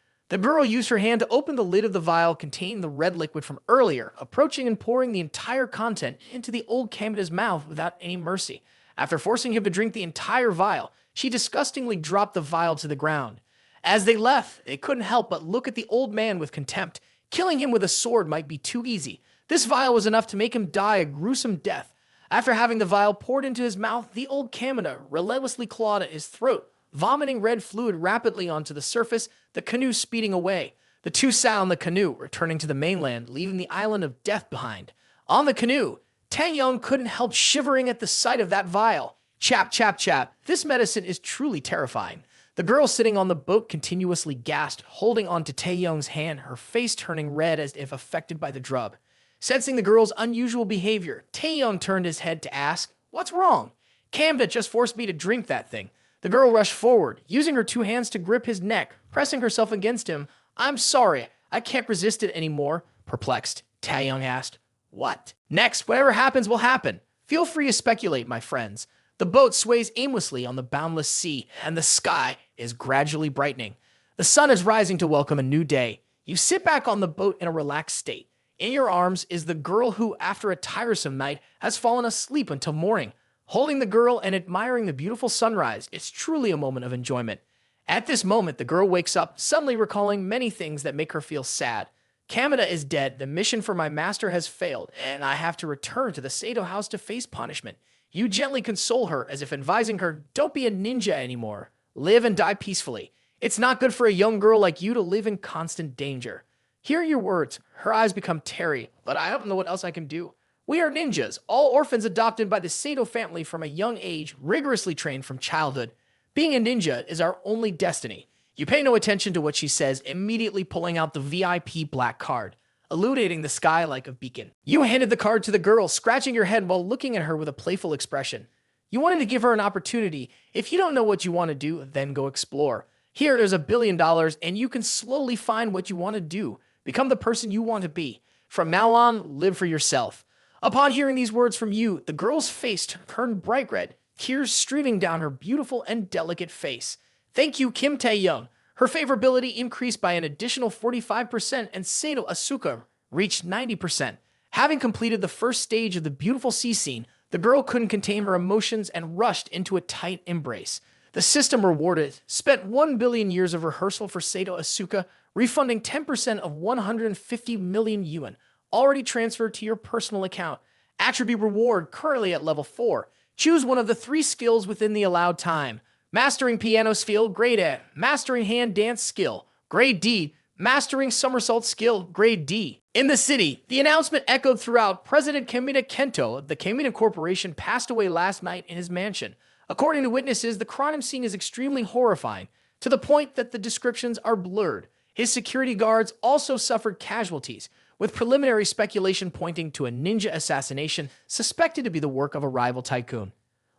The girl used her hand to open the lid of the vial containing the red liquid from earlier, approaching and pouring the entire content into the old Kamina's mouth without any mercy. After forcing him to drink the entire vial, she disgustingly dropped the vial to the ground. As they left, they couldn't help but look at the old man with contempt. Killing him with a sword might be too easy. This vial was enough to make him die a gruesome death. After having the vial poured into his mouth, the old Kamina relentlessly clawed at his throat, vomiting red fluid rapidly onto the surface, the canoe speeding away. The two sat on the canoe, returning to the mainland, leaving the island of death behind. On the canoe, Taehyung couldn't help shivering at the sight of that vial. Chap, chap, chap. This medicine is truly terrifying. The girl sitting on the boat continuously gasped, holding onto Taehyung's hand, her face turning red as if affected by the drug. Sensing the girl's unusual behavior, Taehyung turned his head to ask, what's wrong? Kamina just forced me to drink that thing. The girl rushed forward, using her two hands to grip his neck, pressing herself against him. I'm sorry, I can't resist it anymore. Perplexed, Taehyung asked, what? Next, whatever happens will happen. Feel free to speculate, my friends. The boat sways aimlessly on the boundless sea, and the sky is gradually brightening. The sun is rising to welcome a new day. You sit back on the boat in a relaxed state. In your arms is the girl who, after a tiresome night, has fallen asleep until morning. Holding the girl and admiring the beautiful sunrise, it's truly a moment of enjoyment. At this moment, the girl wakes up, suddenly recalling many things that make her feel sad. Kamina is dead, the mission for my master has failed, and I have to return to the Sato house to face punishment. You gently console her, as if advising her, don't be a ninja anymore. Live and die peacefully. It's not good for a young girl like you to live in constant danger. Hearing your words, her eyes become teary, but I don't know what else I can do. We are ninjas, all orphans adopted by the Sato family from a young age, rigorously trained from childhood. Being a ninja is our only destiny. You pay no attention to what she says, immediately pulling out the VIP black card, illuminating the sky like a beacon. You handed the card to the girl, scratching your head while looking at her with a playful expression. You wanted to give her an opportunity. If you don't know what you want to do, then go explore. Here, there's $1 billion, and you can slowly find what you want to do. Become the person you want to be. From now on, live for yourself. Upon hearing these words from you, the girl's face turned bright red, tears streaming down her beautiful and delicate face. Thank you, Kim Taehyung. Her favorability increased by an additional 45%, and Sato Asuka reached 90%. Having completed the first stage of the beautiful sea scene, the girl couldn't contain her emotions and rushed into a tight embrace. The system rewarded, spent 1 billion years of rehearsal for Sato Asuka, refunding 10% of 150 million yuan, already transferred to your personal account. Attribute reward currently at level 4. Choose one of the 3 skills within the allowed time. Mastering piano skill, grade A. Mastering hand dance skill, Grade D. Mastering somersault skill, grade D. In the city, the announcement echoed throughout. President Kamina Kento of the Kamina Corporation passed away last night in his mansion. According to witnesses, the crime scene is extremely horrifying, to the point that the descriptions are blurred. His security guards also suffered casualties, with preliminary speculation pointing to a ninja assassination suspected to be the work of a rival tycoon.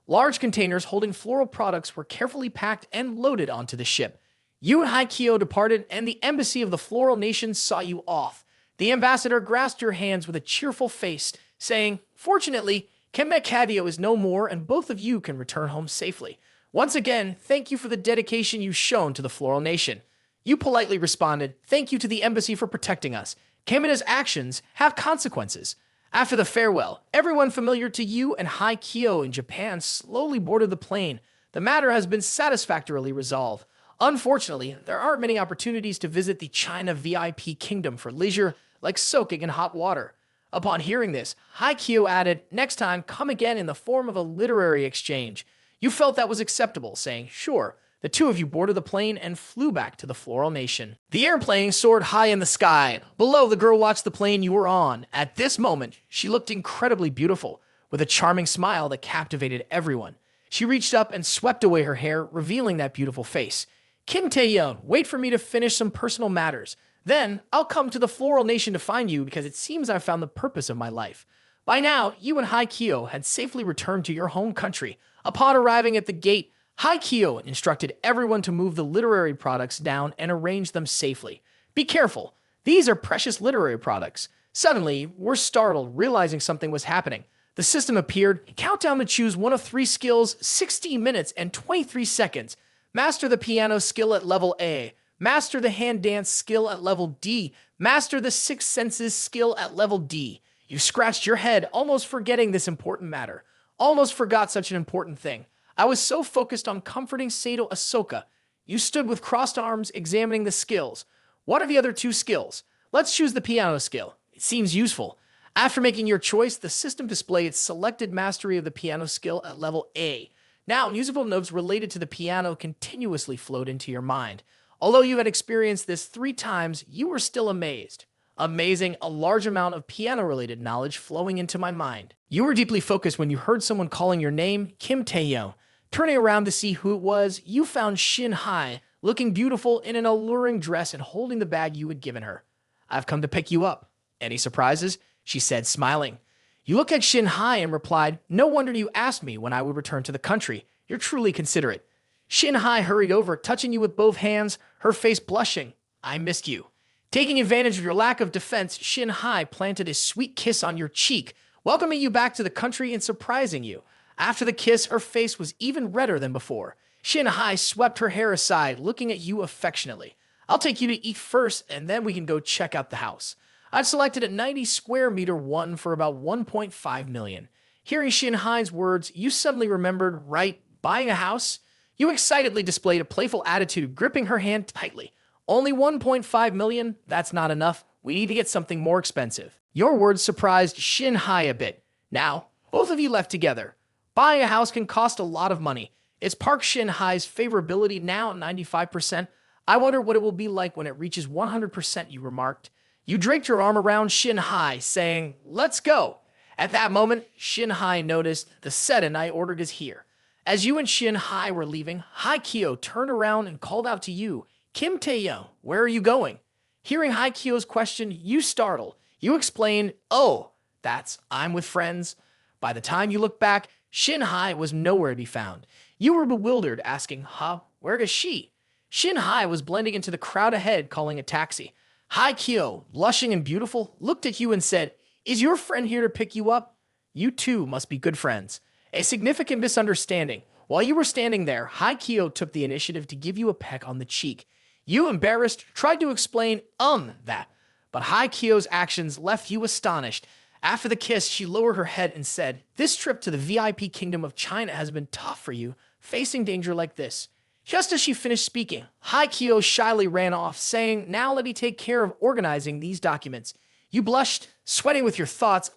Large containers holding floral products were carefully packed and loaded onto the ship. You and Haikyo departed, and the embassy of the Floral Nation saw you off. The ambassador grasped your hands with a cheerful face, saying, "Fortunately, Kenmekadio is no more, and both of you can return home safely. Once again, thank you for the dedication you've shown to the Floral Nation." You politely responded, "Thank you to the embassy for protecting us. Kamina's actions have consequences." After the farewell, everyone familiar to you and Haikyo in Japan slowly boarded the plane. The matter has been satisfactorily resolved. Unfortunately, there aren't many opportunities to visit the China VIP kingdom for leisure, like soaking in hot water. Upon hearing this, Haikyo added, "Next time, come again in the form of a literary exchange." You felt that was acceptable, saying, "Sure." The two of you boarded the plane and flew back to the Floral Nation. The airplane soared high in the sky. Below, the girl watched the plane you were on. At this moment, she looked incredibly beautiful, with a charming smile that captivated everyone. She reached up and swept away her hair, revealing that beautiful face. "Kim Taehyung, wait for me to finish some personal matters. Then, I'll come to the Floral Nation to find you because it seems I've found the purpose of my life." By now, you and Haikyo had safely returned to your home country. Upon arriving at the gate, Haikyo instructed everyone to move the literary products down and arrange them safely. "Be careful. These are precious literary products." Suddenly, we're startled, realizing something was happening. The system appeared. Countdown to choose one of 3 skills, 16 minutes and 23 seconds. Master the piano skill at level A. Master the hand dance skill at level D. Master the 6 senses skill at level D. You scratched your head, almost forgetting this important matter. Almost forgot such an important thing. I was so focused on comforting Sato Ahsoka. You stood with crossed arms, examining the skills. What are the other 2 skills? Let's choose the piano skill. It seems useful. After making your choice, the system displayed selected mastery of the piano skill at level A. Now, musical notes related to the piano continuously flowed into your mind. Although you had experienced this 3 times, you were still amazed. Amazing, a large amount of piano-related knowledge flowing into my mind. You were deeply focused when you heard someone calling your name, Kim Taehyung. Turning around to see who it was, you found Shin Hai, looking beautiful in an alluring dress and holding the bag you had given her. "I've come to pick you up. Any surprises?" she said, smiling. You looked at Shin Hai and replied, "No wonder you asked me when I would return to the country. You're truly considerate." Shin Hai hurried over, touching you with both hands, her face blushing. "I missed you." Taking advantage of your lack of defense, Shin Hai planted a sweet kiss on your cheek, welcoming you back to the country and surprising you. After the kiss, her face was even redder than before. Shin Hai swept her hair aside, looking at you affectionately. "I'll take you to eat first, and then we can go check out the house." I'd selected a 90 square meter one for about 1.5 million. Hearing Shin Hai's words, you suddenly remembered, right, buying a house? You excitedly displayed a playful attitude, gripping her hand tightly. "Only 1.5 million? That's not enough. We need to get something more expensive." Your words surprised Shin Hai a bit. Now, both of you left together. Buying a house can cost a lot of money. Is Park Shin Hai's favorability now 95%? I wonder what it will be like when it reaches 100%, you remarked. You draped your arm around Shin Hai, saying, "Let's go." At that moment, Shin Hai noticed the Sedanite ordered is here. As you and Shin Hai were leaving, Haikyo turned around and called out to you, "Kim Taehyung, where are you going?" Hearing Haikyo's question, you startled. You explained, "Oh, that's I'm with friends." By the time you looked back, Shin Hai was nowhere to be found. You were bewildered, asking, "Huh, where is she?" Shin Hai was blending into the crowd ahead, calling a taxi. Haikyo, blushing and beautiful, looked at you and said, "Is your friend here to pick you up?" You two must be good friends. A significant misunderstanding. While you were standing there, Haikyo took the initiative to give you a peck on the cheek. You, embarrassed, tried to explain, that. But Haikyo's actions left you astonished. After the kiss, she lowered her head and said, "This trip to the VIP kingdom of China has been tough for you, facing danger like this." Just as she finished speaking, Haikyo shyly ran off, saying, "Now let me take care of organizing these documents." You blushed, sweating with your thoughts,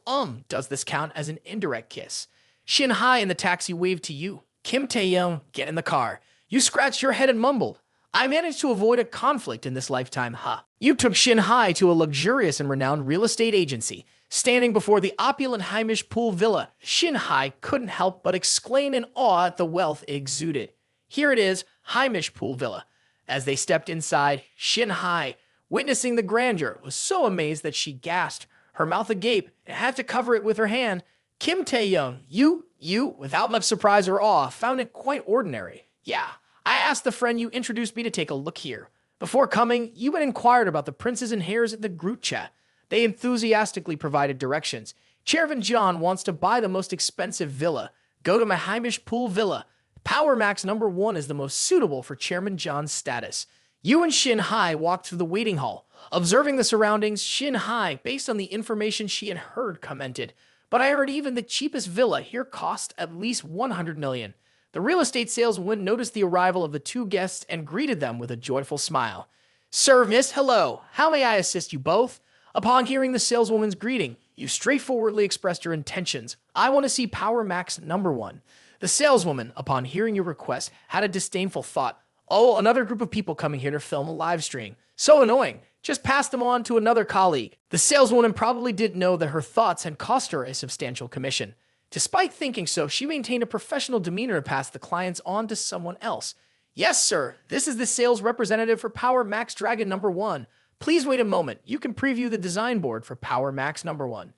does this count as an indirect kiss? Shin Hai in the taxi waved to you. "Kim Taehyung, get in the car." You scratched your head and mumbled, I managed to avoid a conflict in this lifetime, huh? You took Shin Hai to a luxurious and renowned real estate agency. Standing before the opulent Heimish Pool Villa, Shin Hai couldn't help but exclaim in awe at the wealth it exuded. Here it is, Heimish Pool Villa. As they stepped inside, Shin Hai, witnessing the grandeur, was so amazed that she gasped, her mouth agape, and had to cover it with her hand. Kim Taehyung, you, without much surprise or awe, found it quite ordinary. Yeah, I asked the friend you introduced me to take a look here. Before coming, you had inquired about the princes and heirs at the group chat. They enthusiastically provided directions. Chairman John wants to buy the most expensive villa. Go to my Heimish Pool Villa. Power Max #1 is the most suitable for Chairman John's status. You and Shin Hai walked through the waiting hall. Observing the surroundings, Shin Hai, based on the information she had heard, commented, "But I heard even the cheapest villa here cost at least 100 million. The real estate saleswoman noticed the arrival of the two guests and greeted them with a joyful smile. "Sir, miss, hello. How may I assist you both?" Upon hearing the saleswoman's greeting, you straightforwardly expressed your intentions. "I want to see Power Max #1. The saleswoman, upon hearing your request, had a disdainful thought. "Oh, another group of people coming here to film a live stream. So annoying. Just pass them on to another colleague." The saleswoman probably didn't know that her thoughts had cost her a substantial commission. Despite thinking so, she maintained a professional demeanor to pass the clients on to someone else. "Yes, sir. This is the sales representative for Power Max Dragon #1. Please wait a moment. You can preview the design board for Power Max #1.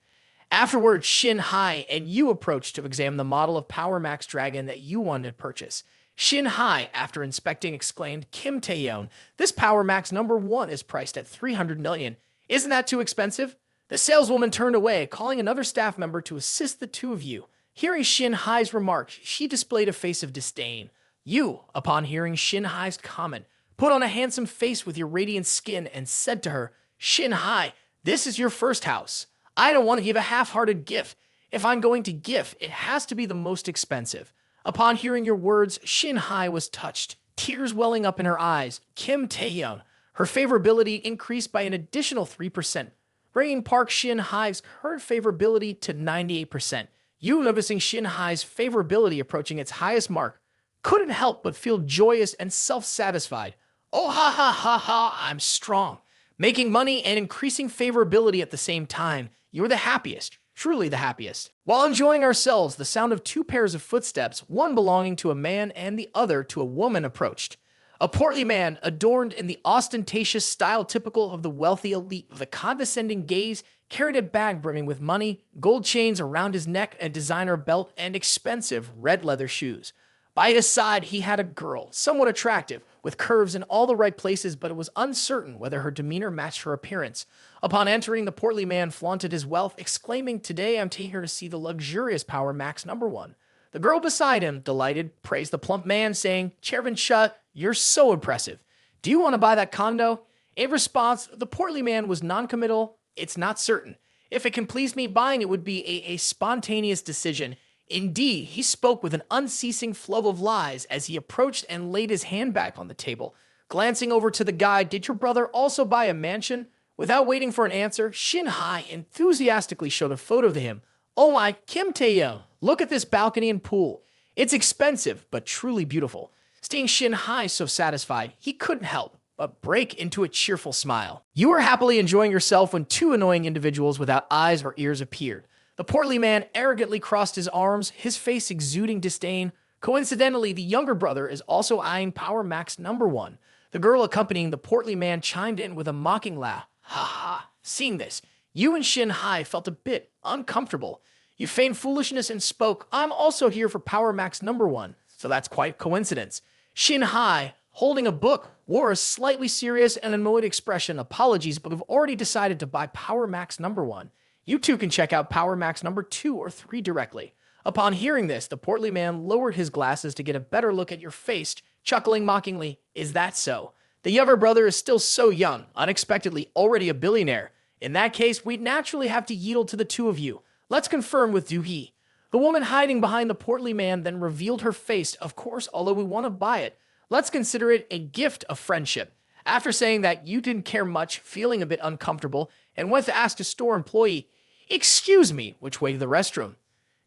Afterwards, Shin Hai and you approached to examine the model of Power Max Dragon that you wanted to purchase. Shin Hai, after inspecting, exclaimed, "Kim Taehyung, this Power Max #1 is priced at 300 million. Isn't that too expensive?" The saleswoman turned away, calling another staff member to assist the two of you. Hearing Shin Hai's remark, she displayed a face of disdain. You, upon hearing Shin Hai's comment, put on a handsome face with your radiant skin and said to her, "Shin Hai, this is your first house. I don't want to give a half-hearted gift. If I'm going to gift, it has to be the most expensive." Upon hearing your words, Shin Hai was touched, tears welling up in her eyes. Kim Taehyung, her favorability increased by an additional 3%, bringing Park Shin Hai's current favorability to 98%. You, noticing Shin Hai's favorability approaching its highest mark, couldn't help but feel joyous and self-satisfied. "Oh, ha ha ha ha, I'm strong." Making money and increasing favorability at the same time, you're the happiest, truly the happiest. While enjoying ourselves, the sound of two pairs of footsteps, one belonging to a man and the other to a woman, approached. A portly man, adorned in the ostentatious style typical of the wealthy elite, with a condescending gaze, carried a bag brimming with money, gold chains around his neck, a designer belt, and expensive red leather shoes. By his side, he had a girl, somewhat attractive, with curves in all the right places, but it was uncertain whether her demeanor matched her appearance. Upon entering, the portly man flaunted his wealth, exclaiming, "Today I'm here to see the luxurious Power Max #1. The girl beside him, delighted, praised the plump man, saying, "Chairman Shut, you're so impressive. Do you want to buy that condo?" In response, the portly man was non-committal. "It's not certain. If it can please me, buying it would be a spontaneous decision." Indeed, he spoke with an unceasing flow of lies as he approached and laid his hand back on the table. Glancing over to the guy, "Did your brother also buy a mansion?" Without waiting for an answer, Shin Hai enthusiastically showed a photo to him. "Oh my, Kim Taehyung, look at this balcony and pool. It's expensive, but truly beautiful." Seeing Shin Hai so satisfied, he couldn't help but break into a cheerful smile. You were happily enjoying yourself when two annoying individuals without eyes or ears appeared. The portly man arrogantly crossed his arms, his face exuding disdain. Coincidentally, the younger brother is also eyeing Power Max #1. The girl accompanying the portly man chimed in with a mocking laugh. "Ha ha." Seeing this, you and Shin Hai felt a bit uncomfortable. You feigned foolishness and spoke, "I'm also here for Power Max #1, so that's quite coincidence." Shin Hai, holding a book, wore a slightly serious and annoyed expression. "Apologies, but we've already decided to buy Power Max #1. You two can check out Power Max #2 or 3 directly." Upon hearing this, the portly man lowered his glasses to get a better look at your face, chuckling mockingly, "Is that so? The younger brother is still so young, unexpectedly already a billionaire. In that case, we'd naturally have to yield to the two of you. Let's confirm with Doohee." The woman hiding behind the portly man then revealed her face. "Of course, although we want to buy it, let's consider it a gift of friendship." After saying that you didn't care much, feeling a bit uncomfortable, and went to ask a store employee, "Excuse me, which way to the restroom?"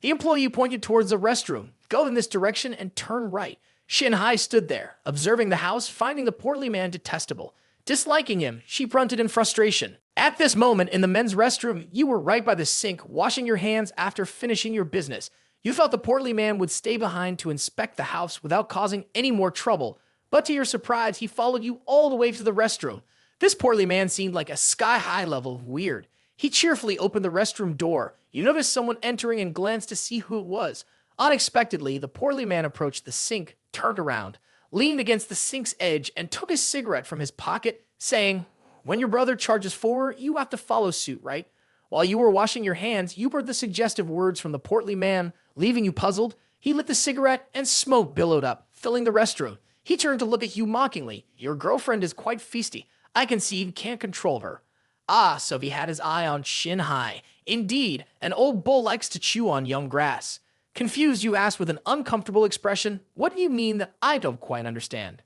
The employee pointed towards the restroom. "Go in this direction and turn right." Shin-hai stood there, observing the house, finding the portly man detestable. Disliking him, she grunted in frustration. At this moment, in the men's restroom, you were right by the sink, washing your hands after finishing your business. You thought the portly man would stay behind to inspect the house without causing any more trouble, but to your surprise, he followed you all the way to the restroom. This portly man seemed like a sky-high level of weird. He cheerfully opened the restroom door. You noticed someone entering and glanced to see who it was. Unexpectedly, the portly man approached the sink, turned around, leaned against the sink's edge, and took a cigarette from his pocket, saying, "When your brother charges forward, you have to follow suit, right?" While you were washing your hands, you heard the suggestive words from the portly man, leaving you puzzled. He lit the cigarette, and smoke billowed up, filling the restroom. He turned to look at you mockingly. "Your girlfriend is quite feisty. I can see you can't control her." Ah, so he had his eye on Shin-hai. Indeed, an old bull likes to chew on young grass. Confused, you asked with an uncomfortable expression, "What do you mean that I don't quite understand?"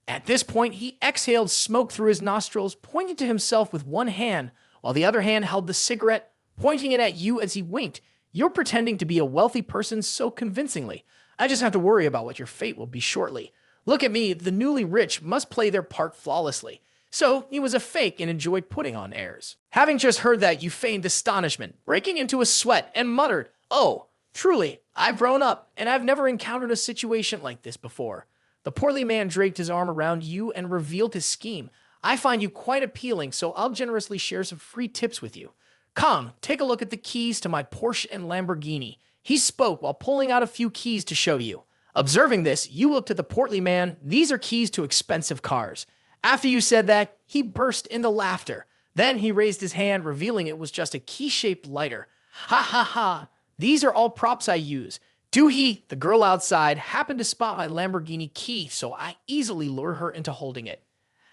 At this point, he exhaled smoke through his nostrils, pointing to himself with one hand, while the other hand held the cigarette, pointing it at you as he winked. "You're pretending to be a wealthy person so convincingly. I just have to worry about what your fate will be shortly. Look at me, the newly rich must play their part flawlessly." So he was a fake and enjoyed putting on airs. Having just heard that, you feigned astonishment, breaking into a sweat, and muttered, "Oh, truly, I've grown up, and I've never encountered a situation like this before." The portly man draped his arm around you and revealed his scheme. "I find you quite appealing, so I'll generously share some free tips with you. Come, take a look at the keys to my Porsche and Lamborghini." He spoke while pulling out a few keys to show you. Observing this, you looked at the portly man. "These are keys to expensive cars." After you said that, he burst into laughter. Then he raised his hand, revealing it was just a key-shaped lighter. "Ha ha ha! These are all props I use. Doohee, the girl outside, happened to spot my Lamborghini key, so I easily lure her into holding it."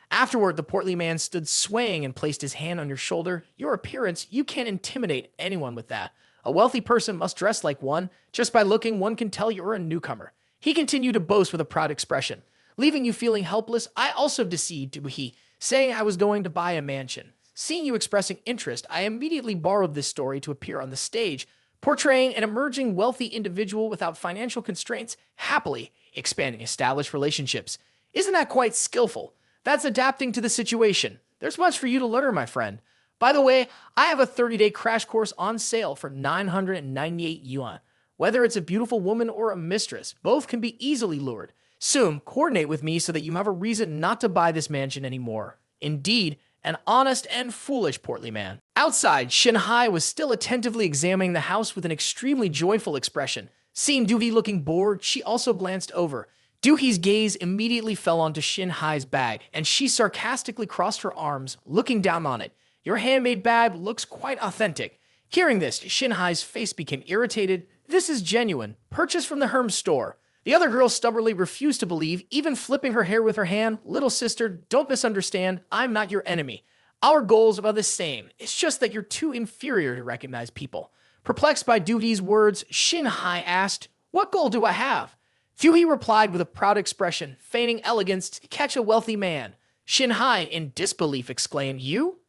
Afterward, the portly man stood swaying and placed his hand on your shoulder. "Your appearance, you can't intimidate anyone with that. A wealthy person must dress like one. Just by looking, one can tell you're a newcomer." He continued to boast with a proud expression. Leaving you feeling helpless, I also deceived Doohee, saying I was going to buy a mansion. Seeing you expressing interest, I immediately borrowed this story to appear on the stage, portraying an emerging wealthy individual without financial constraints, happily expanding established relationships. Isn't that quite skillful? That's adapting to the situation. There's much for you to learn, my friend. By the way, I have a 30-day crash course on sale for 998 yuan. Whether it's a beautiful woman or a mistress, both can be easily lured. Soon, coordinate with me so that you have a reason not to buy this mansion anymore. Indeed, an honest and foolish portly man. Outside, Shin-hai was still attentively examining the house with an extremely joyful expression. Seeing Doohee looking bored, she also glanced over. Doohee's gaze immediately fell onto Shin-hai's bag, and she sarcastically crossed her arms, looking down on it. "Your handmade bag looks quite authentic." Hearing this, Shin-hai's face became irritated. "This is genuine, purchased from the Herm store." The other girl stubbornly refused to believe, even flipping her hair with her hand. "Little sister, don't misunderstand. I'm not your enemy. Our goals are the same. It's just that you're too inferior to recognize people." Perplexed by Doohee's words, Shin-hai asked, "What goal do I have?" Doohee replied with a proud expression, feigning elegance to catch a wealthy man. Shin-hai, in disbelief, exclaimed, "You?"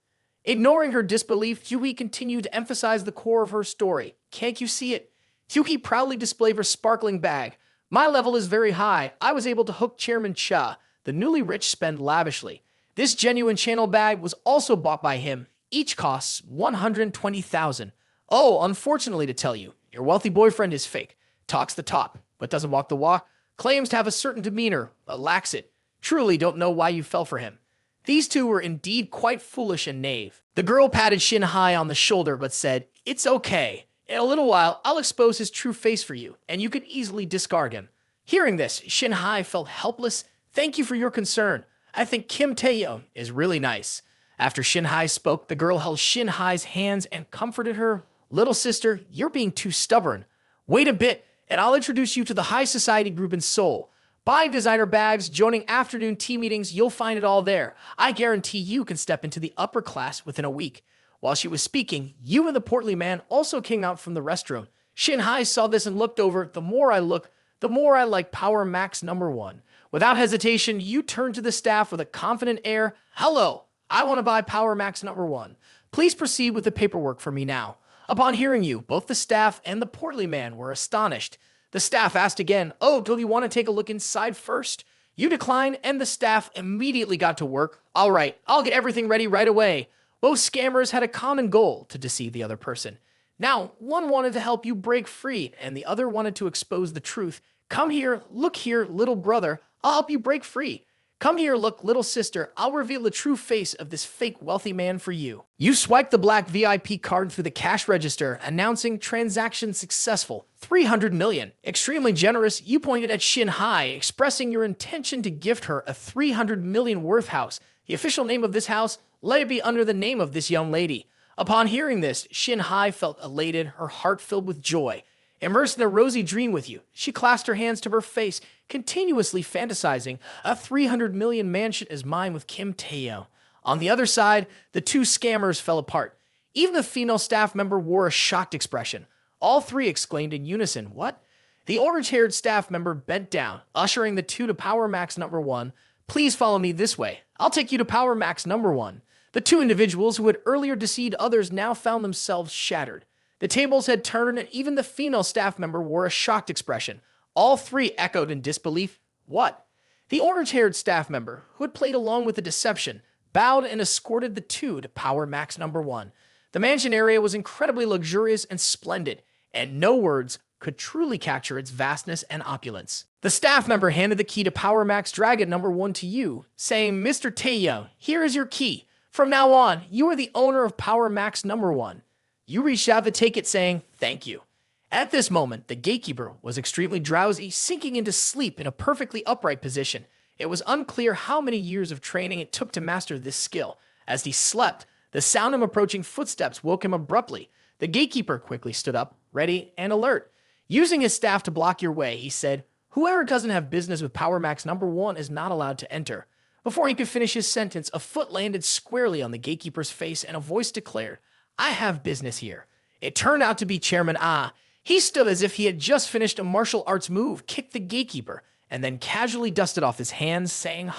Ignoring her disbelief, Doohee continued to emphasize the core of her story. "Can't you see it?" Doohee proudly displayed her sparkling bag. "My level is very high. I was able to hook Chairman Cha. The newly rich spend lavishly. This genuine channel bag was also bought by him. Each costs 120,000. Oh, unfortunately to tell you, your wealthy boyfriend is fake. Talks the talk, but doesn't walk the walk. Claims to have a certain demeanor, but lacks it. Truly don't know why you fell for him." These two were indeed quite foolish and naive. The girl patted Shin-hai on the shoulder, but said, "It's okay. In a little while, I'll expose his true face for you, and you could easily discard him." Hearing this, Shin-hai felt helpless. "Thank you for your concern. I think Kim Taehyung is really nice." After Shin-hai spoke, the girl held Shin-hai's hands and comforted her. "Little sister, you're being too stubborn. Wait a bit, and I'll introduce you to the high society group in Seoul. Buying designer bags, joining afternoon tea meetings, you'll find it all there. I guarantee you can step into the upper class within a week." While she was speaking, you and the portly man also came out from the restroom. Shin-hai saw this and looked over. "The more I look, the more I like Power Max #1. Without hesitation, you turned to the staff with a confident air. "Hello, I want to buy Power Max #1. Please proceed with the paperwork for me now." Upon hearing you, both the staff and the portly man were astonished. The staff asked again, "Oh, do you want to take a look inside first?" You decline, and the staff immediately got to work. "All right, I'll get everything ready right away." Both scammers had a common goal: to deceive the other person. Now, one wanted to help you break free, and the other wanted to expose the truth. "Come here, look here, little brother, I'll help you break free. Come here, look, little sister, I'll reveal the true face of this fake wealthy man for you." You swiped the black VIP card through the cash register, announcing transaction successful. 300 million. Extremely generous, you pointed at Shin Hai, expressing your intention to gift her a 300 million worth house. The official name of this house, let it be under the name of this young lady. Upon hearing this, Shin Hai felt elated, her heart filled with joy. Immersed in a rosy dream with you, she clasped her hands to her face, continuously fantasizing, "A 300 million mansion is mine with Kim Taehyung." On the other side, the two scammers fell apart. Even the female staff member wore a shocked expression. All three exclaimed in unison, "What?" The orange-haired staff member bent down, ushering the two to Power Max number 1. "Please follow me this way. I'll take you to Power Max number 1. The two individuals who had earlier deceived others now found themselves shattered. The tables had turned, and even the female staff member wore a shocked expression. All three echoed in disbelief, "What?" The orange-haired staff member, who had played along with the deception, bowed and escorted the two to Power Max number 1. The mansion area was incredibly luxurious and splendid, and no words could truly capture its vastness and opulence. The staff member handed the key to Power Max Dragon number 1 to you, saying, "Mr. Taehyung, here is your key. From now on, you are the owner of Power Max number 1. You reached out to take it, saying, "Thank you." At this moment, the gatekeeper was extremely drowsy, sinking into sleep in a perfectly upright position. It was unclear how many years of training it took to master this skill. As he slept, the sound of approaching footsteps woke him abruptly. The gatekeeper quickly stood up, ready and alert. Using his staff to block your way, he said, "Whoever doesn't have business with Power Max number 1 is not allowed to enter." Before he could finish his sentence, a foot landed squarely on the gatekeeper's face, and a voice declared, "I have business here." It turned out to be Chairman Ah. He stood as if he had just finished a martial arts move, kicked the gatekeeper, and then casually dusted off his hands, saying,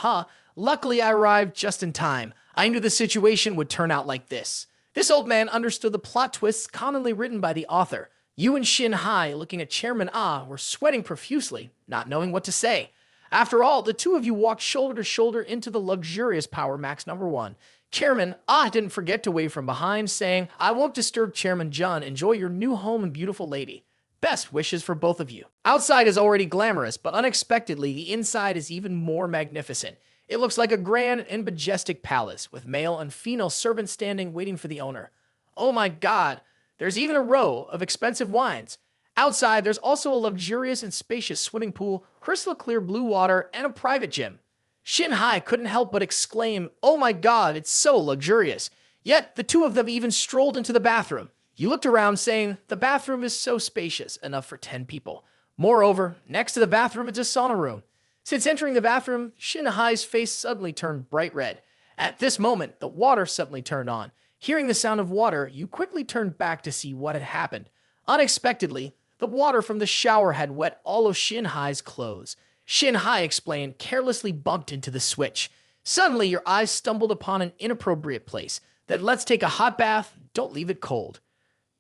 Luckily I arrived just in time. I knew the situation would turn out like this." This old man understood the plot twists commonly written by the author. You and Shin Hai, looking at Chairman Ah, were sweating profusely, not knowing what to say. After all, the two of you walked shoulder to shoulder into the luxurious Power Max number 1. Chairman Ah didn't forget to wave from behind, saying, "I won't disturb Chairman Jun. Enjoy your new home and beautiful lady. Best wishes for both of you." Outside is already glamorous, but unexpectedly, the inside is even more magnificent. It looks like a grand and majestic palace, with male and female servants standing waiting for the owner. Oh my god, there's even a row of expensive wines. Outside, there's also a luxurious and spacious swimming pool, crystal clear blue water, and a private gym. Shin Hai couldn't help but exclaim, "Oh my god, it's so luxurious." Yet, the two of them even strolled into the bathroom. You looked around saying, "The bathroom is so spacious, enough for 10 people. Moreover, next to the bathroom is a sauna room. Since entering the bathroom, Shin Hai's face suddenly turned bright red. At this moment, the water suddenly turned on. Hearing the sound of water, you quickly turned back to see what had happened. Unexpectedly, the water from the shower had wet all of Shin Hai's clothes. Shin Hai explained, carelessly bumped into the switch. Suddenly, your eyes stumbled upon an inappropriate place. That "Let's take a hot bath, don't leave it cold."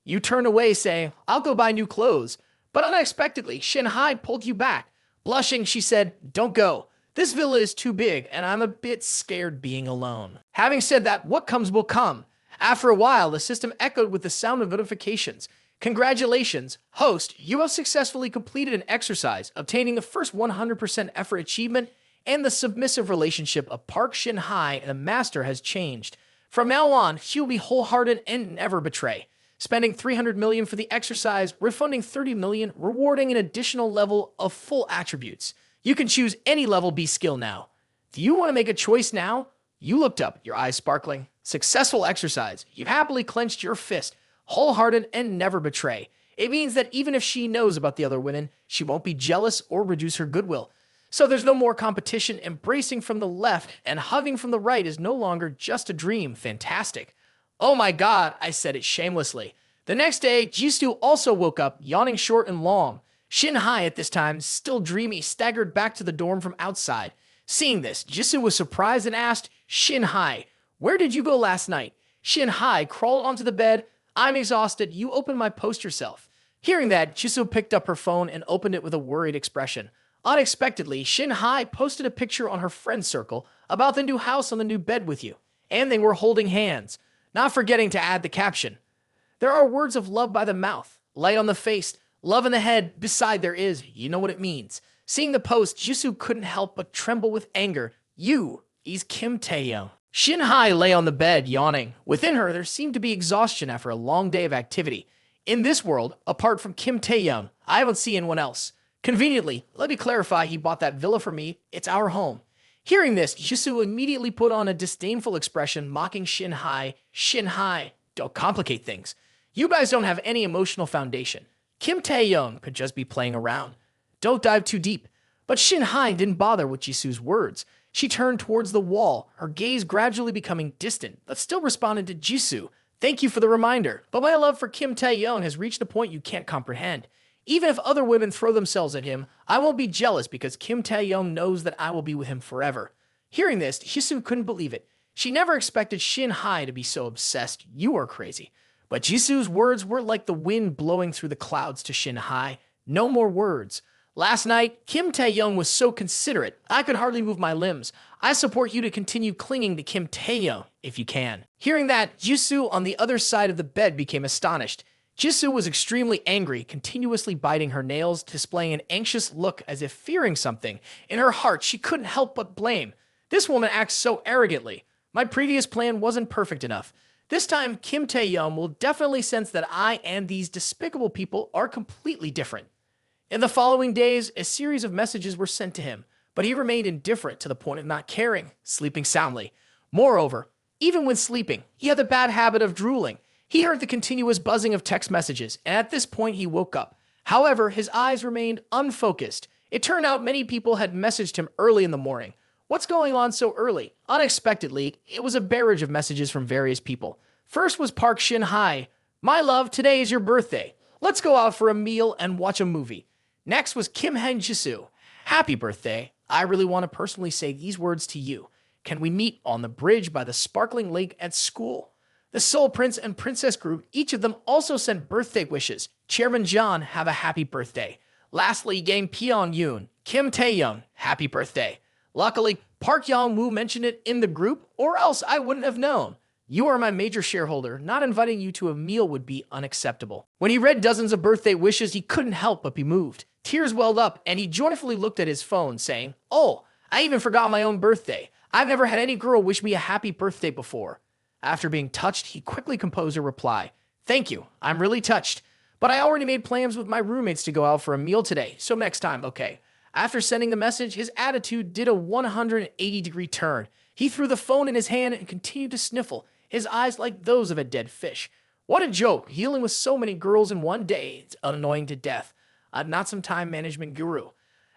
You turned away, saying, "I'll go buy new clothes." But unexpectedly, Shin Hai pulled you back. Blushing, she said, "Don't go. This villa is too big, and I'm a bit scared being alone." Having said that, what comes will come. After a while, the system echoed with the sound of notifications. Congratulations, host, you have successfully completed an exercise, obtaining the first 100% effort achievement, and the submissive relationship of Park Shin Hai and the master has changed. From now on, he will be wholehearted and never betray. Spending 300 million for the exercise, refunding 30 million, rewarding an additional level of full attributes. You can choose any level B skill now. Do you want to make a choice now? You looked up, your eyes sparkling. Successful exercise. You happily clenched your fist. Wholehearted and never betray. It means that even if she knows about the other women, she won't be jealous or reduce her goodwill. So there's no more competition. Embracing from the left and hugging from the right is no longer just a dream. Fantastic. Oh my god, I said it shamelessly. The next day, Jisoo also woke up, yawning short and long. Shin Hai, at this time, still dreamy, staggered back to the dorm from outside. Seeing this, Jisoo was surprised and asked, "Shin Hai, where did you go last night?" Shin Hai crawled onto the bed. "I'm exhausted. You open my post yourself." Hearing that, Jisoo picked up her phone and opened it with a worried expression. Unexpectedly, Shin Hai posted a picture on her friend circle about the new house on the new bed with you, and they were holding hands, not forgetting to add the caption. There are words of love by the mouth, light on the face, love in the head, beside there is, you know what it means. Seeing the post, Jisoo couldn't help but tremble with anger. He's Kim Taehyung. Shin Hai lay on the bed, yawning. Within her, there seemed to be exhaustion after a long day of activity. In this world, apart from Kim Taehyung, I haven't seen anyone else. Conveniently, let me clarify, he bought that villa for me. It's our home. Hearing this, Jisoo immediately put on a disdainful expression, mocking Shin Hai. Shin Hai, don't complicate things. You guys don't have any emotional foundation. Kim Taehyung could just be playing around. Don't dive too deep. But Shin Hai didn't bother with Jisoo's words. She turned towards the wall, her gaze gradually becoming distant, but still responded to Jisoo. Thank you for the reminder, but my love for Kim Taehyung has reached a point you can't comprehend. Even if other women throw themselves at him, I won't be jealous because Kim Taehyung knows that I will be with him forever. Hearing this, Jisoo couldn't believe it. She never expected Shin Hai to be so obsessed. You are crazy. But Jisoo's words were like the wind blowing through the clouds to Shin Hai. No more words. Last night, Kim Taehyung was so considerate, I could hardly move my limbs. I support you to continue clinging to Kim Taehyung, if you can. Hearing that, Jisoo on the other side of the bed became astonished. Jisoo was extremely angry, continuously biting her nails, displaying an anxious look as if fearing something. In her heart, she couldn't help but blame. This woman acts so arrogantly. My previous plan wasn't perfect enough. This time, Kim Taehyung will definitely sense that I and these despicable people are completely different. In the following days, a series of messages were sent to him, but he remained indifferent to the point of not caring, sleeping soundly. Moreover, even when sleeping, he had the bad habit of drooling. He heard the continuous buzzing of text messages, and at this point he woke up. However, his eyes remained unfocused. It turned out many people had messaged him early in the morning. What's going on so early? Unexpectedly, it was a barrage of messages from various people. First was Park Shin Hai. My love, today is your birthday. Let's go out for a meal and watch a movie. Next was Kim Hen Jisoo. Happy birthday. I really want to personally say these words to you. Can we meet on the bridge by the sparkling lake at school? The Seoul Prince and Princess group, each of them also sent birthday wishes. Chairman John, have a happy birthday. Lastly, Gang Pyong-yoon, Kim Taehyung, happy birthday. Luckily, Park Yong-woo mentioned it in the group, or else I wouldn't have known. You are my major shareholder. Not inviting you to a meal would be unacceptable. When he read dozens of birthday wishes, he couldn't help but be moved. Tears welled up, and he joyfully looked at his phone, saying, Oh, I even forgot my own birthday. I've never had any girl wish me a happy birthday before. After being touched, he quickly composed a reply. Thank you. I'm really touched. But I already made plans with my roommates to go out for a meal today, so next time, okay. After sending the message, his attitude did a 180-degree turn. He threw the phone in his hand and continued to sniffle, his eyes like those of a dead fish. What a joke, healing with so many girls in one day. It's annoying to death. Not some time management guru.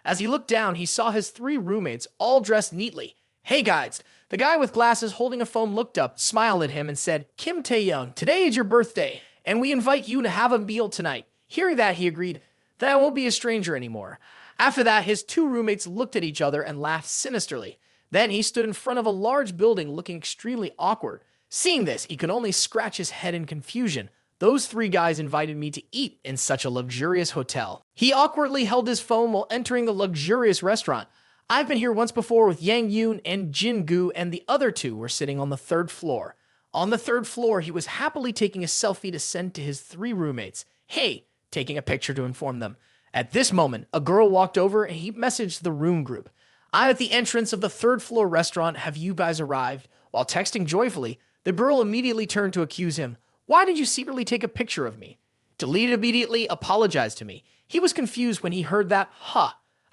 As he looked down, he saw his 3 roommates, all dressed neatly. Hey guys, the guy with glasses holding a phone looked up, smiled at him, and said, Kim Taehyung, today is your birthday, and we invite you to have a meal tonight. Hearing that, he agreed, that I won't be a stranger anymore. After that, his 2 roommates looked at each other and laughed sinisterly. Then he stood in front of a large building looking extremely awkward. Seeing this, he could only scratch his head in confusion. Those 3 guys invited me to eat in such a luxurious hotel. He awkwardly held his phone while entering the luxurious restaurant. I've been here once before with Yang Yoon and Jin Gu, and the other 2 were sitting on the 3rd floor. On the 3rd floor, he was happily taking a selfie to send to his 3 roommates. Hey, taking a picture to inform them. At this moment, a girl walked over and he messaged the room group. I'm at the entrance of the 3rd floor restaurant. Have you guys arrived? While texting joyfully, the girl immediately turned to accuse him. Why did you secretly take a picture of me? Deleted immediately, apologized to me. He was confused when he heard that.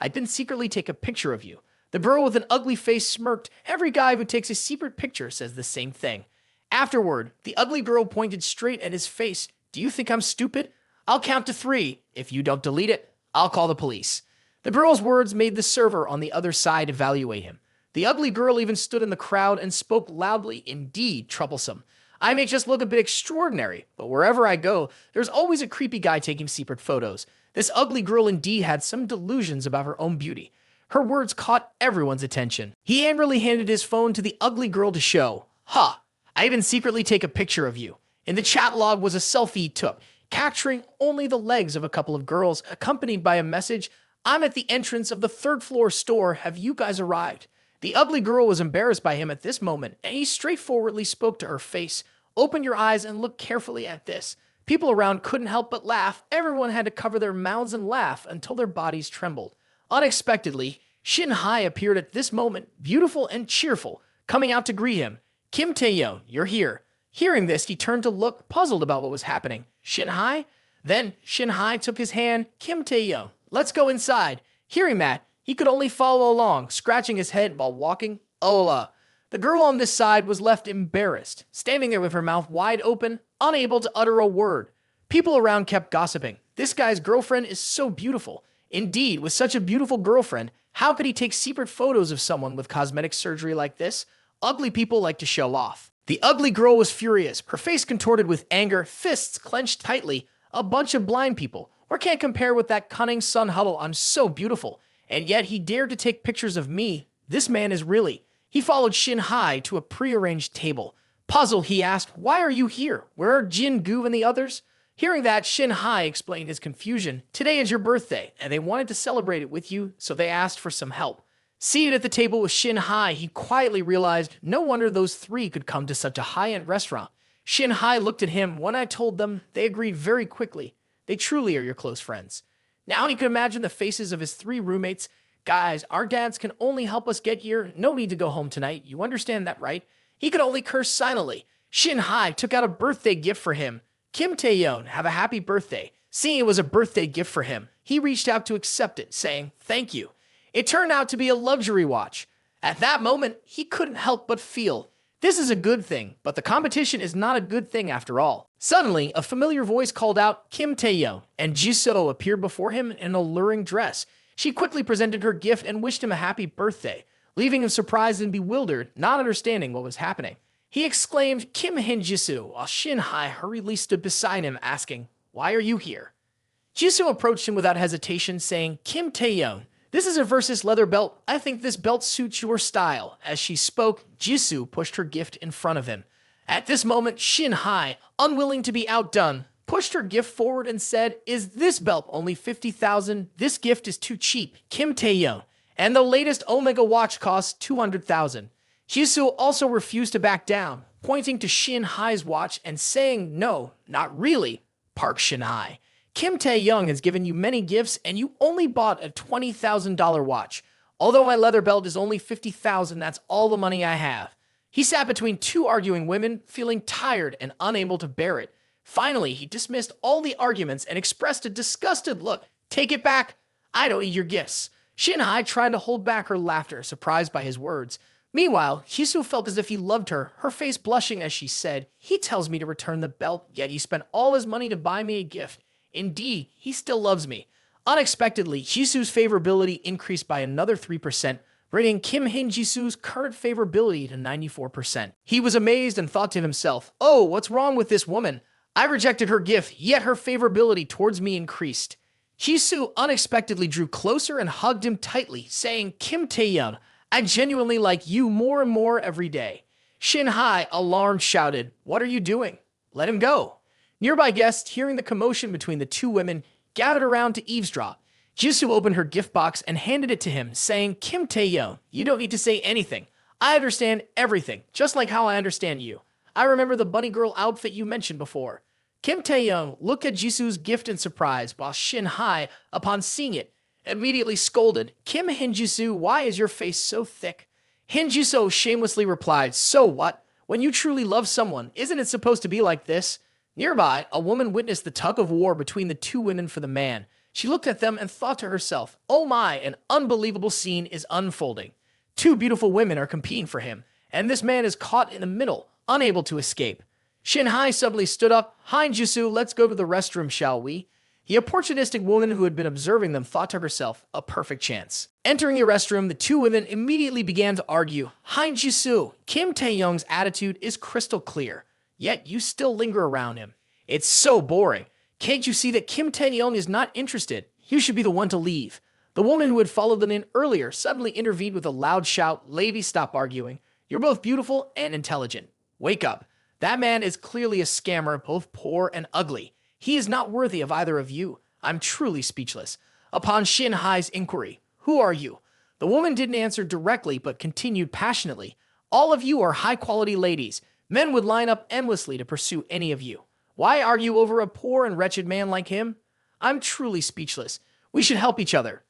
I didn't secretly take a picture of you. The girl with an ugly face smirked. Every guy who takes a secret picture says the same thing. Afterward, the ugly girl pointed straight at his face. Do you think I'm stupid? I'll count to 3. If you don't delete it, I'll call the police. The girl's words made the server on the other side evaluate him. The ugly girl even stood in the crowd and spoke loudly, indeed troublesome. I may just look a bit extraordinary, but wherever I go, there's always a creepy guy taking secret photos. This ugly girl indeed had some delusions about her own beauty. Her words caught everyone's attention. He angrily handed his phone to the ugly girl to show. I even secretly take a picture of you. In the chat log was a selfie he took. capturing only the legs of a couple of girls, accompanied by a message, "I'm at the entrance of the third-floor store. Have you guys arrived?" The ugly girl was embarrassed by him at this moment, and he straightforwardly spoke to her face. "Open your eyes and look carefully at this." People around couldn't help but laugh. Everyone had to cover their mouths and laugh until their bodies trembled. Unexpectedly, Shin Hai appeared at this moment, beautiful and cheerful, coming out to greet him. "Kim Taehyung, you're here." Hearing this, he turned to look, puzzled about what was happening. "Shin Hai?" Then Shin Hai took his hand. "Kim Taehyung, let's go inside." Hearing that, he could only follow along, scratching his head while walking. Ola. The girl on this side was left embarrassed, standing there with her mouth wide open, unable to utter a word. People around kept gossiping. "This guy's girlfriend is so beautiful." Indeed, with such a beautiful girlfriend, how could he take secret photos of someone with cosmetic surgery like this? Ugly people like to show off. The ugly girl was furious, her face contorted with anger, fists clenched tightly. A bunch of blind people. Or can't compare with that cunning Sun Huddle. "I'm so beautiful. And yet he dared to take pictures of me. This man is really..." He followed Shin Hai to a prearranged table. Puzzled, he asked, "Why are you here? Where are Jin Gu and the others?" Hearing that, Shin Hai explained his confusion. "Today is your birthday, and they wanted to celebrate it with you, so they asked for some help." Seated at the table with Shin Hai, he quietly realized no wonder those three could come to such a high-end restaurant. Shin Hai looked at him. When I told them, they agreed very quickly. They truly are your close friends. Now he could imagine the faces of his three roommates. "Guys, our dads can only help us get here. No need to go home tonight. You understand that, right?" He could only curse silently. Shin Hai took out a birthday gift for him. "Kim Taehyung, have a happy birthday." Seeing it was a birthday gift for him, he reached out to accept it, saying, "Thank you." It turned out to be a luxury watch. At that moment, he couldn't help but feel, this is a good thing, but the competition is not a good thing after all. Suddenly, a familiar voice called out, "Kim Taehyung," and Jisoo appeared before him in an alluring dress. She quickly presented her gift and wished him a happy birthday, leaving him surprised and bewildered, not understanding what was happening. He exclaimed, "Kim Hin Jisoo," while Shin Hai hurriedly stood beside him, asking, "Why are you here?" Jisoo approached him without hesitation, saying, "Kim Taehyung, this is a Versus leather belt. I think this belt suits your style." As she spoke, Jisoo pushed her gift in front of him. At this moment, Shin Hai, unwilling to be outdone, pushed her gift forward and said, "Is this belt only 50,000? This gift is too cheap, Kim Taehyung. And the latest Omega watch costs 200,000. Jisoo also refused to back down, pointing to Shin Hai's watch and saying, "No, not really, Park Shin Hai. Kim Taehyung has given you many gifts and you only bought a $20,000 watch. Although my leather belt is only 50,000, that's all the money I have." He sat between two arguing women, feeling tired and unable to bear it. Finally, he dismissed all the arguments and expressed a disgusted look. "Take it back. I don't need your gifts." Shin Hai tried to hold back her laughter, surprised by his words. Meanwhile, Jisoo felt as if he loved her, her face blushing as she said, "He tells me to return the belt, yet he spent all his money to buy me a gift. Indeed, he still loves me." Unexpectedly, Jisoo's favorability increased by another 3%, bringing Kim Hin Jisoo's current favorability to 94%. He was amazed and thought to himself, "Oh, what's wrong with this woman? I rejected her gift, yet her favorability towards me increased." Jisoo unexpectedly drew closer and hugged him tightly, saying, "Kim Taehyung, I genuinely like you more and more every day." Shin Hai, alarmed, shouted, "What are you doing? Let him go." Nearby guests, hearing the commotion between the two women, gathered around to eavesdrop. Jisoo opened her gift box and handed it to him, saying, "Kim Taehyung, you don't need to say anything. I understand everything, just like how I understand you. I remember the bunny girl outfit you mentioned before." Kim Taehyung looked at Jisoo's gift in surprise, while Shin Hai, upon seeing it, immediately scolded, "Kim Hin Jisoo, why is your face so thick?" Hin Jisoo shamelessly replied, "So what? When you truly love someone, isn't it supposed to be like this?" Nearby, a woman witnessed the tug of war between the two women for the man. She looked at them and thought to herself, "Oh my, an unbelievable scene is unfolding. Two beautiful women are competing for him, and this man is caught in the middle, unable to escape." Shin Hai suddenly stood up. "Hi, Jisoo, let's go to the restroom, shall we?" The opportunistic woman who had been observing them thought to herself, a perfect chance. Entering the restroom, the two women immediately began to argue. "Hi, Jisoo, Kim Taehyung's attitude is crystal clear, yet you still linger around him. It's so boring. Can't you see that Kim Taehyung is not interested? You should be the one to leave." The woman who had followed them in earlier suddenly intervened with a loud shout, "Lady, stop arguing. You're both beautiful and intelligent. Wake up. That man is clearly a scammer, both poor and ugly. He is not worthy of either of you. I'm truly speechless. Upon Shin Hai's inquiry, who are you? The woman didn't answer directly, but continued passionately. All of you are high-quality ladies. Men would line up endlessly to pursue any of you. Why argue over a poor and wretched man like him? I'm truly speechless. We should help each other.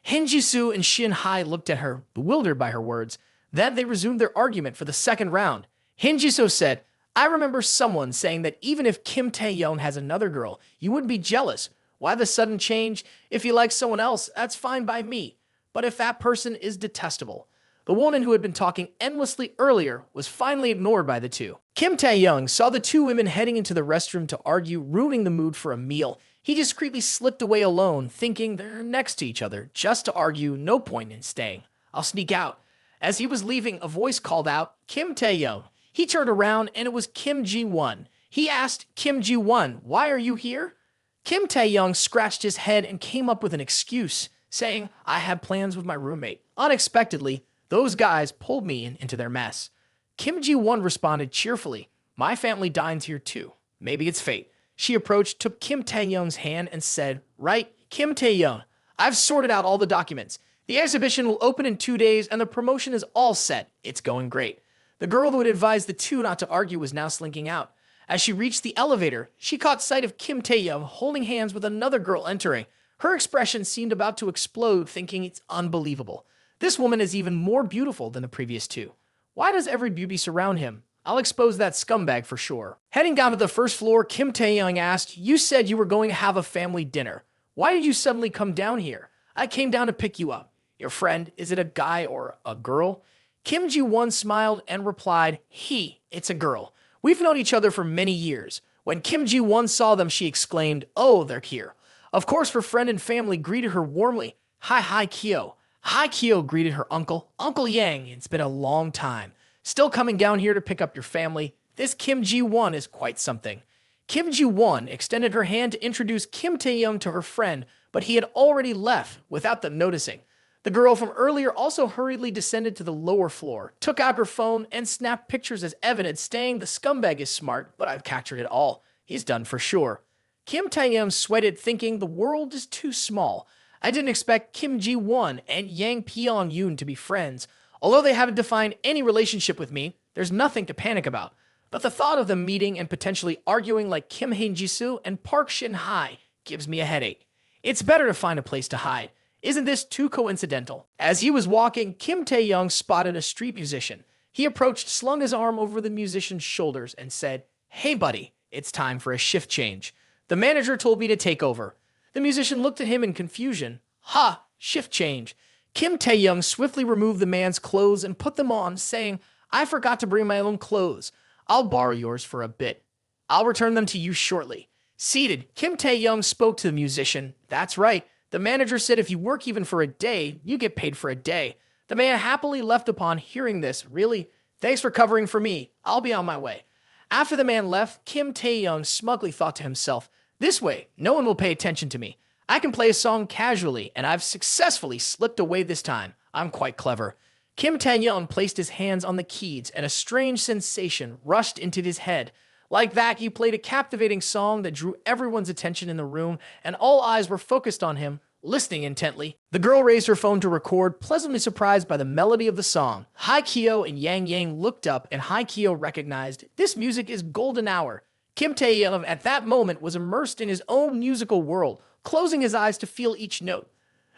Hinjisu and Shin Hai looked at her, bewildered by her words. Then they resumed their argument for the second round. Hinjisu said, I remember someone saying that even if Kim Taehyung has another girl, you wouldn't be jealous. Why the sudden change? If you like someone else, that's fine by me. But if that person is detestable. The woman who had been talking endlessly earlier was finally ignored by the two. Kim Taehyung saw the two women heading into the restroom to argue, ruining the mood for a meal. He discreetly slipped away alone, thinking they're next to each other. Just to argue, no point in staying. I'll sneak out. As he was leaving, a voice called out, Kim Taehyung. He turned around and it was Kim Ji-won. He asked Kim Ji-won, why are you here? Kim Taehyung scratched his head and came up with an excuse, saying, I had plans with my roommate. Unexpectedly, those guys pulled me into their mess. Kim Ji-won responded cheerfully, my family dines here too. Maybe it's fate. She approached, took Kim Taehyung's hand and said, right, Kim Taehyung, I've sorted out all the documents. The exhibition will open in 2 days and the promotion is all set. It's going great. The girl who had advised the two not to argue was now slinking out. As she reached the elevator, she caught sight of Kim Taehyung holding hands with another girl entering. Her expression seemed about to explode, thinking it's unbelievable. This woman is even more beautiful than the previous two. Why does every beauty surround him? I'll expose that scumbag for sure. Heading down to the first floor, Kim Taehyung asked, you said you were going to have a family dinner. Why did you suddenly come down here? I came down to pick you up. Your friend, is it a guy or a girl? Kim Ji-won smiled and replied, it's a girl. We've known each other for many years. When Kim Ji-won saw them, she exclaimed, oh, they're here. Of course, her friend and family greeted her warmly. Hi, Kyo. Hi, Kyo greeted her uncle. Uncle Yang, it's been a long time. Still coming down here to pick up your family. This Kim Ji-won is quite something. Kim Ji-won extended her hand to introduce Kim Taehyung to her friend, but he had already left without them noticing. The girl from earlier also hurriedly descended to the lower floor, took out her phone, and snapped pictures as evidence, saying the scumbag is smart, but I've captured it all. He's done for sure. Kim Taehyung sweated, thinking the world is too small. I didn't expect Kim Ji-won and Yang Pyong-yoon to be friends. Although they haven't defined any relationship with me, there's nothing to panic about. But the thought of them meeting and potentially arguing like Kim Hae-jisoo and Park Shin-hai gives me a headache. It's better to find a place to hide. Isn't this too coincidental? As he was walking, Kim Taehyung spotted a street musician. He approached, slung his arm over the musician's shoulders, and said, hey buddy, it's time for a shift change. The manager told me to take over. The musician looked at him in confusion. Ha, shift change. Kim Taehyung swiftly removed the man's clothes and put them on, saying, I forgot to bring my own clothes. I'll borrow yours for a bit. I'll return them to you shortly. Seated, Kim Taehyung spoke to the musician. That's right. The manager said if you work even for a day, you get paid for a day. The man happily left upon hearing this. Really? Thanks for covering for me. I'll be on my way. After the man left, Kim Taehyung smugly thought to himself, this way, no one will pay attention to me. I can play a song casually, and I've successfully slipped away this time. I'm quite clever. Kim Taehyung placed his hands on the keys, and a strange sensation rushed into his head. Like that, he played a captivating song that drew everyone's attention in the room, and all eyes were focused on him, listening intently. The girl raised her phone to record, pleasantly surprised by the melody of the song. Hai Kyo and Yang Yang looked up, and Hai Kyo recognized, this music is golden hour. Kim Taehyung at that moment was immersed in his own musical world, closing his eyes to feel each note.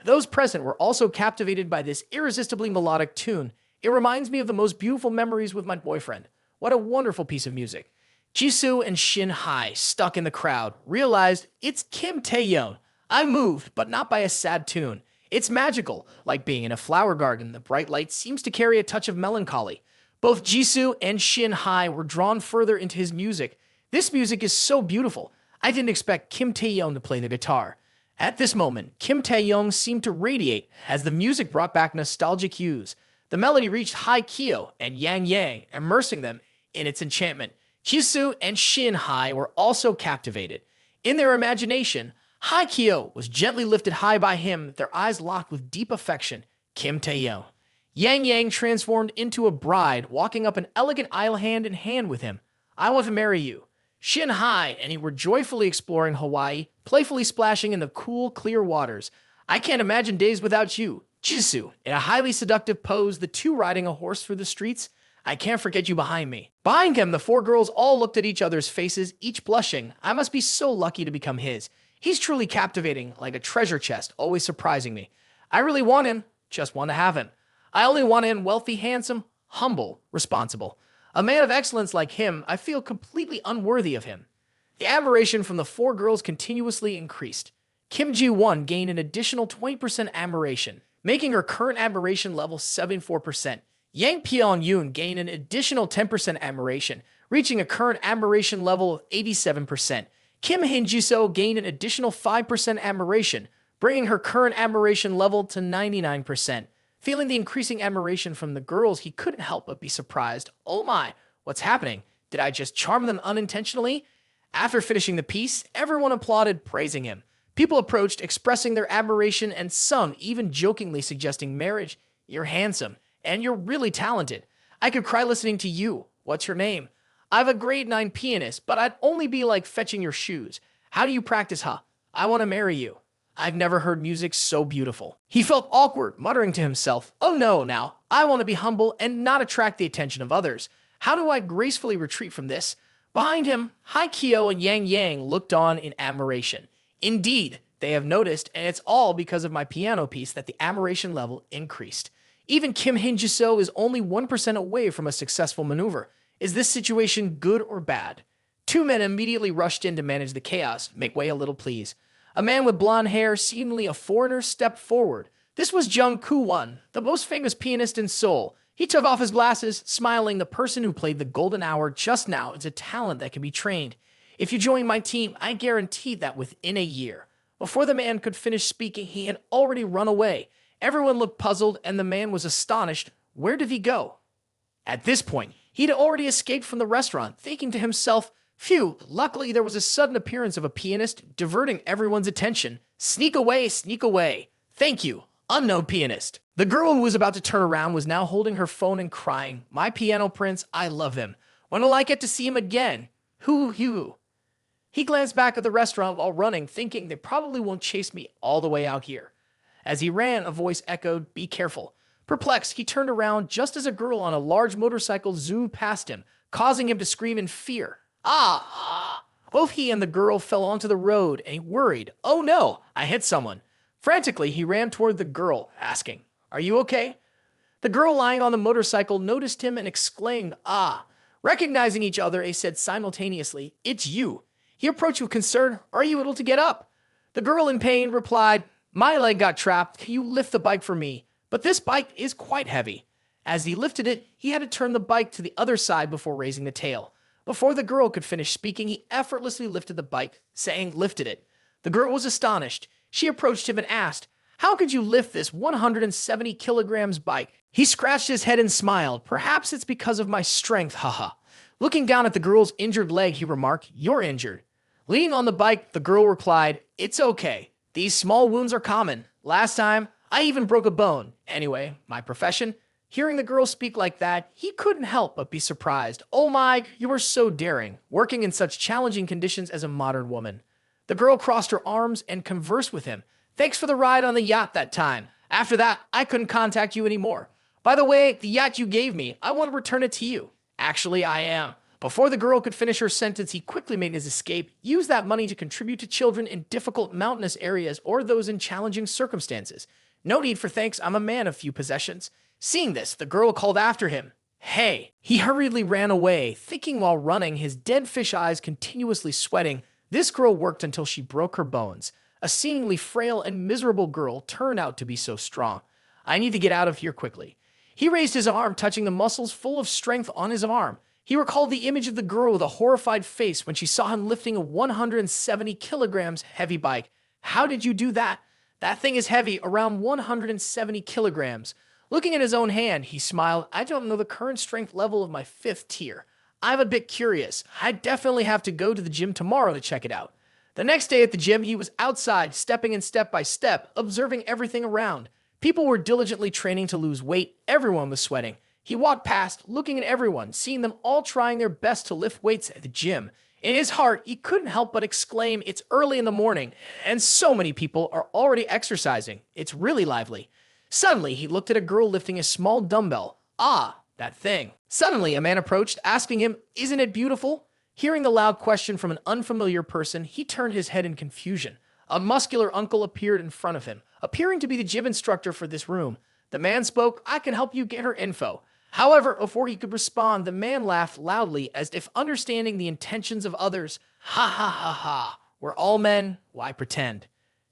Those present were also captivated by this irresistibly melodic tune. It reminds me of the most beautiful memories with my boyfriend. What a wonderful piece of music. Jisoo and Shin Hai, stuck in the crowd, realized it's Kim Taehyung. I'm moved, but not by a sad tune. It's magical, like being in a flower garden. The bright light seems to carry a touch of melancholy. Both Jisoo and Shin Hai were drawn further into his music. This music is so beautiful. I didn't expect Kim Taehyung to play the guitar. At this moment, Kim Taehyung seemed to radiate as the music brought back nostalgic hues. The melody reached Hai Kyo and Yang Yang, immersing them in its enchantment. Jisoo and Shin Hai were also captivated. In their imagination, Hai Kyo was gently lifted high by him, their eyes locked with deep affection. Kim Taehyung. Yang Yang transformed into a bride, walking up an elegant aisle hand in hand with him. I want to marry you. shin high, and he were joyfully exploring Hawaii, playfully splashing in the cool, clear waters. I can't imagine days without you. Jisoo, in a highly seductive pose, the two riding a horse through the streets. I can't forget you behind me. Behind him, the four girls all looked at each other's faces, each blushing. I must be so lucky to become his. He's truly captivating, like a treasure chest, always surprising me. I really want him, just want to have him. I only want him wealthy, handsome, humble, responsible. A man of excellence like him, I feel completely unworthy of him. The admiration from the four girls continuously increased. Kim Ji-won gained an additional 20% admiration, making her current admiration level 74%. Yang Pyong-yoon gained an additional 10% admiration, reaching a current admiration level of 87%. Kim Hin-jiso gained an additional 5% admiration, bringing her current admiration level to 99%. Feeling the increasing admiration from the girls, he couldn't help but be surprised. Oh my, what's happening? Did I just charm them unintentionally? After finishing the piece, everyone applauded, praising him. People approached, expressing their admiration, and some even jokingly suggesting marriage. You're handsome, and you're really talented. I could cry listening to you. What's your name? I have a grade 9 pianist, but I'd only be like fetching your shoes. How do you practice, huh? I want to marry you. I've never heard music so beautiful. He felt awkward, muttering to himself, oh no, now, I want to be humble and not attract the attention of others. How do I gracefully retreat from this? Behind him, Hai Kyo and Yang Yang looked on in admiration. Indeed, they have noticed, and it's all because of my piano piece that the admiration level increased. Even Kim Hin-jiso is only 1% away from a successful maneuver. Is this situation good or bad? Two men immediately rushed in to manage the chaos. Make way a little, please. A man with blonde hair, seemingly a foreigner, stepped forward. This was Jung Koo-won, the most famous pianist in Seoul. He took off his glasses, smiling. The person who played the golden hour just now is a talent that can be trained. If you join my team, I guarantee that within a year. Before the man could finish speaking, he had already run away. Everyone looked puzzled, and the man was astonished. Where did he go? At this point, he'd already escaped from the restaurant, thinking to himself, phew, luckily there was a sudden appearance of a pianist, diverting everyone's attention. Sneak away, sneak away. Thank you, unknown pianist. The girl who was about to turn around was now holding her phone and crying. My piano prince, I love him. When will I get to see him again? Hoo. He glanced back at the restaurant while running, thinking they probably won't chase me all the way out here. As he ran, a voice echoed, be careful. Perplexed, he turned around just as a girl on a large motorcycle zoomed past him, causing him to scream in fear. Ah! Both he and the girl fell onto the road, and he worried. Oh no, I hit someone. Frantically, he ran toward the girl, asking, are you okay? The girl lying on the motorcycle noticed him and exclaimed, ah. Recognizing each other, they said simultaneously, it's you. He approached with concern, are you able to get up? The girl in pain replied, my leg got trapped, can you lift the bike for me? But this bike is quite heavy. As he lifted it, he had to turn the bike to the other side before raising the tail. Before the girl could finish speaking, he effortlessly lifted the bike, saying, lifted it. The girl was astonished. She approached him and asked, how could you lift this 170 kilograms bike? He scratched his head and smiled. Perhaps it's because of my strength, haha. Looking down at the girl's injured leg, he remarked, you're injured. Leaning on the bike, the girl replied, it's okay. These small wounds are common. Last time, I even broke a bone. Anyway, my profession. Hearing the girl speak like that, he couldn't help but be surprised. Oh my, you are so daring, working in such challenging conditions as a modern woman. The girl crossed her arms and conversed with him. Thanks for the ride on the yacht that time. After that, I couldn't contact you anymore. By the way, the yacht you gave me, I want to return it to you. Actually, I am. Before the girl could finish her sentence, he quickly made his escape, used that money to contribute to children in difficult mountainous areas or those in challenging circumstances. No need for thanks, I'm a man of few possessions. Seeing this, the girl called after him. Hey! He hurriedly ran away, thinking while running, his dead fish eyes continuously sweating. This girl worked until she broke her bones. A seemingly frail and miserable girl turned out to be so strong. I need to get out of here quickly. He raised his arm, touching the muscles full of strength on his arm. He recalled the image of the girl with a horrified face when she saw him lifting a 170 kilograms heavy bike. How did you do that? That thing is heavy, around 170 kilograms. Looking at his own hand, he smiled. I don't know the current strength level of my 5th tier. I'm a bit curious. I definitely have to go to the gym tomorrow to check it out. The next day at the gym, he was outside, stepping in step by step, observing everything around. People were diligently training to lose weight. Everyone was sweating. He walked past, looking at everyone, seeing them all trying their best to lift weights at the gym. In his heart, he couldn't help but exclaim, "It's early in the morning, and so many people are already exercising. It's really lively." Suddenly, he looked at a girl lifting a small dumbbell. Ah, that thing. Suddenly, a man approached, asking him, "Isn't it beautiful?" Hearing the loud question from an unfamiliar person, he turned his head in confusion. A muscular uncle appeared in front of him, appearing to be the gym instructor for this room. The man spoke, "I can help you get her info." However, before he could respond, the man laughed loudly as if understanding the intentions of others. "Ha ha ha ha. We're all men. Why pretend?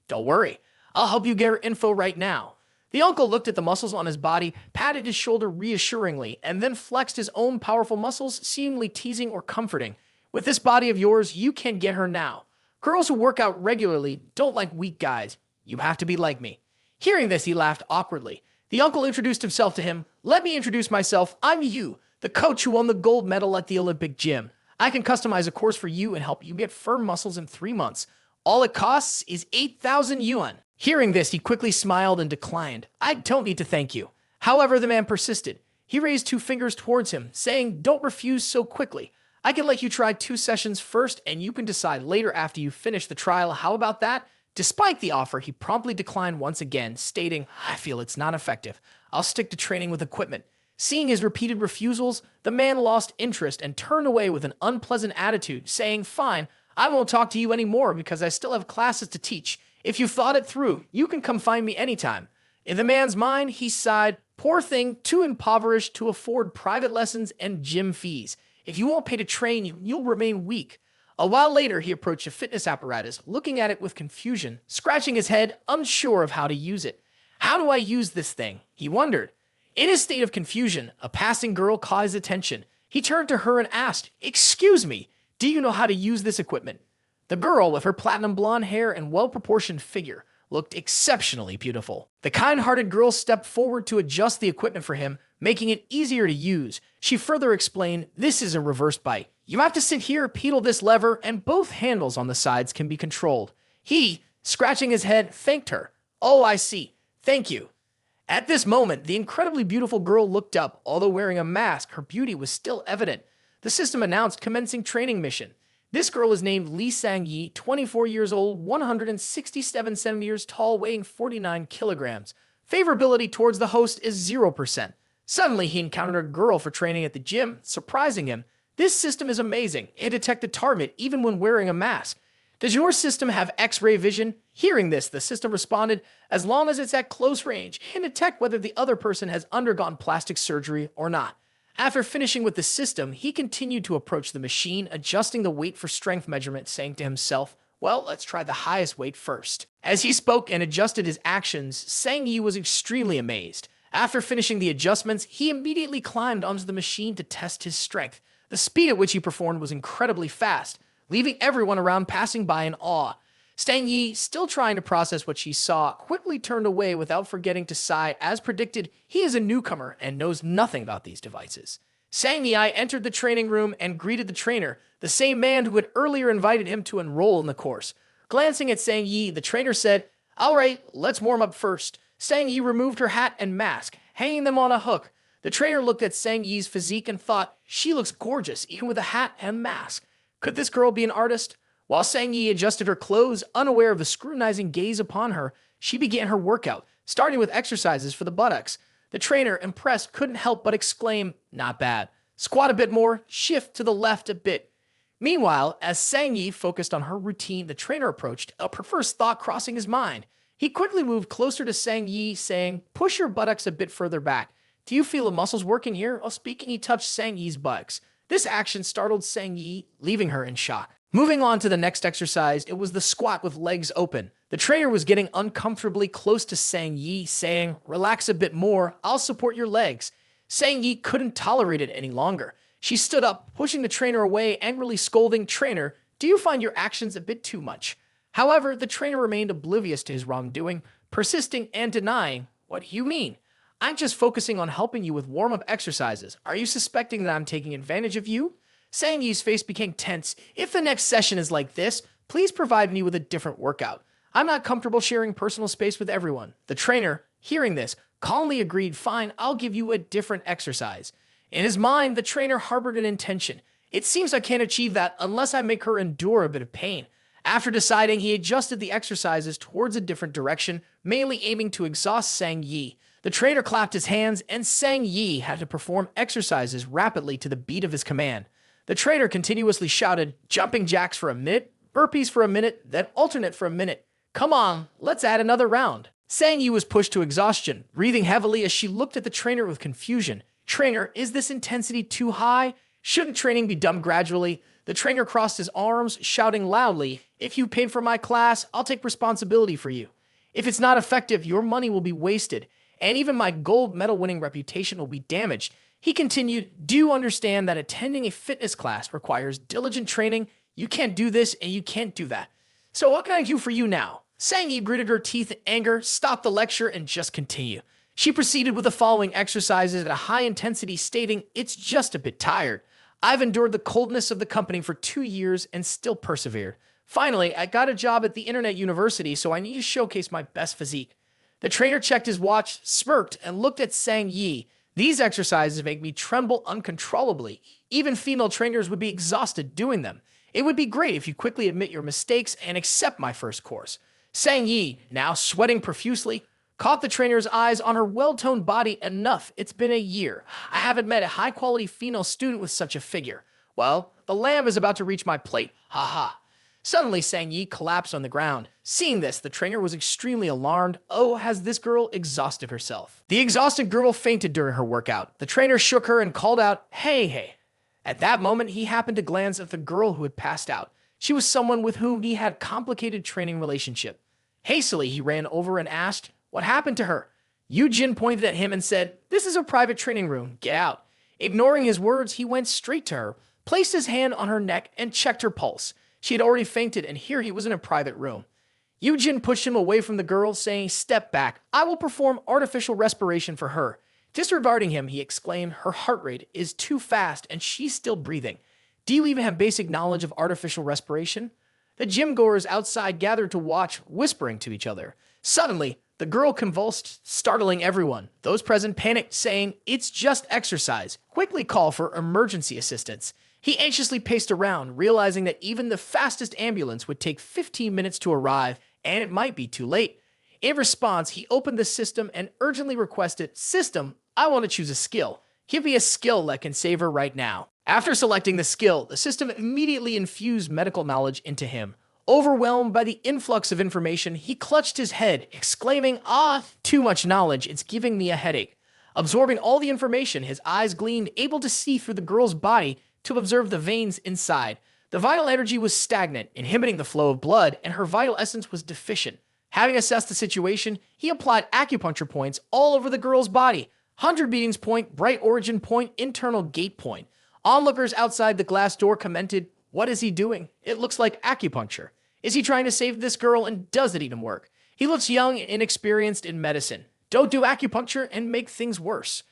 Don't worry. I'll help you get her info right now." The uncle looked at the muscles on his body, patted his shoulder reassuringly, and then flexed his own powerful muscles, seemingly teasing or comforting. "With this body of yours, you can get her now. Girls who work out regularly don't like weak guys. You have to be like me." Hearing this, he laughed awkwardly. The uncle introduced himself to him. "Let me introduce myself. I'm Yu, the coach who won the gold medal at the Olympic gym. I can customize a course for you and help you get firm muscles in 3 months. All it costs is 8,000 yuan. Hearing this, he quickly smiled and declined. "I don't need to thank you." However, the man persisted. He raised 2 fingers towards him, saying, "Don't refuse so quickly. I can let you try 2 sessions first, and you can decide later after you finish the trial. How about that?" Despite the offer, he promptly declined once again, stating, "I feel it's not effective. I'll stick to training with equipment." Seeing his repeated refusals, the man lost interest and turned away with an unpleasant attitude, saying, "Fine, I won't talk to you anymore because I still have classes to teach. If you've thought it through, you can come find me anytime." In the man's mind, he sighed, "Poor thing, too impoverished to afford private lessons and gym fees. If you won't pay to train, you'll remain weak." A while later, he approached a fitness apparatus, looking at it with confusion, scratching his head, unsure of how to use it. "How do I use this thing?" he wondered. In his state of confusion, a passing girl caught his attention. He turned to her and asked, "Excuse me, do you know how to use this equipment?" The girl, with her platinum blonde hair and well-proportioned figure, looked exceptionally beautiful. The kind-hearted girl stepped forward to adjust the equipment for him, making it easier to use. She further explained, "This is a reverse bite. You have to sit here, pedal this lever, and both handles on the sides can be controlled." He, scratching his head, thanked her. "Oh, I see. Thank you." At this moment, the incredibly beautiful girl looked up. Although wearing a mask, her beauty was still evident. The system announced commencing training mission. This girl is named Lee Sang-yi, 24 years old, 167 centimeters tall, weighing 49 kilograms. Favorability towards the host is 0%. Suddenly, he encountered a girl for training at the gym, surprising him. "This system is amazing. It detected target even when wearing a mask. Does your system have X-ray vision?" Hearing this, the system responded, "As long as it's at close range, it can detect whether the other person has undergone plastic surgery or not." After finishing with the system, he continued to approach the machine, adjusting the weight for strength measurement, saying to himself, "Well, let's try the highest weight first." As he spoke and adjusted his actions, Sang-yi was extremely amazed. After finishing the adjustments, he immediately climbed onto the machine to test his strength. The speed at which he performed was incredibly fast, leaving everyone around passing by in awe. Sang-yi, still trying to process what she saw, quickly turned away without forgetting to sigh. As predicted, he is a newcomer and knows nothing about these devices. Sang-yi entered the training room and greeted the trainer, the same man who had earlier invited him to enroll in the course. Glancing at Sang-yi, the trainer said, "All right, let's warm up first." Sang-yi removed her hat and mask, hanging them on a hook. The trainer looked at Sang-yi's physique and thought, "She looks gorgeous, even with a hat and mask. Could this girl be an artist?" While Sang-yi adjusted her clothes, unaware of the scrutinizing gaze upon her, she began her workout, starting with exercises for the buttocks. The trainer, impressed, couldn't help but exclaim, "Not bad. Squat a bit more, shift to the left a bit." Meanwhile, as Sang-yi focused on her routine, the trainer approached, a perverse thought crossing his mind. He quickly moved closer to Sang-yi, saying, "Push your buttocks a bit further back. Do you feel the muscles working here?" While speaking, he touched Sang-yi's buttocks. This action startled Sang-yi, leaving her in shock. Moving on to the next exercise, it was the squat with legs open. The trainer was getting uncomfortably close to Sang-yi, saying, "Relax a bit more, I'll support your legs." Sang-yi couldn't tolerate it any longer. She stood up, pushing the trainer away, angrily scolding, "Trainer, do you find your actions a bit too much?" However, the trainer remained oblivious to his wrongdoing, persisting and denying. "What do you mean? I'm just focusing on helping you with warm-up exercises. Are you suspecting that I'm taking advantage of you?" Sang-yi's face became tense. "If the next session is like this, please provide me with a different workout. I'm not comfortable sharing personal space with everyone." The trainer, hearing this, calmly agreed, "Fine, I'll give you a different exercise." In his mind, the trainer harbored an intention. It seems I can't achieve that unless I make her endure a bit of pain. After deciding, he adjusted the exercises towards a different direction, mainly aiming to exhaust Sang Yi. The trainer clapped his hands, and Sang Yi had to perform exercises rapidly to the beat of his command. The trainer continuously shouted, jumping jacks for a minute, burpees for a minute, then alternate for a minute. Come on, let's add another round. Sang Yi was pushed to exhaustion, breathing heavily as she looked at the trainer with confusion. Trainer, is this intensity too high? Shouldn't training be done gradually? The trainer crossed his arms, shouting loudly, if you paid for my class, I'll take responsibility for you. If it's not effective, your money will be wasted, and even my gold medal winning reputation will be damaged. He continued, do you understand that attending a fitness class requires diligent training? You can't do this and you can't do that. So what can I do for you now? Sang Yi gritted her teeth in anger, stopped the lecture, and just continued. She proceeded with the following exercises at a high intensity, stating, it's just a bit tired. I've endured the coldness of the company for 2 years and still persevered. Finally, I got a job at the internet university, so I need to showcase my best physique. The trainer checked his watch, smirked, and looked at Sang Yi. These exercises make me tremble uncontrollably. Even female trainers would be exhausted doing them. It would be great if you quickly admit your mistakes and accept my first course. Sang Yi, now sweating profusely, caught the trainer's eyes on her well-toned body. Enough, it's been a year. I haven't met a high-quality female student with such a figure. Well, the lamb is about to reach my plate. Ha ha. Suddenly, Sang Yi collapsed on the ground. Seeing this, the trainer was extremely alarmed. Oh, has this girl exhausted herself? The exhausted girl fainted during her workout. The trainer shook her and called out, hey, hey. At that moment, he happened to glance at the girl who had passed out. She was someone with whom he had a complicated training relationship. Hastily, he ran over and asked, what happened to her? Yu Jin pointed at him and said, this is a private training room. Get out. Ignoring his words, he went straight to her, placed his hand on her neck, and checked her pulse. She had already fainted, and here he was in a private room. Yu Jin pushed him away from the girl, saying, step back. I will perform artificial respiration for her. Disregarding him, he exclaimed, her heart rate is too fast, and she's still breathing. Do you even have basic knowledge of artificial respiration? The gym goers outside gathered to watch, whispering to each other. Suddenly, the girl convulsed, startling everyone. Those present panicked, saying, it's just exercise. Quickly call for emergency assistance. He anxiously paced around, realizing that even the fastest ambulance would take 15 minutes to arrive, and it might be too late. In response, he opened the system and urgently requested, system, I want to choose a skill. Give me a skill that can save her right now. After selecting the skill, the system immediately infused medical knowledge into him. Overwhelmed by the influx of information, he clutched his head, exclaiming, too much knowledge, it's giving me a headache. Absorbing all the information, his eyes gleamed, able to see through the girl's body to observe the veins inside. The vital energy was stagnant, inhibiting the flow of blood, and her vital essence was deficient. Having assessed the situation, he applied acupuncture points all over the girl's body. 100 beatings point, bright origin point, internal gate point. Onlookers outside the glass door commented, what is he doing? It looks like acupuncture. Is he trying to save this girl, and does it even work? He looks young and inexperienced in medicine. Don't do acupuncture and make things worse.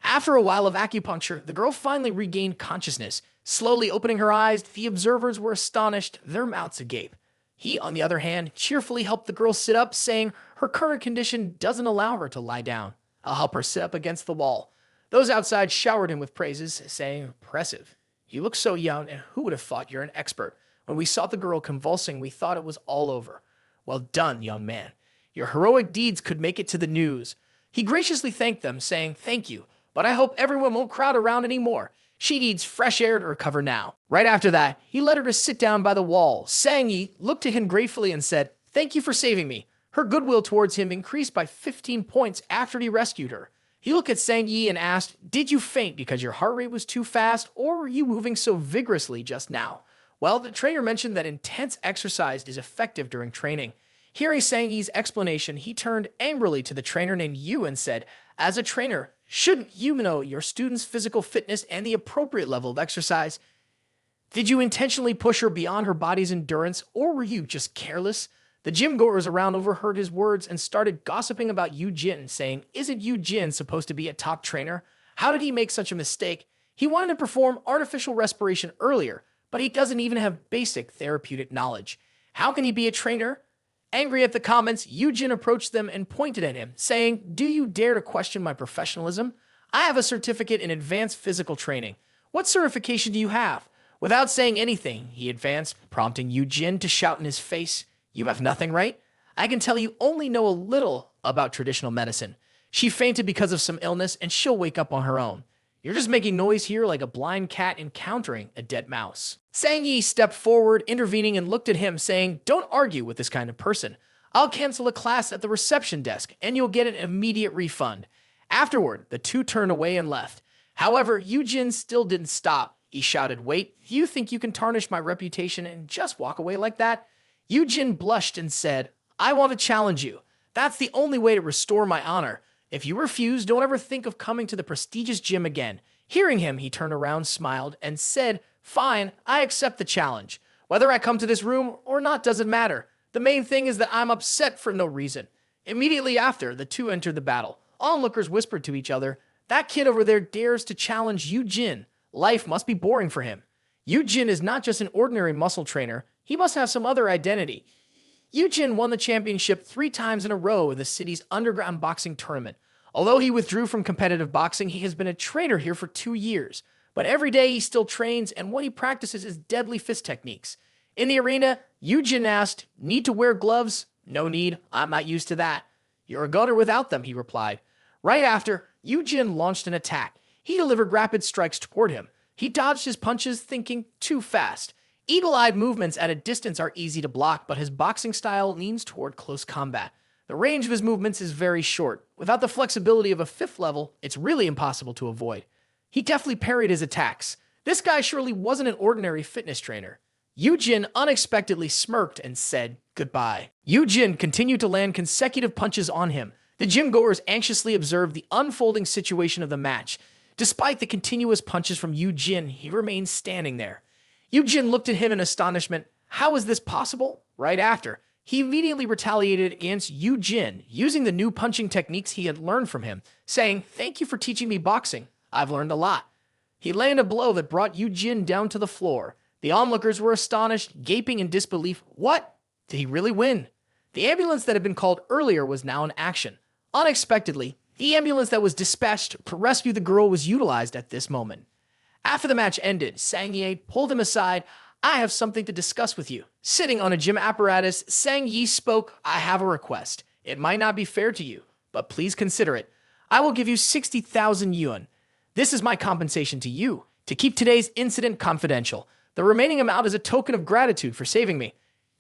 After a while of acupuncture, the girl finally regained consciousness. Slowly opening her eyes, the observers were astonished, their mouths agape. He, on the other hand, cheerfully helped the girl sit up, saying her current condition doesn't allow her to lie down. I'll help her sit up against the wall. Those outside showered him with praises, saying, impressive. You look so young, and who would have thought you're an expert? When we saw the girl convulsing, we thought it was all over. Well done, young man. Your heroic deeds could make it to the news. He graciously thanked them, saying, thank you, but I hope everyone won't crowd around anymore. She needs fresh air to recover now. Right after that, he led her to sit down by the wall. Sang Yi looked at him gratefully and said, thank you for saving me. Her goodwill towards him increased by 15 points after he rescued her. He looked at Sang Yi and asked, did you faint because your heart rate was too fast, or were you moving so vigorously just now? Well, the trainer mentioned that intense exercise is effective during training. Hearing Sang Yi's explanation, he turned angrily to the trainer named Yu and said, as a trainer, shouldn't you know your students' physical fitness and the appropriate level of exercise? Did you intentionally push her beyond her body's endurance, or were you just careless? The gym goers around overheard his words and started gossiping about Yu Jin, saying, isn't Yu Jin supposed to be a top trainer? How did he make such a mistake? He wanted to perform artificial respiration earlier, but he doesn't even have basic therapeutic knowledge. How can he be a trainer? Angry at the comments, Yu Jin approached them and pointed at him, saying, do you dare to question my professionalism? I have a certificate in advanced physical training. What certification do you have? Without saying anything, he advanced, prompting Yu-jin to shout in his face, "You have nothing, right? I can tell you only know a little about traditional medicine. She fainted because of some illness, and she'll wake up on her own. You're just making noise here like a blind cat encountering a dead mouse." Sang-yi stepped forward, intervening, and looked at him, saying, "Don't argue with this kind of person. I'll cancel a class at the reception desk, and you'll get an immediate refund." Afterward, the two turned away and left. However, Yu-jin still didn't stop. He shouted, "Wait, you think you can tarnish my reputation and just walk away like that?" Yu-jin blushed and said, "I want to challenge you. That's the only way to restore my honor. If you refuse, don't ever think of coming to the prestigious gym again." Hearing him, he turned around, smiled, and said, "Fine, I accept the challenge. Whether I come to this room or not doesn't matter. The main thing is that I'm upset for no reason." Immediately after, the two entered the battle. Onlookers whispered to each other, "That kid over there dares to challenge Yu-jin. Life must be boring for him. Yu-jin is not just an ordinary muscle trainer. He must have some other identity." Yu-jin won the championship 3 times in a row in the city's underground boxing tournament. Although he withdrew from competitive boxing, he has been a trainer here for 2 years. But every day he still trains, and what he practices is deadly fist techniques. In the arena, Yu-jin asked, "Need to wear gloves?" "No need, I'm not used to that." "You're a gunner without them," he replied. Right after, Yu-jin launched an attack. He delivered rapid strikes toward him. He dodged his punches, thinking too fast. Eagle-eyed movements at a distance are easy to block, but his boxing style leans toward close combat. The range of his movements is very short. Without the flexibility of a 5th level, it's really impossible to avoid. He deftly parried his attacks. This guy surely wasn't an ordinary fitness trainer. Yu-jin unexpectedly smirked and said goodbye. Yu-jin continued to land consecutive punches on him. The gym-goers anxiously observed the unfolding situation of the match. Despite the continuous punches from Yu-jin, he remained standing there. Yu-jin looked at him in astonishment. How is this possible? Right after, he immediately retaliated against Yu-jin, using the new punching techniques he had learned from him, saying, "Thank you for teaching me boxing. I've learned a lot." He landed a blow that brought Yu-jin down to the floor. The onlookers were astonished, gaping in disbelief. What? Did he really win? The ambulance that had been called earlier was now in action. Unexpectedly, the ambulance that was dispatched to rescue the girl was utilized at this moment. After the match ended, Sang-yi pulled him aside. "I have something to discuss with you." Sitting on a gym apparatus, Sang-yi spoke, "I have a request. It might not be fair to you, but please consider it. I will give you 60,000 yuan. This is my compensation to you, to keep today's incident confidential. The remaining amount is a token of gratitude for saving me.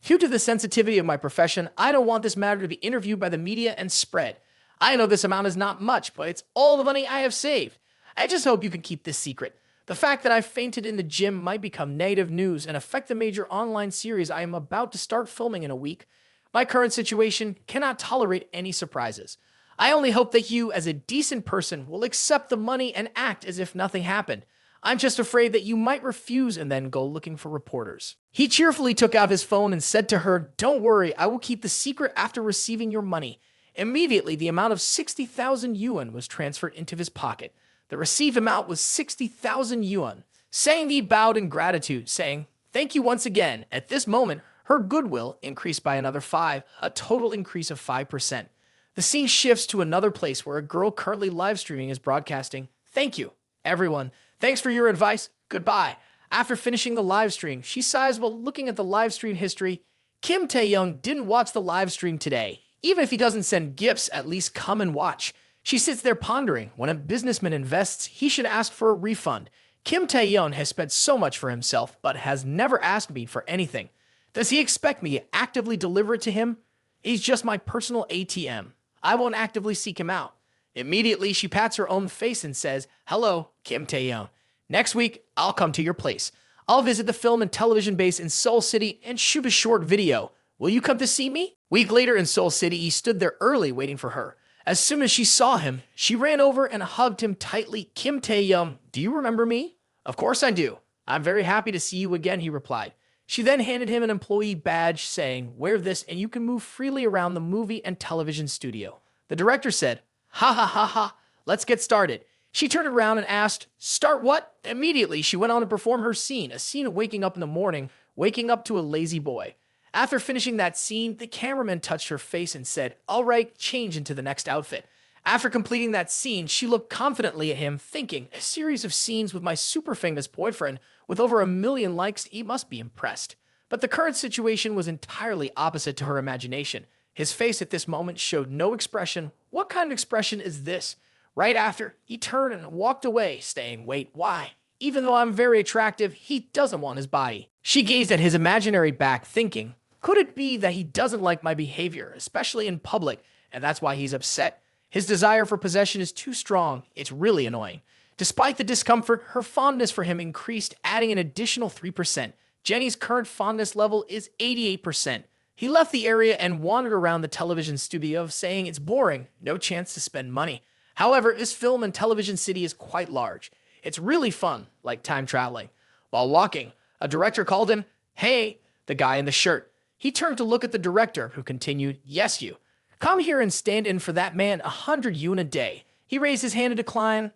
Due to the sensitivity of my profession, I don't want this matter to be interviewed by the media and spread. I know this amount is not much, but it's all the money I have saved. I just hope you can keep this secret. The fact that I fainted in the gym might become negative news and affect the major online series I am about to start filming in a week. My current situation cannot tolerate any surprises. I only hope that you, as a decent person, will accept the money and act as if nothing happened. I'm just afraid that you might refuse and then go looking for reporters." He cheerfully took out his phone and said to her, "Don't worry, I will keep the secret after receiving your money." Immediately, the amount of 60,000 yuan was transferred into his pocket. The received amount was 60,000 yuan. Sang-yi bowed in gratitude, saying, "Thank you once again." At this moment, her goodwill increased by another 5, a total increase of 5%. The scene shifts to another place where a girl currently live streaming is broadcasting, "Thank you, everyone. Thanks for your advice. Goodbye." After finishing the live stream, she sighs while looking at the live stream history. Kim Taehyung didn't watch the live stream today. Even if he doesn't send gifts, at least come and watch. She sits there pondering, when a businessman invests, he should ask for a refund. Kim Taehyung has spent so much for himself, but has never asked me for anything. Does he expect me to actively deliver it to him? He's just my personal ATM. I won't actively seek him out. Immediately, she pats her own face and says, "Hello, Kim Taehyung. Next week, I'll come to your place. I'll visit the film and television base in Seoul City and shoot a short video. Will you come to see me?" Week later in Seoul City, he stood there early waiting for her. As soon as she saw him, she ran over and hugged him tightly. "Kim Taehyung, do you remember me?" "Of course I do. I'm very happy to see you again," he replied. She then handed him an employee badge saying, "Wear this and you can move freely around the movie and television studio." The director said, "Ha ha ha ha, let's get started." She turned around and asked, "Start what?" Immediately, she went on to perform her scene, a scene of waking up in the morning, waking up to a lazy boy. After finishing that scene, the cameraman touched her face and said, "All right, change into the next outfit." After completing that scene, she looked confidently at him, thinking, a series of scenes with my super famous boyfriend with over 1 million likes, he must be impressed. But the current situation was entirely opposite to her imagination. His face at this moment showed no expression. What kind of expression is this? Right after, he turned and walked away, saying, wait, why? Even though I'm very attractive, he doesn't want his body. She gazed at his imaginary back, thinking, could it be that he doesn't like my behavior, especially in public, and that's why he's upset? His desire for possession is too strong. It's really annoying. Despite the discomfort, her fondness for him increased, adding an additional 3%. Jenny's current fondness level is 88%. He left the area and wandered around the television studio, saying it's boring, no chance to spend money. However, this film and television city is quite large. It's really fun, like time traveling. While walking, a director called him, hey, the guy in the shirt. He turned to look at the director, who continued, yes, you. Come here and stand in for that man 100 yuan a day. He raised his hand to decline.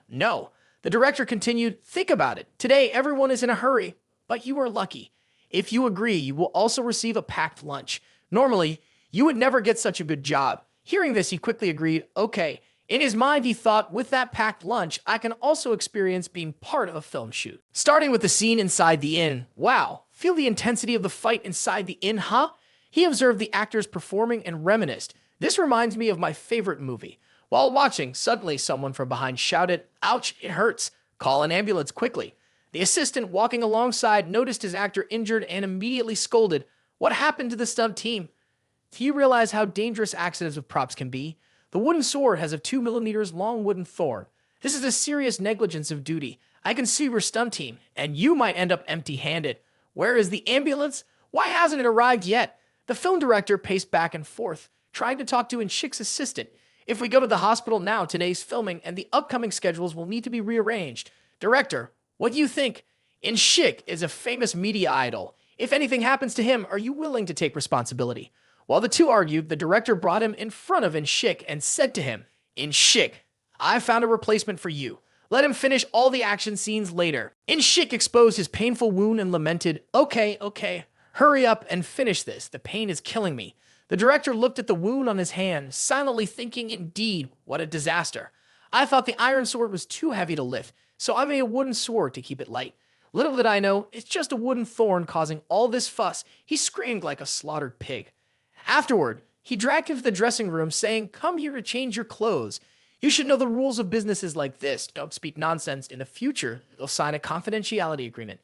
No. The director continued, think about it. Today, everyone is in a hurry, but you are lucky. If you agree, you will also receive a packed lunch. Normally, you would never get such a good job. Hearing this, he quickly agreed, okay. In his mind, he thought, with that packed lunch, I can also experience being part of a film shoot. Starting with the scene inside the inn. Wow, feel the intensity of the fight inside the inn, huh? He observed the actors performing and reminisced. This reminds me of my favorite movie. While watching, suddenly someone from behind shouted, ouch, it hurts. Call an ambulance quickly. The assistant walking alongside noticed his actor injured and immediately scolded, what happened to the stunt team? Do you realize how dangerous accidents with props can be? The wooden sword has a 2 millimeters long wooden thorn. This is a serious negligence of duty. I can sue your stunt team, and you might end up empty-handed. Where is the ambulance? Why hasn't it arrived yet? The film director paced back and forth, trying to talk to In-shik's assistant. If we go to the hospital now, today's filming and the upcoming schedules will need to be rearranged. Director, what do you think? In-shik is a famous media idol. If anything happens to him, are you willing to take responsibility? While the two argued, the director brought him in front of In-shik and said to him, In-shik, I found a replacement for you. Let him finish all the action scenes later. In-shik exposed his painful wound and lamented, okay. Hurry up and finish this. The pain is killing me. The director looked at the wound on his hand, silently thinking, indeed, what a disaster. I thought the iron sword was too heavy to lift, so I made a wooden sword to keep it light. Little did I know, it's just a wooden thorn causing all this fuss. He screamed like a slaughtered pig. Afterward, he dragged him to the dressing room, saying, come here to change your clothes. You should know the rules of businesses like this. Don't speak nonsense. In the future, you'll sign a confidentiality agreement.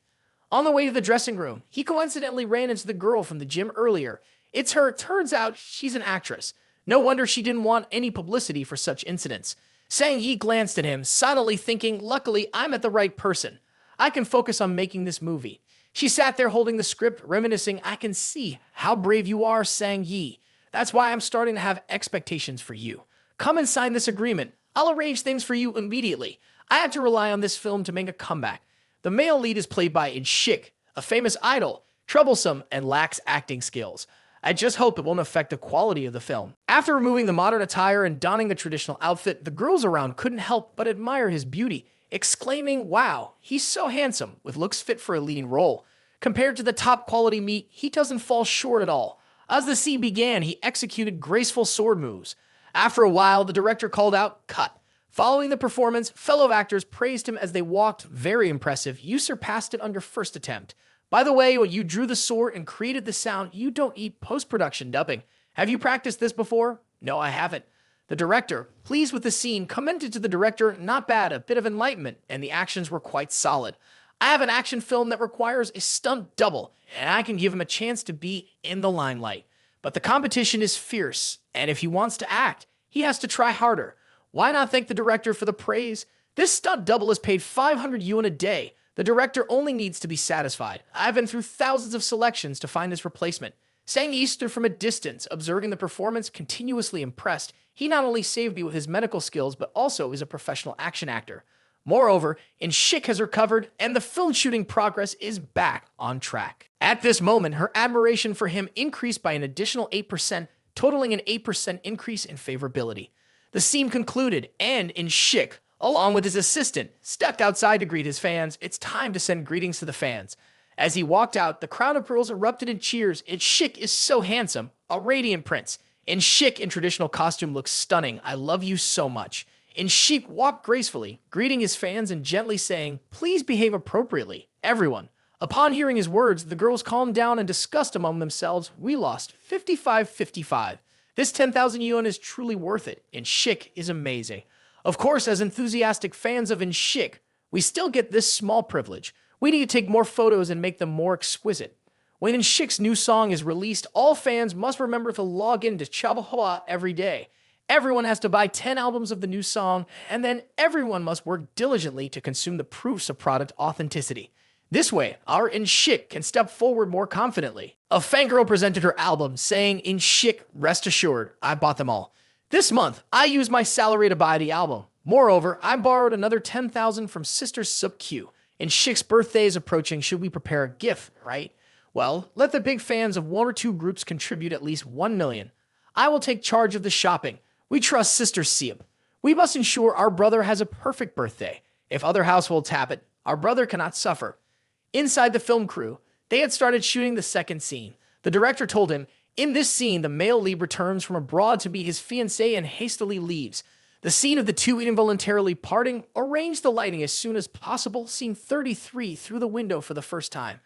On the way to the dressing room, he coincidentally ran into the girl from the gym earlier. It's her. Turns out she's an actress. No wonder she didn't want any publicity for such incidents. Sang-yi glanced at him, silently thinking, luckily, I'm at the right person. I can focus on making this movie. She sat there holding the script, reminiscing, I can see how brave you are, Sang-yi. That's why I'm starting to have expectations for you. Come and sign this agreement. I'll arrange things for you immediately. I had to rely on this film to make a comeback. The male lead is played by In-shik, a famous idol, troublesome and lacks acting skills. I just hope it won't affect the quality of the film. After removing the modern attire and donning the traditional outfit, the girls around couldn't help but admire his beauty, exclaiming, wow, he's so handsome, with looks fit for a leading role. Compared to the top quality meat, he doesn't fall short at all. As the scene began, he executed graceful sword moves. After a while, the director called out, cut. Following the performance, fellow actors praised him as they walked. Very impressive. You surpassed it on your first attempt. By the way, when you drew the sword and created the sound, you don't need post-production dubbing. Have you practiced this before? No, I haven't. The director, pleased with the scene, commented to the director, not bad, a bit of enlightenment, and the actions were quite solid. I have an action film that requires a stunt double, and I can give him a chance to be in the limelight. But the competition is fierce, and if he wants to act, he has to try harder. Why not thank the director for the praise? This stunt double is paid 500 yuan a day. The director only needs to be satisfied. I've been through thousands of selections to find his replacement. Sang-yi stood from a distance, observing the performance, continuously impressed. He not only saved me with his medical skills, but also is a professional action actor. Moreover, In-shik has recovered, and the film shooting progress is back on track. At this moment, her admiration for him increased by an additional 8%, totaling an 8% increase in favorability. The scene concluded, and In-shik, along with his assistant, stepped outside to greet his fans. It's time to send greetings to the fans. As he walked out, the crowd of girls erupted in cheers. In-shik is so handsome, a radiant prince. In Chic in traditional costume looks stunning. I love you so much. In Chic walked gracefully, greeting his fans and gently saying, please behave appropriately, everyone. Upon hearing his words, the girls calmed down and discussed among themselves, we lost 55-55. This 10,000 yuan is truly worth it, and Chic is amazing. Of course, as enthusiastic fans of In Chic, we still get this small privilege. We need to take more photos and make them more exquisite. When In Chic's new song is released, all fans must remember to log in to Chabahua every day. Everyone has to buy 10 albums of the new song, and then everyone must work diligently to consume the proofs of product authenticity. This way, our In Chic can step forward more confidently. A fangirl presented her album, saying, In Chic, rest assured, I bought them all. This month, I used my salary to buy the album. Moreover, I borrowed another 10,000 from Sister Sup Q. In Chic's birthday is approaching, should we prepare a gift, right? Well, let the big fans of one or two groups contribute at least 1 million. I will take charge of the shopping. We trust Sister Siep. We must ensure our brother has a perfect birthday. If other households have it, our brother cannot suffer. Inside the film crew, they had started shooting the second scene. The director told him, in this scene, the male lead returns from abroad to meet his fiancée and hastily leaves. The scene of the two involuntarily parting, arrange the lighting as soon as possible, scene 33 through the window for the first time.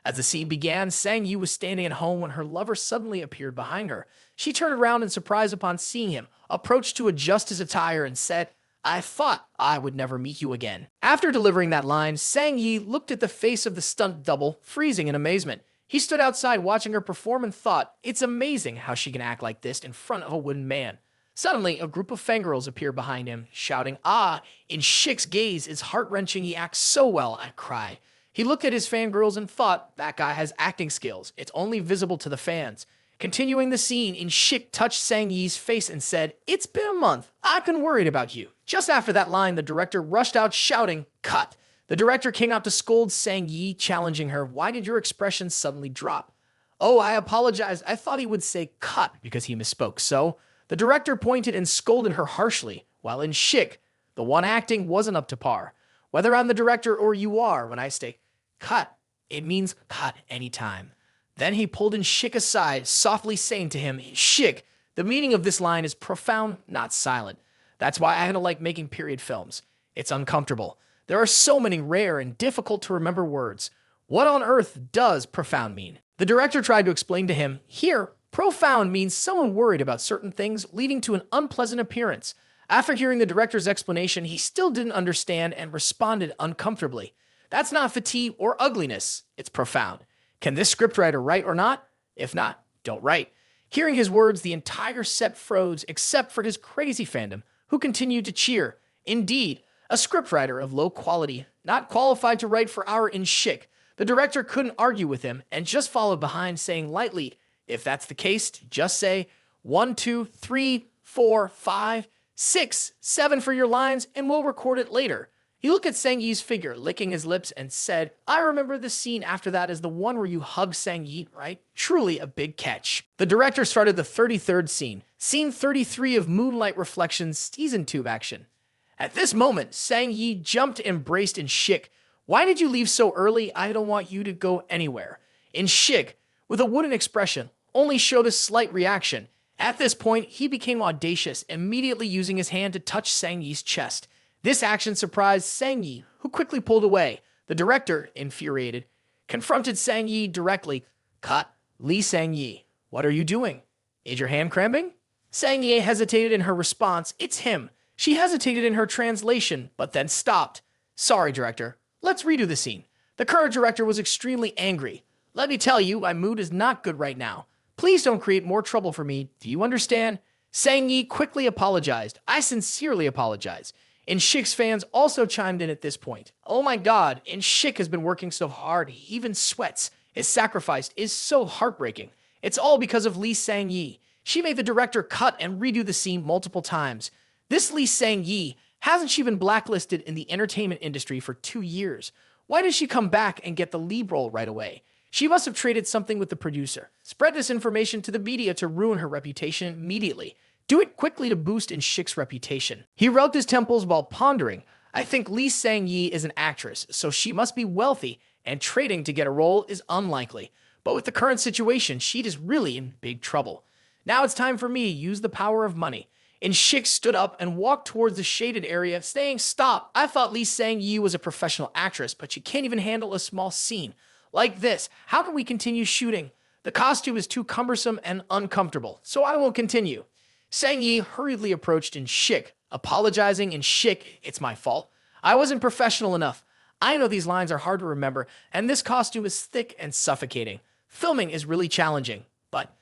As the scene began, Sang-yi was standing at home when her lover suddenly appeared behind her. She turned around in surprise upon seeing him, approached to adjust his attire, and said, I thought I would never meet you again. After delivering that line, Sang-yi looked at the face of the stunt double, freezing in amazement. He stood outside watching her perform and thought, it's amazing how she can act like this in front of a wooden man. Suddenly, a group of fangirls appeared behind him, shouting, ah, In Chic's gaze is heart-wrenching, he acts so well, I cried. He looked at his fangirls and thought, that guy has acting skills. It's only visible to the fans. Continuing the scene, In Chic touched Sang-yi's face and said, it's been a month. I've been worried about you. Just after that line, the director rushed out shouting, cut. The director came out to scold Sang-yi, challenging her, why did your expression suddenly drop? Oh, I apologize. I thought he would say cut because he misspoke. So the director pointed and scolded her harshly, while In Chic, the one acting, wasn't up to par. Whether I'm the director or you are, when I say cut, it means cut anytime. Then he pulled In Chic aside, softly saying to him, Chic, the meaning of this line is profound, not silent. That's why I don't like making period films. It's uncomfortable. There are so many rare and difficult to remember words. What on earth does profound mean? The director tried to explain to him, here, profound means someone worried about certain things, leading to an unpleasant appearance. After hearing the director's explanation, he still didn't understand and responded uncomfortably. That's not fatigue or ugliness. It's profound. Can this scriptwriter write or not? If not, don't write. Hearing his words, the entire set froze except for his crazy fandom, who continued to cheer. Indeed, a scriptwriter of low quality, not qualified to write for our In Chic. The director couldn't argue with him and just followed behind, saying lightly, if that's the case, just say 1, 2, 3, 4, 5, 6, 7 for your lines, and we'll record it later. He looked at Sang-yi's figure, licking his lips, and said, I remember the scene after that as the one where you hug Sang-yi, right? Truly a big catch. The director started the 33rd scene, scene 33 of Moonlight Reflections season 2 action. At this moment, Sang-yi jumped and embraced In Chic. Why did you leave so early? I don't want you to go anywhere. In Chic, with a wooden expression, only showed a slight reaction. At this point, he became audacious, immediately using his hand to touch Sang-yi's chest. This action surprised Sang-yi, who quickly pulled away. The director, infuriated, confronted Sang-yi directly. Cut. Lee Sang-yi, what are you doing? Is your hand cramping? Sang-yi hesitated in her response. It's him. She hesitated in her translation, but then stopped. Sorry, director. Let's redo the scene. The current director was extremely angry. Let me tell you, my mood is not good right now. Please don't create more trouble for me. Do you understand? Sang-yi quickly apologized. I sincerely apologize. In Chic's fans also chimed in at this point. Oh my god, In Chic has been working so hard, he even sweats. His sacrifice is so heartbreaking. It's all because of Lee Sang-yi. She made the director cut and redo the scene multiple times. This Lee Sang-yi, hasn't she been blacklisted in the entertainment industry for 2 years? Why did she come back and get the lead role right away? She must have traded something with the producer. Spread this information to the media to ruin her reputation immediately. Do it quickly to boost In Chic's reputation. He rubbed his temples while pondering. I think Lee Sang-yi is an actress, so she must be wealthy, and trading to get a role is unlikely. But with the current situation, she is really in big trouble. Now it's time for me to use the power of money. And Shik stood up and walked towards the shaded area, saying, "Stop, I thought Lee Sang-yi was a professional actress, but she can't even handle a small scene. Like this, how can we continue shooting? The costume is too cumbersome and uncomfortable, so I won't continue." Sang-yi hurriedly approached in Shik, apologizing in Shik, "It's my fault. I wasn't professional enough. I know these lines are hard to remember, and this costume is thick and suffocating. Filming is really challenging, but..."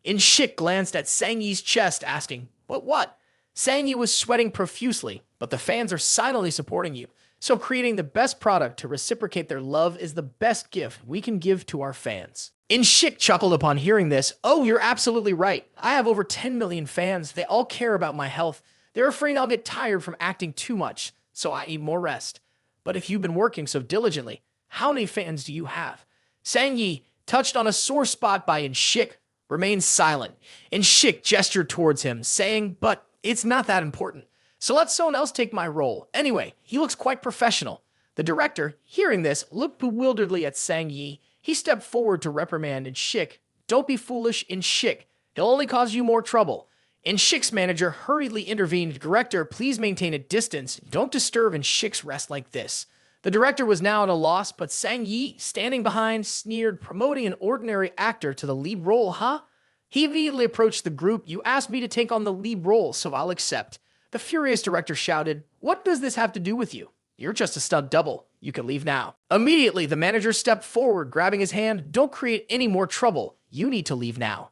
In Shik glanced at Sang-yi's chest, asking, "But what?" Sang-yi was sweating profusely, "But the fans are silently supporting you, so creating the best product to reciprocate their love is the best gift we can give to our fans." In Shik chuckled upon hearing this. "Oh, you're absolutely right. I have over 10 million fans. They all care about my health. They're afraid I'll get tired from acting too much, so I need more rest. But if you've been working so diligently, how many fans do you have?" Sang-yi, touched on a sore spot by In Shik, remained silent. In Shik gestured towards him, saying, "But it's not that important. So let someone else take my role. Anyway, he looks quite professional." The director, hearing this, looked bewilderedly at Sang-yi. He stepped forward to reprimand In Shik. "Don't be foolish, In Shik. He'll only cause you more trouble." In Shik's manager hurriedly intervened. "Director, please maintain a distance. Don't disturb In Shik's rest like this." The director was now at a loss, but Sang-yi, standing behind, sneered, "Promoting an ordinary actor to the lead role, huh?" He immediately approached the group. "You asked me to take on the lead role, so I'll accept." The furious director shouted, "What does this have to do with you? You're just a stunt double. You can leave now." Immediately, the manager stepped forward, grabbing his hand. "Don't create any more trouble. You need to leave now."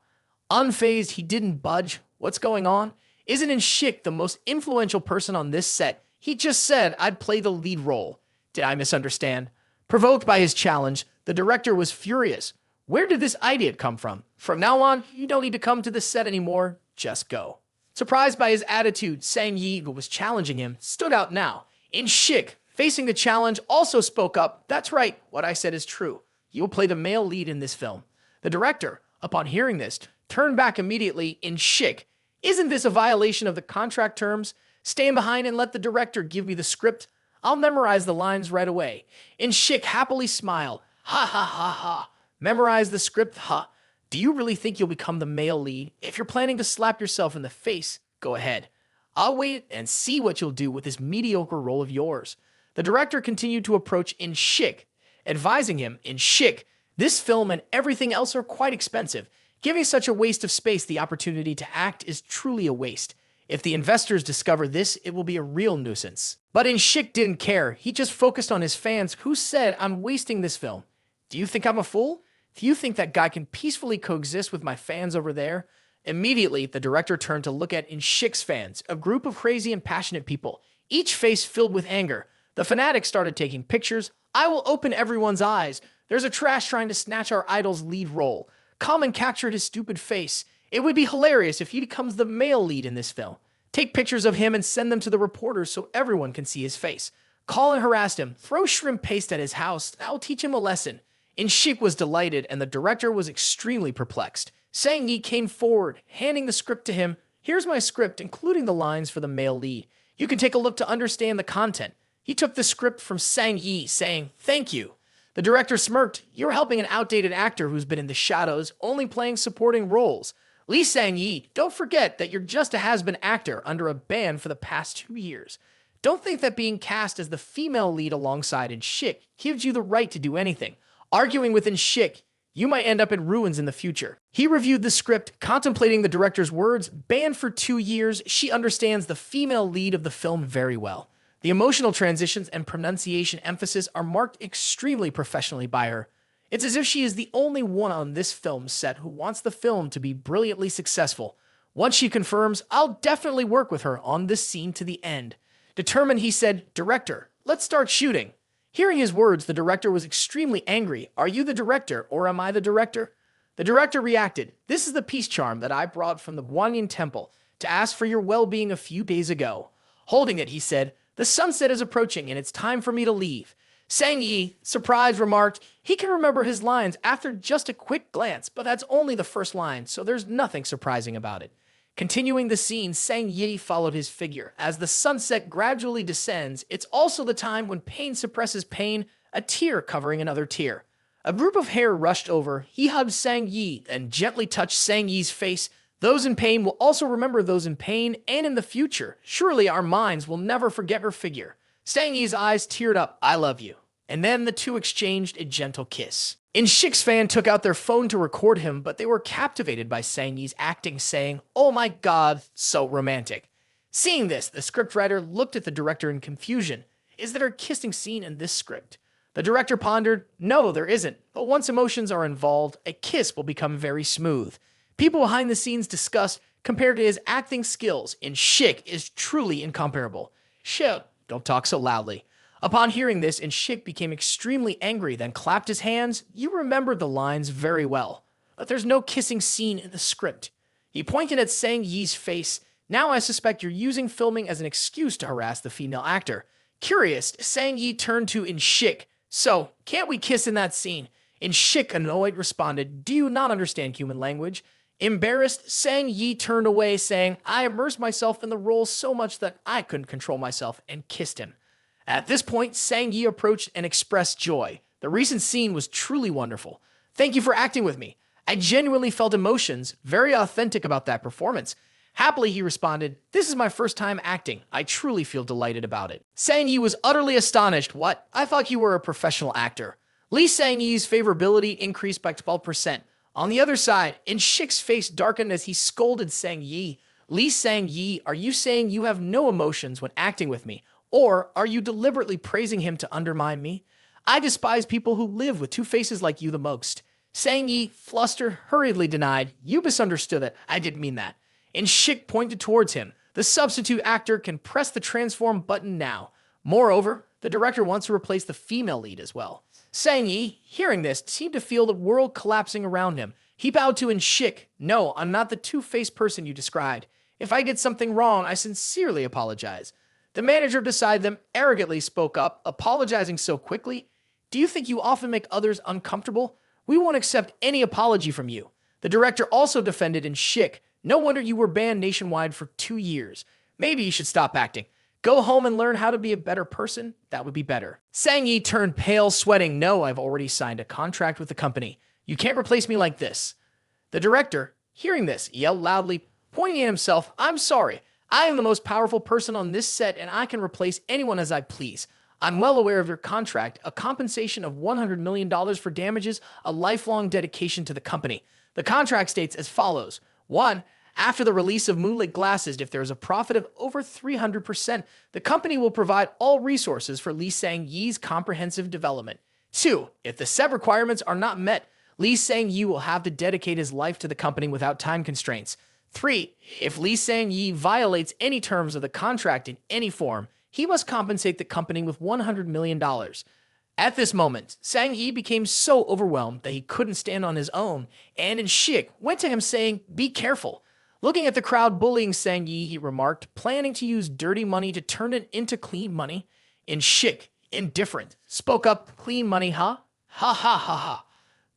Unfazed, he didn't budge. "What's going on? Isn't In Shik the most influential person on this set? He just said I'd play the lead role. Did I misunderstand?" Provoked by his challenge, the director was furious. "Where did this idiot come from? From now on, you don't need to come to the set anymore. Just go." Surprised by his attitude, Sang-yi, who was challenging him, stood out now. In Shik, facing the challenge, also spoke up. "That's right, what I said is true. You will play the male lead in this film." The director, upon hearing this, turned back immediately. In Shik, "Isn't this a violation of the contract terms? Stand behind and let the director give me the script. I'll memorize the lines right away." In Shik happily smiled. "Ha ha ha ha. Memorize the script, huh? Do you really think you'll become the male lead? If you're planning to slap yourself in the face, go ahead. I'll wait and see what you'll do with this mediocre role of yours." The director continued to approach In Shik, advising him, "In Shik, this film and everything else are quite expensive. Giving such a waste of space the opportunity to act is truly a waste. If the investors discover this, it will be a real nuisance." But In Shik didn't care. He just focused on his fans. "Who said I'm wasting this film? Do you think I'm a fool? Do you think that guy can peacefully coexist with my fans over there?" Immediately, the director turned to look at In Shik's fans, a group of crazy and passionate people, each face filled with anger. The fanatics started taking pictures. "I will open everyone's eyes. There's a trash trying to snatch our idol's lead role. Come and capture his stupid face. It would be hilarious if he becomes the male lead in this film. Take pictures of him and send them to the reporters so everyone can see his face. Call and harass him. Throw shrimp paste at his house. That'll teach him a lesson." In Shik was delighted, and the director was extremely perplexed. Sang-yi came forward, handing the script to him. "Here's my script, including the lines for the male lead. You can take a look to understand the content." He took the script from Sang-yi, saying, "Thank you." The director smirked. "You're helping an outdated actor who's been in the shadows, only playing supporting roles. Lee Sang-yi, don't forget that you're just a has-been actor under a ban for the past 2 years. Don't think that being cast as the female lead alongside In Shik gives you the right to do anything. Arguing with In Shik, you might end up in ruins in the future." He reviewed the script, contemplating the director's words. Banned for 2 years, she understands the female lead of the film very well. The emotional transitions and pronunciation emphasis are marked extremely professionally by her. It's as if she is the only one on this film set who wants the film to be brilliantly successful. Once she confirms, "I'll definitely work with her on this scene to the end." Determined, he said, "Director, let's start shooting." Hearing his words, the director was extremely angry. "Are you the director, or am I the director?" The director reacted, "This is the peace charm that I brought from the Guanyin Temple to ask for your well-being a few days ago." Holding it, he said, "The sunset is approaching, and it's time for me to leave." Sang-yi, surprised, remarked, he can remember his lines after just a quick glance, but that's only the first line, so there's nothing surprising about it. Continuing the scene, Sang-yi followed his figure. As the sunset gradually descends, it's also the time when pain suppresses pain, a tear covering another tear. A group of hair rushed over. He hugged Sang-yi and gently touched Sang-yi's face. Those in pain will also remember those in pain, and in the future, surely our minds will never forget her figure. Sang Yi's eyes teared up, "I love you." And then the two exchanged a gentle kiss. In Shik's fan took out their phone to record him, but they were captivated by Sang Yi's acting, saying, "Oh my god, so romantic." Seeing this, the scriptwriter looked at the director in confusion. Is there a kissing scene in this script? The director pondered, no, there isn't, but once emotions are involved, a kiss will become very smooth. People behind the scenes discussed, compared to his acting skills, in Shik is truly incomparable. Shit, don't talk so loudly. Upon hearing this, Shik became extremely angry, then clapped his hands. You remember the lines very well, but there's no kissing scene in the script. He pointed at Sang Yi's face. Now I suspect you're using filming as an excuse to harass the female actor. Curious, Sang Yi turned to Shik. So, can't we kiss in that scene? Shik, annoyed, responded, do you not understand human language? Embarrassed, Sang Yi turned away, saying, I immersed myself in the role so much that I couldn't control myself, and kissed him. At this point, Sang Yi approached and expressed joy. The recent scene was truly wonderful. Thank you for acting with me. I genuinely felt emotions, very authentic about that performance. Happily, he responded, this is my first time acting. I truly feel delighted about it. Sang Yi was utterly astonished. What? I thought you were a professional actor. Lee Sang Yi's favorability increased by 12%. On the other side, Shik's face darkened as he scolded Sang Yi. Lee Sang Yi, are you saying you have no emotions when acting with me? Or are you deliberately praising him to undermine me? I despise people who live with two faces like you the most. Sang Yi, flustered, hurriedly denied, you misunderstood it. I didn't mean that. Shik pointed towards him. The substitute actor can press the transform button now. Moreover, the director wants to replace the female lead as well. Sang Yi, hearing this, seemed to feel the world collapsing around him. He bowed to Shik. No, I'm not the two-faced person you described. If I did something wrong, I sincerely apologize. The manager beside them arrogantly spoke up, apologizing so quickly. Do you think you often make others uncomfortable? We won't accept any apology from you. The director also defended Shik. No wonder you were banned nationwide for 2 years. Maybe you should stop acting. Go home and learn how to be a better person. That would be better. Sang Yi turned pale, sweating. No, I've already signed a contract with the company. You can't replace me like this. The director, hearing this, yelled loudly, pointing at himself, I'm sorry. I am the most powerful person on this set and I can replace anyone as I please. I'm well aware of your contract, a compensation of $100 million for damages, a lifelong dedication to the company. The contract states as follows. 1. After the release of Moonlit Glasses, if there is a profit of over 300%, the company will provide all resources for Lee Sang Yi's comprehensive development. 2. If the set requirements are not met, Lee Sang Yi will have to dedicate his life to the company without time constraints. 3. If Lee Sang Yi violates any terms of the contract in any form, he must compensate the company with $100 million. At this moment, Sang Yi became so overwhelmed that he couldn't stand on his own, and Shik went to him saying, be careful. Looking at the crowd bullying Sang Yi, he remarked, planning to use dirty money to turn it into clean money. Shik, indifferent, spoke up, clean money, huh? Ha ha ha ha.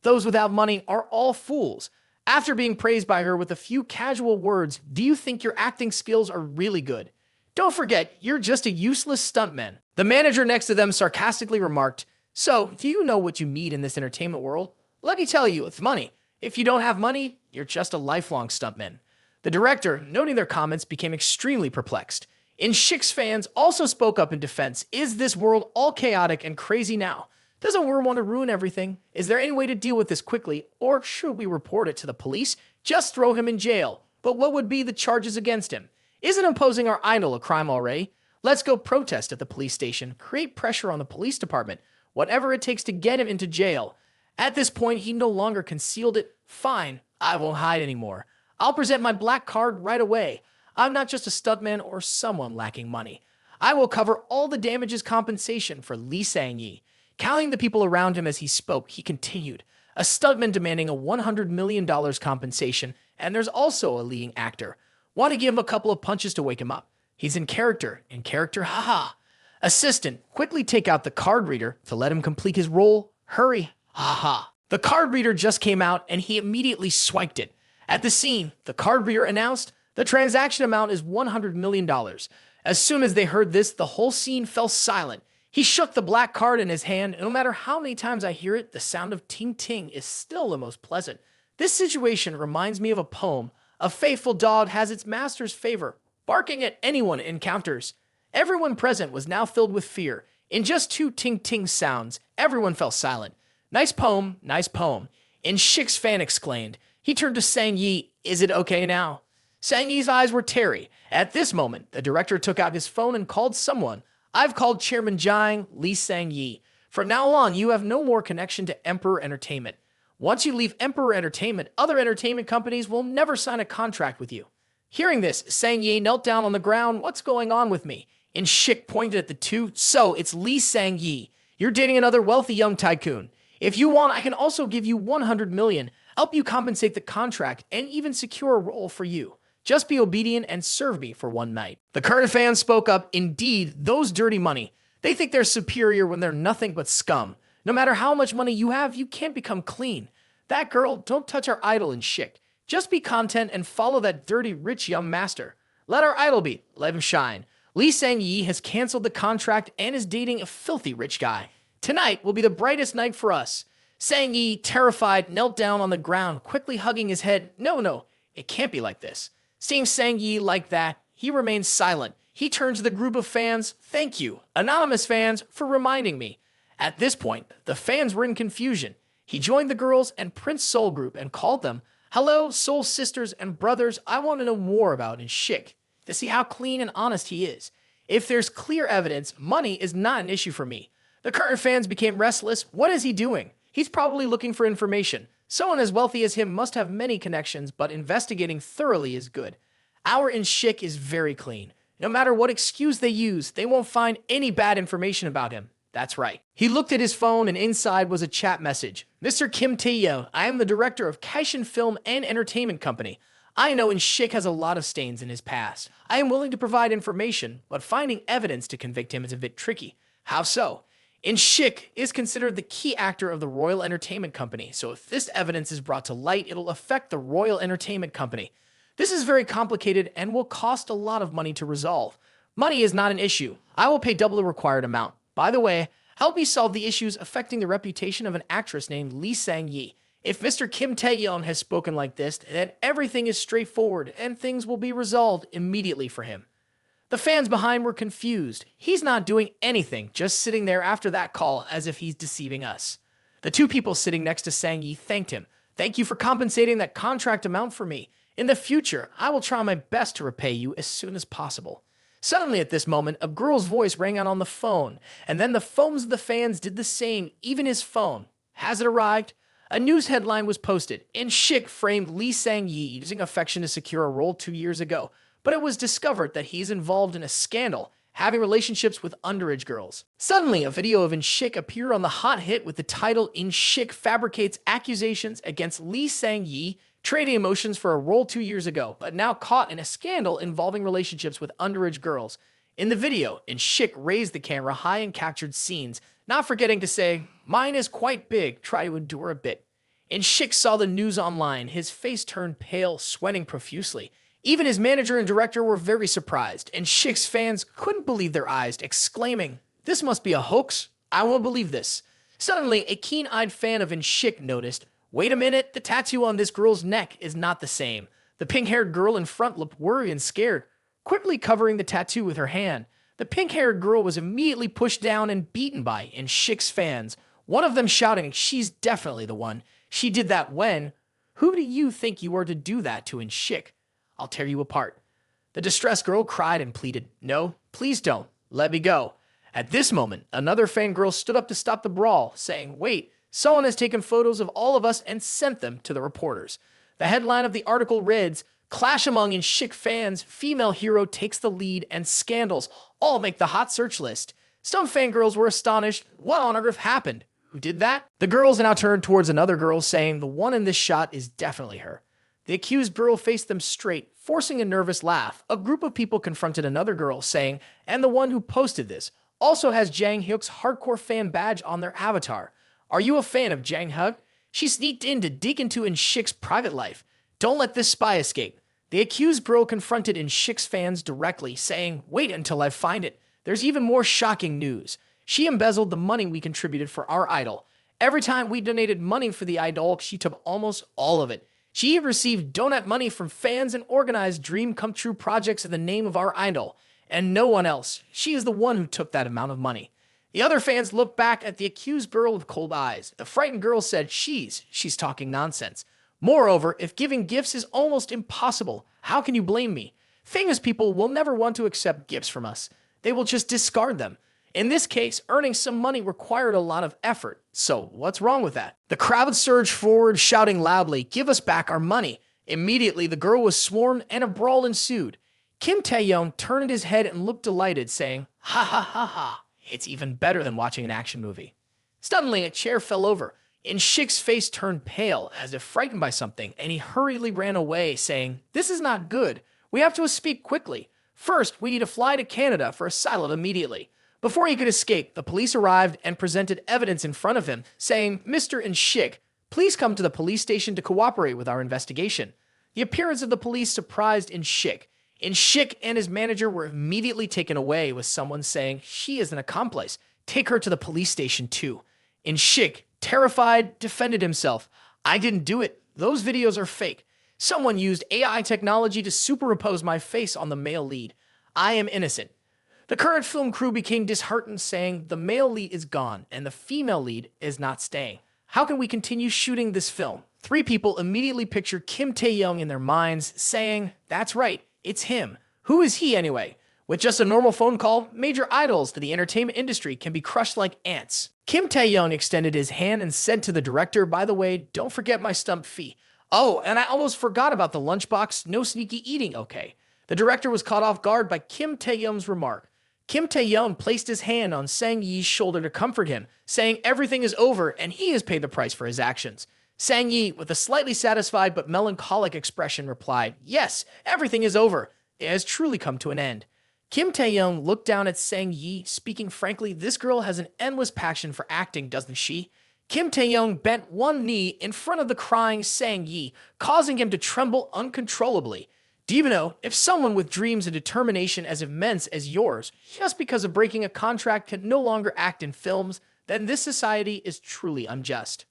Those without money are all fools. After being praised by her with a few casual words, do you think your acting skills are really good? Don't forget, you're just a useless stuntman. The manager next to them sarcastically remarked, so, do you know what you need in this entertainment world? Let me tell you, it's money. If you don't have money, you're just a lifelong stuntman. The director, noting their comments, became extremely perplexed. Shik's fans also spoke up in defense. Is this world all chaotic and crazy now? Doesn't Word want to ruin everything? Is there any way to deal with this quickly? Or should we report it to the police? Just throw him in jail. But what would be the charges against him? Isn't imposing our idol a crime already? Let's go protest at the police station, create pressure on the police department, whatever it takes to get him into jail. At this point, he no longer concealed it. Fine, I won't hide anymore. I'll present my black card right away. I'm not just a stuntman or someone lacking money. I will cover all the damages compensation for Lee Sang Yi. Counting the people around him as he spoke, he continued. A stuntman demanding a $100 million compensation, and there's also a leading actor. Want to give him a couple of punches to wake him up. He's in character, haha. Assistant, quickly take out the card reader to let him complete his role. Hurry, haha. The card reader just came out and he immediately swiped it. At the scene, the card reader announced, the transaction amount is $100 million. As soon as they heard this, the whole scene fell silent. He shook the black card in his hand, and no matter how many times I hear it, the sound of ting ting is still the most pleasant. This situation reminds me of a poem A faithful dog has its master's favor, barking at anyone it encounters. Everyone present was now filled with fear. In just 2 ting-ting sounds, everyone fell silent. Nice poem, nice poem. In Shik's fan exclaimed. He turned to Sang Yi, is it okay now? Sang Yi's eyes were teary. At this moment, the director took out his phone and called someone. I've called Chairman Jiang, Lee Sang Yi. From now on, you have no more connection to Emperor Entertainment. Once you leave Emperor Entertainment, other entertainment companies will never sign a contract with you. Hearing this, Sang Yi knelt down on the ground. What's going on with me? And Shik pointed at the two. So, it's Lee Sang Yi. You're dating another wealthy young tycoon. If you want, I can also give you 100 million, help you compensate the contract, and even secure a role for you. Just be obedient and serve me for one night. The current fan spoke up. Indeed, those dirty money. They think they're superior when they're nothing but scum. No matter how much money you have, you can't become clean. That girl, don't touch our idol in Shik. Just be content and follow that dirty rich young master. Let our idol be. Let him shine. Lee Sang Yi has canceled the contract and is dating a filthy rich guy. Tonight will be the brightest night for us. Sang Yi, terrified, knelt down on the ground, quickly hugging his head. No, it can't be like this. Seeing Sang Yi like that, he remains silent. He turned to the group of fans. Thank you, anonymous fans, for reminding me. At this point, the fans were in confusion. He joined the girls and Prince Seoul group and called them, hello, Seoul sisters and brothers, I want to know more about in Shik, to see how clean and honest he is. If there's clear evidence, money is not an issue for me. The current fans became restless. What is he doing? He's probably looking for information. Someone as wealthy as him must have many connections, but investigating thoroughly is good. Our in Shik is very clean. No matter what excuse they use, they won't find any bad information about him. That's right. He looked at his phone and inside was a chat message. Mr. Kim Taehyung, I am the director of Kaishin Film and Entertainment Company. I know in Shik has a lot of stains in his past. I am willing to provide information, but finding evidence to convict him is a bit tricky. How so? In Shik is considered the key actor of the Royal Entertainment Company, so if this evidence is brought to light, it'll affect the Royal Entertainment Company. This is very complicated and will cost a lot of money to resolve. Money is not an issue. I will pay double the required amount. By the way, help me solve the issues affecting the reputation of an actress named Lee Sang Yi. If Mr. Kim Taehyung has spoken like this, then everything is straightforward and things will be resolved immediately for him. The fans behind were confused. He's not doing anything, just sitting there after that call as if he's deceiving us. The two people sitting next to Sang Yi thanked him. Thank you for compensating that contract amount for me. In the future, I will try my best to repay you as soon as possible. Suddenly at this moment, a girl's voice rang out on the phone, and then the phones of the fans did the same, even his phone. Has it arrived? A news headline was posted. In Shik framed Lee Sang Yi using affection to secure a role 2 years ago, but it was discovered that he's involved in a scandal, having relationships with underage girls. Suddenly, a video of In Shik appeared on the hot hit with the title In Shik fabricates accusations against Lee Sang Yi, trading emotions for a role 2 years ago, but now caught in a scandal involving relationships with underage girls. In the video, In Shik raised the camera high and captured scenes, not forgetting to say, mine is quite big, try to endure a bit. In Shik saw the news online, his face turned pale, sweating profusely. Even his manager and director were very surprised, and Shik's fans couldn't believe their eyes, exclaiming, this must be a hoax. I won't believe this. Suddenly, a keen-eyed fan of In Shik noticed, wait a minute, the tattoo on this girl's neck is not the same. The pink-haired girl in front looked worried and scared, quickly covering the tattoo with her hand. The pink-haired girl was immediately pushed down and beaten by In Shik's fans, one of them shouting, she's definitely the one. She did that when? Who do you think you are to do that to In Shik? I'll tear you apart. The distressed girl cried and pleaded, no, please don't. Let me go. At this moment, another fangirl stood up to stop the brawl, saying, wait, someone has taken photos of all of us and sent them to the reporters. The headline of the article reads, clash among In Shik fans, female hero takes the lead and scandals all make the hot search list. Some fangirls were astonished. What on earth happened? Who did that? The girls now turned towards another girl, saying the one in this shot is definitely her. The accused girl faced them straight, forcing a nervous laugh. A group of people confronted another girl, saying, and the one who posted this also has Jang Hyuk's hardcore fan badge on their avatar. Are you a fan of Jang Hyuk? She sneaked in to dig into In Shik's private life. Don't let this spy escape. The accused girl confronted In Shik's fans directly, saying, wait until I find it. There's even more shocking news. She embezzled the money we contributed for our idol. Every time we donated money for the idol, she took almost all of it. She received donut money from fans and organized dream-come-true projects in the name of our idol, and no one else. She is the one who took that amount of money. The other fans looked back at the accused girl with cold eyes. The frightened girl said she's talking nonsense. Moreover, if giving gifts is almost impossible, how can you blame me? Famous people will never want to accept gifts from us. They will just discard them. In this case, earning some money required a lot of effort. So what's wrong with that? The crowd surged forward, shouting loudly, "Give us back our money." Immediately, the girl was sworn and a brawl ensued. Kim Taehyung turned his head and looked delighted, saying, "Ha ha ha ha. It's even better than watching an action movie." Suddenly, a chair fell over. In Shik's face turned pale, as if frightened by something, and he hurriedly ran away, saying, "This is not good. We have to escape quickly. First, we need to fly to Canada for asylum immediately." Before he could escape, the police arrived and presented evidence in front of him, saying, "Mr. and Shik, please come to the police station to cooperate with our investigation." The appearance of the police surprised In Shik. In Shik and his manager were immediately taken away, with someone saying, "She is an accomplice. Take her to the police station too." In Shik, terrified, defended himself. "I didn't do it. Those videos are fake. Someone used AI technology to superimpose my face on the male lead. I am innocent." The current film crew became disheartened, saying, "The male lead is gone, and the female lead is not staying. How can we continue shooting this film?" Three people immediately pictured Kim Taehyung in their minds, saying, "That's right, it's him. Who is he anyway?" With just a normal phone call, major idols to the entertainment industry can be crushed like ants. Kim Taehyung extended his hand and said to the director, "By the way, don't forget my stump fee. Oh, and I almost forgot about the lunchbox, no sneaky eating, okay?" The director was caught off guard by Kim Taehyung's remark. Kim Taehyung placed his hand on Sang Yi's shoulder to comfort him, saying everything is over and he has paid the price for his actions. Sang Yi, with a slightly satisfied but melancholic expression, replied, "Yes, everything is over. It has truly come to an end." Kim Taehyung looked down at Sang Yi, speaking frankly, "This girl has an endless passion for acting, doesn't she?" Kim Taehyung bent one knee in front of the crying Sang Yi, causing him to tremble uncontrollably. "Do you know, if someone with dreams and determination as immense as yours, just because of breaking a contract can no longer act in films, then this society is truly unjust."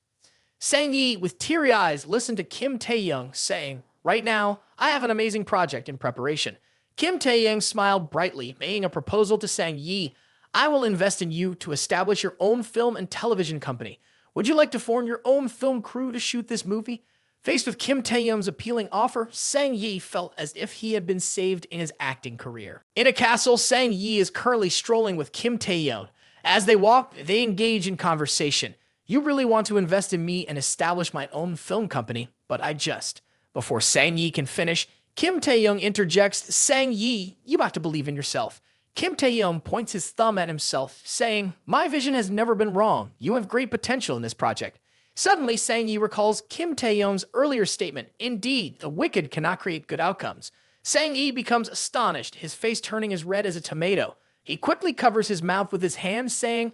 Sang Yi, with teary eyes, listened to Kim Taehyung, saying, "Right now, I have an amazing project in preparation." Kim Taehyung smiled brightly, making a proposal to Sang Yi. "I will invest in you to establish your own film and television company. Would you like to form your own film crew to shoot this movie?" Faced with Kim Taehyung's appealing offer, Sang Yi felt as if he had been saved in his acting career. In a castle, Sang Yi is currently strolling with Kim Taehyung. As they walk, they engage in conversation. "You really want to invest in me and establish my own film company, but I just..." Before Sang Yi can finish, Kim Taehyung interjects, "Sang Yi, you ought to believe in yourself." Kim Taehyung points his thumb at himself, saying, "My vision has never been wrong. You have great potential in this project." Suddenly, Sang Yi recalls Kim Taehyung's earlier statement, "Indeed, the wicked cannot create good outcomes." Sang Yi becomes astonished, his face turning as red as a tomato. He quickly covers his mouth with his hand, saying,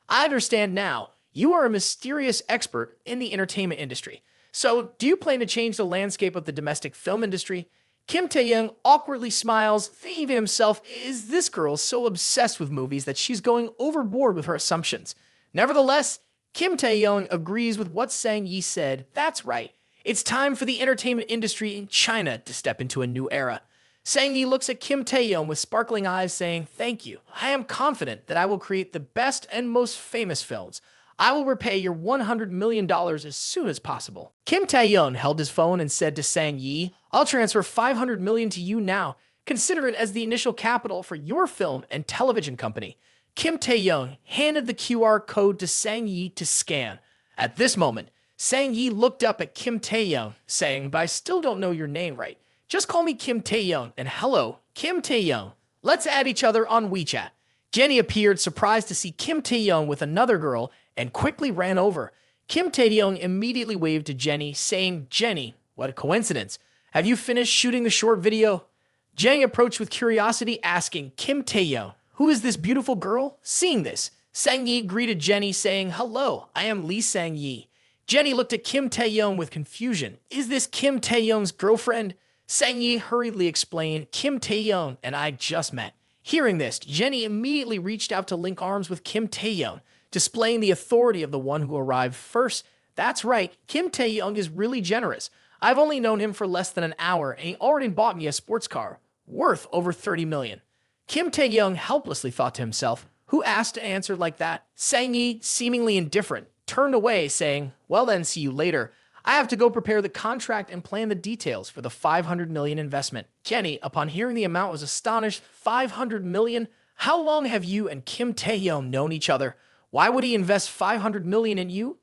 "I understand now. You are a mysterious expert in the entertainment industry. So, do you plan to change the landscape of the domestic film industry?" Kim Taehyung awkwardly smiles, thinking to himself, "Is this girl so obsessed with movies that she's going overboard with her assumptions?" Nevertheless, Kim Taehyung agrees with what Sang Yi said. That's right. It's time for the entertainment industry in China to step into a new era. Sang Yi looks at Kim Taehyung with sparkling eyes, saying, "Thank you. I am confident that I will create the best and most famous films. I will repay your $100 million as soon as possible." Kim Taehyung held his phone and said to Sang Yi, "I'll transfer $500 million to you now. Consider it as the initial capital for your film and television company." Kim Taehyung handed the QR code to Sang Yi to scan. At this moment, Sang Yi looked up at Kim Taehyung, saying, "But I still don't know your name right. Just call me Kim Taehyung, and hello, Kim Taehyung. Let's add each other on WeChat." Jenny appeared, surprised to see Kim Taehyung with another girl, and quickly ran over. Kim Taehyung immediately waved to Jenny, saying, "Jenny, what a coincidence. Have you finished shooting the short video?" Jenny approached with curiosity, asking Kim Taehyung, "Who is this beautiful girl?" Seeing this, Sang Yi greeted Jenny, saying, "Hello, I am Lee Sang Yi." Jenny looked at Kim Taehyung with confusion. "Is this Kim Taehyung's girlfriend?" Sang Yi hurriedly explained, "Kim Taehyung and I just met." Hearing this, Jenny immediately reached out to link arms with Kim Taehyung, displaying the authority of the one who arrived first. That's right, Kim Taehyung is really generous. I've only known him for less than an hour, and he already bought me a sports car, worth over 30 million. Kim Taehyung helplessly thought to himself, who asked to answer like that? Sang-yi, seemingly indifferent, turned away, saying, well then, see you later. I have to go prepare the contract and plan the details for the 500 million investment. Jenny, upon hearing the amount, was astonished. 500 million? How long have you and Kim Taehyung known each other? Why would he invest 500 million in you?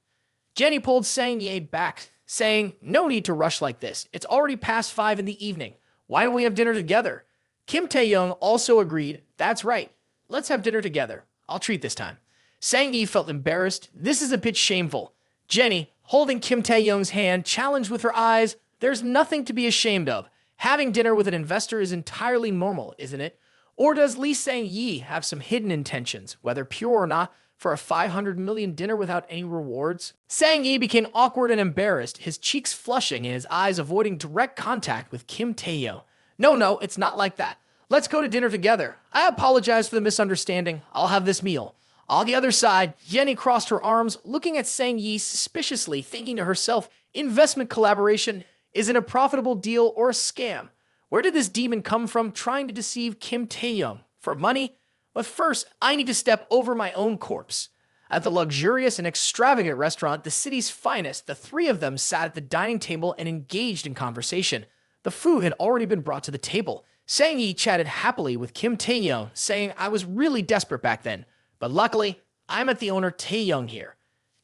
Jenny pulled Sang-yi back, saying, no need to rush like this. It's already past 5 in the evening. Why don't we have dinner together? Kim Taehyung also agreed. That's right. Let's have dinner together. I'll treat this time. Sang-yi felt embarrassed. This is a bit shameful. Jenny, holding Kim Taehyung's hand, challenged with her eyes. There's nothing to be ashamed of. Having dinner with an investor is entirely normal, isn't it? Or does Lee Sang-yi have some hidden intentions, whether pure or not, for a 500 million dinner without any rewards? Sang-yi became awkward and embarrassed, his cheeks flushing and his eyes avoiding direct contact with Kim Taehyung. No, it's not like that. Let's go to dinner together. I apologize for the misunderstanding. I'll have this meal. On the other side, Jenny crossed her arms, looking at Sang-yi suspiciously, thinking to herself, investment collaboration, is it a profitable deal or a scam? Where did this demon come from trying to deceive Kim Taehyung? For money? But first, I need to step over my own corpse. At the luxurious and extravagant restaurant, the city's finest, the three of them sat at the dining table and engaged in conversation. The food had already been brought to the table. Sang-yi chatted happily with Kim Taehyung, saying, I was really desperate back then, but luckily, I met the owner Taehyung here.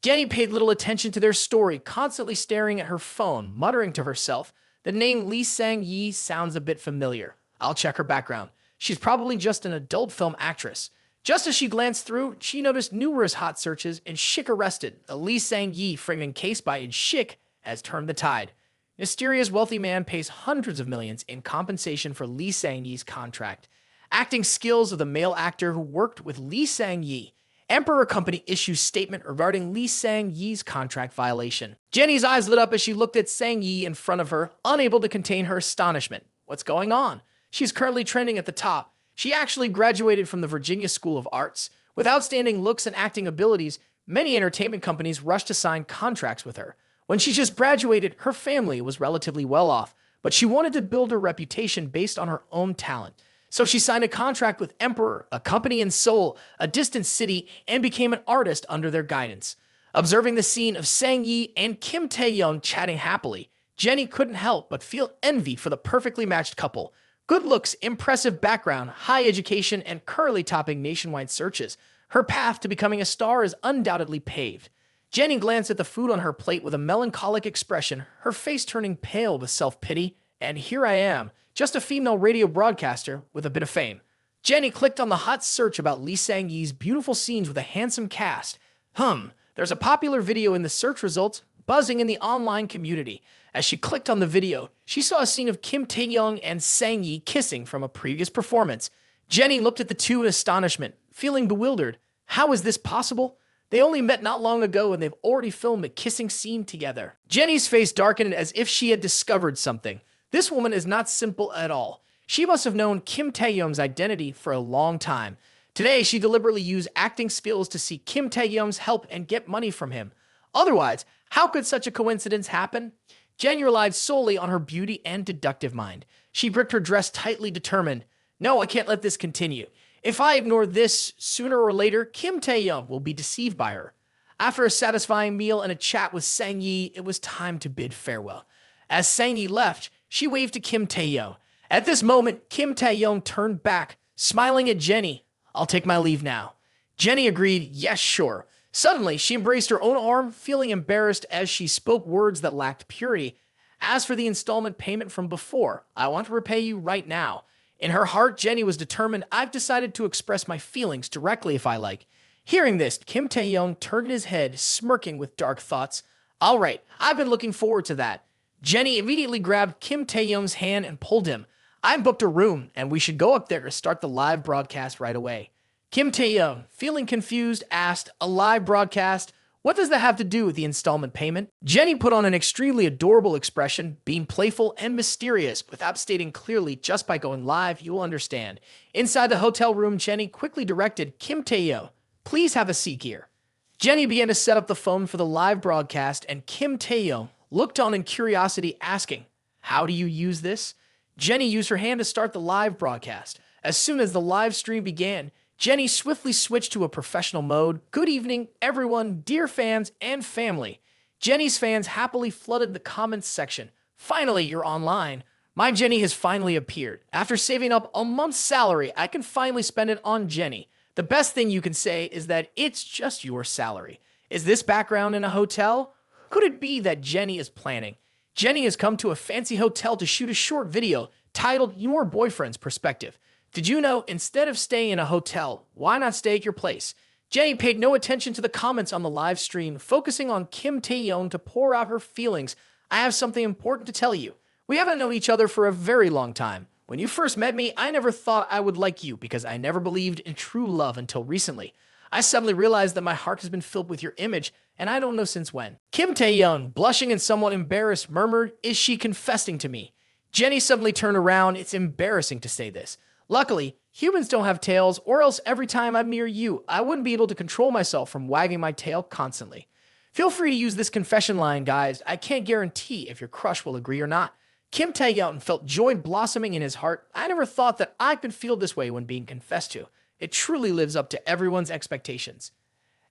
Jenny paid little attention to their story, constantly staring at her phone, muttering to herself, the name Lee Sang-yi sounds a bit familiar. I'll check her background. She's probably just an adult film actress. Just as she glanced through, she noticed numerous hot searches and Schick arrested. A Lee Sang-yi framing case by Schick has turned the tide. Mysterious wealthy man pays hundreds of millions in compensation for Lee Sang-yi's contract. Acting skills of the male actor who worked with Lee Sang-yi. Emperor Company issues statement regarding Lee Sang-yi's contract violation. Jenny's eyes lit up as she looked at Sang-yi in front of her, unable to contain her astonishment. What's going on? She's currently trending at the top. She actually graduated from the Virginia School of Arts. With outstanding looks and acting abilities, many entertainment companies rushed to sign contracts with her. When she just graduated, her family was relatively well off, but she wanted to build her reputation based on her own talent. So she signed a contract with Emperor, a company in Seoul, a distant city, and became an artist under their guidance. Observing the scene of Sang-yi and Kim Taehyung chatting happily, Jenny couldn't help but feel envy for the perfectly matched couple. Good looks, impressive background, high education, and currently topping nationwide searches. Her path to becoming a star is undoubtedly paved. Jenny glanced at the food on her plate with a melancholic expression, her face turning pale with self-pity. And here I am, just a female radio broadcaster with a bit of fame. Jenny clicked on the hot search about Lee Sang-yi's beautiful scenes with a handsome cast. There's a popular video in the search results, buzzing in the online community. As she clicked on the video, she saw a scene of Kim Taehyung and Sang-yi kissing from a previous performance. Jenny looked at the two in astonishment, feeling bewildered. How is this possible? They only met not long ago and they've already filmed a kissing scene together. Jenny's face darkened as if she had discovered something. This woman is not simple at all. She must have known Kim Taehyung's identity for a long time. Today, she deliberately used acting skills to seek Kim Taehyung's help and get money from him. Otherwise, how could such a coincidence happen? Jenny relied solely on her beauty and deductive mind. She gripped her dress tightly, determined. No, I can't let this continue. If I ignore this, sooner or later, Kim Taehyung will be deceived by her. After a satisfying meal and a chat with Sang-yi, it was time to bid farewell. As Sang-yi left, she waved to Kim Taehyung. At this moment, Kim Taehyung turned back, smiling at Jenny. I'll take my leave now. Jenny agreed, yes, sure. Suddenly, she embraced her own arm, feeling embarrassed as she spoke words that lacked purity. As for the installment payment from before, I want to repay you right now. In her heart, Jenny was determined. I've decided to express my feelings directly if I like. Hearing this, Kim Taehyung turned his head, smirking with dark thoughts. All right, I've been looking forward to that. Jenny immediately grabbed Kim Taehyung's hand and pulled him. I've booked a room, and we should go up there to start the live broadcast right away. Kim Taehyung, feeling confused, asked, a live broadcast? What does that have to do with the installment payment? Jenny put on an extremely adorable expression, being playful and mysterious, without stating clearly. Just by going live, you will understand. Inside the hotel room, Jenny quickly directed Kim Taehyung, please have a seat here. Jenny began to set up the phone for the live broadcast, and Kim Taehyung, looked on in curiosity, asking, "How do you use this?" Jenny used her hand to start the live broadcast. As soon as the live stream began, Jenny swiftly switched to a professional mode. "Good evening, everyone, dear fans and family." Jenny's fans happily flooded the comments section. "Finally, you're online. My Jenny has finally appeared. After saving up a month's salary, I can finally spend it on Jenny. The best thing you can say is that it's just your salary. Is this background in a hotel? Could it be that Jenny is planning? Jenny has come to a fancy hotel to shoot a short video titled Your Boyfriend's Perspective. Did you know, instead of staying in a hotel, why not stay at your place?" Jenny paid no attention to the comments on the live stream, focusing on Kim Taehyung to pour out her feelings. "I have something important to tell you. We haven't known each other for a very long time. When you first met me, I never thought I would like you because I never believed in true love until recently. I suddenly realized that my heart has been filled with your image, and I don't know since when." Kim Taehyung, blushing and somewhat embarrassed, murmured, "Is she confessing to me?" Jenny suddenly turned around. "It's embarrassing to say this. Luckily, humans don't have tails, or else every time I'm near you, I wouldn't be able to control myself from wagging my tail constantly. Feel free to use this confession line, guys. I can't guarantee if your crush will agree or not." Kim Taehyung felt joy blossoming in his heart. "I never thought that I could feel this way when being confessed to. It truly lives up to everyone's expectations."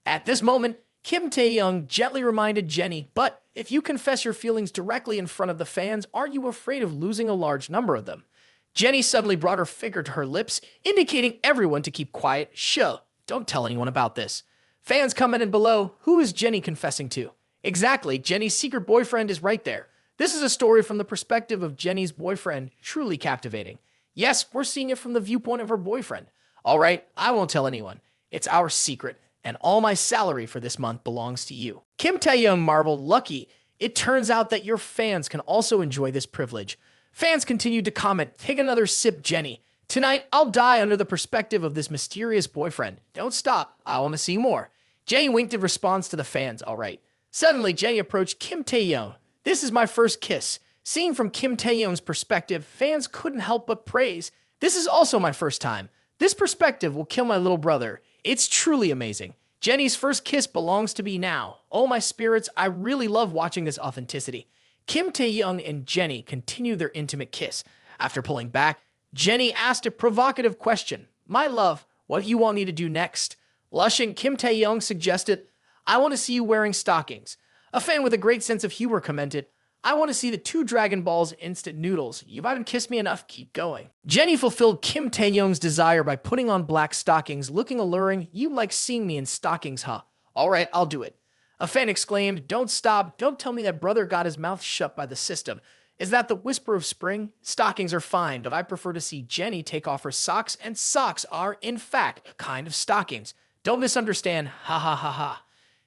At this moment, Kim Taehyung gently reminded Jenny, "But if you confess your feelings directly in front of the fans, aren't you afraid of losing a large number of them?" Jenny suddenly brought her finger to her lips, indicating everyone to keep quiet. "Shuh, don't tell anyone about this." Fans commented below, "Who is Jenny confessing to?" Exactly, Jenny's secret boyfriend is right there. This is a story from the perspective of Jenny's boyfriend, truly captivating. Yes, we're seeing it from the viewpoint of her boyfriend. All right, I won't tell anyone. It's our secret, and all my salary for this month belongs to you. Kim Taehyung marveled, "Lucky. It turns out that your fans can also enjoy this privilege." Fans continued to comment, "Take another sip, Jenny. Tonight, I'll die under the perspective of this mysterious boyfriend. Don't stop. I want to see more." Jenny winked in response to the fans. All right. Suddenly, Jenny approached Kim Taehyung. "This is my first kiss." Seen from Kim Taehyung's perspective, fans couldn't help but praise. "This is also my first time. This perspective will kill my little brother. It's truly amazing. Jenny's first kiss belongs to me now. Oh, my spirits, I really love watching this authenticity." Kim Taehyung and Jenny continued their intimate kiss. After pulling back, Jenny asked a provocative question. "My love, what do you want me to do next?" Blushing, Kim Taehyung suggested, "I want to see you wearing stockings." A fan with a great sense of humor commented, "I want to see the 2 Dragon Balls instant noodles. You haven't kissed me enough, keep going." Jenny fulfilled Kim Taehyung's desire by putting on black stockings, looking alluring. "You like seeing me in stockings, huh? All right, I'll do it." A fan exclaimed, "Don't stop. Don't tell me that brother got his mouth shut by the system. Is that the whisper of spring? Stockings are fine, but I prefer to see Jenny take off her socks, and socks are, in fact, a kind of stockings. Don't misunderstand. Ha ha ha ha."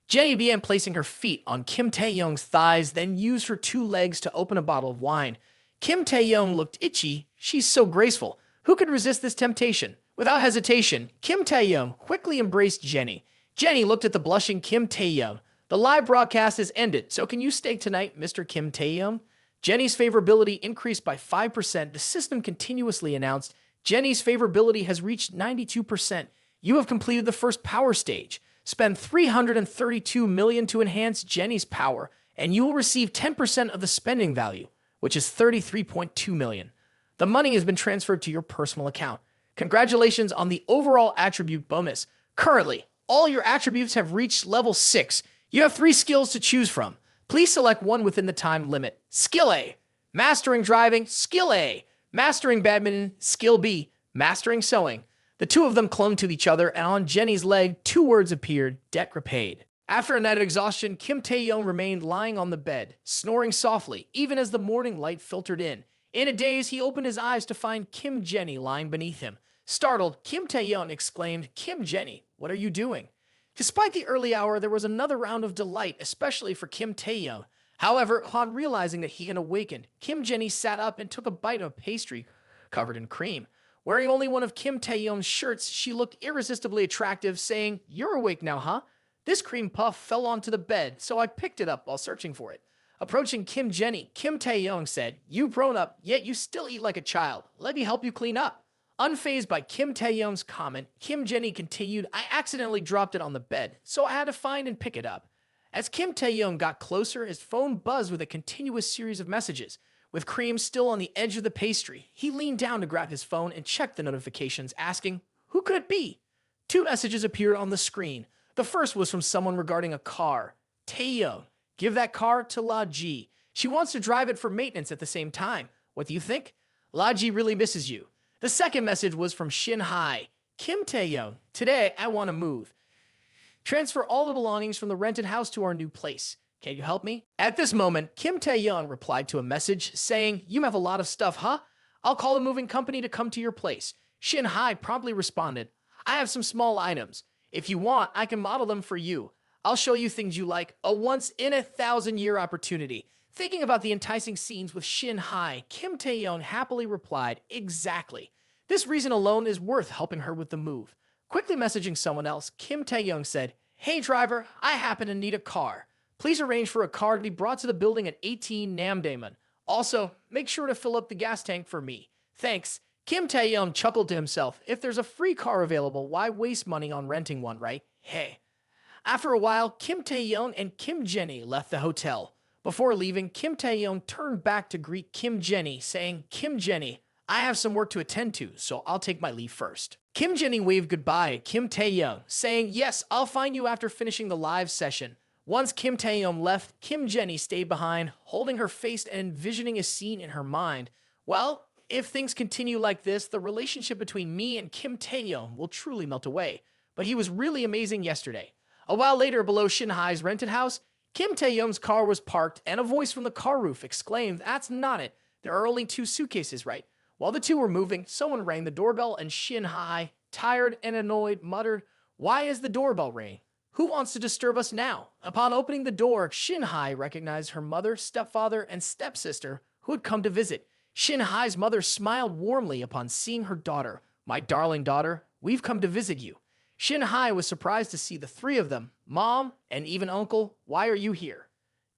Jenny began placing her feet on Kim Taehyung's thighs, then used her 2 legs to open a bottle of wine. Kim Taehyung looked itchy. She's so graceful. Who could resist this temptation? Without hesitation, Kim Taehyung quickly embraced Jenny. Jenny looked at the blushing Kim Taehyung. "The live broadcast is ended, so can you stay tonight, Mr. Kim Taehyung?" Jenny's favorability increased by 5%. The system continuously announced, "Jenny's favorability has reached 92%. You have completed the first power stage. Spend $332 million to enhance Jenny's power, and you will receive 10% of the spending value, which is $33.2 million. The money has been transferred to your personal account. Congratulations on the overall attribute bonus. Currently, all your attributes have reached level 6. You have 3 skills to choose from. Please select one within the time limit. Skill A, mastering driving. Skill A, mastering badminton. Skill B, mastering sewing." The 2 of them clung to each other, and on Jenny's leg, 2 words appeared: "Debt repaid." After a night of exhaustion, Kim Taehyung remained lying on the bed, snoring softly, even as the morning light filtered in. In a daze, he opened his eyes to find Kim Jenny lying beneath him. Startled, Kim Taehyung exclaimed, "Kim Jenny, what are you doing?" Despite the early hour, there was another round of delight, especially for Kim Taehyung. However, upon realizing that he had awakened, Kim Jenny sat up and took a bite of pastry covered in cream. Wearing only one of Kim Taehyung's shirts, she looked irresistibly attractive, saying, "You're awake now, huh? This cream puff fell onto the bed, so I picked it up while searching for it." Approaching Kim Jenny, Kim Taehyung said, "You've grown up, yet you still eat like a child. Let me help you clean up." Unfazed by Kim Taehyung's comment, Kim Jenny continued, "I accidentally dropped it on the bed, so I had to find and pick it up." As Kim Taehyung got closer, his phone buzzed with a continuous series of messages. With cream still on the edge of the pastry, he leaned down to grab his phone and check the notifications, asking, "Who could it be?" Two messages appeared on the screen. The first was from someone regarding a car. Taehyung, give that car to La Ji. She wants to drive it for maintenance at the same time. What do you think? La Ji really misses you. The second message was from Shin Hai. Kim Taehyung, today I want to move. Transfer all the belongings from the rented house to our new place. Can you help me? At this moment, Kim Taehyung replied to a message saying, "You have a lot of stuff, huh? I'll call a moving company to come to your place." Shin Hai promptly responded, "I have some small items. If you want, I can model them for you. I'll show you things you like, a once-in-a-thousand-year opportunity." Thinking about the enticing scenes with Shin Hai, Kim Taehyung happily replied, "Exactly. This reason alone is worth helping her with the move." Quickly messaging someone else, Kim Taehyung said, "Hey driver, I happen to need a car. Please arrange for a car to be brought to the building at 18 Namdaemun. Also, make sure to fill up the gas tank for me. Thanks." Kim Taehyung chuckled to himself. If there's a free car available, why waste money on renting one, right? Hey. After a while, Kim Taehyung and Kim Jenny left the hotel. Before leaving, Kim Taehyung turned back to greet Kim Jenny, saying, "Kim Jenny, I have some work to attend to, so I'll take my leave first." Kim Jenny waved goodbye at Kim Taehyung, saying, "Yes, I'll find you after finishing the live session." Once Kim Taehyung left, Kim Jenny stayed behind, holding her face and envisioning a scene in her mind. Well, if things continue like this, the relationship between me and Kim Taehyung will truly melt away. But he was really amazing yesterday. A while later, below Shin Hai's rented house, Kim Taehyung's car was parked, and a voice from the car roof exclaimed, "That's not it. There are only 2 suitcases, right?" While the two were moving, someone rang the doorbell, and Shin Hai, tired and annoyed, muttered, "Why is the doorbell ringing? Who wants to disturb us now?" Upon opening the door, Shin Hai recognized her mother, stepfather, and stepsister who had come to visit. Shin Hai's mother smiled warmly upon seeing her daughter. "My darling daughter, we've come to visit you." Shin Hai was surprised to see the 3 of them. "Mom, and even Uncle, why are you here?"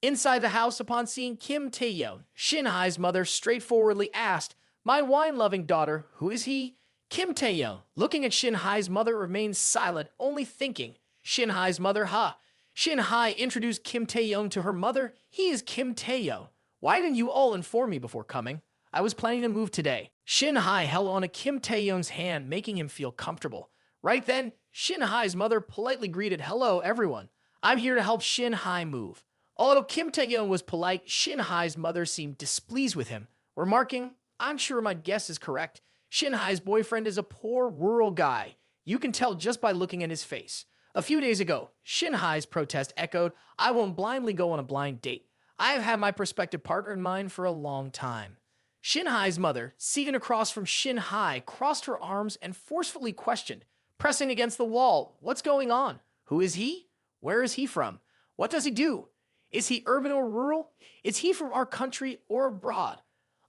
Inside the house, upon seeing Kim Taehyung, Shin Hai's mother straightforwardly asked, "My wine-loving daughter, who is he?" Kim Taehyung, looking at Shin Hai's mother, remained silent, only thinking. Shin Hai's mother, "Ha." Shin Hai introduced Kim Taehyung to her mother. "He is Kim Taehyung. Why didn't you all inform me before coming? I was planning to move today." Shin Hai held on to Kim Taehyung's hand, making him feel comfortable. Right then, Shin Hai's mother politely greeted, "Hello, everyone. I'm here to help Shin Hai move." Although Kim Taehyung was polite, Shin Hai's mother seemed displeased with him, remarking, "I'm sure my guess is correct. Shin Hai's boyfriend is a poor, rural guy. You can tell just by looking at his face." A few days ago, Shin Hai's protest echoed, "I won't blindly go on a blind date. I have had my prospective partner in mind for a long time." Shin Hai's mother, seated across from Shin Hai, crossed her arms and forcefully questioned, pressing against the wall, "What's going on? Who is he? Where is he from? What does he do? Is he urban or rural? Is he from our country or abroad?"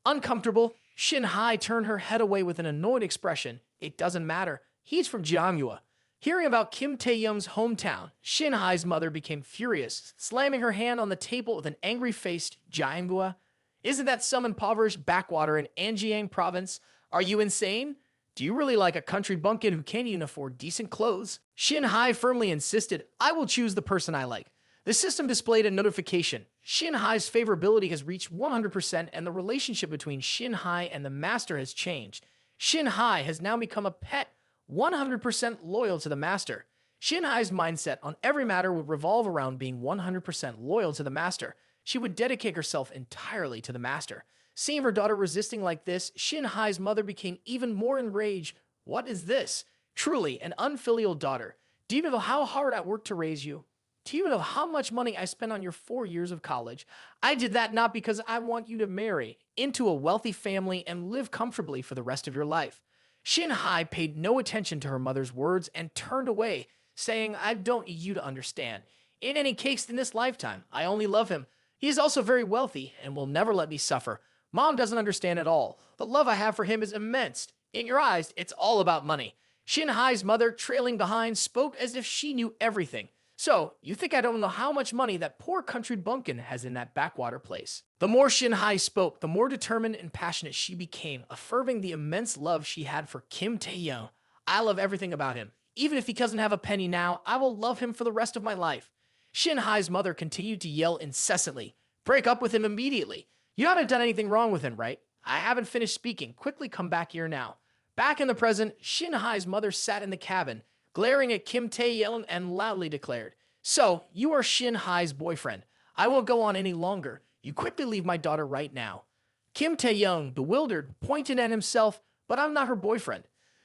Uncomfortable, Shin Hai turned her head away with an annoyed expression. "It doesn't matter. He's from Jamyua." Hearing about Kim Taehyung's hometown, Shin Hai's mother became furious, slamming her hand on the table with an angry-faced, "Jamyua? Isn't that some impoverished backwater in Anjiang province? Are you insane? Do you really like a country bumpkin who can't even afford decent clothes?" Shin Hai firmly insisted, "I will choose the person I like." The system displayed a notification. Shin Hai's favorability has reached 100%, and the relationship between Shin Hai and the master has changed. Shin Hai has now become a pet, 100% loyal to the master. Shin Hai's mindset on every matter would revolve around being 100% loyal to the master. She would dedicate herself entirely to the master. Seeing her daughter resisting like this, Shin Hai's mother became even more enraged. "What is this? Truly an unfilial daughter. Do you know how hard I worked to raise you? Do you know how much money I spent on your 4 years of college? I did that not because I want you to marry into a wealthy family and live comfortably for the rest of your life." Shin Hai paid no attention to her mother's words and turned away, saying, "I don't need you to understand. In any case, in this lifetime, I only love him. He is also very wealthy and will never let me suffer. Mom doesn't understand at all. The love I have for him is immense. In your eyes, it's all about money." Shin Hai's mother, trailing behind, spoke as if she knew everything. "So, you think I don't know how much money that poor country bumpkin has in that backwater place?" The more Shin Hai spoke, the more determined and passionate she became, affirming the immense love she had for Kim Taehyung. "I love everything about him. Even if he doesn't have a penny now, I will love him for the rest of my life." Shin Hai's mother continued to yell incessantly. Break up with him immediately. You haven't done anything wrong with him, right? I haven't finished speaking. Quickly come back here now. Back in the present, Shin Hai's mother sat in the cabin, glaring at Kim Taehyung and loudly declared, So, you are Shin Hai's boyfriend. I won't go on any longer. You quickly leave my daughter right now. Kim Taehyung, bewildered, pointed at himself, but I'm not her boyfriend.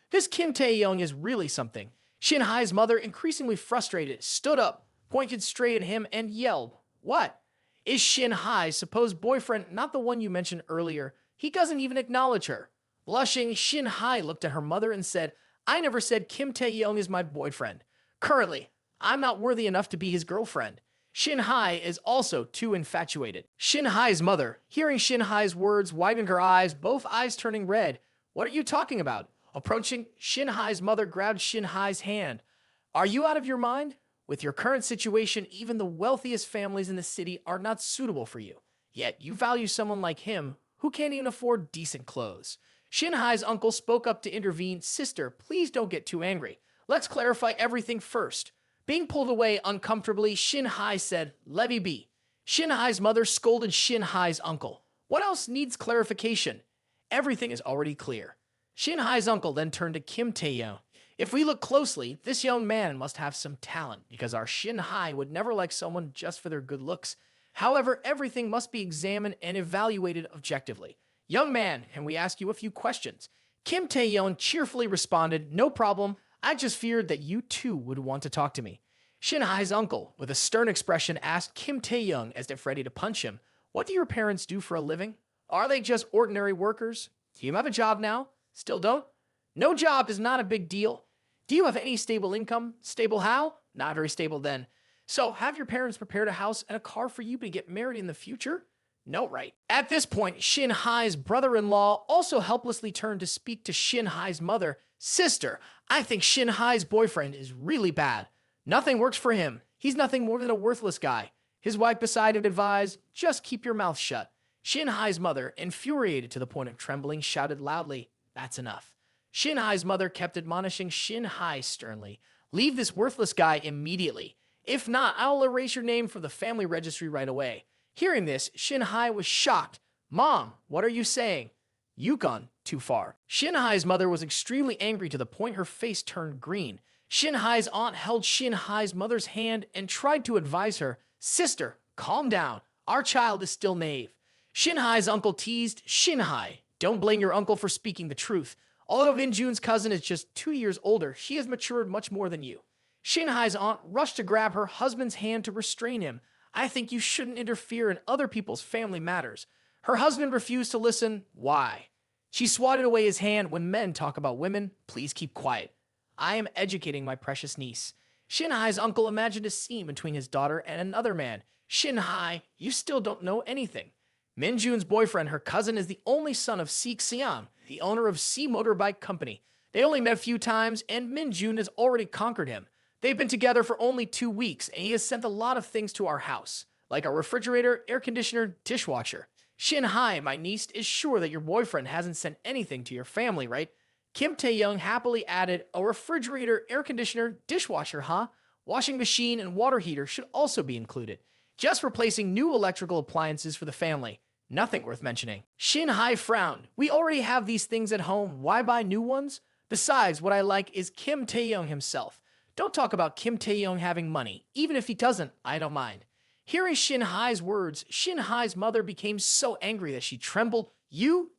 This Kim Taehyung is really something. Shin Hai's mother, increasingly frustrated, stood up, pointed straight at him, and yelled, What? Is Shin Hai's supposed boyfriend not the one you mentioned earlier? He doesn't even acknowledge her. Blushing, Shin Hai looked at her mother and said, I never said Kim Taehyung is my boyfriend. Currently, I'm not worthy enough to be his girlfriend. Shin Hai is also too infatuated. Shin Hai's mother, hearing Shin Hai's words, widened her eyes, both eyes turning red. What are you talking about? Approaching, Shin Hai's mother grabbed Shin Hai's hand. Are you out of your mind? With your current situation, even the wealthiest families in the city are not suitable for you. Yet you value someone like him who can't even afford decent clothes. Shin Hai's uncle spoke up to intervene. Sister, please don't get too angry. Let's clarify everything first. Being pulled away uncomfortably, Shin Hai said, Let me be. Shin Hai's mother scolded Shin Hai's uncle. What else needs clarification? Everything is already clear. Shin Hai's uncle then turned to Kim Taehyung. If we look closely, this young man must have some talent, because our Shin Hai would never like someone just for their good looks. However, everything must be examined and evaluated objectively. Young man, can we ask you a few questions? Kim Taehyung cheerfully responded, No problem. I just feared that you too would want to talk to me. Shin Hai's uncle, with a stern expression, asked Kim Taehyung as if ready to punch him, What do your parents do for a living? Are they just ordinary workers? Do you have a job now? Still don't? No job is not a big deal. Do you have any stable income? Stable how? Not very stable then. So, have your parents prepared a house and a car for you to get married in the future? No, right. At this point, Shin Hai's brother-in-law also helplessly turned to speak to Shin Hai's mother. Sister, I think Shin Hai's boyfriend is really bad. Nothing works for him. He's nothing more than a worthless guy. His wife beside him advised, Just keep your mouth shut. Shin Hai's mother, infuriated to the point of trembling, shouted loudly, That's enough. Shin Hai's mother kept admonishing Shin Hai sternly, Leave this worthless guy immediately. If not, I'll erase your name from the family registry right away. Hearing this, Shin Hai was shocked. Mom, what are you saying? You've gone too far. Shin Hai's mother was extremely angry to the point her face turned green. Shin Hai's aunt held Shin Hai's mother's hand and tried to advise her, Sister, calm down. Our child is still naive. Shin Hai's uncle teased, Shin Hai, don't blame your uncle for speaking the truth. Although Minjun's cousin is just 2 years older, she has matured much more than you. Shin Hai's aunt rushed to grab her husband's hand to restrain him. I think you shouldn't interfere in other people's family matters. Her husband refused to listen. Why? She swatted away his hand. When men talk about women, please keep quiet. I am educating my precious niece. Shin Hai's uncle imagined a scene between his daughter and another man. Shin Hai, you still don't know anything. Minjun's boyfriend, her cousin, is the only son of Seek Siam, the owner of Sea Motorbike Company. They only met a few times, and Minjun has already conquered him. They've been together for only 2 weeks, and he has sent a lot of things to our house, like a refrigerator, air conditioner, dishwasher. Shin Hai, my niece, is sure that your boyfriend hasn't sent anything to your family, right? Kim Taehyung happily added, a refrigerator, air conditioner, dishwasher, huh? Washing machine and water heater should also be included. Just replacing new electrical appliances for the family. Nothing worth mentioning. Shin Hai frowned. We already have these things at home. Why buy new ones? Besides, what I like is Kim Taehyung himself. Don't talk about Kim Taehyung having money. Even if he doesn't, I don't mind. Hearing Shin Hai's words, Shin Hai's mother became so angry that she trembled. You.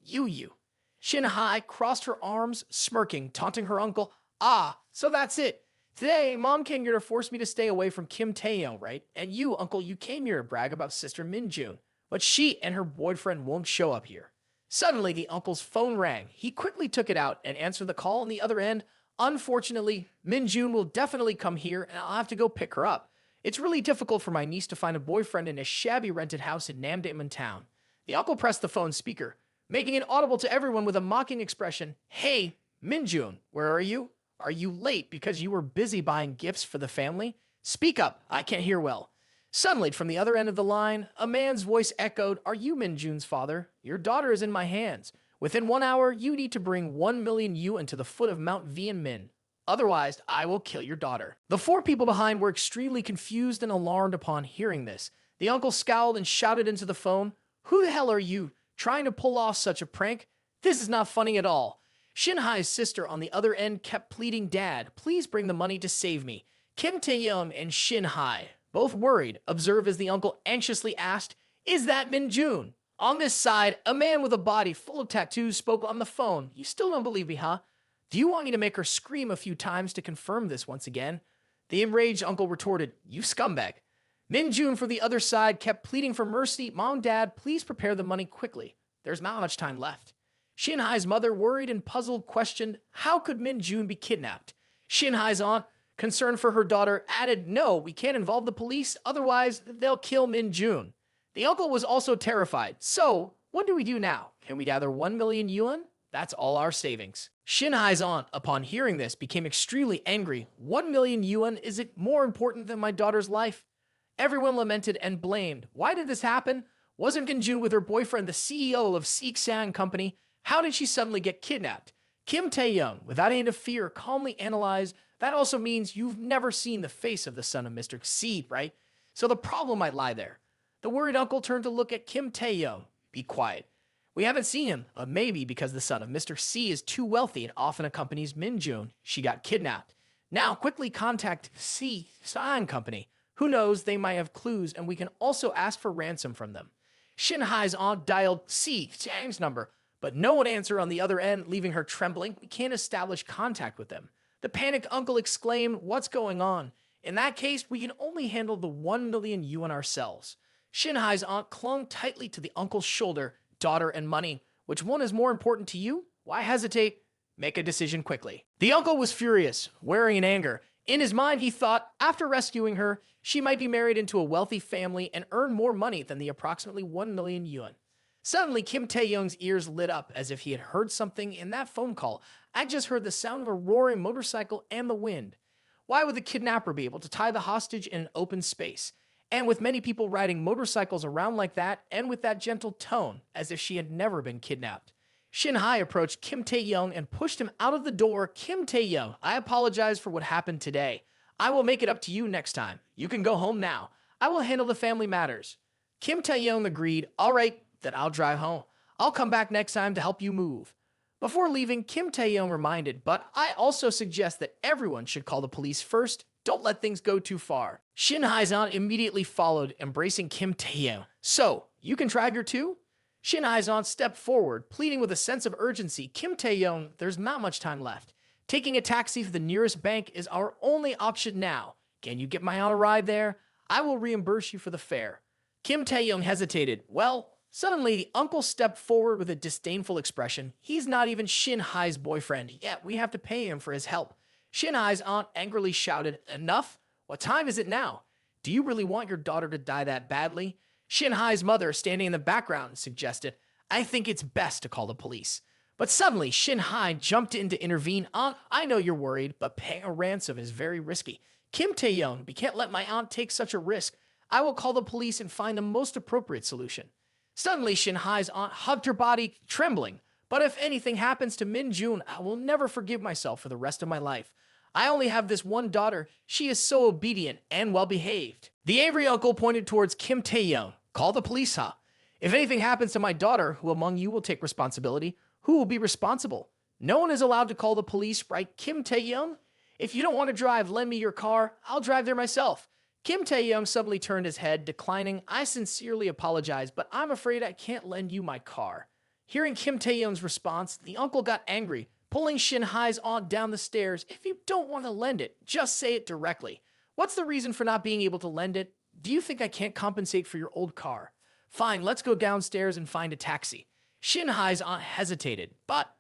Shin Hai crossed her arms, smirking, taunting her uncle. Ah, so that's it. Today, Mom came here to force me to stay away from Kim Taehyung, right? And you, Uncle, you came here to brag about Sister Minjun. But she and her boyfriend won't show up here. Suddenly, the uncle's phone rang. He quickly took it out and answered the call on the other end. Unfortunately, Minjun will definitely come here, and I'll have to go pick her up. It's really difficult for my niece to find a boyfriend in a shabby rented house in Namdaemun town. The uncle pressed the phone speaker, making it audible to everyone with a mocking expression. Hey, Minjun, where are you? Are you late because you were busy buying gifts for the family? Speak up, I can't hear well. Suddenly, from the other end of the line, a man's voice echoed, Are you Minjun's father? Your daughter is in my hands. Within 1 hour, you need to bring 1 million yuan to the foot of Mount Vian Min. otherwise I will kill your daughter. The four people behind were extremely confused and alarmed upon hearing this. The uncle scowled and shouted into the phone, "Who the hell are you, trying to pull off such a prank? This is not funny at all." Shin-hai's sister on the other end kept pleading, "Dad, please bring the money to save me." Kim Taehyung and Shin-hai, both worried, observed as the uncle anxiously asked, "Is that Min-jun?" On this side, a man with a body full of tattoos spoke on the phone. "You still don't believe me, huh? Do you want me to make her scream a few times to confirm this once again?" The enraged uncle retorted, "You scumbag." Min-jun for the other side kept pleading for mercy. "Mom, Dad, please prepare the money quickly. There's not much time left." Shin-hai's mother, worried and puzzled, questioned, "How could Min-jun be kidnapped?" Shin-hai's aunt, concerned for her daughter, added, "No, we can't involve the police, otherwise they'll kill Min-jun." The uncle was also terrified. "So, what do we do now? Can we gather 1 million yuan? That's all our savings." Shin-hai's aunt, upon hearing this, became extremely angry. 1 million yuan? Is it more important than my daughter's life? Everyone lamented and blamed. Why did this happen? Wasn't Min-jun with her boyfriend, the CEO of Seoul Company? How did she suddenly get kidnapped? Kim Taehyung, without any fear, calmly analyzed, "That also means you've never seen the face of the son of Mr. C, right? So the problem might lie there." The worried uncle turned to look at Kim Taehyung. "Be quiet. We haven't seen him, maybe because the son of Mr. C is too wealthy and often accompanies Min-jun. She got kidnapped. Now quickly contact Seoul Company. Who knows, they might have clues and we can also ask for ransom from them." Shin-hai's aunt dialed Seoul's number, but no one answered on the other end, leaving her trembling. "We can't establish contact with them." The panicked uncle exclaimed, "What's going on? In that case, we can only handle the 1 million yuan ourselves." Shin-hai's aunt clung tightly to the uncle's shoulder. "Daughter and money. Which one is more important to you? Why hesitate? Make a decision quickly." The uncle was furious, wearing in anger. In his mind, he thought, after rescuing her, she might be married into a wealthy family and earn more money than the approximately 1 million yuan. Suddenly, Kim Taehyung's ears lit up as if he had heard something in that phone call. "I just heard the sound of a roaring motorcycle and the wind." Why would the kidnapper be able to tie the hostage in an open space? And with many people riding motorcycles around like that, and with that gentle tone, as if she had never been kidnapped. Shin-hai approached Kim Taehyung and pushed him out of the door. "Kim Taehyung, I apologize for what happened today. I will make it up to you next time. You can go home now. I will handle the family matters." Kim Taehyung agreed. "All right, then I'll drive home. I'll come back next time to help you move." Before leaving, Kim Taehyung reminded, "But I also suggest that everyone should call the police first. Don't let things go too far." Shin-hai's aunt immediately followed, embracing Kim Taehyung. "So, you can drive her too?" Shin-hai's aunt stepped forward, pleading with a sense of urgency. "Kim Taehyung, there's not much time left. Taking a taxi to the nearest bank is our only option now. Can you get my aunt a ride there? I will reimburse you for the fare." Kim Taehyung hesitated. "Well..." Suddenly, the uncle stepped forward with a disdainful expression. "He's not even Shin-hai's boyfriend, yet we have to pay him for his help." Shin-hai's aunt angrily shouted, "Enough? What time is it now? Do you really want your daughter to die that badly?" Shin-hai's mother, standing in the background, suggested, "I think it's best to call the police." But suddenly, Shin-hai jumped in to intervene. "Aunt, I know you're worried, but paying a ransom is very risky. Kim Taehyung, we can't let my aunt take such a risk. I will call the police and find the most appropriate solution." Suddenly, Shin-hai's aunt hugged her body, trembling. "But if anything happens to Min-jun, I will never forgive myself for the rest of my life. I only have this one daughter. She is so obedient and well-behaved." The angry uncle pointed towards Kim Taehyung. "Call the police, huh? If anything happens to my daughter, who among you will take responsibility? Who will be responsible? No one is allowed to call the police, right, Kim Taehyung? If you don't want to drive, lend me your car. I'll drive there myself." Kim Taehyung suddenly turned his head, declining. "I sincerely apologize, but I'm afraid I can't lend you my car." Hearing Kim Taehyung's response, the uncle got angry, pulling Shin-hai's aunt down the stairs. "If you don't want to lend it, just say it directly. What's the reason for not being able to lend it? Do you think I can't compensate for your old car? Fine, let's go downstairs and find a taxi." Shin-hai's aunt hesitated, but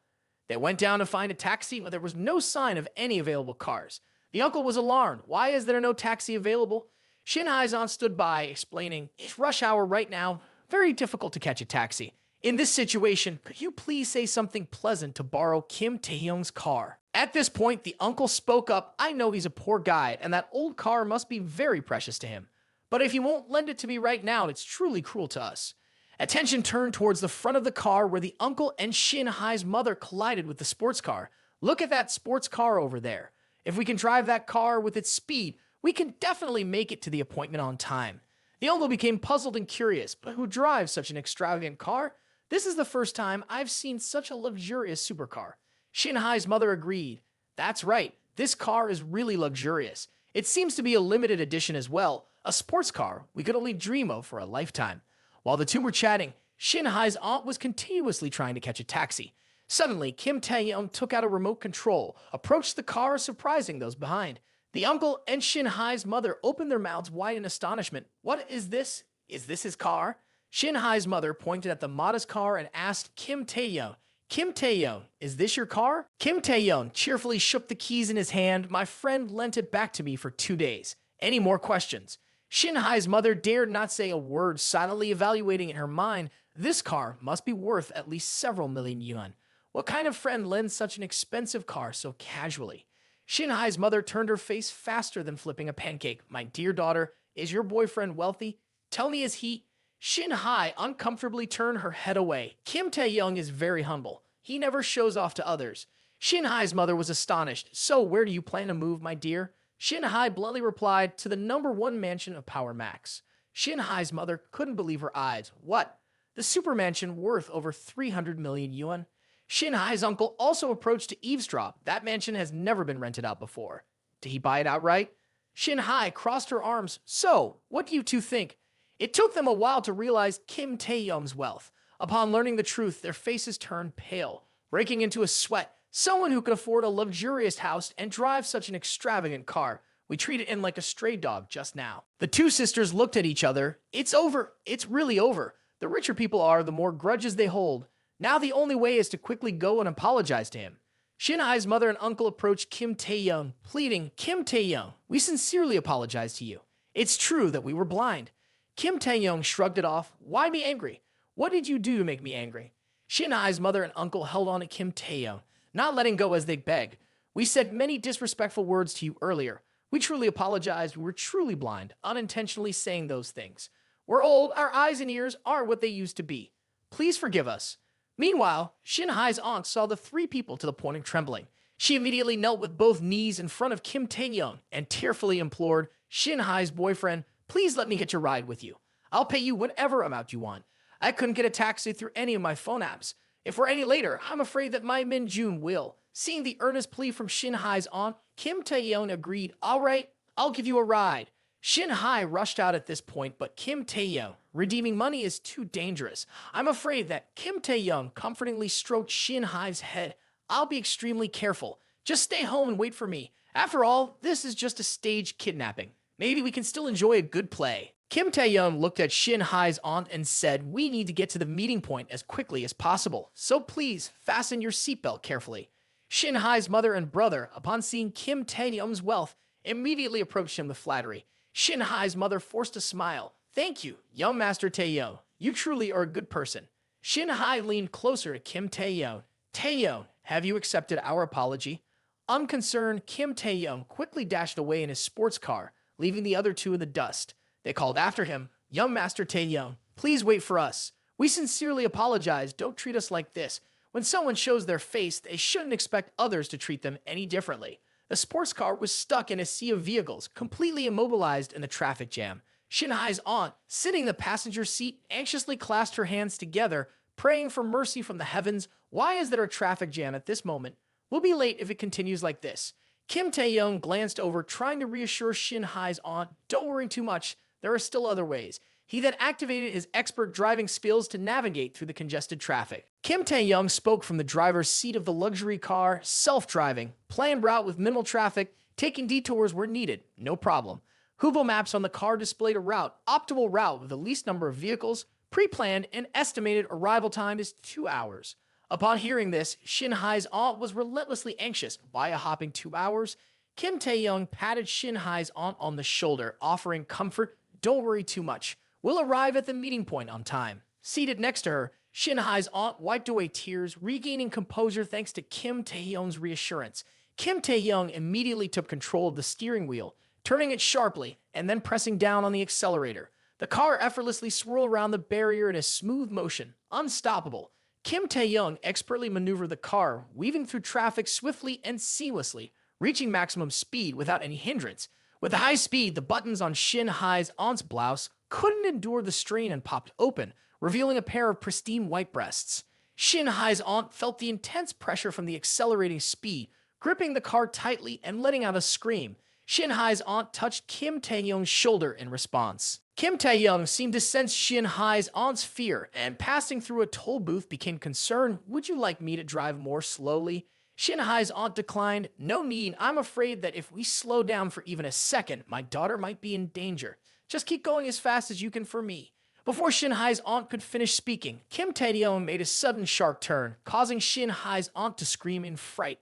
they went down to find a taxi, but there was no sign of any available cars. The uncle was alarmed. "Why is there no taxi available?" Shin-hai's aunt stood by, explaining, "It's rush hour right now. Very difficult to catch a taxi. In this situation, could you please say something pleasant to borrow Kim Taehyung's car?" At this point, the uncle spoke up. "I know he's a poor guy, and that old car must be very precious to him. But if he won't lend it to me right now, it's truly cruel to us." Attention turned towards the front of the car where the uncle and Shin-hai's mother collided with the sports car. "Look at that sports car over there. If we can drive that car with its speed, we can definitely make it to the appointment on time. The uncle became puzzled and curious, but who drives such an extravagant car? This is the first time I've seen such a luxurious supercar. Shinhai's mother agreed. That's right, this car is really luxurious. It seems to be a limited edition as well, a sports car we could only dream of for a lifetime. While the two were chatting, Shinhai's aunt was continuously trying to catch a taxi. Suddenly, Kim Taehyung took out a remote control, approached the car, surprising those behind. The uncle and Shinhai's mother opened their mouths wide in astonishment. What is this? Is this his car? Shinhai's mother pointed at the modest car and asked Kim Taehyung, Kim Taehyung, is this your car? Kim Taehyung cheerfully shook the keys in his hand. My friend lent it back to me for 2 days. Any more questions? Shinhai's mother dared not say a word, silently evaluating in her mind, this car must be worth at least several million yuan. What kind of friend lends such an expensive car so casually? Shinhai's mother turned her face faster than flipping a pancake. My dear daughter, is your boyfriend wealthy? Tell me, is he? Shinhai uncomfortably turned her head away. Kim Taehyung is very humble. He never shows off to others. Shinhai's mother was astonished. So where do you plan to move, my dear? Shinhai bluntly replied, to the #1 mansion of Power Max. Shinhai's mother couldn't believe her eyes. What? The super mansion worth over 300 million yuan? Shinhai's uncle also approached to eavesdrop. That mansion has never been rented out before. Did he buy it outright? Shinhai crossed her arms. So, what do you two think? It took them a while to realize Kim Taehyung's wealth. Upon learning the truth, their faces turned pale, breaking into a sweat. Someone who could afford a luxurious house and drive such an extravagant car. We treated him like a stray dog just now. The two sisters looked at each other. It's over. It's really over. The richer people are, the more grudges they hold. Now the only way is to quickly go and apologize to him. Shinhai's mother and uncle approached Kim Taehyung, pleading, Kim Taehyung, we sincerely apologize to you. It's true that we were blind. Kim Taehyung shrugged it off. Why be angry? What did you do to make me angry? Shinhai's mother and uncle held on to Kim Taehyung, not letting go as they begged. We said many disrespectful words to you earlier. We truly apologized. We were truly blind, unintentionally saying those things. We're old. Our eyes and ears aren't what they used to be. Please forgive us. Meanwhile, Shinhai's aunt saw the three people to the point of trembling. She immediately knelt with both knees in front of Kim Taehyung and tearfully implored, Shinhai's boyfriend, please let me get your ride with you. I'll pay you whatever amount you want. I couldn't get a taxi through any of my phone apps. If we're any later, I'm afraid that my Min-jun will. Seeing the earnest plea from Shinhai's aunt, Kim Taehyung agreed, all right, I'll give you a ride. Shinhai rushed out at this point, but Kim Taehyung, redeeming money is too dangerous. I'm afraid that Kim Taehyung comfortingly stroked Shinhai's head. I'll be extremely careful. Just stay home and wait for me. After all, this is just a staged kidnapping. Maybe we can still enjoy a good play. Kim Taehyung looked at Shinhai's aunt and said, we need to get to the meeting point as quickly as possible, so please fasten your seatbelt carefully. Shinhai's mother and brother, upon seeing Kim Taehyung's wealth, immediately approached him with flattery. Shinhai's mother forced a smile. Thank you, young Master Taehyung. You truly are a good person. Shinhai leaned closer to Kim Taehyung. Taehyung, have you accepted our apology? Unconcerned, Kim Taehyung quickly dashed away in his sports car, leaving the other two in the dust. They called after him, young Master Taehyung, please wait for us. We sincerely apologize. Don't treat us like this. When someone shows their face, they shouldn't expect others to treat them any differently. The sports car was stuck in a sea of vehicles, completely immobilized in the traffic jam. Shinhai's aunt, sitting in the passenger seat, anxiously clasped her hands together, praying for mercy from the heavens. Why is there a traffic jam at this moment? We'll be late if it continues like this. Kim Taehyung glanced over, trying to reassure Shinhai's aunt, don't worry too much. There are still other ways. He then activated his expert driving skills to navigate through the congested traffic. Kim Taehyung spoke from the driver's seat of the luxury car, self-driving, planned route with minimal traffic, taking detours where needed, no problem. Google Maps on the car displayed a route, optimal route with the least number of vehicles, pre-planned, and estimated arrival time is 2 hours. Upon hearing this, Shinhai's aunt was relentlessly anxious. Why a hopping 2 hours? Kim Taehyung patted Shinhai's aunt on the shoulder, offering comfort. Don't worry too much. We'll arrive at the meeting point on time. Seated next to her, Shinhai's aunt wiped away tears, regaining composure thanks to Kim Taehyung's reassurance. Kim Taehyung immediately took control of the steering wheel, turning it sharply and then pressing down on the accelerator. The car effortlessly swirled around the barrier in a smooth motion, unstoppable. Kim Taehyung expertly maneuvered the car, weaving through traffic swiftly and seamlessly, reaching maximum speed without any hindrance. With the high speed, the buttons on Shin Hai's aunt's blouse couldn't endure the strain and popped open, revealing a pair of pristine white breasts. Shin Hai's aunt felt the intense pressure from the accelerating speed, gripping the car tightly and letting out a scream. Shin Hai's aunt touched Kim Taehyung's shoulder in response. Kim Taehyung seemed to sense Shin Hai's aunt's fear, and passing through a toll booth became concerned. "Would you like me to drive more slowly?" Shin Hai's aunt declined. "No need. I'm afraid that if we slow down for even a second, my daughter might be in danger. Just keep going as fast as you can for me." Before Shin Hai's aunt could finish speaking, Kim Taehyung made a sudden sharp turn, causing Shin Hai's aunt to scream in fright.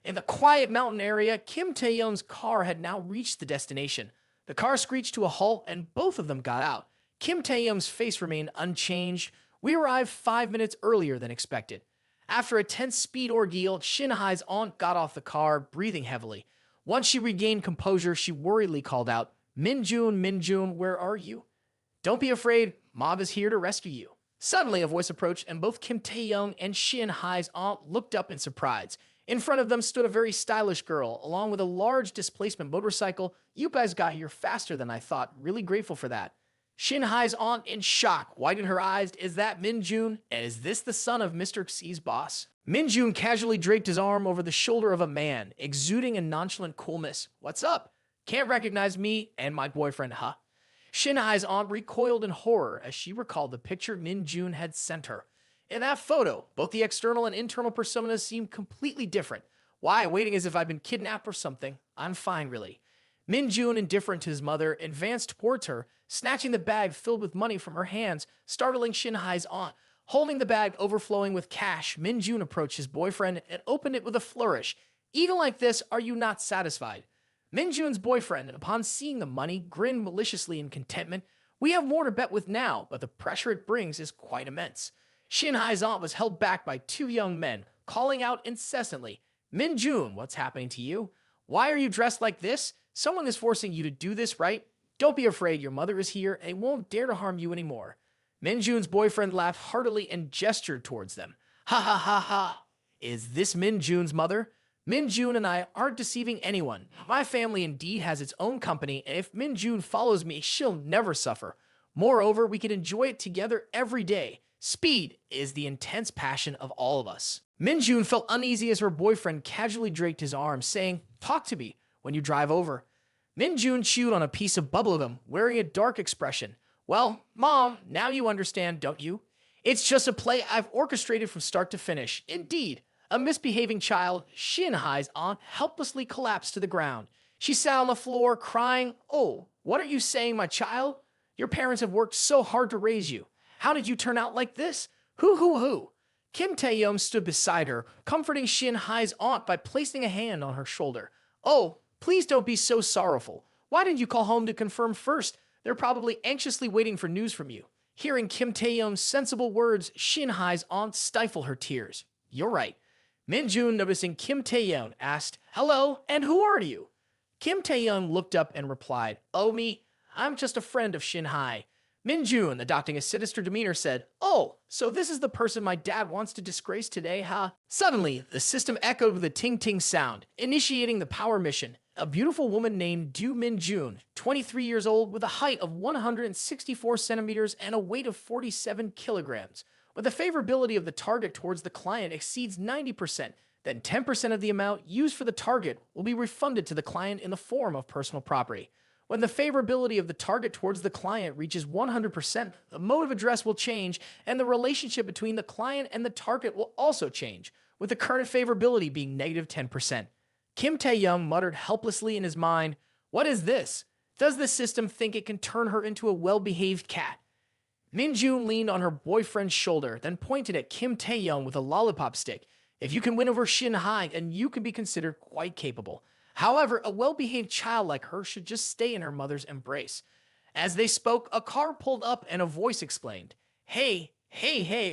In the quiet mountain area, Kim Taehyung's car had now reached the destination. The car screeched to a halt, and both of them got out. Kim Taehyung's face remained unchanged. "We arrived 5 minutes earlier than expected." After a tense speed ordeal, Shin Hai's aunt got off the car, breathing heavily. Once she regained composure, she worriedly called out, Minjun, where are you?" "Don't be afraid, Mom is here to rescue you." Suddenly, a voice approached, and both Kim Taehyung and Shin Hai's aunt looked up in surprise. In front of them stood a very stylish girl, along with a large displacement motorcycle. "You guys got here faster than I thought. Really grateful for that." Shin Hai's aunt, in shock, widened her eyes. "Is that Minjun? And is this the son of Mr. Xi's boss?" Minjun casually draped his arm over the shoulder of a man, exuding a nonchalant coolness. "What's up? Can't recognize me and my boyfriend, huh?" Shin Hai's aunt recoiled in horror as she recalled the picture Minjun had sent her. In that photo, both the external and internal personas seemed completely different. "Why, waiting as if I've been kidnapped or something? I'm fine, really." Minjun, indifferent to his mother, advanced towards her, snatching the bag filled with money from her hands, startling Shin Hai's aunt. Holding the bag overflowing with cash, Minjun approached his boyfriend and opened it with a flourish. "Even like this, are you not satisfied?" Minjun's boyfriend, upon seeing the money, grinned maliciously in contentment. "We have more to bet with now, but the pressure it brings is quite immense." Shin Hai's aunt was held back by two young men, calling out incessantly, "Minjun, what's happening to you? Why are you dressed like this? Someone is forcing you to do this, right? Don't be afraid, your mother is here and won't dare to harm you anymore." Minjun's boyfriend laughed heartily and gestured towards them. "Ha ha ha ha. Is this Minjun's mother? Minjun and I aren't deceiving anyone. My family indeed has its own company, and if Minjun follows me, she'll never suffer. Moreover, we can enjoy it together every day. Speed is the intense passion of all of us." Minjun felt uneasy as her boyfriend casually draped his arm, saying, "Talk to me when you drive over." Minjun chewed on a piece of bubblegum, wearing a dark expression. "Well, Mom, now you understand, don't you? It's just a play I've orchestrated from start to finish. Indeed, a misbehaving child." Shin Hai's aunt helplessly collapsed to the ground. She sat on the floor, crying. "Oh, what are you saying, my child? Your parents have worked so hard to raise you. How did you turn out like this? Hoo. Kim Taehyung stood beside her, comforting Shin Hai's aunt by placing a hand on her shoulder. "Oh, please don't be so sorrowful. Why didn't you call home to confirm first? They're probably anxiously waiting for news from you." Hearing Kim Taehyung's sensible words, Shin Hai's aunt stifled her tears. "You're right." Minjun, noticing Kim Taehyung, asked, "Hello, and who are you?" Kim Taehyung looked up and replied, "Oh, me? I'm just a friend of Shin Hai." Minjun, adopting a sinister demeanor, said, "Oh, so this is the person my dad wants to disgrace today, huh?" Suddenly, the system echoed with a ting-ting sound, initiating the power mission. A beautiful woman named Du Minjun, 23 years old, with a height of 164 centimeters and a weight of 47 kilograms. When the favorability of the target towards the client exceeds 90%, then 10% of the amount used for the target will be refunded to the client in the form of personal property. When the favorability of the target towards the client reaches 100%, the mode of address will change, and the relationship between the client and the target will also change, with the current favorability being negative 10%. Kim Taehyung muttered helplessly in his mind, "What is this? Does the system think it can turn her into a well-behaved cat?" Minjun leaned on her boyfriend's shoulder, then pointed at Kim Taehyung with a lollipop stick. "If you can win over Shin Hai, then you can be considered quite capable. However, a well-behaved child like her should just stay in her mother's embrace." As they spoke, a car pulled up and a voice explained, Hey,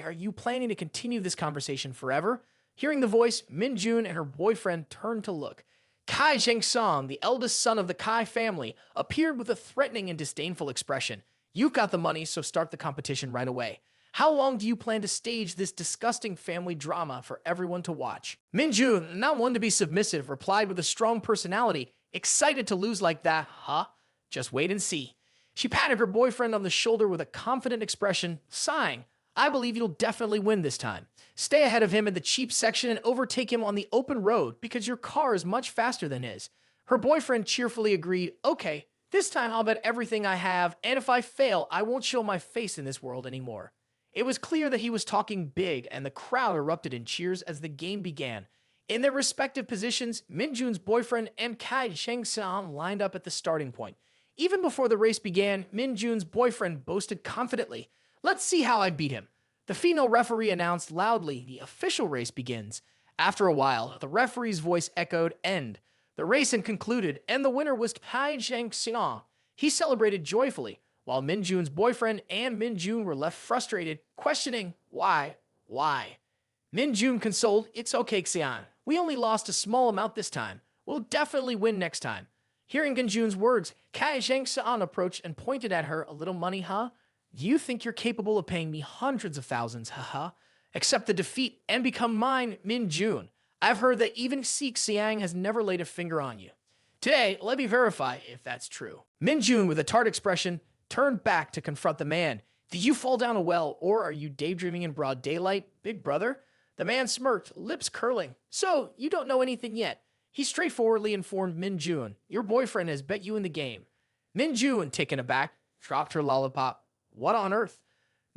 are you planning to continue this conversation forever?" Hearing the voice, Minjun and her boyfriend turned to look. Kai Zhengsong, the eldest son of the Kai family, appeared with a threatening and disdainful expression. "You've got the money, so start the competition right away." How long do you plan to stage this disgusting family drama for everyone to watch? Minjun, not one to be submissive, replied with a strong personality, excited to lose like that, huh? Just wait and see. She patted her boyfriend on the shoulder with a confident expression, sighing, I believe you'll definitely win this time. Stay ahead of him in the cheap section and overtake him on the open road because your car is much faster than his. Her boyfriend cheerfully agreed, okay, this time I'll bet everything I have, and if I fail, I won't show my face in this world anymore. It was clear that he was talking big, and the crowd erupted in cheers as the game began. In their respective positions, Minjun's boyfriend and Kai Sheng-san lined up at the starting point. Even before the race began, Minjun's boyfriend boasted confidently, let's see how I beat him. The female referee announced loudly, the official race begins. After a while, the referee's voice echoed, end. The race had concluded, and the winner was Kai Sheng-san. He celebrated joyfully, while Minjun's boyfriend and Minjun were left frustrated, questioning, why? Minjun consoled, it's okay, Xian. We only lost a small amount this time. We'll definitely win next time. Hearing Minjun's words, Kai Sheng-san approached and pointed at her, a little money, huh? Do you think you're capable of paying me hundreds of thousands, haha? Accept the defeat and become mine, Minjun. I've heard that even Seek Xiang has never laid a finger on you. Today, let me verify if that's true. Minjun, with a tart expression, turned back to confront the man. Did you fall down a well, or are you daydreaming in broad daylight, big brother? The man smirked, lips curling. So, you don't know anything yet. He straightforwardly informed Minjun, your boyfriend has bet you in the game. Minjun, taken aback, dropped her lollipop. What on earth?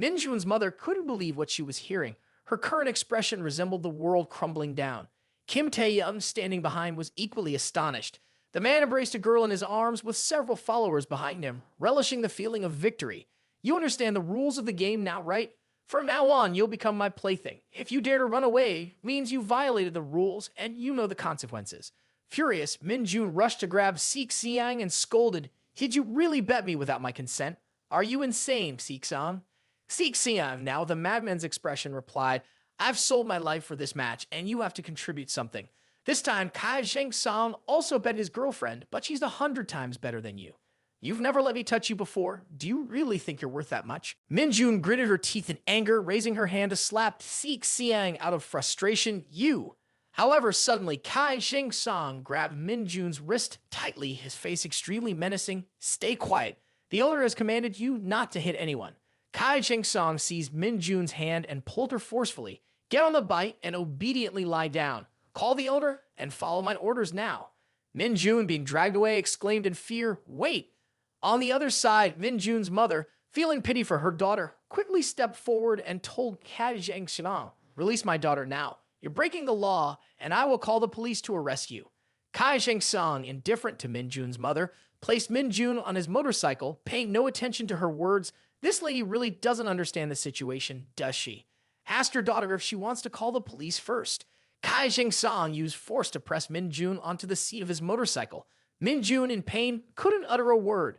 Minjun's mother couldn't believe what she was hearing. Her current expression resembled the world crumbling down. Kim Taehyung, standing behind, was equally astonished. The man embraced a girl in his arms with several followers behind him, relishing the feeling of victory. You understand the rules of the game now, right? From now on, you'll become my plaything. If you dare to run away, means you violated the rules, and you know the consequences. Furious, Minjun rushed to grab Seek Xiang and scolded, did you really bet me without my consent? Are you insane, Seek-san? Seek Xiang, now the madman's expression, replied, I've sold my life for this match, and you have to contribute something. This time, Kai Sheng-san also bet his girlfriend, but she's 100 times better than you. You've never let me touch you before. Do you really think you're worth that much? Minjun gritted her teeth in anger, raising her hand to slap Seek Xiang out of frustration. You! However, suddenly, Kai Sheng-san grabbed Minjun's wrist tightly, his face extremely menacing. Stay quiet. The owner has commanded you not to hit anyone. Kai Sheng-san seized Minjun's hand and pulled her forcefully. Get on the bite and obediently lie down. Call the owner and follow my orders now. Minjun, being dragged away, exclaimed in fear, wait! On the other side, Minjun's mother, feeling pity for her daughter, quickly stepped forward and told Kai Sheng-san, release my daughter now. You're breaking the law, and I will call the police to arrest you. Kai Sheng-san, indifferent to Minjun's mother, placed Minjun on his motorcycle, paying no attention to her words. This lady really doesn't understand the situation, does she? Ask her daughter if she wants to call the police first. Kai Sheng-san used force to press Minjun onto the seat of his motorcycle. Minjun, in pain, couldn't utter a word.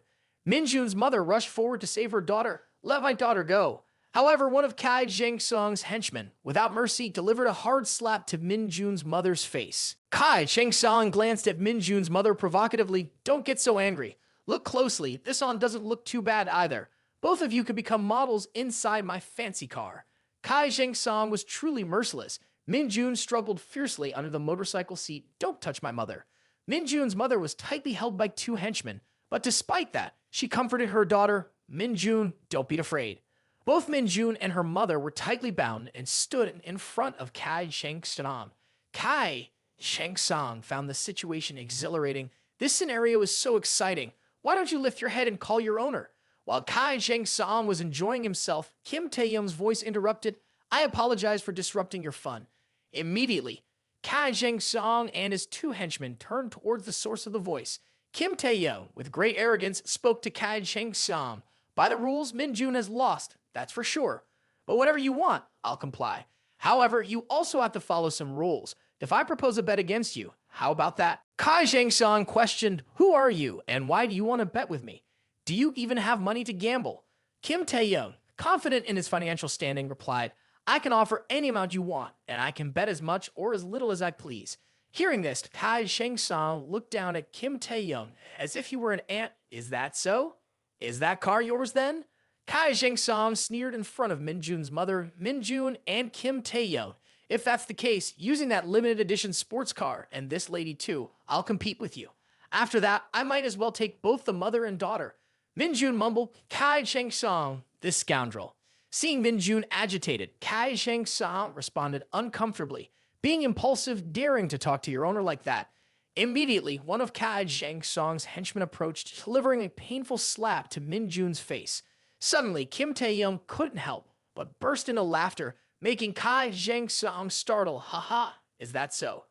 Minjun's mother rushed forward to save her daughter. Let my daughter go. However, one of Kai Sheng-san's henchmen, without mercy, delivered a hard slap to Minjun's mother's face. Kai Sheng-san glanced at Minjun's mother provocatively. Don't get so angry. Look closely. This on doesn't look too bad either. Both of you could become models inside my fancy car. Kai Sheng-san was truly merciless. Minjun struggled fiercely under the motorcycle seat. Don't touch my mother. Minjun's mother was tightly held by two henchmen, but despite that, she comforted her daughter. Minjun, don't be afraid. Both Minjun and her mother were tightly bound and stood in front of Kai Sheng-san. Kai Sheng-san found the situation exhilarating. This scenario is so exciting. Why don't you lift your head and call your owner? While Kai Sheng-san was enjoying himself, Kim Taehyung's voice interrupted. I apologize for disrupting your fun. Immediately, Kai Sheng-san and his two henchmen turned towards the source of the voice. Kim Taehyung, with great arrogance, spoke to Kai Sheng-san. By the rules, Minjun has lost, that's for sure. But whatever you want, I'll comply. However, you also have to follow some rules. If I propose a bet against you, how about that? Kai Sheng-san questioned, who are you and why do you want to bet with me? Do you even have money to gamble? Kim Taehyung, confident in his financial standing, replied, I can offer any amount you want, and I can bet as much or as little as I please. Hearing this, Kai Sheng-san looked down at Kim Taehyung as if he were an ant. Is that so? Is that car yours then? Kai Zheng-song sneered in front of Minjun's mother, Minjun, and Kim Taehyung. If that's the case, using that limited edition sports car, and this lady too, I'll compete with you. After that, I might as well take both the mother and daughter. Minjun mumbled, Kai Zheng-song, this scoundrel. Seeing Minjun agitated, Kai Zheng-song responded uncomfortably, being impulsive, daring to talk to your owner like that. Immediately, one of Kai Zheng-song's henchmen approached, delivering a painful slap to Minjun's face. Suddenly, Kim Taehyung couldn't help but burst into laughter, making Kai Zheng-song startle. Haha, is that so?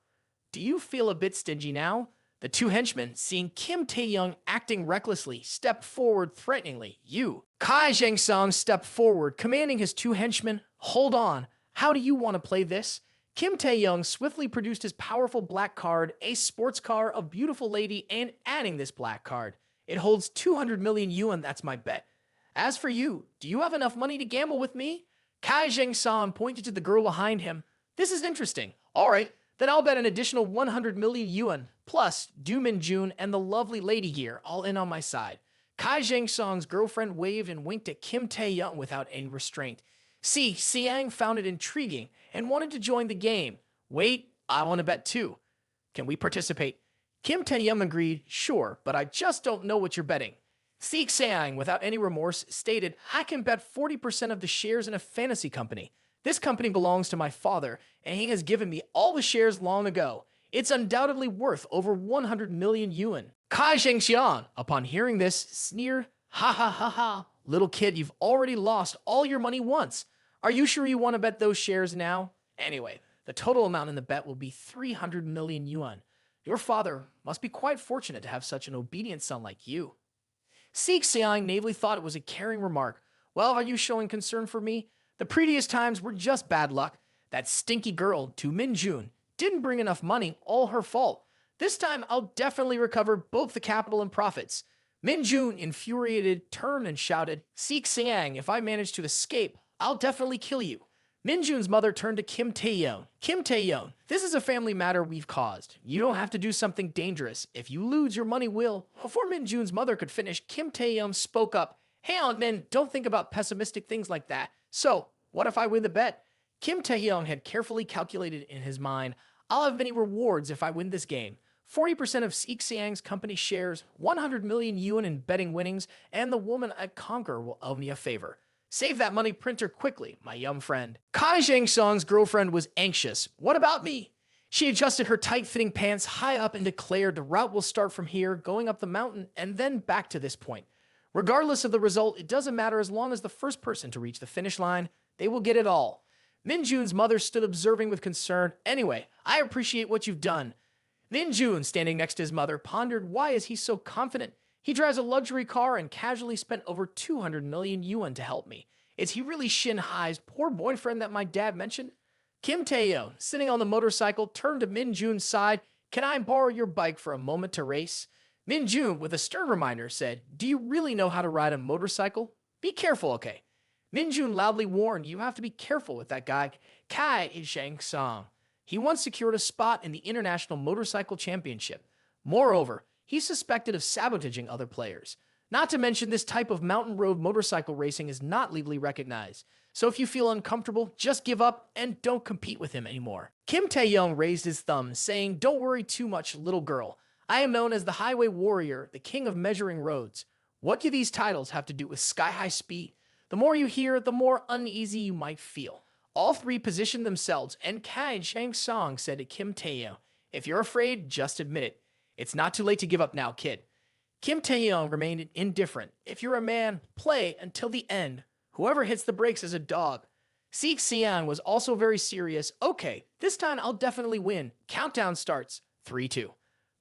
Do you feel a bit stingy now? The two henchmen, seeing Kim Taehyung acting recklessly, stepped forward threateningly. You. Kai Zheng-song stepped forward, commanding his two henchmen, hold on. How do you want to play this? Kim Taehyung swiftly produced his powerful black card, a sports car, a beautiful lady, and adding this black card. It holds 200 million yuan, that's my bet. As for you, do you have enough money to gamble with me? Kai Zheng-song pointed to the girl behind him. This is interesting. All right, then I'll bet an additional 100 million yuan, plus Du Minjun and the lovely lady here, all in on my side. Kai Zheng-song's girlfriend waved and winked at Kim Taehyung without any restraint. See, Siang found it intriguing and wanted to join the game. Wait, I want to bet too. Can we participate? Kim Taehyung agreed, sure, but I just don't know what you're betting. Seek Siang, without any remorse, stated, I can bet 40% of the shares in a fantasy company. This company belongs to my father, and he has given me all the shares long ago. It's undoubtedly worth over 100 million yuan. Kai Zhengxian, upon hearing this, sneered, ha ha ha ha. Little kid, you've already lost all your money once. Are you sure you want to bet those shares now? Anyway, the total amount in the bet will be 300 million yuan. Your father must be quite fortunate to have such an obedient son like you. Seek Siang naively thought it was a caring remark. Well, are you showing concern for me? The previous times were just bad luck. That stinky girl, Tu Minjun, didn't bring enough money, all her fault. This time, I'll definitely recover both the capital and profits. Minjun, infuriated, turned and shouted, Seek Siang, if I manage to escape, I'll definitely kill you. Minjun's mother turned to Kim Taehyung. Kim Taehyung, this is a family matter we've caused. You don't have to do something dangerous. If you lose, your money will. Before Minjun's mother could finish, Kim Taehyung spoke up. Hey, Aunt Min, don't think about pessimistic things like that. So, what if I win the bet? Kim Taehyung had carefully calculated in his mind, I'll have many rewards if I win this game. 40% of Seek Siang's company shares, 100 million yuan in betting winnings, and the woman I conquer will owe me a favor. Save that money printer quickly, my young friend. Kai Zheng-song's girlfriend was anxious. What about me? She adjusted her tight-fitting pants high up and declared the route will start from here, going up the mountain, and then back to this point. Regardless of the result, it doesn't matter as long as the first person to reach the finish line, they will get it all. Minjun's mother stood observing with concern. Anyway, I appreciate what you've done. Minjun, standing next to his mother, pondered why is he so confident? He drives a luxury car and casually spent over 200 million yuan to help me. Is he really Shin Hai's poor boyfriend that my dad mentioned? Kim Taehyung, sitting on the motorcycle, turned to Minjun's side. Can I borrow your bike for a moment to race? Minjun, with a stern reminder, said, Do you really know how to ride a motorcycle? Be careful, okay? Minjun loudly warned, You have to be careful with that guy, Kai Zheng-song. He once secured a spot in the International Motorcycle Championship. Moreover, he's suspected of sabotaging other players. Not to mention, this type of mountain road motorcycle racing is not legally recognized. So if you feel uncomfortable, just give up and don't compete with him anymore. Kim Taehyung raised his thumb, saying, Don't worry too much, little girl. I am known as the Highway Warrior, the king of measuring roads. What do these titles have to do with sky-high speed? The more you hear, the more uneasy you might feel. All three positioned themselves, and Kai Zheng-song said to Kim Taehyung, If you're afraid, just admit it. It's not too late to give up now, kid. Kim Taehyung remained indifferent. If you're a man, play until the end. Whoever hits the brakes is a dog. Seek Siang was also very serious. Okay, this time I'll definitely win. Countdown starts. 3-2.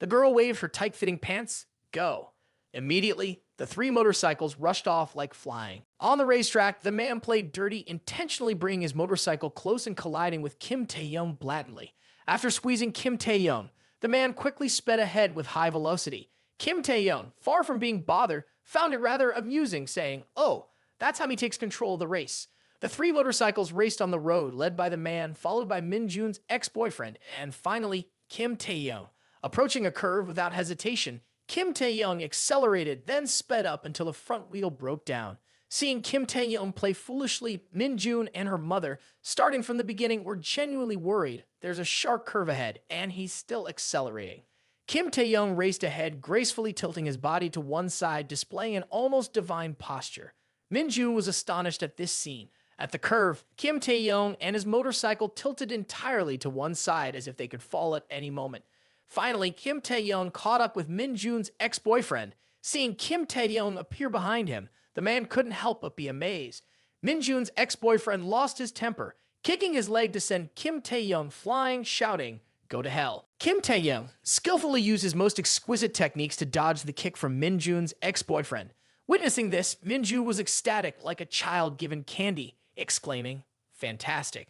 The girl waved her tight-fitting pants. Go. Immediately, the three motorcycles rushed off like flying. On the racetrack, the man played dirty, intentionally bringing his motorcycle close and colliding with Kim Taehyung blatantly. After squeezing Kim Taehyung, the man quickly sped ahead with high velocity. Kim Taehyung, far from being bothered, found it rather amusing, saying, Oh, that's how he takes control of the race. The three motorcycles raced on the road, led by the man, followed by Minjun's ex-boyfriend, and finally, Kim Taehyung. Approaching a curve without hesitation, Kim Taehyung accelerated, then sped up until the front wheel broke down. Seeing Kim Tae-young play foolishly, Min-jun and her mother, starting from the beginning, were genuinely worried. There's a sharp curve ahead, and he's still accelerating. Kim Tae-young raced ahead, gracefully tilting his body to one side, displaying an almost divine posture. Min-jun was astonished at this scene. At the curve, Kim Tae-young and his motorcycle tilted entirely to one side as if they could fall at any moment. Finally, Kim Tae-young caught up with Min-jun's ex-boyfriend. Seeing Kim Tae-young appear behind him, the man couldn't help but be amazed. Min-jun's ex-boyfriend lost his temper, kicking his leg to send Kim Tae-young flying, shouting, "Go to hell." Kim Tae-young skillfully used his most exquisite techniques to dodge the kick from Min-jun's ex-boyfriend. Witnessing this, Min-jun was ecstatic like a child given candy, exclaiming, "Fantastic."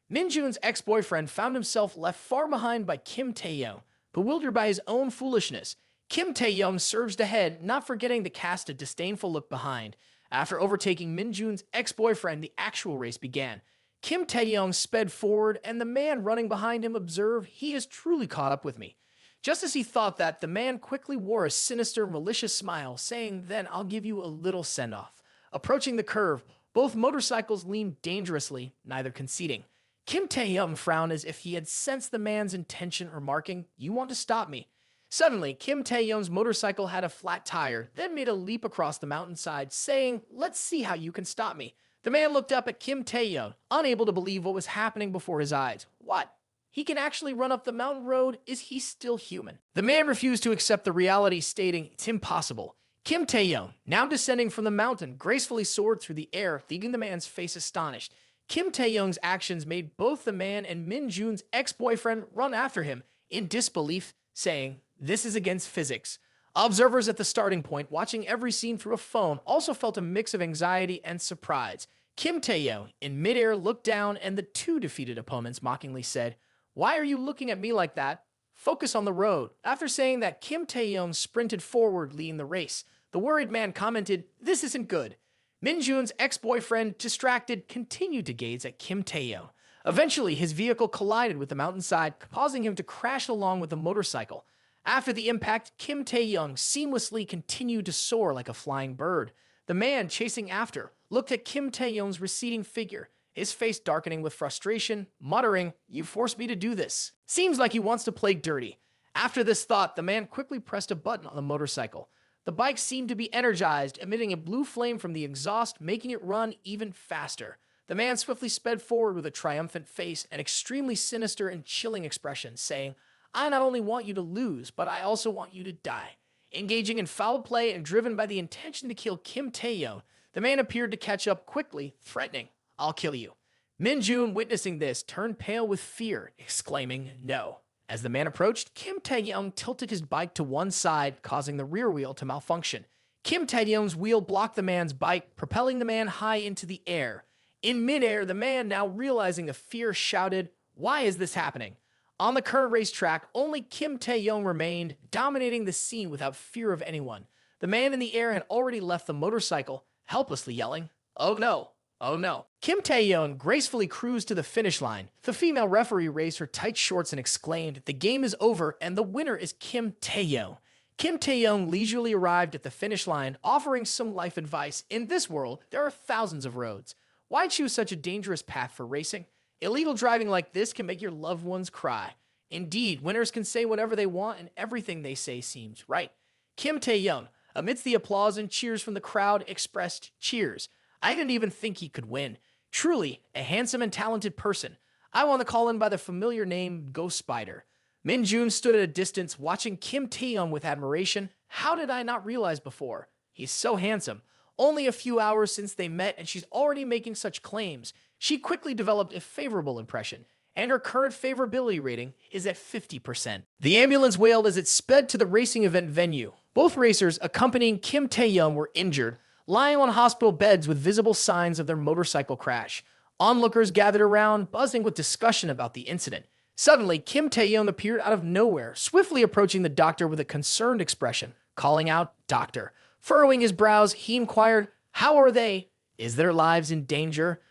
Min-jun's ex-boyfriend found himself left far behind by Kim Tae-young. Bewildered by his own foolishness, Kim Tae-young surged ahead, not forgetting to cast a disdainful look behind. After overtaking Min-jun's ex-boyfriend, the actual race began. Kim Tae-young sped forward, and the man running behind him observed, "He has truly caught up with me." Just as he thought that, the man quickly wore a sinister, malicious smile, saying, "Then I'll give you a little send-off." Approaching the curve, both motorcycles leaned dangerously, neither conceding. Kim Tae-young frowned as if he had sensed the man's intention, remarking, "You want to stop me." Suddenly, Kim Tae-young's motorcycle had a flat tire, then made a leap across the mountainside, saying, "Let's see how you can stop me." The man looked up at Kim Tae-young, unable to believe what was happening before his eyes. What? He can actually run up the mountain road? Is he still human? The man refused to accept the reality, stating, "It's impossible." Kim Tae-young, now descending from the mountain, gracefully soared through the air, leaving the man's face astonished. Kim Tae-young's actions made both the man and Min-jun's ex-boyfriend run after him in disbelief, saying, "This is against physics." Observers at the starting point, watching every scene through a phone, also felt a mix of anxiety and surprise. Kim Tae-young, in midair, looked down, and the two defeated opponents mockingly said, "Why are you looking at me like that? Focus on the road." After saying that, Kim Tae-young sprinted forward, leading the race. The worried man commented, "This isn't good." Min-jun's ex-boyfriend, distracted, continued to gaze at Kim Tae-young. Eventually, his vehicle collided with the mountainside, causing him to crash along with the motorcycle. After the impact, Kim Tae-young seamlessly continued to soar like a flying bird. The man, chasing after, looked at Kim Tae-young's receding figure, his face darkening with frustration, muttering, "You forced me to do this. Seems like he wants to play dirty." After this thought, the man quickly pressed a button on the motorcycle. The bike seemed to be energized, emitting a blue flame from the exhaust, making it run even faster. The man swiftly sped forward with a triumphant face, an extremely sinister and chilling expression, saying, "I not only want you to lose, but I also want you to die." Engaging in foul play and driven by the intention to kill Kim Tae-young, the man appeared to catch up quickly, threatening, "I'll kill you." Min-jun, witnessing this, turned pale with fear, exclaiming, "No." As the man approached, Kim Tae-young tilted his bike to one side, causing the rear wheel to malfunction. Kim Tae-young's wheel blocked the man's bike, propelling the man high into the air. In midair, the man, now realizing the fear, shouted, "Why is this happening?" On the current racetrack, only Kim Tae-young remained, dominating the scene without fear of anyone. The man in the air had already left the motorcycle, helplessly yelling, "Oh no! Oh no." Kim Tae-young gracefully cruised to the finish line. The female referee raised her tight shorts and exclaimed, "The game is over, and the winner is Kim Tae-young." Kim Tae-young leisurely arrived at the finish line, offering some life advice. In this world, there are thousands of roads. Why choose such a dangerous path for racing? Illegal driving like this can make your loved ones cry. Indeed, winners can say whatever they want, and everything they say seems right. Kim Tae-young, amidst the applause and cheers from the crowd, expressed, "Cheers. I didn't even think he could win. Truly, a handsome and talented person. I want to call him by the familiar name Ghost Spider." Min-jun stood at a distance, watching Kim Tae-young with admiration. How did I not realize before? He's so handsome. Only a few hours since they met, and she's already making such claims. She quickly developed a favorable impression, and her current favorability rating is at 50%. The ambulance wailed as it sped to the racing event venue. Both racers accompanying Kim Tae-young were injured, lying on hospital beds with visible signs of their motorcycle crash. Onlookers gathered around, buzzing with discussion about the incident. Suddenly, Kim Tae-young appeared out of nowhere, swiftly approaching the doctor with a concerned expression, calling out, "Doctor." Furrowing his brows, he inquired, "How are they? Is their lives in danger?"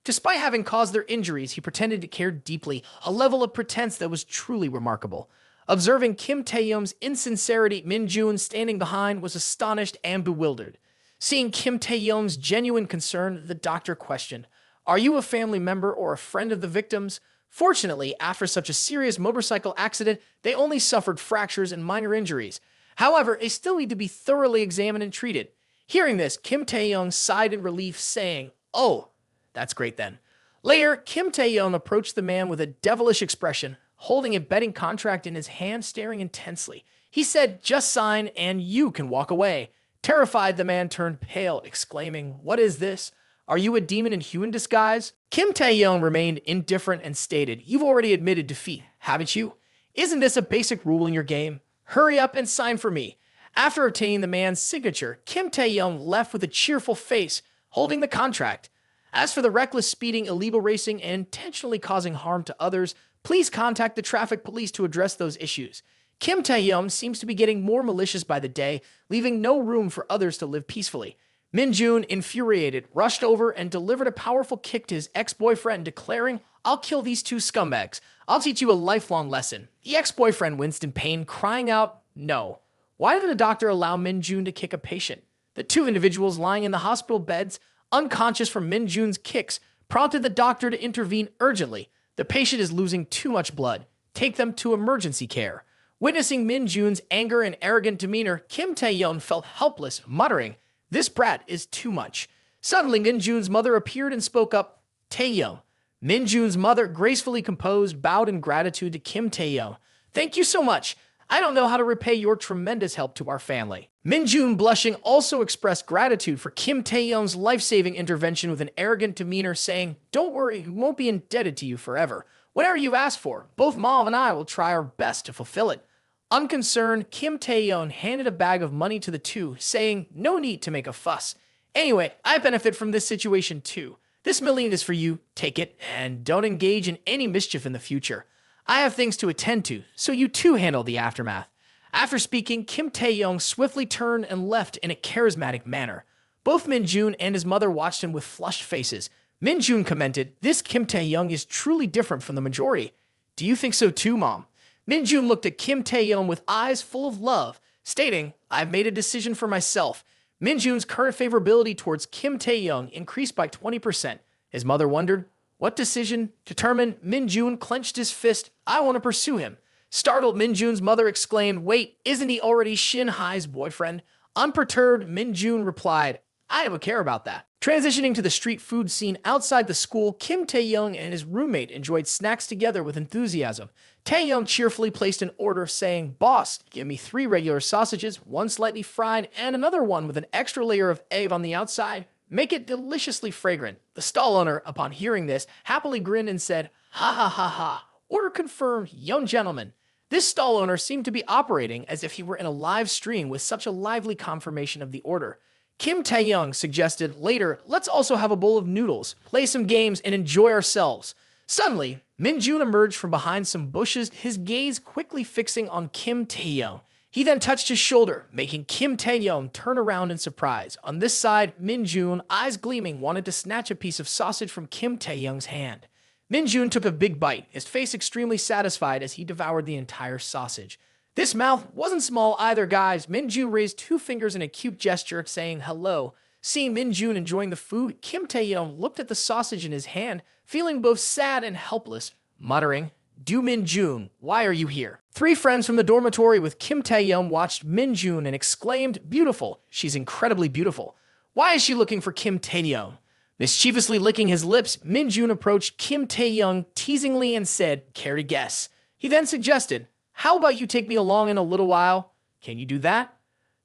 Despite having caused their injuries, he pretended to care deeply, a level of pretense that was truly remarkable. Observing Kim Tae-young's insincerity, Min-jun, standing behind, was astonished and bewildered. Seeing Kim Tae-young's genuine concern, the doctor questioned, "Are you a family member or a friend of the victims?" Fortunately, after such a serious motorcycle accident, they only suffered fractures and minor injuries. However, they still need to be thoroughly examined and treated. Hearing this, Kim Tae-young sighed in relief, saying, "Oh, that's great then." Later, Kim Tae-young approached the man with a devilish expression, holding a betting contract in his hand, staring intensely. He said, "Just sign and you can walk away." Terrified, the man turned pale, exclaiming, "What is this? Are you a demon in human disguise?" Kim Tae-young remained indifferent and stated, "You've already admitted defeat, haven't you? Isn't this a basic rule in your game? Hurry up and sign for me." After obtaining the man's signature, Kim Tae-young left with a cheerful face, holding the contract. As for the reckless speeding, illegal racing, and intentionally causing harm to others, please contact the traffic police to address those issues. Kim Tae-young seems to be getting more malicious by the day, leaving no room for others to live peacefully. Min-joon, infuriated, rushed over and delivered a powerful kick to his ex-boyfriend, declaring, "I'll kill these two scumbags. I'll teach you a lifelong lesson." The ex-boyfriend winced in pain, crying out, "No." Why did the doctor allow Min-joon to kick a patient? The two individuals lying in the hospital beds, unconscious from Min-joon's kicks, prompted the doctor to intervene urgently. "The patient is losing too much blood. Take them to emergency care." Witnessing Min-joon's anger and arrogant demeanor, Kim Tae-young felt helpless, muttering, "This brat is too much." Suddenly, Min-joon's mother appeared and spoke up, "Taehyung." Min-joon's mother, gracefully composed, bowed in gratitude to Kim Tae-young. "Thank you so much. I don't know how to repay your tremendous help to our family." Min-joon, blushing, also expressed gratitude for Kim Tae-young's life-saving intervention with an arrogant demeanor, saying, "Don't worry, we won't be indebted to you forever. Whatever you've asked for, both Mom and I will try our best to fulfill it." Unconcerned, Kim Tae-young handed a bag of money to the two, saying, "No need to make a fuss. Anyway, I benefit from this situation too. This $1 million is for you, take it, and don't engage in any mischief in the future. I have things to attend to, so you too handle the aftermath." After speaking, Kim Tae-young swiftly turned and left in a charismatic manner. Both Min-joon and his mother watched him with flushed faces. Min-joon commented, "This Kim Tae-young is truly different from the majority." "Do you think so too, Mom?" Min-joon looked at Kim Tae-young with eyes full of love, stating, "I've made a decision for myself." Min-joon's current favorability towards Kim Tae-young increased by 20%. His mother wondered, "What decision?" Determined, Min-joon clenched his fist. "I want to pursue him." Startled, Min-joon's mother exclaimed, "Wait, isn't he already Shin Hai's boyfriend?" Unperturbed, Min-joon replied, "I don't care about that." Transitioning to the street food scene outside the school, Kim Tae-young and his roommate enjoyed snacks together with enthusiasm. Tae-young cheerfully placed an order, saying, "Boss, give me 3 regular sausages, 1 slightly fried, and another one with an extra layer of egg on the outside. Make it deliciously fragrant." The stall owner, upon hearing this, happily grinned and said, "Ha ha ha ha. Order confirmed, young gentleman." This stall owner seemed to be operating as if he were in a live stream with such a lively confirmation of the order. Kim Tae-young suggested, "Later, let's also have a bowl of noodles, play some games, and enjoy ourselves." Suddenly, Min-joon emerged from behind some bushes, his gaze quickly fixing on Kim Tae-young. He then touched his shoulder, making Kim Tae-young turn around in surprise. On this side, Min-joon, eyes gleaming, wanted to snatch a piece of sausage from Kim Tae-young's hand. Min-joon took a big bite, his face extremely satisfied as he devoured the entire sausage. This mouth wasn't small either, guys. Min-joon raised 2 fingers in a cute gesture, saying hello. Seeing Min-joon enjoying the food, Kim Tae-young looked at the sausage in his hand, feeling both sad and helpless, muttering, "Do Min-joon, why are you here?" 3 friends from the dormitory with Kim Tae-young watched Min-joon and exclaimed, "Beautiful, she's incredibly beautiful. Why is she looking for Kim Tae-young?" Mischievously licking his lips, Min-joon approached Kim Tae-young teasingly and said, "Care to guess?" He then suggested, "How about you take me along in a little while?" "Can you do that?"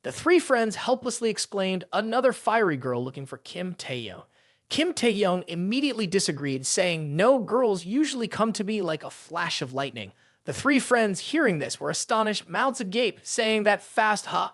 The 3 friends helplessly exclaimed, "Another fiery girl looking for Kim Tae-young." Kim Tae-young immediately disagreed, saying, "No, girls usually come to me like a flash of lightning." The 3 friends, hearing this, were astonished, mouths agape, saying that fast, huh?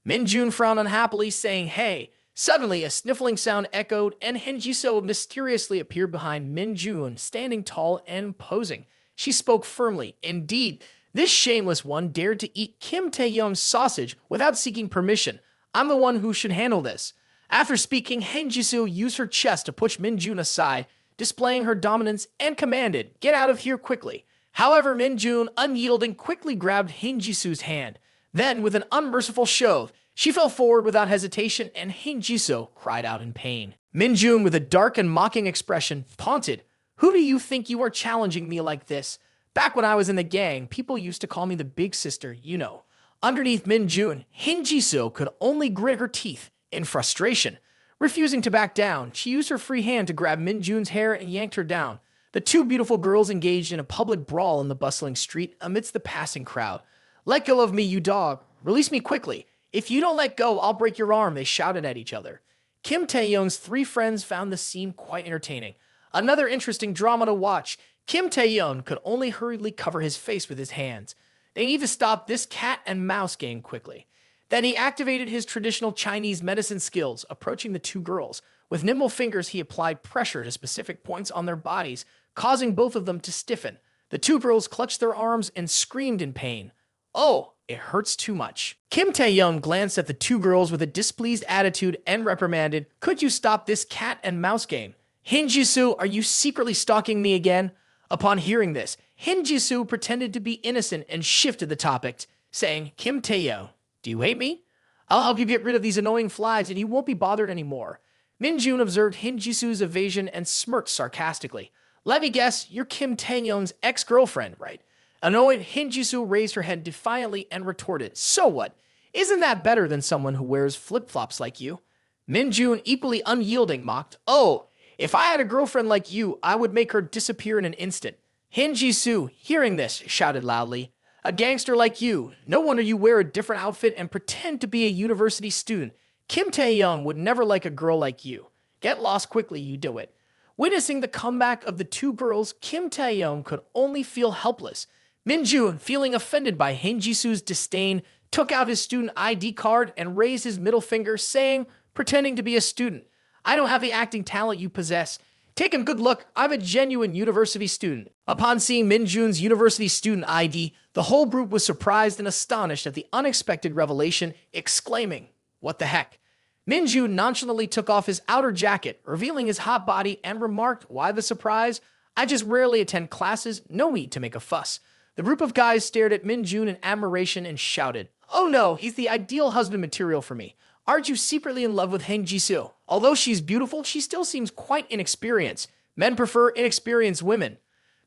Min-joon frowned unhappily, saying, "Hey." Suddenly, a sniffling sound echoed, and Hyun-jisoo mysteriously appeared behind Min-joon, standing tall and posing. She spoke firmly. Indeed, this shameless one dared to eat Kim Tae-young's sausage without seeking permission. "I'm the one who should handle this." After speaking, Hyun-jisoo used her chest to push Min-joon aside, displaying her dominance, and commanded, "Get out of here quickly." However, Min-joon, unyielding, quickly grabbed Hyun-jisoo's hand. Then, with an unmerciful shove, She fell forward without hesitation, and Hin Jisoo cried out in pain. Minjun, with a dark and mocking expression, taunted, "Who do you think you are challenging me like this? Back when I was in the gang, people used to call me the big sister, you know." Underneath Minjun, Hin Jisoo could only grit her teeth in frustration. Refusing to back down, she used her free hand to grab Minjun's hair and yanked her down. The two beautiful girls engaged in a public brawl in the bustling street amidst the passing crowd. "Let go of me, you dog. Release me quickly. If you don't let go, I'll break your arm," they shouted at each other. Kim Taehyung's three friends found the scene quite entertaining. Another interesting drama to watch. Kim Taehyung could only hurriedly cover his face with his hands. They need to stop this cat and mouse game quickly. Then he activated his traditional Chinese medicine skills, approaching the two girls. With nimble fingers, he applied pressure to specific points on their bodies, causing both of them to stiffen. The two girls clutched their arms and screamed in pain. "Oh, it hurts too much." Kim Taehyung glanced at the two girls with a displeased attitude and reprimanded, "Could you stop this cat and mouse game? Hin Jisoo, are you secretly stalking me again?" Upon hearing this, Hin Jisoo pretended to be innocent and shifted the topic, saying, "Kim Taehyung, do you hate me? I'll help you get rid of these annoying flies and you won't be bothered anymore." Minjun observed Hin Jisoo's evasion and smirked sarcastically. "Let me guess, you're Kim Taehyung's ex-girlfriend, right?" Annoyed, Hin Jisoo raised her head defiantly and retorted, "So what? Isn't that better than someone who wears flip-flops like you?" Minjun, equally unyielding, mocked, "Oh, if I had a girlfriend like you, I would make her disappear in an instant." Hin Jisoo, hearing this, shouted loudly, "A gangster like you. No wonder you wear a different outfit and pretend to be a university student. Kim Taehyung would never like a girl like you. Get lost quickly, you do it." Witnessing the comeback of the two girls, Kim Taehyung could only feel helpless. Minjun, feeling offended by Hin Jisoo's disdain, took out his student ID card and raised his middle finger, saying, pretending to be a student, "I don't have the acting talent you possess. Take a good look, I'm a genuine university student." Upon seeing Minjun's university student ID, the whole group was surprised and astonished at the unexpected revelation, exclaiming, "What the heck?" Minjun nonchalantly took off his outer jacket, revealing his hot body, and remarked, "Why the surprise? I just rarely attend classes, no need to make a fuss." The group of guys stared at Minjun in admiration and shouted, "Oh no, he's the ideal husband material for me. Aren't you secretly in love with Hin Jisoo? Although she's beautiful, she still seems quite inexperienced. Men prefer inexperienced women."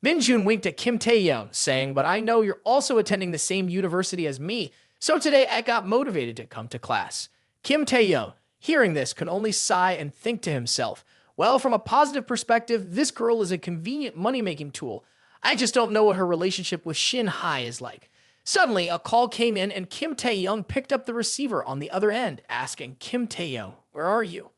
Minjun winked at Kim Taehyung, saying, "But I know you're also attending the same university as me, so today I got motivated to come to class." Kim Taehyung, hearing this, could only sigh and think to himself, "Well, from a positive perspective, this girl is a convenient money-making tool. I just don't know what her relationship with Shin Hai is like." Suddenly, a call came in and Kim Taehyung picked up the receiver on the other end, asking, "Kim Taehyung, where are you?"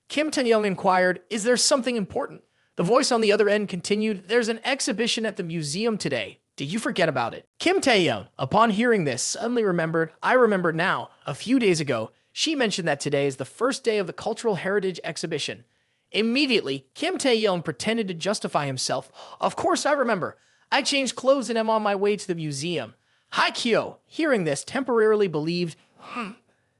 Kim Taehyung inquired, "Is there something important?" The voice on the other end continued, "There's an exhibition at the museum today. Did you forget about it?" Kim Taehyung, upon hearing this, suddenly remembered, "I remember now. A few days ago, she mentioned that today is the first day of the Cultural Heritage Exhibition." Immediately, Kim Taehyung pretended to justify himself. "Of course I remember. I changed clothes and am on my way to the museum." Haikyo, hearing this, temporarily believed,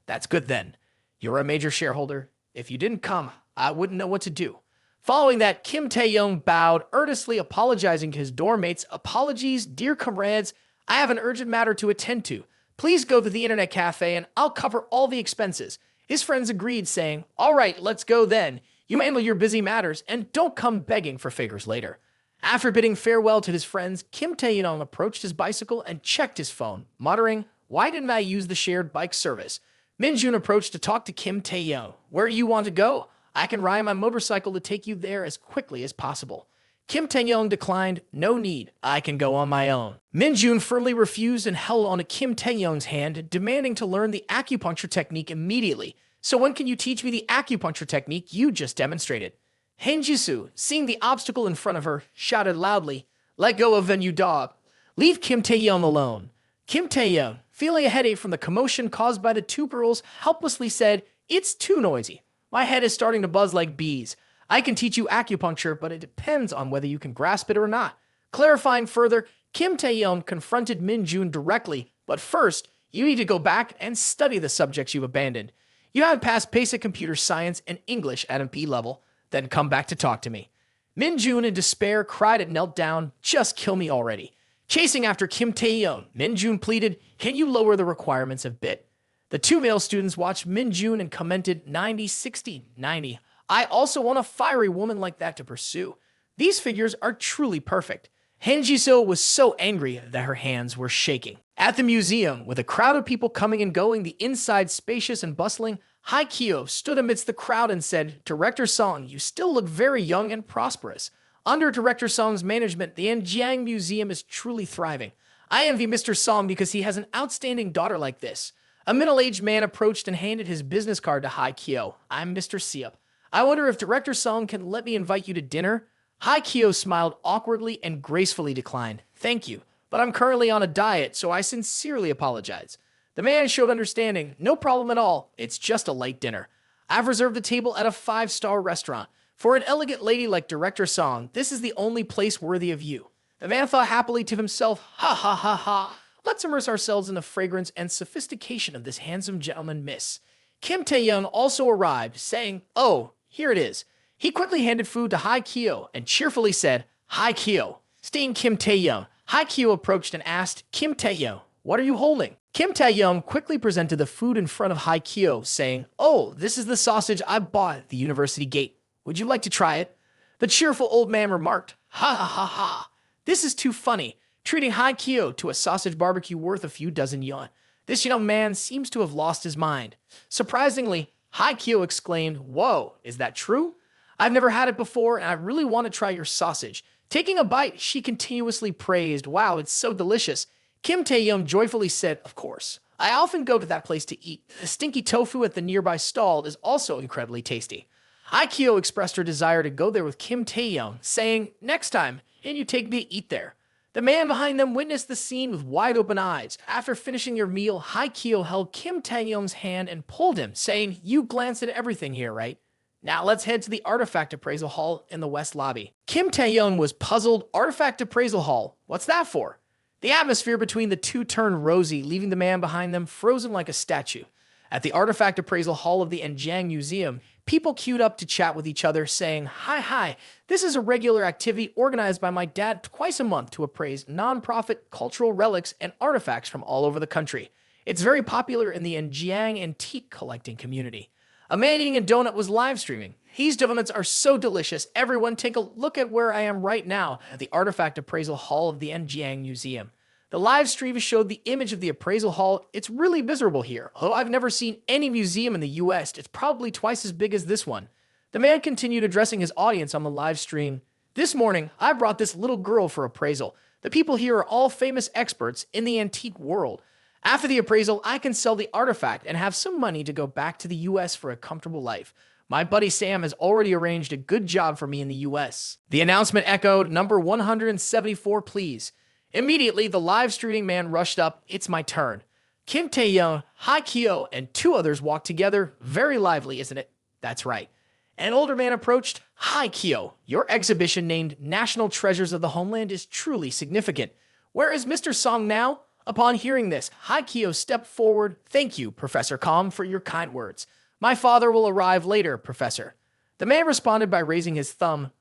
"That's good then. You're a major shareholder. If you didn't come, I wouldn't know what to do." Following that, Kim Taehyung bowed, earnestly apologizing to his dorm mates. "Apologies, dear comrades. I have an urgent matter to attend to. Please go to the internet cafe and I'll cover all the expenses." His friends agreed, saying, "All right, let's go then. You handle your busy matters and don't come begging for favors later." After bidding farewell to his friends, Kim Taehyung approached his bicycle and checked his phone, muttering, "Why didn't I use the shared bike service?" Minjun approached to talk to Kim Taehyung. "Where do you want to go? I can ride my motorcycle to take you there as quickly as possible." Kim Taehyung declined, "No need. I can go on my own." Minjun firmly refused and held onto Kim Taehyung's hand, demanding to learn the acupuncture technique immediately. "So when can you teach me the acupuncture technique you just demonstrated?" Hin Jisoo, seeing the obstacle in front of her, shouted loudly, "Let go of them, you dog. Leave Kim Taehyung alone." Kim Taehyung, feeling a headache from the commotion caused by the two girls, helplessly said, "It's too noisy. My head is starting to buzz like bees. I can teach you acupuncture, but it depends on whether you can grasp it or not." Clarifying further, Kim Taehyung confronted Minjun directly, "But first, you need to go back and study the subjects you've abandoned. You haven't passed basic computer science and English at MP level. Then come back to talk to me." Minjun, in despair, cried and knelt down, "Just kill me already." Chasing after Kim Taehyung, Minjun pleaded, "Can you lower the requirements a bit?" The two male students watched Min-jun and commented 90, 60, 90. I also want a fiery woman like that to pursue. These figures are truly perfect. Han Ji-seo was so angry that her hands were shaking. At the museum, with a crowd of people coming and going, the inside spacious and bustling, Hai Kyo stood amidst the crowd and said, Director Song, you still look very young and prosperous. Under Director Song's management, the Anjiang Museum is truly thriving. I envy Mr. Song because he has an outstanding daughter like this. A middle-aged man approached and handed his business card to Hai Kyo. I'm Mr. Seop. I wonder if Director Song can let me invite you to dinner? Hai Kyo smiled awkwardly and gracefully declined. Thank you, but I'm currently on a diet, so I sincerely apologize. The man showed understanding. No problem at all. It's just a light dinner. I've reserved a table at a 5-star restaurant. For an elegant lady like Director Song, this is the only place worthy of you. The man thought happily to himself, ha ha ha ha. Let's immerse ourselves in the fragrance and sophistication of this handsome gentleman, miss. Kim Taehyung also arrived, saying, oh, here it is. He quickly handed food to Hai Kyo and cheerfully said, Hai Kyo. Seeing Kim Taehyung, Hai Kyo approached and asked, Kim Taehyung, what are you holding? Kim Taehyung quickly presented the food in front of Hai Kyo, saying, oh, this is the sausage I bought at the university gate. Would you like to try it? The cheerful old man remarked, ha ha ha ha. This is too funny, treating Hai Kyo to a sausage barbecue worth a few dozen yuan. This young man seems to have lost his mind. Surprisingly, Hai Kyo exclaimed, whoa, is that true? I've never had it before and I really want to try your sausage. Taking a bite, she continuously praised, wow, it's so delicious. Kim Taehyung joyfully said, of course. I often go to that place to eat. The stinky tofu at the nearby stall is also incredibly tasty. Hai Kyo expressed her desire to go there with Kim Taehyung, saying, next time, and you take me to eat there. The man behind them witnessed the scene with wide-open eyes. After finishing their meal, Hai Kyo held Kim Taehyung's hand and pulled him, saying, you glanced at everything here, right? Now let's head to the Artifact Appraisal Hall in the West Lobby. Kim Taehyung was puzzled. Artifact Appraisal Hall? What's that for? The atmosphere between the two turned rosy, leaving the man behind them frozen like a statue. At the Artifact Appraisal Hall of the Anjiang Museum, people queued up to chat with each other, saying, hi, this is a regular activity organized by my dad twice a month to appraise non-profit cultural relics and artifacts from all over the country. It's very popular in the Anjiang antique collecting community. A man eating a donut was live streaming. These donuts are so delicious. Everyone take a look at where I am right now at the Artifact Appraisal Hall of the Anjiang Museum. The live stream showed the image of the appraisal hall. It's really miserable here. Although I've never seen any museum in the US, it's probably twice as big as this one. The man continued addressing his audience on the live stream. This morning, I brought this little girl for appraisal. The people here are all famous experts in the antique world. After the appraisal, I can sell the artifact and have some money to go back to the US for a comfortable life. My buddy Sam has already arranged a good job for me in the US. The announcement echoed, number 174, please. Immediately, the live streaming man rushed up. It's my turn. Kim Taehyung, Hai Kyo, and two others walked together. Very lively, isn't it? That's right. An older man approached. Hai Kyo, your exhibition named National Treasures of the Homeland is truly significant. Where is Mr. Song now? Upon hearing this, Hai Kyo stepped forward. Thank you, Professor Kong, for your kind words. My father will arrive later, Professor. The man responded by raising his thumb.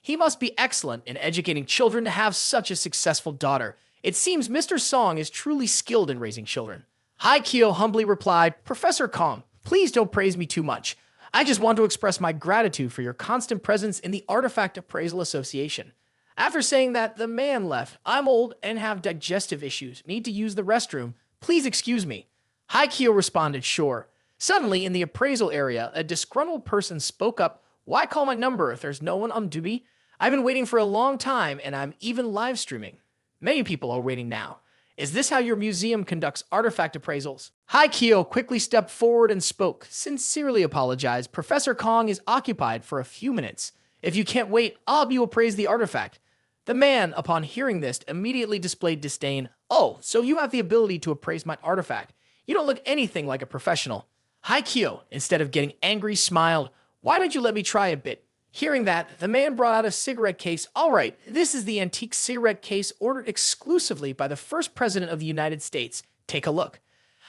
He must be excellent in educating children to have such a successful daughter. It seems Mr. Song is truly skilled in raising children. Hai Kyo humbly replied, Professor Kong, please don't praise me too much. I just want to express my gratitude for your constant presence in the Artifact Appraisal Association. After saying that, the man left. I'm old and have digestive issues. Need to use the restroom. Please excuse me. Hai Kyo responded, sure. Suddenly, in the appraisal area, a disgruntled person spoke up. Why call my number if there's no one on duty? I've been waiting for a long time, and I'm even live streaming. Many people are waiting now. Is this how your museum conducts artifact appraisals? Hai Kyo quickly stepped forward and spoke. Sincerely apologized. Professor Kong is occupied for a few minutes. If you can't wait, I'll help you appraise the artifact. The man, upon hearing this, immediately displayed disdain. Oh, so you have the ability to appraise my artifact. You don't look anything like a professional. Hai Kyo, instead of getting angry, smiled. Why don't you let me try a bit? Hearing that, the man brought out a cigarette case. All right, this is the antique cigarette case ordered exclusively by the first president of the United States. Take a look.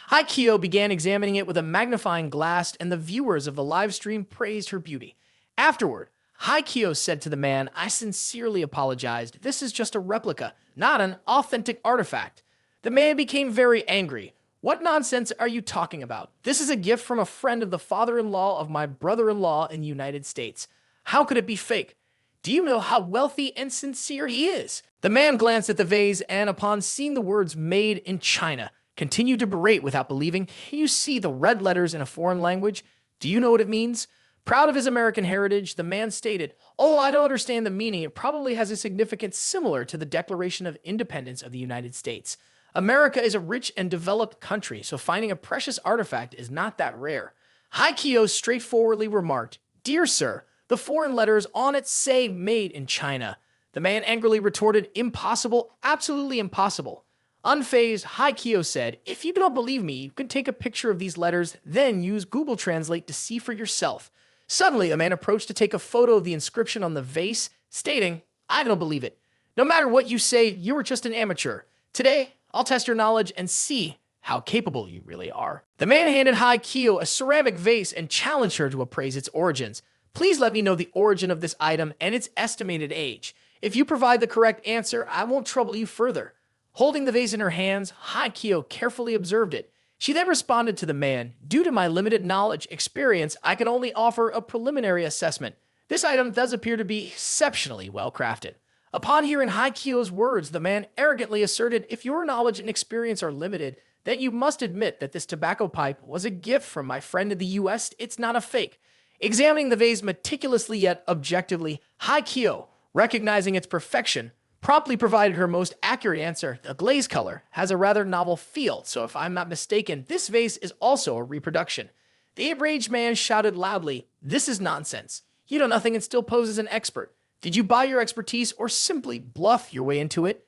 Hai Kyo began examining it with a magnifying glass, and the viewers of the live stream praised her beauty. Afterward, Hai Kyo said to the man, I sincerely apologized. This is just a replica, not an authentic artifact. The man became very angry. What nonsense are you talking about? This is a gift from a friend of the father-in-law of my brother-in-law in the United States. How could it be fake? Do you know how wealthy and sincere he is? The man glanced at the vase and, upon seeing the words made in China, continued to berate without believing. You see the red letters in a foreign language? Do you know what it means? Proud of his American heritage, the man stated, "Oh, I don't understand the meaning. It probably has a significance similar to the Declaration of Independence of the United States. America is a rich and developed country, so finding a precious artifact is not that rare." Haikyo straightforwardly remarked, "Dear sir, the foreign letters on it say made in China." The man angrily retorted, "Impossible, absolutely impossible." Unfazed, Haikyo said, "If you don't believe me, you can take a picture of these letters, then use Google Translate to see for yourself." Suddenly, a man approached to take a photo of the inscription on the vase, stating, "I don't believe it. No matter what you say, you are just an amateur. Today, I'll test your knowledge and see how capable you really are." The man handed Haikyo a ceramic vase and challenged her to appraise its origins. "Please let me know the origin of this item and its estimated age. If you provide the correct answer, I won't trouble you further." Holding the vase in her hands, Haikyo carefully observed it. She then responded to the man, "Due to my limited knowledge, experience, I can only offer a preliminary assessment. This item does appear to be exceptionally well crafted." Upon hearing Haikyo's words, the man arrogantly asserted, "If your knowledge and experience are limited, then you must admit that this tobacco pipe was a gift from my friend in the US. It's not a fake." Examining the vase meticulously yet objectively, Haikyo, recognizing its perfection, promptly provided her most accurate answer. "The glaze color has a rather novel feel, so if I'm not mistaken, this vase is also a reproduction." The enraged man shouted loudly, "This is nonsense. You know nothing and still pose as an expert. Did you buy your expertise or simply bluff your way into it?"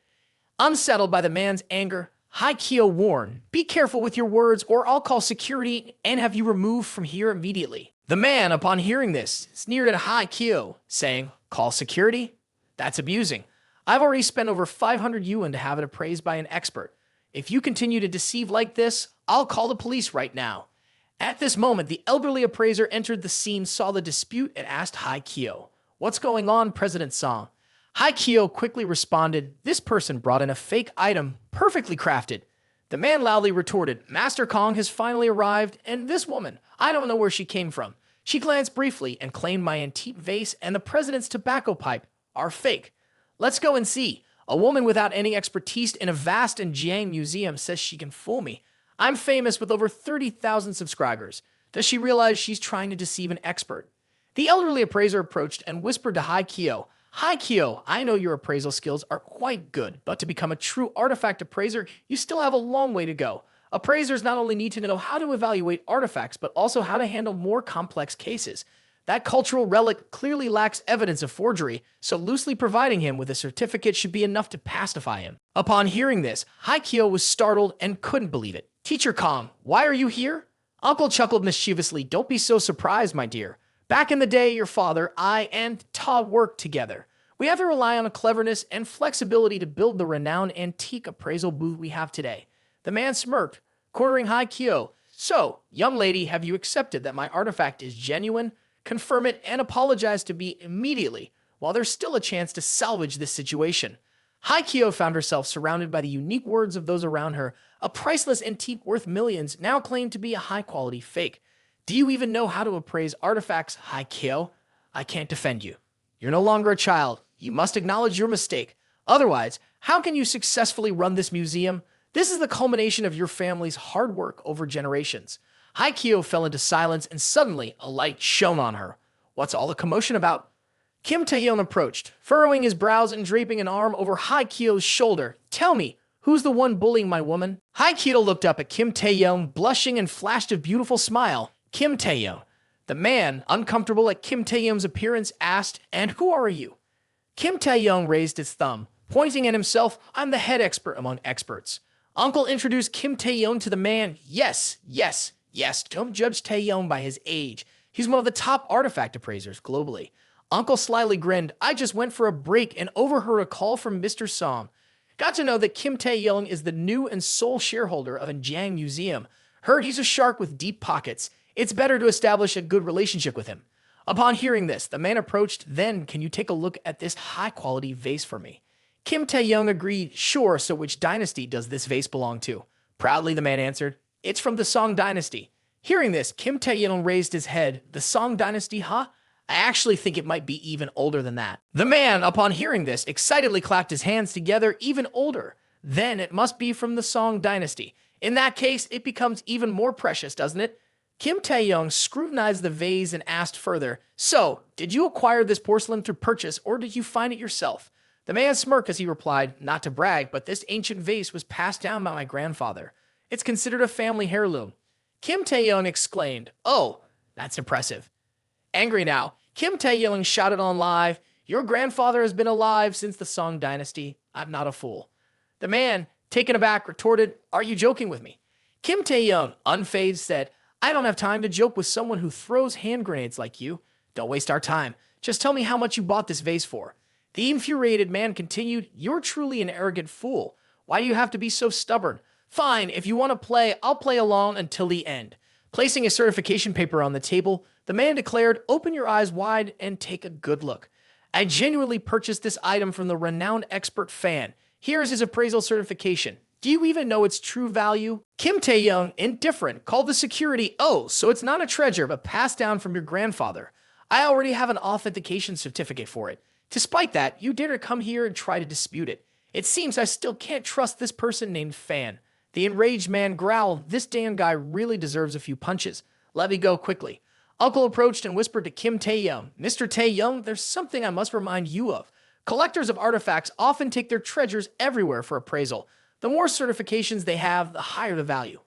Unsettled by the man's anger, Haikyo warned, "Be careful with your words or I'll call security and have you removed from here immediately." The man, upon hearing this, sneered at Haikyo, saying, "Call security? That's abusing. I've already spent over 500 yuan to have it appraised by an expert. If you continue to deceive like this, I'll call the police right now." At this moment, the elderly appraiser entered the scene, saw the dispute, and asked Haikyo, "What's going on, President Song?" Haikyo quickly responded, "This person brought in a fake item, perfectly crafted." The man loudly retorted, "Master Kong has finally arrived, and this woman, I don't know where she came from. She glanced briefly and claimed my antique vase and the president's tobacco pipe are fake. Let's go and see. A woman without any expertise in a vast Jiang museum says she can fool me. I'm famous with over 30,000 subscribers. Does she realize she's trying to deceive an expert?" The elderly appraiser approached and whispered to Haikyo, "Haikyo, I know your appraisal skills are quite good, but to become a true artifact appraiser, you still have a long way to go. Appraisers not only need to know how to evaluate artifacts, but also how to handle more complex cases. That cultural relic clearly lacks evidence of forgery, so loosely providing him with a certificate should be enough to pacify him." Upon hearing this, Haikyo was startled and couldn't believe it. "Teacher Kong, why are you here?" Uncle chuckled mischievously. "Don't be so surprised, my dear. Back in the day, your father, I, and Ta worked together. We have to rely on a cleverness and flexibility to build the renowned antique appraisal booth we have today." The man smirked, cornering Haikyo. "So, young lady, have you accepted that my artifact is genuine? Confirm it and apologize to me immediately, while there's still a chance to salvage this situation." Haikyo found herself surrounded by the unique words of those around her. A priceless antique worth millions now claimed to be a high-quality fake. "Do you even know how to appraise artifacts, Haikyo? I can't defend you. You're no longer a child. You must acknowledge your mistake. Otherwise, how can you successfully run this museum? This is the culmination of your family's hard work over generations." Haikyo fell into silence, and suddenly a light shone on her. "What's all the commotion about?" Kim Taehyung approached, furrowing his brows and draping an arm over Haikyo's shoulder. "Tell me, who's the one bullying my woman?" Haikyo looked up at Kim Taehyung, blushing and flashed a beautiful smile. "Kim Taehyung." The man, uncomfortable at Kim Taehyung's appearance, asked, "And who are you?" Kim Taehyung raised his thumb, pointing at himself. "I'm the head expert among experts." Uncle introduced Kim Taehyung to the man. Yes, don't judge Taehyung by his age. He's one of the top artifact appraisers globally." Uncle slyly grinned. "I just went for a break and overheard a call from Mr. Song. Got to know that Kim Taehyung is the new and sole shareholder of a Jiang museum. Heard he's a shark with deep pockets. It's better to establish a good relationship with him." Upon hearing this, the man approached. "Then, can you take a look at this high-quality vase for me?" Kim Taehyung agreed. "Sure, so which dynasty does this vase belong to?" Proudly, the man answered, It's from the Song Dynasty. Hearing this, Kim Taehyung raised his head. The Song Dynasty, huh? I actually think it might be even older than that. The man, upon hearing this, excitedly clapped his hands together. Even older. Then it must be from the Song Dynasty. In that case, it becomes even more precious, doesn't it? Kim Taehyung scrutinized the vase and asked further, "So, did you acquire this porcelain through purchase, or did you find it yourself?" The man smirked as he replied, "Not to brag, but this ancient vase was passed down by my grandfather. It's considered a family heirloom." Kim Taehyung exclaimed, "Oh, that's impressive." Angry now, Kim Taehyung shouted on live, "Your grandfather has been alive since the Song Dynasty. I'm not a fool." The man, taken aback, retorted, "Are you joking with me?" Kim Taehyung, unfazed, said, "I don't have time to joke with someone who throws hand grenades like you. Don't waste our time. Just tell me how much you bought this vase for." The infuriated man continued, "You're truly an arrogant fool. Why do you have to be so stubborn? Fine, if you want to play, I'll play along until the end." Placing his certification paper on the table, the man declared, "Open your eyes wide and take a good look. I genuinely purchased this item from the renowned expert fan. Here's his appraisal certification. Do you even know its true value?" Kim Taehyung, indifferent, called the security. "Oh, so it's not a treasure, but passed down from your grandfather. I already have an authentication certificate for it. Despite that, you dare to come here and try to dispute it. It seems I still can't trust this person named Fan." The enraged man growled, "This damn guy really deserves a few punches. Let me go quickly." Uncle approached and whispered to Kim Taehyung, "Mr. Taehyung, there's something I must remind you of. Collectors of artifacts often take their treasures everywhere for appraisal. The more certifications they have, the higher the value.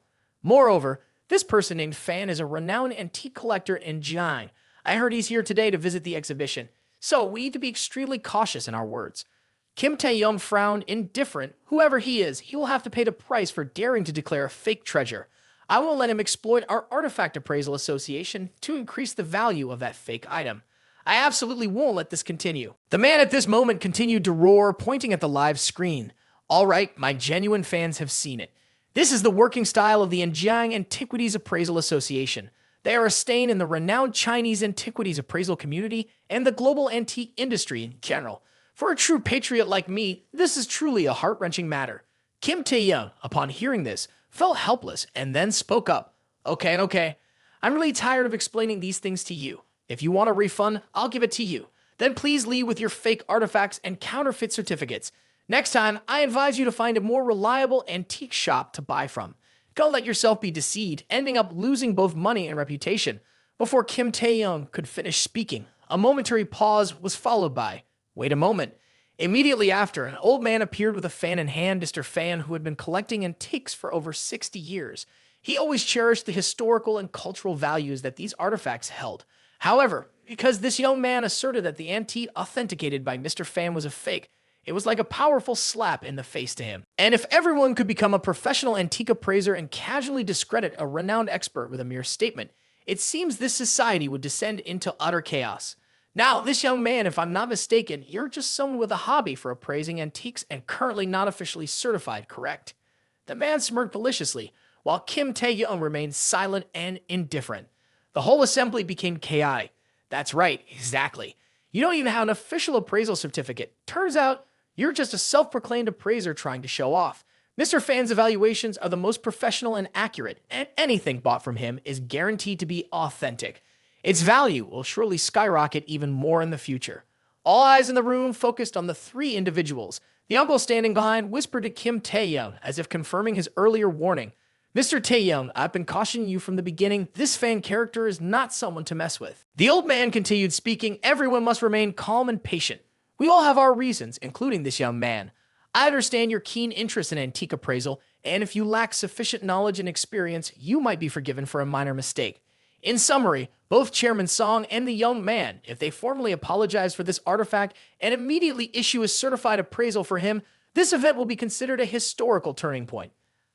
Moreover, this person named Fan is a renowned antique collector in Jiang. I heard he's here today to visit the exhibition. So we need to be extremely cautious in our words." Kim Taehyung frowned, indifferent. Whoever he is, he will have to pay the price for daring to declare a fake treasure. I won't let him exploit our Artifact Appraisal Association to increase the value of that fake item. I absolutely won't let this continue. The man at this moment continued to roar, pointing at the live screen. "All right, my genuine fans have seen it. This is the working style of the Jiang Antiquities Appraisal Association. They are a stain in the renowned Chinese antiquities appraisal community and the global antique industry in general. For a true patriot like me, this is truly a heart-wrenching matter." Kim Taehyung, upon hearing this, felt helpless and then spoke up. Okay. I'm really tired of explaining these things to you. If you want a refund, I'll give it to you. Then please leave with your fake artifacts and counterfeit certificates. Next time, I advise you to find a more reliable antique shop to buy from. Don't let yourself be deceived, ending up losing both money and reputation." Before Kim Taehyung could finish speaking, a momentary pause was followed by, "Wait a moment." Immediately after, an old man appeared with a fan in hand. Mr. Fan, who had been collecting antiques for over 60 years. He always cherished the historical and cultural values that these artifacts held. However, because this young man asserted that the antique authenticated by Mr. Fan was a fake, it was like a powerful slap in the face to him. And if everyone could become a professional antique appraiser and casually discredit a renowned expert with a mere statement, it seems this society would descend into utter chaos. Now, this young man, if I'm not mistaken, you're just someone with a hobby for appraising antiques and currently not officially certified, correct? The man smirked maliciously, while Kim Taehyung remained silent and indifferent. The whole assembly became chaotic. That's right, exactly. You don't even have an official appraisal certificate. Turns out, you're just a self-proclaimed appraiser trying to show off. Mr. Fan's evaluations are the most professional and accurate, and anything bought from him is guaranteed to be authentic. Its value will surely skyrocket even more in the future. All eyes in the room focused on the three individuals. The uncle standing behind whispered to Kim Taehyung as if confirming his earlier warning. "Mr. Taehyung, I've been cautioning you from the beginning. This Fan character is not someone to mess with." The old man continued speaking. "Everyone must remain calm and patient. We all have our reasons, including this young man. I understand your keen interest in antique appraisal, and if you lack sufficient knowledge and experience, you might be forgiven for a minor mistake. In summary, both Chairman Song and the young man, if they formally apologize for this artifact and immediately issue a certified appraisal for him, this event will be considered a historical turning point."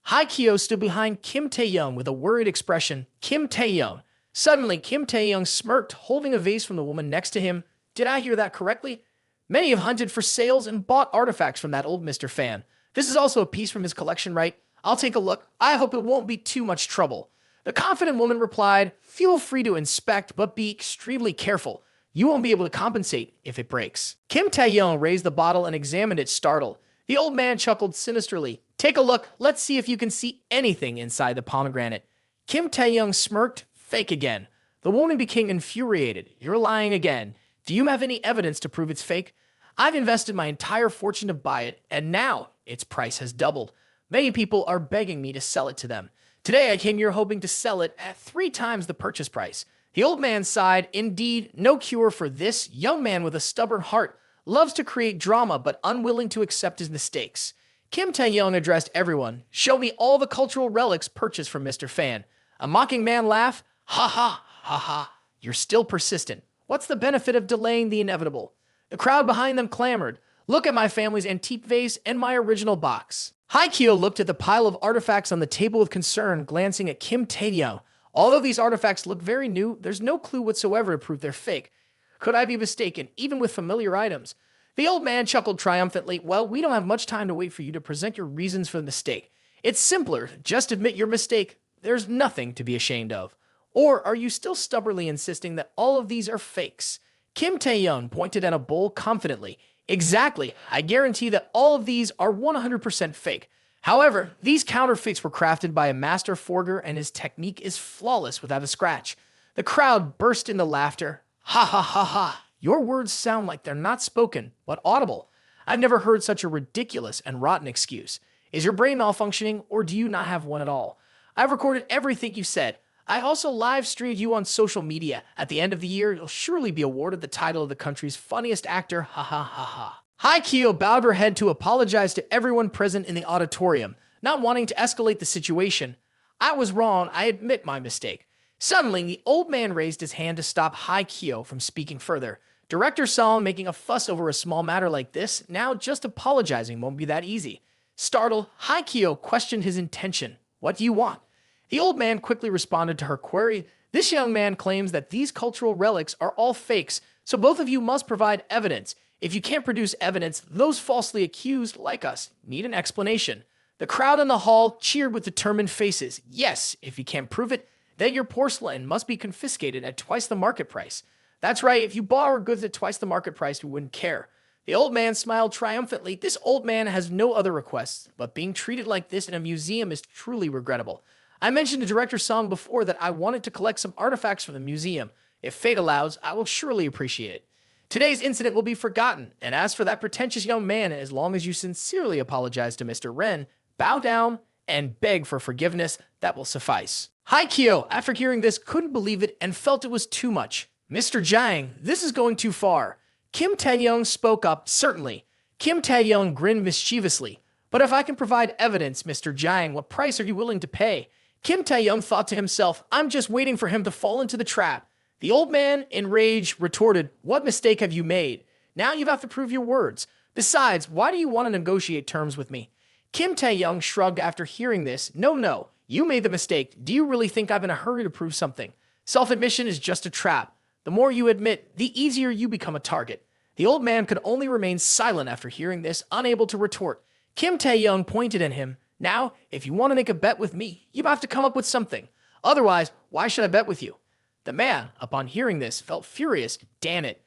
Haikyo stood behind Kim Taehyung with a worried expression. "Kim Taehyung." Suddenly, Kim Taehyung smirked, holding a vase from the woman next to him. "Did I hear that correctly? Many have hunted for sales and bought artifacts from that old Mr. Fan. This is also a piece from his collection, right? I'll take a look. I hope it won't be too much trouble." The confident woman replied, "Feel free to inspect, but be extremely careful. You won't be able to compensate if it breaks." Kim Taehyung raised the bottle and examined it, startled. The old man chuckled sinisterly. Take a look. Let's see if you can see anything inside the pomegranate. Kim Taehyung smirked. Fake again. The woman became infuriated. You're lying again. Do you have any evidence to prove it's fake? I've invested my entire fortune to buy it, and now its price has doubled. Many people are begging me to sell it to them. Today I came here hoping to sell it at 3 times the purchase price. The old man sighed. Indeed, no cure for this young man with a stubborn heart. Loves to create drama but unwilling to accept his mistakes. Kim Taehyung addressed everyone. Show me all the cultural relics purchased from Mr. Fan. A mocking man laughed. Ha ha, ha ha. You're still persistent. What's the benefit of delaying the inevitable? The crowd behind them clamored. Look at my family's antique vase and my original box. Haikyo looked at the pile of artifacts on the table with concern, glancing at Kim Taehyung. Although these artifacts look very new, there's no clue whatsoever to prove they're fake. Could I be mistaken, even with familiar items? The old man chuckled triumphantly. Well, we don't have much time to wait for you to present your reasons for the mistake. It's simpler. Just admit your mistake. There's nothing to be ashamed of. Or are you still stubbornly insisting that all of these are fakes? Kim Taehyung pointed at a bowl confidently. Exactly. I guarantee that all of these are 100% fake. However, these counterfeits were crafted by a master forger and his technique is flawless without a scratch. The crowd burst into laughter. Ha ha ha ha. Your words sound like they're not spoken, but audible. I've never heard such a ridiculous and rotten excuse. Is your brain malfunctioning, or do you not have one at all? I've recorded everything you said. I also live-streamed you on social media. At the end of the year, you'll surely be awarded the title of the country's funniest actor. Ha ha ha ha. Haikyo bowed her head to apologize to everyone present in the auditorium, not wanting to escalate the situation. I was wrong. I admit my mistake. Suddenly, the old man raised his hand to stop Haikyo from speaking further. Director saw him making a fuss over a small matter like this. Now, just apologizing won't be that easy. Startled, Haikyo questioned his intention. What do you want? The old man quickly responded to her query. This young man claims that these cultural relics are all fakes, so both of you must provide evidence. If you can't produce evidence, those falsely accused, like us, need an explanation. The crowd in the hall cheered with determined faces. Yes, if you can't prove it, then your porcelain must be confiscated at twice the market price. That's right, if you bought our goods at twice the market price, we wouldn't care. The old man smiled triumphantly. This old man has no other requests, but being treated like this in a museum is truly regrettable. I mentioned to Director Song before that I wanted to collect some artifacts from the museum. If fate allows, I will surely appreciate it. Today's incident will be forgotten, and as for that pretentious young man, as long as you sincerely apologize to Mr. Ren, bow down and beg for forgiveness, that will suffice. Haikyo, after hearing this, couldn't believe it and felt it was too much. Mr. Jang, this is going too far. Kim Taehyung spoke up. Certainly. Kim Taehyung grinned mischievously. But if I can provide evidence, Mr. Jang, what price are you willing to pay? Kim Taehyung thought to himself, I'm just waiting for him to fall into the trap. The old man, in rage, retorted, what mistake have you made? Now you have to prove your words. Besides, why do you want to negotiate terms with me? Kim Taehyung shrugged after hearing this. No, you made the mistake. Do you really think I'm in a hurry to prove something? Self-admission is just a trap. The more you admit, the easier you become a target. The old man could only remain silent after hearing this, unable to retort. Kim Taehyung pointed at him. Now, if you want to make a bet with me, you have to come up with something. Otherwise, why should I bet with you? The man, upon hearing this, felt furious. Damn it.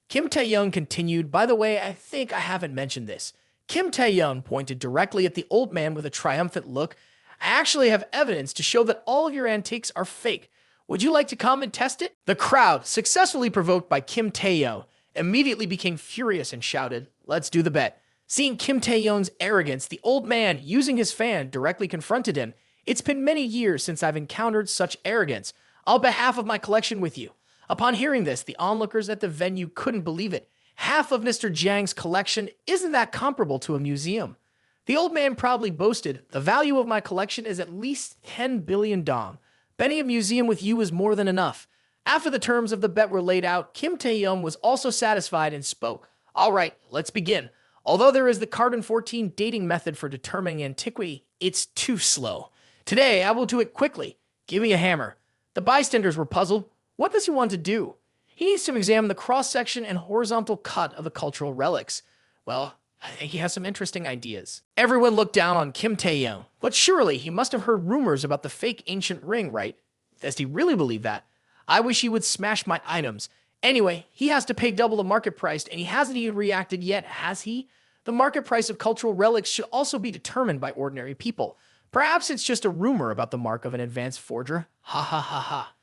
Kim Taehyung continued, by the way, I think I haven't mentioned this. Kim Taehyung pointed directly at the old man with a triumphant look. I actually have evidence to show that all of your antiques are fake. Would you like to come and test it? The crowd, successfully provoked by Kim Taehyung, immediately became furious and shouted, let's do the bet. Seeing Kim Taehyung's arrogance, the old man, using his fan, directly confronted him. It's been many years since I've encountered such arrogance. I'll bet half of my collection with you. Upon hearing this, the onlookers at the venue couldn't believe it. Half of Mr. Jang's collection, isn't that comparable to a museum? The old man proudly boasted, the value of my collection is at least 10 billion dong. Betting a museum with you is more than enough. After the terms of the bet were laid out, Kim Taehyung was also satisfied and spoke. All right, let's begin. Although there is the Cardin 14 dating method for determining antiquity, it's too slow. Today, I will do it quickly. Give me a hammer. The bystanders were puzzled. What does he want to do? He needs to examine the cross-section and horizontal cut of the cultural relics. Well, I think he has some interesting ideas. Everyone looked down on Kim Taehyung, but surely he must have heard rumors about the fake ancient ring, right? Does he really believe that? I wish he would smash my items. Anyway, he has to pay double the market price, and he hasn't even reacted yet, has he? The market price of cultural relics should also be determined by ordinary people. Perhaps it's just a rumor about the mark of an advanced forger. Ha ha ha ha.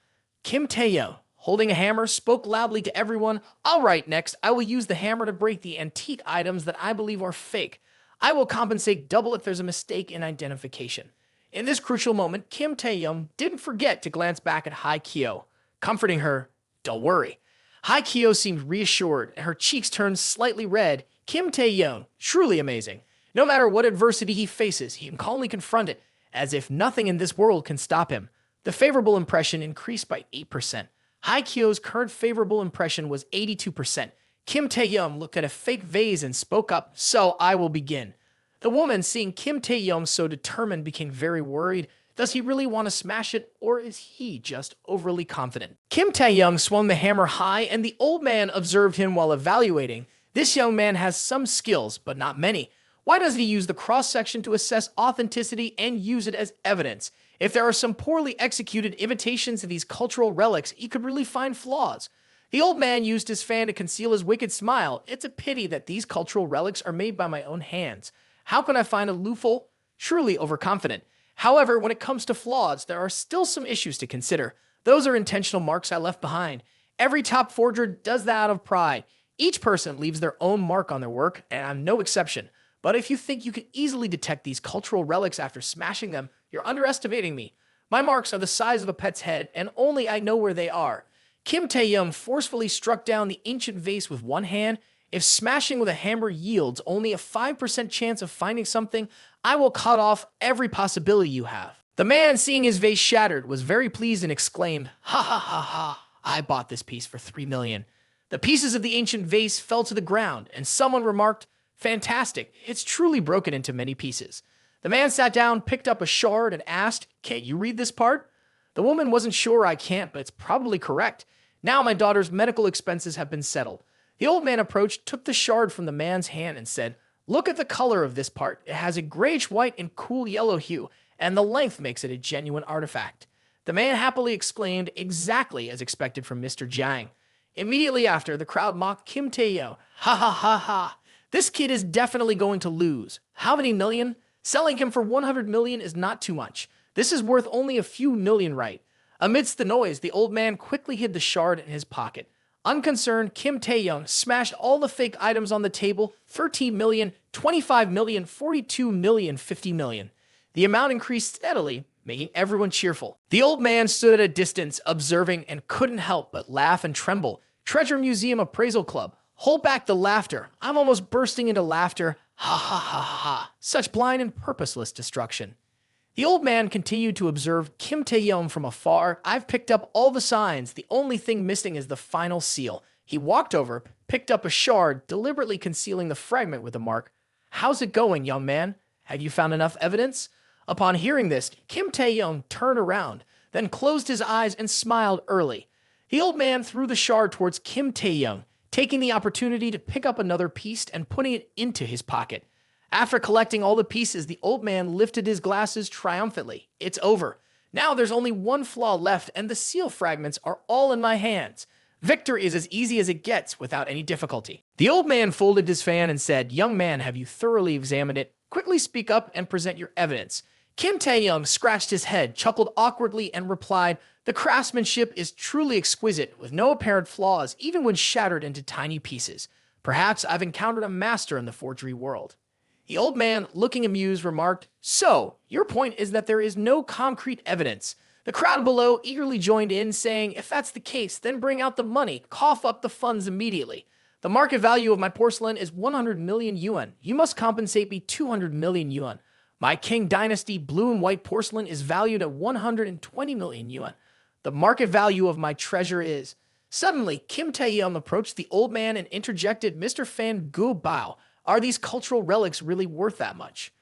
Kim Taehyung, holding a hammer, spoke loudly to everyone. All right, next, I will use the hammer to break the antique items that I believe are fake. I will compensate double if there's a mistake in identification. In this crucial moment, Kim Taehyung didn't forget to glance back at Hai Kyo, comforting her, don't worry. Hai Kyo seemed reassured, and her cheeks turned slightly red. Kim Taehyung, truly amazing. No matter what adversity he faces, he can calmly confront it, as if nothing in this world can stop him. The favorable impression increased by 8%. Hai Kyo's current favorable impression was 82%. Kim Taehyung looked at a fake vase and spoke up, so I will begin. The woman, seeing Kim Taehyung so determined, became very worried. Does he really want to smash it, or is he just overly confident? Kim Taehyung swung the hammer high, and the old man observed him while evaluating. This young man has some skills, but not many. Why doesn't he use the cross-section to assess authenticity and use it as evidence? If there are some poorly executed imitations of these cultural relics, he could really find flaws. The old man used his fan to conceal his wicked smile. It's a pity that these cultural relics are made by my own hands. How can I find a loophole? Truly overconfident. However, when it comes to flaws, there are still some issues to consider. Those are intentional marks I left behind. Every top forger does that out of pride. Each person leaves their own mark on their work, and I'm no exception. But if you think you can easily detect these cultural relics after smashing them, you're underestimating me. My marks are the size of a pet's head, and only I know where they are. Kim Taehyung forcefully struck down the ancient vase with one hand. If smashing with a hammer yields only a 5% chance of finding something, I will cut off every possibility you have. The man, seeing his vase shattered, was very pleased and exclaimed, ha ha ha ha, I bought this piece for 3 million. The pieces of the ancient vase fell to the ground, and someone remarked, fantastic, it's truly broken into many pieces. The man sat down, picked up a shard, and asked, can't you read this part? The woman wasn't sure. I can't, but it's probably correct. Now my daughter's medical expenses have been settled. The old man approached, took the shard from the man's hand, and said, look at the color of this part. It has a grayish-white and cool yellow hue, and the length makes it a genuine artifact. The man happily exclaimed, exactly as expected from Mr. Jiang. Immediately after, the crowd mocked Kim Taehyung. Ha ha ha ha. This kid is definitely going to lose. How many million? Selling him for 100 million is not too much. This is worth only a few million, right? Amidst the noise, the old man quickly hid the shard in his pocket. Unconcerned, Kim Taehyung smashed all the fake items on the table, 13 million, 25 million, 42 million, 50 million. The amount increased steadily, making everyone cheerful. The old man stood at a distance, observing, and couldn't help but laugh and tremble. Treasure Museum Appraisal Club. Hold back the laughter. I'm almost bursting into laughter. Ha ha ha ha. Such blind and purposeless destruction. The old man continued to observe Kim Taehyung from afar. I've picked up all the signs. The only thing missing is the final seal. He walked over, picked up a shard, deliberately concealing the fragment with a mark. How's it going, young man? Have you found enough evidence? Upon hearing this, Kim Taehyung turned around, then closed his eyes and smiled early. The old man threw the shard towards Kim Taehyung, taking the opportunity to pick up another piece and putting it into his pocket. After collecting all the pieces, the old man lifted his glasses triumphantly. It's over. Now there's only one flaw left, and the seal fragments are all in my hands. Victor is as easy as it gets without any difficulty. The old man folded his fan and said, young man, have you thoroughly examined it? Quickly speak up and present your evidence. Kim Taehyung scratched his head, chuckled awkwardly, and replied, the craftsmanship is truly exquisite, with no apparent flaws, even when shattered into tiny pieces. Perhaps I've encountered a master in the forgery world. The old man, looking amused, remarked, so, your point is that there is no concrete evidence. The crowd below eagerly joined in, saying, if that's the case, then bring out the money, cough up the funds immediately. The market value of my porcelain is 100 million yuan. You must compensate me 200 million yuan. My King Dynasty blue and white porcelain is valued at 120 million yuan. The market value of my treasure is... Suddenly, Kim Taehyung approached the old man and interjected, Mr. Fan Gu Bao, are these cultural relics really worth that much?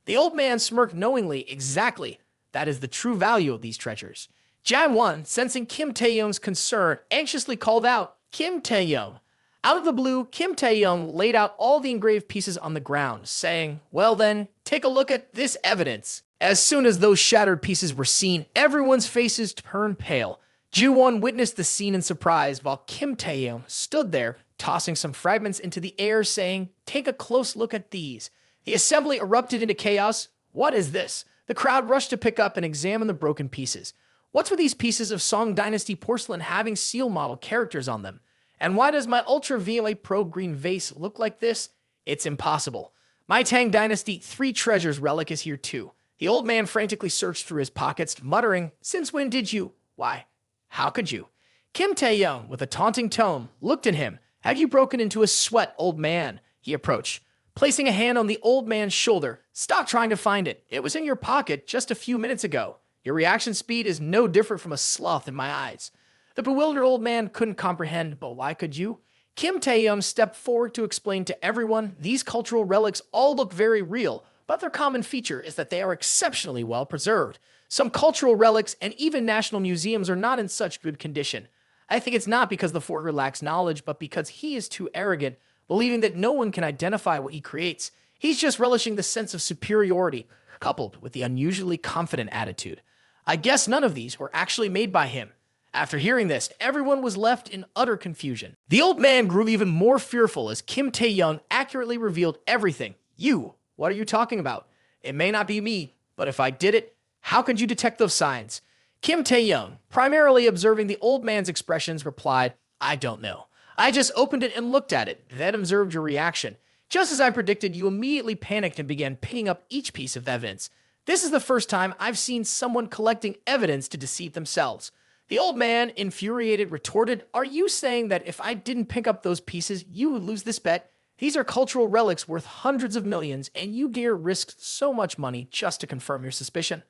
The old man smirked knowingly. Exactly. That is the true value of these treasures. Jiang Wan, sensing Kim Taehyung's concern, anxiously called out, Kim Taehyung. Out of the blue, Kim Taehyung laid out all the engraved pieces on the ground, saying, well then, take a look at this evidence. As soon as those shattered pieces were seen, everyone's faces turned pale. Ju Won witnessed the scene in surprise, while Kim Taehyung stood there, tossing some fragments into the air, saying, "Take a close look at these." The assembly erupted into chaos. "What is this?" The crowd rushed to pick up and examine the broken pieces. What's with these pieces of Song Dynasty porcelain having seal model characters on them? And why does my ultraviolet pro green vase look like this? It's impossible. My Tang Dynasty 3 treasures relic is here too. The old man frantically searched through his pockets, muttering, "Since when did you? Why? How could you?" Kim Taehyung, with a taunting tone, looked at him. "Have you broken into a sweat, old man?" He approached, placing a hand on the old man's shoulder. "Stop trying to find it. It was in your pocket just a few minutes ago. Your reaction speed is no different from a sloth in my eyes." The bewildered old man couldn't comprehend, but why could you? Kim Taehyung stepped forward to explain to everyone these cultural relics all look very real, but their common feature is that they are exceptionally well preserved. Some cultural relics and even national museums are not in such good condition. I think it's not because the foreigner lacks knowledge, but because he is too arrogant, believing that no one can identify what he creates. He's just relishing the sense of superiority, coupled with the unusually confident attitude. I guess none of these were actually made by him. After hearing this, everyone was left in utter confusion. The old man grew even more fearful as Kim Taehyung accurately revealed everything. "You, what are you talking about? It may not be me, but if I did it, how could you detect those signs?" Kim Taehyung, primarily observing the old man's expressions, replied, "I don't know. I just opened it and looked at it, then observed your reaction. Just as I predicted, you immediately panicked and began picking up each piece of evidence. This is the first time I've seen someone collecting evidence to deceive themselves." The old man, infuriated, retorted, "Are you saying that if I didn't pick up those pieces, you would lose this bet? These are cultural relics worth hundreds of millions, and you dare risk so much money just to confirm your suspicion?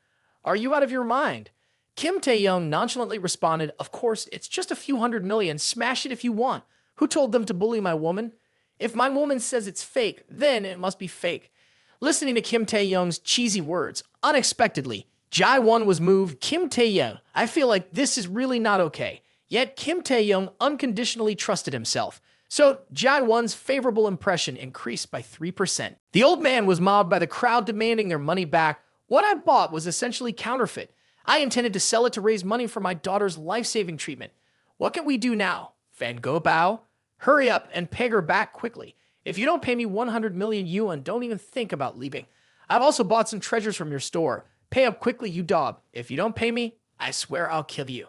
Are you out of your mind?" Kim Taehyung nonchalantly responded, "Of course, it's just a few $100 million. Smash it if you want. Who told them to bully my woman? If my woman says it's fake, then it must be fake." Listening to Kim Taehyung's cheesy words, unexpectedly, Jae-won was moved. "Kim Taehyung, I feel like this is really not okay." Yet Kim Taehyung unconditionally trusted himself. So Jae-won's favorable impression increased by 3%. The old man was mobbed by the crowd demanding their money back. "What I bought was essentially counterfeit. I intended to sell it to raise money for my daughter's life-saving treatment. What can we do now? Van Gogh Bao? Hurry up and pay her back quickly. If you don't pay me 100 million yuan, don't even think about leaving. I've also bought some treasures from your store. Pay up quickly, you dog. If you don't pay me, I swear I'll kill you."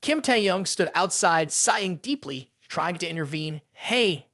Kim Taehyung stood outside, sighing deeply, trying to intervene. Hey,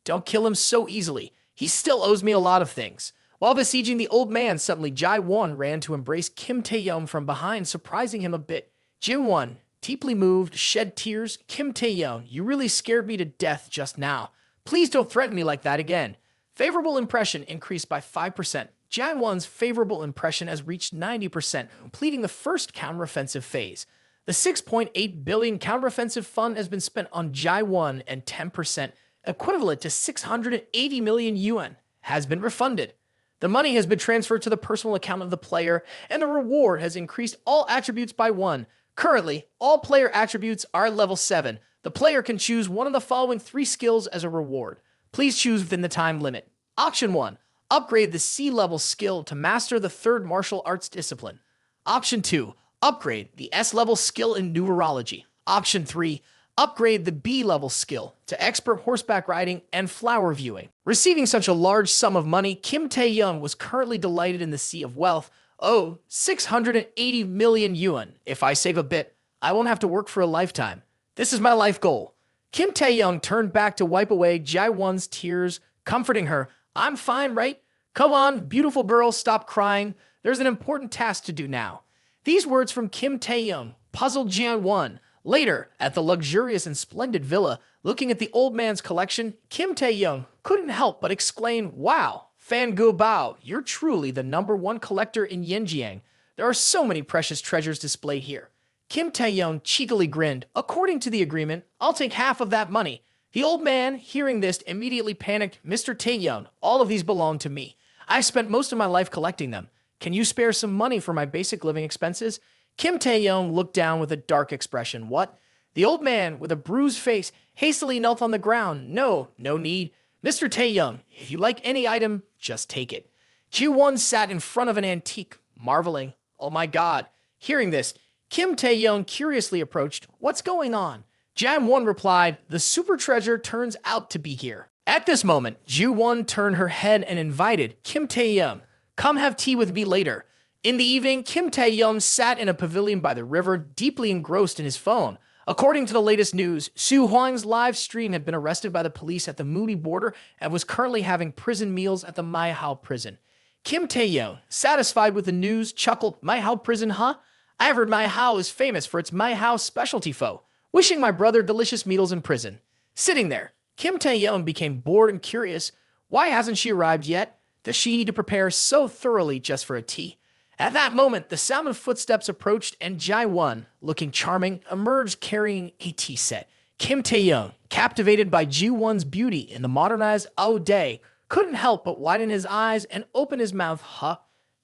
don't kill him so easily. He still owes me a lot of things." While besieging the old man, suddenly Jae-won ran to embrace Kim Taehyung from behind, surprising him a bit. Jae-won, deeply moved, shed tears. "Kim Taehyung, you really scared me to death just now. Please don't threaten me like that again." Favorable impression increased by 5%. Jae-won's favorable impression has reached 90%, completing the first counteroffensive phase. The 6.8 billion counteroffensive fund has been spent on Jae-won, and 10%, equivalent to 680 million yuan, has been refunded. The money has been transferred to the personal account of the player, and the reward has increased all attributes by 1. Currently, all player attributes are level 7. The player can choose one of the following 3 skills as a reward. Please choose within the time limit. Option 1. Upgrade the C-level skill to master the 3rd martial arts discipline. Option 2. Upgrade the S-level skill in numerology. Option 3. Upgrade the B-level skill to expert horseback riding and flower viewing. Receiving such a large sum of money, Kim Taehyung was currently delighted in the sea of wealth. "Oh, 680 million yuan. If I save a bit, I won't have to work for a lifetime. This is my life goal." Kim Taehyung turned back to wipe away Jae-won's tears, comforting her. "I'm fine, right? Come on, beautiful girl, stop crying. There's an important task to do now." These words from Kim Taehyung puzzled Jae-won. Later, at the luxurious and splendid villa, looking at the old man's collection, Kim Taehyung couldn't help but exclaim, "Wow, Fan Gu Bao, you're truly the #1 collector in Yenjiang. There are so many precious treasures displayed here." Kim Taehyung cheekily grinned. "According to the agreement, I'll take half of that money." The old man, hearing this, immediately panicked. "Mr. Taehyung, all of these belong to me. I spent most of my life collecting them. Can you spare some money for my basic living expenses?" Kim Taehyung looked down with a dark expression. "What?" The old man, with a bruised face, hastily knelt on the ground. No need. "Mr. Taehyung, if you like any item, just take it." Ji-won sat in front of an antique, marveling. "Oh my god." Hearing this, Kim Taehyung curiously approached. "What's going on?" Jae-won replied, "The super treasure turns out to be here." At this moment, Ju-won turned her head and invited Kim Taehyung, "Come have tea with me later." In the evening, Kim Taehyung sat in a pavilion by the river, deeply engrossed in his phone. According to the latest news, Soo Hwang's live stream had been arrested by the police at the Moody border and was currently having prison meals at the Manhwa prison. Kim Taehyung, satisfied with the news, chuckled, "Manhwa prison, huh? I heard Manhwa is famous for its Manhwa specialty pho. Wishing my brother delicious meals in prison." Sitting there, Kim Taehyung became bored and curious. Why hasn't she arrived yet? Does she need to prepare so thoroughly just for a tea? At that moment, the sound of footsteps approached, and Jae-won, looking charming, emerged carrying a tea set. Kim Taehyung, captivated by Ji-won's beauty in the modernized "Oh day," couldn't help but widen his eyes and open his mouth. Huh?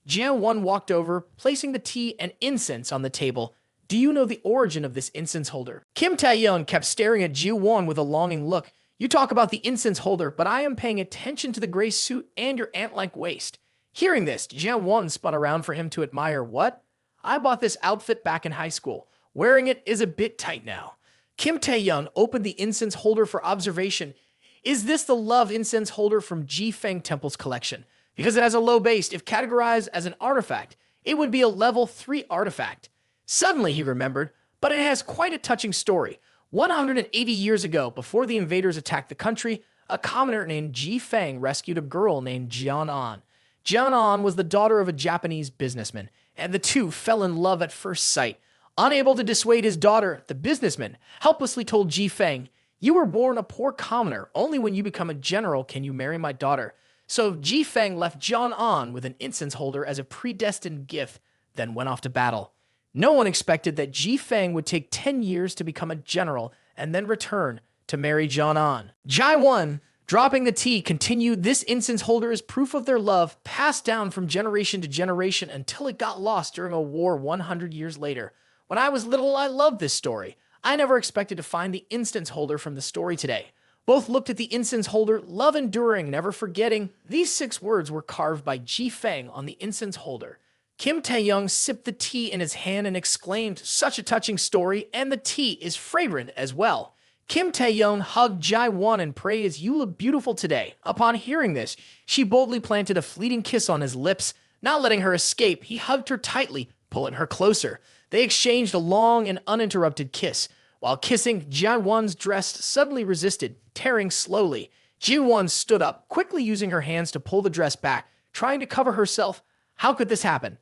Jae-won walked over, placing the tea and incense on the table. "Do you know the origin of this incense holder?" Kim Taehyung kept staring at Ji-won with a longing look. "You talk about the incense holder, but I am paying attention to the gray suit and your ant-like waist." Hearing this, Jae-won spun around for him to admire. "What? I bought this outfit back in high school. Wearing it is a bit tight now." Kim Taehyung opened the incense holder for observation. "Is this the love incense holder from Ji-Feng Temple's collection? Because it has a low base, if categorized as an artifact, it would be a level 3 artifact." Suddenly he remembered, but it has quite a touching story. 180 years ago, before the invaders attacked the country, a commoner named Ji-Feng rescued a girl named Jeon-an. Jeon-an was the daughter of a Japanese businessman, and the two fell in love at first sight. Unable to dissuade his daughter, the businessman helplessly told Ji-Feng, "You were born a poor commoner. Only when you become a general can you marry my daughter." So Ji-Feng left Jeon-an with an incense holder as a predestined gift, then went off to battle. No one expected that Ji-Feng would take 10 years to become a general and then return to marry Jeon-an. Jae-won, dropping the tea, continued, "This incense holder is proof of their love, passed down from generation to generation until it got lost during a war 100 years later. When I was little, I loved this story. I never expected to find the incense holder from the story today." Both looked at the incense holder, love enduring, never forgetting. These 6 words were carved by Ji-Feng on the incense holder. Kim Taehyung sipped the tea in his hand and exclaimed, "Such a touching story, and the tea is fragrant as well." Kim Taehyung hugged Jae-won and praised, "You look beautiful today." Upon hearing this, she boldly planted a fleeting kiss on his lips. Not letting her escape, he hugged her tightly, pulling her closer. They exchanged a long and uninterrupted kiss. While kissing, Jae-won's dress suddenly resisted, tearing slowly. Ji-won stood up, quickly using her hands to pull the dress back, trying to cover herself. How could this happen?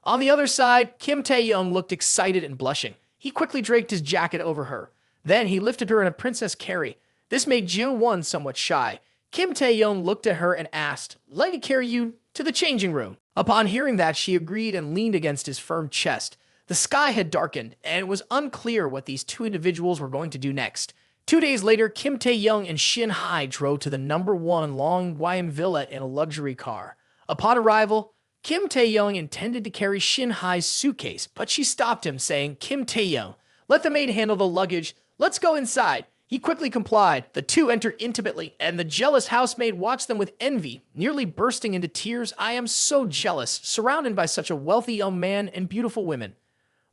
On the other side, Kim Taehyung looked excited and blushing. He quickly draped his jacket over her. Then he lifted her in a princess carry. This made Ji-won somewhat shy. Kim Taehyung looked at her and asked, "Let me carry you to the changing room." Upon hearing that, she agreed and leaned against his firm chest. The sky had darkened, and it was unclear what these two individuals were going to do next. 2 days later, Kim Taehyung and Shin Hai drove to the #1 Long Wyan Villa in a luxury car. Upon arrival, Kim Taehyung intended to carry Shin Hai's suitcase, but she stopped him, saying, "Kim Taehyung, let the maid handle the luggage. Let's go inside." He quickly complied. The two entered intimately, and the jealous housemaid watched them with envy, nearly bursting into tears. "I am so jealous, surrounded by such a wealthy young man and beautiful women."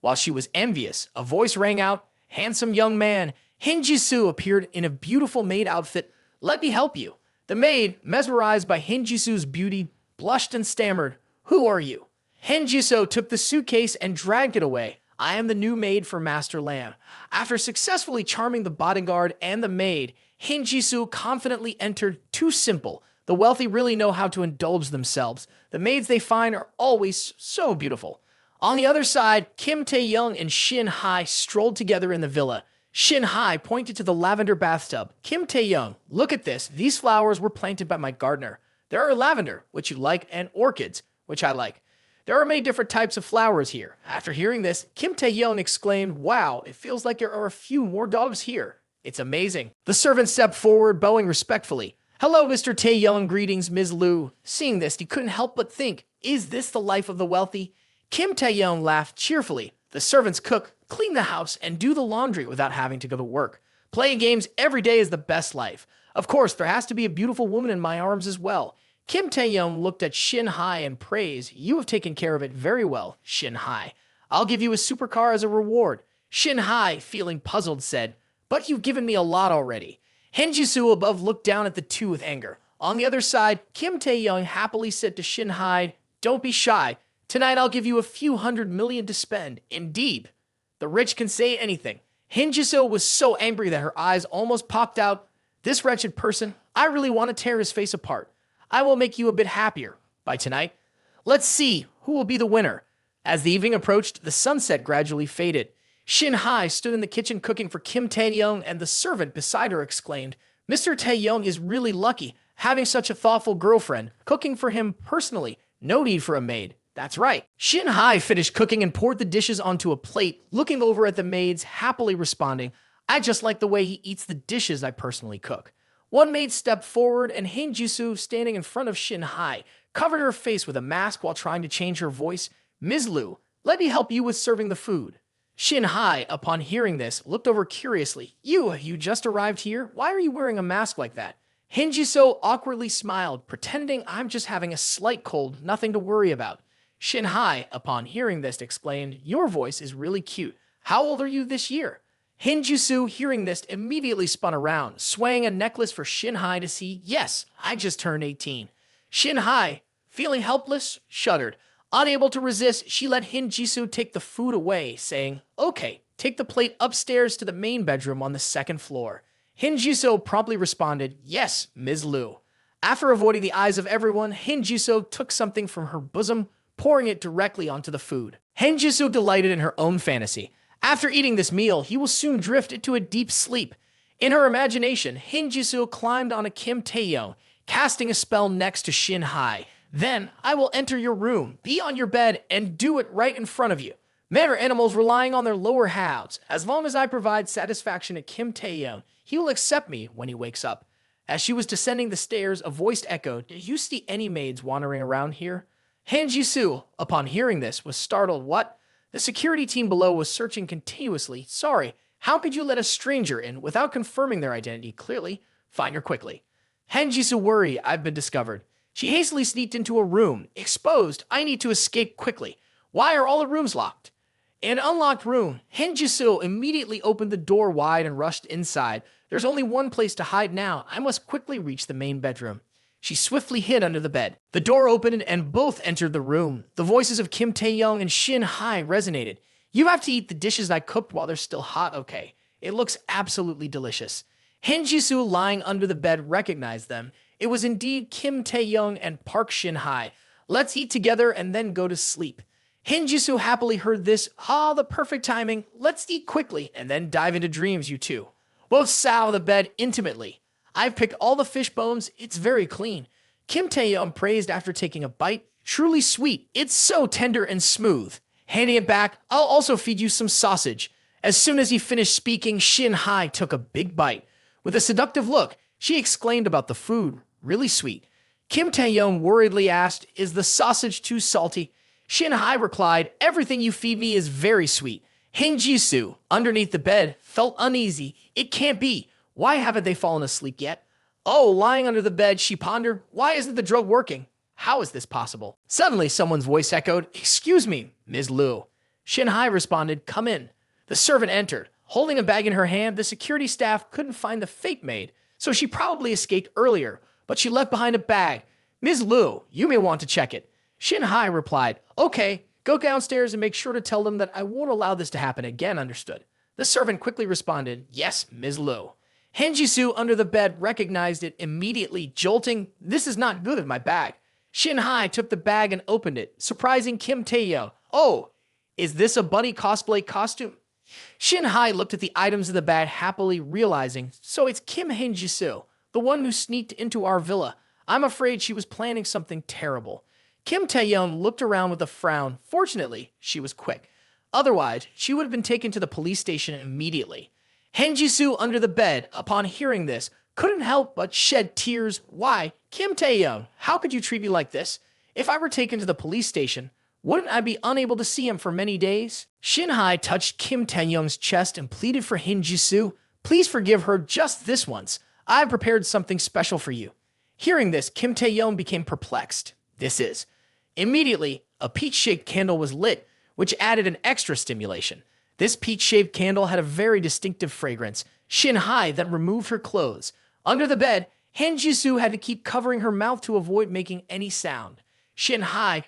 While she was envious, a voice rang out. Handsome young man, Hin Ji-soo, appeared in a beautiful maid outfit. "Let me help you." The maid, mesmerized by Hin Ji-soo's beauty, blushed and stammered, "Who are you?" Hin Ji-soo took the suitcase and dragged it away. "I am the new maid for Master Lam." After successfully charming the bodyguard and the maid, Hin Ji-soo confidently entered. Too simple. The wealthy really know how to indulge themselves. The maids they find are always so beautiful. On the other side, Kim Taehyung and Shin Hai strolled together in the villa. Shin Hai pointed to the lavender bathtub. "Kim Taehyung, look at this. These flowers were planted by my gardener. There are lavender, which you like, and orchids, which I like. There are many different types of flowers here." After hearing this, Kim Taehyung exclaimed, "Wow, it feels like there are a few more dogs here. It's amazing." The servant stepped forward, bowing respectfully. "Hello, Mr. Taehyung, greetings, Ms. Liu." Seeing this, he couldn't help but think, is this the life of the wealthy? Kim Taehyung laughed cheerfully. The servants cook, clean the house, and do the laundry without having to go to work. Playing games every day is the best life. Of course, there has to be a beautiful woman in my arms as well. Kim Taehyung looked at Shin Hai and praised, "You have taken care of it very well, Shin Hai. I'll give you a supercar as a reward." Shin Hai, feeling puzzled, said, but you've given me a lot already. Henjisoo above looked down at the two with anger. On the other side, Kim Taehyung happily said to Shin Hai, "Don't be shy. Tonight I'll give you a few $100 million to spend." Indeed, the rich can say anything. Henjisoo was so angry that her eyes almost popped out. "This wretched person, I really want to tear his face apart. I will make you a bit happier by tonight. Let's see who will be the winner." As the evening approached, the sunset gradually faded. Shin Hai stood in the kitchen cooking for Kim Taehyung, and the servant beside her exclaimed, "Mr. Taehyung is really lucky, having such a thoughtful girlfriend, cooking for him personally. No need for a maid." That's right. Shin Hai finished cooking and poured the dishes onto a plate, looking over at the maids, happily responding, "I just like the way he eats the dishes I personally cook." One maid stepped forward, and Henjisoo, standing in front of Shin Hai, covered her face with a mask while trying to change her voice. "Ms. Liu, let me help you with serving the food." Shin Hai, upon hearing this, looked over curiously. You just arrived here? Why are you wearing a mask like that?" Henjisoo awkwardly smiled, pretending, "I'm just having a slight cold, nothing to worry about." Shin Hai, upon hearing this, exclaimed, "Your voice is really cute. How old are you this year?" Henjisoo, hearing this, immediately spun around, swaying a necklace for Shin Hai to see. "Yes, I just turned 18. Shin Hai, feeling helpless, shuddered. Unable to resist, she let Henjisoo take the food away, saying, "Okay, take the plate upstairs to the main bedroom on the second floor." Henjisoo promptly responded, "Yes, Ms. Liu." After avoiding the eyes of everyone, Henjisoo took something from her bosom, pouring it directly onto the food. Henjisoo delighted in her own fantasy. After eating this meal, he will soon drift into a deep sleep. In her imagination, Henjisoo climbed on a Kim Taehyung, casting a spell next to Shin Hai. "Then I will enter your room, be on your bed, and do it right in front of you. Men are animals relying on their lower halves. As long as I provide satisfaction to Kim Taehyung, he will accept me when he wakes up." As she was descending the stairs, a voice echoed, "Do you see any maids wandering around here?" Henjisoo, upon hearing this, was startled. "What?" The security team below was searching continuously. "Sorry, how could you let a stranger in without confirming their identity clearly? Find her quickly." Henjisoo worried, "I've been discovered." She hastily sneaked into a room. "Exposed, I need to escape quickly. Why are all the rooms locked?" In an unlocked room, Henjisoo immediately opened the door wide and rushed inside. "There's only one place to hide now. I must quickly reach the main bedroom." She swiftly hid under the bed. The door opened and both entered the room. The voices of Kim Taehyung and Shin Hai resonated. "You have to eat the dishes I cooked while they're still hot, okay? It looks absolutely delicious." Henjisoo, lying under the bed, recognized them. It was indeed Kim Taehyung and Park Shin Hai. "Let's eat together and then go to sleep." Henjisoo happily heard this. "The perfect timing. Let's eat quickly and then dive into dreams, you two." Both sat on the bed intimately. "I've picked all the fish bones. It's very clean." Kim Taehyung praised after taking a bite. "Truly sweet. It's so tender and smooth." Handing it back, "I'll also feed you some sausage." As soon as he finished speaking, Shin Hai took a big bite. With a seductive look, she exclaimed about the food. "Really sweet." Kim Taehyung worriedly asked, "Is the sausage too salty?" Shin Hai replied, "Everything you feed me is very sweet." Henjisoo, underneath the bed, felt uneasy. It can't be. Why haven't they fallen asleep yet? Lying under the bed, she pondered, "Why isn't the drug working? How is this possible?" Suddenly, someone's voice echoed, "Excuse me, Ms. Liu." Shin Hai responded, "Come in." The servant entered. Holding a bag in her hand, the security staff couldn't find the fake maid, so she probably escaped earlier, but she left behind a bag. "Ms. Liu, you may want to check it." Shin Hai replied, "Okay, go downstairs and make sure to tell them that I won't allow this to happen again, understood?" The servant quickly responded, "Yes, Ms. Liu." Henjisoo, under the bed, recognized it immediately, jolting, "This is not good in my bag." Shin Hai took the bag and opened it, surprising Kim Taehyung. "Oh, is this a bunny cosplay costume?" Shin Hai looked at the items in the bag happily, realizing, "So it's Kim Henjisoo, the one who sneaked into our villa. I'm afraid she was planning something terrible." Kim Taehyung looked around with a frown. Fortunately, she was quick. Otherwise, she would have been taken to the police station immediately. Henjisoo, under the bed, upon hearing this, couldn't help but shed tears. "Why, Kim Taehyung, how could you treat me like this? If I were taken to the police station, wouldn't I be unable to see him for many days?" Shin Hai touched Kim Taehyung's chest and pleaded for Henjisoo, "Please forgive her just this once. I've prepared something special for you." Hearing this, Kim Taehyung became perplexed. This is. Immediately, a peach-shaped candle was lit, which added an extra stimulation. This peach-shaped candle had a very distinctive fragrance. Shin Hai then removed her clothes. Under the bed, Han Jisoo had to keep covering her mouth to avoid making any sound. Shin Hai,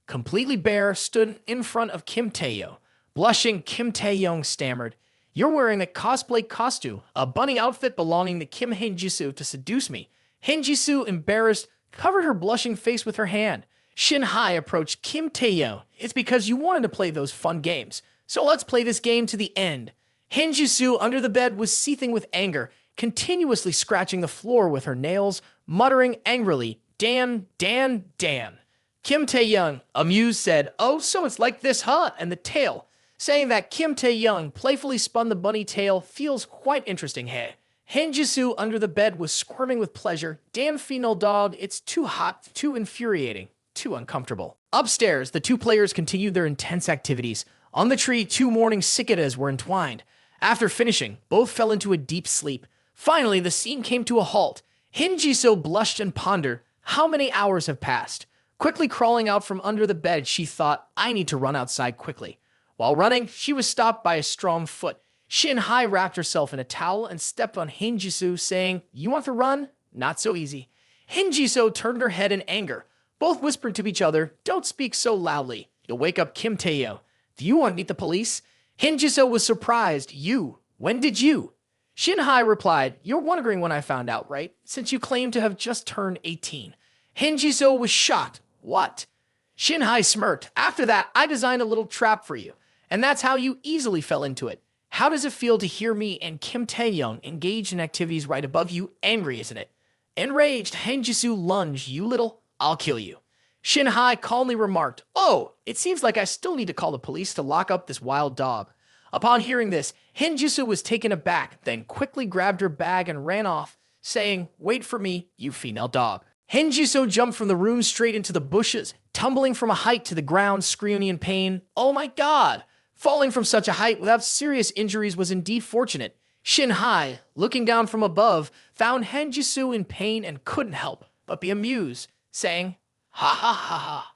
completely bare, stood in front of Kim Taehyung. Blushing, Kim Taehyung stammered, "You're wearing a cosplay costume, a bunny outfit belonging to Kim Han Jisoo to seduce me." Han Jisoo, embarrassed, covered her blushing face with her hand. Shin Hai approached Kim Taehyung. "It's because you wanted to play those fun games, so let's play this game to the end." Han Jisoo, under the bed, was seething with anger, continuously scratching the floor with her nails, muttering angrily, "Dan, Dan, Dan." Kim Taehyung, amused, said, "Oh, so it's like this, huh? And the tail." Saying that, Kim Taehyung playfully spun the bunny tail. "Feels quite interesting, hey?" Han Jisoo, under the bed, was squirming with pleasure. "Damn female dog, it's too hot, too infuriating, too uncomfortable." Upstairs, the two players continued their intense activities. On the tree, two mourning cicadas were entwined. After finishing, both fell into a deep sleep. Finally, the scene came to a halt. Han Jisoo blushed and pondered. How many hours have passed? Quickly crawling out from under the bed, she thought, "I need to run outside quickly." While running, she was stopped by a strong foot. Shin Hai wrapped herself in a towel and stepped on Han Jisoo, saying, "You want to run? Not so easy." Han Jisoo turned her head in anger. Both whispered to each other, "Don't speak so loudly. You'll wake up Kim Taehyung. Do you want to meet the police?" Han Jisoo was surprised. "You? When did you?" Shin Hai replied, "You're wondering when I found out, right? Since you claim to have just turned 18. Han Jisoo was shocked. "What?" Shin Hai smirked. "After that, I designed a little trap for you. And that's how you easily fell into it. How does it feel to hear me and Kim Taehyung engaged in activities right above you? Angry, isn't it?" Enraged, Han Jisoo lunged. "You little, I'll kill you." Shin Hai calmly remarked, "Oh, it seems like I still need to call the police to lock up this wild dog." Upon hearing this, Han Jisoo was taken aback, then quickly grabbed her bag and ran off, saying, "Wait for me, you female dog." Han Jisoo jumped from the room straight into the bushes, tumbling from a height to the ground, screaming in pain. Oh my god! Falling from such a height without serious injuries was indeed fortunate. Shin Hai, looking down from above, found Han Jisoo in pain and couldn't help but be amused, saying, "Ha ha ha ha."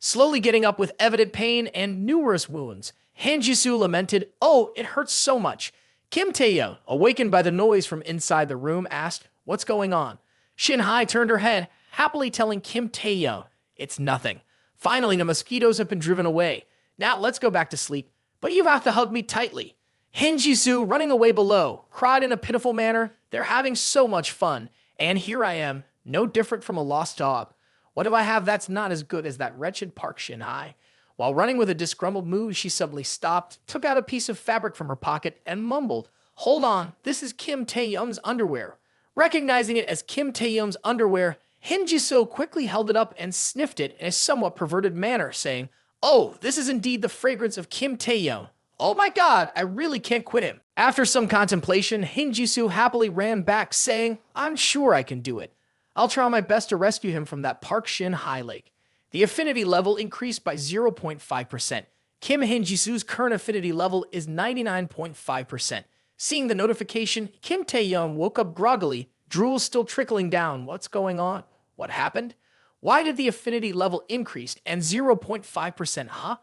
Slowly getting up with evident pain and numerous wounds, Han Jisoo lamented, "Oh, it hurts so much." Kim Taehyung, awakened by the noise from inside the room, asked, "What's going on?" Shin Hai turned her head, happily telling Kim Taehyung, "It's nothing. Finally, the mosquitoes have been driven away. Now let's go back to sleep. But you have to hug me tightly." Han Jisoo, running away below, cried in a pitiful manner, "They're having so much fun, and here I am, no different from a lost dog. What do I have that's not as good as that wretched Park Shin Hai?" While running with a disgruntled mood, she suddenly stopped, took out a piece of fabric from her pocket, and mumbled, "Hold on, this is Kim Taehyung's underwear." Recognizing it as Kim Taehyung's underwear, Han Jisoo quickly held it up and sniffed it in a somewhat perverted manner, saying, "Oh, this is indeed the fragrance of Kim Taehyung. Oh my god, I really can't quit him." After some contemplation, Han Jisoo happily ran back, saying, "I'm sure I can do it. I'll try my best to rescue him from that Park Shin Hai Lake." The affinity level increased by 0.5%. Kim Han Jisoo's current affinity level is 99.5%. Seeing the notification, Kim Taehyung woke up groggily, drool still trickling down. What's going on? What happened? Why did the affinity level increase and 0.5%, huh?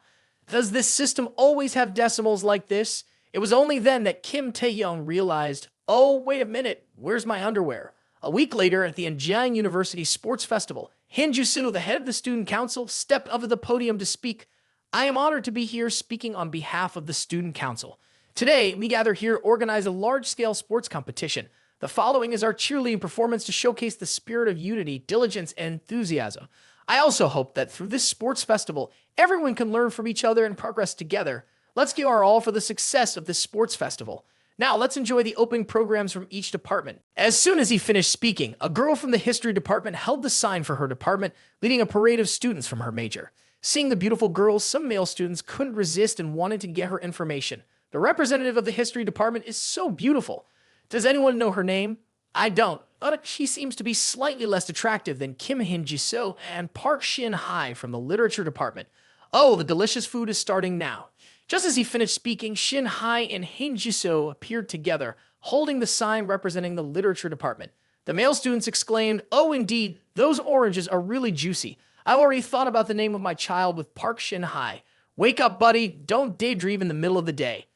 Does this system always have decimals like this? It was only then that Kim Taehyung realized, "Oh, wait a minute, where's my underwear?" A week later, at the Anjiang University Sports Festival, Han Jisoo, the head of the student council, stepped up to the podium to speak. "I am honored to be here speaking on behalf of the student council. Today, we gather here to organize a large-scale sports competition. The following is our cheerleading performance to showcase the spirit of unity, diligence, and enthusiasm. I also hope that through this sports festival, everyone can learn from each other and progress together. Let's give our all for the success of this sports festival. Now, let's enjoy the opening programs from each department." As soon as he finished speaking, a girl from the history department held the sign for her department, leading a parade of students from her major. Seeing the beautiful girls, some male students couldn't resist and wanted to get her information. "The representative of the history department is so beautiful. Does anyone know her name?" "I don't, but she seems to be slightly less attractive than Kim Han Jisoo and Park Shin Hai from the literature department. Oh, the delicious food is starting now." Just as he finished speaking, Shin Hai and Han Jisoo appeared together, holding the sign representing the literature department. The male students exclaimed, "Oh, indeed, those oranges are really juicy. I've already thought about the name of my child with Park Shin Hai. Wake up, buddy. Don't daydream in the middle of the day."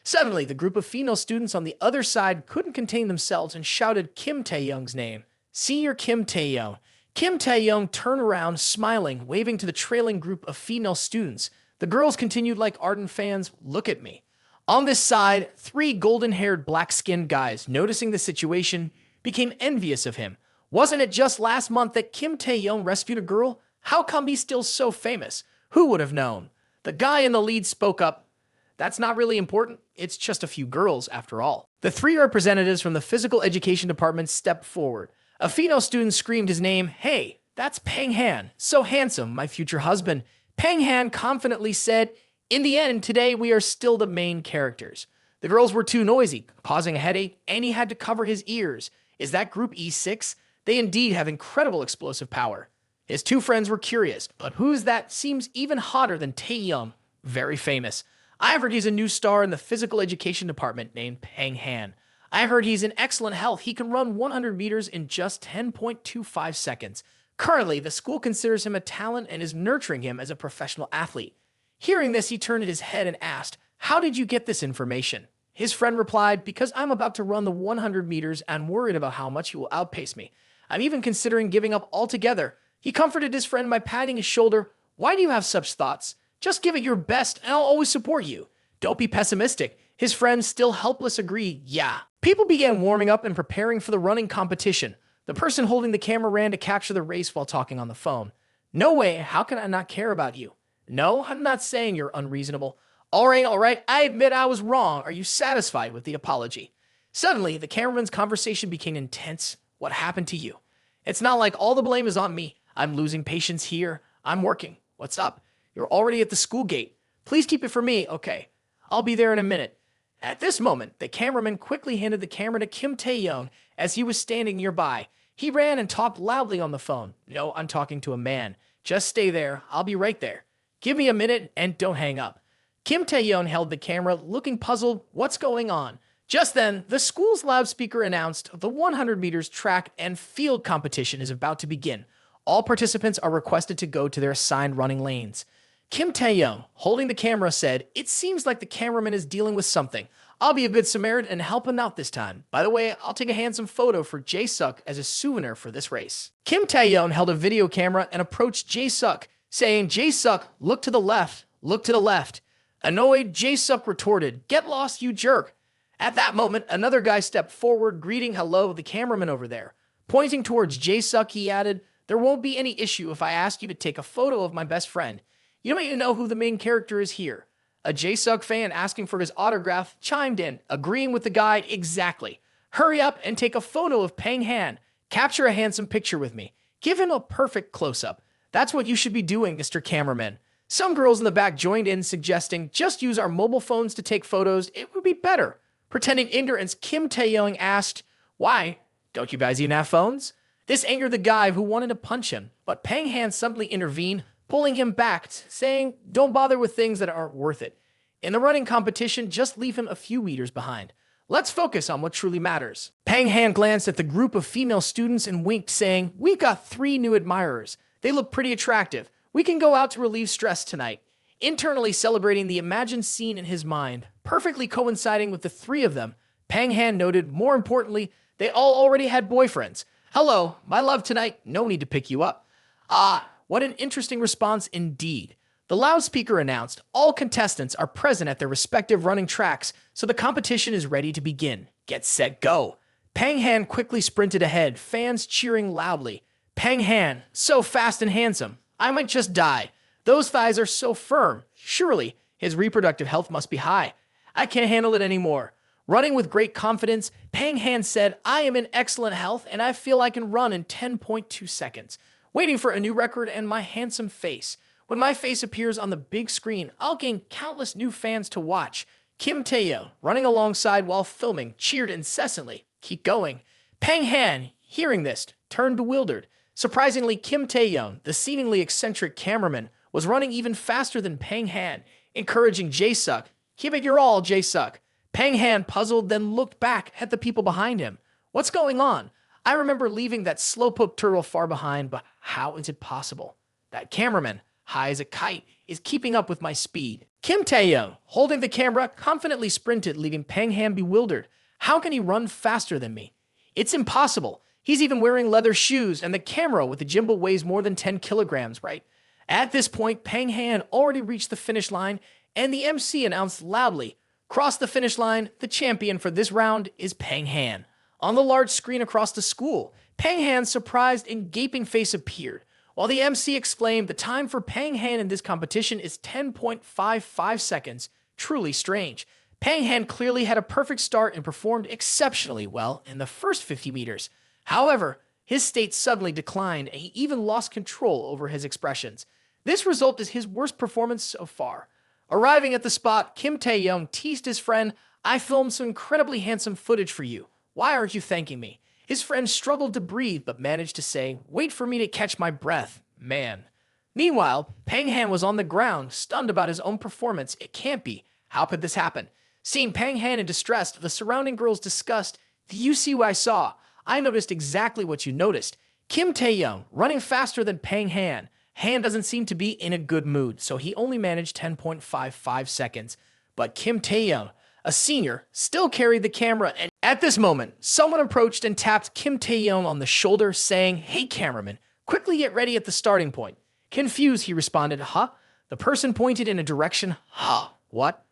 Suddenly, the group of female students on the other side couldn't contain themselves and shouted Kim Taehyung's name. Senior Kim Taehyung. Kim Taehyung turned around, smiling, waving to the trailing group of female students. The girls continued like ardent fans, "Look at me." On this side, three golden-haired, black-skinned guys, noticing the situation, became envious of him. Wasn't it just last month that Kim Taehyung rescued a girl? How come he's still so famous? Who would have known? The guy in the lead spoke up. That's not really important. It's just a few girls, after all. The three representatives from the physical education department stepped forward. A female student screamed his name. "Hey, that's Pang Han. So handsome, my future husband." Pang Han confidently said, "In the end, today we are still the main characters." The girls were too noisy, causing a headache, and he had to cover his ears. Is that group E6? They indeed have incredible explosive power. His two friends were curious, but who's that seems even hotter than Taehyung? Very famous. I heard he's a new star in the physical education department named Pang Han. I heard he's in excellent health. He can run 100 meters in just 10.25 seconds. Currently, the school considers him a talent and is nurturing him as a professional athlete. Hearing this, he turned his head and asked, "How did you get this information?" His friend replied, "Because I'm about to run the 100 meters and worried about how much he will outpace me. I'm even considering giving up altogether." He comforted his friend by patting his shoulder. "Why do you have such thoughts? Just give it your best and I'll always support you. Don't be pessimistic." His friend, still helpless, agreed, "Yeah." People began warming up and preparing for the running competition. The person holding the camera ran to capture the race while talking on the phone. "No way, how can I not care about you?" "No, I'm not saying you're unreasonable." All right, I admit I was wrong. Are you satisfied with the apology?" Suddenly, the cameraman's conversation became intense. "What happened to you?" "It's not like all the blame is on me. I'm losing patience here. I'm working. What's up? You're already at the school gate. Please keep it for me, okay? I'll be there in a minute." At this moment, the cameraman quickly handed the camera to Kim Taehyung as he was standing nearby. He ran and talked loudly on the phone. "No, I'm talking to a man. Just stay there. I'll be right there. Give me a minute and don't hang up." Kim Taehyung held the camera, looking puzzled. What's going on? Just then, the school's loudspeaker announced the 100 meters track and field competition is about to begin. All participants are requested to go to their assigned running lanes. Kim Taehyung, holding the camera, said, "It seems like the cameraman is dealing with something. I'll be a good Samaritan and help him out this time. By the way, I'll take a handsome photo for Jae-suk as a souvenir for this race." Kim Taehyung held a video camera and approached Jae-suk, saying, "Jae-suk, look to the left, look to the left." Annoyed, Jae-suk retorted, "Get lost, you jerk." At that moment, another guy stepped forward, greeting hello the cameraman over there. Pointing towards Jae-suk, he added, "There won't be any issue if I ask you to take a photo of my best friend. You don't even know who the main character is here." A Jae-suk fan asking for his autograph chimed in, agreeing with the guide exactly. "Hurry up and take a photo of Pang Han. Capture a handsome picture with me. Give him a perfect close-up. That's what you should be doing, Mr. Cameraman." Some girls in the back joined in, suggesting, "Just use our mobile phones to take photos. It would be better." Pretending ignorance, Kim Taehyung asked, "Why? Don't you guys even have phones?" This angered the guy who wanted to punch him, but Pang Han suddenly intervened, pulling him back, saying, "Don't bother with things that aren't worth it. In the running competition, just leave him a few meters behind. Let's focus on what truly matters." Pang Han glanced at the group of female students and winked, saying, "We've got 3 new admirers. They look pretty attractive. We can go out to relieve stress tonight." Internally celebrating the imagined scene in his mind, perfectly coinciding with the 3 of them, Pang Han noted, more importantly, they all already had boyfriends. "Hello, my love tonight. No need to pick you up." Ah, what an interesting response indeed. The loudspeaker announced all contestants are present at their respective running tracks, so the competition is ready to begin. Get set, go. Pang Han quickly sprinted ahead, fans cheering loudly. Pang Han, so fast and handsome. I might just die. Those thighs are so firm. Surely his reproductive health must be high. I can't handle it anymore. Running with great confidence, Pang Han said, "I am in excellent health and I feel I can run in 10.2 seconds. Waiting for a new record and my handsome face. When my face appears on the big screen, I'll gain countless new fans to watch." Kim Taehyung, running alongside while filming, cheered incessantly. "Keep going." Pang Han, hearing this, turned bewildered. Surprisingly, Kim Taehyung, the seemingly eccentric cameraman, was running even faster than Pang Han, encouraging Jae-suk. "Give it your all, Jae-suk." Pang Han, puzzled, then looked back at the people behind him. What's going on? I remember leaving that slowpoke turtle far behind, but how is it possible? That cameraman, high as a kite, is keeping up with my speed. Kim Taehyung, holding the camera, confidently sprinted, leaving Pang Han bewildered. How can he run faster than me? It's impossible. He's even wearing leather shoes, and the camera with the gimbal weighs more than 10 kilograms, right? At this point, Pang Han already reached the finish line, and the MC announced loudly, "Cross the finish line, the champion for this round is Pang Han." On the large screen across the school, Pang Han's surprised and gaping face appeared, while the MC exclaimed the time for Pang Han in this competition is 10.55 seconds. Truly strange. Pang Han clearly had a perfect start and performed exceptionally well in the first 50 meters. However, his state suddenly declined, and he even lost control over his expressions. This result is his worst performance so far. Arriving at the spot, Kim Taehyung teased his friend, "I filmed some incredibly handsome footage for you. Why aren't you thanking me?" His friend struggled to breathe but managed to say, "Wait for me to catch my breath, man." Meanwhile, Pang Han was on the ground, stunned about his own performance. It can't be. How could this happen? Seeing Pang Han in distress, the surrounding girls discussed, "Do you see what I saw? I noticed exactly what you noticed. Kim Taehyung running faster than Pang Han. Han doesn't seem to be in a good mood, so he only managed 10.55 seconds. But Kim Taehyung, a senior, still carried the camera, and at this moment, someone approached and tapped Kim Taehyung on the shoulder, saying, "Hey cameraman, quickly get ready at the starting point." Confused, he responded, "Huh?" The person pointed in a direction. "Huh? What?"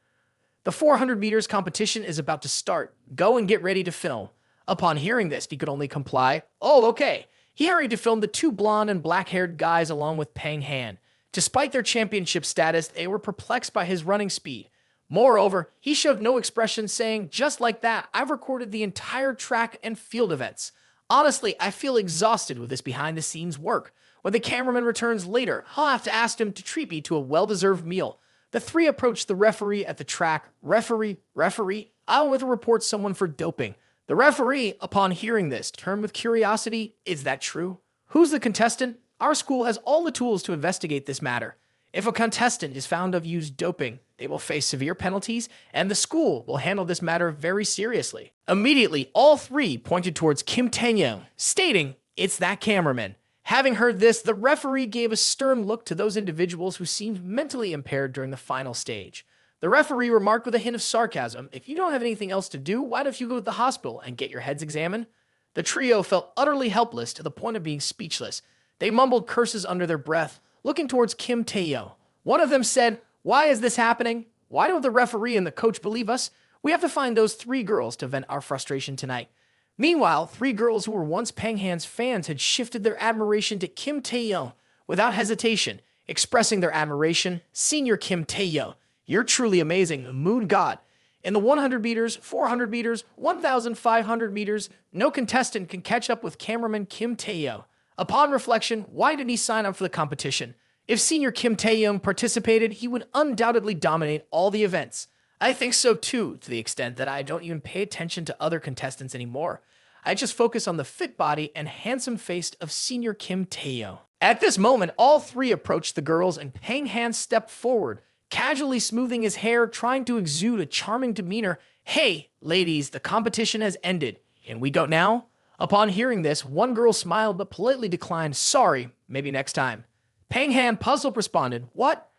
"The 400 meters competition is about to start. Go and get ready to film." Upon hearing this, he could only comply. "Oh, okay." He hurried to film the two blonde and black-haired guys along with Pang Han. Despite their championship status, they were perplexed by his running speed. Moreover, he showed no expression, saying, "Just like that, I've recorded the entire track and field events. Honestly, I feel exhausted with this behind-the-scenes work. When the cameraman returns later, I'll have to ask him to treat me to a well-deserved meal." The three approached the referee at the track. Referee, I'll with report someone for doping." The referee, upon hearing this, turned with curiosity. "Is that true? Who's the contestant? Our school has all the tools to investigate this matter. If a contestant is found to have used doping, they will face severe penalties, and the school will handle this matter very seriously." Immediately, all three pointed towards Kim Taehyung, stating, "It's that cameraman." Having heard this, the referee gave a stern look to those individuals who seemed mentally impaired during the final stage. The referee remarked with a hint of sarcasm, "If you don't have anything else to do, why don't you go to the hospital and get your heads examined?" The trio felt utterly helpless to the point of being speechless. They mumbled curses under their breath, looking towards Kim Taehyung. One of them said, "Why is this happening? Why don't the referee and the coach believe us? We have to find those three girls to vent our frustration tonight." Meanwhile, three girls who were once Pang Han's fans had shifted their admiration to Kim Taehyung without hesitation, expressing their admiration. "Senior Kim Taehyung, you're truly amazing, moon god." In the 100 meters, 400 meters, 1,500 meters, no contestant can catch up with cameraman Kim Taehyung. Upon reflection, why did he sign up for the competition? If senior Kim Taehyung participated, he would undoubtedly dominate all the events. I think so too, to the extent that I don't even pay attention to other contestants anymore. I just focus on the fit body and handsome face of senior Kim Taehyung. At this moment, all three approached the girls, and Pang Han stepped forward, casually smoothing his hair, trying to exude a charming demeanor. "Hey, ladies, the competition has ended. Can we go now?" Upon hearing this, one girl smiled but politely declined. "Sorry, maybe next time." Pang Han, puzzled, responded, "What?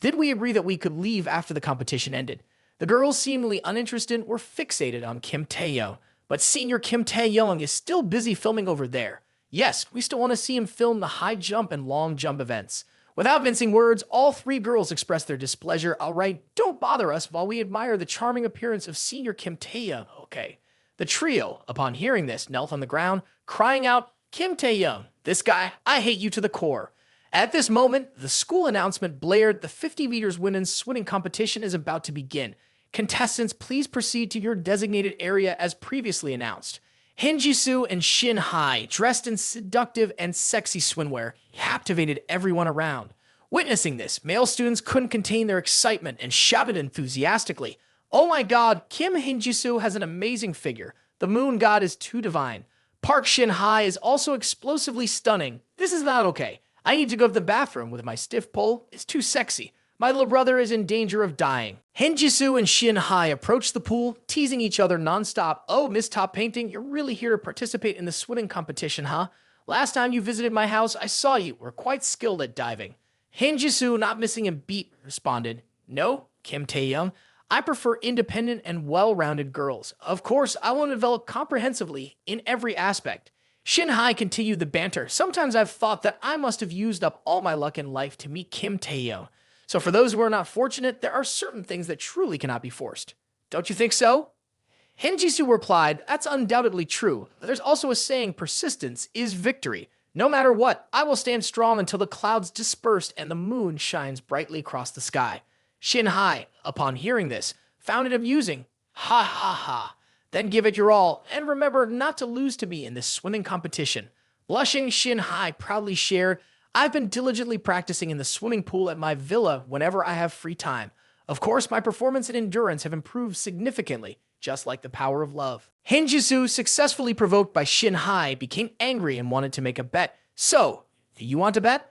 Did we agree that we could leave after the competition ended?" The girls, seemingly uninterested, were fixated on Kim Taehyung, but senior Kim Taehyung is still busy filming over there. Yes, we still want to see him film the high jump and long jump events. Without mincing words, all three girls expressed their displeasure. "All right, don't bother us while we admire the charming appearance of senior Kim Taehyung, okay?" The trio, upon hearing this, knelt on the ground, crying out, "Kim Taehyung, this guy, I hate you to the core." At this moment, the school announcement blared. The 50 meters women's swimming competition is about to begin. Contestants, please proceed to your designated area as previously announced. Hin Ji-soo and Shin Hai, dressed in seductive and sexy swimwear, captivated everyone around. Witnessing this, male students couldn't contain their excitement and shouted enthusiastically, "Oh my god, Kim Hin Ji-soo has an amazing figure. The moon god is too divine. Park Shin Hai is also explosively stunning. This is not okay. I need to go to the bathroom with my stiff pole. It's too sexy. My little brother is in danger of dying." Hin Ji-soo and Shin Hai approached the pool, teasing each other nonstop. "Oh, Miss Top Painting, you're really here to participate in the swimming competition, huh? Last time you visited my house, I saw you were quite skilled at diving." Jisoo, not missing a beat, responded, "No, Kim Taehyung. I prefer independent and well-rounded girls. Of course, I want to develop comprehensively in every aspect." Shin-Hai continued the banter. "Sometimes I've thought that I must have used up all my luck in life to meet Kim Taehyung. So for those who are not fortunate, there are certain things that truly cannot be forced. Don't you think so?" Jisoo replied, "That's undoubtedly true. There's also a saying, persistence is victory. No matter what, I will stand strong until the clouds disperse and the moon shines brightly across the sky." Shin-Hai, upon hearing this, found it amusing. "Ha ha ha. Then give it your all, and remember not to lose to me in this swimming competition." Blushing, Shin-Hai proudly shared, "I've been diligently practicing in the swimming pool at my villa whenever I have free time. Of course, my performance and endurance have improved significantly, just like the power of love." Jisoo, successfully provoked by Shin-Hai, became angry and wanted to make a bet. "So, do you want to bet?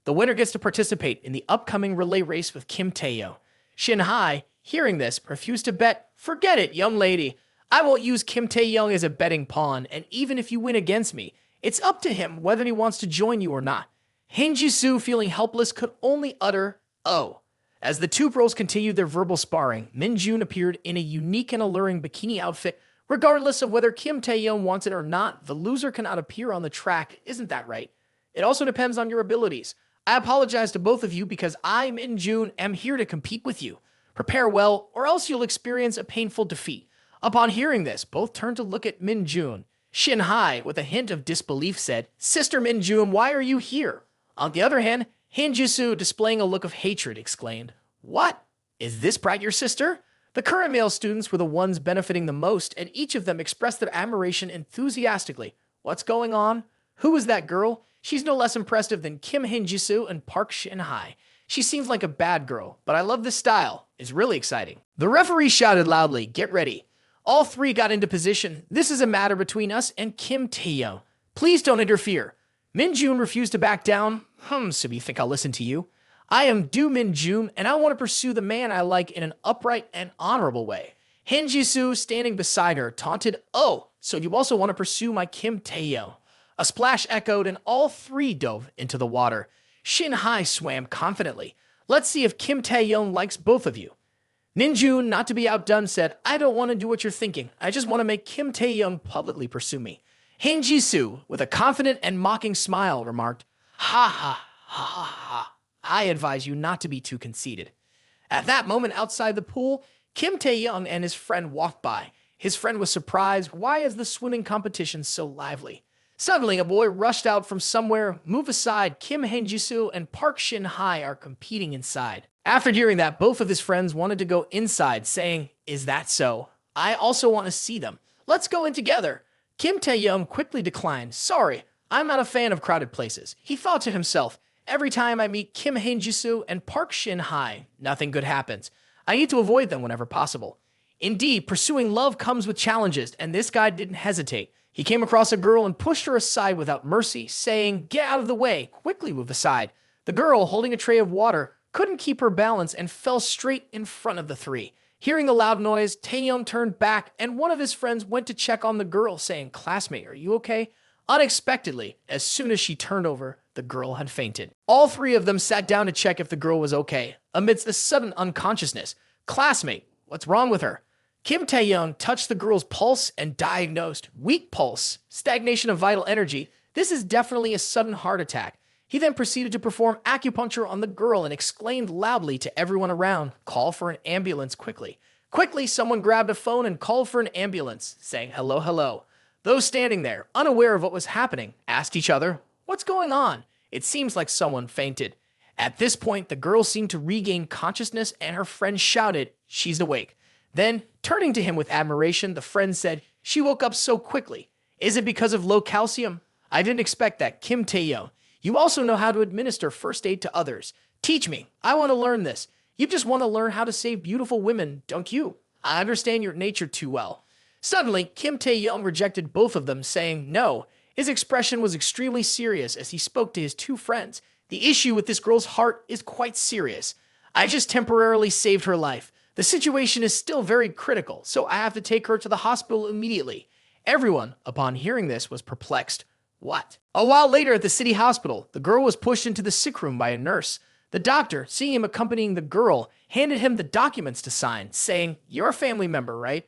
The winner gets to participate in the upcoming relay race with Kim Taehyung." Shin-Hai, hearing this, refused to bet. "Forget it, young lady. I won't use Kim Taehyung as a betting pawn, and even if you win against me, it's up to him whether he wants to join you or not." Jisoo, feeling helpless, could only utter, "Oh." As the two girls continued their verbal sparring, Min-Jun appeared in a unique and alluring bikini outfit. Regardless of whether Kim Taehyung wants it or not, the loser cannot appear on the track, isn't that right? It also depends on your abilities. I apologize to both of you because I, Min-Jun, am here to compete with you. Prepare well, or else you'll experience a painful defeat. Upon hearing this, both turned to look at Min-Jun. Shin-Hai, with a hint of disbelief, said, "Sister Min-Jun, why are you here?" On the other hand, Jisoo, displaying a look of hatred, exclaimed, "What? Is this brat your sister?" The current male students were the ones benefiting the most, and each of them expressed their admiration enthusiastically. "What's going on? Who is that girl? She's no less impressive than Kim Jisoo and Park Shin-Hai. She seems like a bad girl, but I love this style. It's really exciting." The referee shouted loudly, "Get ready." All three got into position. "This is a matter between us and Kim Taehyung. Please don't interfere." Min-Jun refused to back down. So you think I'll listen to you? I am Du Min-Jun, and I want to pursue the man I like in an upright and honorable way." Jisoo, standing beside her, taunted, "Oh, so you also want to pursue my Kim Taehyung?" A splash echoed, and all three dove into the water. Shin-Hai swam confidently. "Let's see if Kim Taehyung likes both of you." Min-Jun, not to be outdone, said, "I don't want to do what you're thinking. I just want to make Kim Taehyung publicly pursue me." Jisoo, with a confident and mocking smile, remarked, "Ha ha ha ha ha. I advise you not to be too conceited." At that moment, outside the pool, Kim Taehyung and his friend walked by. His friend was surprised. Why is the swimming competition so lively? Suddenly, a boy rushed out from somewhere. "Move aside, Kim Jisoo and Park Shin-Hai are competing inside." After hearing that, both of his friends wanted to go inside, saying, "Is that so? I also want to see them. Let's go in together." Kim Taehyung quickly declined. "Sorry, I'm not a fan of crowded places." He thought to himself, "Every time I meet Kim Jisoo and Park Shin-Hai, nothing good happens. I need to avoid them whenever possible." Indeed, pursuing love comes with challenges, and this guy didn't hesitate. He came across a girl and pushed her aside without mercy, saying, "Get out of the way, quickly move aside." The girl, holding a tray of water, couldn't keep her balance and fell straight in front of the three. Hearing the loud noise, Taehyung turned back, and one of his friends went to check on the girl, saying, "Classmate, are you okay?" Unexpectedly, as soon as she turned over, the girl had fainted. All three of them sat down to check if the girl was okay. Amidst the sudden unconsciousness, "Classmate, what's wrong with her?" Kim Taehyung touched the girl's pulse and diagnosed weak pulse, stagnation of vital energy. This is definitely a sudden heart attack. He then proceeded to perform acupuncture on the girl and exclaimed loudly to everyone around, "Call for an ambulance quickly." Quickly, someone grabbed a phone and called for an ambulance, saying, "Hello, hello." Those standing there, unaware of what was happening, asked each other, "What's going on? It seems like someone fainted." At this point, the girl seemed to regain consciousness and her friend shouted, "She's awake." Then, turning to him with admiration, the friend said, "She woke up so quickly. Is it because of low calcium? I didn't expect that. Kim Taehyung, you also know how to administer first aid to others. Teach me. I want to learn this. You just want to learn how to save beautiful women, don't you? I understand your nature too well." Suddenly, Kim Taehyung rejected both of them, saying no. His expression was extremely serious as he spoke to his two friends. "The issue with this girl's heart is quite serious. I just temporarily saved her life. The situation is still very critical, so I have to take her to the hospital immediately." Everyone, upon hearing this, was perplexed. What? A while later at the city hospital, the girl was pushed into the sick room by a nurse. The doctor, seeing him accompanying the girl, handed him the documents to sign, saying, "You're a family member, right?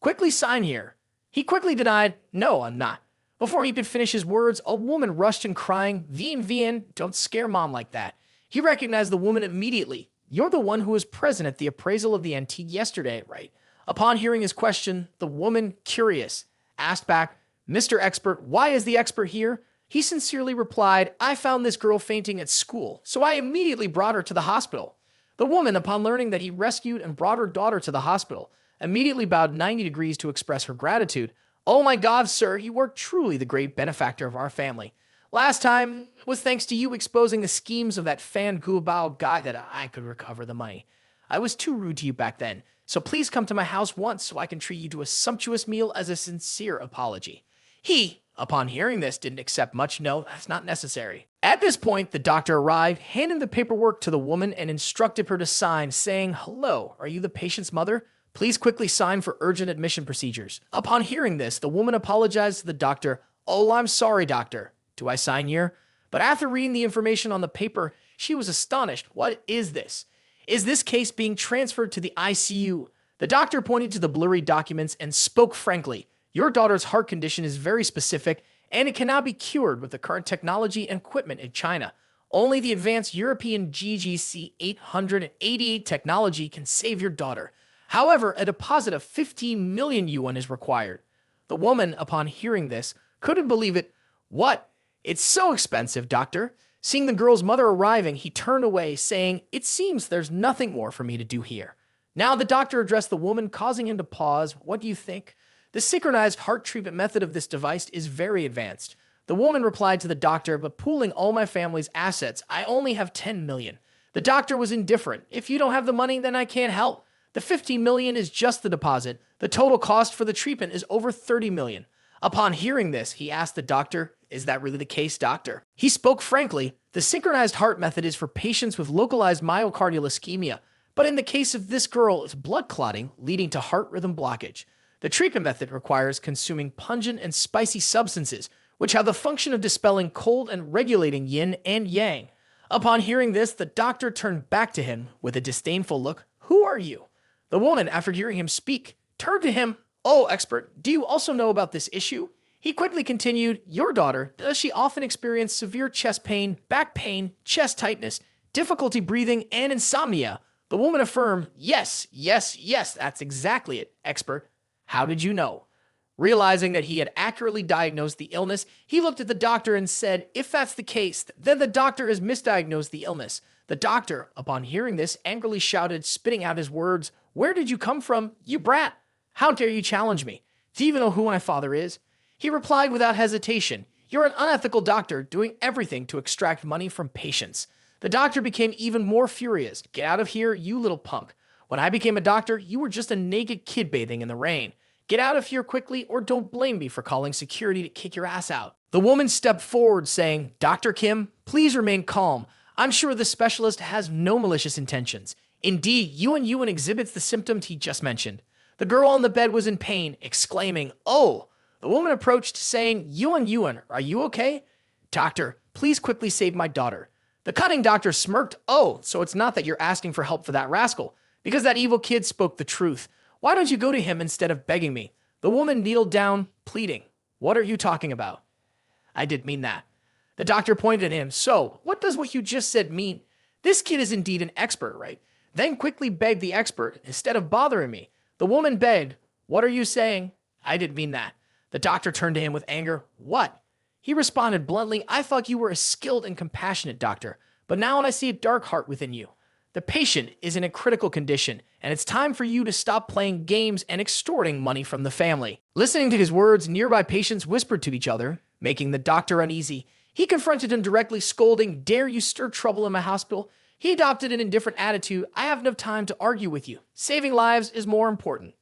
Quickly sign here." He quickly denied, "No, I'm not." Before he could finish his words, a woman rushed in crying, Vien, don't scare mom like that." He recognized the woman immediately. "You're the one who was present at the appraisal of the antique yesterday, right?" Upon hearing his question, the woman, curious, asked back, "Mr. Expert, why is the expert here?" He sincerely replied, "I found this girl fainting at school, so I immediately brought her to the hospital." The woman, upon learning that he rescued and brought her daughter to the hospital, immediately bowed 90 degrees to express her gratitude. "Oh my God, sir, you are truly the great benefactor of our family. Last time it was thanks to you exposing the schemes of that Fan Guobao guy that I could recover the money. I was too rude to you back then, so please come to my house once so I can treat you to a sumptuous meal as a sincere apology." He, upon hearing this, didn't accept much. "No, that's not necessary." At this point, the doctor arrived, handed the paperwork to the woman, and instructed her to sign, saying, "Hello, are you the patient's mother? Please quickly sign for urgent admission procedures." Upon hearing this, the woman apologized to the doctor. "Oh, I'm sorry, doctor. Do I sign here?" But after reading the information on the paper, she was astonished. "What is this? Is this case being transferred to the ICU?" The doctor pointed to the blurry documents and spoke frankly. "Your daughter's heart condition is very specific, and it cannot be cured with the current technology and equipment in China. Only the advanced European GGC 888 technology can save your daughter. However, a deposit of 15 million yuan is required." The woman, upon hearing this, couldn't believe it. "What? It's so expensive, doctor." Seeing the girl's mother arriving, he turned away, saying, "It seems there's nothing more for me to do here." Now the doctor addressed the woman, causing him to pause. "What do you think? The synchronized heart treatment method of this device is very advanced." The woman replied to the doctor, "But pooling all my family's assets, I only have 10 million. The doctor was indifferent. "If you don't have the money, then I can't help. The 15 million is just the deposit. The total cost for the treatment is over 30 million. Upon hearing this, he asked the doctor, "Is that really the case, doctor?" He spoke frankly. The synchronized heart method is for patients with localized myocardial ischemia, but in the case of this girl, it's blood clotting leading to heart rhythm blockage. The treatment method requires consuming pungent and spicy substances, which have the function of dispelling cold and regulating yin and yang. Upon hearing this, the doctor turned back to him with a disdainful look. "Who are you?" The woman, after hearing him speak, turned to him. "Oh, expert, do you also know about this issue?" He quickly continued, "Your daughter, does she often experience severe chest pain, back pain, chest tightness, difficulty breathing, and insomnia?" The woman affirmed, yes, that's exactly it, expert. "How did you know?" Realizing that he had accurately diagnosed the illness, he looked at the doctor and said, "If that's the case, then the doctor has misdiagnosed the illness." The doctor, upon hearing this, angrily shouted, spitting out his words, "Where did you come from, you brat? How dare you challenge me? Do you even know who my father is?" He replied without hesitation, "You're an unethical doctor doing everything to extract money from patients." The doctor became even more furious. "Get out of here, you little punk. When I became a doctor, you were just a naked kid bathing in the rain. Get out of here quickly or don't blame me for calling security to kick your ass out." The woman stepped forward saying, "Dr. Kim, please remain calm. I'm sure the specialist has no malicious intentions. Indeed, Yuan exhibits the symptoms he just mentioned." The girl on the bed was in pain, exclaiming, "Oh!" The woman approached, saying, Yuan, are you okay?" "Doctor, please quickly save my daughter." The cunning doctor smirked. "Oh, so it's not that you're asking for help for that rascal, because that evil kid spoke the truth. Why don't you go to him instead of begging me?" The woman kneeled down, pleading. "What are you talking about?" "I didn't mean that." The doctor pointed at him. "So, what does what you just said mean? This kid is indeed an expert, right?" Then quickly begged the expert, "Instead of bothering me." The woman begged, "What are you saying?" "I didn't mean that." The doctor turned to him with anger. "What?" He responded bluntly, "I thought you were a skilled and compassionate doctor, but now I see a dark heart within you. The patient is in a critical condition, and it's time for you to stop playing games and extorting money from the family." Listening to his words, nearby patients whispered to each other, making the doctor uneasy. He confronted him directly, scolding, "Dare you stir trouble in my hospital?" He adopted an indifferent attitude. "I have no time to argue with you. Saving lives is more important."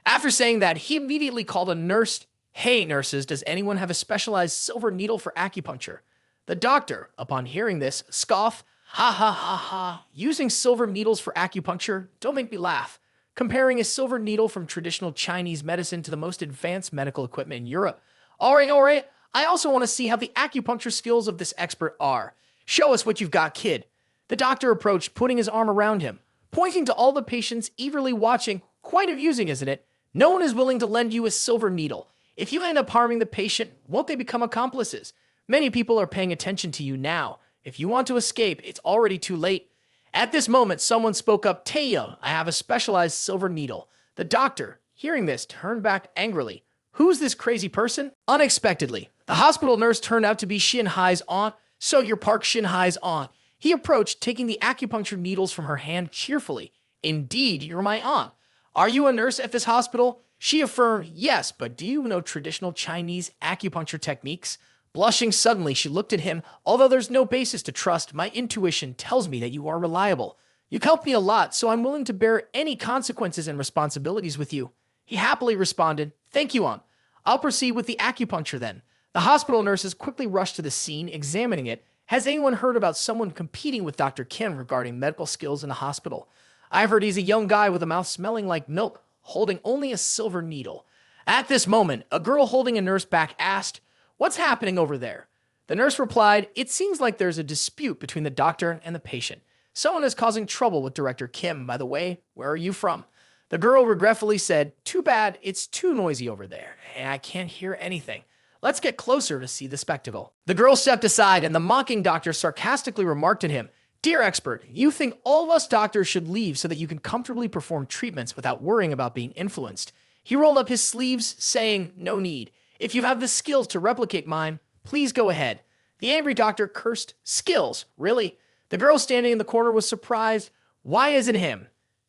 After saying that, he immediately called a nurse. "Hey, nurses, does anyone have a specialized silver needle for acupuncture?" The doctor, upon hearing this, scoffed. "Ha ha ha ha. Using silver needles for acupuncture? Don't make me laugh. Comparing a silver needle from traditional Chinese medicine to the most advanced medical equipment in Europe. All right. I also want to see how the acupuncture skills of this expert are. Show us what you've got, kid." The doctor approached, putting his arm around him, pointing to all the patients eagerly watching. Quite amusing, isn't it? No one is willing to lend you a silver needle. If you end up harming the patient, won't they become accomplices? Many people are paying attention to you now. If you want to escape, it's already too late. At this moment, someone spoke up. Taehyung, I have a specialized silver needle. The doctor, hearing this, turned back angrily. Who's this crazy person? Unexpectedly, the hospital nurse turned out to be Shin Hai's aunt. So you're Park Shin Hai's aunt. He approached, taking the acupuncture needles from her hand cheerfully. Indeed, you're my aunt. Are you a nurse at this hospital? She affirmed, yes, but do you know traditional Chinese acupuncture techniques? Blushing suddenly, she looked at him. Although there's no basis to trust, my intuition tells me that you are reliable. You've helped me a lot, so I'm willing to bear any consequences and responsibilities with you. He happily responded, thank you, aunt. I'll proceed with the acupuncture then. The hospital nurses quickly rushed to the scene, examining it. Has anyone heard about someone competing with Dr. Kim regarding medical skills in the hospital? I've heard he's a young guy with a mouth smelling like milk, holding only a silver needle. At this moment, a girl holding a nurse back asked, what's happening over there? The nurse replied, it seems like there's a dispute between the doctor and the patient. Someone is causing trouble with Director Kim. By the way, where are you from? The girl regretfully said, too bad, it's too noisy over there, and I can't hear anything. Let's get closer to see the spectacle. The girl stepped aside, and the mocking doctor sarcastically remarked at him, dear expert, you think all of us doctors should leave so that you can comfortably perform treatments without worrying about being influenced. He rolled up his sleeves, saying, no need. If you have the skills to replicate mine, please go ahead. The angry doctor cursed, skills, really? The girl standing in the corner was surprised. Why is it him?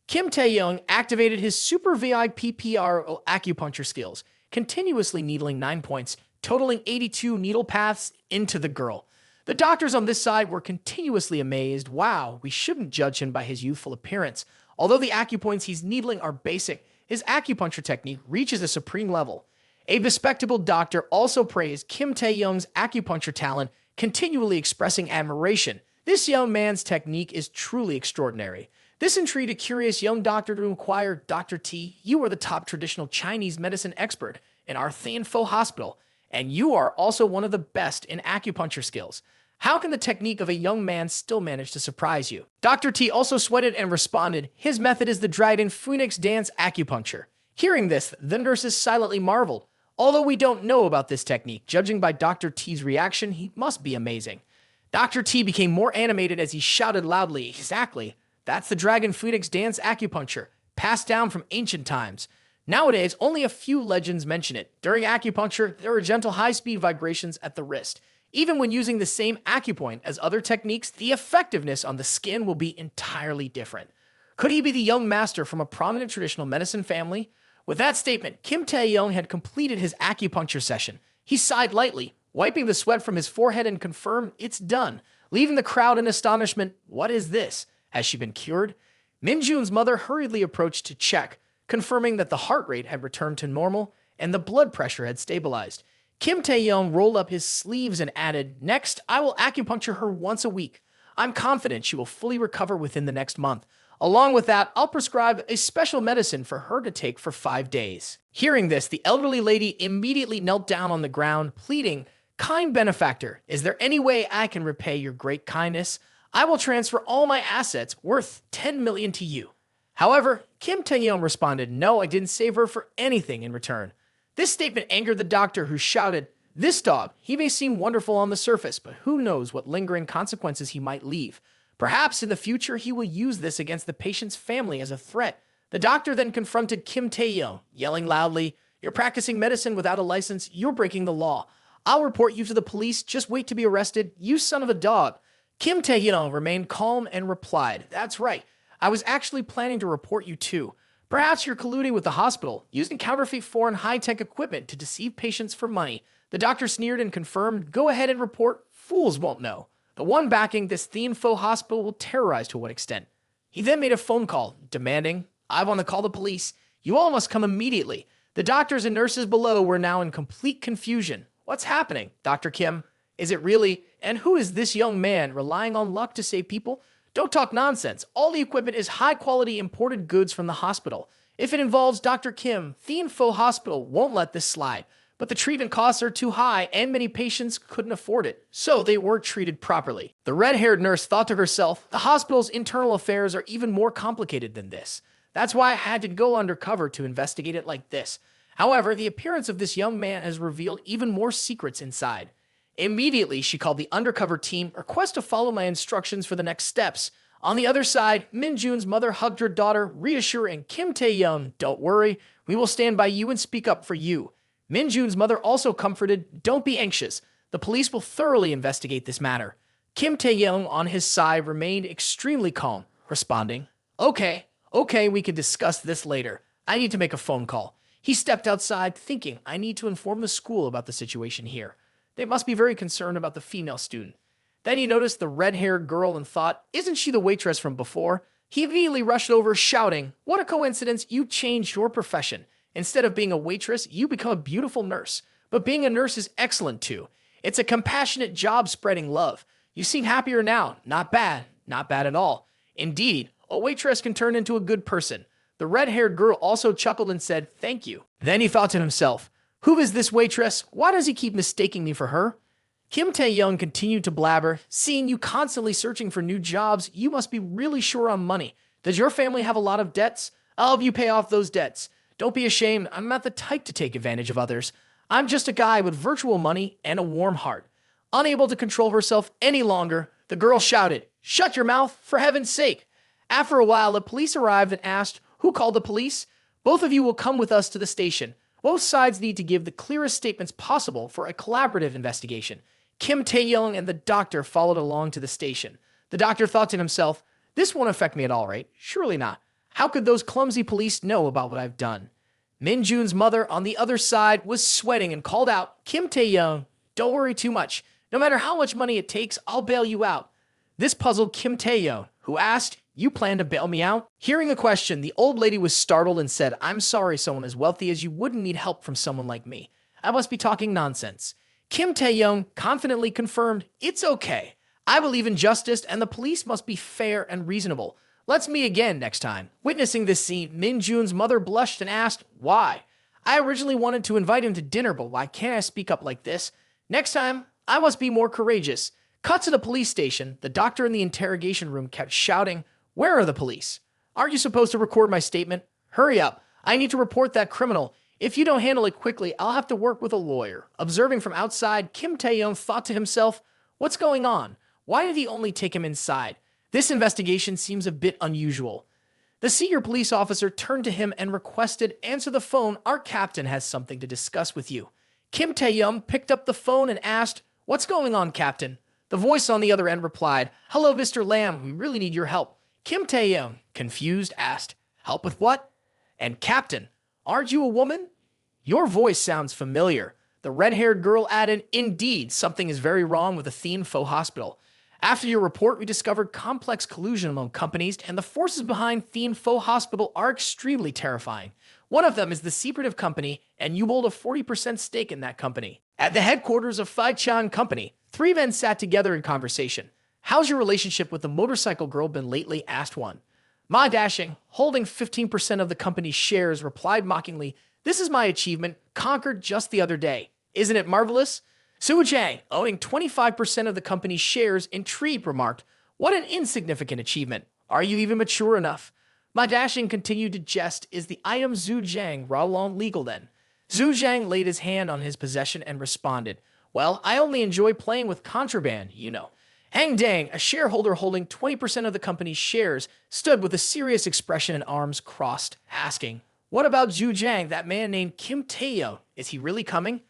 Kim Taehyung activated his super VIP PRO acupuncture skills, continuously needling 9 points, totaling 82 needle paths into the girl. The doctors on this side were continuously amazed. Wow, we shouldn't judge him by his youthful appearance. Although the acupoints he's needling are basic, his acupuncture technique reaches a supreme level. A bespectacled doctor also praised Kim Taehyung's acupuncture talent, continually expressing admiration. This young man's technique is truly extraordinary. This intrigued a curious young doctor to inquire, Dr. T, you are the top traditional Chinese medicine expert in our Thianfo hospital, and you are also one of the best in acupuncture skills. How can the technique of a young man still manage to surprise you? Dr. T also sweated and responded, his method is the Dragon Phoenix dance acupuncture. Hearing this, the nurses silently marveled. Although we don't know about this technique, judging by Dr. T's reaction, he must be amazing. Dr. T became more animated as he shouted loudly, exactly. That's the Dragon Phoenix dance acupuncture, passed down from ancient times. Nowadays, only a few legends mention it. During acupuncture, there are gentle high-speed vibrations at the wrist. Even when using the same acupoint as other techniques, the effectiveness on the skin will be entirely different. Could he be the young master from a prominent traditional medicine family? With that statement, Kim Taehyung had completed his acupuncture session. He sighed lightly, wiping the sweat from his forehead and confirmed, it's done, leaving the crowd in astonishment. What is this? Has she been cured? Minjun's mother hurriedly approached to check, confirming that the heart rate had returned to normal and the blood pressure had stabilized. Kim Taehyung rolled up his sleeves and added, next, I will acupuncture her once a week. I'm confident she will fully recover within the next month. Along with that, I'll prescribe a special medicine for her to take for 5 days. Hearing this, the elderly lady immediately knelt down on the ground, pleading, kind benefactor, is there any way I can repay your great kindness? I will transfer all my assets worth 10 million to you. However, Kim Taehyung responded, no, I didn't save her for anything in return. This statement angered the doctor, who shouted, this dog, he may seem wonderful on the surface, but who knows what lingering consequences he might leave. Perhaps in the future he will use this against the patient's family as a threat. The doctor then confronted Kim Taehyung, yelling loudly, you're practicing medicine without a license, you're breaking the law. I'll report you to the police, just wait to be arrested, you son of a dog. Kim Taehyung remained calm and replied, that's right, I was actually planning to report you too. Perhaps you're colluding with the hospital, using counterfeit foreign high-tech equipment to deceive patients for money. The doctor sneered and confirmed, go ahead and report, fools won't know. The one backing this Thianfo hospital will terrorize to what extent. He then made a phone call, demanding, I want to call the police. You all must come immediately. The doctors and nurses below were now in complete confusion. What's happening, Dr. Kim? Is it really? And who is this young man relying on luck to save people? Don't talk nonsense. All the equipment is high-quality imported goods from the hospital. If it involves Dr. Kim, Thianfo Hospital won't let this slide. but the treatment costs are too high and many patients couldn't afford it, so they weren't treated properly. The red-haired nurse thought to herself, the hospital's internal affairs are even more complicated than this. That's why I had to go undercover to investigate it like this. However, the appearance of this young man has revealed even more secrets inside. Immediately, she called the undercover team, request to follow my instructions for the next steps. On the other side, Min-jun's mother hugged her daughter, reassuring Kim Taehyung, don't worry, we will stand by you and speak up for you. Min-jun's mother also comforted, don't be anxious. The police will thoroughly investigate this matter. Kim Taehyung, on his side, remained extremely calm, responding, Okay, we can discuss this later. I need to make a phone call. He stepped outside, thinking, I need to inform the school about the situation here. They must be very concerned about the female student. Then he noticed the red-haired girl and thought, isn't she the waitress from before? He immediately rushed over, shouting, what a coincidence, you changed your profession. Instead of being a waitress, you become a beautiful nurse. But being a nurse is excellent too. It's a compassionate job spreading love. You seem happier now. Not bad at all. Indeed, a waitress can turn into a good person. The red-haired girl also chuckled and said, thank you. Then he thought to himself, who is this waitress? Why does he keep mistaking me for her? Kim Taehyung continued to blabber, seeing you constantly searching for new jobs, you must be really sure on money. Does your family have a lot of debts? I'll help you pay off those debts. Don't be ashamed, I'm not the type to take advantage of others. I'm just a guy with virtual money and a warm heart. Unable to control herself any longer, the girl shouted, shut your mouth, for heaven's sake. After a while, the police arrived and asked, who called the police? Both of you will come with us to the station. Both sides need to give the clearest statements possible for a collaborative investigation. Kim Taehyung and the doctor followed along to the station. The doctor thought to himself, this won't affect me at all, right? Surely not. How could those clumsy police know about what I've done? Min-jun's mother on the other side was sweating and called out, Kim Taehyung, don't worry too much. No matter how much money it takes, I'll bail you out. This puzzled Kim Taehyung, who asked, you plan to bail me out? Hearing the question, the old lady was startled and said, I'm sorry someone as wealthy as you wouldn't need help from someone like me. I must be talking nonsense. Kim Taehyung confidently confirmed, it's okay. I believe in justice and the police must be fair and reasonable. Let's meet again next time. Witnessing this scene, Min-jun's mother blushed and asked, why? I originally wanted to invite him to dinner, but why can't I speak up like this? Next time, I must be more courageous. Cut to the police station. The doctor in the interrogation room kept shouting, where are the police? Aren't you supposed to record my statement? Hurry up. I need to report that criminal. If you don't handle it quickly, I'll have to work with a lawyer. Observing from outside, Kim Taehyung thought to himself, what's going on? Why did he only take him inside? This investigation seems a bit unusual. The senior police officer turned to him and requested, answer the phone, our captain has something to discuss with you. Kim Taehyung picked up the phone and asked, what's going on, captain? The voice on the other end replied, hello, Mr. Lam, we really need your help. Kim Taehyung, confused, asked, help with what? And captain, aren't you a woman? Your voice sounds familiar. The red-haired girl added, indeed, something is very wrong with the Thien Pho Hospital. After your report, we discovered complex collusion among companies, and the forces behind Thien Pho Hospital are extremely terrifying. One of them is the secretive company, and you hold a 40% stake in that company. At the headquarters of Phai Chan Company, three men sat together in conversation. How's your relationship with the motorcycle girl been lately? Asked one. Ma Dashing, holding 15% of the company's shares, replied mockingly, this is my achievement, conquered just the other day. Isn't it marvelous? Su Jang, owning 25% of the company's shares, intrigued, remarked, what an insignificant achievement. Are you even mature enough? Ma Dashing continued to jest, is the item Zhu Jiang raw long legal then? Zhu Jiang laid his hand on his possession and responded, well, I only enjoy playing with contraband, you know. Hang Dang, a shareholder holding 20% of the company's shares, stood with a serious expression and arms crossed, asking, what about Zhu Jiang, that man named Kim Taehyung? Is he really coming?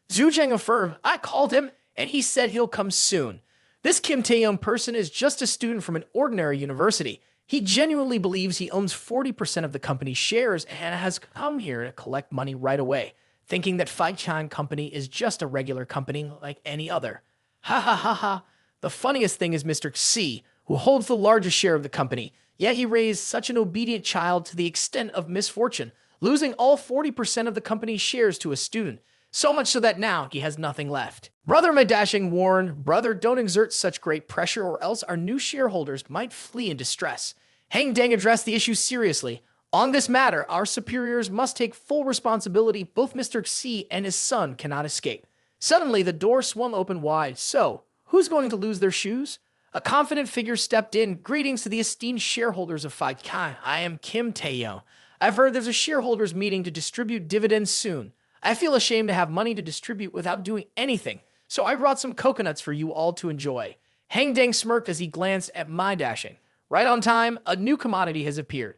Zhu Jiang affirmed, I called him, and he said he'll come soon. This Kim Taehyung person is just a student from an ordinary university. He genuinely believes he owns 40% of the company's shares and has come here to collect money right away, thinking that Phai Chan Company is just a regular company like any other. Ha ha ha ha. The funniest thing is Mr. C, who holds the largest share of the company, yet he raised such an obedient child to the extent of misfortune, losing all 40% of the company's shares to a student, so much so that now he has nothing left. Brother Madashing warned, brother, don't exert such great pressure or else our new shareholders might flee in distress. Hang Dang addressed the issue seriously. On this matter, our superiors must take full responsibility. Both Mr. C and his son cannot escape. Suddenly, the door swung open wide. So, who's going to lose their shoes? A confident figure stepped in. Greetings to the esteemed shareholders of Tycoon. I am Kim Taehyung. I've heard there's a shareholders meeting to distribute dividends soon. I feel ashamed to have money to distribute without doing anything, so I brought some coconuts for you all to enjoy. Hang Dang smirked as he glanced at my dashing. Right on time, a new commodity has appeared.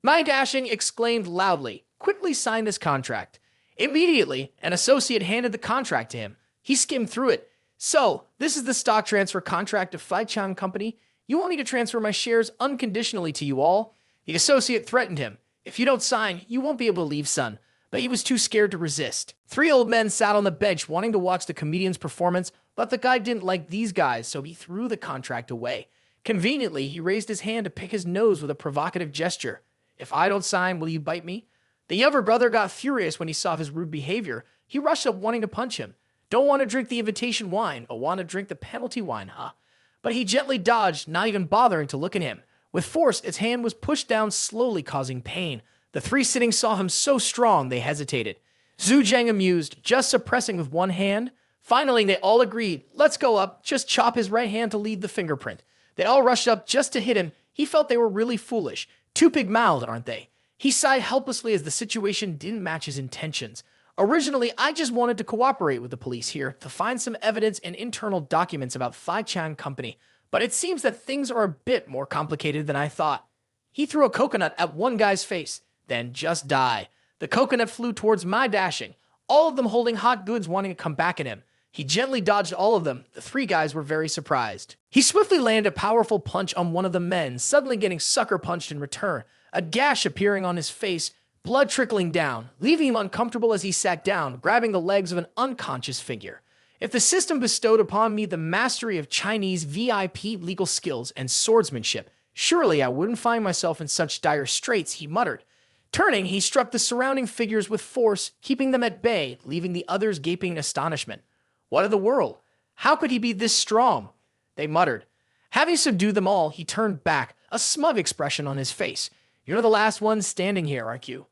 My dashing exclaimed loudly, quickly sign this contract. Immediately, an associate handed the contract to him. He skimmed through it. So, this is the stock transfer contract of Tycoon Company. You want me to transfer my shares unconditionally to you all? The associate threatened him. If you don't sign, you won't be able to leave, son. But he was too scared to resist. 3 old men sat on the bench wanting to watch the comedian's performance, but the guy didn't like these guys, so he threw the contract away. Conveniently, he raised his hand to pick his nose with a provocative gesture. If I don't sign, will you bite me? The younger brother got furious when he saw his rude behavior. He rushed up wanting to punch him. Don't want to drink the invitation wine, but want to drink the penalty wine, huh? But he gently dodged, not even bothering to look at him. With force, its hand was pushed down slowly, causing pain. The 3 sitting saw him so strong, they hesitated. Zhu Zhang amused, just suppressing with one hand. Finally, they all agreed. Let's go up, just chop his right hand to lead the fingerprint. They all rushed up just to hit him. He felt they were really foolish. Too big-mouthed, aren't they? He sighed helplessly as the situation didn't match his intentions. Originally, I just wanted to cooperate with the police here to find some evidence and internal documents about Tycoon Company, but it seems that things are a bit more complicated than I thought. He threw a coconut at one guy's face, then just died. The coconut flew towards my dashing, all of them holding hot goods wanting to come back at him. He gently dodged all of them. The 3 guys were very surprised. He swiftly landed a powerful punch on one of the men, suddenly getting sucker punched in return, a gash appearing on his face, blood trickling down, leaving him uncomfortable as he sat down, grabbing the legs of an unconscious figure. If the system bestowed upon me the mastery of Chinese VIP legal skills and swordsmanship, surely I wouldn't find myself in such dire straits, he muttered. Turning, he struck the surrounding figures with force, keeping them at bay, leaving the others gaping in astonishment. What of the world? How could he be this strong? They muttered. Having subdued them all, he turned back, a smug expression on his face. You're the last one standing here, aren't you?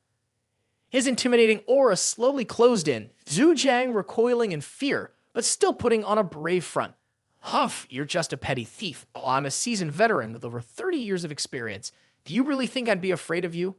His intimidating aura slowly closed in, Zhu Zhang recoiling in fear, but still putting on a brave front. Humph, you're just a petty thief. Oh, I'm a seasoned veteran with over 30 years of experience. Do you really think I'd be afraid of you?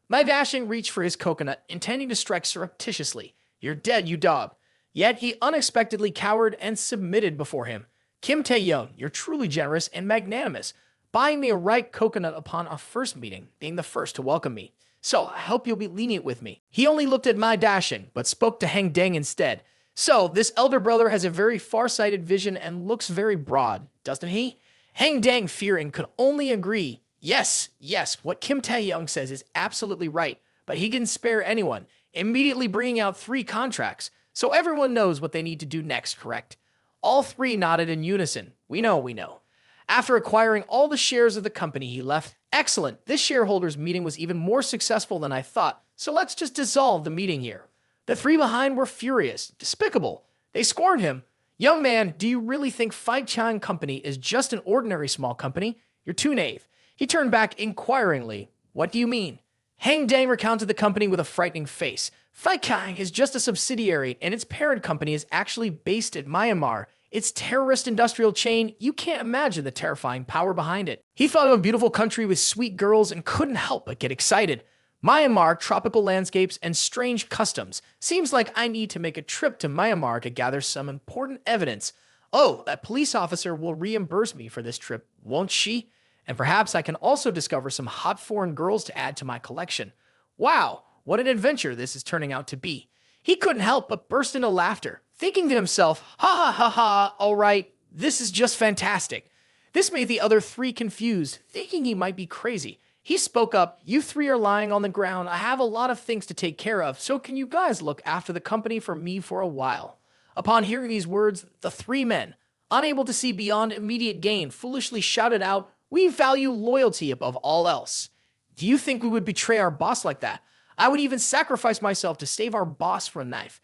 My dashing reached for his coconut, intending to strike surreptitiously. You're dead, you dog. Yet he unexpectedly cowered and submitted before him. Kim Taehyung, you're truly generous and magnanimous, buying me a ripe coconut upon our first meeting, being the first to welcome me. So I hope you'll be lenient with me. He only looked at my dashing, but spoke to Hang Dang instead. So this elder brother has a very far-sighted vision and looks very broad, doesn't he? Hang Dang, fearing, could only agree. Yes, what Kim Taehyung says is absolutely right, but he can spare anyone, immediately bringing out 3 contracts. So everyone knows what they need to do next, correct? All 3 nodded in unison. We know. After acquiring all the shares of the company, he left. Excellent. This shareholders meeting was even more successful than I thought, so let's just dissolve the meeting here. The 3 behind were furious, despicable. They scorned him. Young man, do you really think Tycoon Company is just an ordinary small company? You're too naive. He turned back inquiringly. What do you mean? Hang Dang recounted the company with a frightening face. Tycoon is just a subsidiary, and its parent company is actually based at Myanmar. Its terrorist industrial chain, you can't imagine the terrifying power behind it. He thought of a beautiful country with sweet girls and couldn't help but get excited. Myanmar, tropical landscapes, and strange customs. Seems like I need to make a trip to Myanmar to gather some important evidence. Oh, that police officer will reimburse me for this trip, won't she? And perhaps I can also discover some hot foreign girls to add to my collection. Wow, what an adventure this is turning out to be. He couldn't help but burst into laughter, thinking to himself, ha, all right, this is just fantastic. This made the other 3 confused, thinking he might be crazy. He spoke up, you 3 are lying on the ground. I have a lot of things to take care of, so can you guys look after the company for me for a while? Upon hearing these words, the 3 men, unable to see beyond immediate gain, foolishly shouted out, we value loyalty above all else. Do you think we would betray our boss like that? I would even sacrifice myself to save our boss for a knife.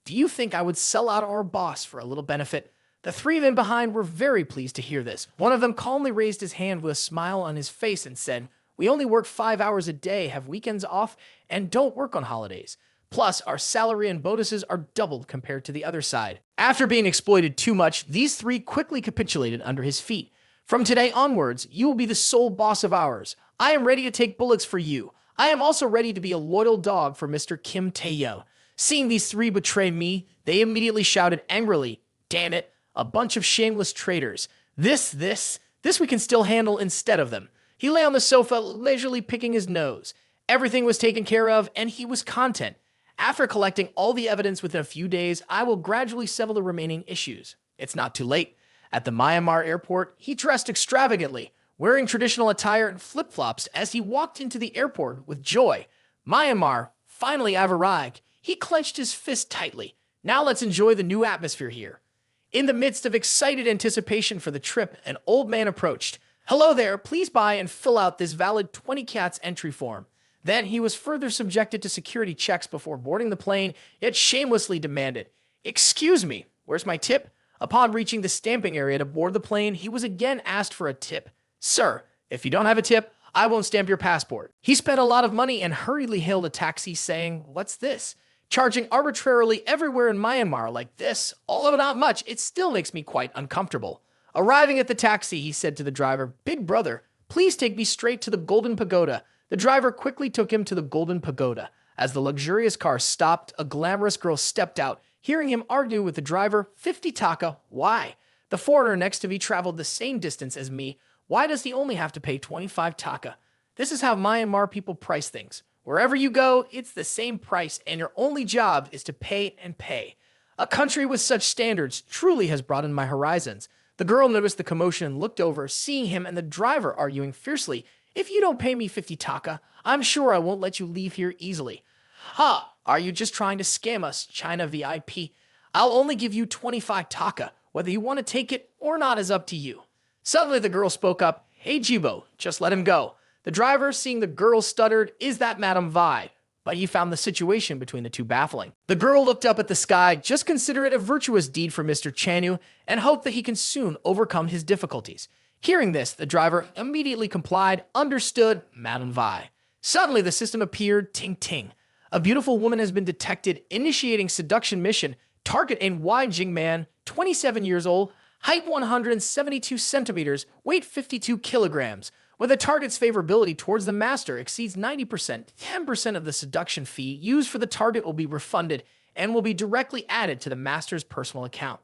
Do you think I would sell out our boss for a little benefit? The 3 men behind were very pleased to hear this. One of them calmly raised his hand with a smile on his face and said, We only work 5 hours a day, have weekends off, and don't work on holidays. Plus, our salary and bonuses are doubled compared to the other side. After being exploited too much, these three quickly capitulated under his feet. From today onwards, you will be the sole boss of ours. I am ready to take bullets for you. I am also ready to be a loyal dog for Mr. Kim Taehyung. Seeing these three betray me, they immediately shouted angrily, "Damn it, a bunch of shameless traitors. This we can still handle instead of them." He lay on the sofa, leisurely picking his nose. Everything was taken care of, and he was content. After collecting all the evidence within a few days, I will gradually settle the remaining issues. It's not too late. At the Myanmar airport, he dressed extravagantly, wearing traditional attire and flip-flops as he walked into the airport with joy. Myanmar, finally I've arrived. He clenched his fist tightly. Now let's enjoy the new atmosphere here. In the midst of excited anticipation for the trip, an old man approached. "Hello there, please buy and fill out this valid 20 cats entry form." Then he was further subjected to security checks before boarding the plane, yet shamelessly demanded, "Excuse me, where's my tip?" Upon reaching the stamping area to board the plane, he was again asked for a tip. "Sir, if you don't have a tip, I won't stamp your passport." He spent a lot of money and hurriedly hailed a taxi, saying, "What's this?" Charging arbitrarily everywhere in Myanmar like this, although not much, it still makes me quite uncomfortable. Arriving at the taxi, he said to the driver, "Big brother, please take me straight to the Golden Pagoda." The driver quickly took him to the Golden Pagoda. As the luxurious car stopped, a glamorous girl stepped out. Hearing him argue with the driver, 50 taka, why? The foreigner next to me traveled the same distance as me. Why does he only have to pay 25 taka? This is how Myanmar people price things. Wherever you go, it's the same price, and your only job is to pay and pay. A country with such standards truly has broadened my horizons. The girl noticed the commotion and looked over, seeing him and the driver arguing fiercely. "If you don't pay me 50 taka, I'm sure I won't let you leave here easily." "Ha! Are you just trying to scam us, China VIP? I'll only give you 25 taka. Whether you want to take it or not is up to you." Suddenly the girl spoke up. "Hey Jibo, just let him go." The driver, seeing the girl, stuttered, "Is that Madame Vi?" But he found the situation between the two baffling. The girl looked up at the sky, just consider it a virtuous deed for Mr. Chanu, and hoped that he can soon overcome his difficulties. Hearing this, the driver immediately complied, understood, Madame Vi. Suddenly the system appeared, ting ting. A beautiful woman has been detected, initiating seduction mission. Target a Jing man, 27 years old, height 172 centimeters, weight 52 kilograms. When the target's favorability towards the master exceeds 90%, 10% of the seduction fee used for the target will be refunded and will be directly added to the master's personal account.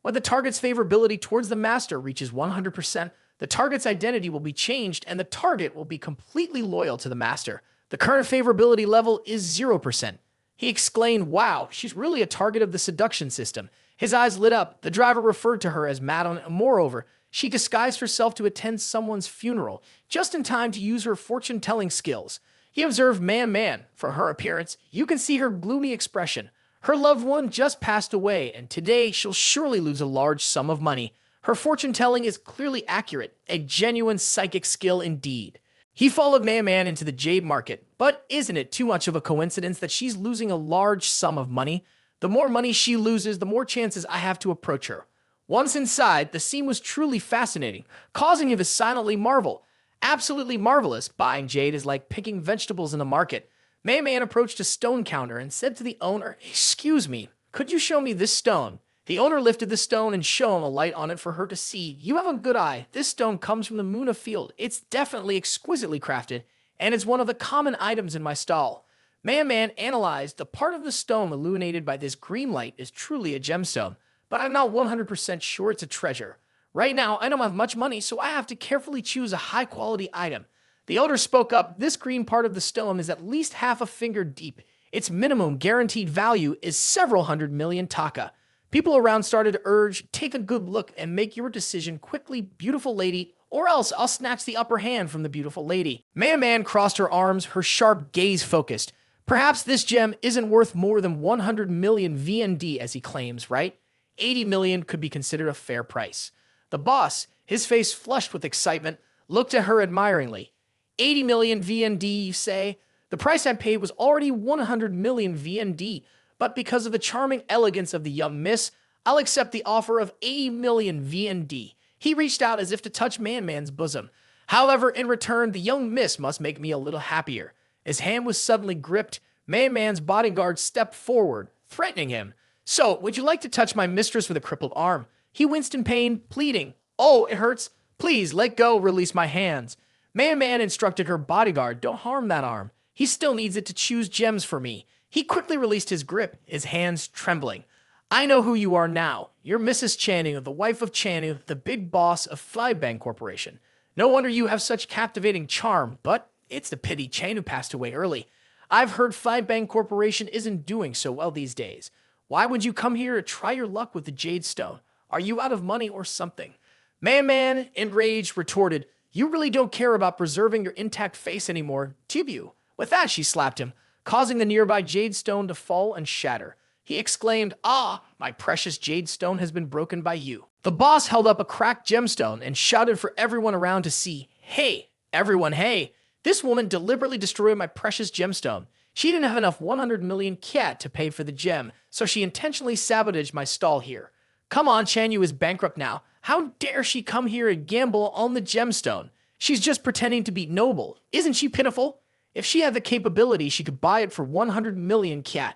When the target's favorability towards the master reaches 100%, the target's identity will be changed and the target will be completely loyal to the master. The current favorability level is 0%. He exclaimed, "Wow, she's really a target of the seduction system." His eyes lit up. The driver referred to her as Madame, and moreover, she disguised herself to attend someone's funeral, just in time to use her fortune-telling skills. He observed man. From her appearance, you can see her gloomy expression. Her loved one just passed away, and today she'll surely lose a large sum of money. Her fortune-telling is clearly accurate, a genuine psychic skill indeed. He followed Man into the jade market, but isn't it too much of a coincidence that she's losing a large sum of money? The more money she loses, the more chances I have to approach her. Once inside, the scene was truly fascinating, causing him to silently marvel. Absolutely marvelous, buying jade is like picking vegetables in the market. Man approached a stone counter and said to the owner, "Excuse me, could you show me this stone?" The owner lifted the stone and shone a light on it for her to see. "You have a good eye. This stone comes from the Muna field. It's definitely exquisitely crafted, and it's one of the common items in my stall." Man analyzed the part of the stone illuminated by this green light is truly a gemstone, but I'm not 100% sure it's a treasure. Right now, I don't have much money, so I have to carefully choose a high-quality item. The owner spoke up, "This green part of the stone is at least half a finger deep. Its minimum guaranteed value is several hundred million taka." People around started to urge, "Take a good look and make your decision quickly, beautiful lady, or else I'll snatch the upper hand from the beautiful lady." Man crossed her arms, her sharp gaze focused. "Perhaps this gem isn't worth more than 100 million VND as he claims, right? 80 million could be considered a fair price." The boss, his face flushed with excitement, looked at her admiringly. 80 million VND, you say? The price I paid was already 100 million VND, but because of the charming elegance of the young miss, I'll accept the offer of 80 million VND. He reached out as if to touch Man's bosom. However, in return, the young miss must make me a little happier. His hand was suddenly gripped. Man's bodyguard stepped forward, threatening him. So, would you like to touch my mistress with a crippled arm? He winced in pain, pleading. Oh, it hurts. Please, let go, release my hands. Man instructed her bodyguard, don't harm that arm. He still needs it to choose gems for me. He quickly released his grip, his hands trembling. I know who you are now. You're Mrs. Channing, the wife of Channing, the big boss of Flybank Corporation. No wonder you have such captivating charm, but it's the pity Chan who passed away early. I've heard Flybank Corporation isn't doing so well these days. Why would you come here to try your luck with the Jade Stone? Are you out of money or something? Man, enraged, retorted, you really don't care about preserving your intact face anymore, do you? With that, she slapped him, causing the nearby Jade Stone to fall and shatter. He exclaimed, ah, my precious Jade Stone has been broken by you. The boss held up a cracked gemstone and shouted for everyone around to see. Hey, everyone, hey. This woman deliberately destroyed my precious gemstone. She didn't have enough 100 million kyat to pay for the gem, so she intentionally sabotaged my stall here. Come on, Chanyu is bankrupt now. How dare she come here and gamble on the gemstone? She's just pretending to be noble. Isn't she pitiful? If she had the capability, she could buy it for 100 million kyat.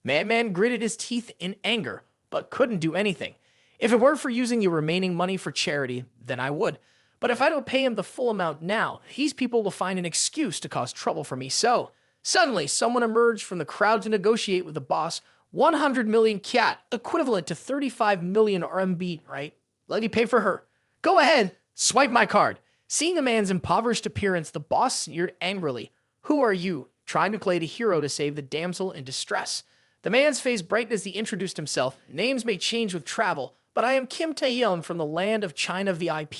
Man gritted his teeth in anger, but couldn't do anything. If it weren't for using your remaining money for charity, then I would. But if I don't pay him the full amount now, these people will find an excuse to cause trouble for me. So, suddenly, someone emerged from the crowd to negotiate with the boss 100 million kyat, equivalent to 35 million RMB, right? Let me pay for her. Go ahead, swipe my card. Seeing the man's impoverished appearance, the boss sneered angrily. Who are you? Trying to play the hero to save the damsel in distress. The man's face brightened as he introduced himself. Names may change with travel, but I am Kim Taehyung from the land of China VIP.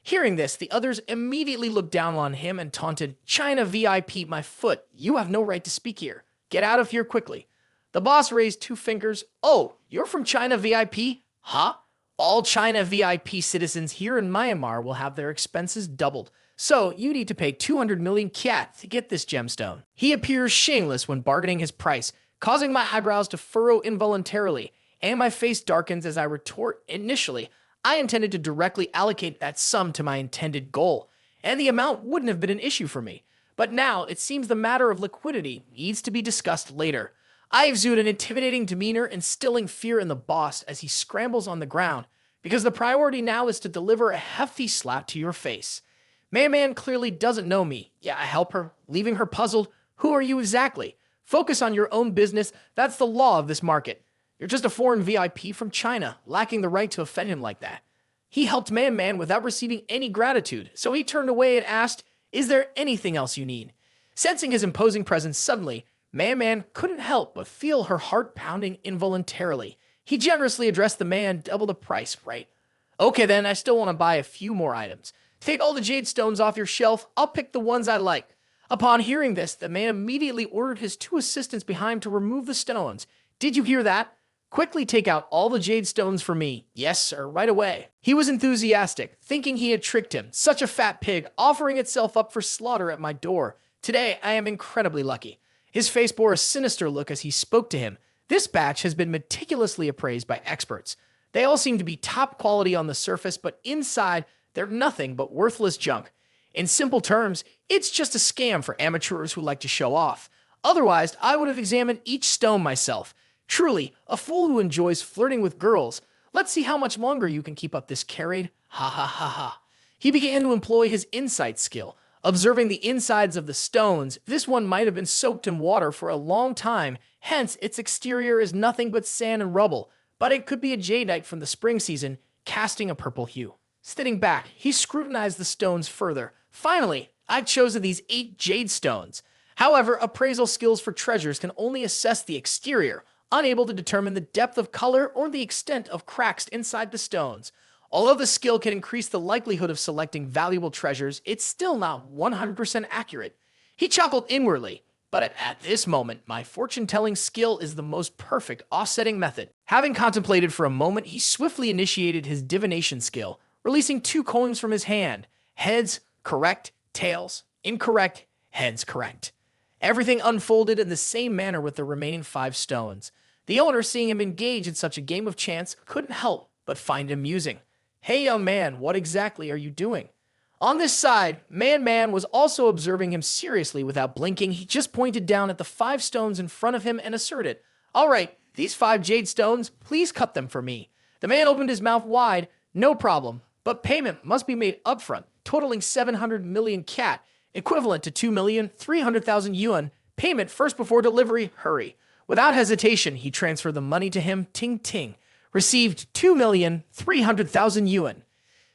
Hearing this, the others immediately looked down on him and taunted, China VIP, my foot. You have no right to speak here. Get out of here quickly. The boss raised two fingers. Oh, you're from China VIP? Huh? All China VIP citizens here in Myanmar will have their expenses doubled. So you need to pay 200 million kyat to get this gemstone. He appears shameless when bargaining his price, causing my eyebrows to furrow involuntarily, and my face darkens as I retort. Initially, I intended to directly allocate that sum to my intended goal, and the amount wouldn't have been an issue for me. But now, it seems the matter of liquidity needs to be discussed later. I exude an intimidating demeanor, instilling fear in the boss as he scrambles on the ground, because the priority now is to deliver a hefty slap to your face. Man clearly doesn't know me. Yeah, I help her, leaving her puzzled. Who are you exactly? Focus on your own business. That's the law of this market. You're just a foreign VIP from China, lacking the right to offend him like that. He helped Man without receiving any gratitude, so he turned away and asked, is there anything else you need? Sensing his imposing presence suddenly, Man couldn't help but feel her heart pounding involuntarily. He generously addressed the man, double the price, right? Okay then, I still want to buy a few more items. Take all the jade stones off your shelf, I'll pick the ones I like. Upon hearing this, the man immediately ordered his two assistants behind to remove the stones. Did you hear that? Quickly take out all the jade stones for me. Yes, sir, right away. He was enthusiastic, thinking he had tricked him. Such a fat pig, offering itself up for slaughter at my door. Today, I am incredibly lucky. His face bore a sinister look as he spoke to him. This batch has been meticulously appraised by experts. They all seem to be top quality on the surface, but inside, they're nothing but worthless junk. In simple terms, it's just a scam for amateurs who like to show off. Otherwise, I would have examined each stone myself. Truly, a fool who enjoys flirting with girls. Let's see how much longer you can keep up this charade. Ha ha ha ha. He began to employ his insight skill. Observing the insides of the stones, this one might have been soaked in water for a long time, hence its exterior is nothing but sand and rubble, but it could be a jadeite from the spring season, casting a purple hue. Sitting back, he scrutinized the stones further. Finally, I've chosen these 8 jade stones. However, appraisal skills for treasures can only assess the exterior, unable to determine the depth of color or the extent of cracks inside the stones. Although the skill can increase the likelihood of selecting valuable treasures, it's still not 100% accurate. He chuckled inwardly, but at this moment, my fortune-telling skill is the most perfect offsetting method. Having contemplated for a moment, he swiftly initiated his divination skill, releasing 2 coins from his hand. Heads, correct. Tails, incorrect. Heads, correct. Everything unfolded in the same manner with the remaining 5 stones. The owner, seeing him engage in such a game of chance, couldn't help but find it amusing. Hey, young man, what exactly are you doing? On this side, Man was also observing him seriously without blinking. He just pointed down at the 5 stones in front of him and asserted, "All right, these 5 jade stones, please cut them for me." The man opened his mouth wide. "No problem, but payment must be made upfront, totaling 700 million cat, equivalent to 2,300,000 yuan. Payment first before delivery, hurry." Without hesitation, he transferred the money to him. Ting ting. Received 2,300,000 yuan.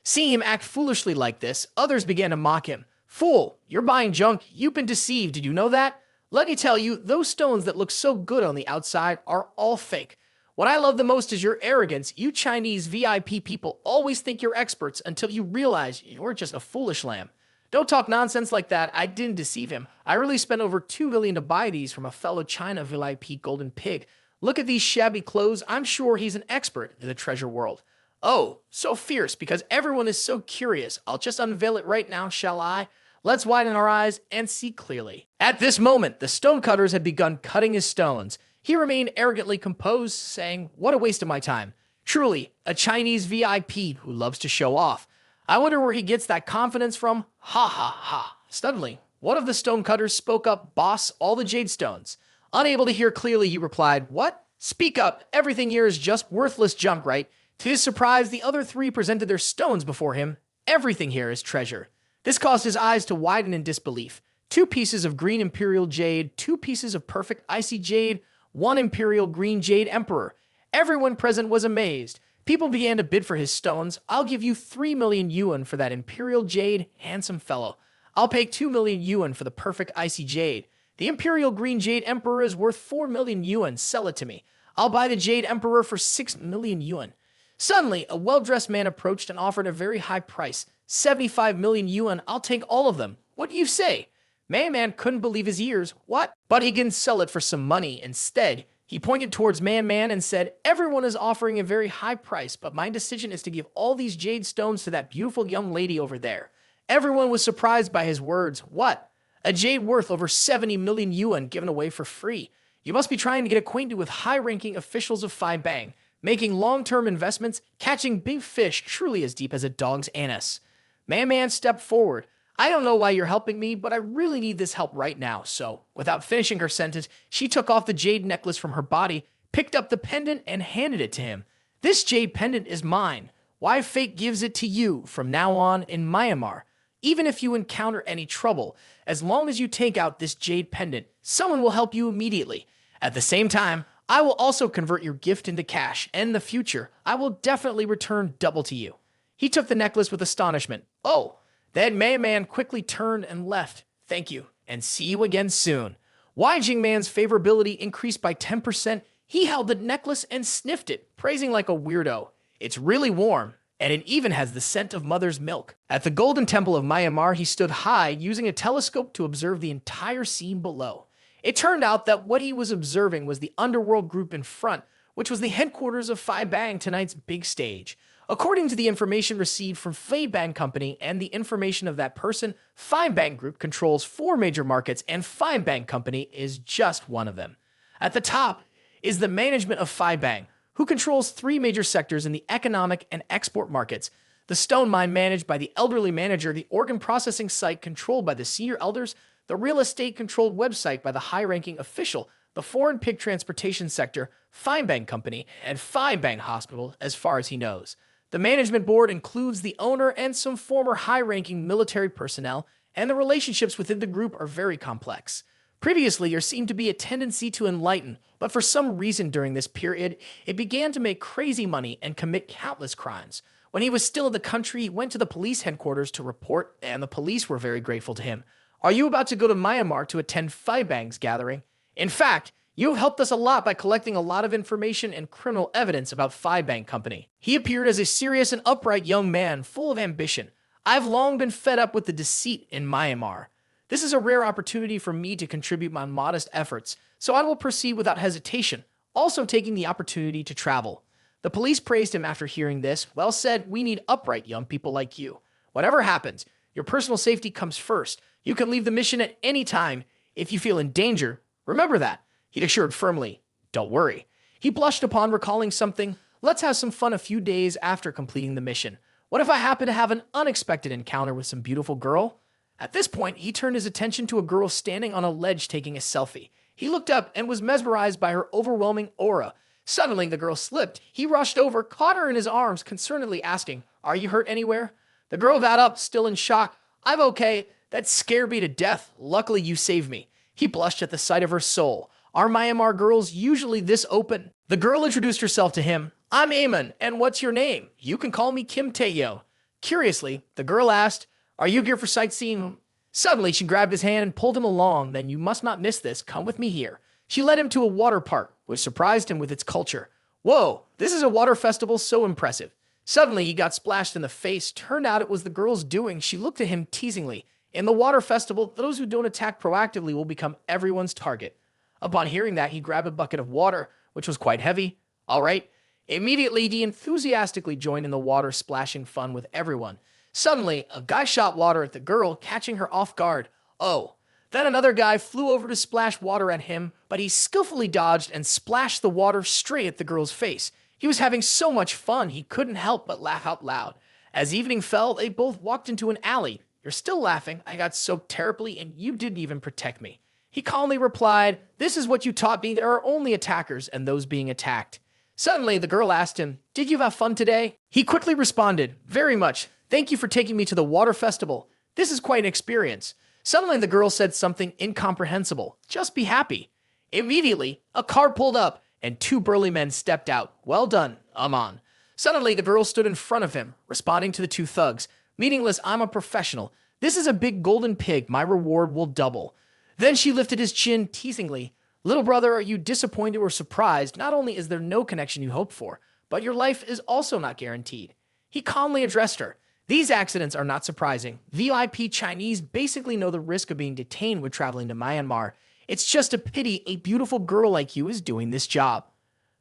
Seeing him act foolishly like this, others began to mock him. "Fool, you're buying junk. You've been deceived. Did you know that? Let me tell you, those stones that look so good on the outside are all fake. What I love the most is your arrogance. You Chinese VIP people always think you're experts until you realize you're just a foolish lamb. Don't talk nonsense like that. I didn't deceive him. I really spent over 2 million to buy these from a fellow China VIP golden pig. Look at these shabby clothes. I'm sure he's an expert in the treasure world." "Oh, so fierce because everyone is so curious. I'll just unveil it right now, shall I? Let's widen our eyes and see clearly." At this moment, the stonecutters had begun cutting his stones. He remained arrogantly composed, saying, "What a waste of my time. Truly, a Chinese VIP who loves to show off. I wonder where he gets that confidence from. Ha ha ha." Suddenly, one of the stonecutters spoke up, "Boss, all the jade stones." Unable to hear clearly, he replied, "What? Speak up. Everything here is just worthless junk, right?" To his surprise, the other 3 presented their stones before him. "Everything here is treasure." This caused his eyes to widen in disbelief. 2 pieces of green imperial jade, 2 pieces of perfect icy jade, 1 imperial green jade emperor. Everyone present was amazed. People began to bid for his stones. "I'll give you 3 million yuan for that imperial jade, handsome fellow. I'll pay 2 million yuan for the perfect icy jade. The imperial green jade emperor is worth 4 million yuan. Sell it to me. I'll buy the jade emperor for 6 million yuan. Suddenly, a well-dressed man approached and offered a very high price. 75 million yuan. I'll take all of them. What do you say? Man couldn't believe his ears. What? But he can sell it for some money instead. He pointed towards Man and said, "Everyone is offering a very high price, but my decision is to give all these jade stones to that beautiful young lady over there." Everyone was surprised by his words. What? A jade worth over 70 million yuan given away for free. You must be trying to get acquainted with high-ranking officials of Phi Bang, making long-term investments, catching big fish truly as deep as a dog's anus. Man stepped forward. "I don't know why you're helping me, but I really need this help right now." So, without finishing her sentence, she took off the jade necklace from her body, picked up the pendant, and handed it to him. "This jade pendant is mine. Why fate gives it to you from now on in Myanmar. Even if you encounter any trouble, as long as you take out this jade pendant, someone will help you immediately. At the same time, I will also convert your gift into cash, and in the future, I will definitely return double to you." He took the necklace with astonishment. "Oh." Then Man quickly turned and left. "Thank you, and see you again soon." Wajing Man's favorability increased by 10%. He held the necklace and sniffed it, praising like a weirdo. "It's really warm, and it even has the scent of mother's milk." At the Golden Temple of Myanmar, he stood high, using a telescope to observe the entire scene below. It turned out that what he was observing was the Underworld group in front, which was the headquarters of Phi Bang, tonight's big stage. According to the information received from Phi Bang Company and the information of that person, Phi Bang Group controls 4 major markets, and Phi Bang Company is just one of them. At the top is the management of Phi Bang, who controls 3 major sectors in the economic and export markets: the stone mine managed by the elderly manager, the organ processing site controlled by the senior elders, the real estate controlled website by the high-ranking official, the foreign pig transportation sector, Phi Bang Company, and Phi Bang Hospital, as far as he knows. The management board includes the owner and some former high-ranking military personnel, and the relationships within the group are very complex. Previously, there seemed to be a tendency to enlighten, but for some reason during this period, it began to make crazy money and commit countless crimes. When he was still in the country, he went to the police headquarters to report, and the police were very grateful to him. "Are you about to go to Myanmar to attend Phi Bang's gathering? In fact, you have helped us a lot by collecting a lot of information and criminal evidence about Phi Bang Company." He appeared as a serious and upright young man, full of ambition. "I've long been fed up with the deceit in Myanmar. This is a rare opportunity for me to contribute my modest efforts, so I will proceed without hesitation, also taking the opportunity to travel." The police praised him after hearing this. "Well said, we need upright young people like you. Whatever happens, your personal safety comes first. You can leave the mission at any time if you feel in danger. Remember that." He assured firmly, "Don't worry." He blushed upon recalling something. "Let's have some fun a few days after completing the mission. What if I happen to have an unexpected encounter with some beautiful girl? At this point, he turned his attention to a girl standing on a ledge taking a selfie. He looked up and was mesmerized by her overwhelming aura. Suddenly, the girl slipped. He rushed over, caught her in his arms, concernedly asking, "Are you hurt anywhere?" The girl got up, still in shock. "I'm okay. That scared me to death. Luckily, you saved me." He blushed at the sight of her soul. Are Myanmar girls usually this open? The girl introduced herself to him. "I'm Eamon, and what's your name?" "You can call me Kim Taehyung." Curiously, the girl asked, "Are you here for sightseeing?" Suddenly, she grabbed his hand and pulled him along. "Then you must not miss this. Come with me here." She led him to a water park, which surprised him with its culture. Whoa, this is a water festival so impressive. Suddenly, he got splashed in the face. Turned out it was the girl's doing. She looked at him teasingly. In the water festival, those who don't attack proactively will become everyone's target. Upon hearing that, he grabbed a bucket of water, which was quite heavy. All right. Immediately, he enthusiastically joined in the water splashing fun with everyone. Suddenly, a guy shot water at the girl, catching her off guard. Oh. Then another guy flew over to splash water at him, but he skillfully dodged and splashed the water straight at the girl's face. He was having so much fun, he couldn't help but laugh out loud. As evening fell, they both walked into an alley. "You're still laughing. I got soaked terribly, and you didn't even protect me." He calmly replied, "This is what you taught me. There are only attackers and those being attacked." Suddenly, the girl asked him, "Did you have fun today?" He quickly responded, "Very much. Thank you for taking me to the water festival. This is quite an experience." Suddenly, the girl said something incomprehensible. "Just be happy." Immediately, a car pulled up, and two burly men stepped out. "Well done, I'm on." Suddenly, the girl stood in front of him, responding to the two thugs. "Meaningless, I'm a professional. This is a big golden pig. My reward will double." Then she lifted his chin teasingly. "Little brother, are you disappointed or surprised? Not only is there no connection you hoped for, but your life is also not guaranteed." He calmly addressed her. "These accidents are not surprising. VIP Chinese basically know the risk of being detained when traveling to Myanmar. It's just a pity a beautiful girl like you is doing this job."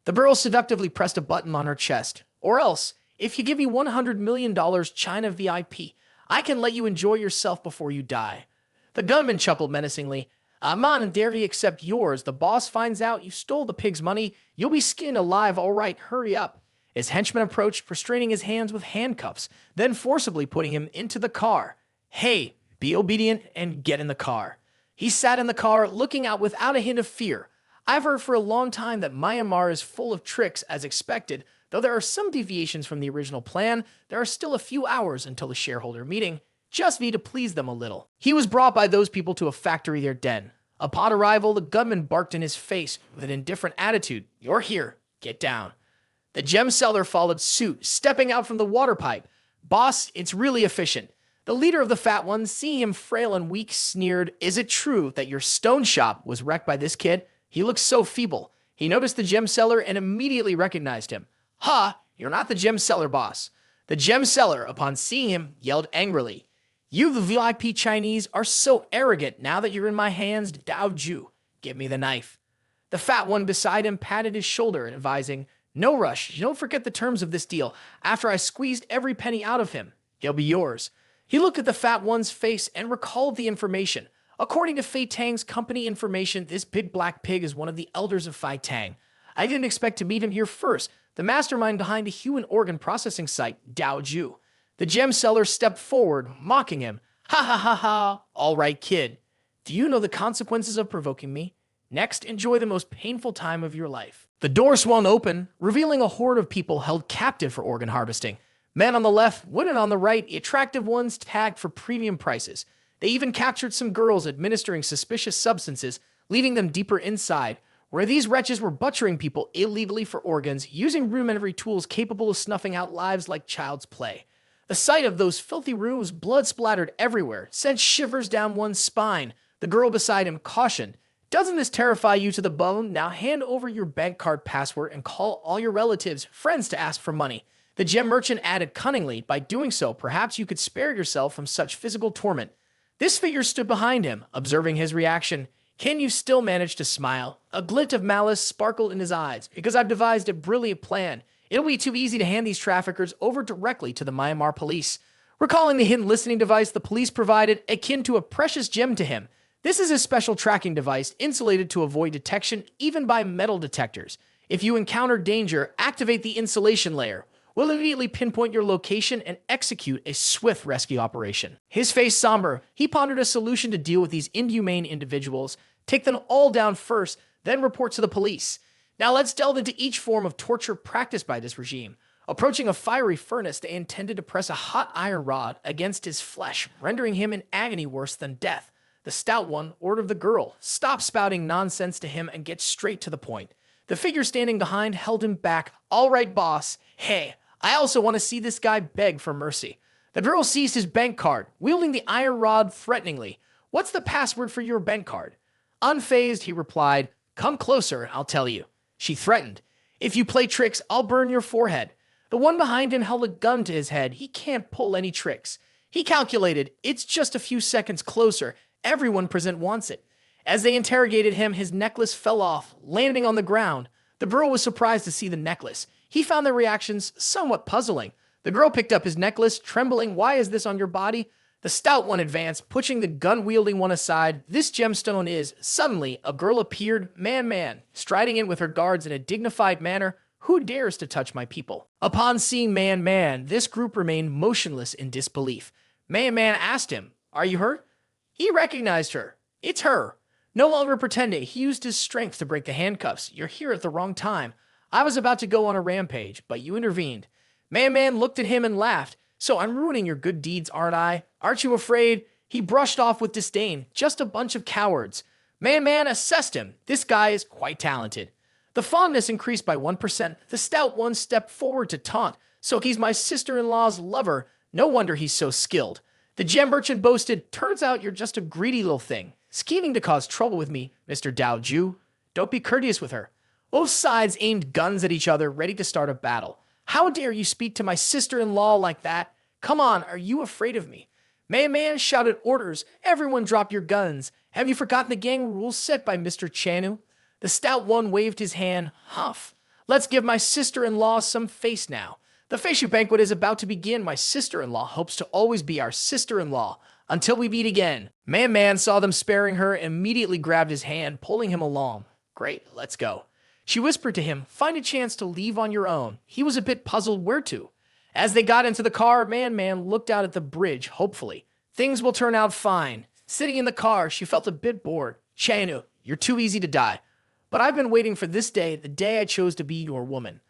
The girl seductively pressed a button on her chest. "Or else, if you give me $100 million China VIP, I can let you enjoy yourself before you die." The gunman chuckled menacingly. "I'm on and dare to accept yours. The boss finds out you stole the pig's money, you'll be skinned alive. All right, hurry up." His henchman approached, restraining his hands with handcuffs, then forcibly putting him into the car. "Hey, be obedient and get in the car." He sat in the car, looking out without a hint of fear. "I've heard for a long time that Myanmar is full of tricks, as expected. Though there are some deviations from the original plan, there are still a few hours until the shareholder meeting. Just need to please them a little." He was brought by those people to a factory or den. Upon arrival, the gunman barked in his face with an indifferent attitude. "You're here. Get down." The gem seller followed suit, stepping out from the water pipe. "Boss, it's really efficient." The leader of the fat ones, seeing him frail and weak, sneered, "Is it true that your stone shop was wrecked by this kid? He looks so feeble." He noticed the gem seller and immediately recognized him. "Ha, you're not the gem seller, boss." The gem seller, upon seeing him, yelled angrily, "You, the VIP Chinese, are so arrogant. Now that you're in my hands, Dao Ju, give me the knife." The fat one beside him patted his shoulder, advising, "No rush. Don't forget the terms of this deal. After I squeezed every penny out of him, he'll be yours." He looked at the fat one's face and recalled the information. According to Fei Tang's company information, this big black pig is one of the elders of Fei Tang. I didn't expect to meet him here first, the mastermind behind a human organ processing site, Dao Ju. The gem seller stepped forward, mocking him. "Ha ha ha ha. All right, kid. Do you know the consequences of provoking me? Next, enjoy the most painful time of your life." The door swung open, revealing a horde of people held captive for organ harvesting. Men on the left, women on the right, the attractive ones tagged for premium prices. They even captured some girls administering suspicious substances, leading them deeper inside, where these wretches were butchering people illegally for organs, using rudimentary tools capable of snuffing out lives like child's play. The sight of those filthy rooms, blood splattered everywhere, sent shivers down one's spine. The girl beside him cautioned, "Doesn't this terrify you to the bone? Now hand over your bank card password and call all your relatives, friends to ask for money." The gem merchant added cunningly, "By doing so, perhaps you could spare yourself from such physical torment." This figure stood behind him, observing his reaction. "Can you still manage to smile?" A glint of malice sparkled in his eyes. "Because I've devised a brilliant plan. It'll be too easy to hand these traffickers over directly to the Myanmar police." Recalling the hidden listening device the police provided, akin to a precious gem to him, this is a special tracking device insulated to avoid detection even by metal detectors. If you encounter danger, activate the insulation layer. We'll immediately pinpoint your location and execute a swift rescue operation. His face somber, he pondered a solution to deal with these inhumane individuals, take them all down first, then report to the police. Now let's delve into each form of torture practiced by this regime. Approaching a fiery furnace, they intended to press a hot iron rod against his flesh, rendering him in agony worse than death. The stout one ordered the girl, stop spouting nonsense to him and get straight to the point. The figure standing behind held him back. All right, boss. Hey, I also want to see this guy beg for mercy. The girl seized his bank card, wielding the iron rod threateningly. What's the password for your bank card? Unfazed, he replied, come closer, I'll tell you. She threatened. If you play tricks, I'll burn your forehead. The one behind him held a gun to his head. He can't pull any tricks. He calculated, it's just a few seconds closer. Everyone present wants it. As they interrogated him, his necklace fell off, landing on the ground. The girl was surprised to see the necklace. He found their reactions somewhat puzzling. The girl picked up his necklace, trembling. Why is this on your body? The stout one advanced, pushing the gun-wielding one aside. This gemstone is. Suddenly, a girl appeared, man, striding in with her guards in a dignified manner. Who dares to touch my people? Upon seeing man, this group remained motionless in disbelief. Man asked him, are you hurt? He recognized her. It's her. No longer pretending, he used his strength to break the handcuffs. You're here at the wrong time. I was about to go on a rampage, but you intervened. Man looked at him and laughed. So I'm ruining your good deeds, aren't I? Aren't you afraid? He brushed off with disdain. Just a bunch of cowards. Man assessed him. This guy is quite talented. The fondness increased by 1%. The stout one stepped forward to taunt. So he's my sister-in-law's lover. No wonder he's so skilled. The gem merchant boasted, turns out you're just a greedy little thing. Scheming to cause trouble with me, Mr. Dao Ju. Don't be courteous with her. Both sides aimed guns at each other, ready to start a battle. How dare you speak to my sister-in-law like that? Come on, are you afraid of me? Man shouted orders. Everyone drop your guns. Have you forgotten the gang rules set by Mr. Chanu? The stout one waved his hand. Huff. Let's give my sister-in-law some face now. The facial banquet is about to begin. My sister-in-law hopes to always be our sister-in-law until we meet again. Man saw them sparing her, immediately grabbed his hand, pulling him along. Great, let's go. She whispered to him, find a chance to leave on your own. He was a bit puzzled where to. As they got into the car, Man looked out at the bridge, hopefully. Things will turn out fine. Sitting in the car, she felt a bit bored. Chanu, you're too easy to die. But I've been waiting for this day, the day I chose to be your woman.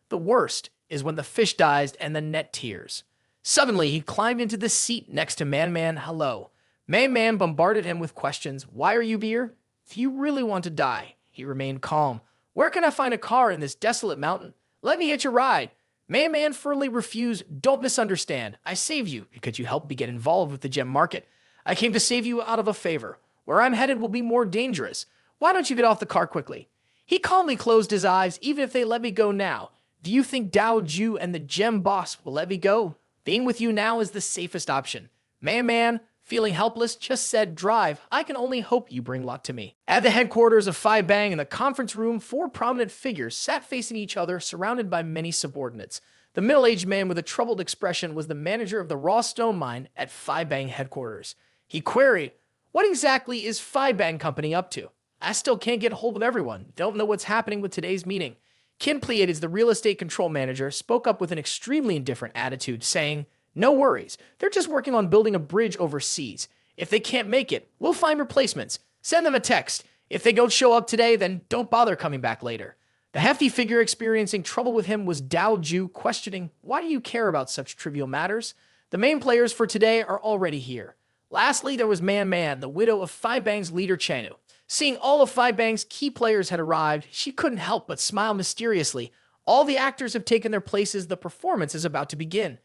The worst is when the fish dies and the net tears. Suddenly, he climbed into the seat next to Man. Hello. Man bombarded him with questions. Why are you here? If you really want to die, he remained calm. Where can I find a car in this desolate mountain? Let me hitch a ride. Man firmly refused. Don't misunderstand. I saved you because you helped me get involved with the gem market. I came to save you out of a favor. Where I'm headed will be more dangerous. Why don't you get off the car quickly? He calmly closed his eyes. Even if they let me go now, do you think Dao Ju and the gem boss will let me go? Being with you now is the safest option. Man, feeling helpless, just said, drive. I can only hope you bring luck to me. At the headquarters of Phi Bang in the conference room, 4 prominent figures sat facing each other, surrounded by many subordinates. The middle-aged man with a troubled expression was the manager of the raw stone mine at Phi Bang headquarters. He queried, what exactly is Phi Bang Company up to? I still can't get hold of everyone. Don't know what's happening with today's meeting. Kin Pleiades, the real estate control manager, spoke up with an extremely indifferent attitude, saying, no worries. They're just working on building a bridge overseas. If they can't make it, we'll find replacements. Send them a text. If they don't show up today, then don't bother coming back later. The hefty figure experiencing trouble with him was Dao Ju, questioning, why do you care about such trivial matters? The main players for today are already here. Lastly, there was Man, the widow of Phi Bang's leader Chanu. Seeing all of Phi Bang's key players had arrived, she couldn't help but smile mysteriously. All the actors have taken their places. The performance is about to begin.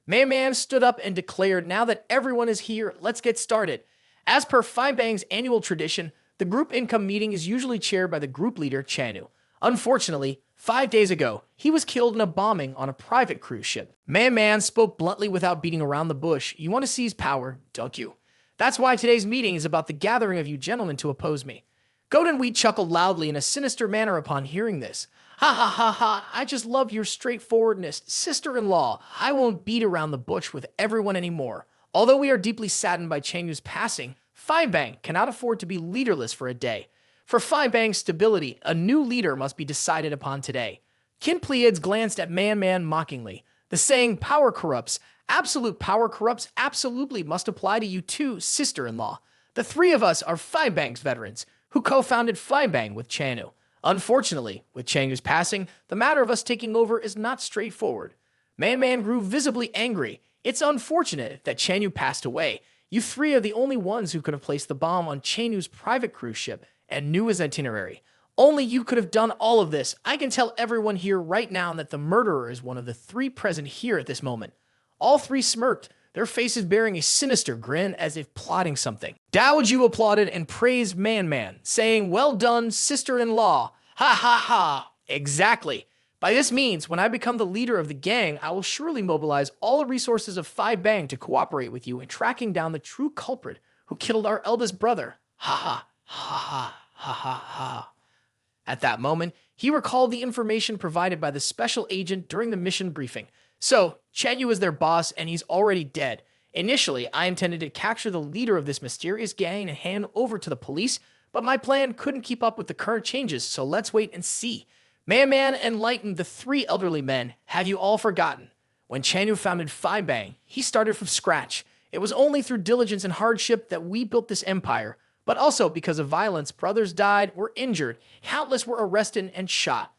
Man stood up and declared, now that everyone is here, let's get started. As per Phi Bang's annual tradition, the group income meeting is usually chaired by the group leader, Chanu. Unfortunately, 5 days ago, he was killed in a bombing on a private cruise ship. Man spoke bluntly without beating around the bush. You want to seize power, don't you? That's why today's meeting is about the gathering of you gentlemen to oppose me. Golden Wheat chuckled loudly in a sinister manner upon hearing this. Ha, I just love your straightforwardness. Sister-in-law, I won't beat around the bush with everyone anymore. Although we are deeply saddened by Chanyu's passing, Phi Bang cannot afford to be leaderless for a day. For Phi Bang's stability, a new leader must be decided upon today. Kin Pleiades glanced at Man mockingly. The saying, power corrupts, absolute power corrupts, absolutely must apply to you too, sister-in-law. The three of us are Five Bang's veterans, who co-founded Five Bang with Chanu. Unfortunately, with Chanu's passing, the matter of us taking over is not straightforward. Man grew visibly angry. It's unfortunate that Chanu passed away. You three are the only ones who could have placed the bomb on Chanu's private cruise ship and knew his itinerary. Only you could have done all of this. I can tell everyone here right now that the murderer is one of the three present here at this moment. All three smirked, their faces bearing a sinister grin as if plotting something. Daoju applauded and praised Man, saying, "Well done, sister-in-law. Ha ha ha." Exactly. By this means, when I become the leader of the gang, I will surely mobilize all the resources of Five Bang to cooperate with you in tracking down the true culprit who killed our eldest brother. Ha ha ha ha ha ha ha. At that moment, he recalled the information provided by the special agent during the mission briefing. So, Chanu is their boss and he's already dead. Initially, I intended to capture the leader of this mysterious gang and hand over to the police, but my plan couldn't keep up with the current changes, so let's wait and see. Man enlightened the three elderly men. Have you all forgotten? When Chanu founded Five Bang, he started from scratch. It was only through diligence and hardship that we built this empire. But also because of violence, brothers died, were injured, countless were arrested and shot.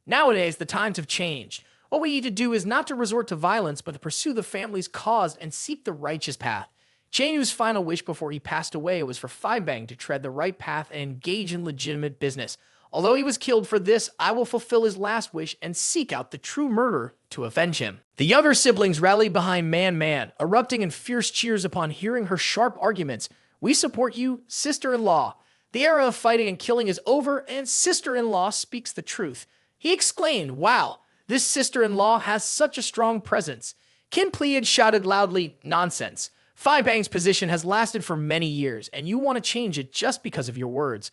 Nowadays, the times have changed. What we need to do is not to resort to violence, but to pursue the family's cause and seek the righteous path. Chanu's final wish before he passed away was for Five Bang to tread the right path and engage in legitimate business. Although he was killed for this, I will fulfill his last wish and seek out the true murderer to avenge him. The younger siblings rallied behind Man, erupting in fierce cheers upon hearing her sharp arguments. We support you, sister-in-law. The era of fighting and killing is over, and sister-in-law speaks the truth. He exclaimed, "Wow, this sister-in-law has such a strong presence." Kin Pleiad shouted loudly, "Nonsense. Five Bang's position has lasted for many years, and you want to change it just because of your words."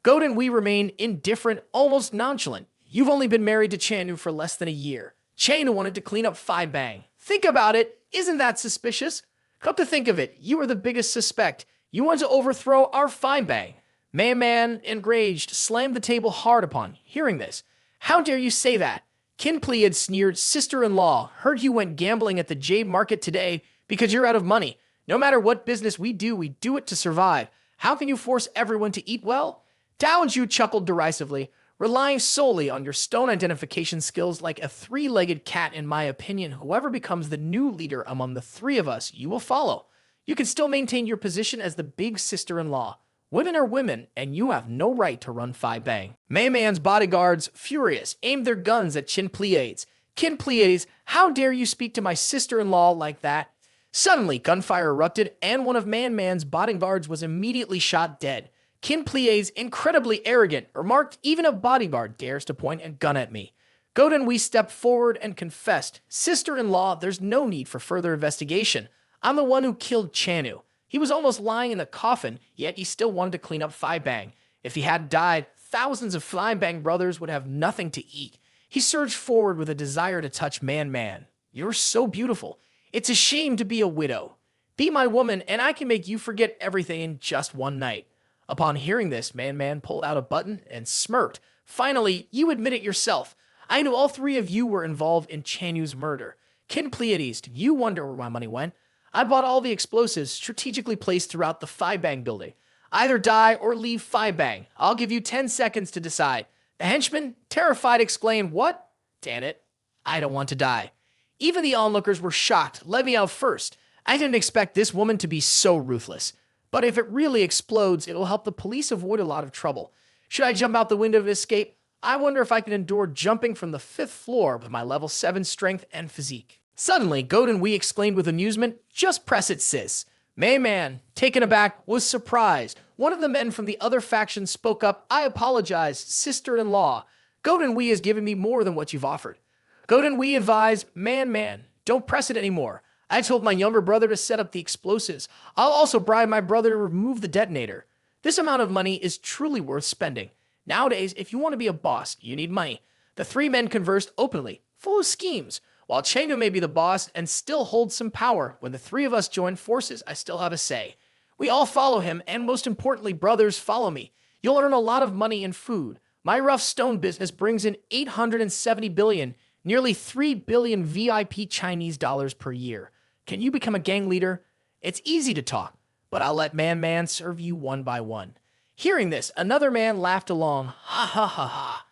Goat and we remain indifferent, almost nonchalant. You've only been married to Chanu for less than a year. Chanu wanted to clean up Five Bang. Think about it. Isn't that suspicious? Come to think of it, you are the biggest suspect. You want to overthrow our Five Bang. Man, enraged, slammed the table hard upon hearing this. How dare you say that? Kin Pleiad sneered, "Sister-in-law, heard you went gambling at the Jade Market today because you're out of money. No matter what business we do it to survive. How can you force everyone to eat well?" Taehyung chuckled derisively, "Relying solely on your stone identification skills like a three-legged cat, in my opinion, whoever becomes the new leader among the three of us, you will follow. You can still maintain your position as the big sister-in-law. Women are women, and you have no right to run Five Bang." Man's bodyguards, furious, aimed their guns at Kin Pleiades. "Kin Pleiades, how dare you speak to my sister-in-law like that?" Suddenly, gunfire erupted, and one of Man's bodyguards was immediately shot dead. Kin Pleiades, incredibly arrogant, remarked, "Even a bodyguard dares to point a gun at me." Goat and we stepped forward and confessed, "Sister-in-law, there's no need for further investigation. I'm the one who killed Chanu. He was almost lying in the coffin, yet he still wanted to clean up Five Bang. If he hadn't died, thousands of Five Bang brothers would have nothing to eat." He surged forward with a desire to touch Man. "You're so beautiful. It's a shame to be a widow. Be my woman, and I can make you forget everything in just one night." Upon hearing this, Man pulled out a button and smirked. "Finally, you admit it yourself. I knew all three of you were involved in Chanu's murder. Kin Pleiades, you wonder where my money went. I bought all the explosives strategically placed throughout the Five Bang building. Either die or leave Five Bang. I'll give you 10 seconds to decide." The henchman, terrified, exclaimed, "What? Damn it. I don't want to die." Even the onlookers were shocked. "Let me out first. I didn't expect this woman to be so ruthless. But if it really explodes, it'll help the police avoid a lot of trouble. Should I jump out the window to escape? I wonder if I can endure jumping from the 5th floor with my level 7 strength and physique." Suddenly, Goat and we exclaimed with amusement, "Just press it, sis." Man, taken aback, was surprised. One of the men from the other faction spoke up, "I apologize, sister-in-law. Goat and we has given me more than what you've offered." Goat and we advised, Man, don't press it anymore. I told my younger brother to set up the explosives. I'll also bribe my brother to remove the detonator. This amount of money is truly worth spending. Nowadays, if you want to be a boss, you need money. The three men conversed openly, full of schemes. While Chanu may be the boss and still holds some power, when the three of us join forces, I still have a say. We all follow him, and most importantly, brothers, follow me. You'll earn a lot of money and food. My rough stone business brings in 870 billion. nearly 3 billion VIP Chinese dollars per year. Can you become a gang leader? It's easy to talk, but I'll let Man serve you one by one. Hearing this, another man laughed along. Ha ha ha ha.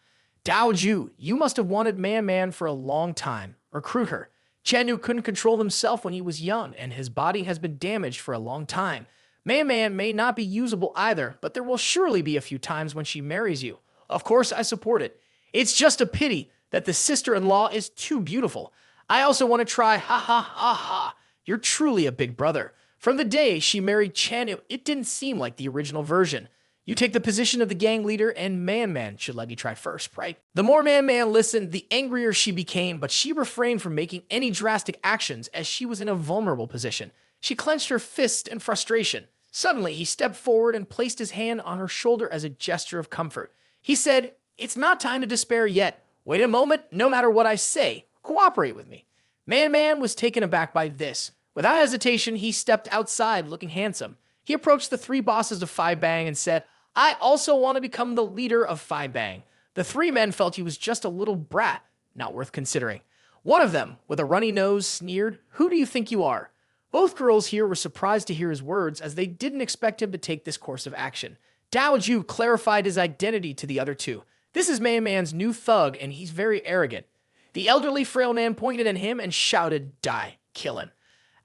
Daoju, you must have wanted Man for a long time. Recruit her. Chanu couldn't control himself when he was young, and his body has been damaged for a long time. Man may not be usable either, but there will surely be a few times when she marries you. Of course, I support it. It's just a pity that the sister-in-law is too beautiful. I also want to try. Ha ha ha ha. You're truly a big brother. From the day she married Chanu, it didn't seem like the original version. You take the position of the gang leader, and Man should let me try first, right? The more Man listened, the angrier she became, but she refrained from making any drastic actions as she was in a vulnerable position. She clenched her fist in frustration. Suddenly, he stepped forward and placed his hand on her shoulder as a gesture of comfort. He said, "It's not time to despair yet. Wait a moment, no matter what I say, cooperate with me." Man was taken aback by this. Without hesitation, he stepped outside looking handsome. He approached the three bosses of Phi Bang and said, "I also want to become the leader of Phi Bang." The three men felt he was just a little brat, not worth considering. One of them, with a runny nose, sneered, "Who do you think you are?" Both girls here were surprised to hear his words, as they didn't expect him to take this course of action. Daoju clarified his identity to the other two. This is Man's new thug, and he's very arrogant. The elderly frail man pointed at him and shouted, "Die, kill him."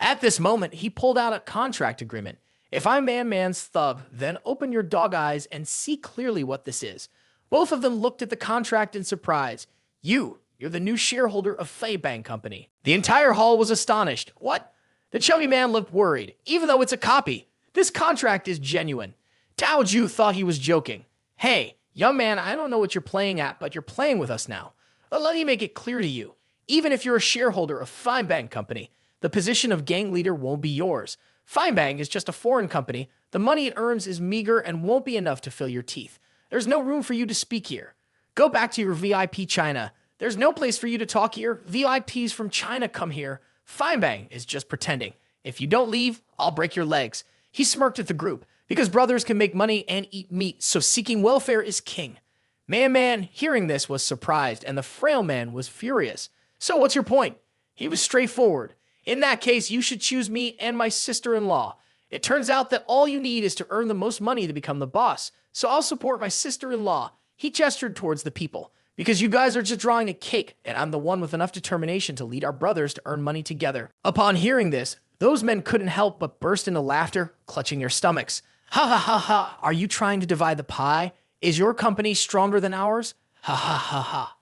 At this moment, he pulled out a contract agreement. "If I'm Man's thug, then open your dog eyes and see clearly what this is." Both of them looked at the contract in surprise. You're the new shareholder of Phi Bang Company." The entire hall was astonished. What? The chubby man looked worried. "Even though it's a copy, this contract is genuine." Taoju thought he was joking. "Hey, young man, I don't know what you're playing at, but you're playing with us now. But let me make it clear to you. Even if you're a shareholder of Phi Bang Company, the position of gang leader won't be yours. Phi Bang is just a foreign company. The money it earns is meager and won't be enough to fill your teeth. There's no room for you to speak here. Go back to your VIP China. There's no place for you to talk here. VIPs from China come here. Phi Bang is just pretending. If you don't leave, I'll break your legs." He smirked at the group. Because brothers can make money and eat meat, so seeking welfare is king. Man, hearing this, was surprised, and the frail man was furious. "So what's your point?" He was straightforward. "In that case, you should choose me and my sister-in-law. It turns out that all you need is to earn the most money to become the boss, so I'll support my sister-in-law." He gestured towards the people. "Because you guys are just drawing a cake, and I'm the one with enough determination to lead our brothers to earn money together." Upon hearing this, those men couldn't help but burst into laughter, clutching their stomachs. "Ha ha ha ha, are you trying to divide the pie? Is your company stronger than ours? Ha ha ha ha."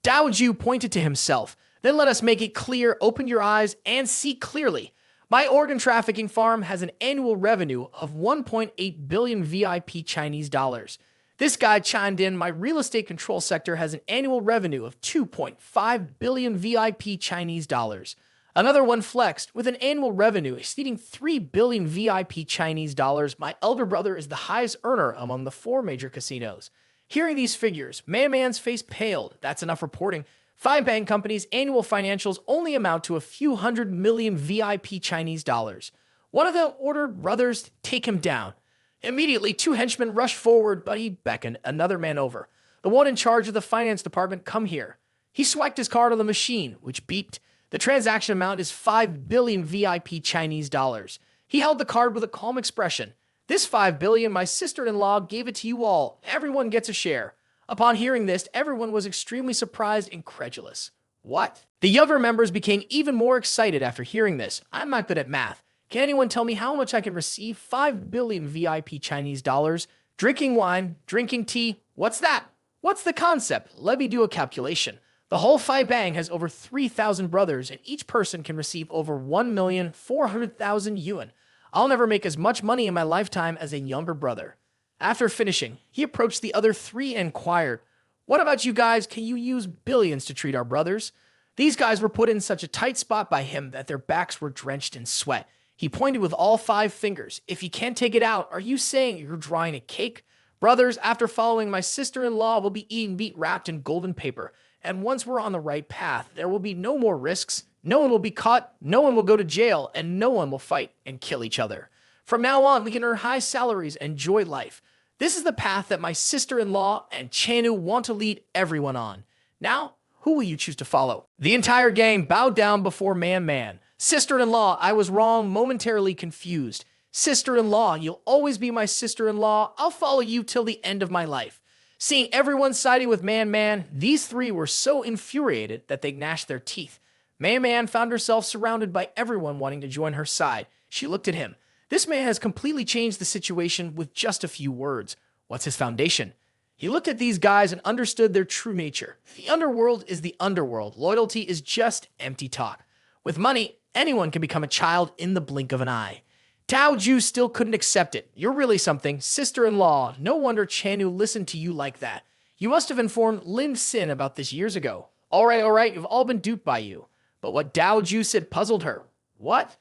Daoju pointed to himself. "Then let us make it clear, open your eyes, and see clearly. My organ trafficking farm has an annual revenue of 1.8 billion VIP Chinese dollars. This guy chimed in, "My real estate control sector has an annual revenue of 2.5 billion VIP Chinese dollars. Another one flexed, with an annual revenue exceeding 3 billion VIP Chinese dollars. My elder brother is the highest earner among the 4 major casinos." Hearing these figures, Man's face paled. That's enough reporting. Phi Bang Company's annual financials only amount to a few hundred million VIP Chinese dollars. One of them ordered brothers take him down. Immediately, 2 henchmen rushed forward, but he beckoned another man over. "The one in charge of the finance department, come here." He swiped his card on the machine, which beeped. The transaction amount is 5 billion VIP Chinese dollars. He held the card with a calm expression. "This 5 billion, my sister-in-law gave it to you all. Everyone gets a share." Upon hearing this, everyone was extremely surprised and incredulous. What? The younger members became even more excited after hearing this. "I'm not good at math. Can anyone tell me how much I can receive? 5 billion VIP Chinese dollars. Drinking wine, drinking tea. What's that? What's the concept? Let me do a calculation. The whole Phi Bang has over 3,000 brothers, and each person can receive over 1,400,000 yuan. I'll never make as much money in my lifetime as a younger brother." After finishing, he approached the other 3 and inquired, "What about you guys? Can you use billions to treat our brothers?" These guys were put in such a tight spot by him that their backs were drenched in sweat. He pointed with all 5 fingers. "If you can't take it out, are you saying you're drawing a cake? Brothers, after following my sister-in-law, will be eating meat wrapped in golden paper. And once we're on the right path, there will be no more risks. No one will be caught, no one will go to jail, and no one will fight and kill each other. From now on, we can earn high salaries and enjoy life. This is the path that my sister-in-law and Chanu want to lead everyone on. Now, Who will you choose to follow? The entire gang bowed down before Man. Sister-in-law, I was wrong, momentarily confused. Sister-in-law, you'll always be my sister-in-law. I'll follow you till the end of my life. Seeing everyone siding with Man, these three were so infuriated that they gnashed their teeth. Man found herself surrounded by everyone wanting to join her side. She looked at him. This man has completely changed the situation with just a few words. What's his foundation? He looked at these guys and understood their true nature. The underworld is the underworld. Loyalty is just empty talk. With money, anyone can become a child in the blink of an eye. Taehyung still couldn't accept it. You're really something. Sister-in-law, no wonder Chanu listened to you like that. You must have informed Lin Sin about this years ago. All right, you've all been duped by you. But what Taehyung said puzzled her. What?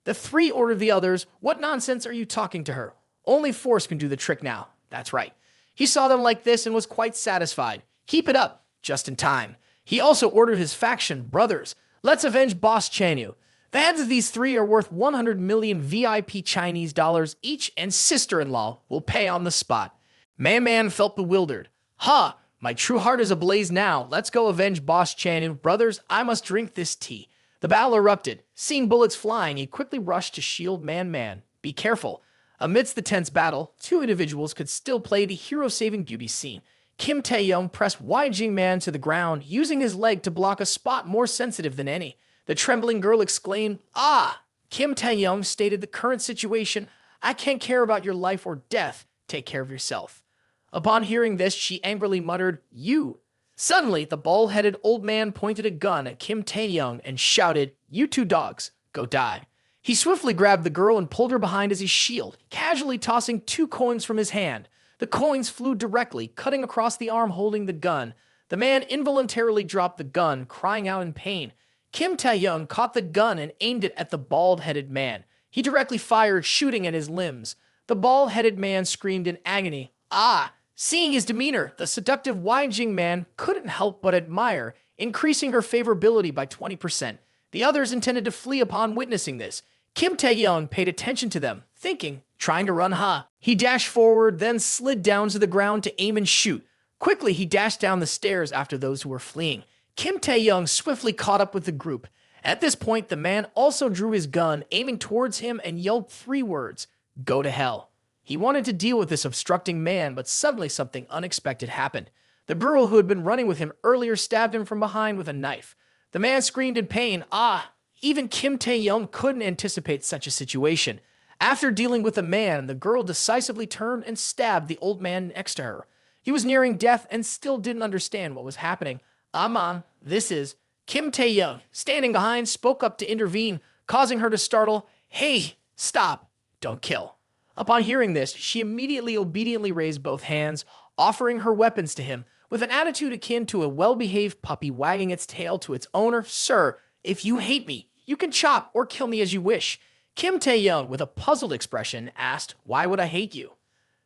The three ordered the others. What nonsense are you talking to her? Only force can do the trick now. That's right. He saw them like this and was quite satisfied. Keep it up, just in time. He also ordered his faction, brothers. Let's avenge Boss Chanu. The heads of these three are worth 100 million VIP Chinese dollars each, and sister-in-law will pay on the spot. Man felt bewildered. Ha! My true heart is ablaze now. Let's go avenge Boss Chanu. Brothers, I must drink this tea. The battle erupted. Seeing bullets flying, he quickly rushed to shield Man. Be careful. Amidst the tense battle, two individuals could still play the hero-saving beauty scene. Kim Taehyung pressed Man to the ground, using his leg to block a spot more sensitive than any. The trembling girl exclaimed, "Ah!" Kim Taehyung stated the current situation, "I can't care about your life or death. Take care of yourself." Upon hearing this, she angrily muttered, "You." Suddenly, the bald-headed old man pointed a gun at Kim Taehyung and shouted, "You two dogs, go die." He swiftly grabbed the girl and pulled her behind as his shield, casually tossing 2 coins from his hand. The coins flew directly, cutting across the arm holding the gun. The man involuntarily dropped the gun, crying out in pain. Kim Taehyung caught the gun and aimed it at the bald-headed man. He directly fired, shooting at his limbs. The bald-headed man screamed in agony, "Ah!" Seeing his demeanor, the seductive Jing man couldn't help but admire, increasing her favorability by 20%. The others intended to flee upon witnessing this. Kim Taehyung paid attention to them, thinking, trying to run He dashed forward, then slid down to the ground to aim and shoot. Quickly, he dashed down the stairs after those who were fleeing. Kim Taehyung swiftly caught up with the group. At this point, the man also drew his gun, aiming towards him and yelled 3 words, "Go to hell." He wanted to deal with this obstructing man, but suddenly something unexpected happened. The girl who had been running with him earlier stabbed him from behind with a knife. The man screamed in pain, "Ah!" Even Kim Taehyung couldn't anticipate such a situation. After dealing with the man, the girl decisively turned and stabbed the old man next to her. He was nearing death and still didn't understand what was happening. "Aman, this is..." Kim Taehyung, standing behind, spoke up to intervene, causing her to startle. "Hey, stop. Don't kill." Upon hearing this, she immediately obediently raised both hands, offering her weapons to him. With an attitude akin to a well-behaved puppy wagging its tail to its owner, "Sir, if you hate me, you can chop or kill me as you wish." Kim Taehyung, with a puzzled expression, asked, "Why would I hate you?"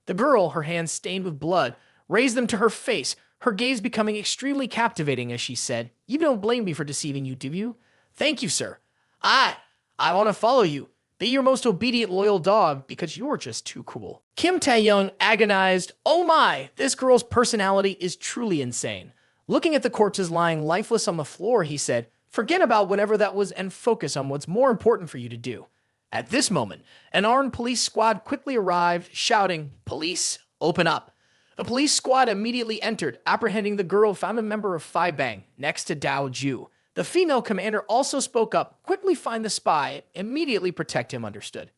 The girl, her hands stained with blood, raised them to her face, her gaze becoming extremely captivating as she said, "You don't blame me for deceiving you, do you?" "Thank you, sir. I want to follow you. Be your most obedient, loyal dog, because you're just too cool." Kim Taehyung agonized, "Oh my, this girl's personality is truly insane." Looking at the corpses lying lifeless on the floor, he said, "Forget about whatever that was and focus on what's more important for you to do." At this moment, an armed police squad quickly arrived, shouting, "Police, open up." The police squad immediately entered, apprehending the girl found a member of Phi Bang next to Taehyung. The female commander also spoke up, "Quickly find the spy, immediately protect him," understood.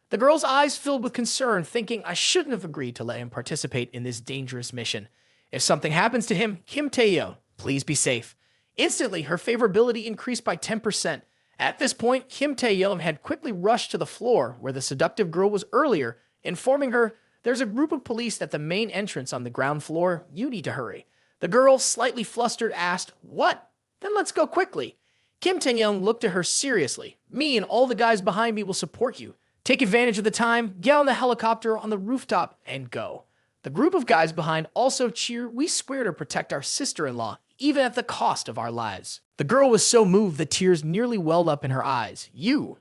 The girl's eyes filled with concern, thinking, "I shouldn't have agreed to let him participate in this dangerous mission. If something happens to him, Kim Taehyung, please be safe." Instantly, her favorability increased by 10%. At this point, Kim Taehyung had quickly rushed to the floor where the seductive girl was earlier, informing her, "There's a group of police at the main entrance on the ground floor. You need to hurry." The girl, slightly flustered, asked, "What? Then let's go quickly." Kim Taehyung looked at her seriously. "Me and all the guys behind me will support you. Take advantage of the time, get on the helicopter on the rooftop, and go." The group of guys behind also cheered, "We swear to protect our sister-in-law, even at the cost of our lives." The girl was so moved that tears nearly welled up in her eyes. "You."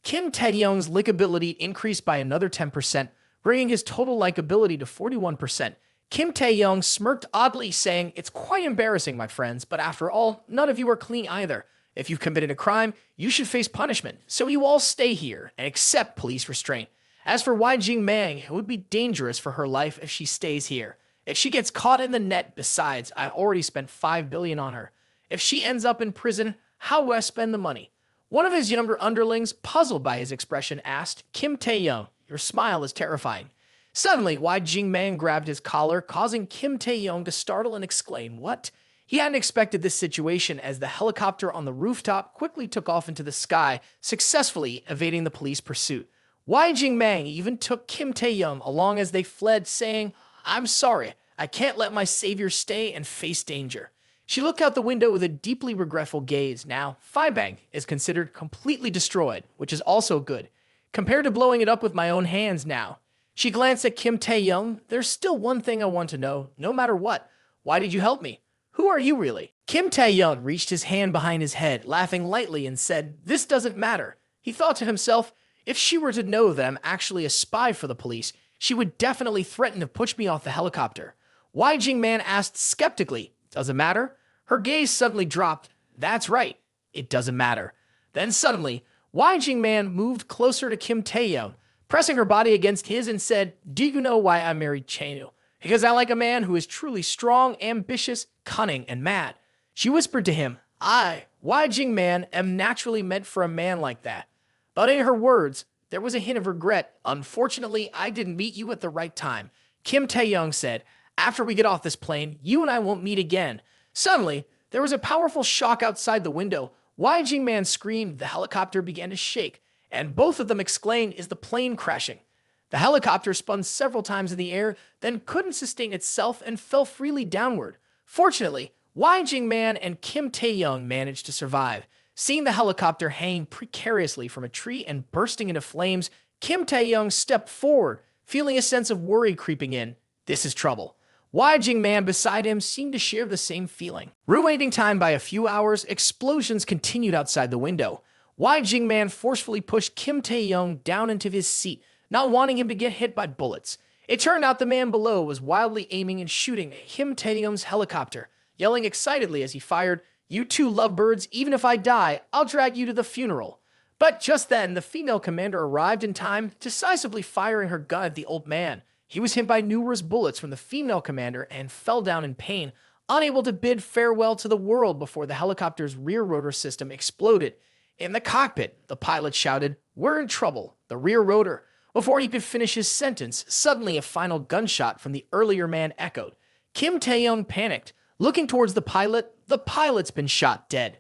Kim Taehyung's likability increased by another 10%, bringing his total likability to 41%. Kim Taehyung smirked oddly, saying, "It's quite embarrassing, my friends, but after all, none of you are clean either. If you've committed a crime, you should face punishment, so you all stay here and accept police restraint. As for Wai Jingmang, it would be dangerous for her life if she stays here. If she gets caught in the net, besides, I already spent 5 billion on her. If she ends up in prison, how will I spend the money?" One of his younger underlings, puzzled by his expression, asked, "Kim Taehyung, your smile is terrifying." Suddenly, Wai Jingmang grabbed his collar, causing Kim Taehyung to startle and exclaim, "What?" He hadn't expected this situation, as the helicopter on the rooftop quickly took off into the sky, successfully evading the police pursuit. Wai Jingmang even took Kim Taehyung along as they fled, saying, "I'm sorry, I can't let my savior stay and face danger." She looked out the window with a deeply regretful gaze. Now, Bang is considered completely destroyed, which is also good, compared to blowing it up with my own hands now. She glanced at Kim Taehyung. "There's still one thing I want to know, no matter what. Why did you help me? Who are you really?" Kim Taehyung reached his hand behind his head, laughing lightly, and said, "This doesn't matter." He thought to himself, if she were to know that I'm actually a spy for the police, she would definitely threaten to push me off the helicopter. Wai Jingman asked skeptically, "Does it matter?" Her gaze suddenly dropped. "That's right, it doesn't matter." Then suddenly, Wai Jingman moved closer to Kim Taehyung, pressing her body against his, and said, "Do you know why I married Chenu? Because I like a man who is truly strong, ambitious, cunning, and mad." She whispered to him, "I, Wai Jingman, am naturally meant for a man like that." But in her words, there was a hint of regret. "Unfortunately, I didn't meet you at the right time." Kim Taehyung said, "After we get off this plane, you and I won't meet again." Suddenly, there was a powerful shock outside the window. Wai Jingman screamed, the helicopter began to shake, and both of them exclaimed, "Is the plane crashing?" The helicopter spun several times in the air, then couldn't sustain itself and fell freely downward. Fortunately, Wai Jingman and Kim Taehyung managed to survive. Seeing the helicopter hanging precariously from a tree and bursting into flames, Kim Taehyung stepped forward, feeling a sense of worry creeping in. This is trouble. Wai Jingman beside him seemed to share the same feeling. Rewaiting time by a few hours, explosions continued outside the window. Wai Jingman forcefully pushed Kim Taehyung down into his seat, not wanting him to get hit by bullets. It turned out the man below was wildly aiming and shooting at Kim Taehyung's helicopter, yelling excitedly as he fired, "You two lovebirds, even if I die, I'll drag you to the funeral." But just then, the female commander arrived in time, decisively firing her gun at the old man. He was hit by numerous bullets from the female commander and fell down in pain, unable to bid farewell to the world before the helicopter's rear rotor system exploded. In the cockpit, the pilot shouted, "We're in trouble, the rear rotor." Before he could finish his sentence, suddenly a final gunshot from the earlier man echoed. Kim Taehyung panicked. Looking towards the pilot's been shot dead.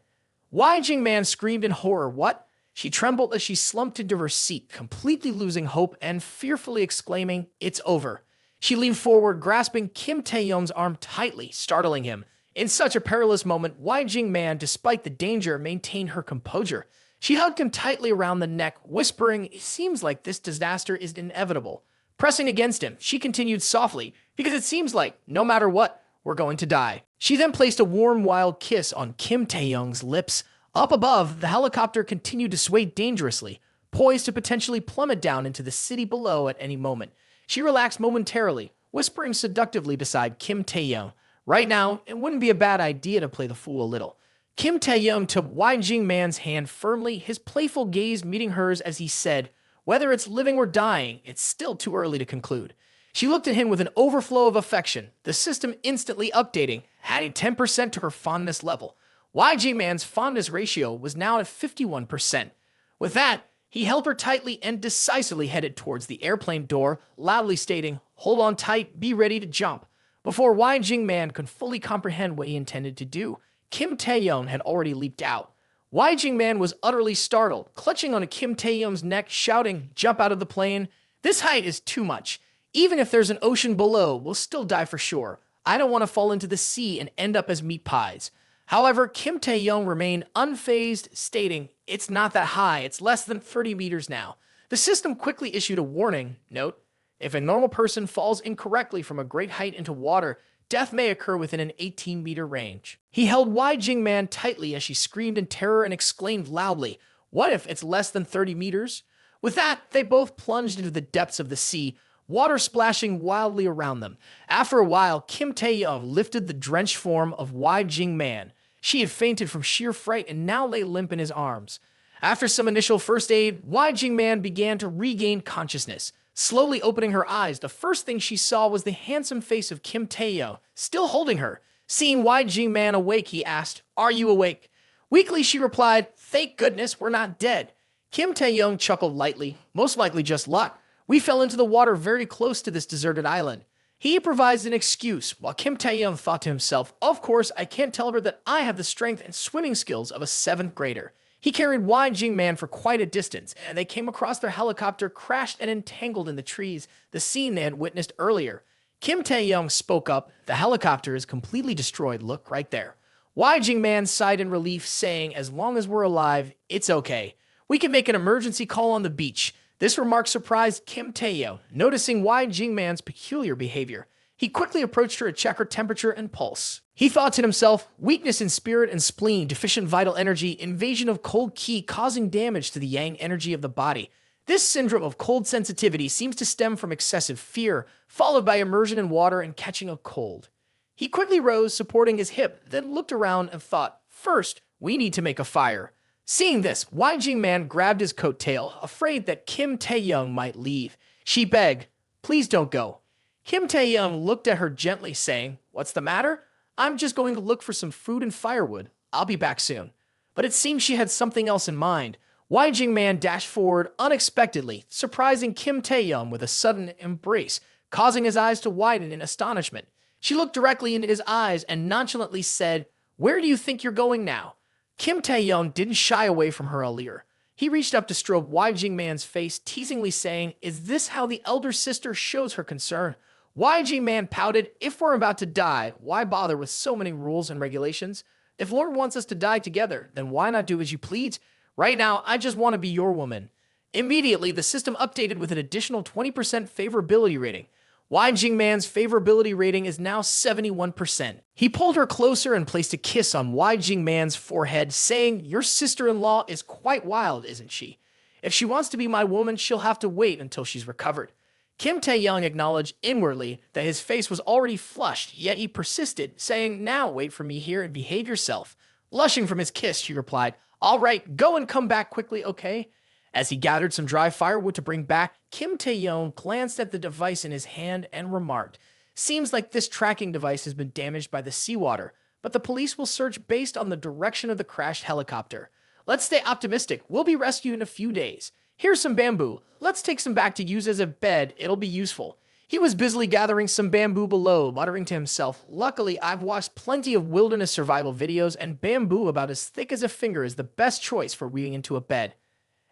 Wai Jingman screamed in horror, "What?" She trembled as she slumped into her seat, completely losing hope and fearfully exclaiming, "It's over." She leaned forward, grasping Kim Taehyung's arm tightly, startling him. In such a perilous moment, Wai Jingman, despite the danger, maintained her composure. She hugged him tightly around the neck, whispering, "It seems like this disaster is inevitable." Pressing against him, she continued softly, "Because it seems like, no matter what, we're going to die." She then placed a warm, wild kiss on Kim Taehyung's lips. Up above, the helicopter continued to sway dangerously, poised to potentially plummet down into the city below at any moment. She relaxed momentarily, whispering seductively beside Kim Taehyung, "Right now, it wouldn't be a bad idea to play the fool a little." Kim Taehyung took Wai Jingman's hand firmly, his playful gaze meeting hers as he said, "Whether it's living or dying, it's still too early to conclude." She looked at him with an overflow of affection, the system instantly updating, adding 10% to her fondness level. Wai Jingman's fondness ratio was now at 51%. With that, he held her tightly and decisively headed towards the airplane door, loudly stating, "Hold on tight, be ready to jump." Before Wai Jingman could fully comprehend what he intended to do, Kim Taehyung had already leaped out. Wai Jingman was utterly startled, clutching onto Kim Taehyung's neck, shouting, "Jump out of the plane. This height is too much. Even if there's an ocean below, we'll still die for sure. I don't want to fall into the sea and end up as meat pies." However, Kim Taehyung remained unfazed, stating, "It's not that high, it's less than 30 meters now." The system quickly issued a warning. Note, if a normal person falls incorrectly from a great height into water, death may occur within an 18-meter range. He held Wai Jingman tightly as she screamed in terror and exclaimed loudly, "What if it's less than 30 meters?" With that, they both plunged into the depths of the sea. water splashing wildly around them. After a while, Kim Taehyung lifted the drenched form of Wai Jing-man. She had fainted from sheer fright and now lay limp in his arms. After some initial first aid, Wai Jing-man began to regain consciousness. Slowly opening her eyes, the first thing she saw was the handsome face of Kim Taehyung, still holding her. Seeing Wai Jing-man awake, he asked, "Are you awake?" Weakly, she replied, "Thank goodness we're not dead." Kim Taehyung chuckled lightly, "Most likely just luck. We fell into the water very close to this deserted island." He improvised an excuse, while Kim Taehyung thought to himself, "Of course, I can't tell her that I have the strength and swimming skills of a 7th grader." He carried Wai Jing-man for quite a distance, and they came across their helicopter crashed and entangled in the trees, the scene they had witnessed earlier. Kim Taehyung spoke up, "The helicopter is completely destroyed, look right there." Wai Jing-man sighed in relief, saying, "As long as we're alive, it's okay. We can make an emergency call on the beach." This remark surprised Kim Taehyung, noticing Wai Jing-man's peculiar behavior. He quickly approached her to check her temperature and pulse. He thought to himself, weakness in spirit and spleen, deficient vital energy, invasion of cold ki causing damage to the yang energy of the body. This syndrome of cold sensitivity seems to stem from excessive fear, followed by immersion in water and catching a cold. He quickly rose, supporting his hip, then looked around and thought, "First, we need to make a fire." Seeing this, Wai Jing-man grabbed his coattail, afraid that Kim Taehyung might leave. She begged, "Please don't go." Kim Taehyung looked at her gently, saying, "What's the matter? I'm just going to look for some food and firewood. I'll be back soon." But it seemed she had something else in mind. Wai Jing-man dashed forward unexpectedly, surprising Kim Taehyung with a sudden embrace, causing his eyes to widen in astonishment. She looked directly into his eyes and nonchalantly said, "Where do you think you're going now?" Kim Taehyung didn't shy away from her allure. He reached up to stroke Wai Jing-man's face, teasingly saying, "Is this how the elder sister shows her concern?" Wai Jing-man pouted, "If we're about to die, why bother with so many rules and regulations? If Lord wants us to die together, then why not do as you please? Right now, I just want to be your woman." Immediately, the system updated with an additional 20% favorability rating. Wai Jing-man's favorability rating is now 71%. He pulled her closer and placed a kiss on Wai Jing-man's forehead, saying, "Your sister-in-law is quite wild, isn't she? If she wants to be my woman, she'll have to wait until she's recovered." Kim Taehyung acknowledged inwardly that his face was already flushed, yet he persisted, saying, "Now wait for me here and behave yourself." Blushing from his kiss, she replied, "All right, go and come back quickly, okay?" As he gathered some dry firewood to bring back, Kim Taehyung glanced at the device in his hand and remarked, "Seems like this tracking device has been damaged by the seawater, but the police will search based on the direction of the crashed helicopter. Let's stay optimistic. We'll be rescued in a few days. Here's some bamboo. Let's take some back to use as a bed. It'll be useful." He was busily gathering some bamboo below, muttering to himself, "Luckily, I've watched plenty of wilderness survival videos, and bamboo about as thick as a finger is the best choice for weaving into a bed."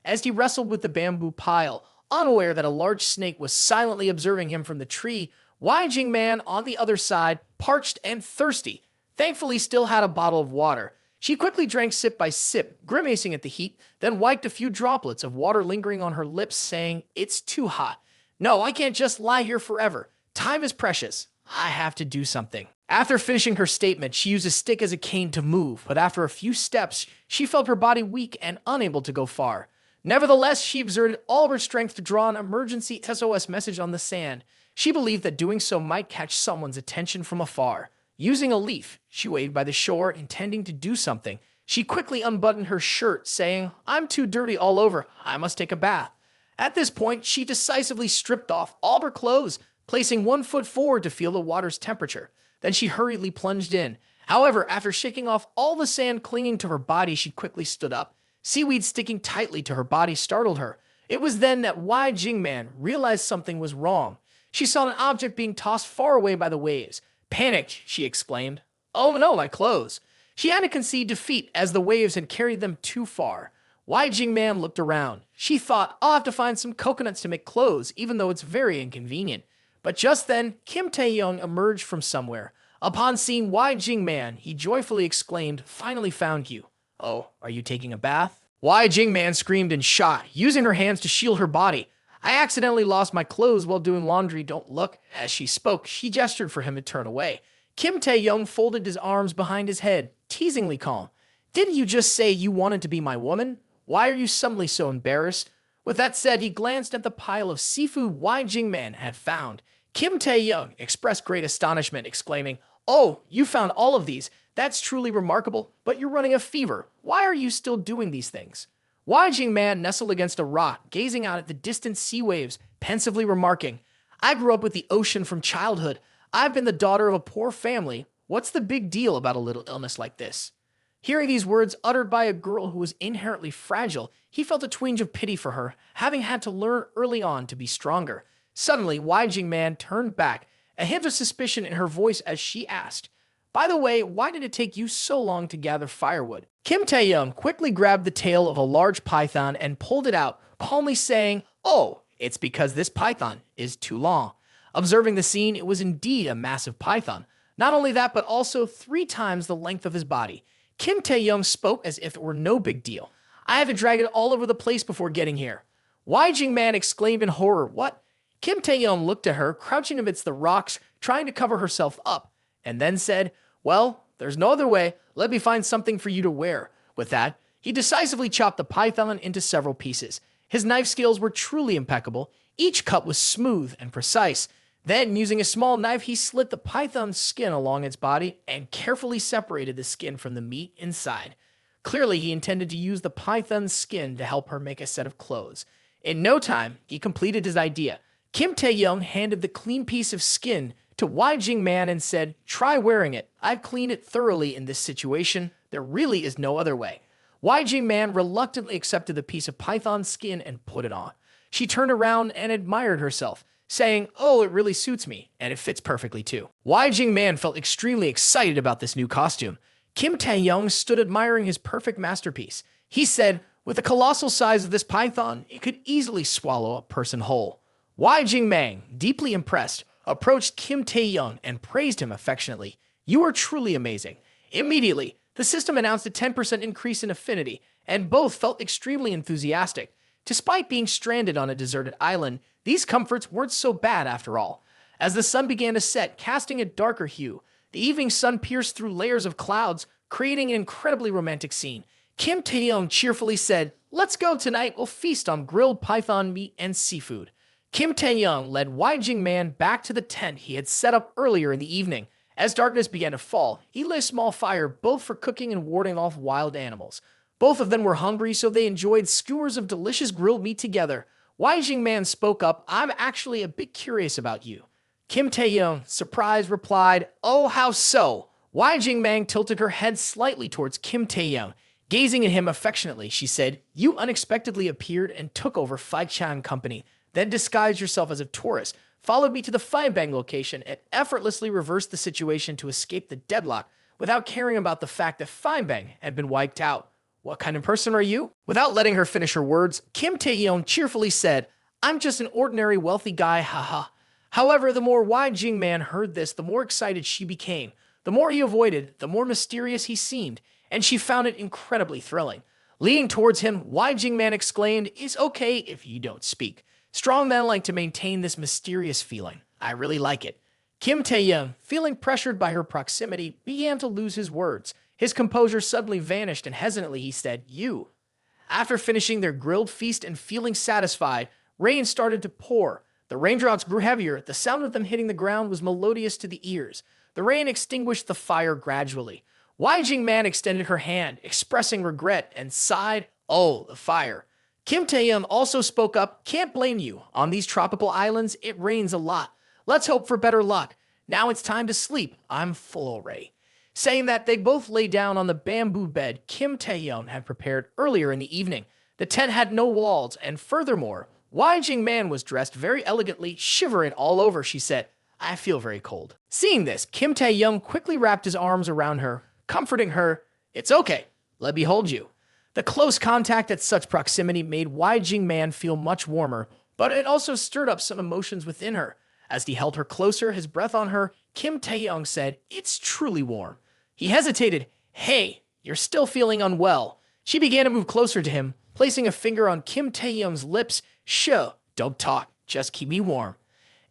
As he wrestled with the bamboo pile, unaware that a large snake was silently observing him from the tree, Wai Jing-man on the other side, parched and thirsty, thankfully still had a bottle of water. She quickly drank sip by sip, grimacing at the heat, then wiped a few droplets of water lingering on her lips, saying, "It's too hot. No, I can't just lie here forever. Time is precious. I have to do something." After finishing her statement, she used a stick as a cane to move, but after a few steps, she felt her body weak and unable to go far. Nevertheless, she exerted all of her strength to draw an emergency SOS message on the sand. She believed that doing so might catch someone's attention from afar. Using a leaf, she waved by the shore, intending to do something. She quickly unbuttoned her shirt, saying, "I'm too dirty all over. I must take a bath." At this point, she decisively stripped off all her clothes, placing one foot forward to feel the water's temperature. Then she hurriedly plunged in. However, after shaking off all the sand clinging to her body, she quickly stood up. Seaweed sticking tightly to her body startled her. It was then that Wai Jing-man realized something was wrong. She saw an object being tossed far away by the waves. Panicked, she exclaimed, "Oh no, my clothes!" She had to concede defeat as the waves had carried them too far. Wai Jing-man looked around. She thought, "I'll have to find some coconuts to make clothes, even though it's very inconvenient." But just then, Kim Taehyung emerged from somewhere. Upon seeing Wai Jing-man, he joyfully exclaimed, "Finally found you. Oh, are you taking a bath?" Wai Jing-man screamed in shock, using her hands to shield her body. "I accidentally lost my clothes while doing laundry, don't look." As she spoke, she gestured for him to turn away. Kim Taehyung folded his arms behind his head, teasingly calm. "Didn't you just say you wanted to be my woman? Why are you suddenly so embarrassed?" With that said, he glanced at the pile of seafood Wai Jingman had found. Kim Taehyung expressed great astonishment, exclaiming, "Oh, you found all of these. That's truly remarkable, but you're running a fever. Why are you still doing these things?" Wai Jingman nestled against a rock, gazing out at the distant sea waves, pensively remarking, "I grew up with the ocean from childhood. I've been the daughter of a poor family. What's the big deal about a little illness like this?" Hearing these words uttered by a girl who was inherently fragile, he felt a twinge of pity for her, having had to learn early on to be stronger. Suddenly, Wai Jingman turned back, a hint of suspicion in her voice as she asked, "By the way, why did it take you so long to gather firewood?" Kim Taehyung quickly grabbed the tail of a large python and pulled it out, calmly saying, "Oh, it's because this python is too long." Observing the scene, it was indeed a massive python. Not only that, but also 3 times the length of his body. Kim Taehyung spoke as if it were no big deal. "I had to drag it all over the place before getting here." Wai Jingman exclaimed in horror, "What?" Kim Taehyung looked at her, crouching amidst the rocks, trying to cover herself up, and then said, "Well, there's no other way. Let me find something for you to wear." With that, he decisively chopped the python into several pieces. His knife skills were truly impeccable. Each cut was smooth and precise. Then, using a small knife, he slit the python's skin along its body and carefully separated the skin from the meat inside. Clearly, he intended to use the python's skin to help her make a set of clothes. In no time, he completed his idea. Kim Taehyung handed the clean piece of skin to Wai Jingman and said, "Try wearing it. I've cleaned it thoroughly in this situation. There really is no other way." Wai Jingman reluctantly accepted the piece of python skin and put it on. She turned around and admired herself, saying, "Oh, it really suits me, and it fits perfectly too." Wai Jingman felt extremely excited about this new costume. Kim Taehyung stood admiring his perfect masterpiece. He said, "With the colossal size of this python, it could easily swallow a person whole." Wai Jingman, deeply impressed, approached Kim Taehyung and praised him affectionately. "You are truly amazing." Immediately, the system announced a 10% increase in affinity, and both felt extremely enthusiastic. Despite being stranded on a deserted island, these comforts weren't so bad after all. As the sun began to set, casting a darker hue, the evening sun pierced through layers of clouds, creating an incredibly romantic scene. Kim Taehyung cheerfully said, "Let's go tonight, we'll feast on grilled python meat and seafood." Kim Taehyung led Wai Jingman back to the tent he had set up earlier in the evening. As darkness began to fall, he lit a small fire both for cooking and warding off wild animals. Both of them were hungry, so they enjoyed skewers of delicious grilled meat together. Wai Jingman spoke up, "I'm actually a bit curious about you." Kim Taehyung, surprised, replied, "Oh, how so?" Wai Jingman tilted her head slightly towards Kim Taehyung. Gazing at him affectionately, she said, "You unexpectedly appeared and took over Fight Chan Company, then disguised yourself as a tourist, followed me to the Bang location, and effortlessly reversed the situation to escape the deadlock without caring about the fact that Bang had been wiped out. What kind of person are you?" Without letting her finish her words, Kim Taehyung cheerfully said, "I'm just an ordinary wealthy guy, haha." However, the more Wai Jingman heard this, the more excited she became. The more he avoided, the more mysterious he seemed, and she found it incredibly thrilling. Leaning towards him, Wai Jingman exclaimed, "It's okay if you don't speak. Strong men like to maintain this mysterious feeling. I really like it." Kim Taehyung, feeling pressured by her proximity, began to lose his words. His composure suddenly vanished, and hesitantly he said, "You." After finishing their grilled feast and feeling satisfied, rain started to pour. The raindrops grew heavier. The sound of them hitting the ground was melodious to the ears. The rain extinguished the fire gradually. Wai Jingman extended her hand, expressing regret, and sighed, "Oh, the fire." Kim Taehyung also spoke up, "Can't blame you. On these tropical islands, it rains a lot. Let's hope for better luck. Now it's time to sleep. I'm full already." Saying that, they both lay down on the bamboo bed Kim Taehyung had prepared earlier in the evening. The tent had no walls, and furthermore, Wai Jingman was dressed very elegantly, shivering all over. She said, "I feel very cold." Seeing this, Kim Taehyung quickly wrapped his arms around her, comforting her. "It's okay. Let me hold you." The close contact at such proximity made Wai Jingman feel much warmer, but it also stirred up some emotions within her. As he held her closer, his breath on her, Kim Taehyung said, "It's truly warm." He hesitated. "Hey, you're still feeling unwell." She began to move closer to him, placing a finger on Kim Taehyung's lips. "Sure, don't talk, just keep me warm."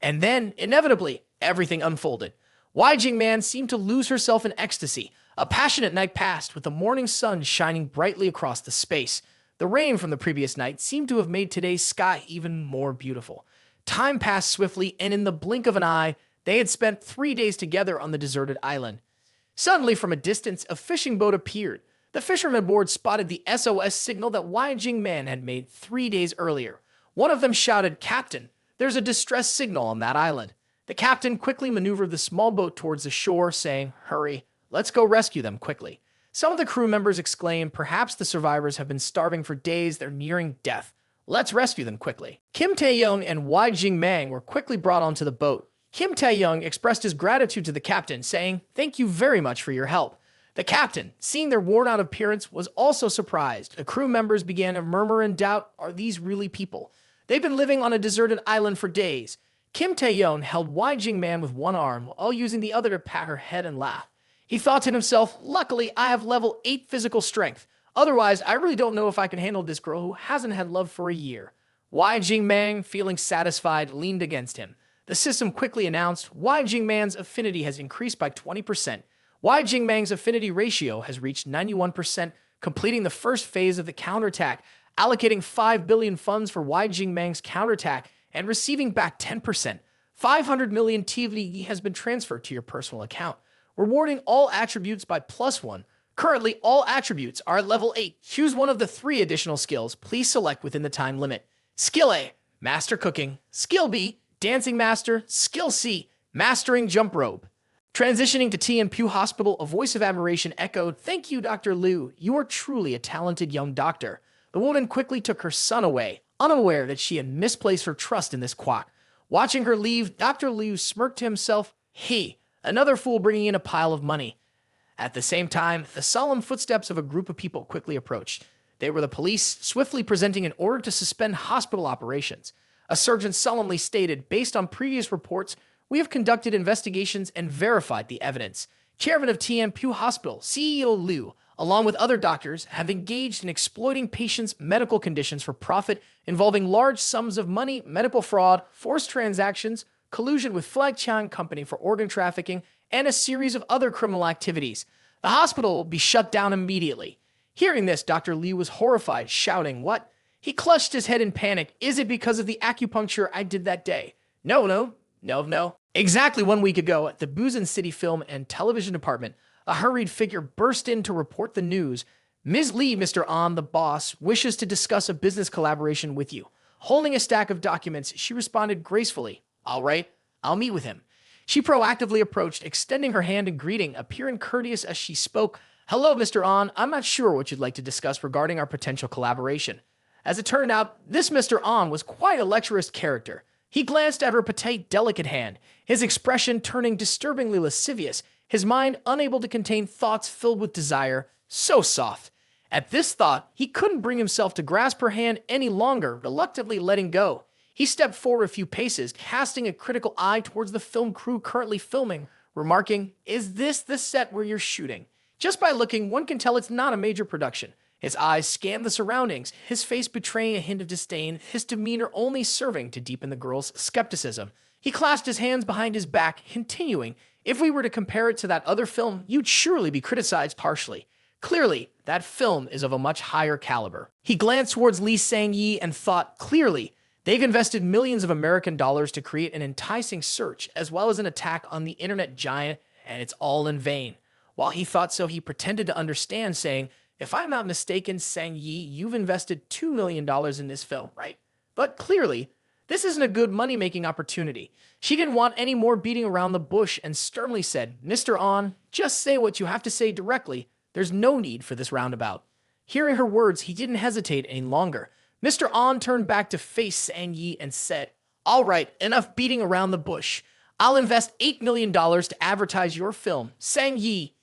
And then, inevitably, everything unfolded. Wai Jingman seemed to lose herself in ecstasy. A passionate night passed, with the morning sun shining brightly across the space. The The rain from the previous night seemed to have made today's sky even more beautiful. Time passed swiftly, and in the blink of an eye, they had spent 3 days together on the deserted island. Suddenly, from a distance, a fishing boat appeared. The fishermen aboard spotted the SOS signal that Wai Jing-man had made 3 days earlier. One of them shouted, "Captain, there's a distress signal on that island." The captain quickly maneuvered the small boat towards the shore, saying, "Hurry, let's go rescue them quickly." Some of the crew members exclaimed, "Perhaps the survivors have been starving for days, they're nearing death. Let's rescue them quickly." Kim Taehyung and Wai Jing-man were quickly brought onto the boat. Kim Taehyung expressed his gratitude to the captain, saying, "Thank you very much for your help." The captain, seeing their worn-out appearance, was also surprised. The crew members began to murmur in doubt, "Are these really people? They've been living on a deserted island for days." Kim Taehyung held Wai Jing-man with one arm while using the other to pat her head and laugh. He thought to himself, "Luckily, I have level 8 physical strength. Otherwise, I really don't know if I can handle this girl who hasn't had love for a year." Wai Jing-man, feeling satisfied, leaned against him. The system quickly announced, Wai Jing-man's affinity has increased by 20%. Wai Jing-man's affinity ratio has reached 91%, completing the first phase of the counterattack, allocating 5 billion funds for Wai Jing-man's counterattack and receiving back 10%. 500 million TV has been transferred to your personal account, rewarding all attributes by +1. Currently, all attributes are at level 8. Choose one of the 3 additional skills. Please select within the time limit. Skill A, Master Cooking. Skill B, Dancing Master. Skill C, Mastering Jump Rope. Transitioning to TNPU Hospital, a voice of admiration echoed, "Thank you, Dr. Liu. You are truly a talented young doctor." The woman quickly took her son away, unaware that she had misplaced her trust in this quack. Watching her leave, Dr. Liu smirked to himself, "He, another fool bringing in a pile of money." At the same time, the solemn footsteps of a group of people quickly approached. They were the police, swiftly presenting an order to suspend hospital operations. A surgeon solemnly stated, "Based on previous reports, we have conducted investigations and verified the evidence. Chairman of TNPU Hospital, CEO Liu, along with other doctors, have engaged in exploiting patients' medical conditions for profit, involving large sums of money, medical fraud, forced transactions, collusion with Flag Chang Company for organ trafficking, and a series of other criminal activities. The hospital will be shut down immediately." Hearing this, Dr. Liu was horrified, shouting, "What?" He clutched his head in panic. "Is it because of the acupuncture I did that day?" No. Exactly 1 week ago, at the Busan City Film and Television Department, a hurried figure burst in to report the news. "Ms. Lee, Mr. An, the boss, wishes to discuss a business collaboration with you." Holding a stack of documents, she responded gracefully, "All right, I'll meet with him." She proactively approached, extending her hand in greeting, appearing courteous as she spoke. "Hello, Mr. An. I'm not sure what you'd like to discuss regarding our potential collaboration." As it turned out, this Mr. An was quite a lecherous character. He glanced at her petite, delicate hand, his expression turning disturbingly lascivious, his mind unable to contain thoughts filled with desire, so soft. At this thought, he couldn't bring himself to grasp her hand any longer, reluctantly letting go. He stepped forward a few paces, casting a critical eye towards the film crew currently filming, remarking, "Is this the set where you're shooting?" Just by looking, one can tell it's not a major production. His eyes scanned the surroundings, his face betraying a hint of disdain, his demeanor only serving to deepen the girl's skepticism. He clasped his hands behind his back, continuing, "If we were to compare it to that other film, you'd surely be criticized harshly. Clearly, that film is of a much higher caliber." He glanced towards Lee Sang-yi and thought, clearly, they've invested millions of American dollars to create an enticing search as well as an attack on the internet giant, and it's all in vain. While he thought so, he pretended to understand, saying, "If I'm not mistaken, Sang-yi, you've invested $2 million in this film, right? But clearly, this isn't a good money-making opportunity." She didn't want any more beating around the bush and sternly said, "Mr. An, just say what you have to say directly. There's no need for this roundabout." Hearing her words, he didn't hesitate any longer. Mr. An turned back to face Sang-yi and said, "All right, enough beating around the bush. I'll invest $8 million to advertise your film. Sang-yi,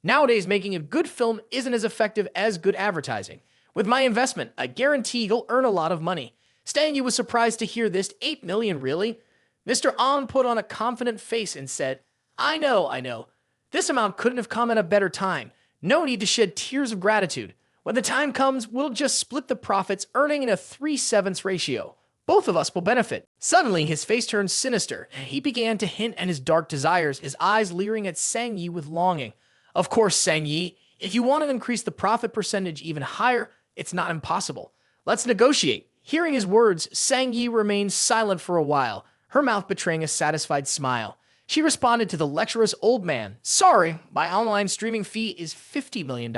nowadays making a good film isn't as effective as good advertising. With my investment, I guarantee you'll earn a lot of money." Sang-yi was surprised to hear this. "8 million, really?" Mr. An put on a confident face and said, I know. This amount couldn't have come at a better time. No need to shed tears of gratitude. When the time comes, we'll just split the profits, earning in a 3/7 ratio. Both of us will benefit." Suddenly, his face turned sinister, and he began to hint at his dark desires, his eyes leering at Sang-yi with longing. "Of course, Sang-yi, if you want to increase the profit percentage even higher, It's not impossible. Let's negotiate. Hearing his words, Sang-yi remained silent for a while, her mouth betraying a satisfied smile. She responded to the lecherous old man, "Sorry, my online streaming fee is $50 million.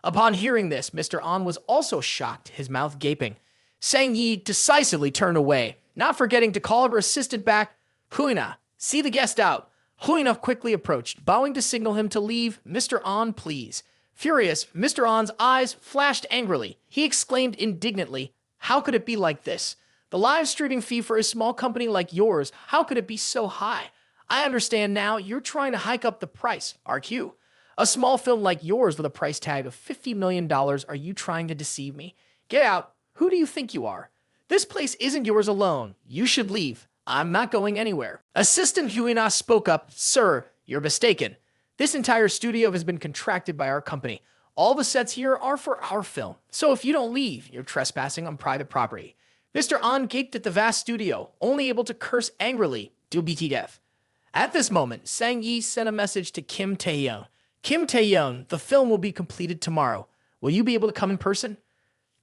Upon hearing this, Mr. An was also shocked, his mouth gaping. Sang-yi decisively turned away, not forgetting to call her assistant back. "Huina, see the guest out." Huina quickly approached, bowing to signal him to leave. "Mr. An, please." Furious, Mr. An's eyes flashed angrily. He exclaimed indignantly, "How could it be like this? The live streaming fee for a small company like yours, how could it be so high? I understand now you're trying to hike up the price, aren't you? A small film like yours with a price tag of $50 million, are you trying to deceive me? Get out. Who do you think you are? This place isn't yours alone. You should leave. I'm not going anywhere." Assistant Huina spoke up, "Sir, you're mistaken. This entire studio has been contracted by our company. All the sets here are for our film. So if you don't leave, you're trespassing on private property." Mr. An gaped at the vast studio, only able to curse angrily, "Do BTF." At this moment, Sang-yi sent a message to Kim Taehyung. "Kim Taehyung, the film will be completed tomorrow. Will you be able to come in person?"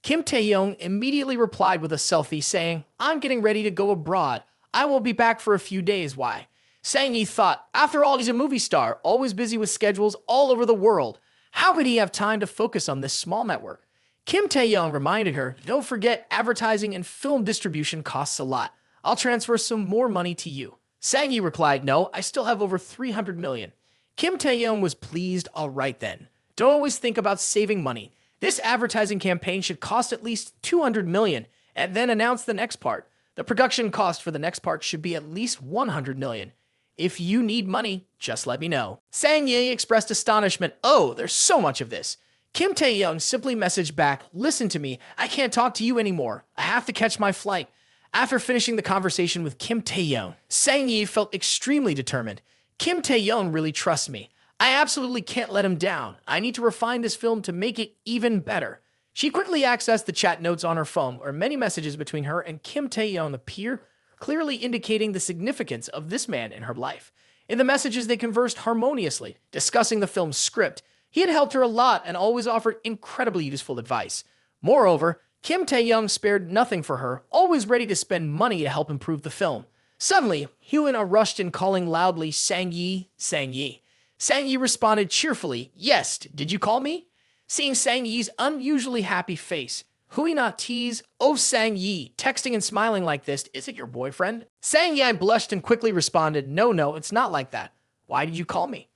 Kim Taehyung immediately replied with a selfie saying, "I'm getting ready to go abroad. I will be back for a few days. Why?" Sang-yi thought, after all, he's a movie star, always busy with schedules all over the world. How could he have time to focus on this small network? Kim Taehyung reminded her, "Don't forget, advertising and film distribution costs a lot. I'll transfer some more money to you." Sang-yi replied, "No, I still have over 300 million. Kim Taehyung was pleased. "All right then. Don't always think about saving money. This advertising campaign should cost at least 200 million, and then announce the next part. The production cost for the next part should be at least 100 million. If you need money, just let me know." Sang-yi expressed astonishment. "Oh, there's so much of this." Kim Taehyung simply messaged back, "Listen to me, I can't talk to you anymore. I have to catch my flight." After finishing the conversation with Kim Taehyung, Sang-yi felt extremely determined. Kim Taehyung really trusts me. I absolutely can't let him down. I need to refine this film to make it even better. She quickly accessed the chat notes on her phone, where many messages between her and Kim Taehyung appear, clearly indicating the significance of this man in her life. In the messages, they conversed harmoniously, discussing the film's script. He had helped her a lot and always offered incredibly useful advice. Moreover, Kim Taehyung spared nothing for her, always ready to spend money to help improve the film. Suddenly, Hyuna rushed in, calling loudly, "Sang-yi, Sang-yi." Sang-yi responded cheerfully, "Yes, did you call me?" Seeing Sang-yi's unusually happy face, Huina teased, "Oh, Sang-yi, texting and smiling like this, is it your boyfriend?" Sang-yi blushed and quickly responded, No, it's not like that. Why did you call me?"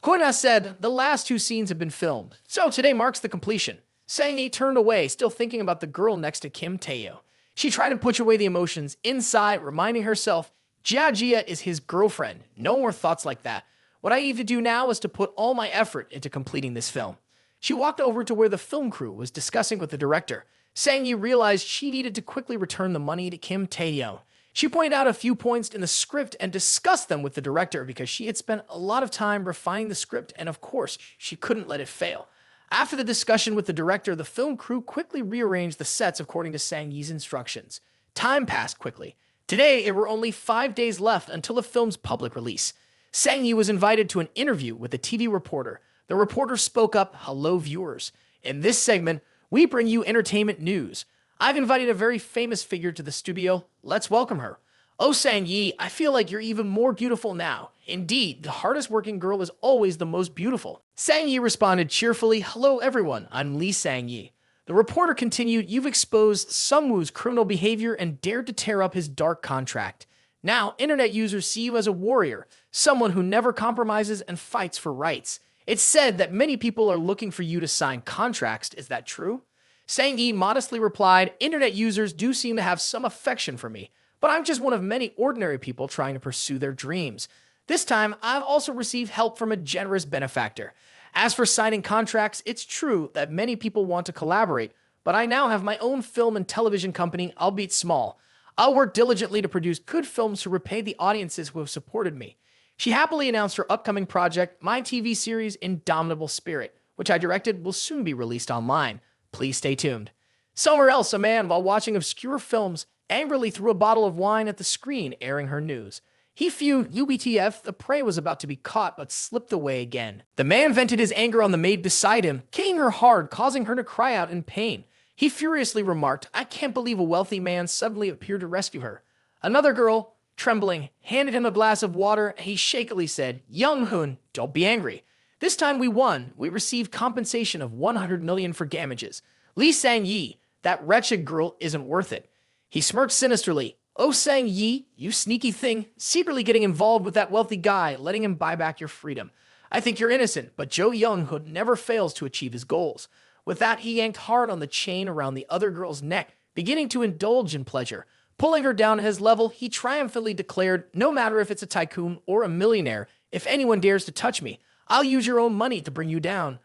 Huina said, "The last 2 scenes have been filmed, so today marks the completion." Sang-yi turned away, still thinking about the girl next to Kim Taehyung. She tried to push away the emotions inside, reminding herself, Jia is his girlfriend. No more thoughts like that. What I need to do now is to put all my effort into completing this film. She walked over to where the film crew was discussing with the director. Sang-yi realized she needed to quickly return the money to Kim Taehyung. She pointed out a few points in the script and discussed them with the director because she had spent a lot of time refining the script and, of course, she couldn't let it fail. After the discussion with the director, the film crew quickly rearranged the sets according to Sang-yi's instructions. Time passed quickly. Today, it were only 5 days left until the film's public release. Sang-yi was invited to an interview with a TV reporter. The reporter spoke up, "Hello, viewers. In this segment, we bring you entertainment news. I've invited a very famous figure to the studio. Let's welcome her. Oh, Sang-yi, I feel like you're even more beautiful now. Indeed, the hardest working girl is always the most beautiful." Sang-yi responded cheerfully, "Hello, everyone. I'm Lee Sang-yi." The reporter continued, "You've exposed Sungwoo's criminal behavior and dared to tear up his dark contract. Now, internet users see you as a warrior, someone who never compromises and fights for rights. It's said that many people are looking for you to sign contracts. Is that true?" Sang-yi modestly replied, "Internet users do seem to have some affection for me, but I'm just one of many ordinary people trying to pursue their dreams. This time, I've also received help from a generous benefactor. As for signing contracts, it's true that many people want to collaborate, but I now have my own film and television company, albeit small. I'll work diligently to produce good films to repay the audiences who have supported me." She happily announced her upcoming project, my TV series Indomitable Spirit, which I directed, will soon be released online. Please stay tuned. Somewhere else, a man, while watching obscure films, angrily threw a bottle of wine at the screen, airing her news. He fumed UBTF, the prey was about to be caught but slipped away again. The man vented his anger on the maid beside him, kicking her hard, causing her to cry out in pain. He furiously remarked, "I can't believe a wealthy man suddenly appeared to rescue her." Another girl, trembling, handed him a glass of water, and he shakily said, "Young-hoon, don't be angry. This time we won. We received compensation of 100 million for damages. Lee Sang-yi, that wretched girl, isn't worth it." He smirked sinisterly. "Oh, Sang-yi, you sneaky thing, secretly getting involved with that wealthy guy, letting him buy back your freedom. I think you're innocent, but Jo Young-hoon never fails to achieve his goals." With that, he yanked hard on the chain around the other girl's neck, beginning to indulge in pleasure. Pulling her down to his level, he triumphantly declared, "No matter if it's a tycoon or a millionaire, if anyone dares to touch me, I'll use your own money to bring you down."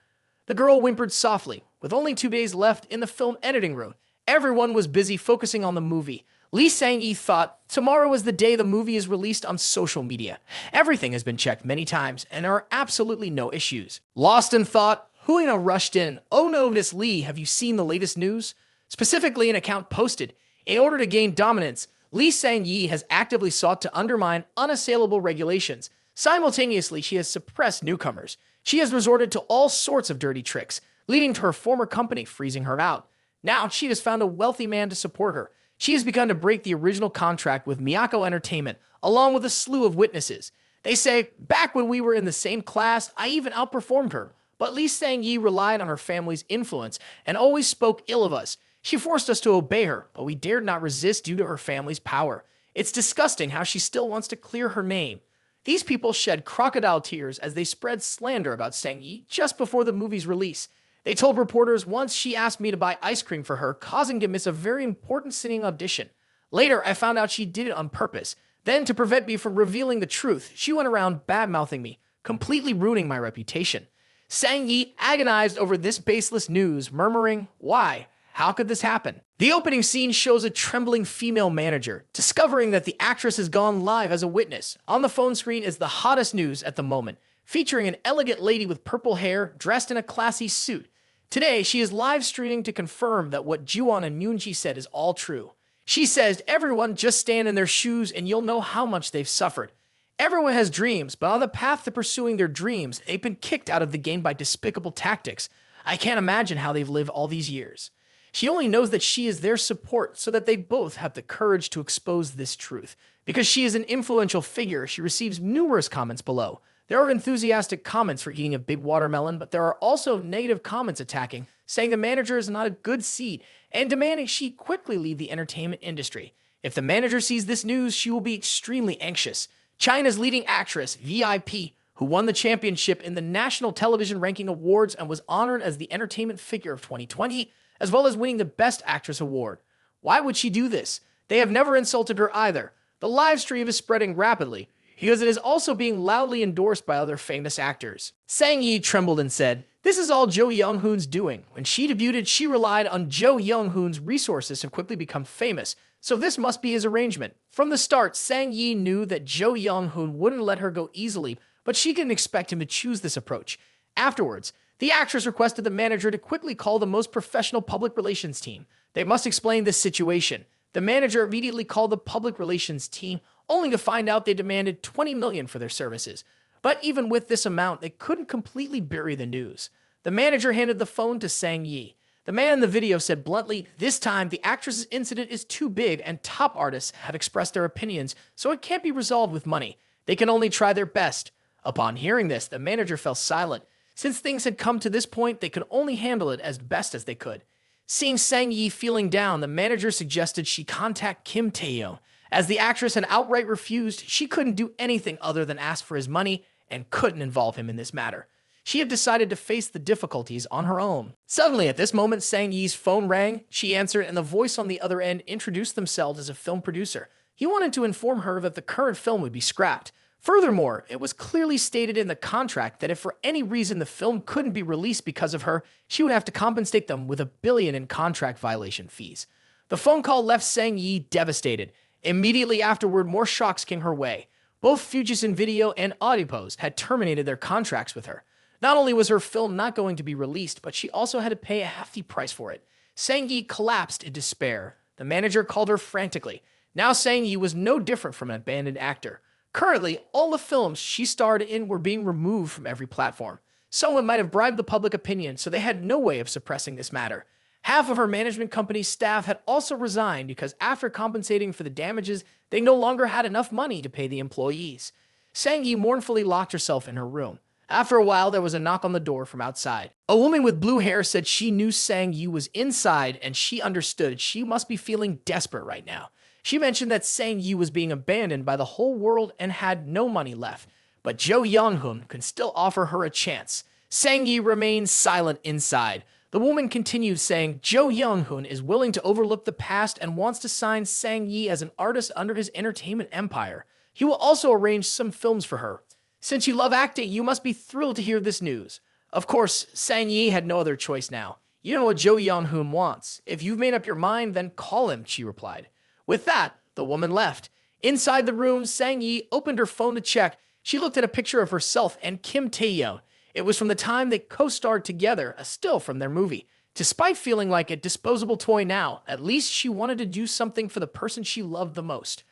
The girl whimpered softly. With only 2 days left in the film editing room, everyone was busy focusing on the movie. Lee Sang-yi thought, tomorrow is the day the movie is released on social media. Everything has been checked many times, and there are absolutely no issues. Lost in thought, Huina rushed in. "Oh no, Miss Lee, have you seen the latest news?" Specifically, an account posted, "In order to gain dominance, Lee Sang-yi has actively sought to undermine unassailable regulations. Simultaneously, she has suppressed newcomers. She has resorted to all sorts of dirty tricks, leading to her former company freezing her out. Now she has found a wealthy man to support her. She has begun to break the original contract with Miyako Entertainment, along with a slew of witnesses. They say, back when we were in the same class, I even outperformed her. But Lee Sang-yi relied on her family's influence and always spoke ill of us. She forced us to obey her, but we dared not resist due to her family's power. It's disgusting how she still wants to clear her name." These people shed crocodile tears as they spread slander about Sang-yi just before the movie's release. They told reporters once she asked me to buy ice cream for her, causing to miss a very important sitting audition. Later, I found out she did it on purpose. Then, to prevent me from revealing the truth, she went around bad-mouthing me, completely ruining my reputation. Sang-yi agonized over this baseless news, murmuring, "Why? How could this happen?" The opening scene shows a trembling female manager, discovering that the actress has gone live as a witness. On the phone screen is the hottest news at the moment, featuring an elegant lady with purple hair dressed in a classy suit. Today, she is live streaming to confirm that what Juwon and Myunji said is all true. She says, "Everyone just stand in their shoes and you'll know how much they've suffered. Everyone has dreams, but on the path to pursuing their dreams, they've been kicked out of the game by despicable tactics. I can't imagine how they've lived all these years." She only knows that she is their support so that they both have the courage to expose this truth. Because she is an influential figure, she receives numerous comments below. There are enthusiastic comments for eating a big watermelon, but there are also negative comments attacking, saying the manager is not a good seed, and demanding she quickly leave the entertainment industry. If the manager sees this news, she will be extremely anxious. China's leading actress, VIP, who won the championship in the National Television Ranking Awards and was honored as the Entertainment Figure of 2020, as well as winning the Best Actress Award. Why would she do this? They have never insulted her either. The live stream is spreading rapidly, because it is also being loudly endorsed by other famous actors. Sang-yi trembled and said, "This is all Jo Young-hoon's doing. When she debuted, she relied on Jo Young-hoon's resources to quickly become famous, so this must be his arrangement." From the start, Sang-yi knew that Jo Young-hoon wouldn't let her go easily, but she didn't expect him to choose this approach. Afterwards, the actress requested the manager to quickly call the most professional public relations team. They must explain this situation. The manager immediately called the public relations team, only to find out they demanded 20 million for their services. But even with this amount, they couldn't completely bury the news. The manager handed the phone to Sang-yi. The man in the video said bluntly, "This time, the actress's incident is too big and top artists have expressed their opinions, so it can't be resolved with money. They can only try their best." Upon hearing this, the manager fell silent. Since things had come to this point, they could only handle it as best as they could. Seeing Sang-yi feeling down, the manager suggested she contact Kim Taehyung. As the actress had outright refused, she couldn't do anything other than ask for his money and couldn't involve him in this matter. She had decided to face the difficulties on her own. Suddenly, at this moment, Sang-yi's phone rang. She answered, and the voice on the other end introduced themselves as a film producer. He wanted to inform her that the current film would be scrapped. Furthermore, it was clearly stated in the contract that if for any reason the film couldn't be released because of her, she would have to compensate them with $1 billion in contract violation fees. The phone call left Sang-yi devastated. Immediately afterward, more shocks came her way. Both Fujitsu Video and Audiopose had terminated their contracts with her. Not only was her film not going to be released, but she also had to pay a hefty price for it. Sang-yi collapsed in despair. The manager called her frantically. Now Sang-yi was no different from an abandoned actor. Currently, all the films she starred in were being removed from every platform. Someone might have bribed the public opinion, so they had no way of suppressing this matter. Half of her management company's staff had also resigned because after compensating for the damages, they no longer had enough money to pay the employees. Sang-yi mournfully locked herself in her room. After a while, there was a knock on the door from outside. A woman with blue hair said she knew Sang-yi was inside and she understood she must be feeling desperate right now. She mentioned that Sang-yi was being abandoned by the whole world and had no money left, but Jo Young-hoon could still offer her a chance. Sang-yi remained silent inside. The woman continued saying Jo Young-hoon is willing to overlook the past and wants to sign Sang-yi as an artist under his entertainment empire. He will also arrange some films for her. Since you love acting, you must be thrilled to hear this news. Of course, Sang-yi had no other choice now. You know what Jo Young-hoon wants. If you've made up your mind, then call him, she replied. With that, the woman left. Inside the room, Sang-yi opened her phone to check. She looked at a picture of herself and Kim Taehyung. It was from the time they co-starred together, a still from their movie. Despite feeling like a disposable toy now, at least she wanted to do something for the person she loved the most.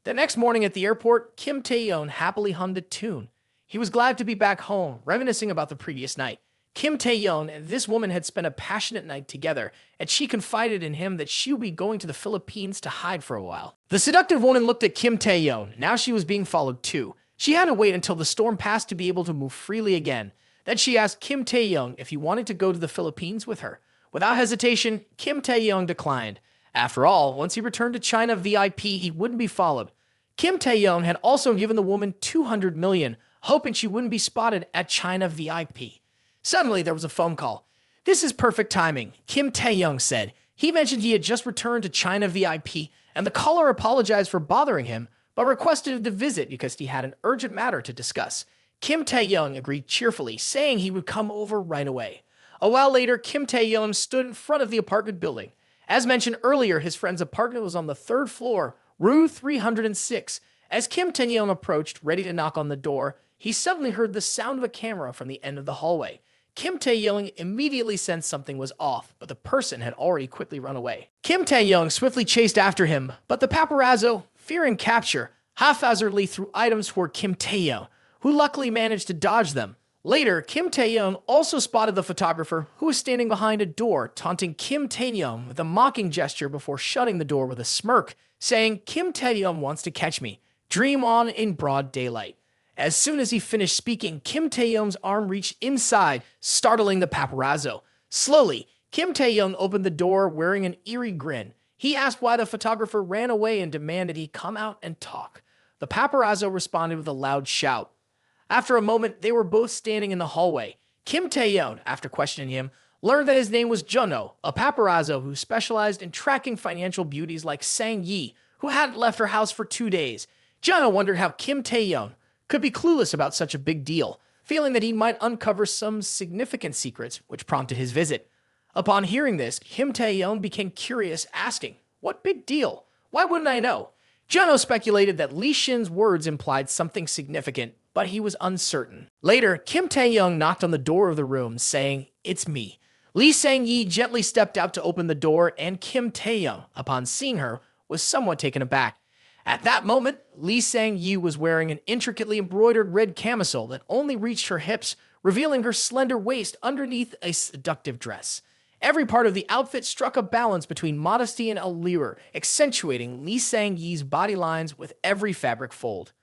The next morning at the airport, Kim Taehyung happily hummed a tune. He was glad to be back home, reminiscing about the previous night. Kim Taehyung and this woman had spent a passionate night together, and she confided in him that she would be going to the Philippines to hide for a while. The seductive woman looked at Kim Taehyung. Now she was being followed too. She had to wait until the storm passed to be able to move freely again. Then she asked Kim Taehyung if he wanted to go to the Philippines with her. Without hesitation, Kim Taehyung declined. After all, once he returned to China VIP, he wouldn't be followed. Kim Taehyung had also given the woman $200 million, hoping she wouldn't be spotted at China VIP. Suddenly, there was a phone call. "This is perfect timing," Kim Taehyung said. He mentioned he had just returned to China VIP, and the caller apologized for bothering him, but requested him to visit because he had an urgent matter to discuss. Kim Taehyung agreed cheerfully, saying he would come over right away. A while later, Kim Taehyung stood in front of the apartment building. As mentioned earlier, his friend's apartment was on the third floor, room 306. As Kim Taehyung approached, ready to knock on the door, he suddenly heard the sound of a camera from the end of the hallway. Kim Taehyung immediately sensed something was off, but the person had already quickly run away. Kim Taehyung swiftly chased after him, but the paparazzo, fearing capture, haphazardly threw items toward Kim Taehyung, who luckily managed to dodge them. Later, Kim Taehyung also spotted the photographer, who was standing behind a door, taunting Kim Taehyung with a mocking gesture before shutting the door with a smirk, saying, "Kim Taehyung wants to catch me. Dream on in broad daylight." As soon as he finished speaking, Kim Taehyung's arm reached inside, startling the paparazzo. Slowly, Kim Taehyung opened the door wearing an eerie grin. He asked why the photographer ran away and demanded he come out and talk. The paparazzo responded with a loud shout. After a moment, they were both standing in the hallway. Kim Taehyung, after questioning him, learned that his name was Juno, a paparazzo who specialized in tracking financial beauties like Sang-yi, who hadn't left her house for 2 days. Juno wondered how Kim Taehyung could be clueless about such a big deal, feeling that he might uncover some significant secrets, which prompted his visit. Upon hearing this, Kim Taehyung became curious, asking, "What big deal? Why wouldn't I know?" Juno speculated that Lee Shin's words implied something significant, but he was uncertain. Later, Kim Taehyung knocked on the door of the room, saying, "It's me." Lee Sang-yi gently stepped out to open the door, and Kim Taehyung, upon seeing her, was somewhat taken aback. At that moment, Lee Sang-yi was wearing an intricately embroidered red camisole that only reached her hips, revealing her slender waist underneath a seductive dress. Every part of the outfit struck a balance between modesty and allure, accentuating Lee Sang-yi's body lines with every fabric fold.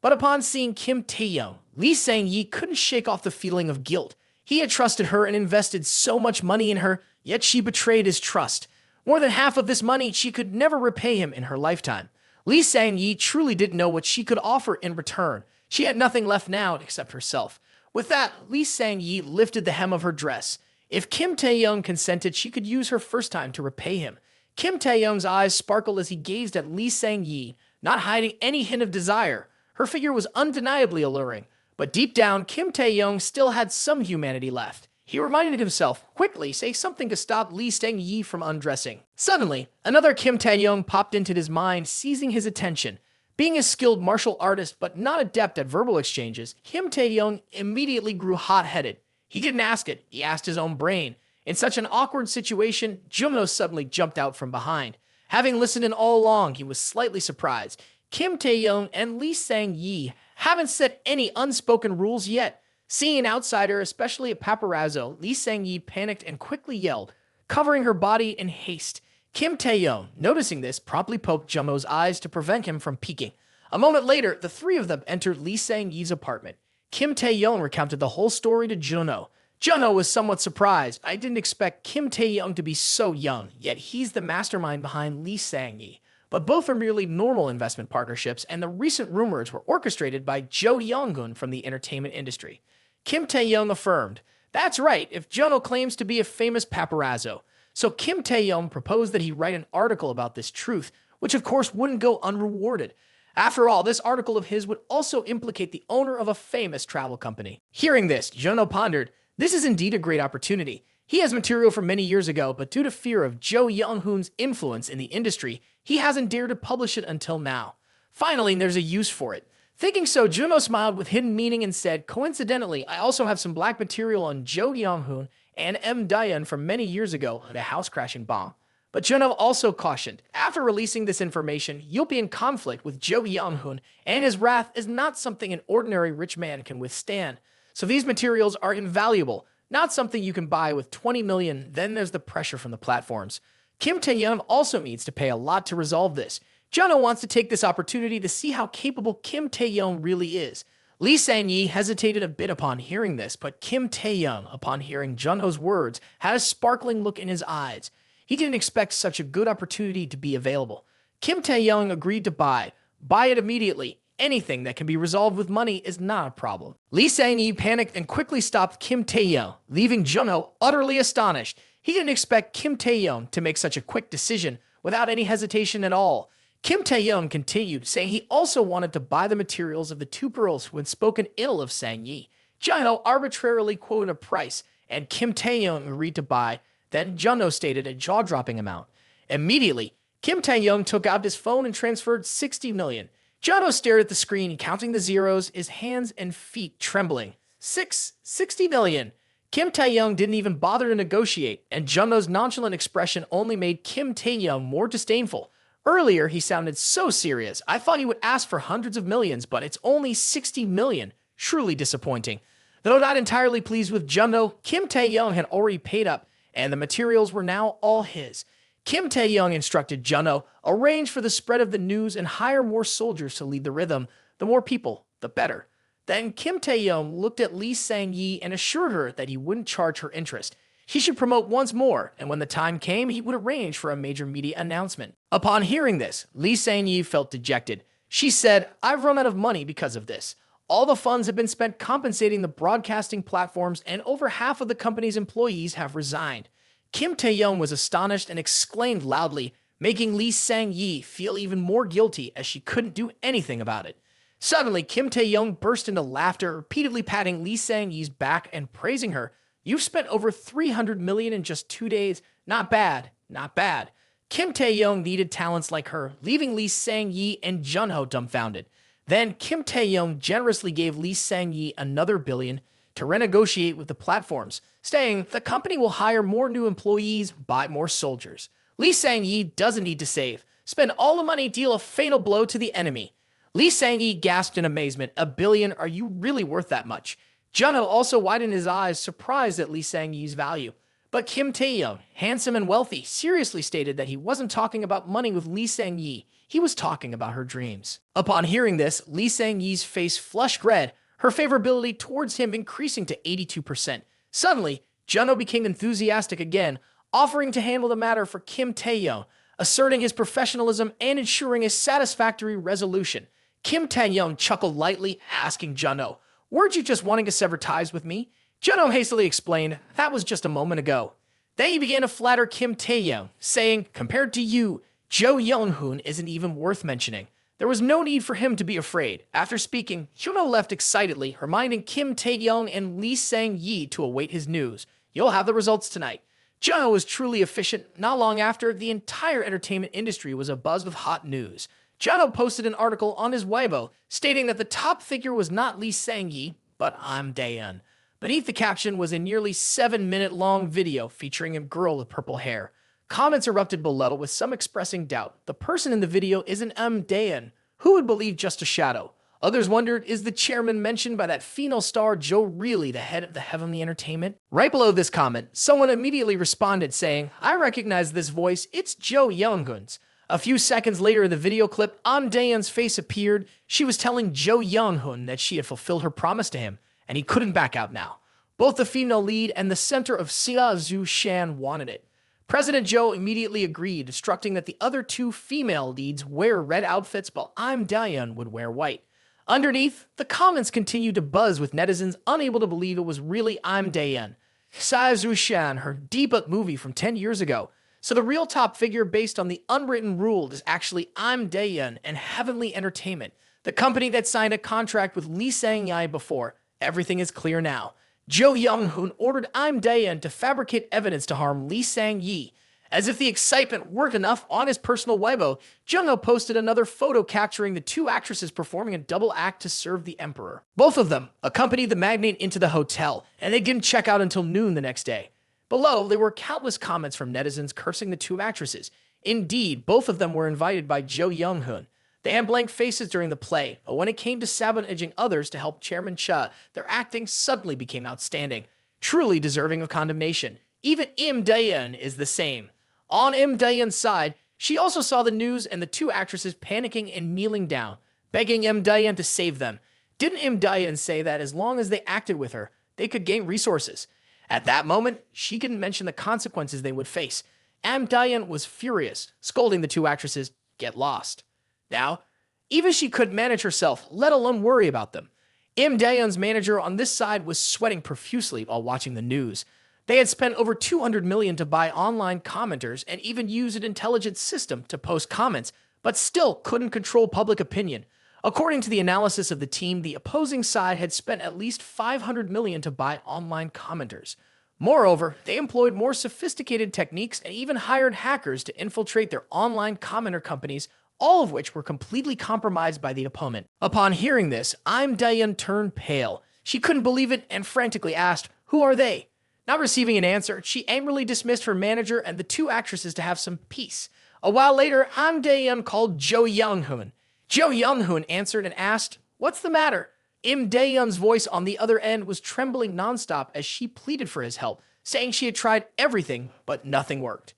But upon seeing Kim Taehyung, Lee Sang-yi couldn't shake off the feeling of guilt. He had trusted her and invested so much money in her, yet she betrayed his trust. More than half of this money she could never repay him in her lifetime. Lee Sang-yi truly didn't know what she could offer in return. She had nothing left now except herself. With that, Lee Sang-yi lifted the hem of her dress. If Kim Taehyung consented, she could use her first time to repay him. Kim Taehyung's eyes sparkled as he gazed at Lee Sang-yi, not hiding any hint of desire. Her figure was undeniably alluring, but deep down, Kim Taehyung still had some humanity left. He reminded himself, quickly say something to stop Lee Sang-yi from undressing. Suddenly, another Kim Taehyung popped into his mind, seizing his attention. Being a skilled martial artist but not adept at verbal exchanges, Kim Taehyung immediately grew hot-headed. He didn't ask it, he asked his own brain. In such an awkward situation, Jumno suddenly jumped out from behind. Having listened in all along, he was slightly surprised. Kim Taehyung and Lee Sang-yi haven't set any unspoken rules yet. Seeing an outsider, especially a paparazzo, Lee Sang-yi panicked and quickly yelled, covering her body in haste. Kim Taehyung, noticing this, promptly poked Junho's eyes to prevent him from peeking. A moment later, the three of them entered Lee Sang-yi's apartment. Kim Taehyung recounted the whole story to Junho. Junho was somewhat surprised. I didn't expect Kim Taehyung to be so young, yet he's the mastermind behind Lee Sang-yi. But both are merely normal investment partnerships, and the recent rumors were orchestrated by Jo Young-gun from the entertainment industry. Kim Taehyung affirmed, "That's right, if Junho claims to be a famous paparazzo." So Kim Taehyung proposed that he write an article about this truth, which of course wouldn't go unrewarded. After all, this article of his would also implicate the owner of a famous travel company. Hearing this, Junho pondered, this is indeed a great opportunity. He has material from many years ago, but due to fear of Jo Young-hoon's influence in the industry, he hasn't dared to publish it until now. Finally, there's a use for it. Thinking so, Junho smiled with hidden meaning and said, coincidentally, I also have some black material on Jo Young-hoon and M. Dayan from many years ago at a house-crashing bomb. But Junho also cautioned, after releasing this information, you'll be in conflict with Jo Young-hoon, and his wrath is not something an ordinary rich man can withstand. So these materials are invaluable, not something you can buy with 20 million, then there's the pressure from the platforms. Kim Taehyung also needs to pay a lot to resolve this. Junho wants to take this opportunity to see how capable Kim Taehyung really is. Lee Sang-yi hesitated a bit upon hearing this, but Kim Taehyung, upon hearing Junho's words, had a sparkling look in his eyes. He didn't expect such a good opportunity to be available. Kim Taehyung agreed to buy it immediately. Anything that can be resolved with money is not a problem. Lee Sang-yi panicked and quickly stopped Kim Taehyung, leaving Junho utterly astonished. He didn't expect Kim Taehyung to make such a quick decision without any hesitation at all. Kim Taehyung continued, saying he also wanted to buy the materials of the two girls who had spoken ill of Sang-yi. Junho arbitrarily quoted a price, and Kim Taehyung agreed to buy. Then Junho stated a jaw-dropping amount. Immediately, Kim Taehyung took out his phone and transferred 60 million. Junho stared at the screen, counting the zeros, his hands and feet trembling. 60 million. Kim Taehyung didn't even bother to negotiate, and Junho's nonchalant expression only made Kim Taehyung more disdainful. Earlier, he sounded so serious. I thought he would ask for hundreds of millions, but it's only 60 million. Truly disappointing. Though not entirely pleased with Junho, Kim Taehyung had already paid up, and the materials were now all his. Kim Taehyung instructed Junho, arrange for the spread of the news and hire more soldiers to lead the rhythm. The more people, the better. Then Kim Taehyung looked at Lee Sang-yi and assured her that he wouldn't charge her interest. He should promote once more, and when the time came, he would arrange for a major media announcement. Upon hearing this, Lee Sang-yi felt dejected. She said, I've run out of money because of this. All the funds have been spent compensating the broadcasting platforms, and over half of the company's employees have resigned. Kim Taehyung was astonished and exclaimed loudly, making Lee Sang-yi feel even more guilty as she couldn't do anything about it. Suddenly, Kim Taehyung burst into laughter, repeatedly patting Lee Sang-yi's back and praising her. You've spent over 300 million in just 2 days. Not bad, not bad. Kim Taehyung needed talents like her, leaving Lee Sang-yi and Junho dumbfounded. Then Kim Taehyung generously gave Lee Sang-yi another billion to renegotiate with the platforms, saying the company will hire more new employees, buy more soldiers. Lee Sang-yi doesn't need to save. Spend all the money, deal a fatal blow to the enemy. Lee Sang-yi gasped in amazement. $1 billion? Are you really worth that much? Junho also widened his eyes, surprised at Lee Sang-yi's value. But Kim Taehyung, handsome and wealthy, seriously stated that he wasn't talking about money with Lee Sang-yi. He was talking about her dreams. Upon hearing this, Lee Sang-yi's face flushed red, her favorability towards him increasing to 82%. Suddenly, Junho became enthusiastic again, offering to handle the matter for Kim Taehyung, asserting his professionalism and ensuring a satisfactory resolution. Kim Taehyung chuckled lightly, asking Junho, weren't you just wanting to sever ties with me? Junho hastily explained, that was just a moment ago. Then he began to flatter Kim Taehyung, saying, compared to you, Jo Young-hoon isn't even worth mentioning. There was no need for him to be afraid. After speaking, Junho left excitedly, reminding Kim Taehyung and Lee Sang-yi to await his news. You'll have the results tonight. Junho was truly efficient. Not long after, the entire entertainment industry was abuzz with hot news. Junho posted an article on his Weibo stating that the top figure was not Lee Sang-yi, but M. Dayan. Beneath the caption was a nearly 7-minute-long video featuring a girl with purple hair. Comments erupted below with some expressing doubt. The person in the video isn't M. Dayan. Who would believe just a shadow? Others wondered, is the chairman mentioned by that female star Joe really the head of the Heavenly Entertainment? Right below this comment, someone immediately responded saying, I recognize this voice, it's Jo Young-hoon's. A few seconds later in the video clip, Daeyeon's face appeared. She was telling Jo Young-hoon that she had fulfilled her promise to him, and he couldn't back out now. Both the female lead and the center of Sia Zu-shan wanted it. President Joe immediately agreed, instructing that the other two female leads wear red outfits while Daeyeon would wear white. Underneath, the comments continued to buzz with netizens unable to believe it was really Daeyeon. Sia Zu-shan, her debut movie from 10 years ago. So the real top figure based on the unwritten rule is actually Daeyeon and Heavenly Entertainment, the company that signed a contract with Lee Sang-yi before. Everything is clear now. Jo Young-hoon ordered Daeyeon to fabricate evidence to harm Lee Sang-yi. As if the excitement weren't enough, on his personal Weibo, Jung-ho posted another photo capturing the two actresses performing a double act to serve the emperor. Both of them accompanied the magnate into the hotel, and they didn't check out until noon the next day. Below, there were countless comments from netizens cursing the two actresses. Indeed, both of them were invited by Jo Young-hoon. They had blank faces during the play, but when it came to sabotaging others to help Chairman Cha, their acting suddenly became outstanding, truly deserving of condemnation. Even Daeyeon is the same. On Daeyeon's side, she also saw the news and the two actresses panicking and kneeling down, begging Daeyeon to save them. Didn't Daeyeon say that as long as they acted with her, they could gain resources? At that moment, she couldn't mention the consequences they would face. Daeyeon was furious, scolding the two actresses, get lost. Now, even she couldn't manage herself, let alone worry about them. Daeyeon's manager on this side was sweating profusely while watching the news. They had spent over $200 million to buy online commenters and even used an intelligent system to post comments, but still couldn't control public opinion. According to the analysis of the team, the opposing side had spent at least $500 million to buy online commenters. Moreover, they employed more sophisticated techniques and even hired hackers to infiltrate their online commenter companies, all of which were completely compromised by the opponent. Upon hearing this, Daeyeon turned pale. She couldn't believe it and frantically asked, who are they? Not receiving an answer, she angrily dismissed her manager and the two actresses to have some peace. A while later, Daeyeon called Jo Young-hoon. Jo Young-hoon answered and asked, what's the matter? Daeyeon's voice on the other end was trembling nonstop as she pleaded for his help, saying she had tried everything, but nothing worked.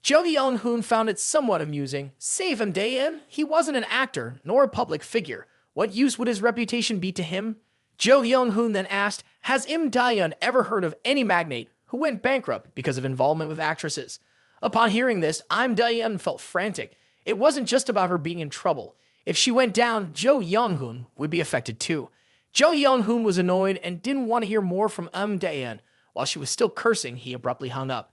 Jo Young-hoon found it somewhat amusing. Save him, Daeyeon. He wasn't an actor, nor a public figure. What use would his reputation be to him? Jo Young-hoon then asked, has Daeyeon ever heard of any magnate who went bankrupt because of involvement with actresses? Upon hearing this, Daeyeon felt frantic. It wasn't just about her being in trouble. If she went down, Jo Young-hoon would be affected too. Jo Young-hoon was annoyed and didn't want to hear more from Daeyeon. While she was still cursing, he abruptly hung up.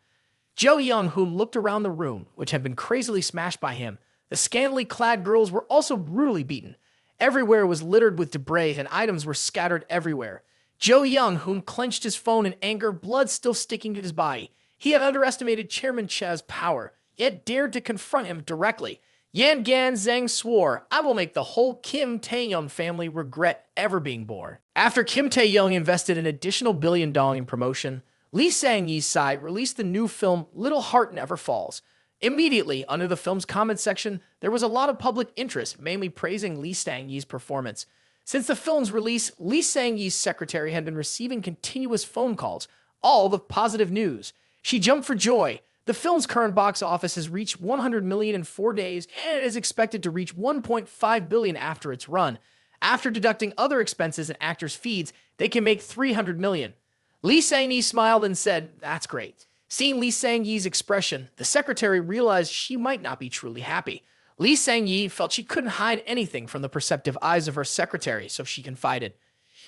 Jo Young-hoon looked around the room, which had been crazily smashed by him. The scantily clad girls were also brutally beaten. Everywhere was littered with debris and items were scattered everywhere. Jo Young-hoon clenched his phone in anger, blood still sticking to his body. He had underestimated Chairman Cha's power, yet dared to confront him directly. Yan Gan Zhang swore, I will make the whole Kim Taehyung family regret ever being born. After Kim Taehyung invested an additional $1 billion in promotion, Lee Sang-yi's side released the new film Little Heart Never Falls. Immediately, under the film's comment section, there was a lot of public interest, mainly praising Lee Sang-yi's performance. Since the film's release, Lee Sang-yi's secretary had been receiving continuous phone calls, all with positive news. She jumped for joy. The film's current box office has reached $100 million in 4 days, and it is expected to reach $1.5 billion after its run. After deducting other expenses and actors' fees, they can make $300 million. Lee Sang-yi smiled and said, that's great. Seeing Lee Sang-yi's expression, the secretary realized she might not be truly happy. Lee Sang-yi felt she couldn't hide anything from the perceptive eyes of her secretary, so she confided.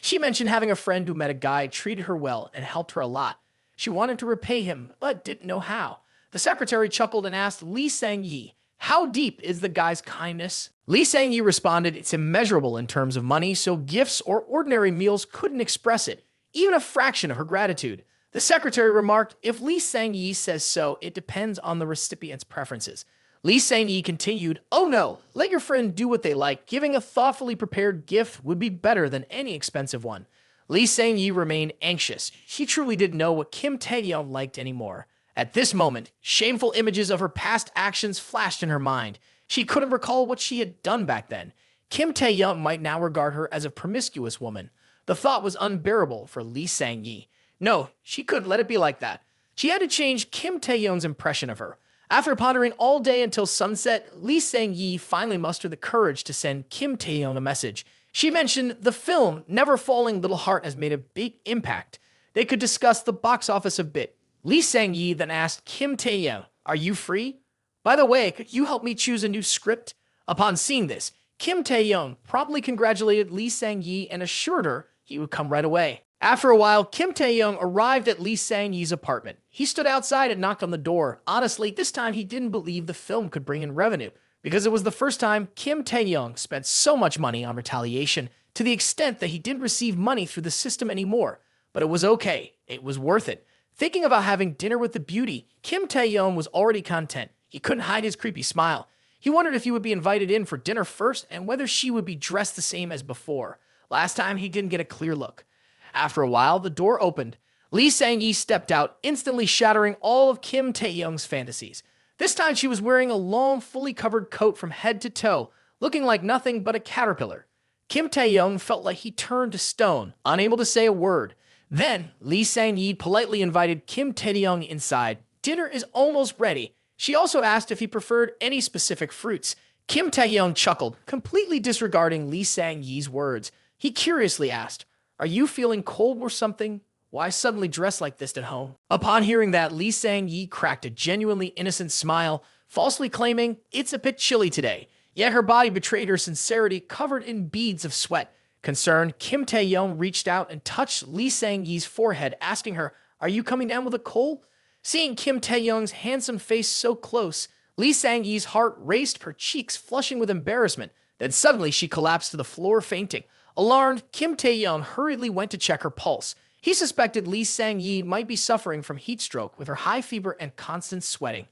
She mentioned having a friend who met a guy, treated her well, and helped her a lot. She wanted to repay him, but didn't know how. The secretary chuckled and asked Lee Sang-yi, how deep is the guy's kindness? Lee Sang-yi responded, it's immeasurable in terms of money, so gifts or ordinary meals couldn't express it, even a fraction of her gratitude. The secretary remarked, if Lee Sang-yi says so, it depends on the recipient's preferences. Lee Sang-yi continued, oh no, let your friend do what they like. Giving a thoughtfully prepared gift would be better than any expensive one. Lee Sang-yi remained anxious. She truly didn't know what Kim Taehyung liked anymore. At this moment, shameful images of her past actions flashed in her mind. She couldn't recall what she had done back then. Kim Taehyung might now regard her as a promiscuous woman. The thought was unbearable for Lee Sang-yi. No, she couldn't let it be like that. She had to change Kim Taehyung's impression of her. After pondering all day until sunset, Lee Sang-yi finally mustered the courage to send Kim Taehyung a message. She mentioned the film Never Falling Little Heart has made a big impact. They could discuss the box office a bit. Lee Sang-yi then asked Kim Taehyung, "Are you free? By the way, could you help me choose a new script?" Upon seeing this, Kim Taehyung promptly congratulated Lee Sang-yi and assured her he would come right away. After a while, Kim Taehyung arrived at Lee Sang-yi's apartment. He stood outside and knocked on the door. Honestly, this time he didn't believe the film could bring in revenue, because it was the first time Kim Taehyung spent so much money on retaliation, to the extent that he didn't receive money through the system anymore. But it was okay. It was worth it. Thinking about having dinner with the beauty, Kim Taehyung was already content. He couldn't hide his creepy smile. He wondered if he would be invited in for dinner first and whether she would be dressed the same as before. Last time, he didn't get a clear look. After a while, the door opened. Lee Sang-yi stepped out, instantly shattering all of Kim Taehyung's fantasies. This time, she was wearing a long, fully covered coat from head to toe, looking like nothing but a caterpillar. Kim Taehyung felt like he turned to stone, unable to say a word. Then, Lee Sang-yi politely invited Kim Taehyung inside. Dinner is almost ready. She also asked if he preferred any specific fruits. Kim Taehyung chuckled, completely disregarding Lee Sang-yi's words. He curiously asked, "Are you feeling cold or something? Why suddenly dress like this at home?" Upon hearing that, Lee Sang-yi cracked a genuinely innocent smile, falsely claiming, "It's a bit chilly today." Yet her body betrayed her sincerity, covered in beads of sweat. Concerned, Kim Taehyung reached out and touched Lee Sang-yi's forehead, asking her, "Are you coming down with a cold?" Seeing Kim Taehyung's handsome face so close, Lee Sang-yi's heart raced, her cheeks flushing with embarrassment. Then suddenly she collapsed to the floor, fainting. Alarmed, Kim Taehyung hurriedly went to check her pulse. He suspected Lee Sang-yi might be suffering from heat stroke with her high fever and constant sweating.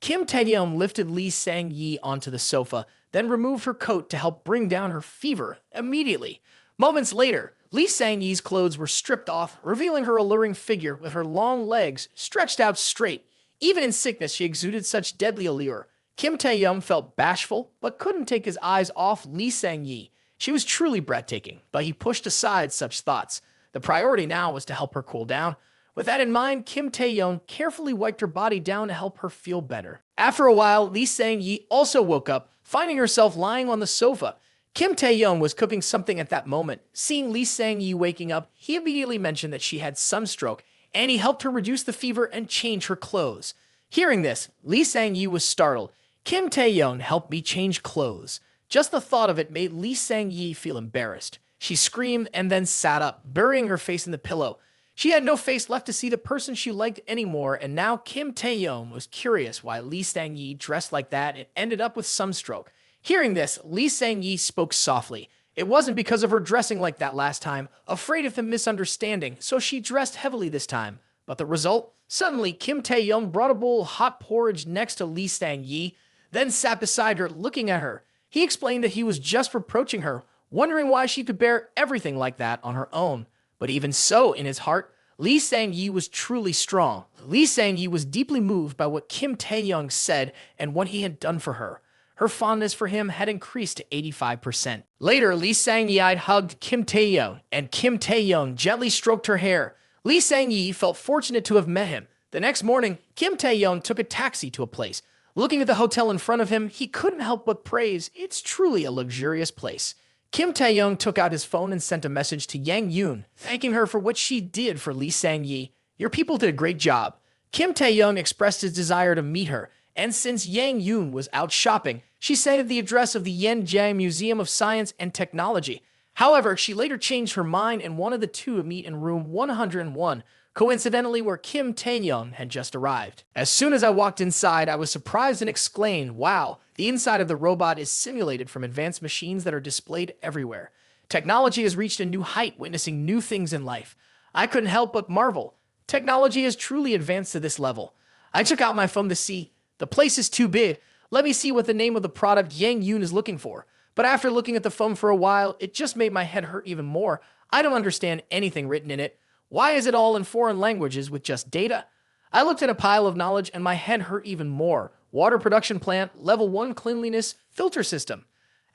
Kim Taehyung lifted Lee Sang-yi onto the sofa, then removed her coat to help bring down her fever immediately. Moments later, Lee Sang-yi's clothes were stripped off, revealing her alluring figure with her long legs stretched out straight. Even in sickness, she exuded such deadly allure. Kim Taehyung felt bashful, but couldn't take his eyes off Lee Sang-yi. She was truly breathtaking, but he pushed aside such thoughts. The priority now was to help her cool down. With that in mind, Kim Taehyung carefully wiped her body down to help her feel better. After a while, Lee Sang-yi also woke up, finding herself lying on the sofa. Kim Taehyung was cooking something at that moment. Seeing Lee Sang-yi waking up, he immediately mentioned that she had sunstroke, and he helped her reduce the fever and change her clothes. Hearing this, Lee Sang-yi was startled. "Kim Taehyung helped me change clothes." Just the thought of it made Lee Sang-yi feel embarrassed. She screamed and then sat up, burying her face in the pillow. She had no face left to see the person she liked anymore, and now Kim Taehyung was curious why Lee Sang-yi dressed like that and ended up with sunstroke. Hearing this, Lee Sang-yi spoke softly. It wasn't because of her dressing like that last time, afraid of the misunderstanding, so she dressed heavily this time. But the result? Suddenly, Kim Taehyung brought a bowl of hot porridge next to Lee Sang-yi, then sat beside her, looking at her. He explained that he was just reproaching her, wondering why she could bear everything like that on her own. But even so, in his heart, Lee Sang-yi was truly strong. Lee Sang-yi was deeply moved by what Kim Taehyung said and what he had done for her. Her fondness for him had increased to 85%. Later, Lee Sang-yi hugged Kim Taehyung, and Kim Taehyung gently stroked her hair. Lee Sang-yi felt fortunate to have met him. The next morning, Kim Taehyung took a taxi to a place. Looking at the hotel in front of him, he couldn't help but praise, "It's truly a luxurious place." Kim Taehyung took out his phone and sent a message to Yang Yoon, thanking her for what she did for Lee Sang-yi. "Your people did a great job." Kim Taehyung expressed his desire to meet her, and since Yang Yoon was out shopping, she cited the address of the Yenjie Museum of Science and Technology. However, she later changed her mind and wanted the two to meet in room 101, coincidentally where Kim Taehyung had just arrived. As soon as I walked inside, I was surprised and exclaimed, "Wow, the inside of the robot is simulated from advanced machines that are displayed everywhere. Technology has reached a new height, witnessing new things in life. I couldn't help but marvel. Technology has truly advanced to this level." I took out my phone to see. The place is too big. Let me see what the name of the product Yang Yoon is looking for. But after looking at the phone for a while, it just made my head hurt even more. I don't understand anything written in it. Why is it all in foreign languages with just data? I looked at a pile of knowledge and my head hurt even more. Water production plant, level 1 cleanliness, filter system.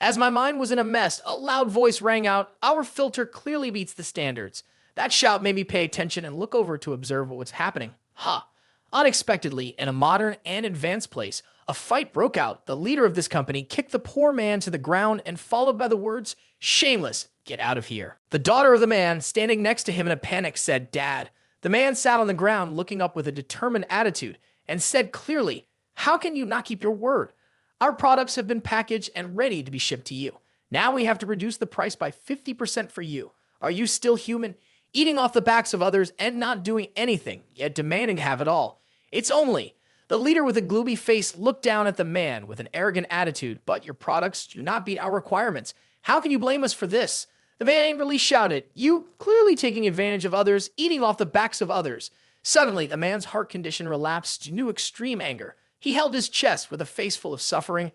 As my mind was in a mess, a loud voice rang out, "Our filter clearly meets the standards." That shout made me pay attention and look over to observe what was happening. Unexpectedly, in a modern and advanced place, a fight broke out. The leader of this company kicked the poor man to the ground and followed by the words, "Shameless, get out of here." The daughter of the man, standing next to him in a panic, said, "Dad." The man sat on the ground looking up with a determined attitude and said clearly, "How can you not keep your word? Our products have been packaged and ready to be shipped to you. Now we have to reduce the price by 50% for you. Are you still human? Eating off the backs of others and not doing anything, yet demanding to have it all. It's only." The leader with a gloomy face looked down at the man with an arrogant attitude. "But your products do not meet our requirements. How can you blame us for this?" The man angrily shouted, "You clearly taking advantage of others, eating off the backs of others." Suddenly, the man's heart condition relapsed to extreme anger. He held his chest with a face full of suffering.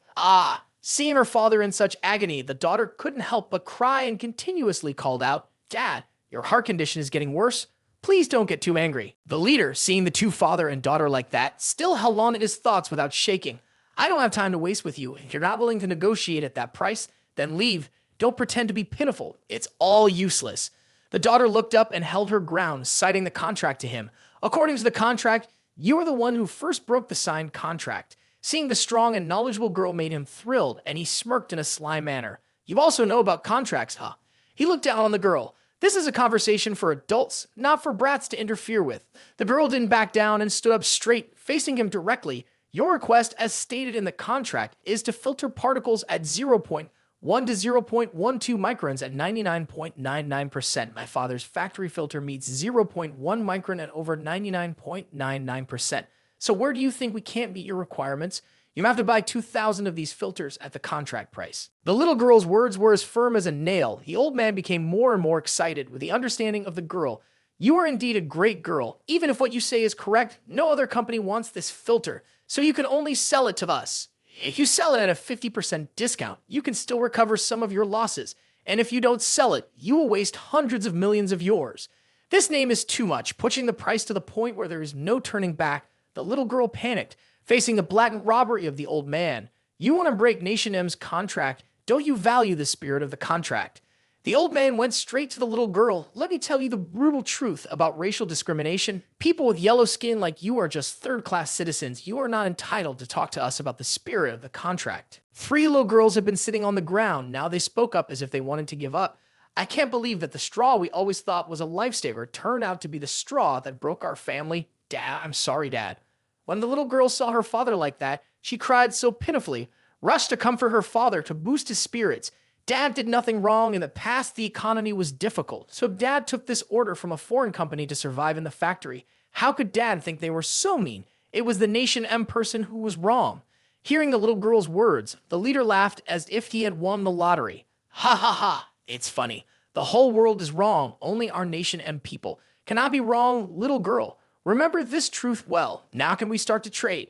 Seeing her father in such agony, the daughter couldn't help but cry and continuously called out, "Dad, your heart condition is getting worse. Please don't get too angry." The leader, seeing the two father and daughter like that, still held on to his thoughts without shaking. "I don't have time to waste with you. If you're not willing to negotiate at that price, then leave. Don't pretend to be pitiful. It's all useless." The daughter looked up and held her ground, citing the contract to him. "According to the contract, you are the one who first broke the signed contract." Seeing the strong and knowledgeable girl made him thrilled, and he smirked in a sly manner. "You also know about contracts, huh?" He looked down on the girl. "This is a conversation for adults, not for brats to interfere with." The girl didn't back down and stood up straight, facing him directly. "Your request, as stated in the contract, is to filter particles at 0.1 to 0.12 microns at 99.99%. My father's factory filter meets 0.1 micron at over 99.99%. So where do you think we can't meet your requirements? You have to buy 2,000 of these filters at the contract price." The little girl's words were as firm as a nail. The old man became more and more excited with the understanding of the girl. "You are indeed a great girl. Even if what you say is correct, no other company wants this filter, so you can only sell it to us. If you sell it at a 50% discount, you can still recover some of your losses. And if you don't sell it, you will waste hundreds of millions of yours." This name is too much, pushing the price to the point where there is no turning back. The little girl panicked, facing the blatant robbery of the old man. "You want to break Nation M's contract? Don't you value the spirit of the contract?" The old man went straight to the little girl. "Let me tell you the brutal truth about racial discrimination. People with yellow skin like you are just third-class citizens. You are not entitled to talk to us about the spirit of the contract." 3 little girls had been sitting on the ground. Now they spoke up as if they wanted to give up. "I can't believe that the straw we always thought was a lifesaver turned out to be the straw that broke our family. Dad, I'm sorry, Dad." When the little girl saw her father like that, she cried so pitifully, rushed to comfort her father to boost his spirits. Dad did nothing wrong. In the past, the economy was difficult, so Dad took this order from a foreign company to survive in the factory. How could Dad think they were so mean? It was the Nation M person who was wrong. Hearing the little girl's words, the leader laughed as if he had won the lottery. "Ha ha ha, it's funny. The whole world is wrong. Only our Nation M people cannot be wrong, little girl. Remember this truth well. Now can we start to trade?"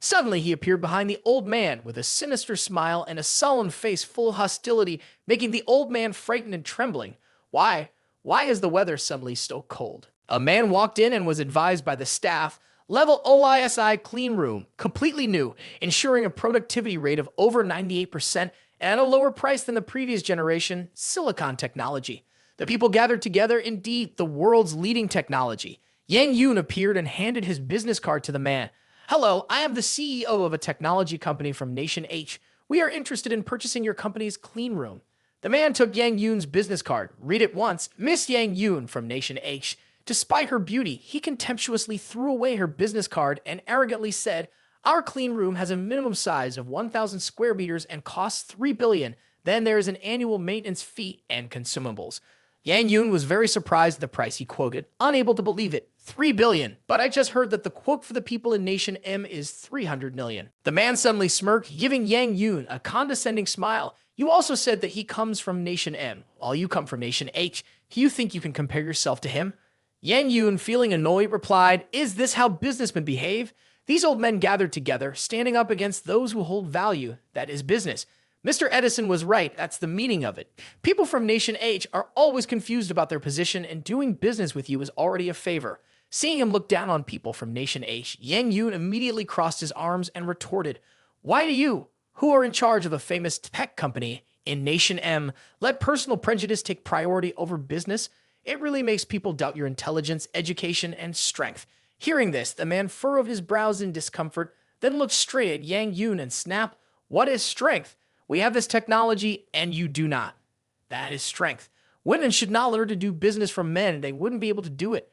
Suddenly he appeared behind the old man with a sinister smile and a sullen face full of hostility, making the old man frightened and trembling. Why is the weather suddenly so cold?" A man walked in and was advised by the staff, "Level OISI clean room, completely new, ensuring a productivity rate of over 98% and at a lower price than the previous generation, silicon technology." The people gathered together, indeed, the world's leading technology. Yang Yoon appeared and handed his business card to the man. "Hello, I am the CEO of a technology company from Nation H. We are interested in purchasing your company's clean room." The man took Yang Yoon's business card. "Read it once. Miss Yang Yoon from Nation H." Despite her beauty, he contemptuously threw away her business card and arrogantly said, "Our clean room has a minimum size of 1,000 square meters and costs 3 billion. Then there is an annual maintenance fee and consumables." Yang Yoon was very surprised at the price he quoted, unable to believe it. 3 billion. "But I just heard that the quote for the people in Nation M is 300 million. The man suddenly smirked, giving Yang Yoon a condescending smile. "You also said that he comes from Nation M, while you come from Nation H. Do you think you can compare yourself to him?" Yang Yoon, feeling annoyed, replied, "Is this how businessmen behave?" These old men gathered together, standing up against those who hold value, that is business. Mr. Edison was right, that's the meaning of it. People from Nation H are always confused about their position, and doing business with you is already a favor. Seeing him look down on people from Nation H, Yang Yoon immediately crossed his arms and retorted, "Why do you, who are in charge of a famous tech company, In Nation M, let personal prejudice take priority over business. It really makes people doubt your intelligence, education, and strength. Hearing this, the man furrowed his brows in discomfort, then looked straight at Yang Yun and snapped, "What is strength? We have this technology, and you do not. That is strength. Women should not learn to do business from men. They wouldn't be able to do it.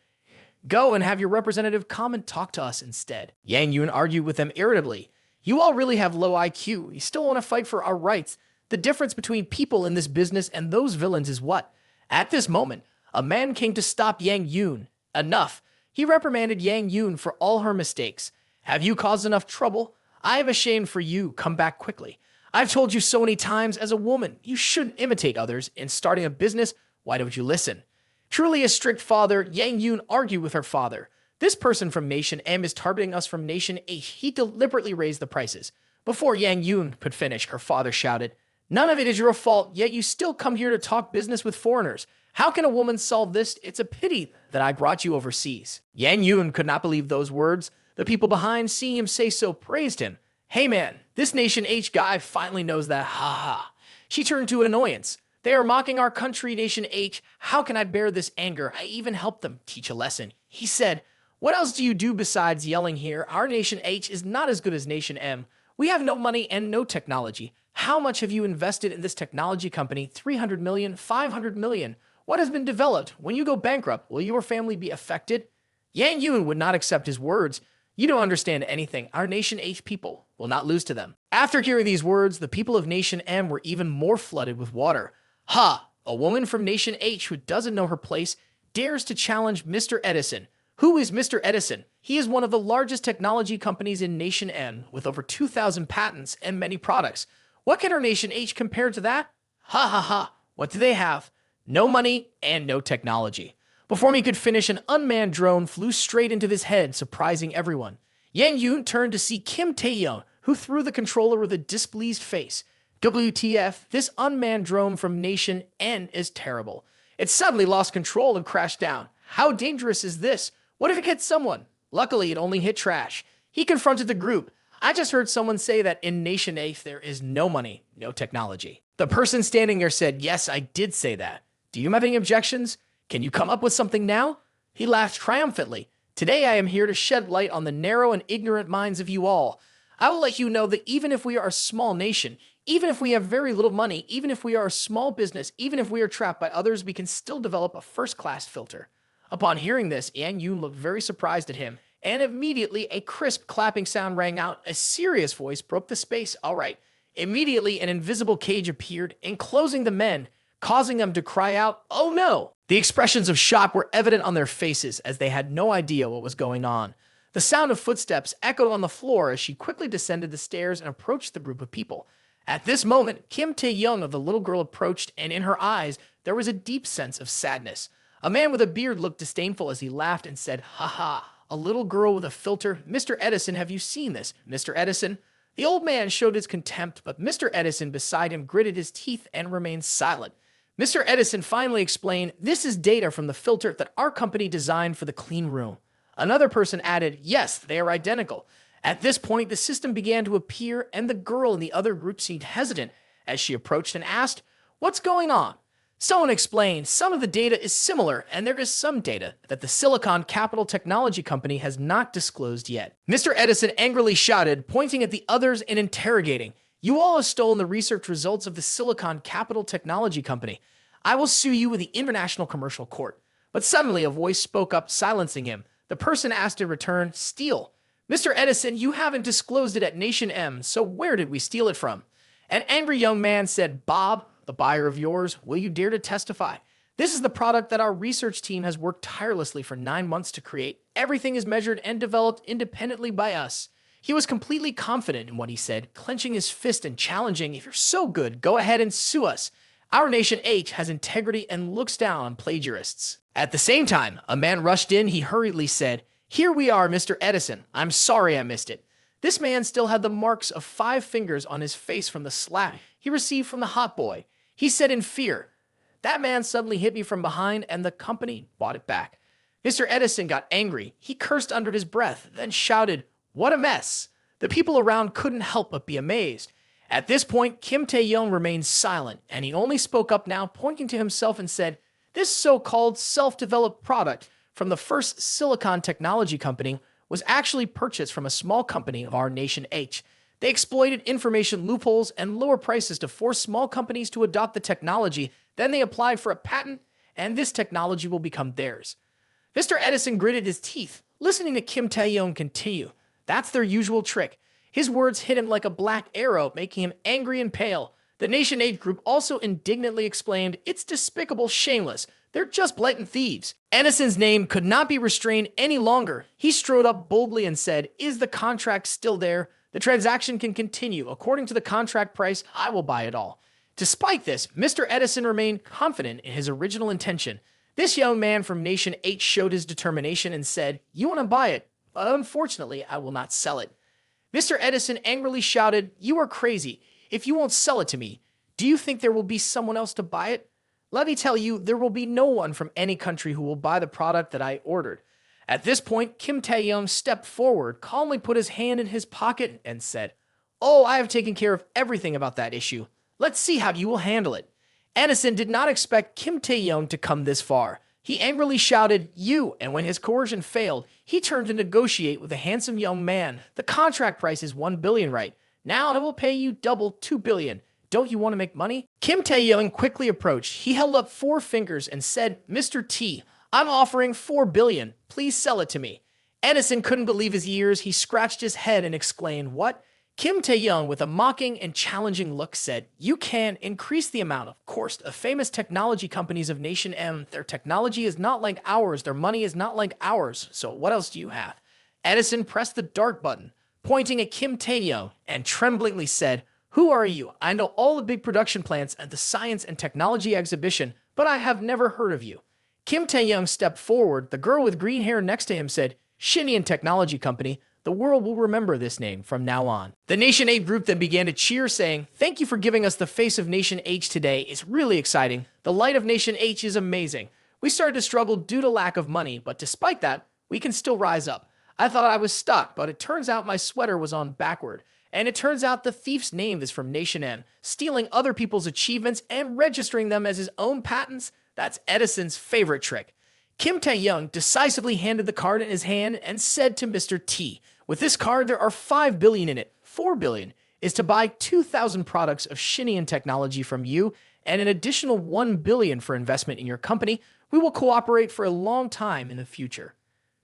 Go and have your representative come and talk to us instead." Yang Yun argued with them irritably. "You all really have low IQ. You still want to fight for our rights. The difference between people in this business and those villains is what?" At this moment, a man came to stop Yang Yun. Enough. He reprimanded Yang Yun for all her mistakes. "Have you caused enough trouble? I am ashamed for you. Come back quickly. I've told you so many times as a woman, you shouldn't imitate others in starting a business. Why don't you listen?" Truly a strict father, Yang Yun argued with her father. "This person from Nation M is targeting us from Nation H. He deliberately raised the prices." Before Yang Yun could finish, her father shouted, "None of it is your fault, yet you still come here to talk business with foreigners. How can a woman solve this? It's a pity that I brought you overseas." Yang Yun could not believe those words. The people behind, seeing him say so, praised him. "Hey man, this Nation H guy finally knows that, ha ha." She turned to annoyance. "They are mocking our country, Nation H. How can I bear this anger? I even helped them teach a lesson." He said, "What else do you do besides yelling here? Our Nation H is not as good as Nation M. We have no money and no technology. How much have you invested in this technology company? 300 million, 500 million. What has been developed? When you go bankrupt, will your family be affected?" Yang Yun would not accept his words. "You don't understand anything. Our Nation H people will not lose to them." After hearing these words, the people of Nation M were even more flooded with water. Ha! A woman from Nation H who doesn't know her place dares to challenge Mr. Edison. Who is Mr. Edison? He is one of the largest technology companies in Nation M with over 2,000 patents and many products. What can our Nation H compare to that? Ha ha ha! What do they have? No money and no technology. Before he could finish, an unmanned drone flew straight into his head, surprising everyone. Yang Yun turned to see Kim Taehyung, who threw the controller with a displeased face. WTF, this unmanned drone from Nation N is terrible. It suddenly lost control and crashed down. How dangerous is this? What if it hit someone? Luckily, it only hit trash. He confronted the group. "I just heard someone say that in Nation A there is no money, no technology." The person standing there said, "Yes, I did say that. Do you have any objections? Can you come up with something now?" He laughed triumphantly. "Today I am here to shed light on the narrow and ignorant minds of you all. I will let you know that even if we are a small nation, even if we have very little money, even if we are a small business, even if we are trapped by others, we can still develop a first-class filter." Upon hearing this, Yang Yun looked very surprised at him, and immediately a crisp clapping sound rang out. A serious voice broke the space. "All right." Immediately, an invisible cage appeared, enclosing the men, causing them to cry out, "Oh no!" The expressions of shock were evident on their faces as they had no idea what was going on. The sound of footsteps echoed on the floor as she quickly descended the stairs and approached the group of people. At this moment, Kim Taehyung of the little girl approached, and in her eyes, there was a deep sense of sadness. A man with a beard looked disdainful as he laughed and said, "Ha ha, a little girl with a filter. Mr. Edison, have you seen this? Mr. Edison?" The old man showed his contempt, but Mr. Edison beside him gritted his teeth and remained silent. Mr. Edison finally explained, "This is data from the filter that our company designed for the clean room." Another person added, "Yes, they are identical." At this point, the system began to appear, and the girl in the other group seemed hesitant as she approached and asked, "What's going on?" Someone explained, "Some of the data is similar, and there is some data that the Silicon Capital Technology Company has not disclosed yet." Mr. Edison angrily shouted, pointing at the others and interrogating, "You all have stolen the research results of the Silicon Capital Technology Company. I will sue you with the International Commercial Court." But suddenly a voice spoke up, silencing him. The person asked in return, "Steal. Mr. Edison, you haven't disclosed it at Nation M, so where did we steal it from?" An angry young man said, "Bob, the buyer of yours, will you dare to testify? This is the product that our research team has worked tirelessly for 9 months to create. Everything is measured and developed independently by us." He was completely confident in what he said, clenching his fist and challenging, "If you're so good, go ahead and sue us. Our Nation H has integrity and looks down on plagiarists." At the same time, a man rushed in. He hurriedly said, "Here we are, Mr. Edison. I'm sorry I missed it." This man still had the marks of 5 fingers on his face from the slap he received from the hot boy. He said in fear, "That man suddenly hit me from behind and the company bought it back." Mr. Edison got angry. He cursed under his breath, then shouted, "What a mess!" The people around couldn't help but be amazed. At this point, Kim Taehyung remained silent, and he only spoke up now, pointing to himself and said, "This so-called self-developed product from the first silicon technology company was actually purchased from a small company of our nation H. They exploited information loopholes and lower prices to force small companies to adopt the technology. Then they applied for a patent, and this technology will become theirs." Mr. Edison gritted his teeth, listening to Kim Taehyung continue. That's their usual trick. His words hit him like a black arrow, making him angry and pale. The Nation 8 group also indignantly explained, "It's despicable, shameless. They're just blatant thieves." Edison's name could not be restrained any longer. He strode up boldly and said, "Is the contract still there? The transaction can continue. According to the contract price, I will buy it all." Despite this, Mr. Edison remained confident in his original intention. This young man from Nation 8 showed his determination and said, "You want to buy it, but unfortunately, I will not sell it." Mr. Edison angrily shouted, "You are crazy. If you won't sell it to me, do you think there will be someone else to buy it? Let me tell you, there will be no one from any country who will buy the product that I ordered." At this point, Kim Taehyung stepped forward, calmly put his hand in his pocket, and said, "Oh, I have taken care of everything about that issue. Let's see how you will handle it." Edison did not expect Kim Taehyung to come this far. He angrily shouted, "You," and when his coercion failed, he turned to negotiate with the handsome young man. "The contract price is 1 billion, right? Now I will pay you double 2 billion. Don't you want to make money?" Kim Taehyung quickly approached. He held up 4 fingers and said, "Mr. T, I'm offering 4 billion. Please sell it to me." Edison couldn't believe his ears. He scratched his head and exclaimed, "What?" Kim Taehyung, with a mocking and challenging look, said, "You can increase the amount, of course, of famous technology companies of Nation M. Their technology is not like ours. Their money is not like ours. So what else do you have?" Edison pressed the dart button, pointing at Kim Taehyung, and tremblingly said, "Who are you? I know all the big production plants at the Science and Technology Exhibition, but I have never heard of you." Kim Taehyung stepped forward. The girl with green hair next to him said, "Shinian Technology Company. The world will remember this name from now on." The Nation 8 group then began to cheer, saying, "Thank you for giving us the face of Nation H today. It's really exciting. The light of Nation H is amazing. We started to struggle due to lack of money, but despite that, we can still rise up. I thought I was stuck, but it turns out my sweater was on backward. And it turns out the thief's name is from Nation M, stealing other people's achievements and registering them as his own patents. That's Edison's favorite trick." Kim Taehyung decisively handed the card in his hand and said to Mr. T, "With this card, there are 5 billion in it. 4 billion is to buy 2,000 products of Shinian technology from you and an additional 1 billion for investment in your company. We will cooperate for a long time in the future."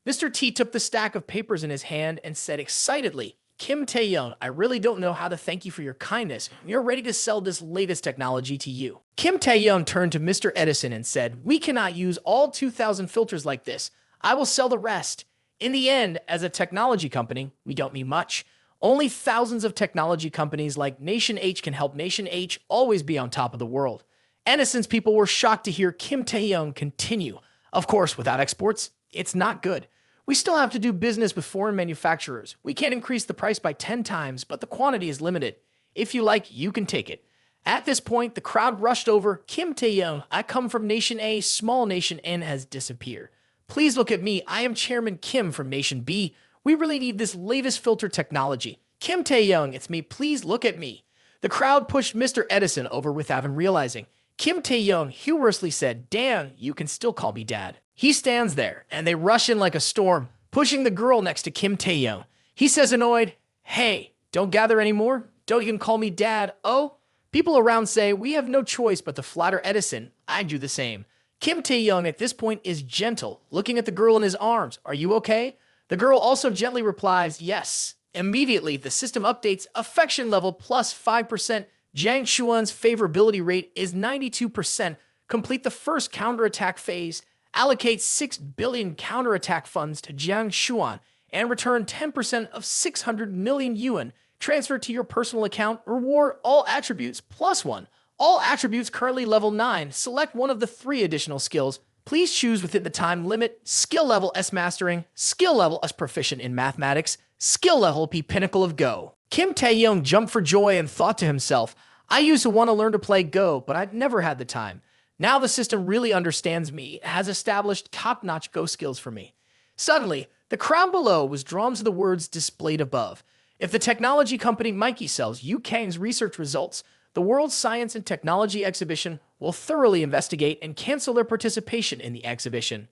Mr. T took the stack of papers in his hand and said excitedly, "Kim Taehyung, I really don't know how to thank you for your kindness. You're ready to sell this latest technology to you." Kim Taehyung turned to Mr. Edison and said, "We cannot use all 2,000 filters like this. I will sell the rest. In the end, as a technology company, we don't mean much. Only thousands of technology companies like Nation H can help Nation H always be on top of the world." Edison's people were shocked to hear Kim Taehyung continue. "Of course, without exports, it's not good. We still have to do business with foreign manufacturers. We can't increase the price by 10 times, but the quantity is limited. If you like, you can take it." At this point, the crowd rushed over. "Kim Taehyung, I come from Nation A, small Nation N has disappeared. Please look at me. I am Chairman Kim from Nation B. We really need this latest filter technology. Kim Taehyung, it's me. Please look at me." The crowd pushed Mr. Edison over without him realizing. Kim Taehyung humorously said, "Dan, you can still call me Dad." He stands there, and they rush in like a storm, pushing the girl next to Kim Taehyung. He says annoyed, "Hey, don't gather anymore? Don't even call me Dad, oh?" People around say, "We have no choice but to flatter Edison. I do the same." Kim Taehyung at this point is gentle, looking at the girl in his arms. "Are you okay?" The girl also gently replies, "Yes." Immediately, the system updates. Affection level plus 5%. Jiang Xuan's favorability rate is 92%. Complete the first counterattack phase. Allocate 6 billion counterattack funds to Jiang Xuan and return 10% of 600 million yuan. Transfer to your personal account. Reward all attributes plus 1. All attributes currently level 9. Select one of the 3 additional skills. Please choose within the time limit. Skill level S Mastering. Skill level S Proficient in Mathematics. Skill level P Pinnacle of Go. Kim Taehyung jumped for joy and thought to himself, "I used to want to learn to play Go, but I'd never had the time. Now the system really understands me. It has established top-notch Go skills for me." Suddenly, the crowd below was drawn to the words displayed above. If the technology company Mikey sells UK's research results, the World Science and Technology Exhibition will thoroughly investigate and cancel their participation in the exhibition.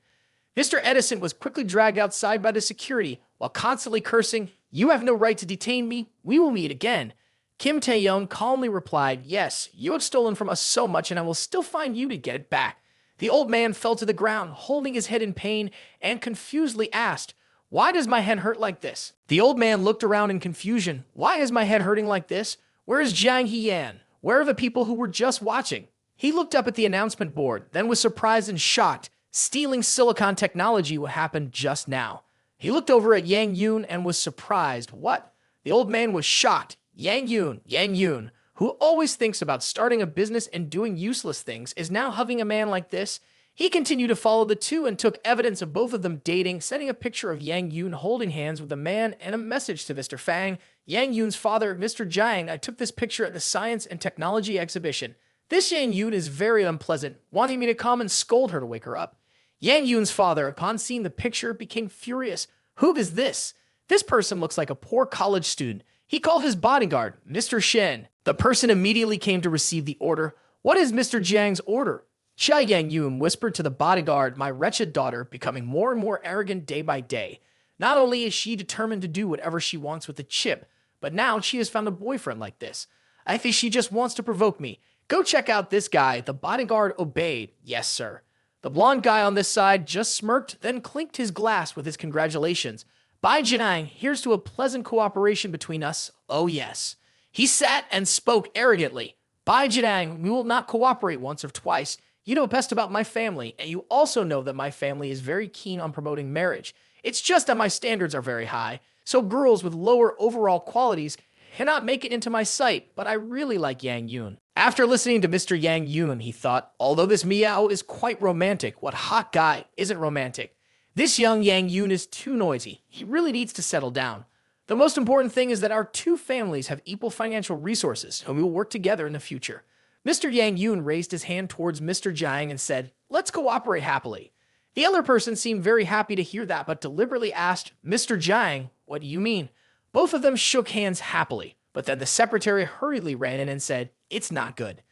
Mr. Edison was quickly dragged outside by the security while constantly cursing, "You have no right to detain me. We will meet again." Kim Taehyung calmly replied, "Yes, you have stolen from us so much and I will still find you to get it back." The old man fell to the ground, holding his head in pain, and confusedly asked, "Why does my head hurt like this?" The old man looked around in confusion. "Why is my head hurting like this? Where is Jiang Hiyan? Where are the people who were just watching?" He looked up at the announcement board, then was surprised and shocked. Stealing silicon technology what happened just now. He looked over at Yang Yun and was surprised. What? The old man was shocked. Yang Yun, who always thinks about starting a business and doing useless things, is now having a man like this. He continued to follow the two and took evidence of both of them dating, sending a picture of Yang Yun holding hands with a man and a message to Mr. Fang. Yang Yun's father, Mr. Jiang, I took this picture at the Science and Technology Exhibition. This Yang Yun is very unpleasant, wanting me to come and scold her to wake her up. Yang Yun's father, upon seeing the picture, became furious. Who is this? This person looks like a poor college student. He called his bodyguard, Mr. Shen. The person immediately came to receive the order. What is Mr. Jiang's order? Yang Yun whispered to the bodyguard, my wretched daughter, becoming more and more arrogant day by day. Not only is she determined to do whatever she wants with the chip, but now she has found a boyfriend like this. I think she just wants to provoke me. Go check out this guy. The bodyguard obeyed. Yes, sir. The blonde guy on this side just smirked, then clinked his glass with his congratulations. Bai Jiang, here's to a pleasant cooperation between us. Oh, yes. He sat and spoke arrogantly. Bai Jiang, we will not cooperate once or twice. You know best about my family, and you also know that my family is very keen on promoting marriage. It's just that my standards are very high, so girls with lower overall qualities cannot make it into my sight, but I really like Yang Yun. After listening to Mr. Yang Yun, he thought, although this Miao is quite romantic, what hot guy isn't romantic? This young Yang Yun is too noisy. He really needs to settle down. The most important thing is that our two families have equal financial resources, and we will work together in the future. Mr. Yang Yun raised his hand towards Mr. Jiang and said, let's cooperate happily. The other person seemed very happy to hear that, but deliberately asked, Mr. Jiang, what do you mean? Both of them shook hands happily, but then the secretary hurriedly ran in and said, it's not good.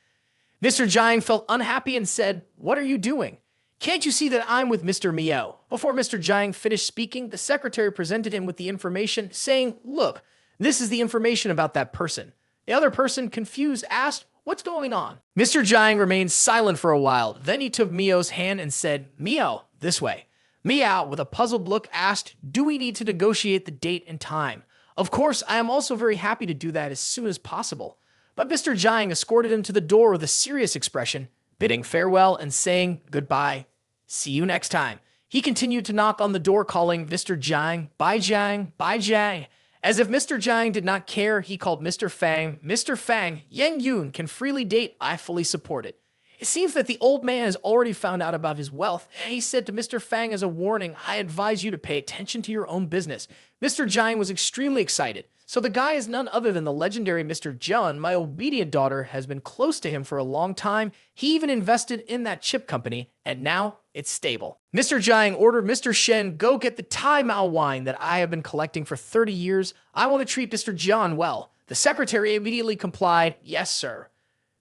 Mr. Jiang felt unhappy and said, what are you doing? Can't you see that I'm with Mr. Miao? Before Mr. Jiang finished speaking, the secretary presented him with the information, saying, look, this is the information about that person. The other person, confused, asked, what's going on? Mr. Jiang remained silent for a while. Then he took Miao's hand and said, Miao, this way. Miao, with a puzzled look, asked, do we need to negotiate the date and time? Of course, I am also very happy to do that as soon as possible. But Mr. Jiang escorted him to the door with a serious expression, bidding farewell and saying goodbye. See you next time. He continued to knock on the door, calling Mr. Jiang, Bai Jiang, Bai Jiang. As if Mr. Jiang did not care, he called Mr. Fang. Mr. Fang, Yang Yun can freely date. I fully support it. It seems that the old man has already found out about his wealth, and he said to Mr. Fang as a warning, I advise you to pay attention to your own business. Mr. Jiang was extremely excited. So the guy is none other than the legendary Mr. Jun. My obedient daughter has been close to him for a long time. He even invested in that chip company, and now it's stable. Mr. Jiang ordered Mr. Shen, go get the Tai Mao wine that I have been collecting for 30 years. I want to treat Mr. Jun well. The secretary immediately complied, yes, sir.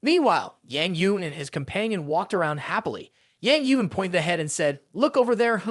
Meanwhile, Yang Yun and his companion walked around happily. Yang Yun pointed ahead and said, look over there,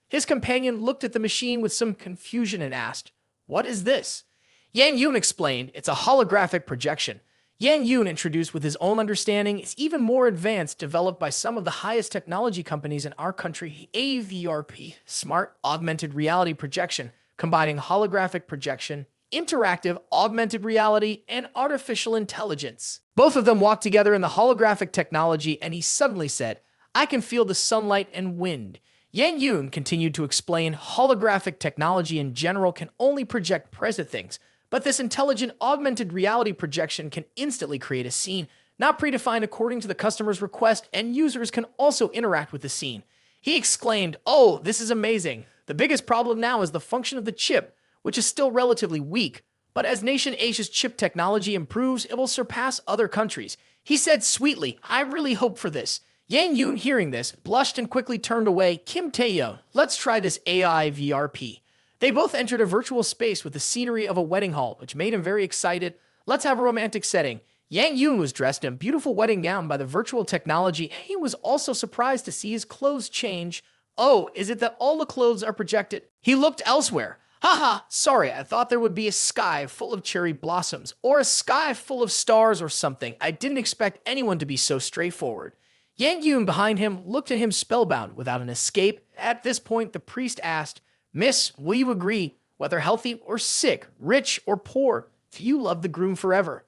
His companion looked at the machine with some confusion and asked, what is this? Yang Yun explained, it's a holographic projection. Yang Yun introduced with his own understanding is even more advanced, developed by some of the highest technology companies in our country, AVRP, Smart Augmented Reality Projection, combining holographic projection, interactive augmented reality, and artificial intelligence. Both of them walked together in the holographic technology, and he suddenly said, I can feel the sunlight and wind. Yang Yun continued to explain holographic technology in general can only project present things, but this intelligent augmented reality projection can instantly create a scene, not predefined according to the customer's request, and users can also interact with the scene. He exclaimed, oh, this is amazing. The biggest problem now is the function of the chip, which is still relatively weak, but as nation Asia's chip technology improves, it will surpass other countries. He said sweetly, I really hope for this. Yang Yun, hearing this, blushed and quickly turned away. Kim Taehyung, let's try this AI VRP. They both entered a virtual space with the scenery of a wedding hall, which made him very excited. Let's have a romantic setting. Yang Yoon was dressed in a beautiful wedding gown by the virtual technology. He was also surprised to see his clothes change. Oh, is it that all the clothes are projected? He looked elsewhere. Haha, sorry, I thought there would be a sky full of cherry blossoms, or a sky full of stars or something. I didn't expect anyone to be so straightforward. Yang Yoon behind him looked at him spellbound without an escape. At this point, the priest asked, Miss, will you agree, whether healthy or sick, rich or poor, do you love the groom forever?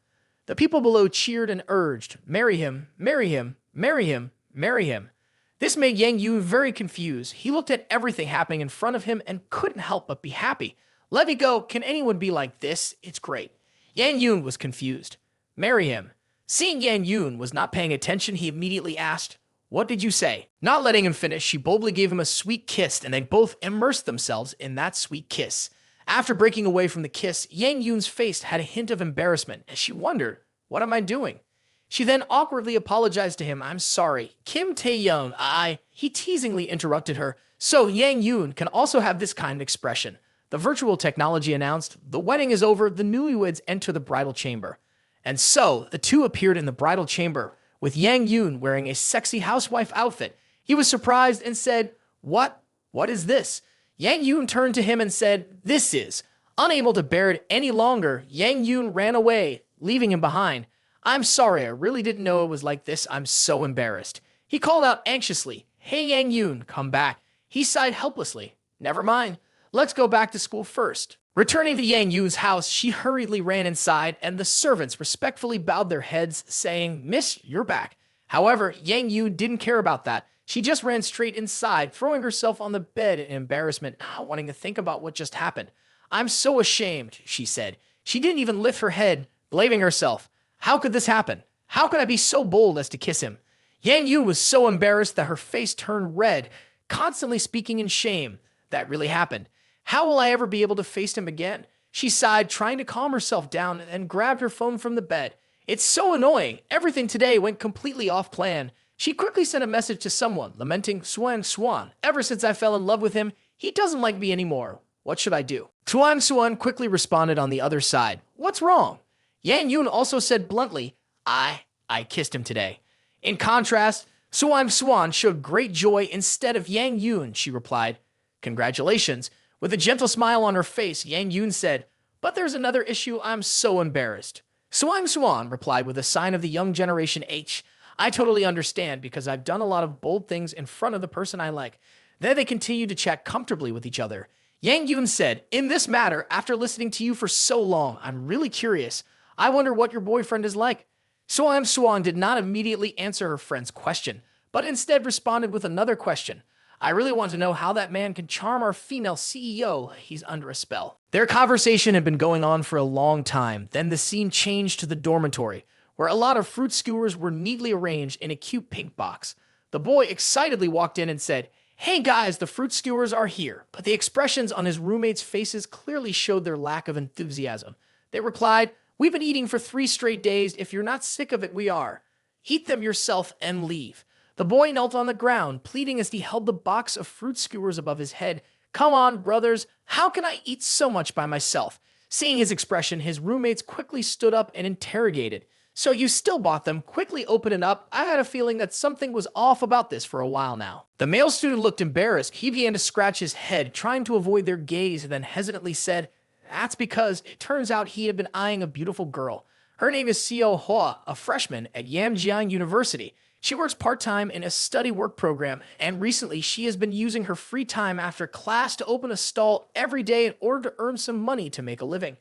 The people below cheered and urged, marry him, marry him, marry him, marry him. This made Yang Yoon very confused. He looked at everything happening in front of him and couldn't help but be happy. Let me go. Can anyone be like this? It's great. Yang Yoon was confused. Marry him. Seeing Yang Yoon was not paying attention, he immediately asked, what did you say? Not letting him finish, she boldly gave him a sweet kiss, and they both immersed themselves in that sweet kiss. After breaking away from the kiss, Yang Yoon's face had a hint of embarrassment as she wondered, what am I doing? She then awkwardly apologized to him. I'm sorry. Kim Taehyung, He teasingly interrupted her. So Yang Yoon can also have this kind of expression. The virtual technology announced, the wedding is over, the newlyweds enter the bridal chamber. And so the two appeared in the bridal chamber, with Yang Yoon wearing a sexy housewife outfit. He was surprised and said, What? What is this? Yang Yoon turned to him and said, This is. Unable to bear it any longer, Yang Yoon ran away, leaving him behind. I'm sorry, I really didn't know it was like this. I'm so embarrassed. He called out anxiously, Hey Yang Yoon, come back. He sighed helplessly. Never mind. Let's go back to school first. Returning to Yang Yoon's house, she hurriedly ran inside, and the servants respectfully bowed their heads, saying, Miss, you're back. However, Yang Yoon didn't care about that. She just ran straight inside, throwing herself on the bed in embarrassment, not wanting to think about what just happened. I'm so ashamed, she said. She didn't even lift her head, blaming herself. How could this happen? How could I be so bold as to kiss him? Yang Yoon was so embarrassed that her face turned red, constantly speaking in shame. That really happened. How will I ever be able to face him again? She sighed, trying to calm herself down, and grabbed her phone from the bed. It's so annoying. Everything today went completely off plan. She quickly sent a message to someone, lamenting, Swan, ever since I fell in love with him, he doesn't like me anymore. What should I do? Swan quickly responded on the other side. What's wrong? Yang Yoon also said bluntly, I kissed him today. In contrast, Swan showed great joy instead of Yang Yoon, she replied. Congratulations. With a gentle smile on her face, Yang Yoon said, But there's another issue. I'm so embarrassed. Swan replied with a sign of the young generation H. I totally understand because I've done a lot of bold things in front of the person I like. Then they continued to chat comfortably with each other. Yang Yoon said, In this matter, after listening to you for so long, I'm really curious. I wonder what your boyfriend is like. Swan did not immediately answer her friend's question, but instead responded with another question. I really want to know how that man can charm our female CEO. He's under a spell. Their conversation had been going on for a long time. Then the scene changed to the dormitory, where a lot of fruit skewers were neatly arranged in a cute pink box. The boy excitedly walked in and said, Hey guys, the fruit skewers are here. But the expressions on his roommates' faces clearly showed their lack of enthusiasm. They replied, We've been eating for 3 straight days. If you're not sick of it, we are. Eat them yourself and leave. The boy knelt on the ground, pleading as he held the box of fruit skewers above his head. Come on, brothers. How can I eat so much by myself? Seeing his expression, his roommates quickly stood up and interrogated. So you still bought them? Quickly open it up. I had a feeling that something was off about this for a while now. The male student looked embarrassed. He began to scratch his head, trying to avoid their gaze, and then hesitantly said, That's because it turns out he had been eyeing a beautiful girl. Her name is Seo Hoa, a freshman at Yamjiang University. She works part-time in a study work program, and recently she has been using her free time after class to open a stall every day in order to earn some money to make a living.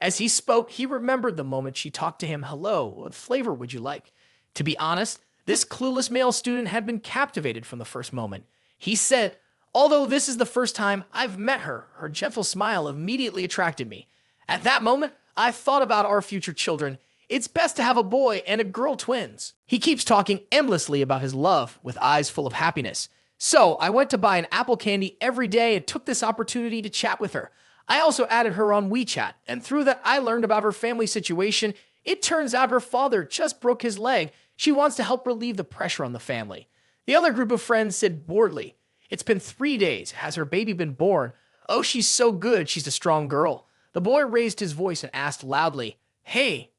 As he spoke, he remembered the moment she talked to him. Hello, what flavor would you like? To be honest, this clueless male student had been captivated from the first moment. He said, Although this is the first time I've met her, her gentle smile immediately attracted me. At that moment, I thought about our future children. It's best to have a boy and a girl twins. He keeps talking endlessly about his love with eyes full of happiness. So I went to buy an apple candy every day and took this opportunity to chat with her. I also added her on WeChat, and through that I learned about her family situation. It turns out her father just broke his leg. She wants to help relieve the pressure on the family. The other group of friends said boredly, It's been 3 days. Has her baby been born? Oh, she's so good, she's a strong girl. The boy raised his voice and asked loudly, hey,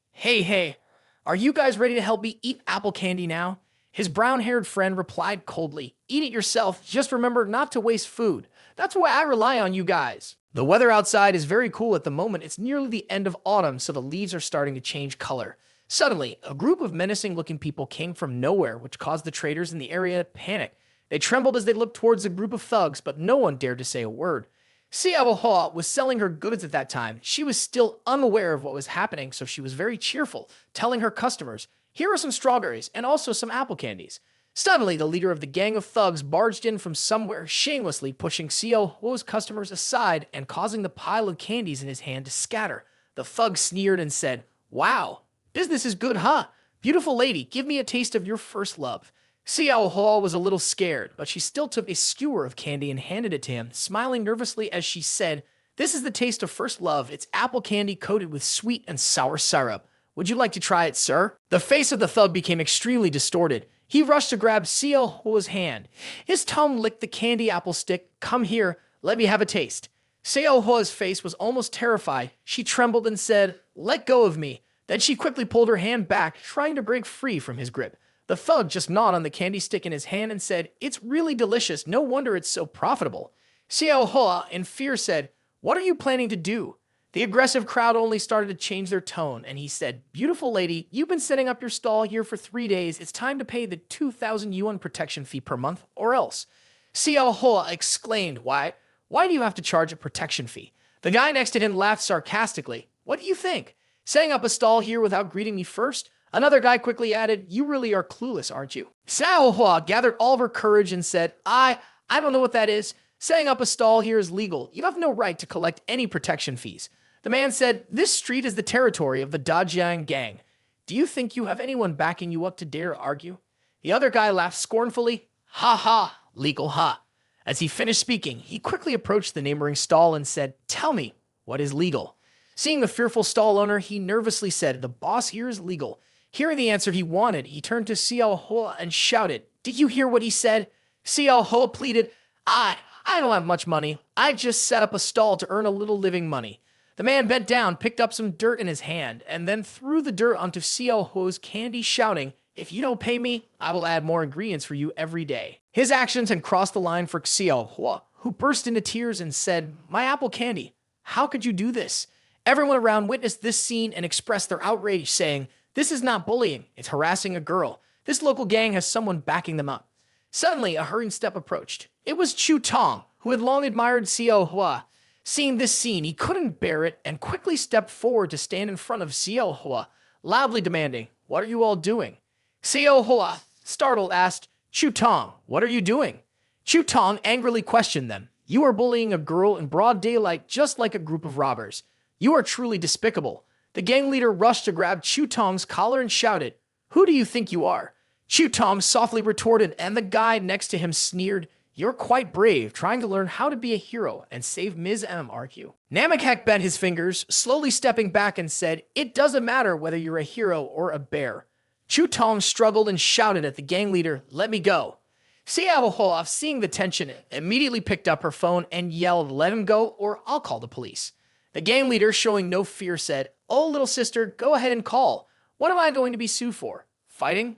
are you guys ready to help me eat apple candy now? His brown-haired friend replied coldly, eat it yourself, just remember not to waste food. That's why I rely on you guys. The weather outside is very cool at the moment. It's nearly the end of autumn, so the leaves are starting to change color. Suddenly, a group of menacing-looking people came from nowhere, which caused the traders in the area to panic. They trembled as they looked towards the group of thugs, but no one dared to say a word. Xiao Hua was selling her goods at that time. She was still unaware of what was happening, so she was very cheerful, telling her customers, here are some strawberries and also some apple candies. Suddenly, the leader of the gang of thugs barged in from somewhere, shamelessly pushing Xiao Hua's customers aside and causing the pile of candies in his hand to scatter. The thug sneered and said, wow, business is good, huh? Beautiful lady, give me a taste of your first love. Xiao Hua was a little scared, but she still took a skewer of candy and handed it to him, smiling nervously as she said, this is the taste of first love. It's apple candy coated with sweet and sour syrup. Would you like to try it, sir? The face of the thug became extremely distorted. He rushed to grab Xiao Hua's hand. His tongue licked the candy apple stick. Come here, let me have a taste. Xiao Hua's face was almost terrified. She trembled and said, let go of me. Then she quickly pulled her hand back, trying to break free from his grip. The thug just gnawed on the candy stick in his hand and said, it's really delicious. No wonder it's so profitable. Xiao Hua, in fear, said, what are you planning to do? The aggressive crowd only started to change their tone, and he said, beautiful lady, you've been setting up your stall here for 3 days. It's time to pay the 2,000 yuan protection fee per month, or else. Xiao Hua exclaimed, why do you have to charge a protection fee? The guy next to him laughed sarcastically. What do you think? Setting up a stall here without greeting me first? Another guy quickly added, you really are clueless, aren't you? Xiao Hua gathered all of her courage and said, I don't know what that is. Setting up a stall here is legal. You have no right to collect any protection fees. The man said, this street is the territory of the Dajiang gang. Do you think you have anyone backing you up to dare argue? The other guy laughed scornfully. Ha ha, legal ha. As he finished speaking, he quickly approached the neighboring stall and said, tell me, what is legal? Seeing the fearful stall owner, he nervously said, the boss here is legal. Hearing the answer he wanted, he turned to Xiao Hua and shouted, did you hear what he said? Xiao Hua pleaded, I don't have much money. I just set up a stall to earn a little living money. The man bent down, picked up some dirt in his hand, and then threw the dirt onto Xiao Hua's candy, shouting, if you don't pay me, I will add more ingredients for you every day. His actions had crossed the line for Xiao Hua, who burst into tears and said, my apple candy, how could you do this? Everyone around witnessed this scene and expressed their outrage, saying, this is not bullying, it's harassing a girl. This local gang has someone backing them up. Suddenly, a hurrying step approached. It was Chu Tong, who had long admired Xiao Hua. Seeing this scene, he couldn't bear it and quickly stepped forward to stand in front of Xiao Hua, loudly demanding, what are you all doing? Xiao Hua, startled, asked, Chu Tong, what are you doing? Chu Tong angrily questioned them. You are bullying a girl in broad daylight just like a group of robbers. You are truly despicable. The gang leader rushed to grab Chu Tong's collar and shouted, who do you think you are? Chu Tong softly retorted, and the guy next to him sneered, you're quite brave, trying to learn how to be a hero and save Ms. M, aren't you? Namakek bent his fingers, slowly stepping back and said, it doesn't matter whether you're a hero or a bear. Chu Tong struggled and shouted at the gang leader, let me go. Xiao Hua, seeing the tension, immediately picked up her phone and yelled, let him go or I'll call the police. The gang leader, showing no fear, said, oh, little sister, go ahead and call. What am I going to be sued for? Fighting?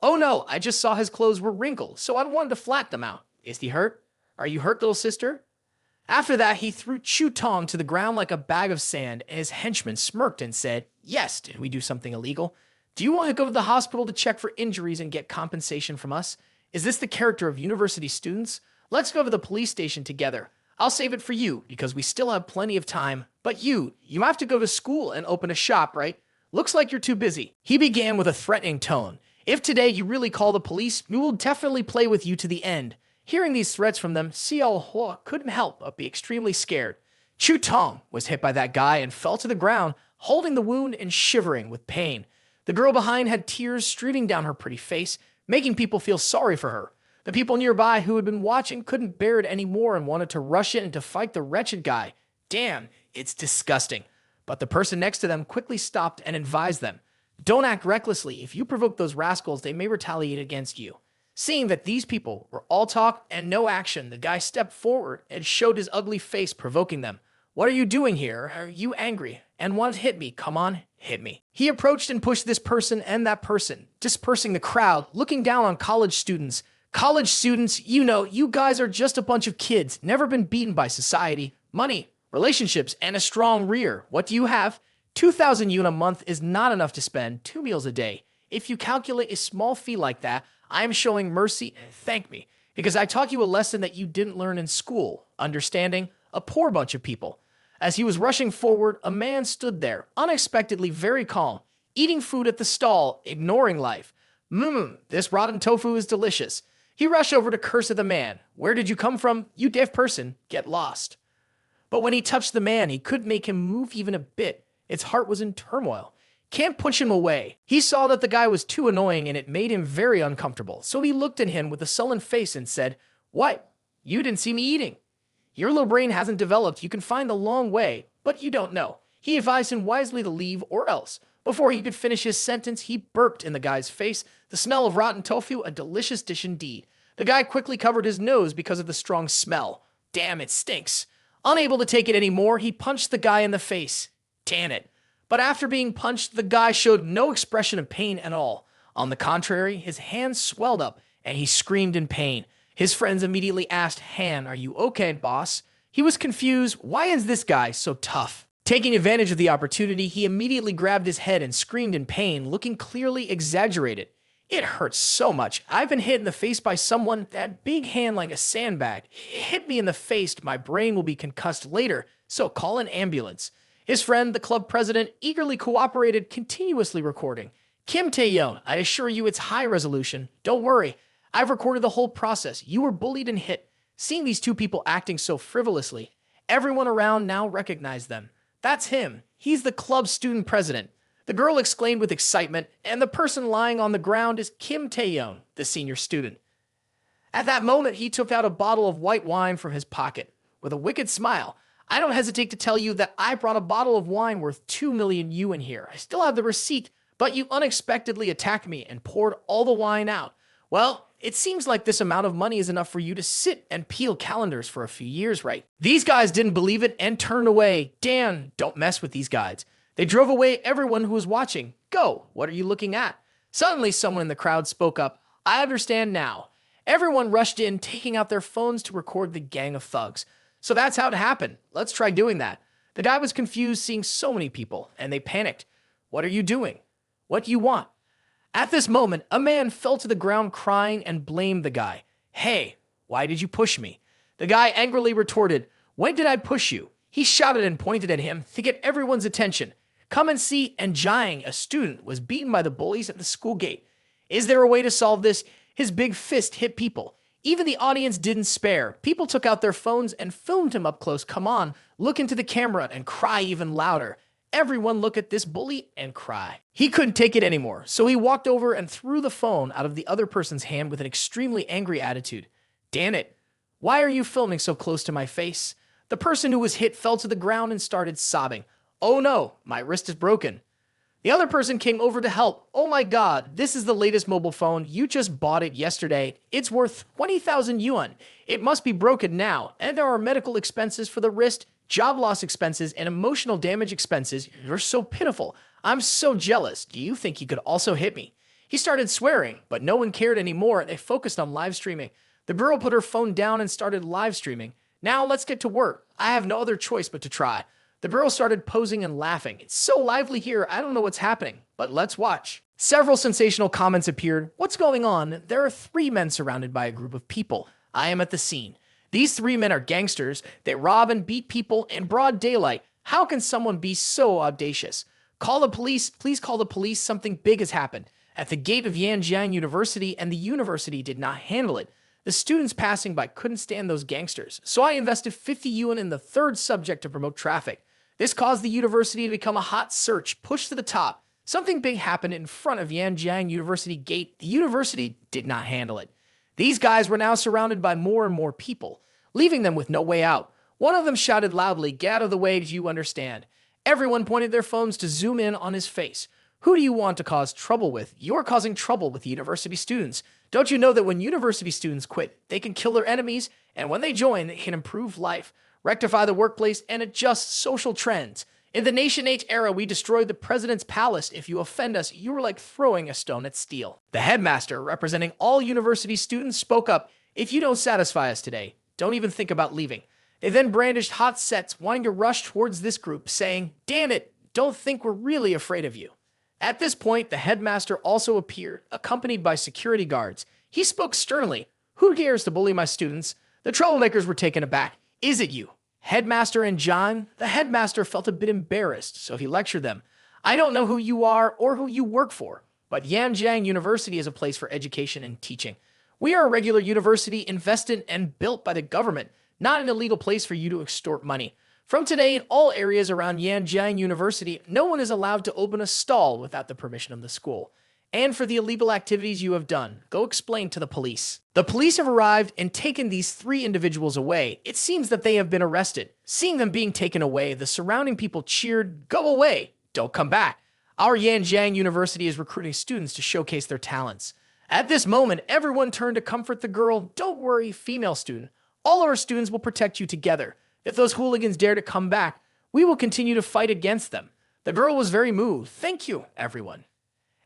Oh no, I just saw his clothes were wrinkled, so I wanted to flat them out. Is he hurt? Are you hurt, little sister? After that, he threw Chu Tong to the ground like a bag of sand, and his henchman smirked and said, yes, did we do something illegal? Do you want to go to the hospital to check for injuries and get compensation from us? Is this the character of university students? Let's go to the police station together. I'll save it for you, because we still have plenty of time. But you have to go to school and open a shop, right? Looks like you're too busy. He began with a threatening tone. If today you really call the police, we will definitely play with you to the end. Hearing these threats from them, Xiao Hua couldn't help but be extremely scared. Chu Tong was hit by that guy and fell to the ground, holding the wound and shivering with pain. The girl behind had tears streaming down her pretty face, making people feel sorry for her. The people nearby who had been watching couldn't bear it anymore and wanted to rush in to fight the wretched guy. Damn, it's disgusting. But the person next to them quickly stopped and advised them, don't act recklessly. If you provoke those rascals, they may retaliate against you. Seeing that these people were all talk and no action, the guy stepped forward and showed his ugly face, provoking them. What are you doing here? Are you angry and want to hit me? Come on, hit me. He approached and pushed this person and that person, dispersing the crowd, looking down on college students. College students, you know, you guys are just a bunch of kids, never been beaten by society, money, relationships, and a strong rear. What do you have? 2,000 yuan a month is not enough to spend 2 meals a day. If you calculate a small fee like that, I am showing mercy and thank me, because I taught you a lesson that you didn't learn in school, understanding a poor bunch of people. As he was rushing forward, a man stood there, unexpectedly very calm, eating food at the stall, ignoring life. This rotten tofu is delicious. He rushed over to curse at the man. Where did you come from? You deaf person, get lost. But when he touched the man, he couldn't make him move even a bit. Its heart was in turmoil. Can't push him away. He saw that the guy was too annoying and it made him very uncomfortable. So he looked at him with a sullen face and said, What? You didn't see me eating. Your little brain hasn't developed. You can find the long way, but you don't know. He advised him wisely to leave or else. Before he could finish his sentence, he burped in the guy's face. The smell of rotten tofu, a delicious dish indeed. The guy quickly covered his nose because of the strong smell. Damn, it stinks. Unable to take it anymore, he punched the guy in the face. Damn it. But after being punched, the guy showed no expression of pain at all. On the contrary, his hands swelled up and he screamed in pain. His friends immediately asked, Han, are you okay, boss? He was confused. Why is this guy so tough? Taking advantage of the opportunity, he immediately grabbed his head and screamed in pain, looking clearly exaggerated. It hurts so much. I've been hit in the face by someone, that big hand like a sandbag. It hit me in the face. My brain will be concussed later, so call an ambulance. His friend, the club president, eagerly cooperated, continuously recording. Kim Taehyung, I assure you it's high resolution. Don't worry. I've recorded the whole process. You were bullied and hit. Seeing these two people acting so frivolously, everyone around now recognized them. That's him. He's the club student president. The girl exclaimed with excitement, and the person lying on the ground is Kim Taehyung, the senior student. At that moment, he took out a bottle of white wine from his pocket. With a wicked smile, I don't hesitate to tell you that I brought a bottle of wine worth 2 million yuan here. I still have the receipt, but you unexpectedly attacked me and poured all the wine out. Well, it seems like this amount of money is enough for you to sit and peel calendars for a few years, right? These guys didn't believe it and turned away. Dan, don't mess with these guys. They drove away everyone who was watching. Go, what are you looking at? Suddenly, someone in the crowd spoke up. I understand now. Everyone rushed in, taking out their phones to record the gang of thugs. So that's how it happened. Let's try doing that. The guy was confused seeing so many people, and they panicked. What are you doing? What do you want? At this moment, a man fell to the ground crying and blamed the guy. Hey, why did you push me? The guy angrily retorted, when did I push you? He shouted and pointed at him to get everyone's attention. Come and see, and Jiang, a student, was beaten by the bullies at the school gate. Is there a way to solve this? His big fist hit people. Even the audience didn't spare. People took out their phones and filmed him up close. Come on, look into the camera and cry even louder. Everyone look at this bully and cry. He couldn't take it anymore, so he walked over and threw the phone out of the other person's hand with an extremely angry attitude. Damn it, why are you filming so close to my face? The person who was hit fell to the ground and started sobbing. Oh no, my wrist is broken. The other person came over to help. Oh my god, this is the latest mobile phone. You just bought it yesterday. It's worth 20,000 yuan. It must be broken now, and there are medical expenses for the wrist, job loss expenses, and emotional damage expenses. You're so pitiful. I'm so jealous. Do you think you could also hit me? He started swearing, but no one cared anymore. They focused on live streaming. The girl put her phone down and started live streaming. Now let's get to work. I have no other choice but to try. The girl started posing and laughing. It's so lively here, I don't know what's happening, but let's watch. Several sensational comments appeared. What's going on? There are 3 men surrounded by a group of people. I am at the scene. These 3 men are gangsters. They rob and beat people in broad daylight. How can someone be so audacious? Call the police. Please call the police. Something big has happened at the gate of Yanjiang University, and the university did not handle it. The students passing by couldn't stand those gangsters, so I invested 50 yuan in the 3rd subject to promote traffic. This caused the university to become a hot search, pushed to the top. Something big happened in front of Yanjiang University gate. The university did not handle it. These guys were now surrounded by more and more people, leaving them with no way out. One of them shouted loudly, get out of the way, do you understand? Everyone pointed their phones to zoom in on his face. Who do you want to cause trouble with? You're causing trouble with university students. Don't you know that when university students quit, they can kill their enemies, and when they join, they can improve life, rectify the workplace, and adjust social trends? In the Nation Age era, we destroyed the president's palace. If you offend us, you are like throwing a stone at steel. The headmaster, representing all university students, spoke up. If you don't satisfy us today, don't even think about leaving. They then brandished hot sets, wanting to rush towards this group, saying, "Damn it, don't think we're really afraid of you." At this point, the headmaster also appeared, accompanied by security guards. He spoke sternly. "Who dares to bully my students?" The troublemakers were taken aback. "Is it you, Headmaster and John?" The headmaster felt a bit embarrassed, so he lectured them. "I don't know who you are or who you work for, but Yanjiang University is a place for education and teaching. We are a regular university invested and built by the government, not an illegal place for you to extort money. From today, in all areas around Yanjiang University, no one is allowed to open a stall without the permission of the school. And for the illegal activities you have done, go explain to the police." The police have arrived and taken these 3 individuals away. It seems that they have been arrested. Seeing them being taken away, the surrounding people cheered, "Go away! Don't come back! Our Yanjiang University is recruiting students to showcase their talents." At this moment, everyone turned to comfort the girl. "Don't worry, female student. All our students will protect you together. If those hooligans dare to come back, we will continue to fight against them." The girl was very moved. "Thank you, everyone."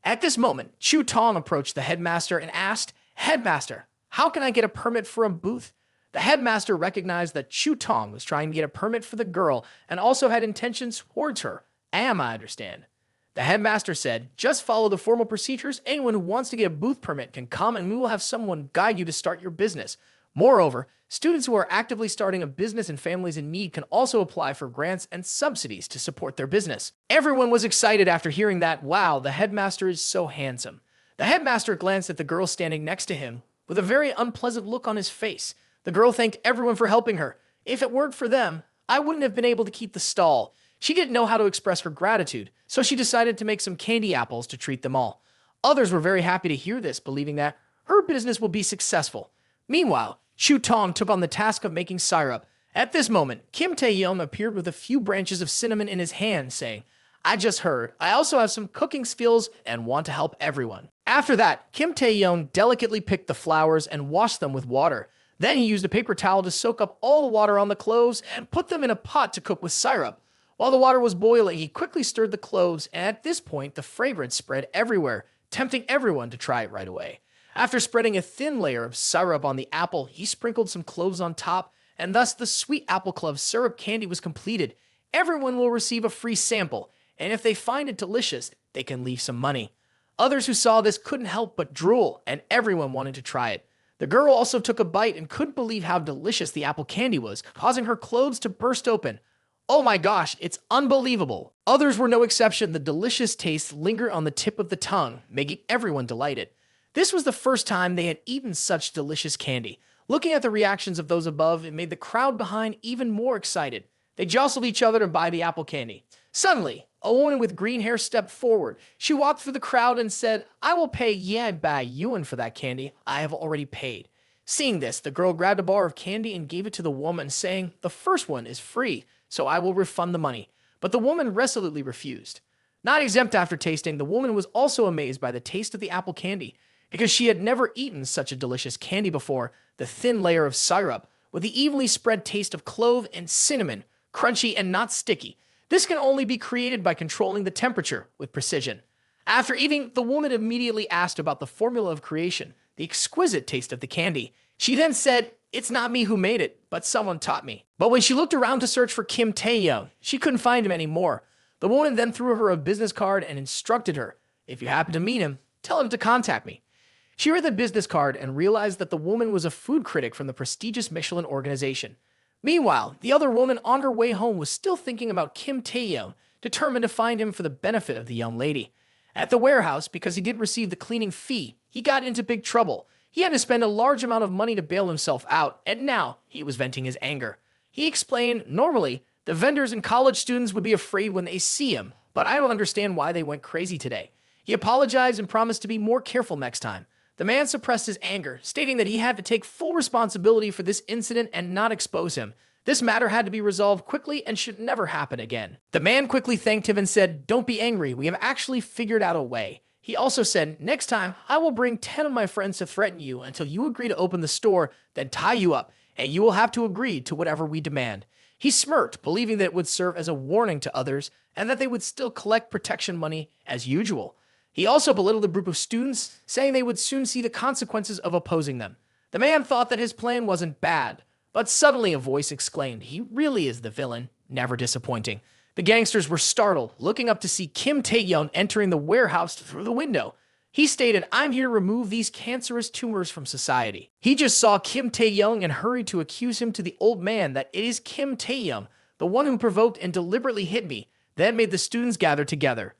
At this moment, Chu Tong approached the headmaster and asked, "Headmaster, how can I get a permit for a booth?" The headmaster recognized that Chu Tong was trying to get a permit for the girl and also had intentions towards her. I understand. The headmaster said, "Just follow the formal procedures. Anyone who wants to get a booth permit can come and we will have someone guide you to start your business. Moreover, students who are actively starting a business and families in need can also apply for grants and subsidies to support their business." Everyone was excited after hearing that. Wow, the headmaster is so handsome. The headmaster glanced at the girl standing next to him with a very unpleasant look on his face. The girl thanked everyone for helping her. "If it weren't for them, I wouldn't have been able to keep the stall." She didn't know how to express her gratitude, so she decided to make some candy apples to treat them all. Others were very happy to hear this, believing that her business will be successful. Meanwhile, Chu Tong took on the task of making syrup. At this moment, Kim Taehyung appeared with a few branches of cinnamon in his hand, saying, "I just heard. I also have some cooking skills and want to help everyone." After that, Kim Taehyung delicately picked the flowers and washed them with water. Then he used a paper towel to soak up all the water on the cloves and put them in a pot to cook with syrup. While the water was boiling, he quickly stirred the cloves, and at this point, the fragrance spread everywhere, tempting everyone to try it right away. After spreading a thin layer of syrup on the apple, he sprinkled some cloves on top, and thus the sweet apple clove syrup candy was completed. Everyone will receive a free sample, and if they find it delicious, they can leave some money. Others who saw this couldn't help but drool, and everyone wanted to try it. The girl also took a bite and couldn't believe how delicious the apple candy was, causing her clothes to burst open. "Oh my gosh, it's unbelievable." Others were no exception. The delicious taste lingered on the tip of the tongue, making everyone delighted. This was the first time they had eaten such delicious candy. Looking at the reactions of those above, it made the crowd behind even more excited. They jostled each other to buy the apple candy. Suddenly, a woman with green hair stepped forward. She walked through the crowd and said, "I will pay Bai Yuan for that candy. I have already paid." Seeing this, the girl grabbed a bar of candy and gave it to the woman, saying, "The first one is free, so I will refund the money." But the woman resolutely refused. Not exempt after tasting, the woman was also amazed by the taste of the apple candy, because she had never eaten such a delicious candy before. The thin layer of syrup, with the evenly spread taste of clove and cinnamon, crunchy and not sticky. This can only be created by controlling the temperature with precision. After eating, the woman immediately asked about the formula of creation, the exquisite taste of the candy. She then said, "It's not me who made it, but someone taught me." But when she looked around to search for Kim Taehyung, she couldn't find him anymore. The woman then threw her a business card and instructed her, "If you happen to meet him, tell him to contact me." She read the business card and realized that the woman was a food critic from the prestigious Michelin organization. Meanwhile, the other woman on her way home was still thinking about Kim Taehyung, determined to find him for the benefit of the young lady. At the warehouse, because he didn't receive the cleaning fee, he got into big trouble. He had to spend a large amount of money to bail himself out, and now he was venting his anger. He explained, "Normally, the vendors and college students would be afraid when they see him, but I don't understand why they went crazy today." He apologized and promised to be more careful next time. The man suppressed his anger, stating that he had to take full responsibility for this incident and not expose him. This matter had to be resolved quickly and should never happen again. The man quickly thanked him and said, "Don't be angry, we have actually figured out a way." He also said, "Next time, I will bring 10 of my friends to threaten you until you agree to open the store, then tie you up, and you will have to agree to whatever we demand." He smirked, believing that it would serve as a warning to others and that they would still collect protection money as usual. He also belittled a group of students, saying they would soon see the consequences of opposing them. The man thought that his plan wasn't bad, but suddenly a voice exclaimed, "He really is the villain," never disappointing. The gangsters were startled, looking up to see Kim Taehyung entering the warehouse through the window. He stated, "I'm here to remove these cancerous tumors from society." He just saw Kim Taehyung and hurried to accuse him to the old man that it is Kim Taehyung, the one who provoked and deliberately hit me, then made the students gather together.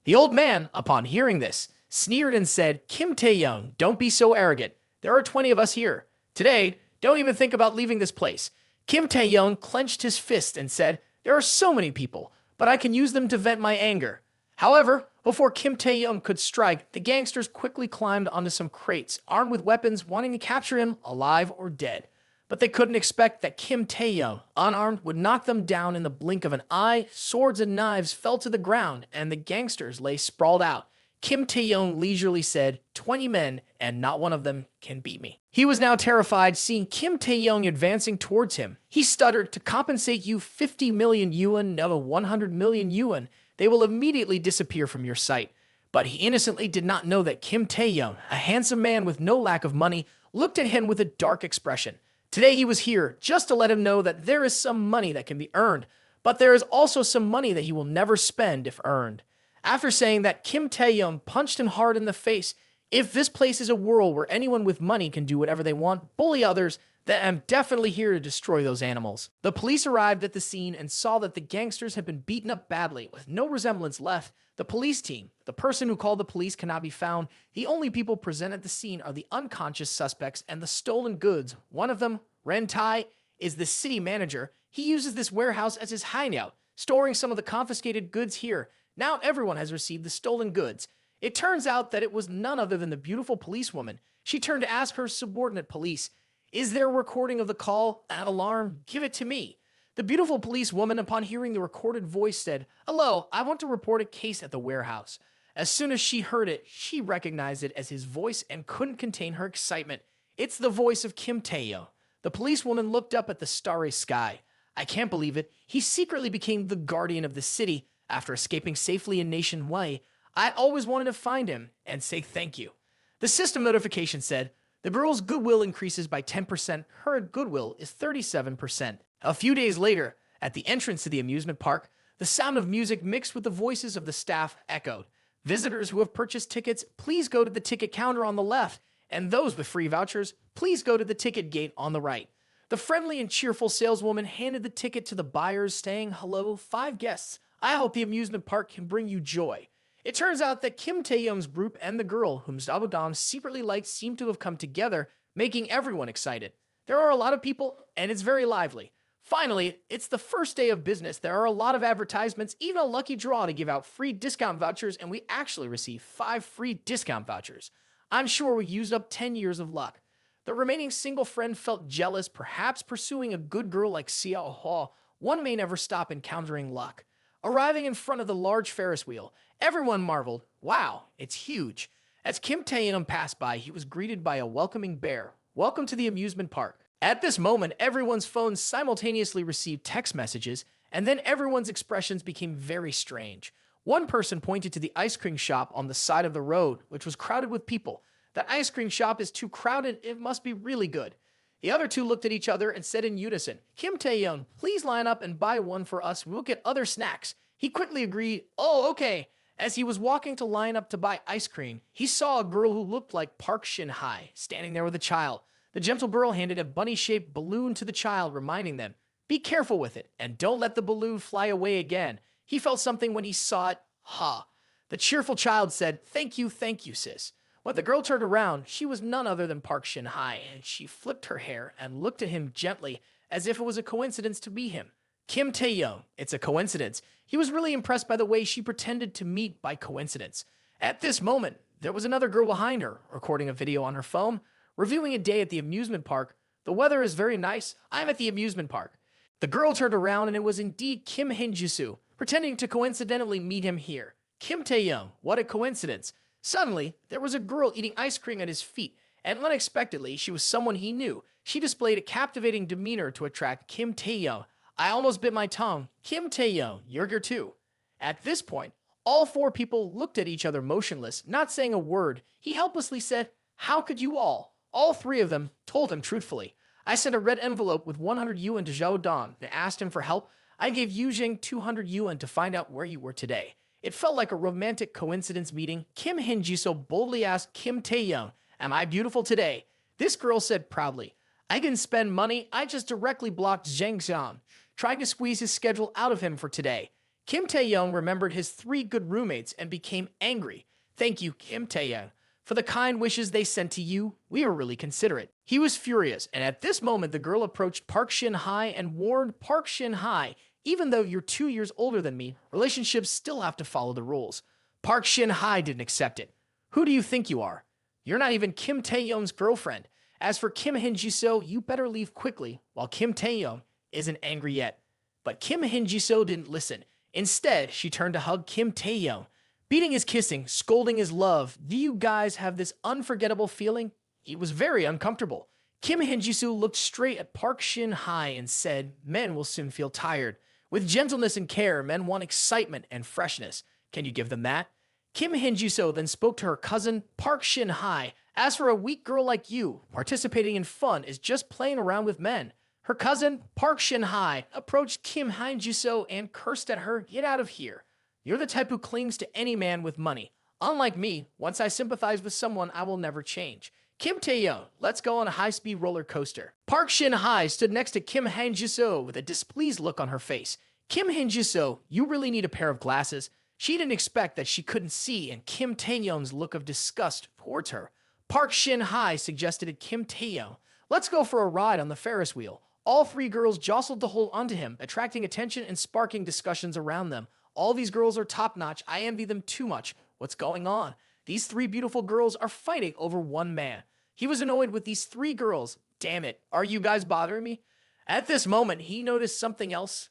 The old man, upon hearing this, sneered and said, "Kim Taehyung, don't be so arrogant. There are 20 of us here. Today, don't even think about leaving this place." Kim Taehyung clenched his fist and said, "There are so many people, but I can use them to vent my anger." However, before Kim Taehyung could strike, the gangsters quickly climbed onto some crates, armed with weapons, wanting to capture him alive or dead. But they couldn't expect that Kim Taehyung, unarmed, would knock them down in the blink of an eye. Swords and knives fell to the ground, and the gangsters lay sprawled out. Kim Taehyung leisurely said, "20 men, and not one of them can beat me." He was now terrified, seeing Kim Taehyung advancing towards him. He stuttered, "To compensate you 50 million yuan of a 100 million yuan, they will immediately disappear from your sight." But he innocently did not know that Kim Taehyung, a handsome man with no lack of money, looked at him with a dark expression. Today he was here just to let him know that there is some money that can be earned, but there is also some money that he will never spend if earned. After saying that, Kim Taehyung punched him hard in the face. "If this place is a world where anyone with money can do whatever they want, bully others, then I'm definitely here to destroy those animals." The police arrived at the scene and saw that the gangsters had been beaten up badly, with no resemblance left. The police team, the person who called the police, cannot be found. The only people present at the scene are the unconscious suspects and the stolen goods. One of them, Ren Tai, is the city manager. He uses this warehouse as his hideout, storing some of the confiscated goods here. Now everyone has received the stolen goods. It turns out that it was none other than the beautiful policewoman. She turned to ask her subordinate police, "Is there a recording of the call? That alarm? Give it to me." The beautiful policewoman, upon hearing the recorded voice, said, "Hello, I want to report a case at the warehouse." As soon as she heard it, she recognized it as his voice and couldn't contain her excitement. It's the voice of Kim Taehyung. The policewoman looked up at the starry sky. "I can't believe it. He secretly became the guardian of the city. After escaping safely in Nation Way, I always wanted to find him and say thank you." The system notification said, "The girl's goodwill increases by 10%. Her goodwill is 37%. A few days later, at the entrance to the amusement park, the sound of music mixed with the voices of the staff echoed. "Visitors who have purchased tickets, please go to the ticket counter on the left, and those with free vouchers, please go to the ticket gate on the right." The friendly and cheerful saleswoman handed the ticket to the buyers, saying, "Hello, 5 guests. I hope the amusement park can bring you joy." It turns out that Kim Taehyung's group and the girl whom Adonis secretly liked seem to have come together, making everyone excited. There are a lot of people, and it's very lively. Finally, it's the first day of business. There are a lot of advertisements, even a lucky draw to give out free discount vouchers, and we actually received 5 free discount vouchers. I'm sure we used up 10 years of luck. The remaining single friend felt jealous, perhaps pursuing a good girl like Xiao Hua. One may never stop encountering luck. Arriving in front of the large Ferris wheel, everyone marveled, "Wow, it's huge." As Kim Taehyung passed by, he was greeted by a welcoming bear. "Welcome to the amusement park." At this moment, everyone's phones simultaneously received text messages, and then everyone's expressions became very strange. One person pointed to the ice cream shop on the side of the road, which was crowded with people. "That ice cream shop is too crowded, it must be really good." The other two looked at each other and said in unison, "Kim Taehyung, please line up and buy one for us. We'll get other snacks." He quickly agreed, "Oh, okay." As he was walking to line up to buy ice cream, he saw a girl who looked like Park Shin-hye standing there with a child. The gentle girl handed a bunny-shaped balloon to the child, reminding them, "Be careful with it, and don't let the balloon fly away again." He felt something when he saw it. Ha! The cheerful child said, thank you, sis." When the girl turned around, she was none other than Park Shin-hye, and she flipped her hair and looked at him gently, as if it was a coincidence to be him. Kim Taehyung, it's a coincidence. He was really impressed by the way she pretended to meet by coincidence. At this moment, there was another girl behind her, recording a video on her phone, reviewing a day at the amusement park. "The weather is very nice. I'm at the amusement park." The girl turned around and it was indeed Kim Hin-jisoo, pretending to coincidentally meet him here. Kim Taehyung, what a coincidence. Suddenly, there was a girl eating ice cream at his feet, and unexpectedly, she was someone he knew. She displayed a captivating demeanor to attract Kim Taehyung. I almost bit my tongue. Kim Taehyung, you're here too. At this point, all four people looked at each other motionless, not saying a word. He helplessly said, "How could you all?" All three of them told him truthfully. I sent a red envelope with 100 yuan to showdown and asked him for help. I gave Yujing 200 yuan to find out where you were today. It felt like a romantic coincidence meeting. Kim Hin-jisoo boldly asked Kim Taehyung, "Am I beautiful today?" This girl said proudly, "I didn't spend money, I just directly blocked Zhang Xian, trying to squeeze his schedule out of him for today." Kim Taehyung remembered his three good roommates and became angry. "Thank you, Kim Taehyung, for the kind wishes they sent to you. We were really considerate." He was furious, and at this moment the girl approached Park Shin-hye and warned Park Shin-hye, "Even though you're 2 years older than me, relationships still have to follow the rules." Park Shin-hye didn't accept it. "Who do you think you are? You're not even Kim Taehyung's girlfriend. As for Kim Hin-jisoo, you better leave quickly," while Kim Taehyung isn't angry yet. But Kim Hin-jisoo didn't listen. Instead, she turned to hug Kim Taehyung. Beating is kissing, scolding is love. Do you guys have this unforgettable feeling? He was very uncomfortable. Kim Hin-jisoo looked straight at Park Shin-hye and said, "Men will soon feel tired. With gentleness and care, men want excitement and freshness. Can you give them that?" Kim Hin-jisoo then spoke to her cousin, Park Shin-hye. "As for a weak girl like you, participating in fun is just playing around with men." Her cousin, Park Shin-hye, approached Kim Hin-jisoo and cursed at her, "Get out of here. You're the type who clings to any man with money. Unlike me, once I sympathize with someone, I will never change. Kim Taehyung, let's go on a high-speed roller coaster." Park Shin-hye stood next to Kim Hin-jisoo with a displeased look on her face. "Kim Hin-jisoo, you really need a pair of glasses." She didn't expect that she couldn't see, and Kim Taehyung's look of disgust towards her. Park Shin-hye suggested to Kim Taehyung, "Let's go for a ride on the Ferris wheel." All three girls jostled to hold onto him, attracting attention and sparking discussions around them. "All these girls are top-notch. I envy them too much. What's going on? These three beautiful girls are fighting over one man." He was annoyed with these three girls. "Damn it, are you guys bothering me?" At this moment, he noticed something else.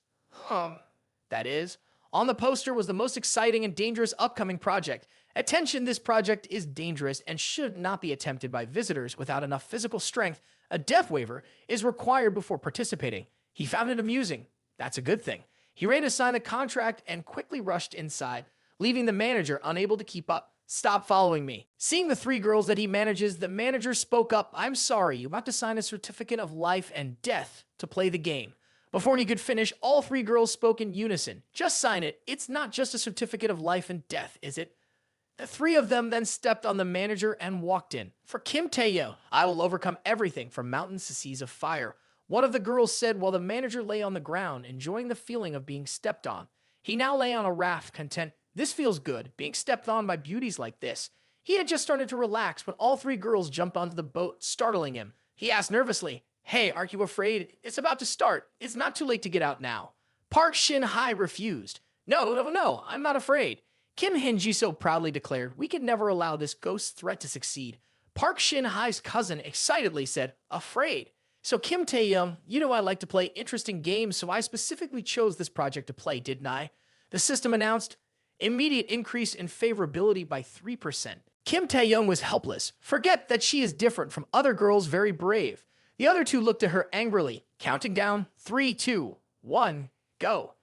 That is, on the poster was the most exciting and dangerous upcoming project. Attention, this project is dangerous and should not be attempted by visitors without enough physical strength. A death waiver is required before participating. He found it amusing. That's a good thing. He ran to sign the contract and quickly rushed inside, leaving the manager unable to keep up. "Stop following me." Seeing the three girls that he manages, the manager spoke up. "I'm sorry, you're about to sign a certificate of life and death to play the game." Before he could finish, all three girls spoke in unison. "Just sign it. It's not just a certificate of life and death, is it?" The three of them then stepped on the manager and walked in. "For Kim Taehyung, I will overcome everything from mountains to seas of fire," one of the girls said while the manager lay on the ground, enjoying the feeling of being stepped on. He now lay on a raft, content. This feels good, being stepped on by beauties like this. He had just started to relax when all three girls jumped onto the boat, startling him. He asked nervously, "Hey, aren't you afraid? It's about to start. It's not too late to get out now." Park Shin-hye refused. No, I'm not afraid." Kim Hin-jisoo proudly declared, "We could never allow this ghost threat to succeed." Park Shin-hye's cousin excitedly said, "Afraid? So Kim Taehyung, you know I like to play interesting games, so I specifically chose this project to play, didn't I?" The system announced, "Immediate increase in favorability by 3%. Kim Taehyung was helpless. Forget that she is different from other girls, very brave. The other two looked at her angrily, counting down 3, 2, 1, go.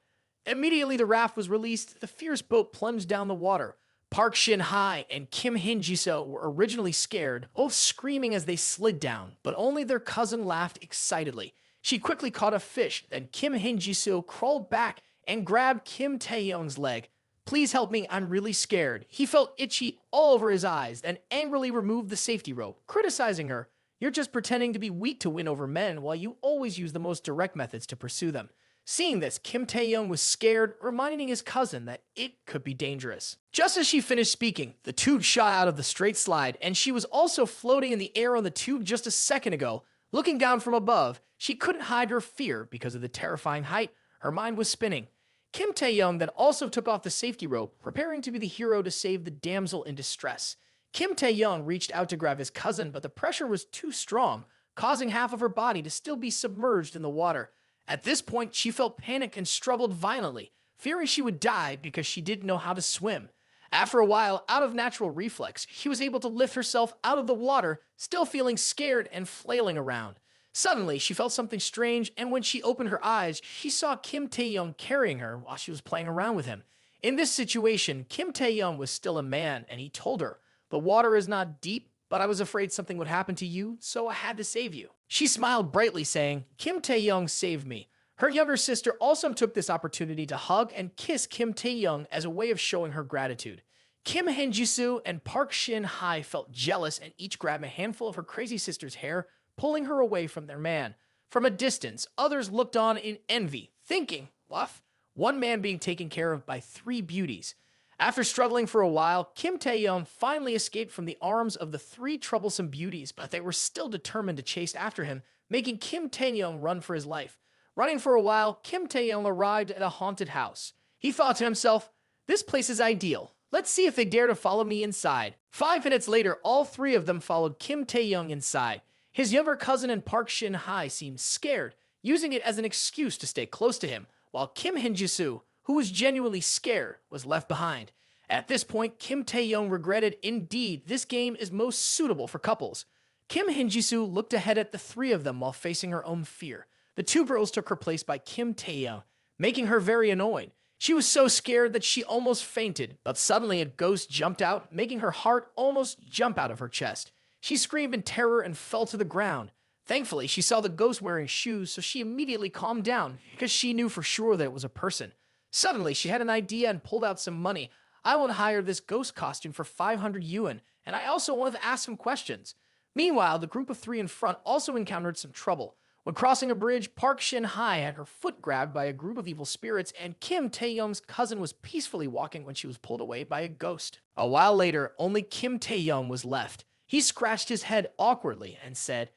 Immediately the raft was released, the fierce boat plunged down the water. Park Shin-hye and Kim Hin-jisoo were originally scared, both screaming as they slid down, but only their cousin laughed excitedly. She quickly caught a fish, then Kim Hin-jisoo crawled back and grabbed Kim Taehyung's leg. "Please help me, I'm really scared." He felt itchy all over his eyes, then angrily removed the safety rope, criticizing her. "You're just pretending to be weak to win over men, while you always use the most direct methods to pursue them." Seeing this, Kim Taehyung was scared, reminding his cousin that it could be dangerous. Just as she finished speaking, the tube shot out of the straight slide, and she was also floating in the air on the tube just a second ago. Looking down from above, she couldn't hide her fear because of the terrifying height. Her mind was spinning. Kim Taehyung then also took off the safety rope, preparing to be the hero to save the damsel in distress. Kim Taehyung reached out to grab his cousin, but the pressure was too strong, causing half of her body to still be submerged in the water. At this point, she felt panic and struggled violently, fearing she would die because she didn't know how to swim. After a while, out of natural reflex, she was able to lift herself out of the water, still feeling scared and flailing around. Suddenly, she felt something strange, and when she opened her eyes, she saw Kim Taehyung carrying her while she was playing around with him. In this situation, Kim Taehyung was still a man, and he told her, "The water is not deep, but I was afraid something would happen to you, so I had to save you." She smiled brightly, saying, "Kim Taehyung saved me." Her younger sister also took this opportunity to hug and kiss Kim Taehyung as a way of showing her gratitude. Kim Hae-jisoo and Park Shin-hye felt jealous and each grabbed a handful of her crazy sister's hair, pulling her away from their man. From a distance, others looked on in envy, thinking, "What? One man being taken care of by three beauties." After struggling for a while, Kim Taehyung finally escaped from the arms of the three troublesome beauties, but they were still determined to chase after him, making Kim Taehyung run for his life. Running for a while, Kim Taehyung arrived at a haunted house. He thought to himself, "This place is ideal. Let's see if they dare to follow me inside." 5 minutes later, all three of them followed Kim Taehyung inside. His younger cousin and Park Shin-hye seemed scared, using it as an excuse to stay close to him, while Kim Hae-jisoo, who was genuinely scared, was left behind. At this point, Kim Taehyung regretted, "Indeed, this game is most suitable for couples." Kim Hae-jisoo looked ahead at the three of them while facing her own fear. The two girls took her place by Kim Taehyung, making her very annoyed. She was so scared that she almost fainted, but suddenly a ghost jumped out, making her heart almost jump out of her chest. She screamed in terror and fell to the ground. Thankfully, she saw the ghost wearing shoes, so she immediately calmed down, because she knew for sure that it was a person. Suddenly, she had an idea and pulled out some money. "I will hire this ghost costume for 500 yuan, and I also want to ask some questions." Meanwhile, the group of three in front also encountered some trouble. When crossing a bridge, Park Shin-hye had her foot grabbed by a group of evil spirits, and Kim Taehyung's cousin was peacefully walking when she was pulled away by a ghost. A while later, only Kim Taehyung was left. He scratched his head awkwardly and said,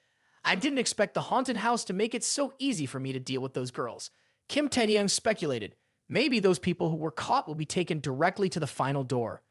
"I didn't expect the haunted house to make it so easy for me to deal with those girls." Kim Taehyung speculated, "Maybe those people who were caught will be taken directly to the final door."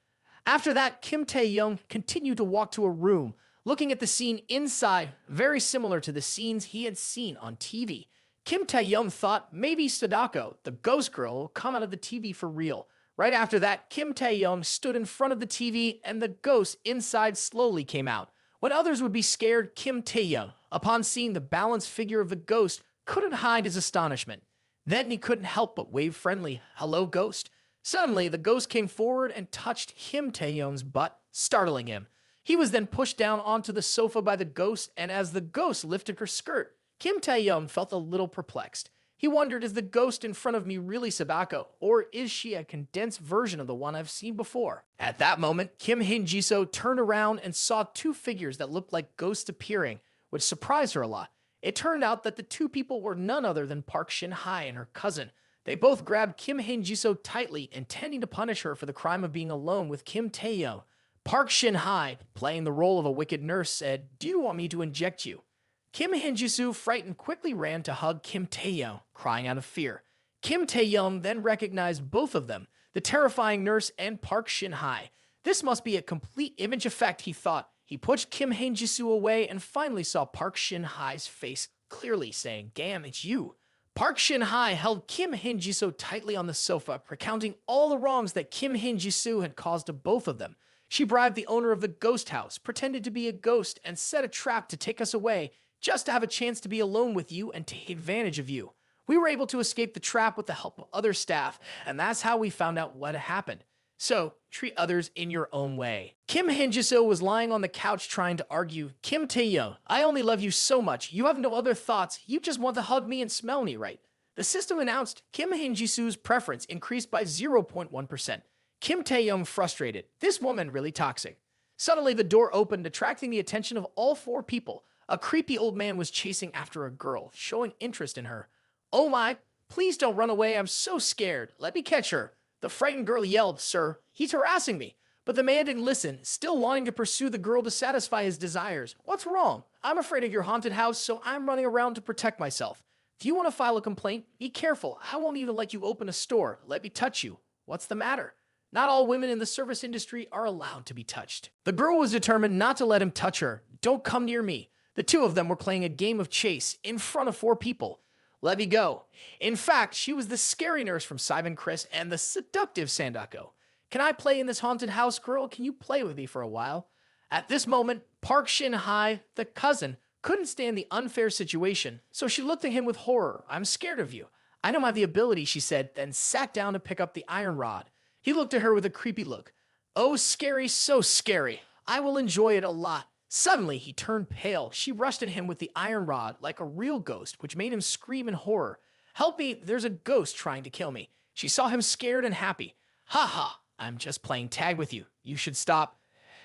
After that, Kim Taehyung continued to walk to a room, looking at the scene inside, very similar to the scenes he had seen on TV. Kim Taehyung thought maybe Sadako, the ghost girl, will come out of the TV for real. Right after that, Kim Taehyung stood in front of the TV and the ghost inside slowly came out. When others would be scared, Kim Taehyung, upon seeing the balanced figure of the ghost, couldn't hide his astonishment. Then he couldn't help but wave friendly, "Hello, ghost." Suddenly, the ghost came forward and touched Kim Taehyung's butt, startling him. He was then pushed down onto the sofa by the ghost, and as the ghost lifted her skirt, Kim Taehyung felt a little perplexed. He wondered, is the ghost in front of me really Sabako, or is she a condensed version of the one I've seen before? At that moment, Kim Hae-jisoo turned around and saw two figures that looked like ghosts appearing, which surprised her a lot. It turned out that the two people were none other than Park Shin-hye and her cousin. They both grabbed Kim Hae-jisoo tightly, intending to punish her for the crime of being alone with Kim Taehyung. Park Shin-hye, playing the role of a wicked nurse, said, "Do you want me to inject you?" Kim Hae-jisoo, frightened, quickly ran to hug Kim Taehyung, crying out of fear. Kim Taehyung then recognized both of them, the terrifying nurse and Park Shin-hye. This must be a complete image effect, he thought. He pushed Kim Hae-jisoo away and finally saw Park Shin-hye's face clearly, saying, "Damn, it's you." Park Shin-hye held Kim Hae-jisoo tightly on the sofa, recounting all the wrongs that Kim Hae-jisoo had caused to both of them. She bribed the owner of the ghost house, pretended to be a ghost, and set a trap to take us away, just to have a chance to be alone with you and take advantage of you. We were able to escape the trap with the help of other staff, and that's how we found out what happened. So, treat others in your own way. Kim Hae-jisoo was lying on the couch trying to argue, "Kim Taehyung, I only love you so much. You have no other thoughts. You just want to hug me and smell me, right?" The system announced Kim Hae-jisoo's preference increased by 0.1%. Kim Taehyung frustrated. This woman really toxic. Suddenly, the door opened, attracting the attention of all four people. A creepy old man was chasing after a girl, showing interest in her. "Oh my, please don't run away. I'm so scared. Let me catch her." The frightened girl yelled, "Sir, he's harassing me." But the man didn't listen, still wanting to pursue the girl to satisfy his desires. "What's wrong? I'm afraid of your haunted house, so I'm running around to protect myself. Do you want to file a complaint? Be careful. I won't even let you open a store. Let me touch you. What's the matter?" Not all women in the service industry are allowed to be touched. The girl was determined not to let him touch her. "Don't come near me." The two of them were playing a game of chase in front of four people. Levy go. In fact, she was the scary nurse from Simon Chris and the seductive Sandako. Can I play in this haunted house, girl? Can you play with me for a while? At this moment, Park Shin-hye, the cousin, couldn't stand the unfair situation, so she looked at him with horror. I'm scared of you. I don't have the ability, she said, then sat down to pick up the iron rod. He looked at her with a creepy look. Oh, scary, so scary. I will enjoy it a lot. Suddenly, he turned pale. She rushed at him with the iron rod like a real ghost, which made him scream in horror. Help me, there's a ghost trying to kill me. She saw him scared and happy. Ha ha, I'm just playing tag with you. You should stop.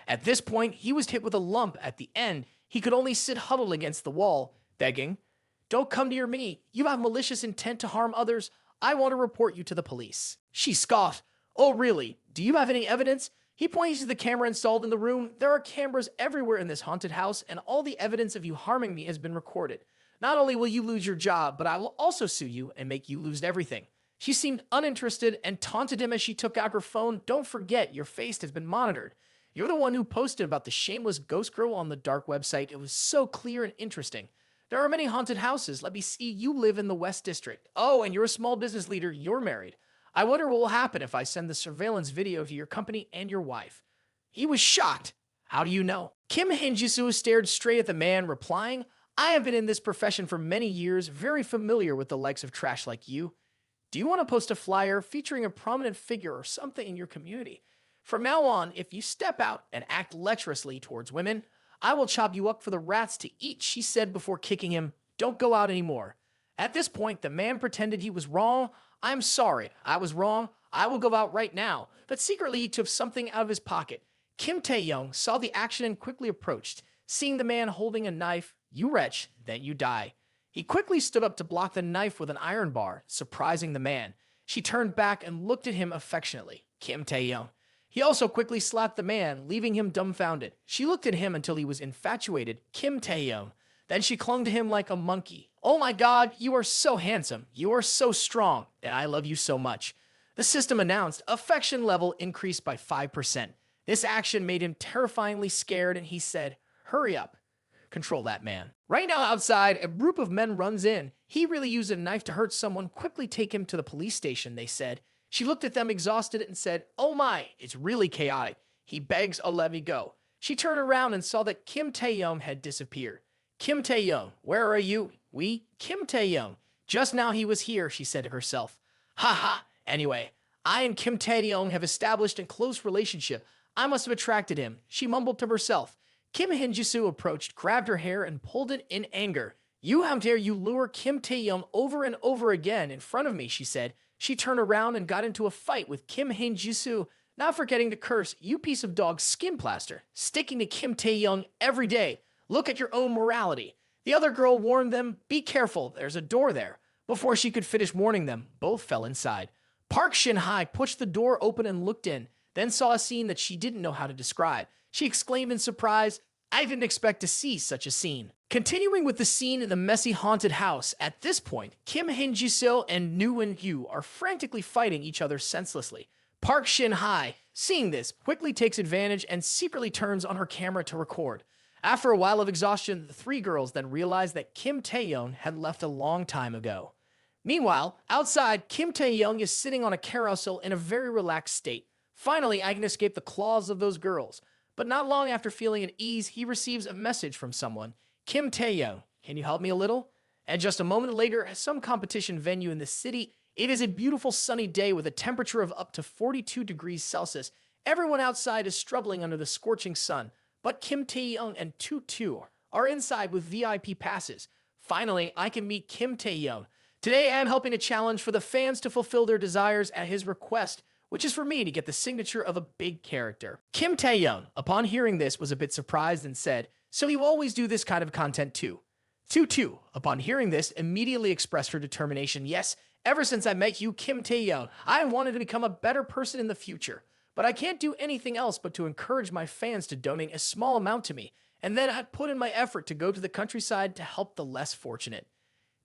At this point, he was hit with a lump at the end. He could only sit huddled against the wall, begging, Don't come near me. You have malicious intent to harm others. I want to report you to the police. She scoffed. Oh, really? Do you have any evidence? He points to the camera installed in the room. There are cameras everywhere in this haunted house, and all the evidence of you harming me has been recorded. Not only will you lose your job, but I will also sue you and make you lose everything. She seemed uninterested and taunted him as she took out her phone. Don't forget, your face has been monitored. You're the one who posted about the shameless ghost girl on the dark website. It was so clear and interesting. There are many haunted houses. Let me see, you live in the West District. Oh, and you're a small business leader. You're married. I wonder what will happen if I send the surveillance video to your company and your wife. He was shocked. How do you know? Kim Hae-jisoo stared straight at the man, replying, I have been in this profession for many years, very familiar with the likes of trash like you. Do you want to post a flyer featuring a prominent figure or something in your community? From now on, if you step out and act lecherously towards women, I will chop you up for the rats to eat, she said before kicking him. Don't go out anymore. At this point, the man pretended he was wrong. I'm sorry, I was wrong. I will go out right now. But secretly, he took something out of his pocket. Kim Taehyung saw the action and quickly approached. Seeing the man holding a knife, you wretch, then you die. He quickly stood up to block the knife with an iron bar, surprising the man. She turned back and looked at him affectionately. Kim Taehyung. He also quickly slapped the man, leaving him dumbfounded. She looked at him until he was infatuated. Kim Taehyung. Then she clung to him like a monkey. Oh my God, you are so handsome. You are so strong, and I love you so much. The system announced affection level increased by 5%. This action made him terrifyingly scared, and he said, hurry up. Control that man. Right now outside, a group of men runs in. He really used a knife to hurt someone. Quickly take him to the police station, they said. She looked at them exhausted and said, oh my, it's really chaotic. He begs a levy go. She turned around and saw that Kim Taehyung had disappeared. Kim Taehyung, where are you? Kim Taehyung. Just now he was here, she said to herself. Ha ha. Anyway, I and Kim Taehyung have established a close relationship. I must have attracted him, she mumbled to herself. Kim Hae-jisoo approached, grabbed her hair, and pulled it in anger. How dare you lure Kim Taehyung over and over again in front of me, she said. She turned around and got into a fight with Kim Hae-jisoo, not forgetting to curse, you piece of dog skin plaster, sticking to Kim Taehyung every day. Look at your own morality. The other girl warned them, be careful, there's a door there. Before she could finish warning them, both fell inside. Park Shin-hye pushed the door open and looked in, then saw a scene that she didn't know how to describe. She exclaimed in surprise, I didn't expect to see such a scene. Continuing with the scene in the messy haunted house, at this point, Kim Hae-jisoo and Nu In-hyu are frantically fighting each other senselessly. Park Shin-hye, seeing this, quickly takes advantage and secretly turns on her camera to record. After a while of exhaustion, the three girls then realized that Kim Taehyung had left a long time ago. Meanwhile, outside, Kim Taehyung is sitting on a carousel in a very relaxed state. Finally, I can escape the claws of those girls. But not long after feeling at ease, he receives a message from someone. Kim Taehyung, can you help me a little? And just a moment later, at some competition venue in the city, it is a beautiful sunny day with a temperature of up to 42 degrees Celsius. Everyone outside is struggling under the scorching sun, but Kim Taehyung and Tutu are inside with VIP passes. Finally, I can meet Kim Taehyung. Today, I am helping a challenge for the fans to fulfill their desires at his request, which is for me to get the signature of a big character. Kim Taehyung, upon hearing this, was a bit surprised and said, so you always do this kind of content too? Tutu, upon hearing this, immediately expressed her determination. Yes, ever since I met you, Kim Taehyung, I wanted to become a better person in the future. But I can't do anything else but to encourage my fans to donate a small amount to me, and then I'd put in my effort to go to the countryside to help the less fortunate.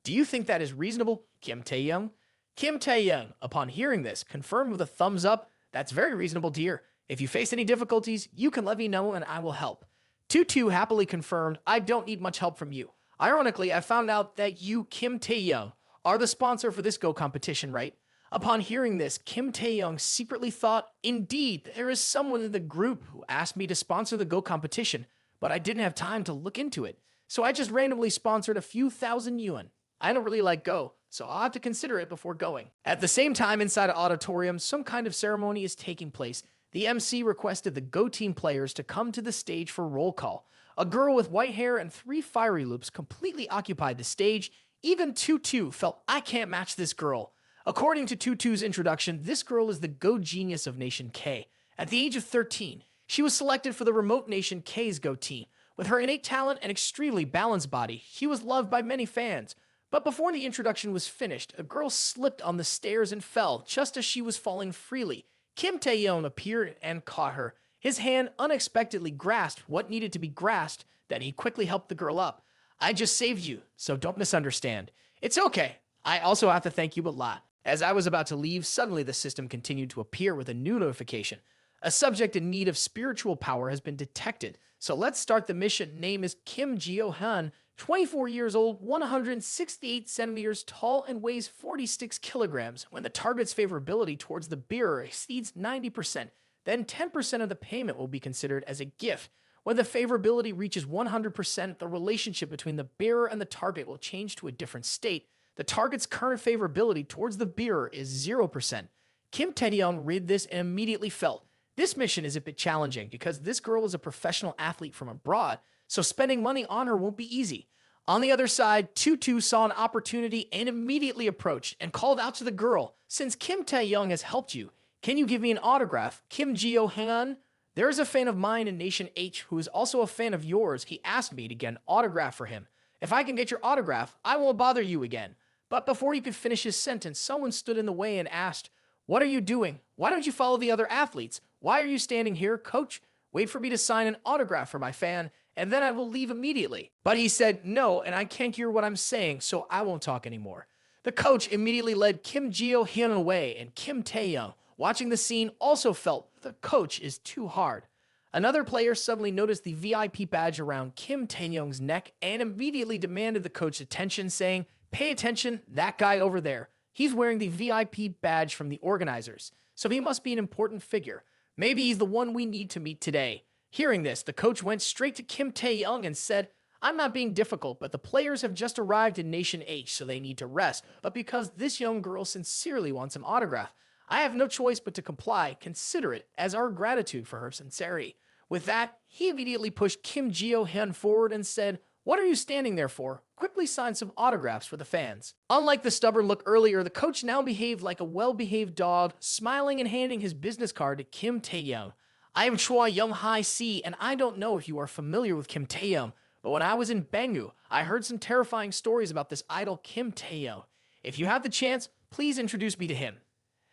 Do you think that is reasonable, Kim Taehyung? Kim Taehyung, upon hearing this, confirmed with a thumbs up, that's very reasonable, dear. If you face any difficulties, you can let me know and I will help. Tutu happily confirmed, I don't need much help from you. Ironically, I found out that you, Kim Taehyung, are the sponsor for this Go competition, right? Upon hearing this, Kim Taehyung secretly thought, indeed, there is someone in the group who asked me to sponsor the Go competition, but I didn't have time to look into it. So I just randomly sponsored a few thousand yuan. I don't really like Go, so I'll have to consider it before going. At the same time, inside an auditorium, some kind of ceremony is taking place. The MC requested the Go team players to come to the stage for roll call. A girl with white hair and 3 fiery loops completely occupied the stage. Even Tutu felt, I can't match this girl. According to Tutu's introduction, this girl is the Go genius of Nation K. At the age of 13, she was selected for the remote Nation K's Go team. With her innate talent and extremely balanced body, she was loved by many fans. But before the introduction was finished, a girl slipped on the stairs and fell just as she was falling freely. Kim Taehyung appeared and caught her. His hand unexpectedly grasped what needed to be grasped, then he quickly helped the girl up. I just saved you, so don't misunderstand. It's okay. I also have to thank you a lot. As I was about to leave, suddenly the system continued to appear with a new notification. A subject in need of spiritual power has been detected. So let's start the mission. Name is Kim Jio-han, 24 years old, 168 centimeters tall, and weighs 46 kilograms. When the target's favorability towards the bearer exceeds 90%, then 10% of the payment will be considered as a gift. When the favorability reaches 100%, the relationship between the bearer and the target will change to a different state. The target's current favorability towards the bearer is 0%. Kim Taehyung read this and immediately felt, this mission is a bit challenging because this girl is a professional athlete from abroad, so spending money on her won't be easy. On the other side, Tutu saw an opportunity and immediately approached and called out to the girl, since Kim Taehyung has helped you, can you give me an autograph? Kim Jio-han? There is a fan of mine in Nation H who is also a fan of yours. He asked me to get an autograph for him. If I can get your autograph, I won't bother you again. But before he could finish his sentence, someone stood in the way and asked, what are you doing? Why don't you follow the other athletes? Why are you standing here, coach? Wait for me to sign an autograph for my fan, and then I will leave immediately. But he said no, and I can't hear what I'm saying, so I won't talk anymore. The coach immediately led Kim Jio-hyun away, and Kim Taehyung, watching the scene, also felt the coach is too hard. Another player suddenly noticed the VIP badge around Kim Taehyung's neck and immediately demanded the coach's attention, saying, pay attention, that guy over there. He's wearing the VIP badge from the organizers, so he must be an important figure. Maybe he's the one we need to meet today. Hearing this, the coach went straight to Kim Taehyung and said, I'm not being difficult, but the players have just arrived in Nation H, so they need to rest. But because this young girl sincerely wants an autograph, I have no choice but to comply. Consider it as our gratitude for her sincerity. With that, he immediately pushed Kim Jio-hyun forward and said, what are you standing there for? Quickly sign some autographs for the fans. Unlike the stubborn look earlier, the coach now behaved like a well-behaved dog, smiling and handing his business card to Kim Taehyung. I am Choi Young-hai Si, and I don't know if you are familiar with Kim Taehyung, but when I was in Bangu, I heard some terrifying stories about this idol Kim Taehyung. If you have the chance, please introduce me to him.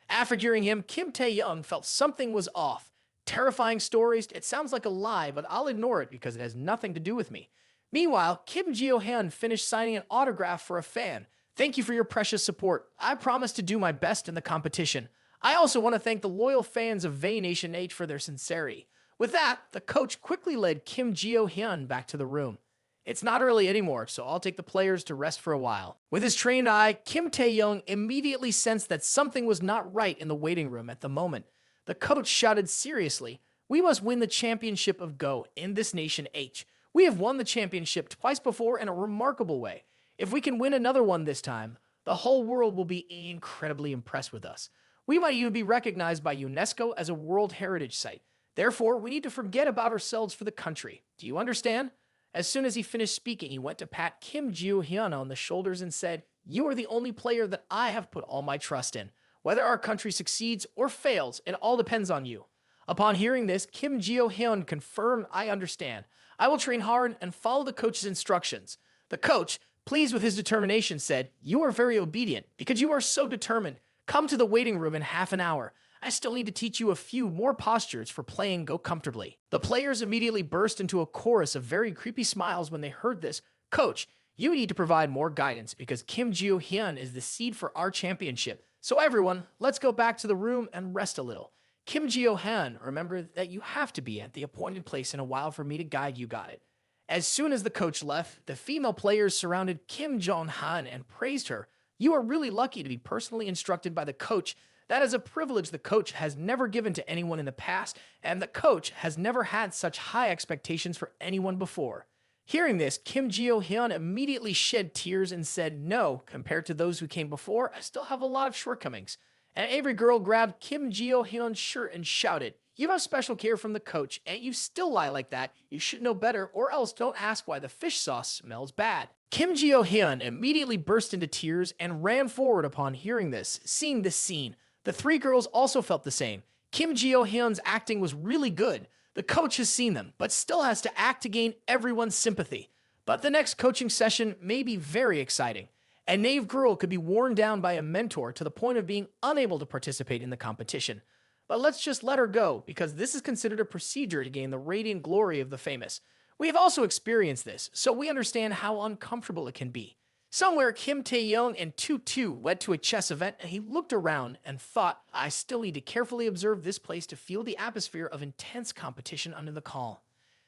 After hearing him, Kim Taehyung felt something was off. Terrifying stories, it sounds like a lie, but I'll ignore it because it has nothing to do with me. Meanwhile, Kim Jio-hyun finished signing an autograph for a fan. Thank you for your precious support. I promise to do my best in the competition. I also want to thank the loyal fans of Vay Nation H for their sincerity. With that, the coach quickly led Kim Jio-hyun back to the room. It's not early anymore, so I'll take the players to rest for a while. With his trained eye, Kim Taehyung immediately sensed that something was not right in the waiting room at the moment. The coach shouted seriously, we must win the championship of Go in this Nation H. We have won the championship twice before in a remarkable way. If we can win another one this time, the whole world will be incredibly impressed with us. We might even be recognized by UNESCO as a World Heritage Site. Therefore, we need to forget about ourselves for the country. Do you understand? As soon as he finished speaking, he went to pat Kim Jio-hyun on the shoulders and said, you are the only player that I have put all my trust in. Whether our country succeeds or fails, it all depends on you. Upon hearing this, Kim Jio-hyun confirmed, I understand. I will train hard and follow the coach's instructions. The coach, pleased with his determination, said, you are very obedient because you are so determined. Come to the waiting room in half an hour. I still need to teach you a few more postures for playing Go comfortably. The players immediately burst into a chorus of very creepy smiles when they heard this. Coach, you need to provide more guidance because Kim Jio-hyun is the seed for our championship. So everyone, let's go back to the room and rest a little. Kim Jio-hyun, remember that you have to be at the appointed place in a while for me to guide you, got it. As soon as the coach left, the female players surrounded Kim Jong-han and praised her. You are really lucky to be personally instructed by the coach. That is a privilege the coach has never given to anyone in the past, and the coach has never had such high expectations for anyone before. Hearing this, Kim Jio-hyun immediately shed tears and said, "No, compared to those who came before, I still have a lot of shortcomings." And every girl grabbed Kim Jio-hyun's shirt and shouted, "You have special care from the coach, and you still lie like that. You should know better, or else don't ask why the fish sauce smells bad." Kim Jio-hyun immediately burst into tears and ran forward upon hearing this. Seeing this scene, the three girls also felt the same. Kim Jio-hyun's acting was really good. The coach has seen them, but still has to act to gain everyone's sympathy. But the next coaching session may be very exciting. A naive girl could be worn down by a mentor to the point of being unable to participate in the competition. But let's just let her go, because this is considered a procedure to gain the radiant glory of the famous. We have also experienced this, so we understand how uncomfortable it can be. Somewhere, Kim Taehyung and Tutu went to a chess event, and he looked around and thought, "I still need to carefully observe this place to feel the atmosphere of intense competition under the call."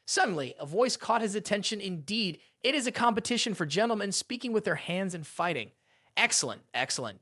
Suddenly, a voice caught his attention. Indeed, it is a competition for gentlemen speaking with their hands and fighting. Excellent, excellent.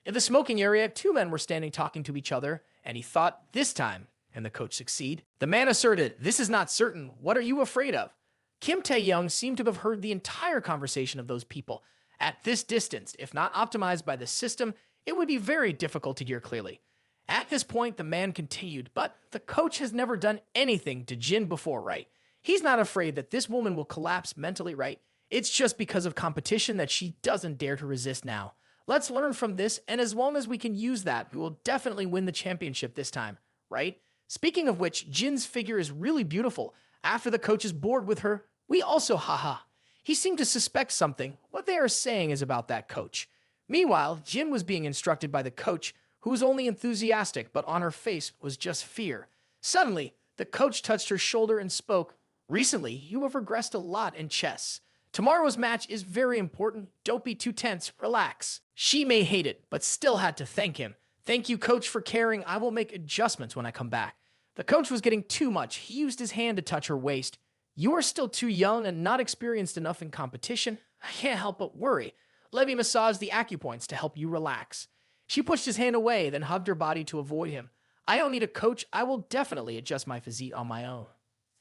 In the smoking area, two men were standing talking to each other, and he thought, "This time, can the coach succeed?" The man asserted, "This is not certain. What are you afraid of?" Kim Tae-young seemed to have heard the entire conversation of those people. At this distance, if not optimized by the system, it would be very difficult to hear clearly. At this point, the man continued, "But the coach has never done anything to Jin before, right? He's not afraid that this woman will collapse mentally, right? It's just because of competition that she doesn't dare to resist now. Let's learn from this, and as long as we can use that, we will definitely win the championship this time, right?" Speaking of which, Jin's figure is really beautiful. After the coach is bored with her, we also haha. He seemed to suspect something. What they are saying is about that coach. Meanwhile, Jin was being instructed by the coach, who was only enthusiastic, but on her face was just fear. Suddenly, the coach touched her shoulder and spoke, "Recently, you have regressed a lot in chess. Tomorrow's match is very important. Don't be too tense. Relax." She may hate it, but still had to thank him. "Thank you, coach, for caring. I will make adjustments when I come back." The coach was getting too much. He used his hand to touch her waist. "You are still too young and not experienced enough in competition. I can't help but worry. Let me massage the acupoints to help you relax." She pushed his hand away, then hugged her body to avoid him. "I don't need a coach. I will definitely adjust my physique on my own."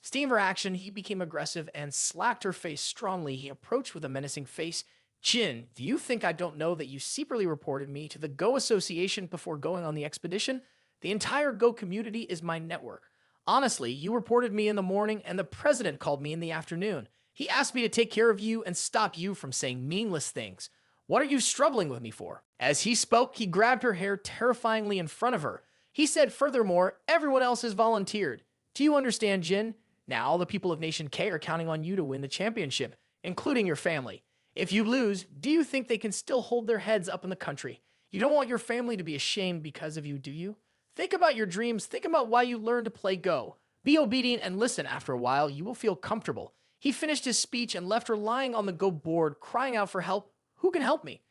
Steam for action, he became aggressive and slapped her face strongly. He approached with a menacing face. "Jin, do you think I don't know that you secretly reported me to the Go Association before going on the expedition? The entire Go community is my network. Honestly, you reported me in the morning, and the president called me in the afternoon. He asked me to take care of you and stop you from saying meaningless things. What are you struggling with me for?" As he spoke, he grabbed her hair terrifyingly in front of her. He said, "Furthermore, everyone else has volunteered. Do you understand, Jin? Now all the people of Nation K are counting on you to win the championship, including your family. If you lose, do you think they can still hold their heads up in the country? You don't want your family to be ashamed because of you, do you? Think about your dreams. Think about why you learned to play Go. Be obedient and listen. After a while, you will feel comfortable." He finished his speech and left her lying on the Go board, crying out for help. "Who can help me?"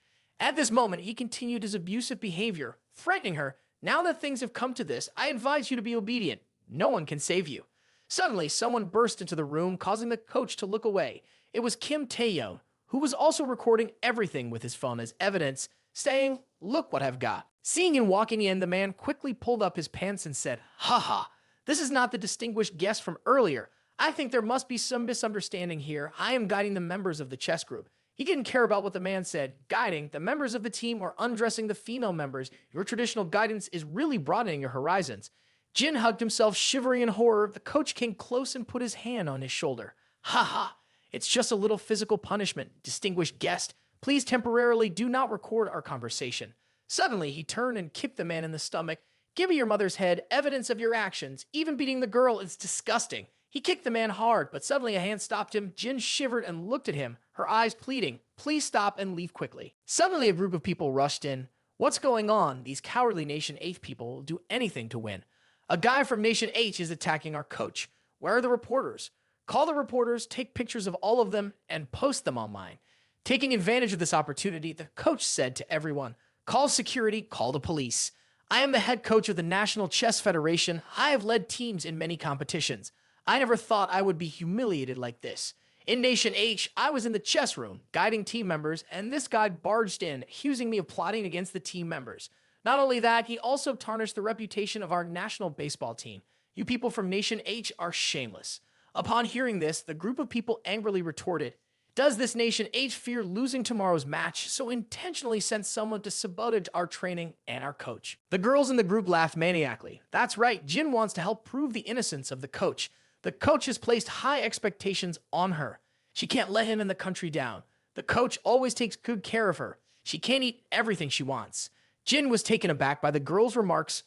At this moment, he continued his abusive behavior, threatening her. "Now that things have come to this, I advise you to be obedient. No one can save you." Suddenly, someone burst into the room, causing the coach to look away. It was Kim Taehyung, who was also recording everything with his phone as evidence, saying, "Look what I've got." Seeing him walking in, the man quickly pulled up his pants and said, "Haha, this is not the distinguished guest from earlier. I think there must be some misunderstanding here. I am guiding the members of the chess group." He didn't care about what the man said. "Guiding? The members of the team are undressing the female members. Your traditional guidance is really broadening your horizons." Jin hugged himself, shivering in horror. The coach came close and put his hand on his shoulder. "Haha, it's just a little physical punishment. Distinguished guest, please temporarily do not record our conversation." Suddenly, he turned and kicked the man in the stomach. "Give me your mother's head, evidence of your actions. Even beating the girl is disgusting." He kicked the man hard, but suddenly a hand stopped him. Jin shivered and looked at him, her eyes pleading, "Please stop and leave quickly." Suddenly, a group of people rushed in. "What's going on? These cowardly Nation H people will do anything to win. A guy from Nation H is attacking our coach. Where are the reporters? Call the reporters, take pictures of all of them, and post them online." Taking advantage of this opportunity, the coach said to everyone, "Call security, call the police. I am the head coach of the National Chess Federation. I have led teams in many competitions. I never thought I would be humiliated like this. In Nation H, I was in the chess room, guiding team members, and this guy barged in, accusing me of plotting against the team members. Not only that, he also tarnished the reputation of our national baseball team. You people from Nation H are shameless. Upon hearing this, the group of people angrily retorted, does this Nation H fear losing tomorrow's match, so intentionally sent someone to sabotage our training and our coach? The girls in the group laughed maniacally. That's right, Jin wants to help prove the innocence of the coach. The coach has placed high expectations on her. She can't let him and the country down. The coach always takes good care of her. She can't eat everything she wants. Jin was taken aback by the girl's remarks.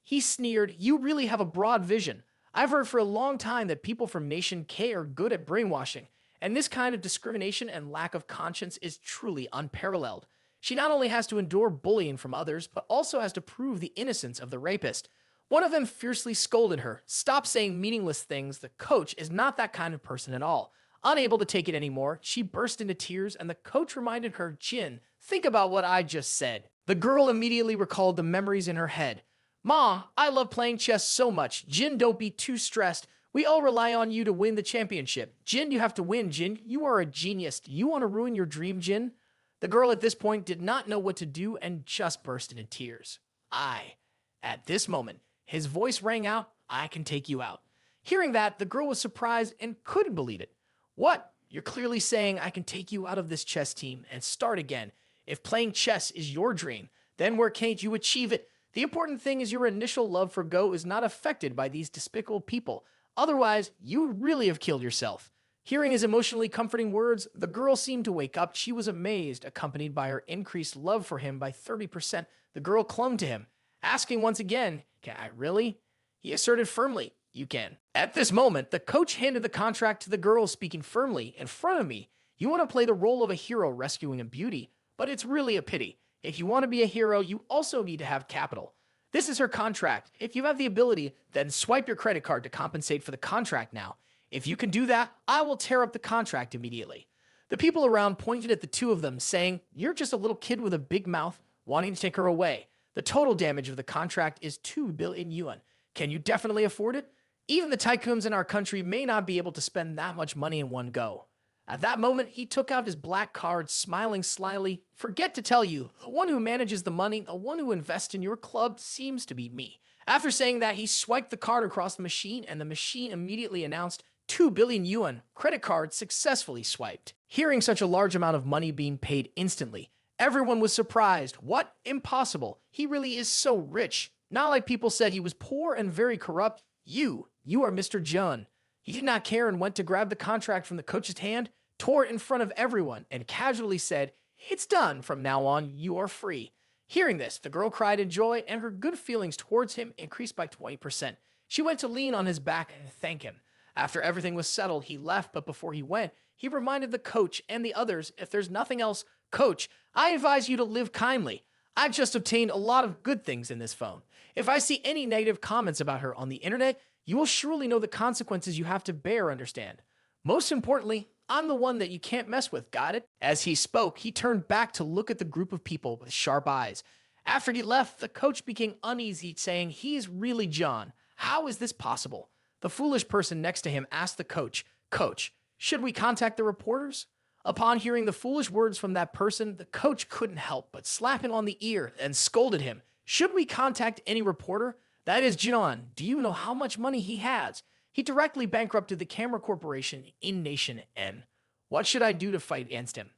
He sneered, you really have a broad vision. I've heard for a long time that people from Nation K are good at brainwashing, and this kind of discrimination and lack of conscience is truly unparalleled. She not only has to endure bullying from others, but also has to prove the innocence of the rapist. One of them fiercely scolded her. Stop saying meaningless things. The coach is not that kind of person at all. Unable to take it anymore, she burst into tears, and the coach reminded her, Jin, think about what I just said. The girl immediately recalled the memories in her head. Ma, I love playing chess so much. Jin, don't be too stressed. We all rely on you to win the championship. Jin, you have to win, Jin. You are a genius. Do you want to ruin your dream, Jin? The girl at this point did not know what to do and just burst into tears. At this moment, his voice rang out, I can take you out. Hearing that, the girl was surprised and couldn't believe it. What? You're clearly saying I can take you out of this chess team and start again. If playing chess is your dream, then where can't you achieve it? The important thing is your initial love for Go is not affected by these despicable people. Otherwise, you really have killed yourself. Hearing his emotionally comforting words, the girl seemed to wake up. She was amazed, accompanied by her increased love for him by 30%. The girl clung to him, asking once again, can I really? He asserted firmly, you can. At this moment, the coach handed the contract to the girl, speaking firmly, in front of me. You want to play the role of a hero rescuing a beauty, but it's really a pity. If you want to be a hero, you also need to have capital. This is her contract. If you have the ability, then swipe your credit card to compensate for the contract now. If you can do that, I will tear up the contract immediately. The people around pointed at the two of them, saying, you're just a little kid with a big mouth, wanting to take her away. The total damage of the contract is 2 billion yuan. Can you definitely afford it? Even the tycoons in our country may not be able to spend that much money in one go. At that moment, he took out his black card, smiling slyly. Forget to tell you, the one who manages the money, the one who invests in your club, seems to be me. After saying that, he swiped the card across the machine, and the machine immediately announced 2 billion yuan, credit card successfully swiped. Hearing such a large amount of money being paid instantly, everyone was surprised. What? Impossible. He really is so rich. Not like people said he was poor and very corrupt. You are Mr. Jun. He did not care and went to grab the contract from the coach's hand, tore it in front of everyone, and casually said, it's done. From now on, you are free. Hearing this, the girl cried in joy, and her good feelings towards him increased by 20%. She went to lean on his back and thank him. After everything was settled, he left, but before he went, he reminded the coach and the others, if there's nothing else, Coach, I advise you to live kindly. I've just obtained a lot of good things in this phone. If I see any negative comments about her on the internet, you will surely know the consequences you have to bear, understand? Most importantly, I'm the one that you can't mess with, got it? As he spoke, he turned back to look at the group of people with sharp eyes. After he left, the coach became uneasy, saying, he's really John. How is this possible? The foolish person next to him asked the coach, Coach, should we contact the reporters? Upon hearing the foolish words from that person, the coach couldn't help but slap him on the ear and scolded him. Should we contact any reporter? That is John. Do you know how much money he has? He directly bankrupted the camera corporation in Nation N. What should I do to fight against him?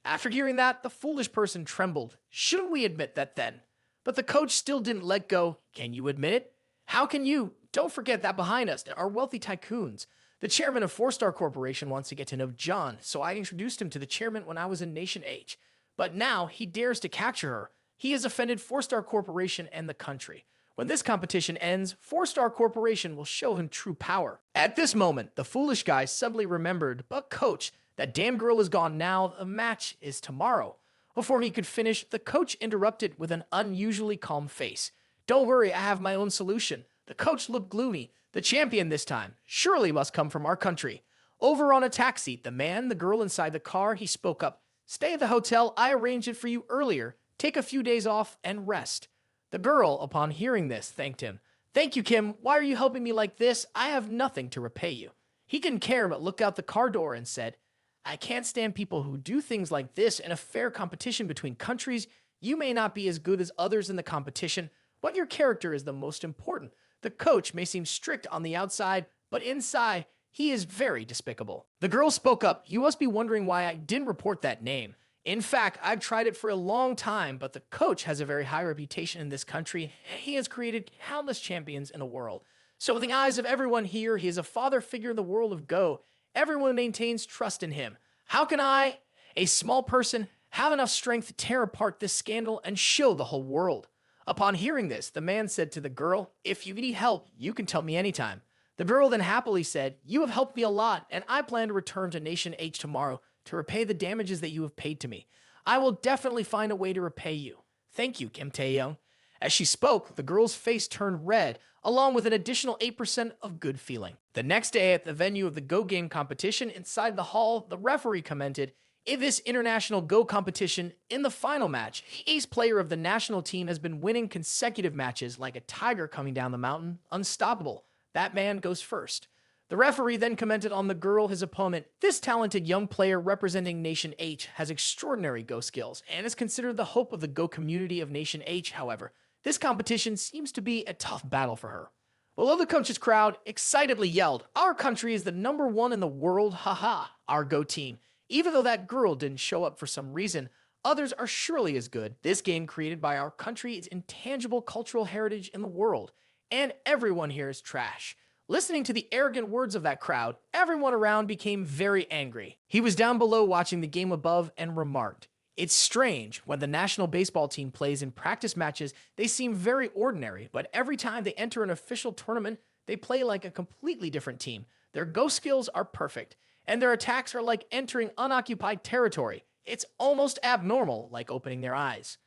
After hearing that, the foolish person trembled. Shouldn't we admit that then? But the coach still didn't let go. Can you admit it? How can you? Don't forget that behind us are wealthy tycoons. The chairman of 4-Star Corporation wants to get to know John, so I introduced him to the chairman when I was in Nation H. But now he dares to capture her. He has offended 4-Star Corporation and the country. When this competition ends, 4-Star Corporation will show him true power. At this moment, the foolish guy suddenly remembered, but coach, that damn girl is gone now, the match is tomorrow. Before he could finish, the coach interrupted with an unusually calm face. Don't worry, I have my own solution. The coach looked gloomy. The champion this time surely must come from our country. Over on a taxi, the man, the girl inside the car, he spoke up. Stay at the hotel, I arranged it for you earlier. Take a few days off and rest. The girl, upon hearing this, thanked him. Thank you, Kim. Why are you helping me like this? I have nothing to repay you. He didn't care but looked out the car door and said, I can't stand people who do things like this in a fair competition between countries. You may not be as good as others in the competition, but your character is the most important. The coach may seem strict on the outside, but inside, he is very despicable. The girl spoke up. You must be wondering why I didn't report that name. In fact, I've tried it for a long time, but the coach has a very high reputation in this country, and he has created countless champions in the world. So in the eyes of everyone here, he is a father figure in the world of Go. Everyone maintains trust in him. How can I, a small person, have enough strength to tear apart this scandal and show the whole world? Upon hearing this, the man said to the girl, if you need help, you can tell me anytime. The girl then happily said, you have helped me a lot, and I plan to return to Nation H tomorrow to repay the damages that you have paid to me. I will definitely find a way to repay you. Thank you, Kim Taehyung. As she spoke, the girl's face turned red, along with an additional 8% of good feeling. The next day at the venue of the Go game competition inside the hall, the referee commented, in this international Go competition, in the final match, the ace player of the national team has been winning consecutive matches like a tiger coming down the mountain, unstoppable. That man goes first. The referee then commented on the girl, his opponent. This talented young player representing Nation H has extraordinary Go skills and is considered the hope of the Go community of Nation H, however. This competition seems to be a tough battle for her. Below the coach's crowd excitedly yelled, our country is the #1 in the world, haha, our Go team. Even though that girl didn't show up for some reason, others are surely as good. This game created by our country is intangible cultural heritage in the world, and everyone here is trash. Listening to the arrogant words of that crowd, everyone around became very angry. He was down below watching the game above and remarked, it's strange, when the national baseball team plays in practice matches, they seem very ordinary, but every time they enter an official tournament, they play like a completely different team. Their Go skills are perfect, and their attacks are like entering unoccupied territory. It's almost abnormal, like opening their eyes.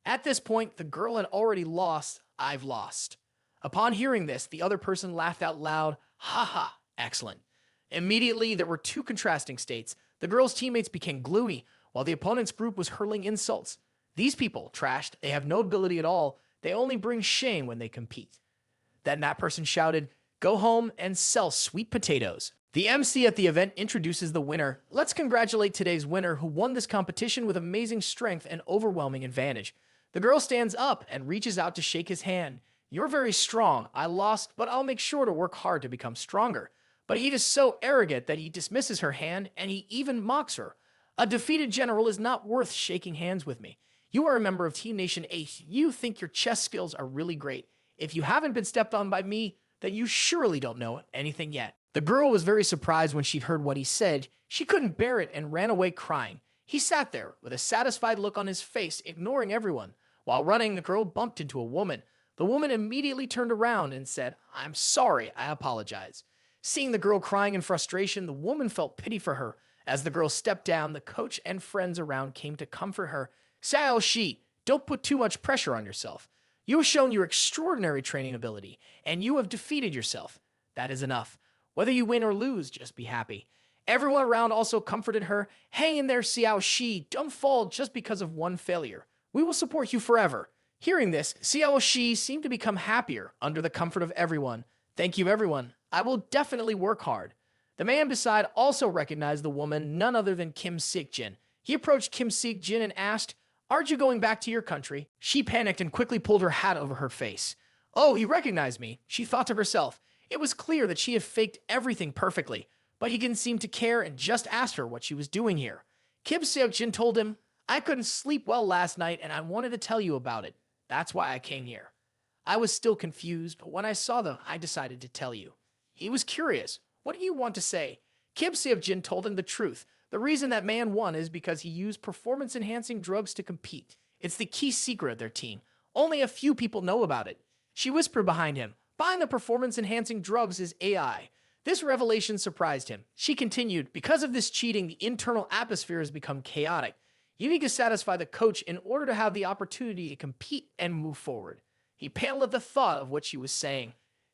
At this point, the girl had already lost. I've lost. Upon hearing this, the other person laughed out loud. Ha ha, excellent. Immediately, there were two contrasting states. The girl's teammates became gloomy, while the opponent's group was hurling insults. These people, trashed, they have no ability at all. They only bring shame when they compete. Then that person shouted, go home and sell sweet potatoes. The MC at the event introduces the winner. Let's congratulate today's winner who won this competition with amazing strength and overwhelming advantage. The girl stands up and reaches out to shake his hand. You're very strong. I lost, but I'll make sure to work hard to become stronger. But he is so arrogant that he dismisses her hand and he even mocks her. A defeated general is not worth shaking hands with me. You are a member of Team Nation H. You think your chess skills are really great. If you haven't been stepped on by me, then you surely don't know anything yet. The girl was very surprised when she heard what he said. She couldn't bear it and ran away crying. He sat there with a satisfied look on his face, ignoring everyone. While running, the girl bumped into a woman. The woman immediately turned around and said, I'm sorry, I apologize. Seeing the girl crying in frustration, the woman felt pity for her. As the girl stepped down, the coach and friends around came to comfort her. Xiao Shi, don't put too much pressure on yourself. You have shown your extraordinary training ability, and you have defeated yourself. That is enough. Whether you win or lose, just be happy. Everyone around also comforted her. Hang in there, Xiao Shi. Don't fall just because of one failure. We will support you forever. Hearing this, Xiao Shi seemed to become happier under the comfort of everyone. Thank you, everyone. I will definitely work hard. The man beside also recognized the woman, none other than Kim Sik-jin. He approached Kim Sik-jin and asked, aren't you going back to your country? She panicked and quickly pulled her hat over her face. Oh, he recognized me, she thought to herself. It was clear that she had faked everything perfectly, but he didn't seem to care and just asked her what she was doing here. Kim Sik-jin told him, I couldn't sleep well last night and I wanted to tell you about it. That's why I came here. I was still confused, but when I saw them, I decided to tell you. He was curious. What do you want to say? Kim Sik-jin told him the truth. The reason that man won is because he used performance-enhancing drugs to compete. It's the key secret of their team. Only a few people know about it. She whispered behind him, behind the performance-enhancing drugs is AI. This revelation surprised him. She continued, because of this cheating, the internal atmosphere has become chaotic. You need to satisfy the coach in order to have the opportunity to compete and move forward. He paled at the thought of what she was saying.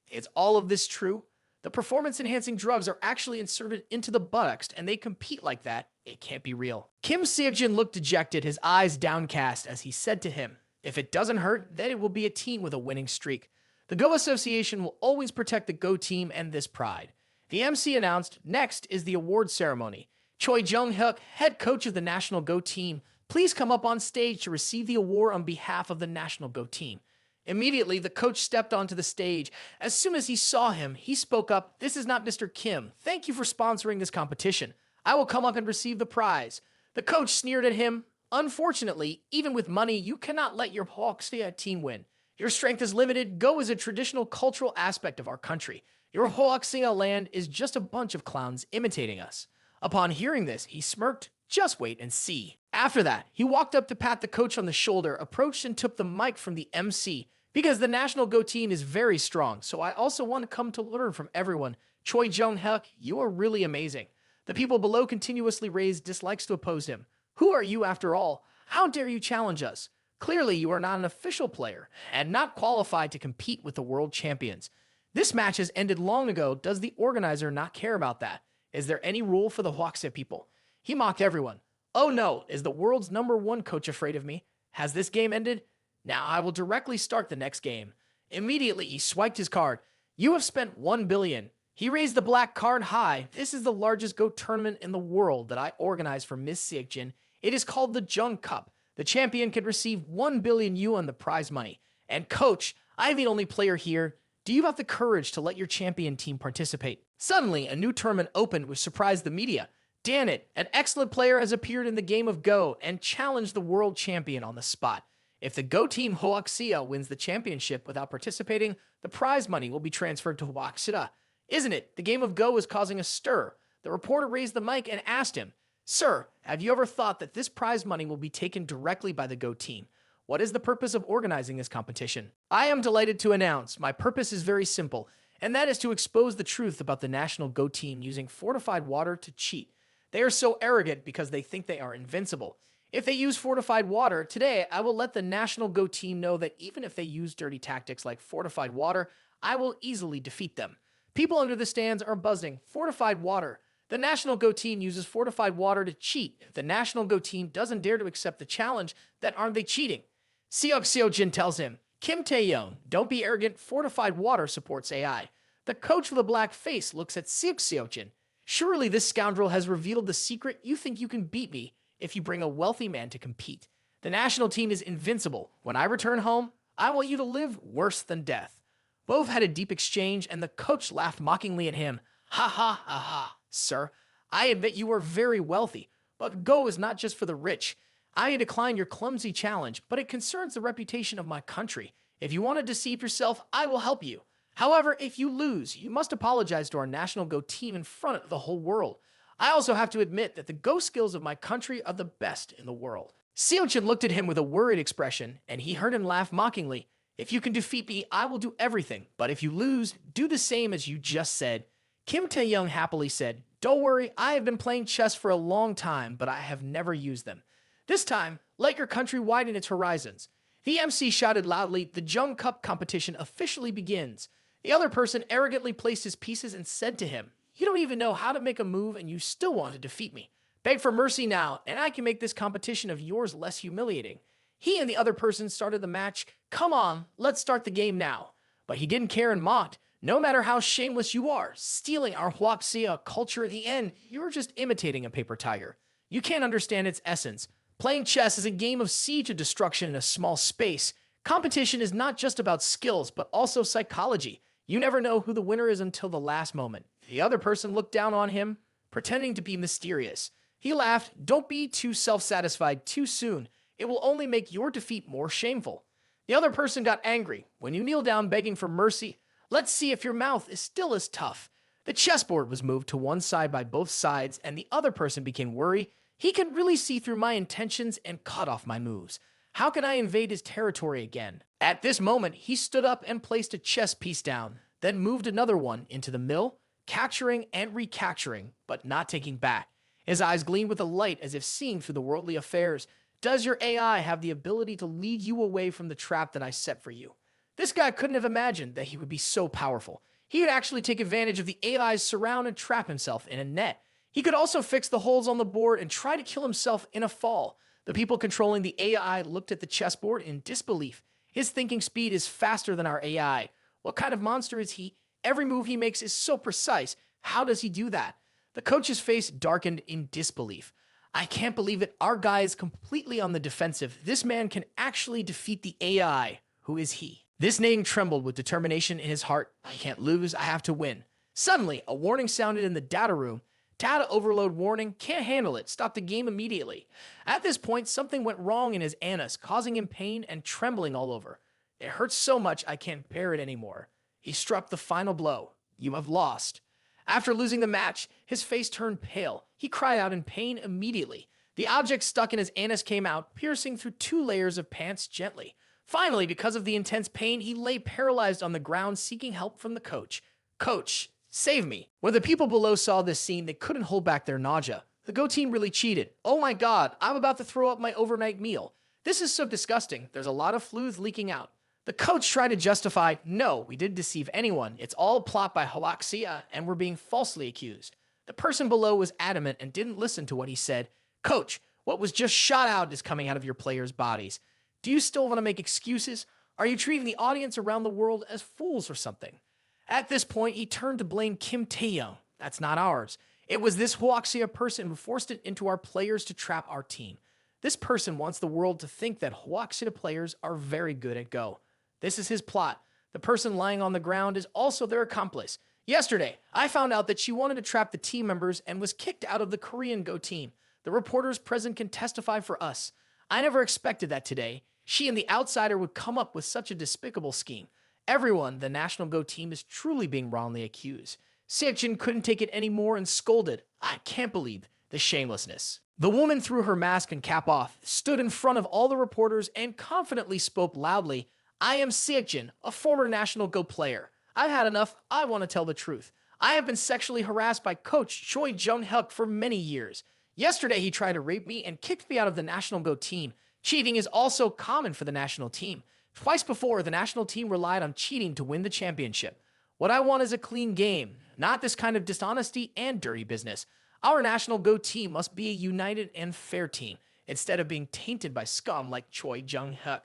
Is all of this true? The performance-enhancing drugs are actually inserted into the buttocks, and they compete like that. It can't be real. Kim Sik-jin looked dejected, his eyes downcast, as he said to him, if it doesn't hurt, then it will be a team with a winning streak. The Go Association will always protect the Go team and this pride. The MC announced, next is the award ceremony. Choi Jung-hyuk, head coach of the National Go team, please come up on stage to receive the award on behalf of the National Go team. Immediately, the coach stepped onto the stage. As soon as he saw him, he spoke up, "This is not Mr. Kim. Thank you for sponsoring this competition. I will come up and receive the prize." The coach sneered at him. "Unfortunately, even with money, you cannot let your Hawksea team win. Your strength is limited. Go is a traditional cultural aspect of our country. Your Hawksea land is just a bunch of clowns imitating us." Upon hearing this, he smirked. "Just wait and see." After that, he walked up to pat the coach on the shoulder, approached and took the mic from the MC. "Because the National Go team is very strong, so I also want to come to learn from everyone. Choi Jung-hyuk, you are really amazing." The people below continuously raised dislikes to oppose him. "Who are you after all? How dare you challenge us? Clearly you are not an official player, and not qualified to compete with the world champions. This match has ended long ago. Does the organizer not care about that? Is there any rule for the Hwakse people?" He mocked everyone. "Oh no, is the world's #1 coach afraid of me? Has this game ended? Now I will directly start the next game." Immediately, he swiped his card. "You have spent 1 billion. He raised the black card high. "This is the largest Go tournament in the world that I organized for Miss Seokjin. It is called the Jung Cup. The champion can receive 1 billion yuan the prize money. And coach, I'm the only player here. Do you have the courage to let your champion team participate?" Suddenly, a new tournament opened which surprised the media. Damn it, an excellent player has appeared in the game of Go and challenged the world champion on the spot. If the Go team Hwakse wins the championship without participating, the prize money will be transferred to Hwakse. Isn't it? The game of Go is causing a stir. The reporter raised the mic and asked him, "Sir, have you ever thought that this prize money will be taken directly by the Go team? What is the purpose of organizing this competition?" "I am delighted to announce my purpose is very simple, and that is to expose the truth about the National Go team using fortified water to cheat. They are so arrogant because they think they are invincible. If they use fortified water, today I will let the National Go team know that even if they use dirty tactics like fortified water, I will easily defeat them." People under the stands are buzzing. Fortified water. The National Go team uses fortified water to cheat. If the National Go team doesn't dare to accept the challenge, then aren't they cheating? Seokjin tells him, "Kim Taehyung, don't be arrogant. Fortified water supports AI." The coach with a black face looks at Seokjin. "Surely this scoundrel has revealed the secret. You think you can beat me if you bring a wealthy man to compete. The national team is invincible. When I return home, I want you to live worse than death." Both had a deep exchange, and the coach laughed mockingly at him. "Ha ha ha ha. Sir, I admit you are very wealthy, but Go is not just for the rich. I decline your clumsy challenge, but it concerns the reputation of my country. If you want to deceive yourself, I will help you. However, if you lose, you must apologize to our National Go team in front of the whole world. I also have to admit that the Go skills of my country are the best in the world." Seokjin looked at him with a worried expression, and he heard him laugh mockingly. "If you can defeat me, I will do everything. But if you lose, do the same as you just said." Kim Taehyung happily said, "Don't worry, I have been playing chess for a long time, but I have never used them. This time, let your country widen its horizons." The MC shouted loudly, "The Jung Cup competition officially begins." The other person arrogantly placed his pieces and said to him, "You don't even know how to make a move and you still want to defeat me. Beg for mercy now, and I can make this competition of yours less humiliating." He and the other person started the match. "Come on, let's start the game now." But he didn't care and mocked. "No matter how shameless you are, stealing our Hwakse culture at the end, you're just imitating a paper tiger. You can't understand its essence. Playing chess is a game of siege and destruction in a small space. Competition is not just about skills, but also psychology. You never know who the winner is until the last moment." The other person looked down on him, pretending to be mysterious. He laughed. "Don't be too self-satisfied too soon. It will only make your defeat more shameful." The other person got angry. "When you kneel down begging for mercy, let's see if your mouth is still as tough." The chessboard was moved to one side by both sides, and the other person became worried. He can really see through my intentions and cut off my moves. How can I invade his territory again? At this moment, he stood up and placed a chess piece down, then moved another one into the mill, capturing and recapturing, but not taking back. His eyes gleamed with a light as if seeing through the worldly affairs. "Does your AI have the ability to lead you away from the trap that I set for you?" This guy couldn't have imagined that he would be so powerful. He could actually take advantage of the AI's surround and trap himself in a net. He could also fix the holes on the board and try to kill himself in a fall. The people controlling the AI looked at the chessboard in disbelief. His thinking speed is faster than our AI. What kind of monster is he? Every move he makes is so precise. How does he do that? The coach's face darkened in disbelief. I can't believe it. Our guy is completely on the defensive. This man can actually defeat the AI. Who is he? This name trembled with determination in his heart. I can't lose. I have to win. Suddenly, a warning sounded in the data room. Data overload warning. Can't handle it. Stop the game immediately. At this point, something went wrong in his anus, causing him pain and trembling all over. It hurts so much I can't bear it anymore. He struck the final blow. You have lost. After losing the match, his face turned pale. He cried out in pain immediately. The object stuck in his anus came out, piercing through 2 layers of pants gently. Finally, because of the intense pain, he lay paralyzed on the ground, seeking help from the coach. Coach, save me. When the people below saw this scene, they couldn't hold back their nausea. The Go team really cheated. Oh my god, I'm about to throw up my overnight meal. This is so disgusting. There's a lot of fluids leaking out. The coach tried to justify, no, we didn't deceive anyone. It's all a plot by Hoaxia, and we're being falsely accused. The person below was adamant and didn't listen to what he said. Coach, what was just shot out is coming out of your players' bodies. Do you still want to make excuses? Are you treating the audience around the world as fools or something? At this point, he turned to blame Kim Taehyung. That's not ours. It was this Hoaxia person who forced it into our players to trap our team. This person wants the world to think that Hoaxia players are very good at Go. This is his plot. The person lying on the ground is also their accomplice. Yesterday, I found out that she wanted to trap the team members and was kicked out of the Korean Go team. The reporters present can testify for us. I never expected that today. She and the outsider would come up with such a despicable scheme. Everyone, the National Go team, is truly being wrongly accused. Seokjin couldn't take it anymore and scolded. I can't believe the shamelessness. The woman threw her mask and cap off, stood in front of all the reporters, and confidently spoke loudly. I am Seokjin, a former National Go player. I've had enough. I want to tell the truth. I have been sexually harassed by coach Choi Jung-hyuk for many years. Yesterday, he tried to rape me and kicked me out of the National Go team. Cheating is also common for the national team. Twice before, the national team relied on cheating to win the championship. What I want is a clean game, not this kind of dishonesty and dirty business. Our National Go team must be a united and fair team, instead of being tainted by scum like Choi Jung-hyuk.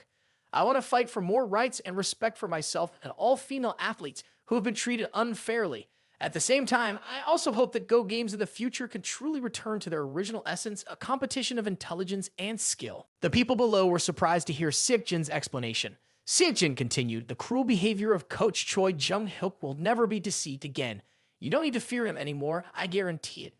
I want to fight for more rights and respect for myself and all female athletes who have been treated unfairly. At the same time, I also hope that Go games of the future can truly return to their original essence, a competition of intelligence and skill. The people below were surprised to hear Seokjin's explanation. Seokjin continued, the cruel behavior of coach Choi Jung-hyuk will never be deceived again. You don't need to fear him anymore, I guarantee it.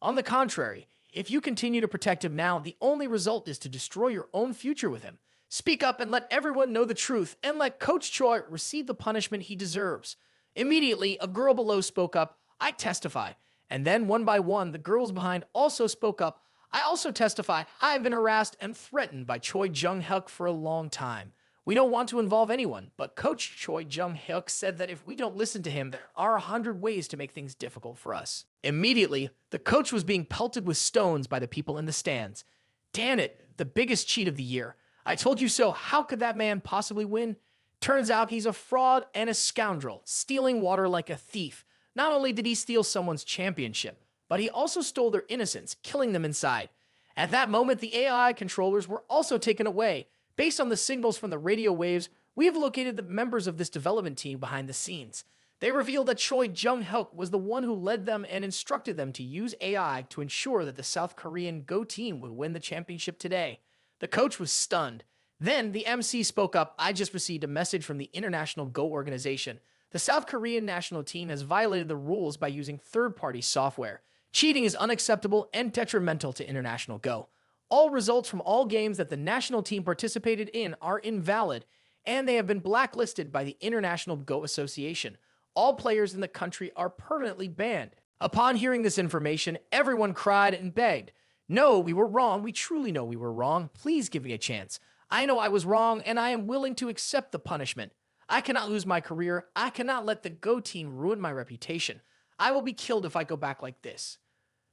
On the contrary, if you continue to protect him now, the only result is to destroy your own future with him. Speak up and let everyone know the truth, and let Coach Choi receive the punishment he deserves. Immediately, a girl below spoke up, I testify. And then, one by one, the girls behind also spoke up, I also testify. I have been harassed and threatened by Choi Jung-hyuk for a long time. We don't want to involve anyone, but Coach Choi Jung-hyuk said that if we don't listen to him, there are 100 ways to make things difficult for us. Immediately, the coach was being pelted with stones by the people in the stands. Damn it, the biggest cheat of the year. I told you so. How could that man possibly win? Turns out he's a fraud and a scoundrel, stealing water like a thief. Not only did he steal someone's championship, but he also stole their innocence, killing them inside. At that moment, the AI controllers were also taken away. Based on the signals from the radio waves, we have located the members of this development team behind the scenes. They revealed that Choi Jung-hyuk was the one who led them and instructed them to use AI to ensure that the South Korean Go team would win the championship today. The coach was stunned. Then the MC spoke up, I just received a message from the International Go organization. The South Korean national team has violated the rules by using third-party software. Cheating is unacceptable and detrimental to International Go. All results from all games that the national team participated in are invalid, and they have been blacklisted by the International Go Association. All players in the country are permanently banned. Upon hearing this information, everyone cried and begged. No, we were wrong. We truly know we were wrong. Please give me a chance. I know I was wrong, and I am willing to accept the punishment. I cannot lose my career. I cannot let the Go team ruin my reputation. I will be killed if I go back like this.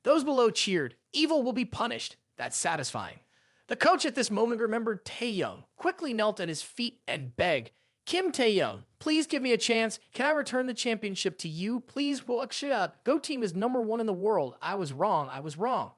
Those below cheered. Evil will be punished. That's satisfying. The coach at this moment remembered Taehyung, quickly knelt at his feet and begged, Kim Taehyung, please give me a chance. Can I return the championship to you? Please, Go team is #1 in the world. I was wrong.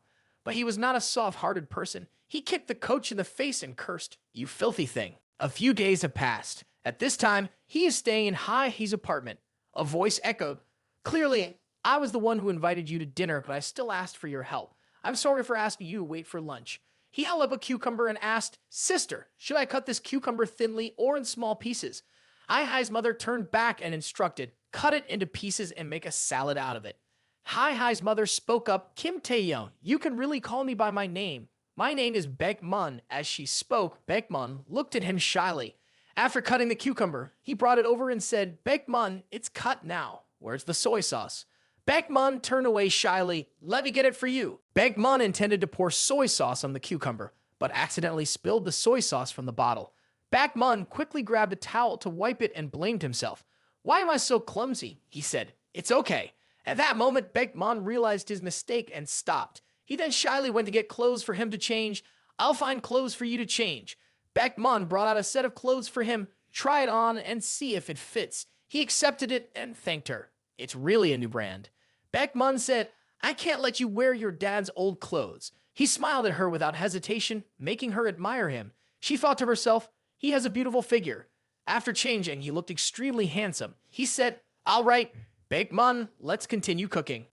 But he was not a soft-hearted person. He kicked the coach in the face and cursed, you filthy thing. A few days have passed. At this time, he is staying in Hae's apartment. A voice echoed, clearly, I was the one who invited you to dinner, but I still asked for your help. I'm sorry for asking you to wait for lunch. He held up a cucumber and asked, Sister, should I cut this cucumber thinly or in small pieces? Hai-Hai's mother turned back and instructed, cut it into pieces and make a salad out of it. Hai-Hai's mother spoke up, Kim Taehyung, you can really call me by my name. My name is Baekmun. As she spoke, Baekmun looked at him shyly. After cutting the cucumber, he brought it over and said, Baekmun, it's cut now. Where's the soy sauce? Baekmun turned away shyly. Let me get it for you. Baekmun intended to pour soy sauce on the cucumber, but accidentally spilled the soy sauce from the bottle. Baekmun quickly grabbed a towel to wipe it and blamed himself. Why am I so clumsy? He said. It's okay. At that moment, Baekmun realized his mistake and stopped. He then shyly went to get clothes for him to change. I'll find clothes for you to change. Baekmun brought out a set of clothes for him, try it on, and see if it fits. He accepted it and thanked her. It's really a new brand. Baekmun said, I can't let you wear your dad's old clothes. He smiled at her without hesitation, making her admire him. She thought to herself, he has a beautiful figure. After changing, he looked extremely handsome. He said, all right, Baekmun, let's continue cooking.